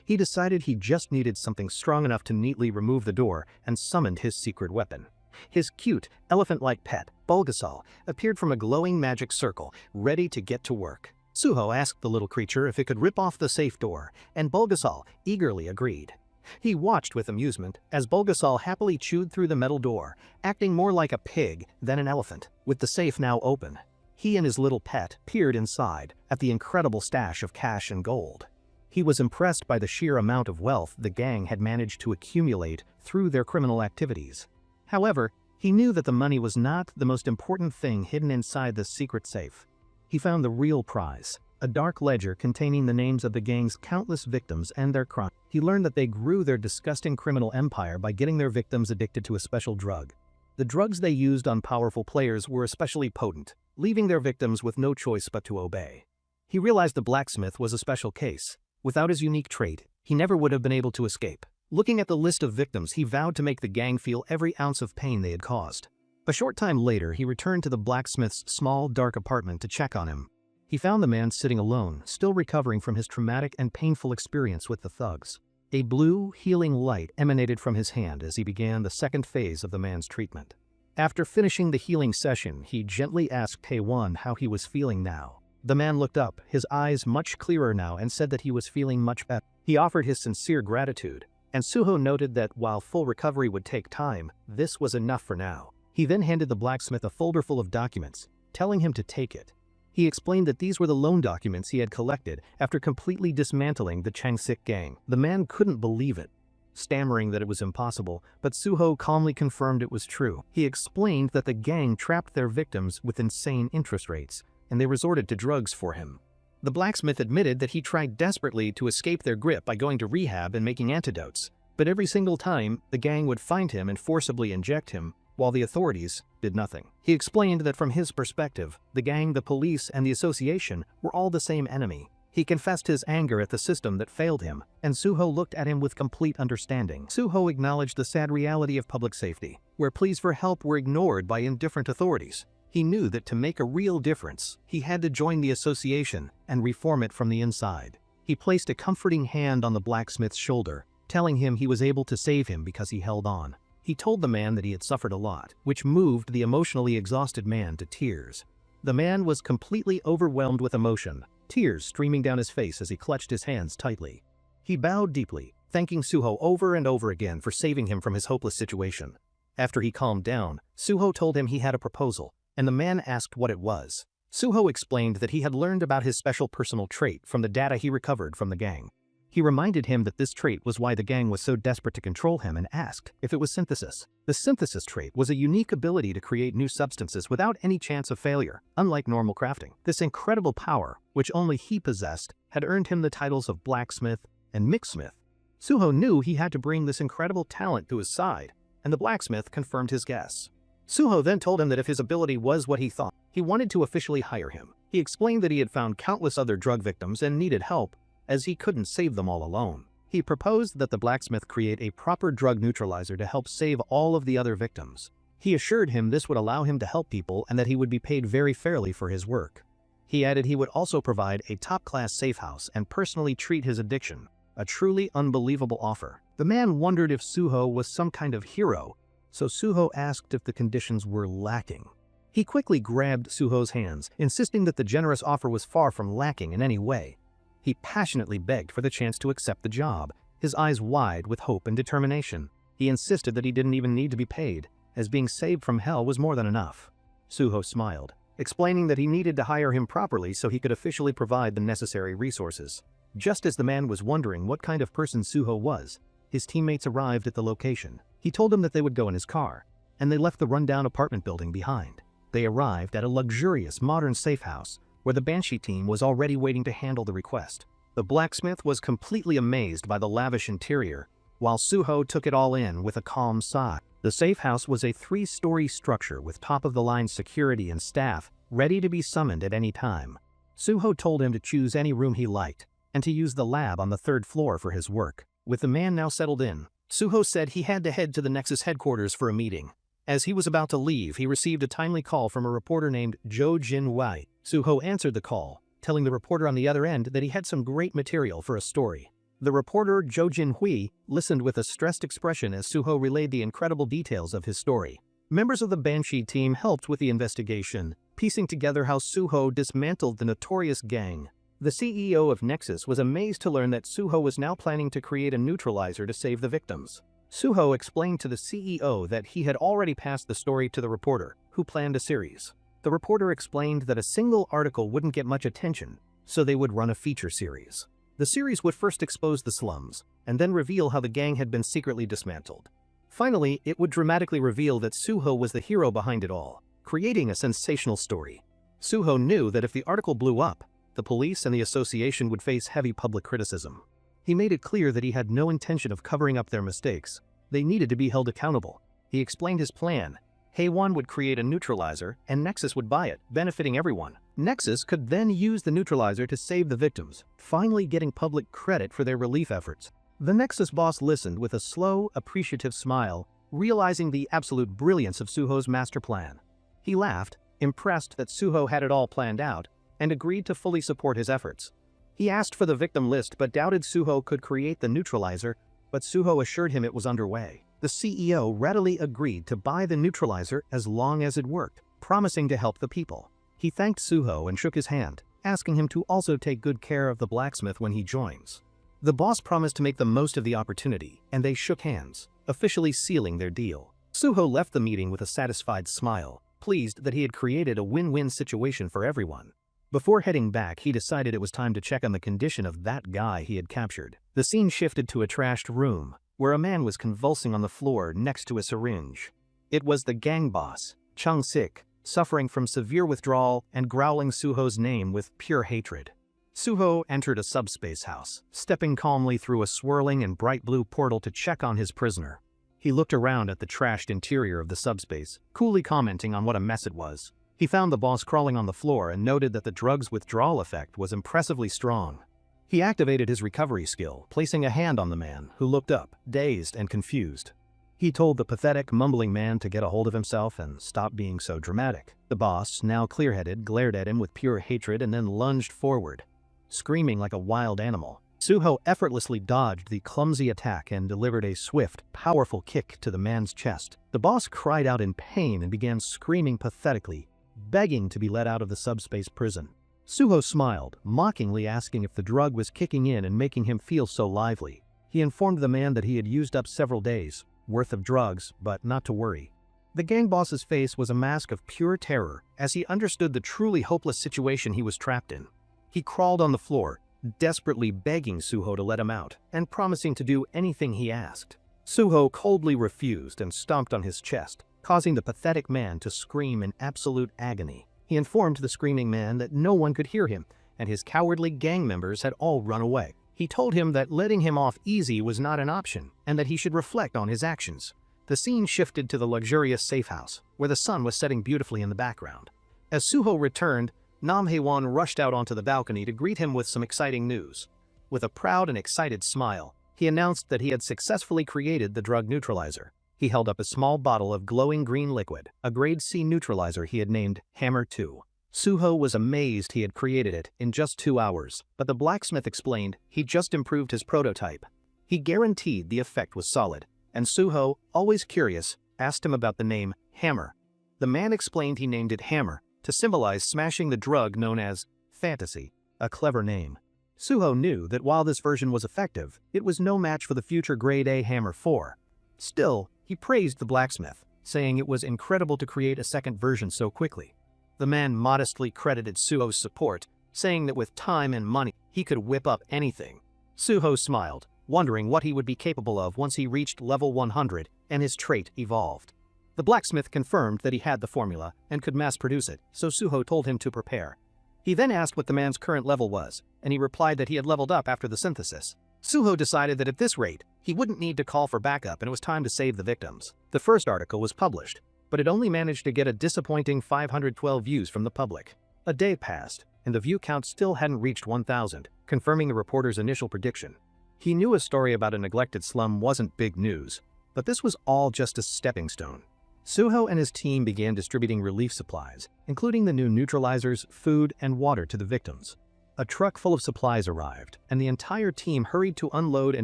He decided he just needed something strong enough to neatly remove the door and summoned his secret weapon. His cute, elephant-like pet, Bulgasol, appeared from a glowing magic circle, ready to get to work. Suho asked the little creature if it could rip off the safe door, and Bulgasol eagerly agreed. He watched with amusement as Bulgasol happily chewed through the metal door, acting more like a pig than an elephant. With the safe now open, he and his little pet peered inside at the incredible stash of cash and gold. He was impressed by the sheer amount of wealth the gang had managed to accumulate through their criminal activities. However, he knew that the money was not the most important thing hidden inside the secret safe. He found the real prize, a dark ledger containing the names of the gang's countless victims and their crimes. He learned that they grew their disgusting criminal empire by getting their victims addicted to a special drug. The drugs they used on powerful players were especially potent, leaving their victims with no choice but to obey. He realized the blacksmith was a special case. Without his unique trait, he never would have been able to escape. Looking at the list of victims, he vowed to make the gang feel every ounce of pain they had caused. A short time later, he returned to the blacksmith's small, dark apartment to check on him. He found the man sitting alone, still recovering from his traumatic and painful experience with the thugs. A blue, healing light emanated from his hand as he began the 2nd phase of the man's treatment. After finishing the healing session, he gently asked Taewon how he was feeling now. The man looked up, his eyes much clearer now, and said that he was feeling much better. He offered his sincere gratitude, and Suho noted that while full recovery would take time, this was enough for now. He then handed the blacksmith a folder full of documents, telling him to take it. He explained that these were the loan documents he had collected after completely dismantling the Changsik gang. The man couldn't believe it, stammering that it was impossible, but Suho calmly confirmed it was true. He explained that the gang trapped their victims with insane interest rates, and they resorted to drugs for him. The blacksmith admitted that he tried desperately to escape their grip by going to rehab and making antidotes, but every single time, the gang would find him and forcibly inject him, while the authorities did nothing. He explained that from his perspective, the gang, the police, and the association were all the same enemy. He confessed his anger at the system that failed him, and Suho looked at him with complete understanding. Suho acknowledged the sad reality of public safety, where pleas for help were ignored by indifferent authorities. He knew that to make a real difference, he had to join the association and reform it from the inside. He placed a comforting hand on the blacksmith's shoulder, telling him he was able to save him because he held on. He told the man that he had suffered a lot, which moved the emotionally exhausted man to tears. The man was completely overwhelmed with emotion, tears streaming down his face as he clutched his hands tightly. He bowed deeply, thanking Suho over and over again for saving him from his hopeless situation. After he calmed down, Suho told him he had a proposal, and the man asked what it was. Suho explained that he had learned about his special personal trait from the data he recovered from the gang. He reminded him that this trait was why the gang was so desperate to control him and asked if it was synthesis. The synthesis trait was a unique ability to create new substances without any chance of failure, unlike normal crafting. This incredible power, which only he possessed, had earned him the titles of blacksmith and mixsmith. Suho knew he had to bring this incredible talent to his side, and the blacksmith confirmed his guess. Suho then told him that if his ability was what he thought, he wanted to officially hire him. He explained that he had found countless other drug victims and needed help, as he couldn't save them all alone. He proposed that the blacksmith create a proper drug neutralizer to help save all of the other victims. He assured him this would allow him to help people and that he would be paid very fairly for his work. He added he would also provide a top-class safe house and personally treat his addiction, a truly unbelievable offer. The man wondered if Suho was some kind of hero, so Suho asked if the conditions were lacking. He quickly grabbed Suho's hands, insisting that the generous offer was far from lacking in any way. He passionately begged for the chance to accept the job, his eyes wide with hope and determination. He insisted that he didn't even need to be paid, as being saved from hell was more than enough. Suho smiled, explaining that he needed to hire him properly so he could officially provide the necessary resources. Just as the man was wondering what kind of person Suho was, his teammates arrived at the location. He told them that they would go in his car, and they left the rundown apartment building behind. They arrived at a luxurious modern safe house, where the Banshee team was already waiting to handle the request. The blacksmith was completely amazed by the lavish interior, while Suho took it all in with a calm sigh. The safe house was a 3-story structure with top-of-the-line security and staff ready to be summoned at any time. Suho told him to choose any room he liked, and to use the lab on the 3rd floor for his work. With the man now settled in, Suho said he had to head to the Nexus headquarters for a meeting. As he was about to leave, he received a timely call from a reporter named Jo Jin-wai. Suho answered the call, telling the reporter on the other end that he had some great material for a story. The reporter, Jo Jin-hui, listened with a stressed expression as Suho relayed the incredible details of his story. Members of the Banshee team helped with the investigation, piecing together how Suho dismantled the notorious gang. The CEO of Nexus was amazed to learn that Suho was now planning to create a neutralizer to save the victims. Suho explained to the CEO that he had already passed the story to the reporter, who planned a series. The reporter explained that a single article wouldn't get much attention, so they would run a feature series. The series would first expose the slums, and then reveal how the gang had been secretly dismantled. Finally, it would dramatically reveal that Suho was the hero behind it all, creating a sensational story. Suho knew that if the article blew up, the police and the association would face heavy public criticism. He made it clear that he had no intention of covering up their mistakes. They needed to be held accountable. He explained his plan. Haewon would create a neutralizer, and Nexus would buy it, benefiting everyone. Nexus could then use the neutralizer to save the victims, finally getting public credit for their relief efforts. The Nexus boss listened with a slow, appreciative smile, realizing the absolute brilliance of Suho's master plan. He laughed, impressed that Suho had it all planned out, and agreed to fully support his efforts. He asked for the victim list but doubted Suho could create the neutralizer, but Suho assured him it was underway. The CEO readily agreed to buy the neutralizer as long as it worked, promising to help the people. He thanked Suho and shook his hand, asking him to also take good care of the blacksmith when he joins. The boss promised to make the most of the opportunity, and they shook hands, officially sealing their deal. Suho left the meeting with a satisfied smile, pleased that he had created a win-win situation for everyone. Before heading back, he decided it was time to check on the condition of that guy he had captured. The scene shifted to a trashed room, where a man was convulsing on the floor next to a syringe. It was the gang boss, Chung-sik, suffering from severe withdrawal and growling Suho's name with pure hatred. Suho entered a subspace house, stepping calmly through a swirling and bright blue portal to check on his prisoner. He looked around at the trashed interior of the subspace, coolly commenting on what a mess it was. He found the boss crawling on the floor and noted that the drug's withdrawal effect was impressively strong. He activated his recovery skill, placing a hand on the man, who looked up, dazed and confused. He told the pathetic, mumbling man to get a hold of himself and stop being so dramatic. The boss, now clear-headed, glared at him with pure hatred and then lunged forward, screaming like a wild animal. Suho effortlessly dodged the clumsy attack and delivered a swift, powerful kick to the man's chest. The boss cried out in pain and began screaming pathetically, begging to be let out of the subspace prison. Suho smiled, mockingly asking if the drug was kicking in and making him feel so lively. He informed the man that he had used up several days' worth of drugs, but not to worry. The gang boss's face was a mask of pure terror as he understood the truly hopeless situation he was trapped in. He crawled on the floor, desperately begging Suho to let him out and promising to do anything he asked. Suho coldly refused and stomped on his chest, causing the pathetic man to scream in absolute agony. He informed the screaming man that no one could hear him, and his cowardly gang members had all run away. He told him that letting him off easy was not an option, and that he should reflect on his actions. The scene shifted to the luxurious safe house, where the sun was setting beautifully in the background. As Suho returned, Nam Hae-won rushed out onto the balcony to greet him with some exciting news. With a proud and excited smile, he announced that he had successfully created the drug neutralizer. He held up a small bottle of glowing green liquid, a grade C neutralizer he had named Hammer 2. Suho was amazed he had created it in just 2 hours, but the blacksmith explained he'd just improved his prototype. He guaranteed the effect was solid, and Suho, always curious, asked him about the name Hammer. The man explained he named it Hammer to symbolize smashing the drug known as fantasy, a clever name. Suho knew that while this version was effective, it was no match for the future Grade A Hammer 4. Still, he praised the blacksmith, saying it was incredible to create a second version so quickly. The man modestly credited Suho's support, saying that with time and money, he could whip up anything. Suho smiled, wondering what he would be capable of once he reached level 100 and his trait evolved. The blacksmith confirmed that he had the formula and could mass-produce it, so Suho told him to prepare. He then asked what the man's current level was, and he replied that he had leveled up after the synthesis. Suho decided that at this rate, he wouldn't need to call for backup and it was time to save the victims. The first article was published, but it only managed to get a disappointing 512 views from the public. A day passed, and the view count still hadn't reached 1,000, confirming the reporter's initial prediction. He knew a story about a neglected slum wasn't big news, but this was all just a stepping stone. Suho and his team began distributing relief supplies, including the new neutralizers, food, and water to the victims. A truck full of supplies arrived, and the entire team hurried to unload and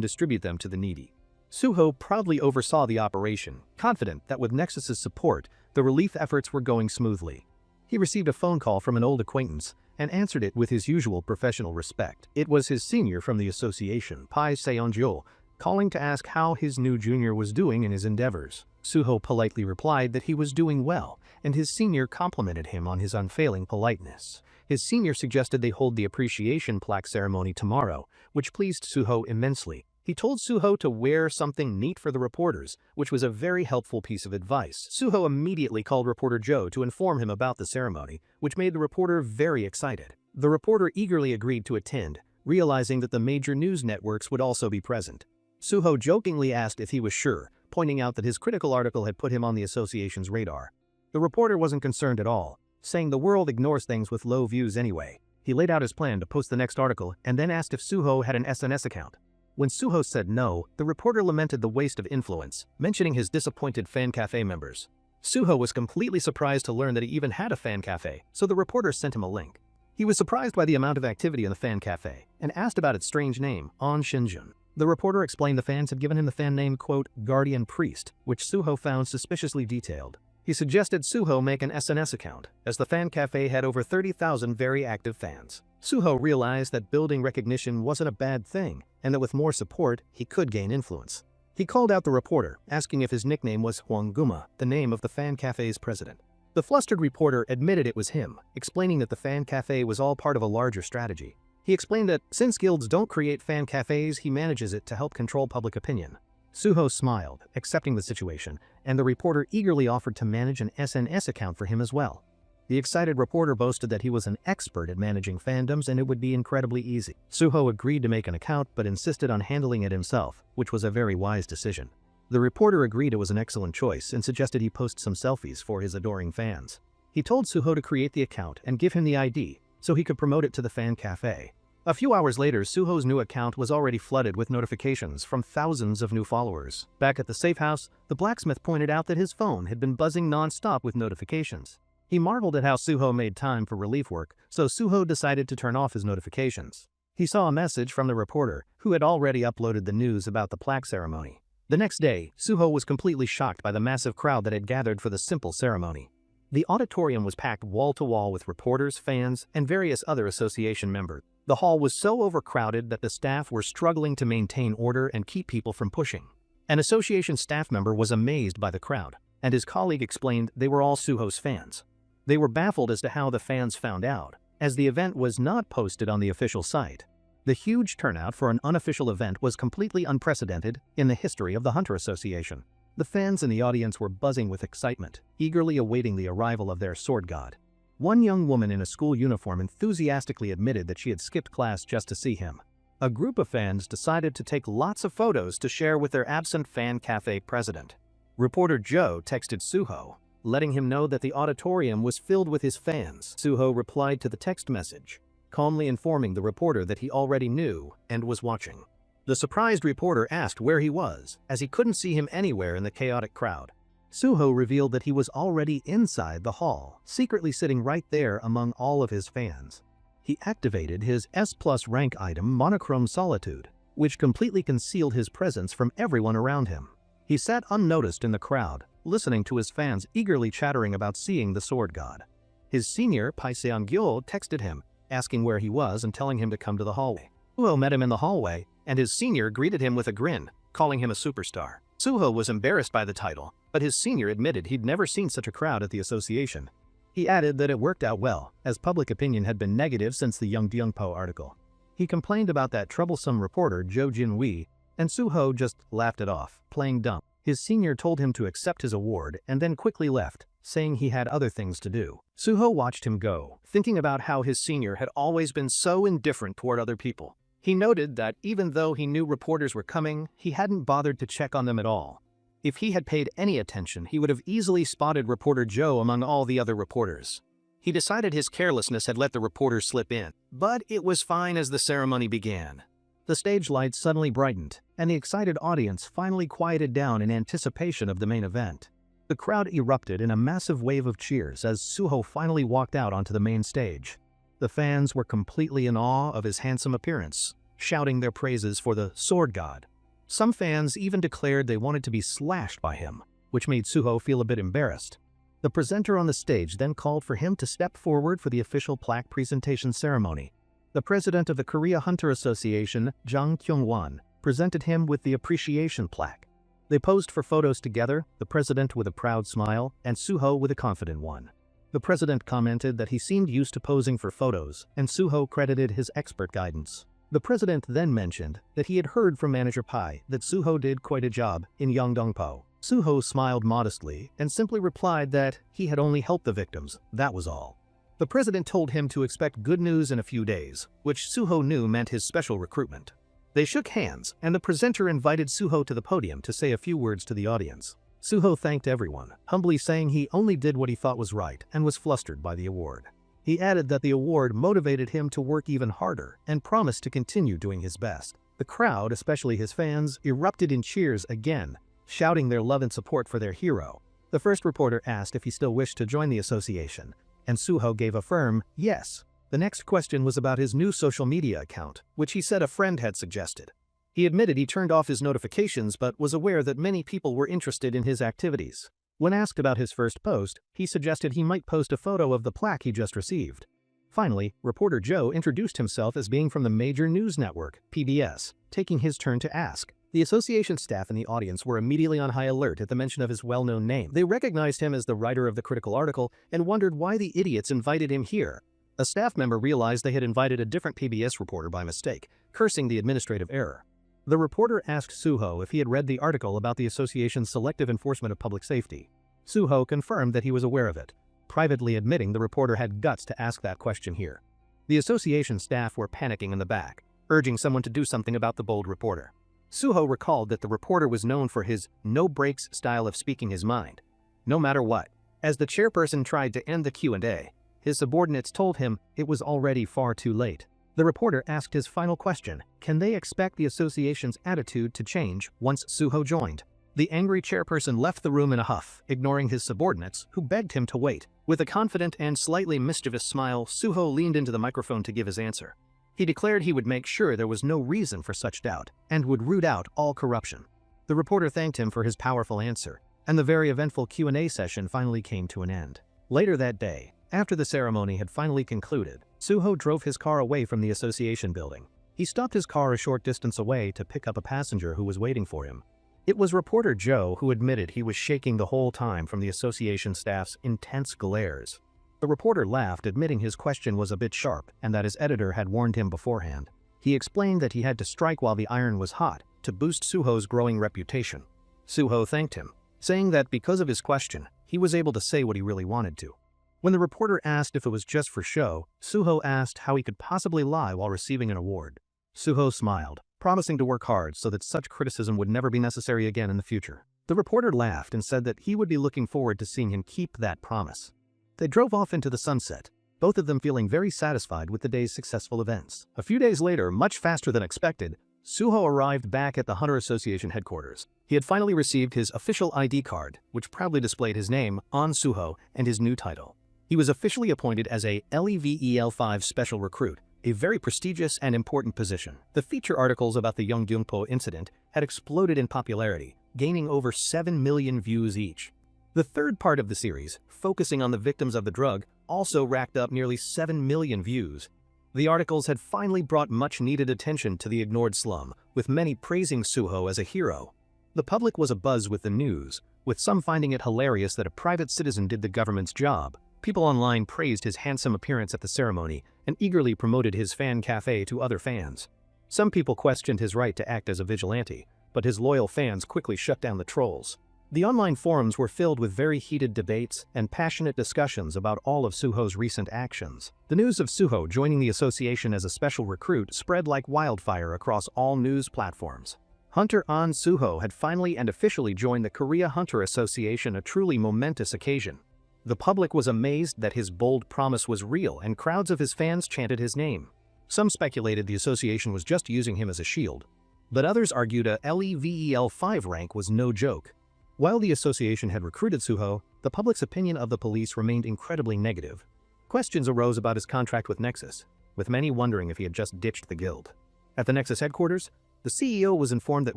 distribute them to the needy. Suho proudly oversaw the operation, confident that with Nexus's support, the relief efforts were going smoothly. He received a phone call from an old acquaintance and answered it with his usual professional respect. It was his senior from the association, Pai Seonjo, calling to ask how his new junior was doing in his endeavors. Suho politely replied that he was doing well, and his senior complimented him on his unfailing politeness. His senior suggested they hold the appreciation plaque ceremony tomorrow, which pleased Suho immensely. He told Suho to wear something neat for the reporters, which was a very helpful piece of advice. Suho immediately called reporter Joe to inform him about the ceremony, which made the reporter very excited. The reporter eagerly agreed to attend, realizing that the major news networks would also be present. Suho jokingly asked if he was sure, pointing out that his critical article had put him on the association's radar. The reporter wasn't concerned at all, saying the world ignores things with low views anyway. He laid out his plan to post the next article and then asked if Suho had an SNS account. When Suho said no, the reporter lamented the waste of influence, mentioning his disappointed fan cafe members. Suho was completely surprised to learn that he even had a fan cafe, so the reporter sent him a link. He was surprised by the amount of activity in the fan cafe and asked about its strange name, On Shinjun. The reporter explained the fans had given him the fan name, quote, Guardian Priest, which Suho found suspiciously detailed. He suggested Suho make an SNS account, as the fan cafe had over 30,000 very active fans. Suho realized that building recognition wasn't a bad thing, and that with more support, he could gain influence. He called out the reporter, asking if his nickname was Hwanguma, the name of the fan cafe's president. The flustered reporter admitted it was him, explaining that the fan cafe was all part of a larger strategy. He explained that since guilds don't create fan cafes, he manages it to help control public opinion. Suho smiled, accepting the situation, and the reporter eagerly offered to manage an SNS account for him as well. The excited reporter boasted that he was an expert at managing fandoms and it would be incredibly easy. Suho agreed to make an account but insisted on handling it himself, which was a very wise decision. The reporter agreed it was an excellent choice and suggested he post some selfies for his adoring fans. He told Suho to create the account and give him the ID so he could promote it to the fan cafe. A few hours later, Suho's new account was already flooded with notifications from thousands of new followers. Back at the safe house, the blacksmith pointed out that his phone had been buzzing non-stop with notifications. He marveled at how Suho made time for relief work, so Suho decided to turn off his notifications. He saw a message from the reporter, who had already uploaded the news about the plaque ceremony. The next day, Suho was completely shocked by the massive crowd that had gathered for the simple ceremony. The auditorium was packed wall-to-wall with reporters, fans, and various other association members. The hall was so overcrowded that the staff were struggling to maintain order and keep people from pushing. An association staff member was amazed by the crowd, and his colleague explained they were all Suho's fans. They were baffled as to how the fans found out, as the event was not posted on the official site. The huge turnout for an unofficial event was completely unprecedented in the history of the Hunter Association. The fans in the audience were buzzing with excitement, eagerly awaiting the arrival of their sword god. One young woman in a school uniform enthusiastically admitted that she had skipped class just to see him. A group of fans decided to take lots of photos to share with their absent fan cafe president. Reporter Joe texted Suho, letting him know that the auditorium was filled with his fans. Suho replied to the text message, calmly informing the reporter that he already knew and was watching. The surprised reporter asked where he was, as he couldn't see him anywhere in the chaotic crowd. Suho revealed that he was already inside the hall, secretly sitting right there among all of his fans. He activated his S+ rank item Monochrome Solitude, which completely concealed his presence from everyone around him. He sat unnoticed in the crowd, listening to his fans eagerly chattering about seeing the sword god. His senior, Pai Seong-gyo, texted him, asking where he was and telling him to come to the hallway. Suho met him in the hallway, and his senior greeted him with a grin, calling him a superstar. Suho was embarrassed by the title, but his senior admitted he'd never seen such a crowd at the association. He added that it worked out well, as public opinion had been negative since the Young Dyungpo article. He complained about that troublesome reporter Jo Jin-wee, and Suho just laughed it off, playing dumb. His senior told him to accept his award and then quickly left, saying he had other things to do. Suho watched him go, thinking about how his senior had always been so indifferent toward other people. He noted that even though he knew reporters were coming, he hadn't bothered to check on them at all. If he had paid any attention, he would have easily spotted reporter Joe among all the other reporters. He decided his carelessness had let the reporters slip in, but it was fine as the ceremony began. The stage lights suddenly brightened, and the excited audience finally quieted down in anticipation of the main event. The crowd erupted in a massive wave of cheers as Suho finally walked out onto the main stage. The fans were completely in awe of his handsome appearance, shouting their praises for the sword god. Some fans even declared they wanted to be slashed by him, which made Suho feel a bit embarrassed. The presenter on the stage then called for him to step forward for the official plaque presentation ceremony. The president of the Korea Hunter Association, Jang Kyung-won, presented him with the appreciation plaque. They posed for photos together, the president with a proud smile and Suho with a confident one. The president commented that he seemed used to posing for photos, and Suho credited his expert guidance. The president then mentioned that he had heard from manager Pai that Suho did quite a job in Yeongdongpo. Suho smiled modestly and simply replied that he had only helped the victims, that was all. The president told him to expect good news in a few days, which Suho knew meant his special recruitment. They shook hands, and the presenter invited Suho to the podium to say a few words to the audience. Suho thanked everyone, humbly saying he only did what he thought was right and was flustered by the award. He added that the award motivated him to work even harder and promised to continue doing his best. The crowd, especially his fans, erupted in cheers again, shouting their love and support for their hero. The first reporter asked if he still wished to join the association, and Suho gave a firm yes. The next question was about his new social media account, which he said a friend had suggested. He admitted he turned off his notifications but was aware that many people were interested in his activities. When asked about his first post, he suggested he might post a photo of the plaque he just received. Finally, reporter Joe introduced himself as being from the major news network, PBS, taking his turn to ask. The association staff and the audience were immediately on high alert at the mention of his well-known name. They recognized him as the writer of the critical article and wondered why the idiots invited him here. A staff member realized they had invited a different PBS reporter by mistake, cursing the administrative error. The reporter asked Suho if he had read the article about the association's selective enforcement of public safety. Suho confirmed that he was aware of it, privately admitting the reporter had guts to ask that question here. The association staff were panicking in the back, urging someone to do something about the bold reporter. Suho recalled that the reporter was known for his no-breaks style of speaking his mind, no matter what. As the chairperson tried to end the Q&A, his subordinates told him it was already far too late. The reporter asked his final question, can they expect the association's attitude to change once Suho joined? The angry chairperson left the room in a huff, ignoring his subordinates, who begged him to wait. With a confident and slightly mischievous smile, Suho leaned into the microphone to give his answer. He declared he would make sure there was no reason for such doubt, and would root out all corruption. The reporter thanked him for his powerful answer, and the very eventful Q&A session finally came to an end. Later that day, after the ceremony had finally concluded, Suho drove his car away from the association building. He stopped his car a short distance away to pick up a passenger who was waiting for him. It was reporter Joe who admitted he was shaking the whole time from the association staff's intense glares. The reporter laughed, admitting his question was a bit sharp and that his editor had warned him beforehand. He explained that he had to strike while the iron was hot to boost Suho's growing reputation. Suho thanked him, saying that because of his question, he was able to say what he really wanted to. When the reporter asked if it was just for show, Suho asked how he could possibly lie while receiving an award. Suho smiled, promising to work hard so that such criticism would never be necessary again in the future. The reporter laughed and said that he would be looking forward to seeing him keep that promise. They drove off into the sunset, both of them feeling very satisfied with the day's successful events. A few days later, much faster than expected, Suho arrived back at the Hunter Association headquarters. He had finally received his official ID card, which proudly displayed his name, On Suho, and his new title. He was officially appointed as a LEVEL5 special recruit, a very prestigious and important position. The feature articles about the Yonggyungpo incident had exploded in popularity, gaining over 7 million views each. The third part of the series, focusing on the victims of the drug, also racked up nearly 7 million views. The articles had finally brought much-needed attention to the ignored slum, with many praising Suho as a hero. The public was abuzz with the news, with some finding it hilarious that a private citizen did the government's job. People online praised his handsome appearance at the ceremony and eagerly promoted his fan cafe to other fans. Some people questioned his right to act as a vigilante, but his loyal fans quickly shut down the trolls. The online forums were filled with very heated debates and passionate discussions about all of Suho's recent actions. The news of Suho joining the association as a special recruit spread like wildfire across all news platforms. Hunter On Suho had finally and officially joined the Korea Hunter Association, a truly momentous occasion. The public was amazed that his bold promise was real, and crowds of his fans chanted his name. Some speculated the association was just using him as a shield, but others argued a LEVEL5 rank was no joke. While the association had recruited Suho, the public's opinion of the police remained incredibly negative. Questions arose about his contract with Nexus, with many wondering if he had just ditched the guild. At the Nexus headquarters, the CEO was informed that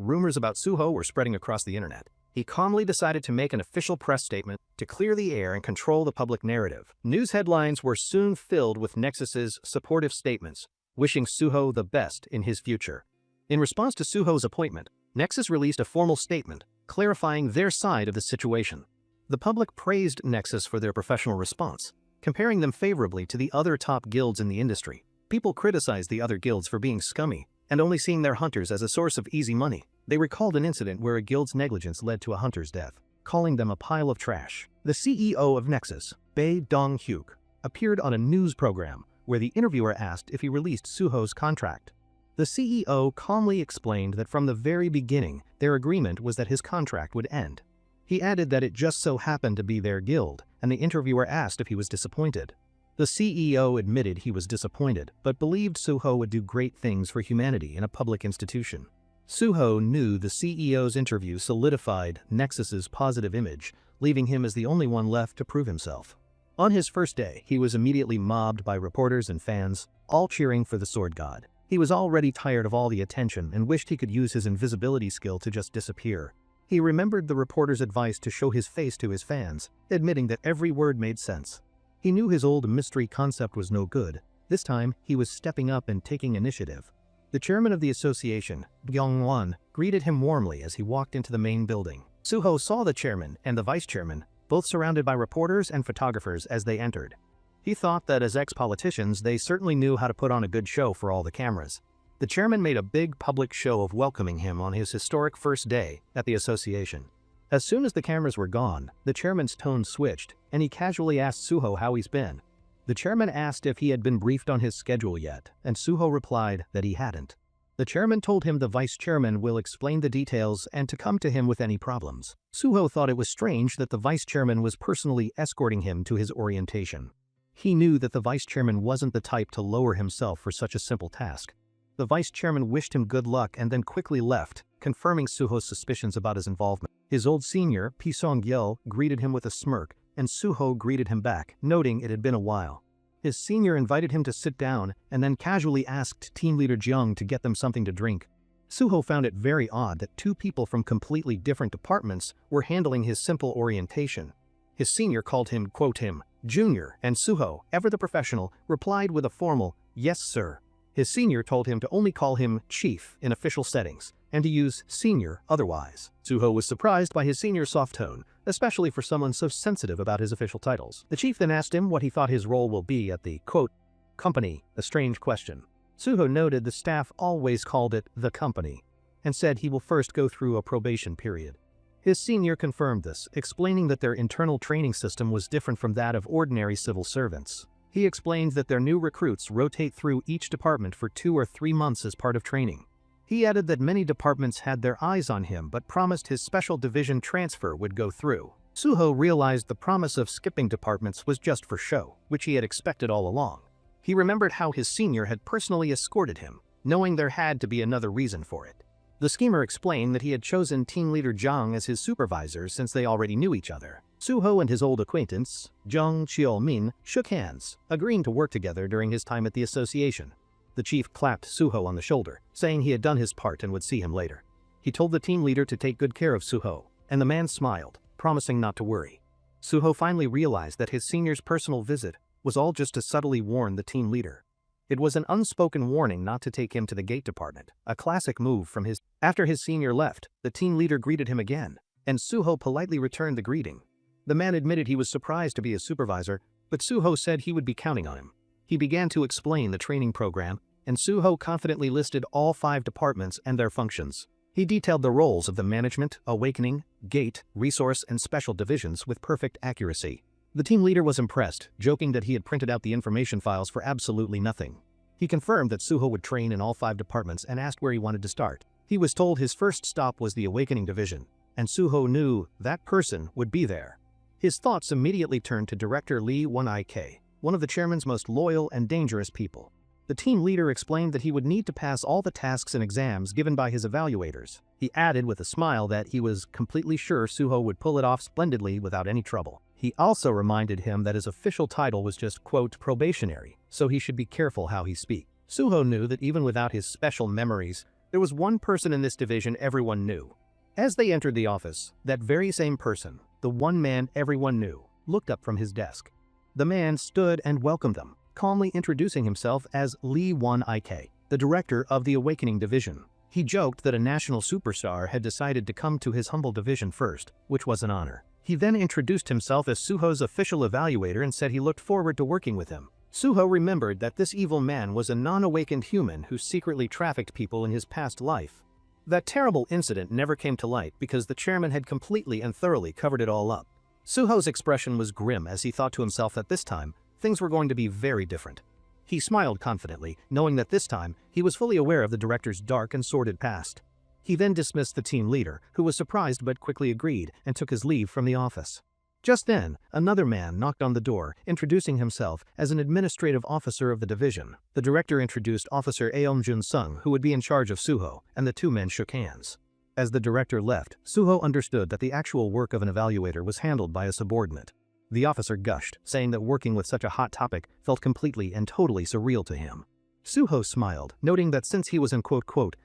rumors about Suho were spreading across the internet. He calmly decided to make an official press statement to clear the air and control the public narrative. News headlines were soon filled with Nexus's supportive statements, wishing Suho the best in his future. In response to Suho's appointment, Nexus released a formal statement clarifying their side of the situation. The public praised Nexus for their professional response, comparing them favorably to the other top guilds in the industry. People criticized the other guilds for being scummy and only seeing their hunters as a source of easy money. They recalled an incident where a guild's negligence led to a hunter's death, calling them a pile of trash. The CEO of Nexus, Bae Dong-hyuk, appeared on a news program where the interviewer asked if he released Suho's contract. The CEO calmly explained that from the very beginning, their agreement was that his contract would end. He added that it just so happened to be their guild, and the interviewer asked if he was disappointed. The CEO admitted he was disappointed, but believed Suho would do great things for humanity in a public institution. Suho knew the CEO's interview solidified Nexus's positive image, leaving him as the only one left to prove himself. On his first day, he was immediately mobbed by reporters and fans, all cheering for the sword god. He was already tired of all the attention and wished he could use his invisibility skill to just disappear. He remembered the reporter's advice to show his face to his fans, admitting that every word made sense. He knew his old mystery concept was no good. This time, he was stepping up and taking initiative. The chairman of the association, No.1, greeted him warmly as he walked into the main building. Suho saw the chairman and the vice chairman, both surrounded by reporters and photographers as they entered. He thought that as ex-politicians, they certainly knew how to put on a good show for all the cameras. The chairman made a big public show of welcoming him on his historic first day at the association. As soon as the cameras were gone, the chairman's tone switched, and he casually asked Suho how he's been. The chairman asked if he had been briefed on his schedule yet, and Suho replied that he hadn't. The chairman told him the vice chairman will explain the details and to come to him with any problems. Suho thought it was strange that the vice chairman was personally escorting him to his orientation. He knew that the vice chairman wasn't the type to lower himself for such a simple task. The vice chairman wished him good luck and then quickly left, confirming Suho's suspicions about his involvement. His old senior, Pi Song-gil, greeted him with a smirk, and Suho greeted him back, noting it had been a while. His senior invited him to sit down and then casually asked team leader Jeong to get them something to drink. Suho found it very odd that two people from completely different departments were handling his simple orientation. His senior called him, quote him, Junior, and Suho, ever the professional, replied with a formal, yes sir. His senior told him to only call him Chief in official settings, and to use senior otherwise. Suho was surprised by his senior's soft tone, especially for someone so sensitive about his official titles. The chief then asked him what he thought his role will be at the, quote, company, a strange question. Suho noted the staff always called it the company, and said he will first go through a probation period. His senior confirmed this, explaining that their internal training system was different from that of ordinary civil servants. He explained that their new recruits rotate through each department for 2 or 3 months as part of training. He added that many departments had their eyes on him but promised his special division transfer would go through. Suho realized the promise of skipping departments was just for show, which he had expected all along. He remembered how his senior had personally escorted him, knowing there had to be another reason for it. The schemer explained that he had chosen team leader Zhang as his supervisor since they already knew each other. Suho and his old acquaintance, Zhang Xiaomin, shook hands, agreeing to work together during his time at the association. The chief clapped Suho on the shoulder, saying he had done his part and would see him later. He told the team leader to take good care of Suho, and the man smiled, promising not to worry. Suho finally realized that his senior's personal visit was all just to subtly warn the team leader. It was an unspoken warning not to take him to the gate department, a classic move from his. After his senior left, the team leader greeted him again, and Suho politely returned the greeting. The man admitted he was surprised to be a supervisor, but Suho said he would be counting on him. He began to explain the training program, and Suho confidently listed all 5 departments and their functions. He detailed the roles of the management, awakening, gate, resource, and special divisions with perfect accuracy. The team leader was impressed, joking that he had printed out the information files for absolutely nothing. He confirmed that Suho would train in all 5 departments and asked where he wanted to start. He was told his first stop was the awakening division, and Suho knew that person would be there. His thoughts immediately turned to Director Lee 1IK, one of the chairman's most loyal and dangerous people. The team leader explained that he would need to pass all the tasks and exams given by his evaluators. He added with a smile that he was completely sure Suho would pull it off splendidly without any trouble. He also reminded him that his official title was just, quote, probationary, so he should be careful how he speaks. Suho knew that even without his special memories, there was one person in this division everyone knew. As they entered the office, that very same person, the one man everyone knew, looked up from his desk. The man stood and welcomed them, calmly introducing himself as Lee 1IK, the director of the Awakening Division. He joked that a national superstar had decided to come to his humble division first, which was an honor. He then introduced himself as Suho's official evaluator and said he looked forward to working with him. Suho remembered that this evil man was a non-awakened human who secretly trafficked people in his past life. That terrible incident never came to light because the chairman had completely and thoroughly covered it all up. Suho's expression was grim as he thought to himself that this time, things were going to be very different. He smiled confidently, knowing that this time, he was fully aware of the director's dark and sordid past. He then dismissed the team leader, who was surprised but quickly agreed, and took his leave from the office. Just then, another man knocked on the door, introducing himself as an administrative officer of the division. The director introduced Officer Aeom Jun-sung, who would be in charge of Suho, and the 2 men shook hands. As the director left, Suho understood that the actual work of an evaluator was handled by a subordinate. The officer gushed, saying that working with such a hot topic felt completely and totally surreal to him. Suho smiled, noting that since he was in quote,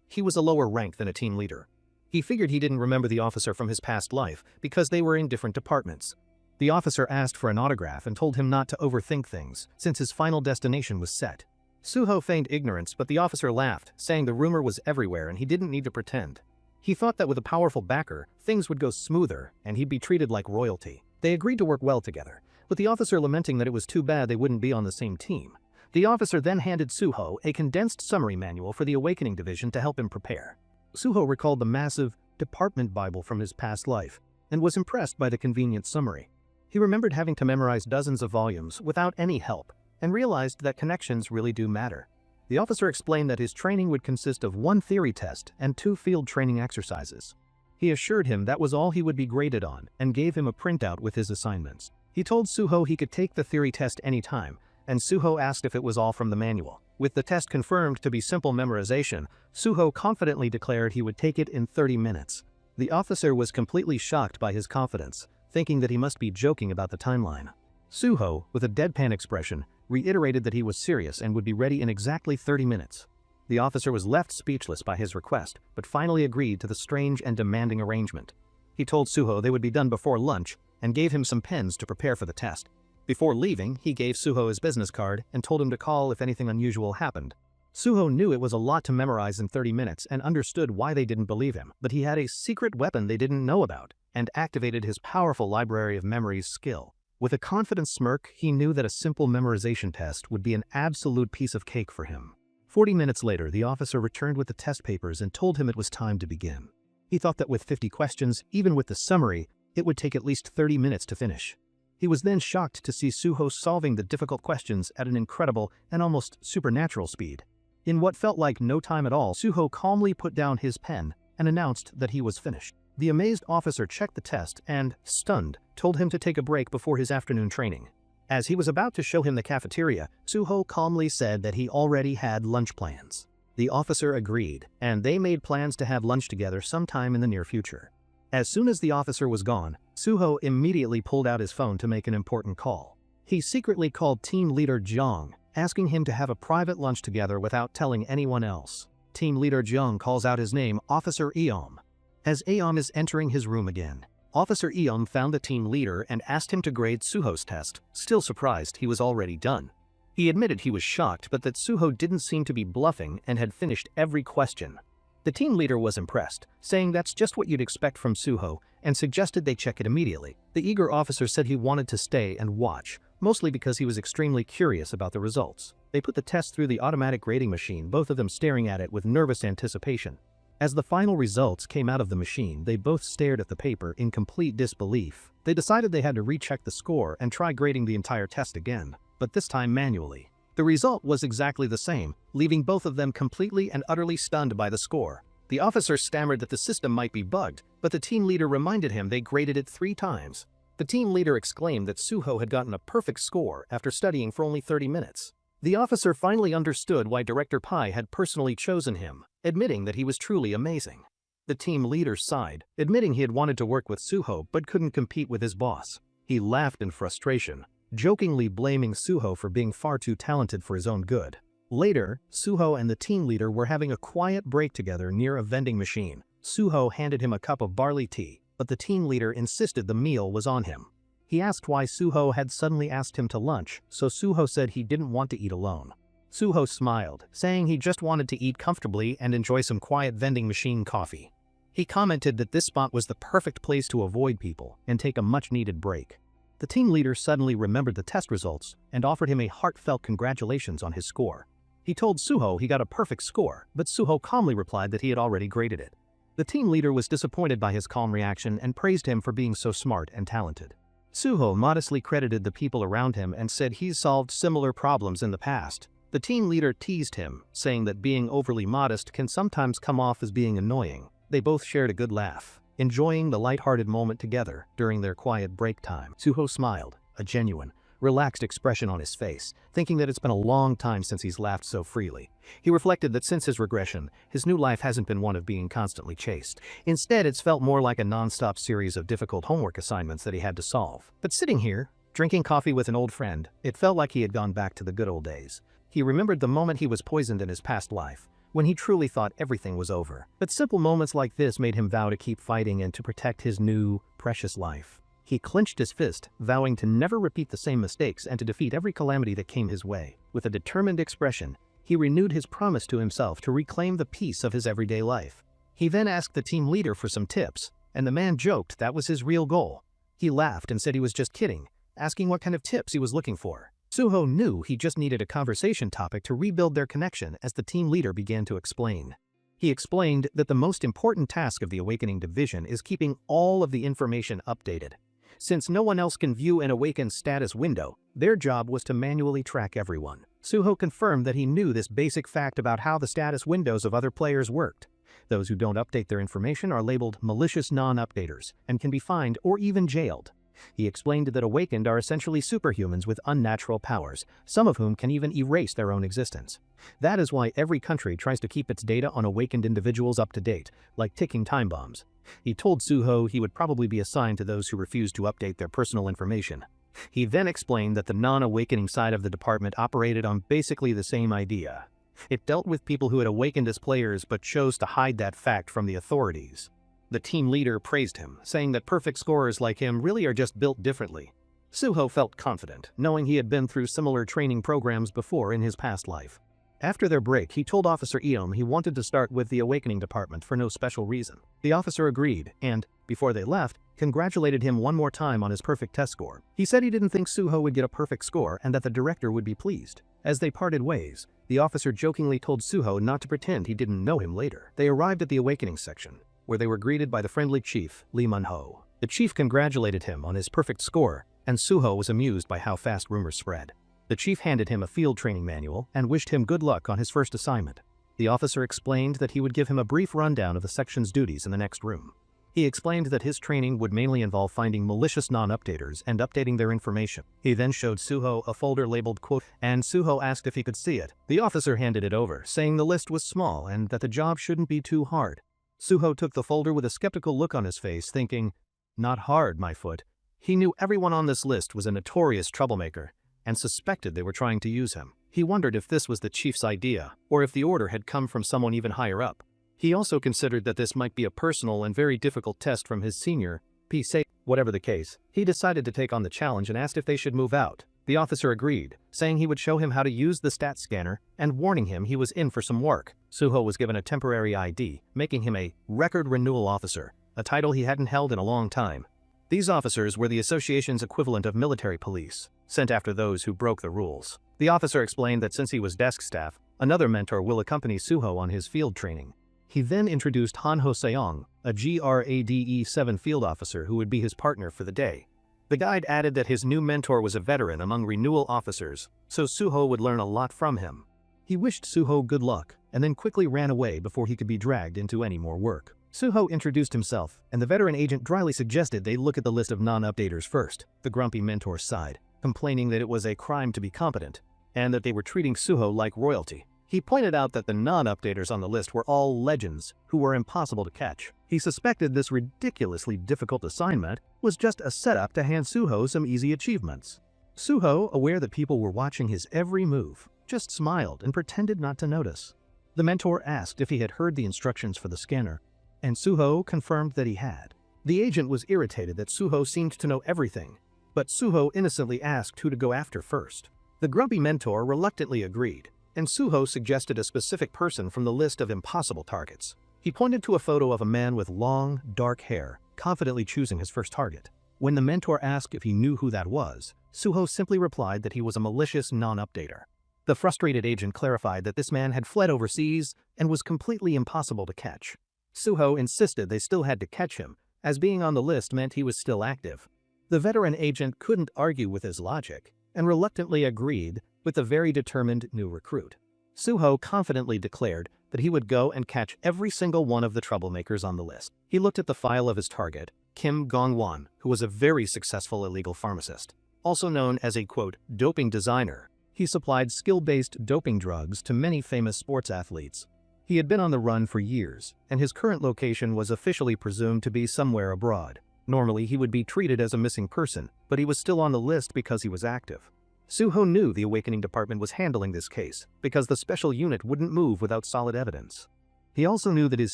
he was a lower rank than a team leader. He figured he didn't remember the officer from his past life because they were in different departments. The officer asked for an autograph and told him not to overthink things, since his final destination was set. Suho feigned ignorance, but the officer laughed, saying the rumor was everywhere and he didn't need to pretend. He thought that with a powerful backer, things would go smoother and he'd be treated like royalty. They agreed to work well together, with the officer lamenting that it was too bad they wouldn't be on the same team. The officer then handed Suho a condensed summary manual for the Awakening Division to help him prepare. Suho recalled the massive department Bible from his past life and was impressed by the convenient summary. He remembered having to memorize dozens of volumes without any help and realized that connections really do matter. The officer explained that his training would consist of 1 theory test and 2 field training exercises. He assured him that was all he would be graded on and gave him a printout with his assignments. He told Suho he could take the theory test anytime, and Suho asked if it was all from the manual. With the test confirmed to be simple memorization, Suho confidently declared he would take it in 30 minutes. The officer was completely shocked by his confidence, thinking that he must be joking about the timeline. Suho, with a deadpan expression, reiterated that he was serious and would be ready in exactly 30 minutes. The officer was left speechless by his request, but finally agreed to the strange and demanding arrangement. He told Suho they would be done before lunch and gave him some pens to prepare for the test. Before leaving, he gave Suho his business card and told him to call if anything unusual happened. Suho knew it was a lot to memorize in 30 minutes and understood why they didn't believe him, but he had a secret weapon they didn't know about, and activated his powerful library of memories skill. With a confident smirk, he knew that a simple memorization test would be an absolute piece of cake for him. 40 minutes later, the officer returned with the test papers and told him it was time to begin. He thought that with 50 questions, even with the summary, it would take at least 30 minutes to finish. He was then shocked to see Suho solving the difficult questions at an incredible and almost supernatural speed. In what felt like no time at all, Suho calmly put down his pen and announced that he was finished. The amazed officer checked the test and, stunned, told him to take a break before his afternoon training. As he was about to show him the cafeteria, Suho calmly said that he already had lunch plans. The officer agreed, and they made plans to have lunch together sometime in the near future. As soon as the officer was gone, Suho immediately pulled out his phone to make an important call. He secretly called team leader Jeong, asking him to have a private lunch together without telling anyone else. Team leader Jeong calls out his name, Officer Eom. As Eom is entering his room again, Officer Eom found the team leader and asked him to grade Suho's test, still surprised he was already done. He admitted he was shocked, but that Suho didn't seem to be bluffing and had finished every question. The team leader was impressed, saying that's just what you'd expect from Suho, and suggested they check it immediately. The eager officer said he wanted to stay and watch, mostly because he was extremely curious about the results. They put the test through the automatic grading machine, both of them staring at it with nervous anticipation. As the final results came out of the machine, they both stared at the paper in complete disbelief. They decided they had to recheck the score and try grading the entire test again, but this time manually. The result was exactly the same, leaving both of them completely and utterly stunned by the score. The officer stammered that the system might be bugged, but the team leader reminded him they graded it 3 times. The team leader exclaimed that Suho had gotten a perfect score after studying for only 30 minutes. The officer finally understood why Director Pai had personally chosen him, admitting that he was truly amazing. The team leader sighed, admitting he had wanted to work with Suho but couldn't compete with his boss. He laughed in frustration, jokingly blaming Suho for being far too talented for his own good. Later, Suho and the team leader were having a quiet break together near a vending machine. Suho handed him a cup of barley tea, but the team leader insisted the meal was on him. He asked why Suho had suddenly asked him to lunch, so Suho said he didn't want to eat alone. Suho smiled, saying he just wanted to eat comfortably and enjoy some quiet vending machine coffee. He commented that this spot was the perfect place to avoid people and take a much-needed break. The team leader suddenly remembered the test results and offered him a heartfelt congratulations on his score. He told Suho he got a perfect score, but Suho calmly replied that he had already graded it. The team leader was disappointed by his calm reaction and praised him for being so smart and talented. Suho modestly credited the people around him and said he's solved similar problems in the past. The team leader teased him, saying that being overly modest can sometimes come off as being annoying. They both shared a good laugh, enjoying the lighthearted moment together during their quiet break time. Suho smiled, a genuine, relaxed expression on his face, thinking that it's been a long time since he's laughed so freely. He reflected that since his regression, his new life hasn't been one of being constantly chased. Instead, it's felt more like a non-stop series of difficult homework assignments that he had to solve. But sitting here, drinking coffee with an old friend, it felt like he had gone back to the good old days. He remembered the moment he was poisoned in his past life, when he truly thought everything was over. But simple moments like this made him vow to keep fighting and to protect his new, precious life. He clenched his fist, vowing to never repeat the same mistakes and to defeat every calamity that came his way. With a determined expression, he renewed his promise to himself to reclaim the peace of his everyday life. He then asked the team leader for some tips, and the man joked that was his real goal. He laughed and said he was just kidding, asking what kind of tips he was looking for. Suho knew he just needed a conversation topic to rebuild their connection as the team leader began to explain. He explained that the most important task of the Awakening Division is keeping all of the information updated. Since no one else can view an Awakened status window, their job was to manually track everyone. Suho confirmed that he knew this basic fact about how the status windows of other players worked. Those who don't update their information are labeled malicious non-updaters and can be fined or even jailed. He explained that Awakened are essentially superhumans with unnatural powers, some of whom can even erase their own existence. That is why every country tries to keep its data on Awakened individuals up to date, like ticking time bombs. He told Suho he would probably be assigned to those who refused to update their personal information. He then explained that the non-awakening side of the department operated on basically the same idea. It dealt with people who had awakened as players but chose to hide that fact from the authorities. The team leader praised him, saying that perfect scorers like him really are just built differently. Suho felt confident, knowing he had been through similar training programs before in his past life. After their break, he told Officer Eom he wanted to start with the Awakening Department for no special reason. The officer agreed and, before they left, congratulated him one more time on his perfect test score. He said he didn't think Suho would get a perfect score and that the director would be pleased. As they parted ways, the officer jokingly told Suho not to pretend he didn't know him later. They arrived at the Awakening section, where they were greeted by the friendly chief, Lee Mun-ho. The chief congratulated him on his perfect score, and Suho was amused by how fast rumors spread. The chief handed him a field training manual and wished him good luck on his first assignment. The officer explained that he would give him a brief rundown of the section's duties in the next room. He explained that his training would mainly involve finding malicious non-updaters and updating their information. He then showed Suho a folder labeled quote, and Suho asked if he could see it. The officer handed it over, saying the list was small and that the job shouldn't be too hard. Suho took the folder with a skeptical look on his face, thinking, "Not hard, my foot." He knew everyone on this list was a notorious troublemaker, and suspected they were trying to use him. He wondered if this was the chief's idea, or if the order had come from someone even higher up. He also considered that this might be a personal and very difficult test from his senior, P.C. Whatever the case, he decided to take on the challenge and asked if they should move out. The officer agreed, saying he would show him how to use the stat scanner and warning him he was in for some work. Suho was given a temporary ID, making him a record renewal officer, a title he hadn't held in a long time. These officers were the association's equivalent of military police, sent after those who broke the rules. The officer explained that since he was desk staff, another mentor will accompany Suho on his field training. He then introduced Hanho Seong, a GRADE 7 field officer who would be his partner for the day. The guide added that his new mentor was a veteran among renewal officers, so Suho would learn a lot from him. He wished Suho good luck, and then quickly ran away before he could be dragged into any more work. Suho introduced himself, and the veteran agent dryly suggested they look at the list of non-updaters first. The grumpy mentor sighed, complaining that it was a crime to be competent, and that they were treating Suho like royalty. He pointed out that the non-updaters on the list were all legends who were impossible to catch. He suspected this ridiculously difficult assignment was just a setup to hand Suho some easy achievements. Suho, aware that people were watching his every move, just smiled and pretended not to notice. The mentor asked if he had heard the instructions for the scanner, and Suho confirmed that he had. The agent was irritated that Suho seemed to know everything, but Suho innocently asked who to go after first. The grumpy mentor reluctantly agreed, and Suho suggested a specific person from the list of impossible targets. He pointed to a photo of a man with long, dark hair, confidently choosing his first target. When the mentor asked if he knew who that was, Suho simply replied that he was a malicious non-updater. The frustrated agent clarified that this man had fled overseas and was completely impossible to catch. Suho insisted they still had to catch him, as being on the list meant he was still active. The veteran agent couldn't argue with his logic, and reluctantly agreed with the very determined new recruit. Suho confidently declared that he would go and catch every single one of the troublemakers on the list. He looked at the file of his target, Kim Gong-won, who was a very successful illegal pharmacist. Also known as a, quote, doping designer, he supplied skill-based doping drugs to many famous sports athletes. He had been on the run for years, and his current location was officially presumed to be somewhere abroad. Normally, he would be treated as a missing person, but he was still on the list because he was active. Suho knew the Awakening Department was handling this case, because the special unit wouldn't move without solid evidence. He also knew that his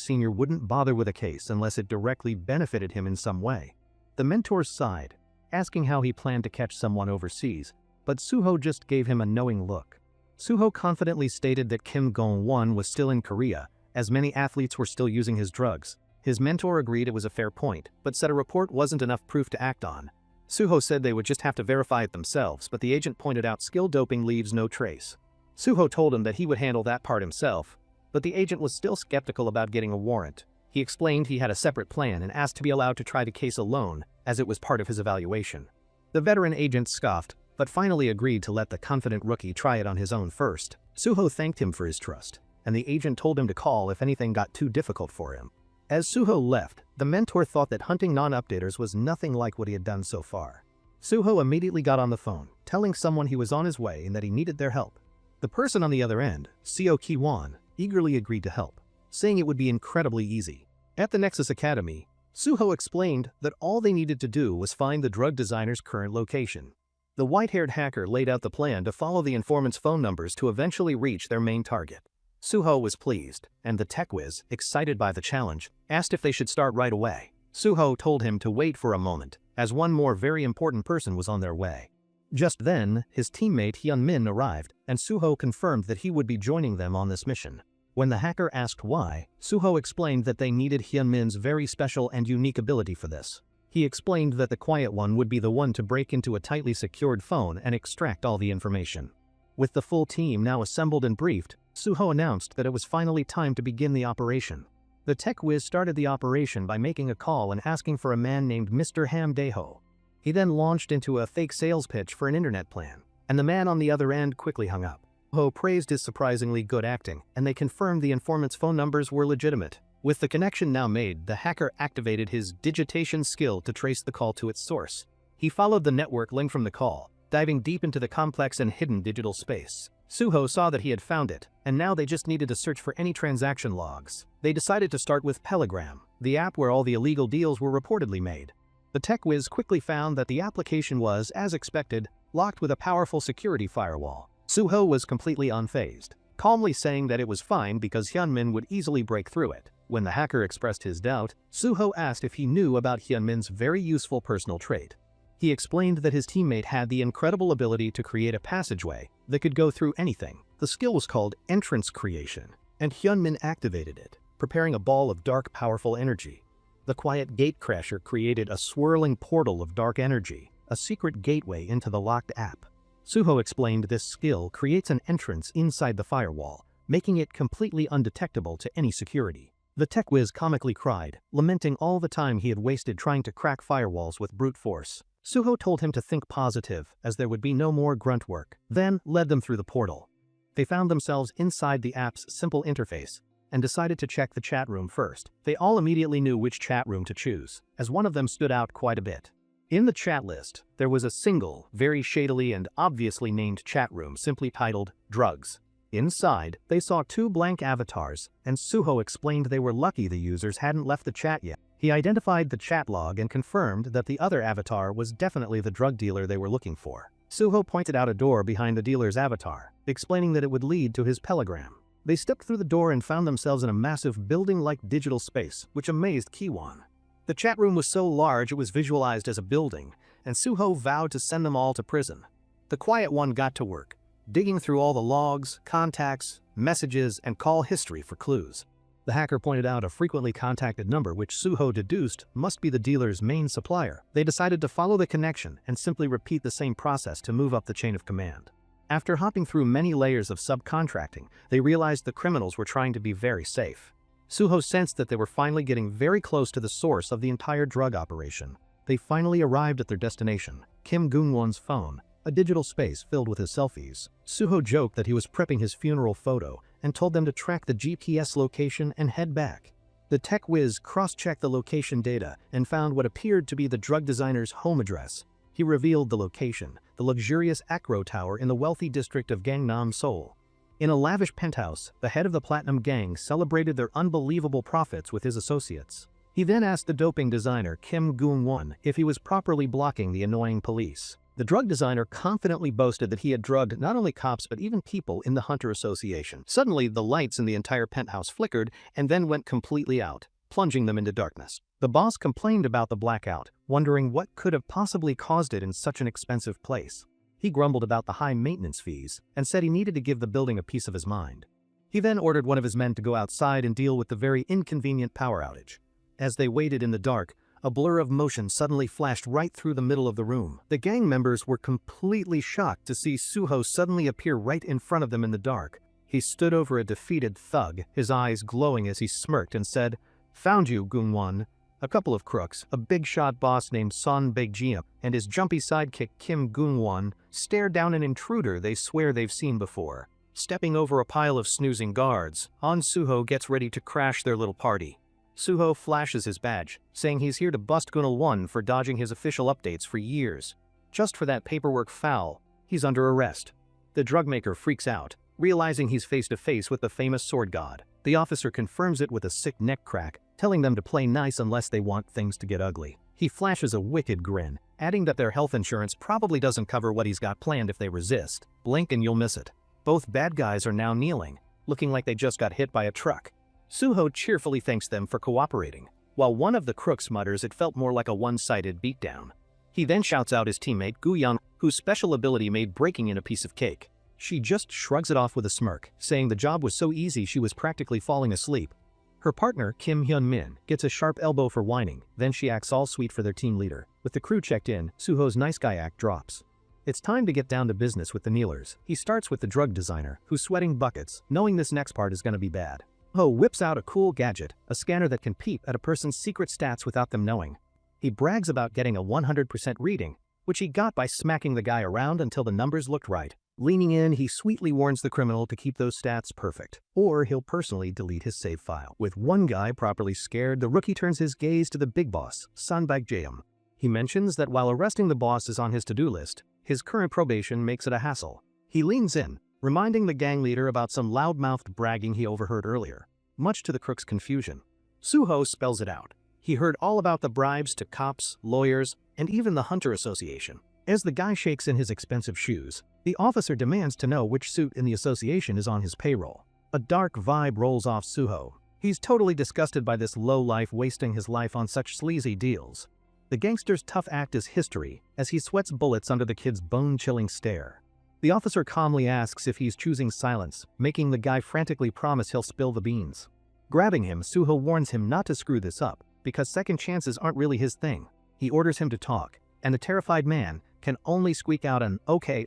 senior wouldn't bother with a case unless it directly benefited him in some way. The mentor sighed, asking how he planned to catch someone overseas, but Suho just gave him a knowing look. Suho confidently stated that Kim Gong-won was still in Korea, as many athletes were still using his drugs. His mentor agreed it was a fair point, but said a report wasn't enough proof to act on. Suho said they would just have to verify it themselves, but the agent pointed out skill doping leaves no trace. Suho told him that he would handle that part himself, but the agent was still skeptical about getting a warrant. He explained he had a separate plan and asked to be allowed to try the case alone, as it was part of his evaluation. The veteran agent scoffed, but finally agreed to let the confident rookie try it on his own first. Suho thanked him for his trust, and the agent told him to call if anything got too difficult for him. As Suho left, the mentor thought that hunting non-updaters was nothing like what he had done so far. Suho immediately got on the phone, telling someone he was on his way and that he needed their help. The person on the other end, Seo Ki-won, eagerly agreed to help, saying it would be incredibly easy. At the Nexus Academy, Suho explained that all they needed to do was find the drug designer's current location. The white-haired hacker laid out the plan to follow the informant's phone numbers to eventually reach their main target. Suho was pleased, and the tech whiz, excited by the challenge, asked if they should start right away. Suho told him to wait for a moment, as one more very important person was on their way. Just then, his teammate Hyunmin arrived, and Suho confirmed that he would be joining them on this mission. When the hacker asked why, Suho explained that they needed Hyunmin's very special and unique ability for this. He explained that the Quiet One would be the one to break into a tightly secured phone and extract all the information. With the full team now assembled and briefed, Suho announced that it was finally time to begin the operation. The tech whiz started the operation by making a call and asking for a man named Mr. Hamdaeho. He then launched into a fake sales pitch for an internet plan, and the man on the other end quickly hung up. Ho praised his surprisingly good acting, and they confirmed the informant's phone numbers were legitimate. With the connection now made, the hacker activated his digitation skill to trace the call to its source. He followed the network link from the call, diving deep into the complex and hidden digital space. Suho saw that he had found it, and now they just needed to search for any transaction logs. They decided to start with Pelagram, the app where all the illegal deals were reportedly made. The tech whiz quickly found that the application was, as expected, locked with a powerful security firewall. Suho was completely unfazed, calmly saying that it was fine because Hyunmin would easily break through it. When the hacker expressed his doubt, Suho asked if he knew about Hyunmin's very useful personal trait. He explained that his teammate had the incredible ability to create a passageway that could go through anything. The skill was called entrance creation, and Hyunmin activated it, preparing a ball of dark, powerful energy. The quiet gatecrasher created a swirling portal of dark energy, a secret gateway into the locked app. Suho explained this skill creates an entrance inside the firewall, making it completely undetectable to any security. The tech whiz comically cried, lamenting all the time he had wasted trying to crack firewalls with brute force. Suho told him to think positive, as there would be no more grunt work, then led them through the portal. They found themselves inside the app's simple interface, and decided to check the chat room first. They all immediately knew which chat room to choose, as one of them stood out quite a bit. In the chat list, there was a single, very shadily and obviously named chat room simply titled Drugs. Inside, they saw 2 blank avatars, and Suho explained they were lucky the users hadn't left the chat yet. He identified the chat log and confirmed that the other avatar was definitely the drug dealer they were looking for. Suho pointed out a door behind the dealer's avatar, explaining that it would lead to his pelagram. They stepped through the door and found themselves in a massive building-like digital space, which amazed Kiwon. The chat room was so large it was visualized as a building, and Suho vowed to send them all to prison. The Quiet One got to work, digging through all the logs, contacts, messages, and call history for clues. The hacker pointed out a frequently contacted number which Suho deduced must be the dealer's main supplier. They decided to follow the connection and simply repeat the same process to move up the chain of command. After hopping through many layers of subcontracting, they realized the criminals were trying to be very safe. Suho sensed that they were finally getting very close to the source of the entire drug operation. They finally arrived at their destination, Kim Goong-won's phone, a digital space filled with his selfies. Suho joked that he was prepping his funeral photo and told them to track the GPS location and head back. The tech whiz cross-checked the location data and found what appeared to be the drug designer's home address. He revealed the location, the luxurious Acro Tower in the wealthy district of Gangnam, Seoul. In a lavish penthouse, the head of the Platinum Gang celebrated their unbelievable profits with his associates. He then asked the doping designer Kim Goong-won if he was properly blocking the annoying police. The drug designer confidently boasted that he had drugged not only cops but even people in the Hunter Association. Suddenly, the lights in the entire penthouse flickered and then went completely out, plunging them into darkness. The boss complained about the blackout, wondering what could have possibly caused it in such an expensive place. He grumbled about the high maintenance fees and said he needed to give the building a piece of his mind. He then ordered one of his men to go outside and deal with the very inconvenient power outage. As they waited in the dark, a blur of motion suddenly flashed right through the middle of the room. The gang members were completely shocked to see Suho suddenly appear right in front of them in the dark. He stood over a defeated thug, his eyes glowing as he smirked and said, "Found you, Goong-won." A couple of crooks, a big-shot boss named Son Baekjia and his jumpy sidekick Kim Goong-won, stare down an intruder they swear they've seen before. Stepping over a pile of snoozing guards, Suho gets ready to crash their little party. Suho flashes his badge, saying he's here to bust Gunil-1 for dodging his official updates for years. Just for that paperwork foul, he's under arrest. The drugmaker freaks out, realizing he's face-to-face with the famous sword god. The officer confirms it with a sick neck crack, telling them to play nice unless they want things to get ugly. He flashes a wicked grin, adding that their health insurance probably doesn't cover what he's got planned if they resist. Blink and you'll miss it. Both bad guys are now kneeling, looking like they just got hit by a truck. Suho cheerfully thanks them for cooperating, while one of the crooks mutters it felt more like a one-sided beatdown. He then shouts out his teammate Guyan, whose special ability made breaking in a piece of cake. She just shrugs it off with a smirk, saying the job was so easy she was practically falling asleep. Her partner, Kim Hyun-min, gets a sharp elbow for whining, then she acts all sweet for their team leader. With the crew checked in, Suho's nice guy act drops. It's time to get down to business with the kneelers. He starts with the drug designer, who's sweating buckets, knowing this next part is gonna be bad. Ho whips out a cool gadget, a scanner that can peep at a person's secret stats without them knowing. He brags about getting a 100% reading, which he got by smacking the guy around until the numbers looked right. Leaning in, he sweetly warns the criminal to keep those stats perfect, or he'll personally delete his save file. With one guy properly scared, the rookie turns his gaze to the big boss, Sanbag Jaeum. He mentions that while arresting the boss is on his to-do list, his current probation makes it a hassle. He leans in, reminding the gang leader about some loudmouthed bragging he overheard earlier, much to the crook's confusion. Suho spells it out. He heard all about the bribes to cops, lawyers, and even the Hunter Association. As the guy shakes in his expensive shoes, the officer demands to know which suit in the association is on his payroll. A dark vibe rolls off Suho. He's totally disgusted by this lowlife wasting his life on such sleazy deals. The gangster's tough act is history, as he sweats bullets under the kid's bone-chilling stare. The officer calmly asks if he's choosing silence, making the guy frantically promise he'll spill the beans. Grabbing him, Suho warns him not to screw this up, because second chances aren't really his thing. He orders him to talk, and the terrified man can only squeak out an okay,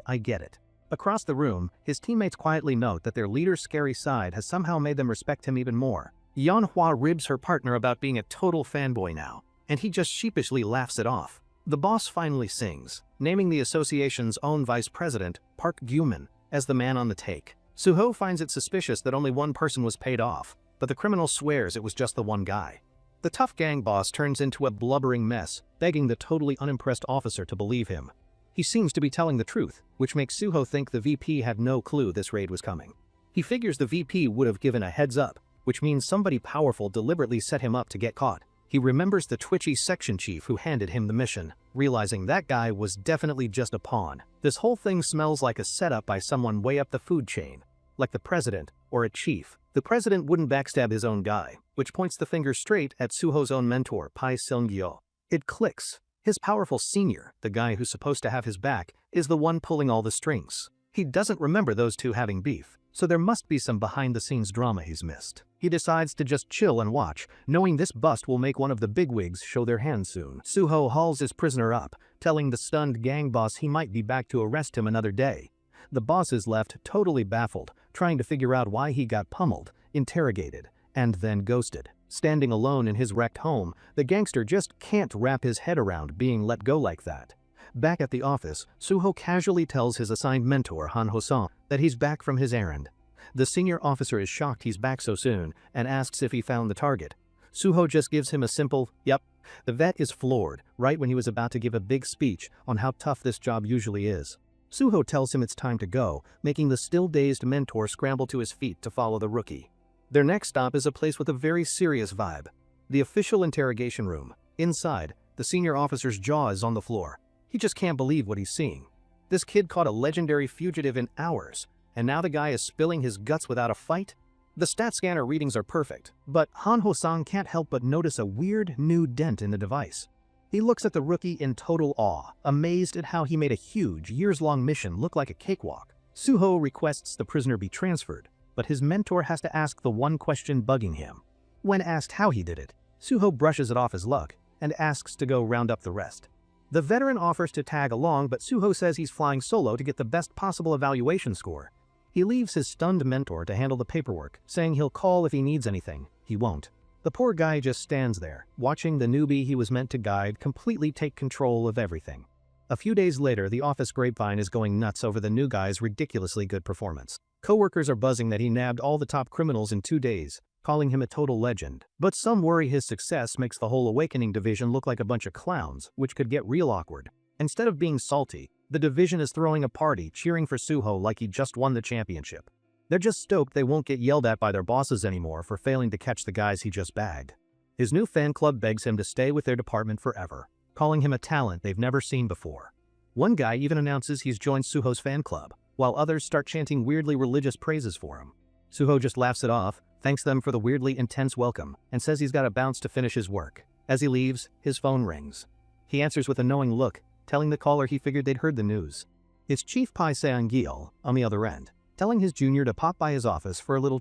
I get it. Across the room, his teammates quietly note that their leader's scary side has somehow made them respect him even more. Yeonhwa ribs her partner about being a total fanboy now, and he just sheepishly laughs it off. The boss finally sings, naming the association's own vice president, Park Gyumin, as the man on the take. Suho finds it suspicious that only one person was paid off, but the criminal swears it was just the one guy. The tough gang boss turns into a blubbering mess, begging the totally unimpressed officer to believe him. He seems to be telling the truth, which makes Suho think the VP had no clue this raid was coming. He figures the VP would have given a heads up, which means somebody powerful deliberately set him up to get caught. He remembers the twitchy section chief who handed him the mission, realizing that guy was definitely just a pawn. This whole thing smells like a setup by someone way up the food chain, like the president or a chief. The president wouldn't backstab his own guy, which points the finger straight at Suho's own mentor, Pai Seung-gyo. It clicks. His powerful senior, the guy who's supposed to have his back, is the one pulling all the strings. He doesn't remember those two having beef, so there must be some behind-the-scenes drama he's missed. He decides to just chill and watch, knowing this bust will make one of the bigwigs show their hand soon. Suho hauls his prisoner up, telling the stunned gang boss he might be back to arrest him another day. The boss is left totally baffled, trying to figure out why he got pummeled, interrogated, and then ghosted. Standing alone in his wrecked home, the gangster just can't wrap his head around being let go like that. Back at the office, Suho casually tells his assigned mentor, Han Ho-sung, that he's back from his errand. The senior officer is shocked he's back so soon and asks if he found the target. Suho just gives him a simple, yep. The vet is floored, right when he was about to give a big speech on how tough this job usually is. Suho tells him it's time to go, making the still-dazed mentor scramble to his feet to follow the rookie. Their next stop is a place with a very serious vibe. The official interrogation room. Inside, the senior officer's jaw is on the floor. He just can't believe what he's seeing. This kid caught a legendary fugitive in hours, and now the guy is spilling his guts without a fight? The stat scanner readings are perfect, but Han Ho-sang can't help but notice a weird new dent in the device. He looks at the rookie in total awe, amazed at how he made a huge, years-long mission look like a cakewalk. Suho requests the prisoner be transferred, but his mentor has to ask the one question bugging him. When asked how he did it, Suho brushes it off as luck and asks to go round up the rest. The veteran offers to tag along, but Suho says he's flying solo to get the best possible evaluation score. He leaves his stunned mentor to handle the paperwork, saying he'll call if he needs anything. He won't. The poor guy just stands there, watching the newbie he was meant to guide completely take control of everything. A few days later, the office grapevine is going nuts over the new guy's ridiculously good performance. Coworkers are buzzing that he nabbed all the top criminals in 2 days, calling him a total legend. But some worry his success makes the whole Awakening division look like a bunch of clowns, which could get real awkward. Instead of being salty, the division is throwing a party, cheering for Suho like he just won the championship. They're just stoked they won't get yelled at by their bosses anymore for failing to catch the guys he just bagged. His new fan club begs him to stay with their department forever, calling him a talent they've never seen before. One guy even announces he's joined Suho's fan club, while others start chanting weirdly religious praises for him. Suho just laughs it off, thanks them for the weirdly intense welcome, and says he's got to bounce to finish his work. As he leaves, his phone rings. He answers with a knowing look, telling the caller he figured they'd heard the news. It's Chief Pai Seong-gil on the other end, telling his junior to pop by his office for a little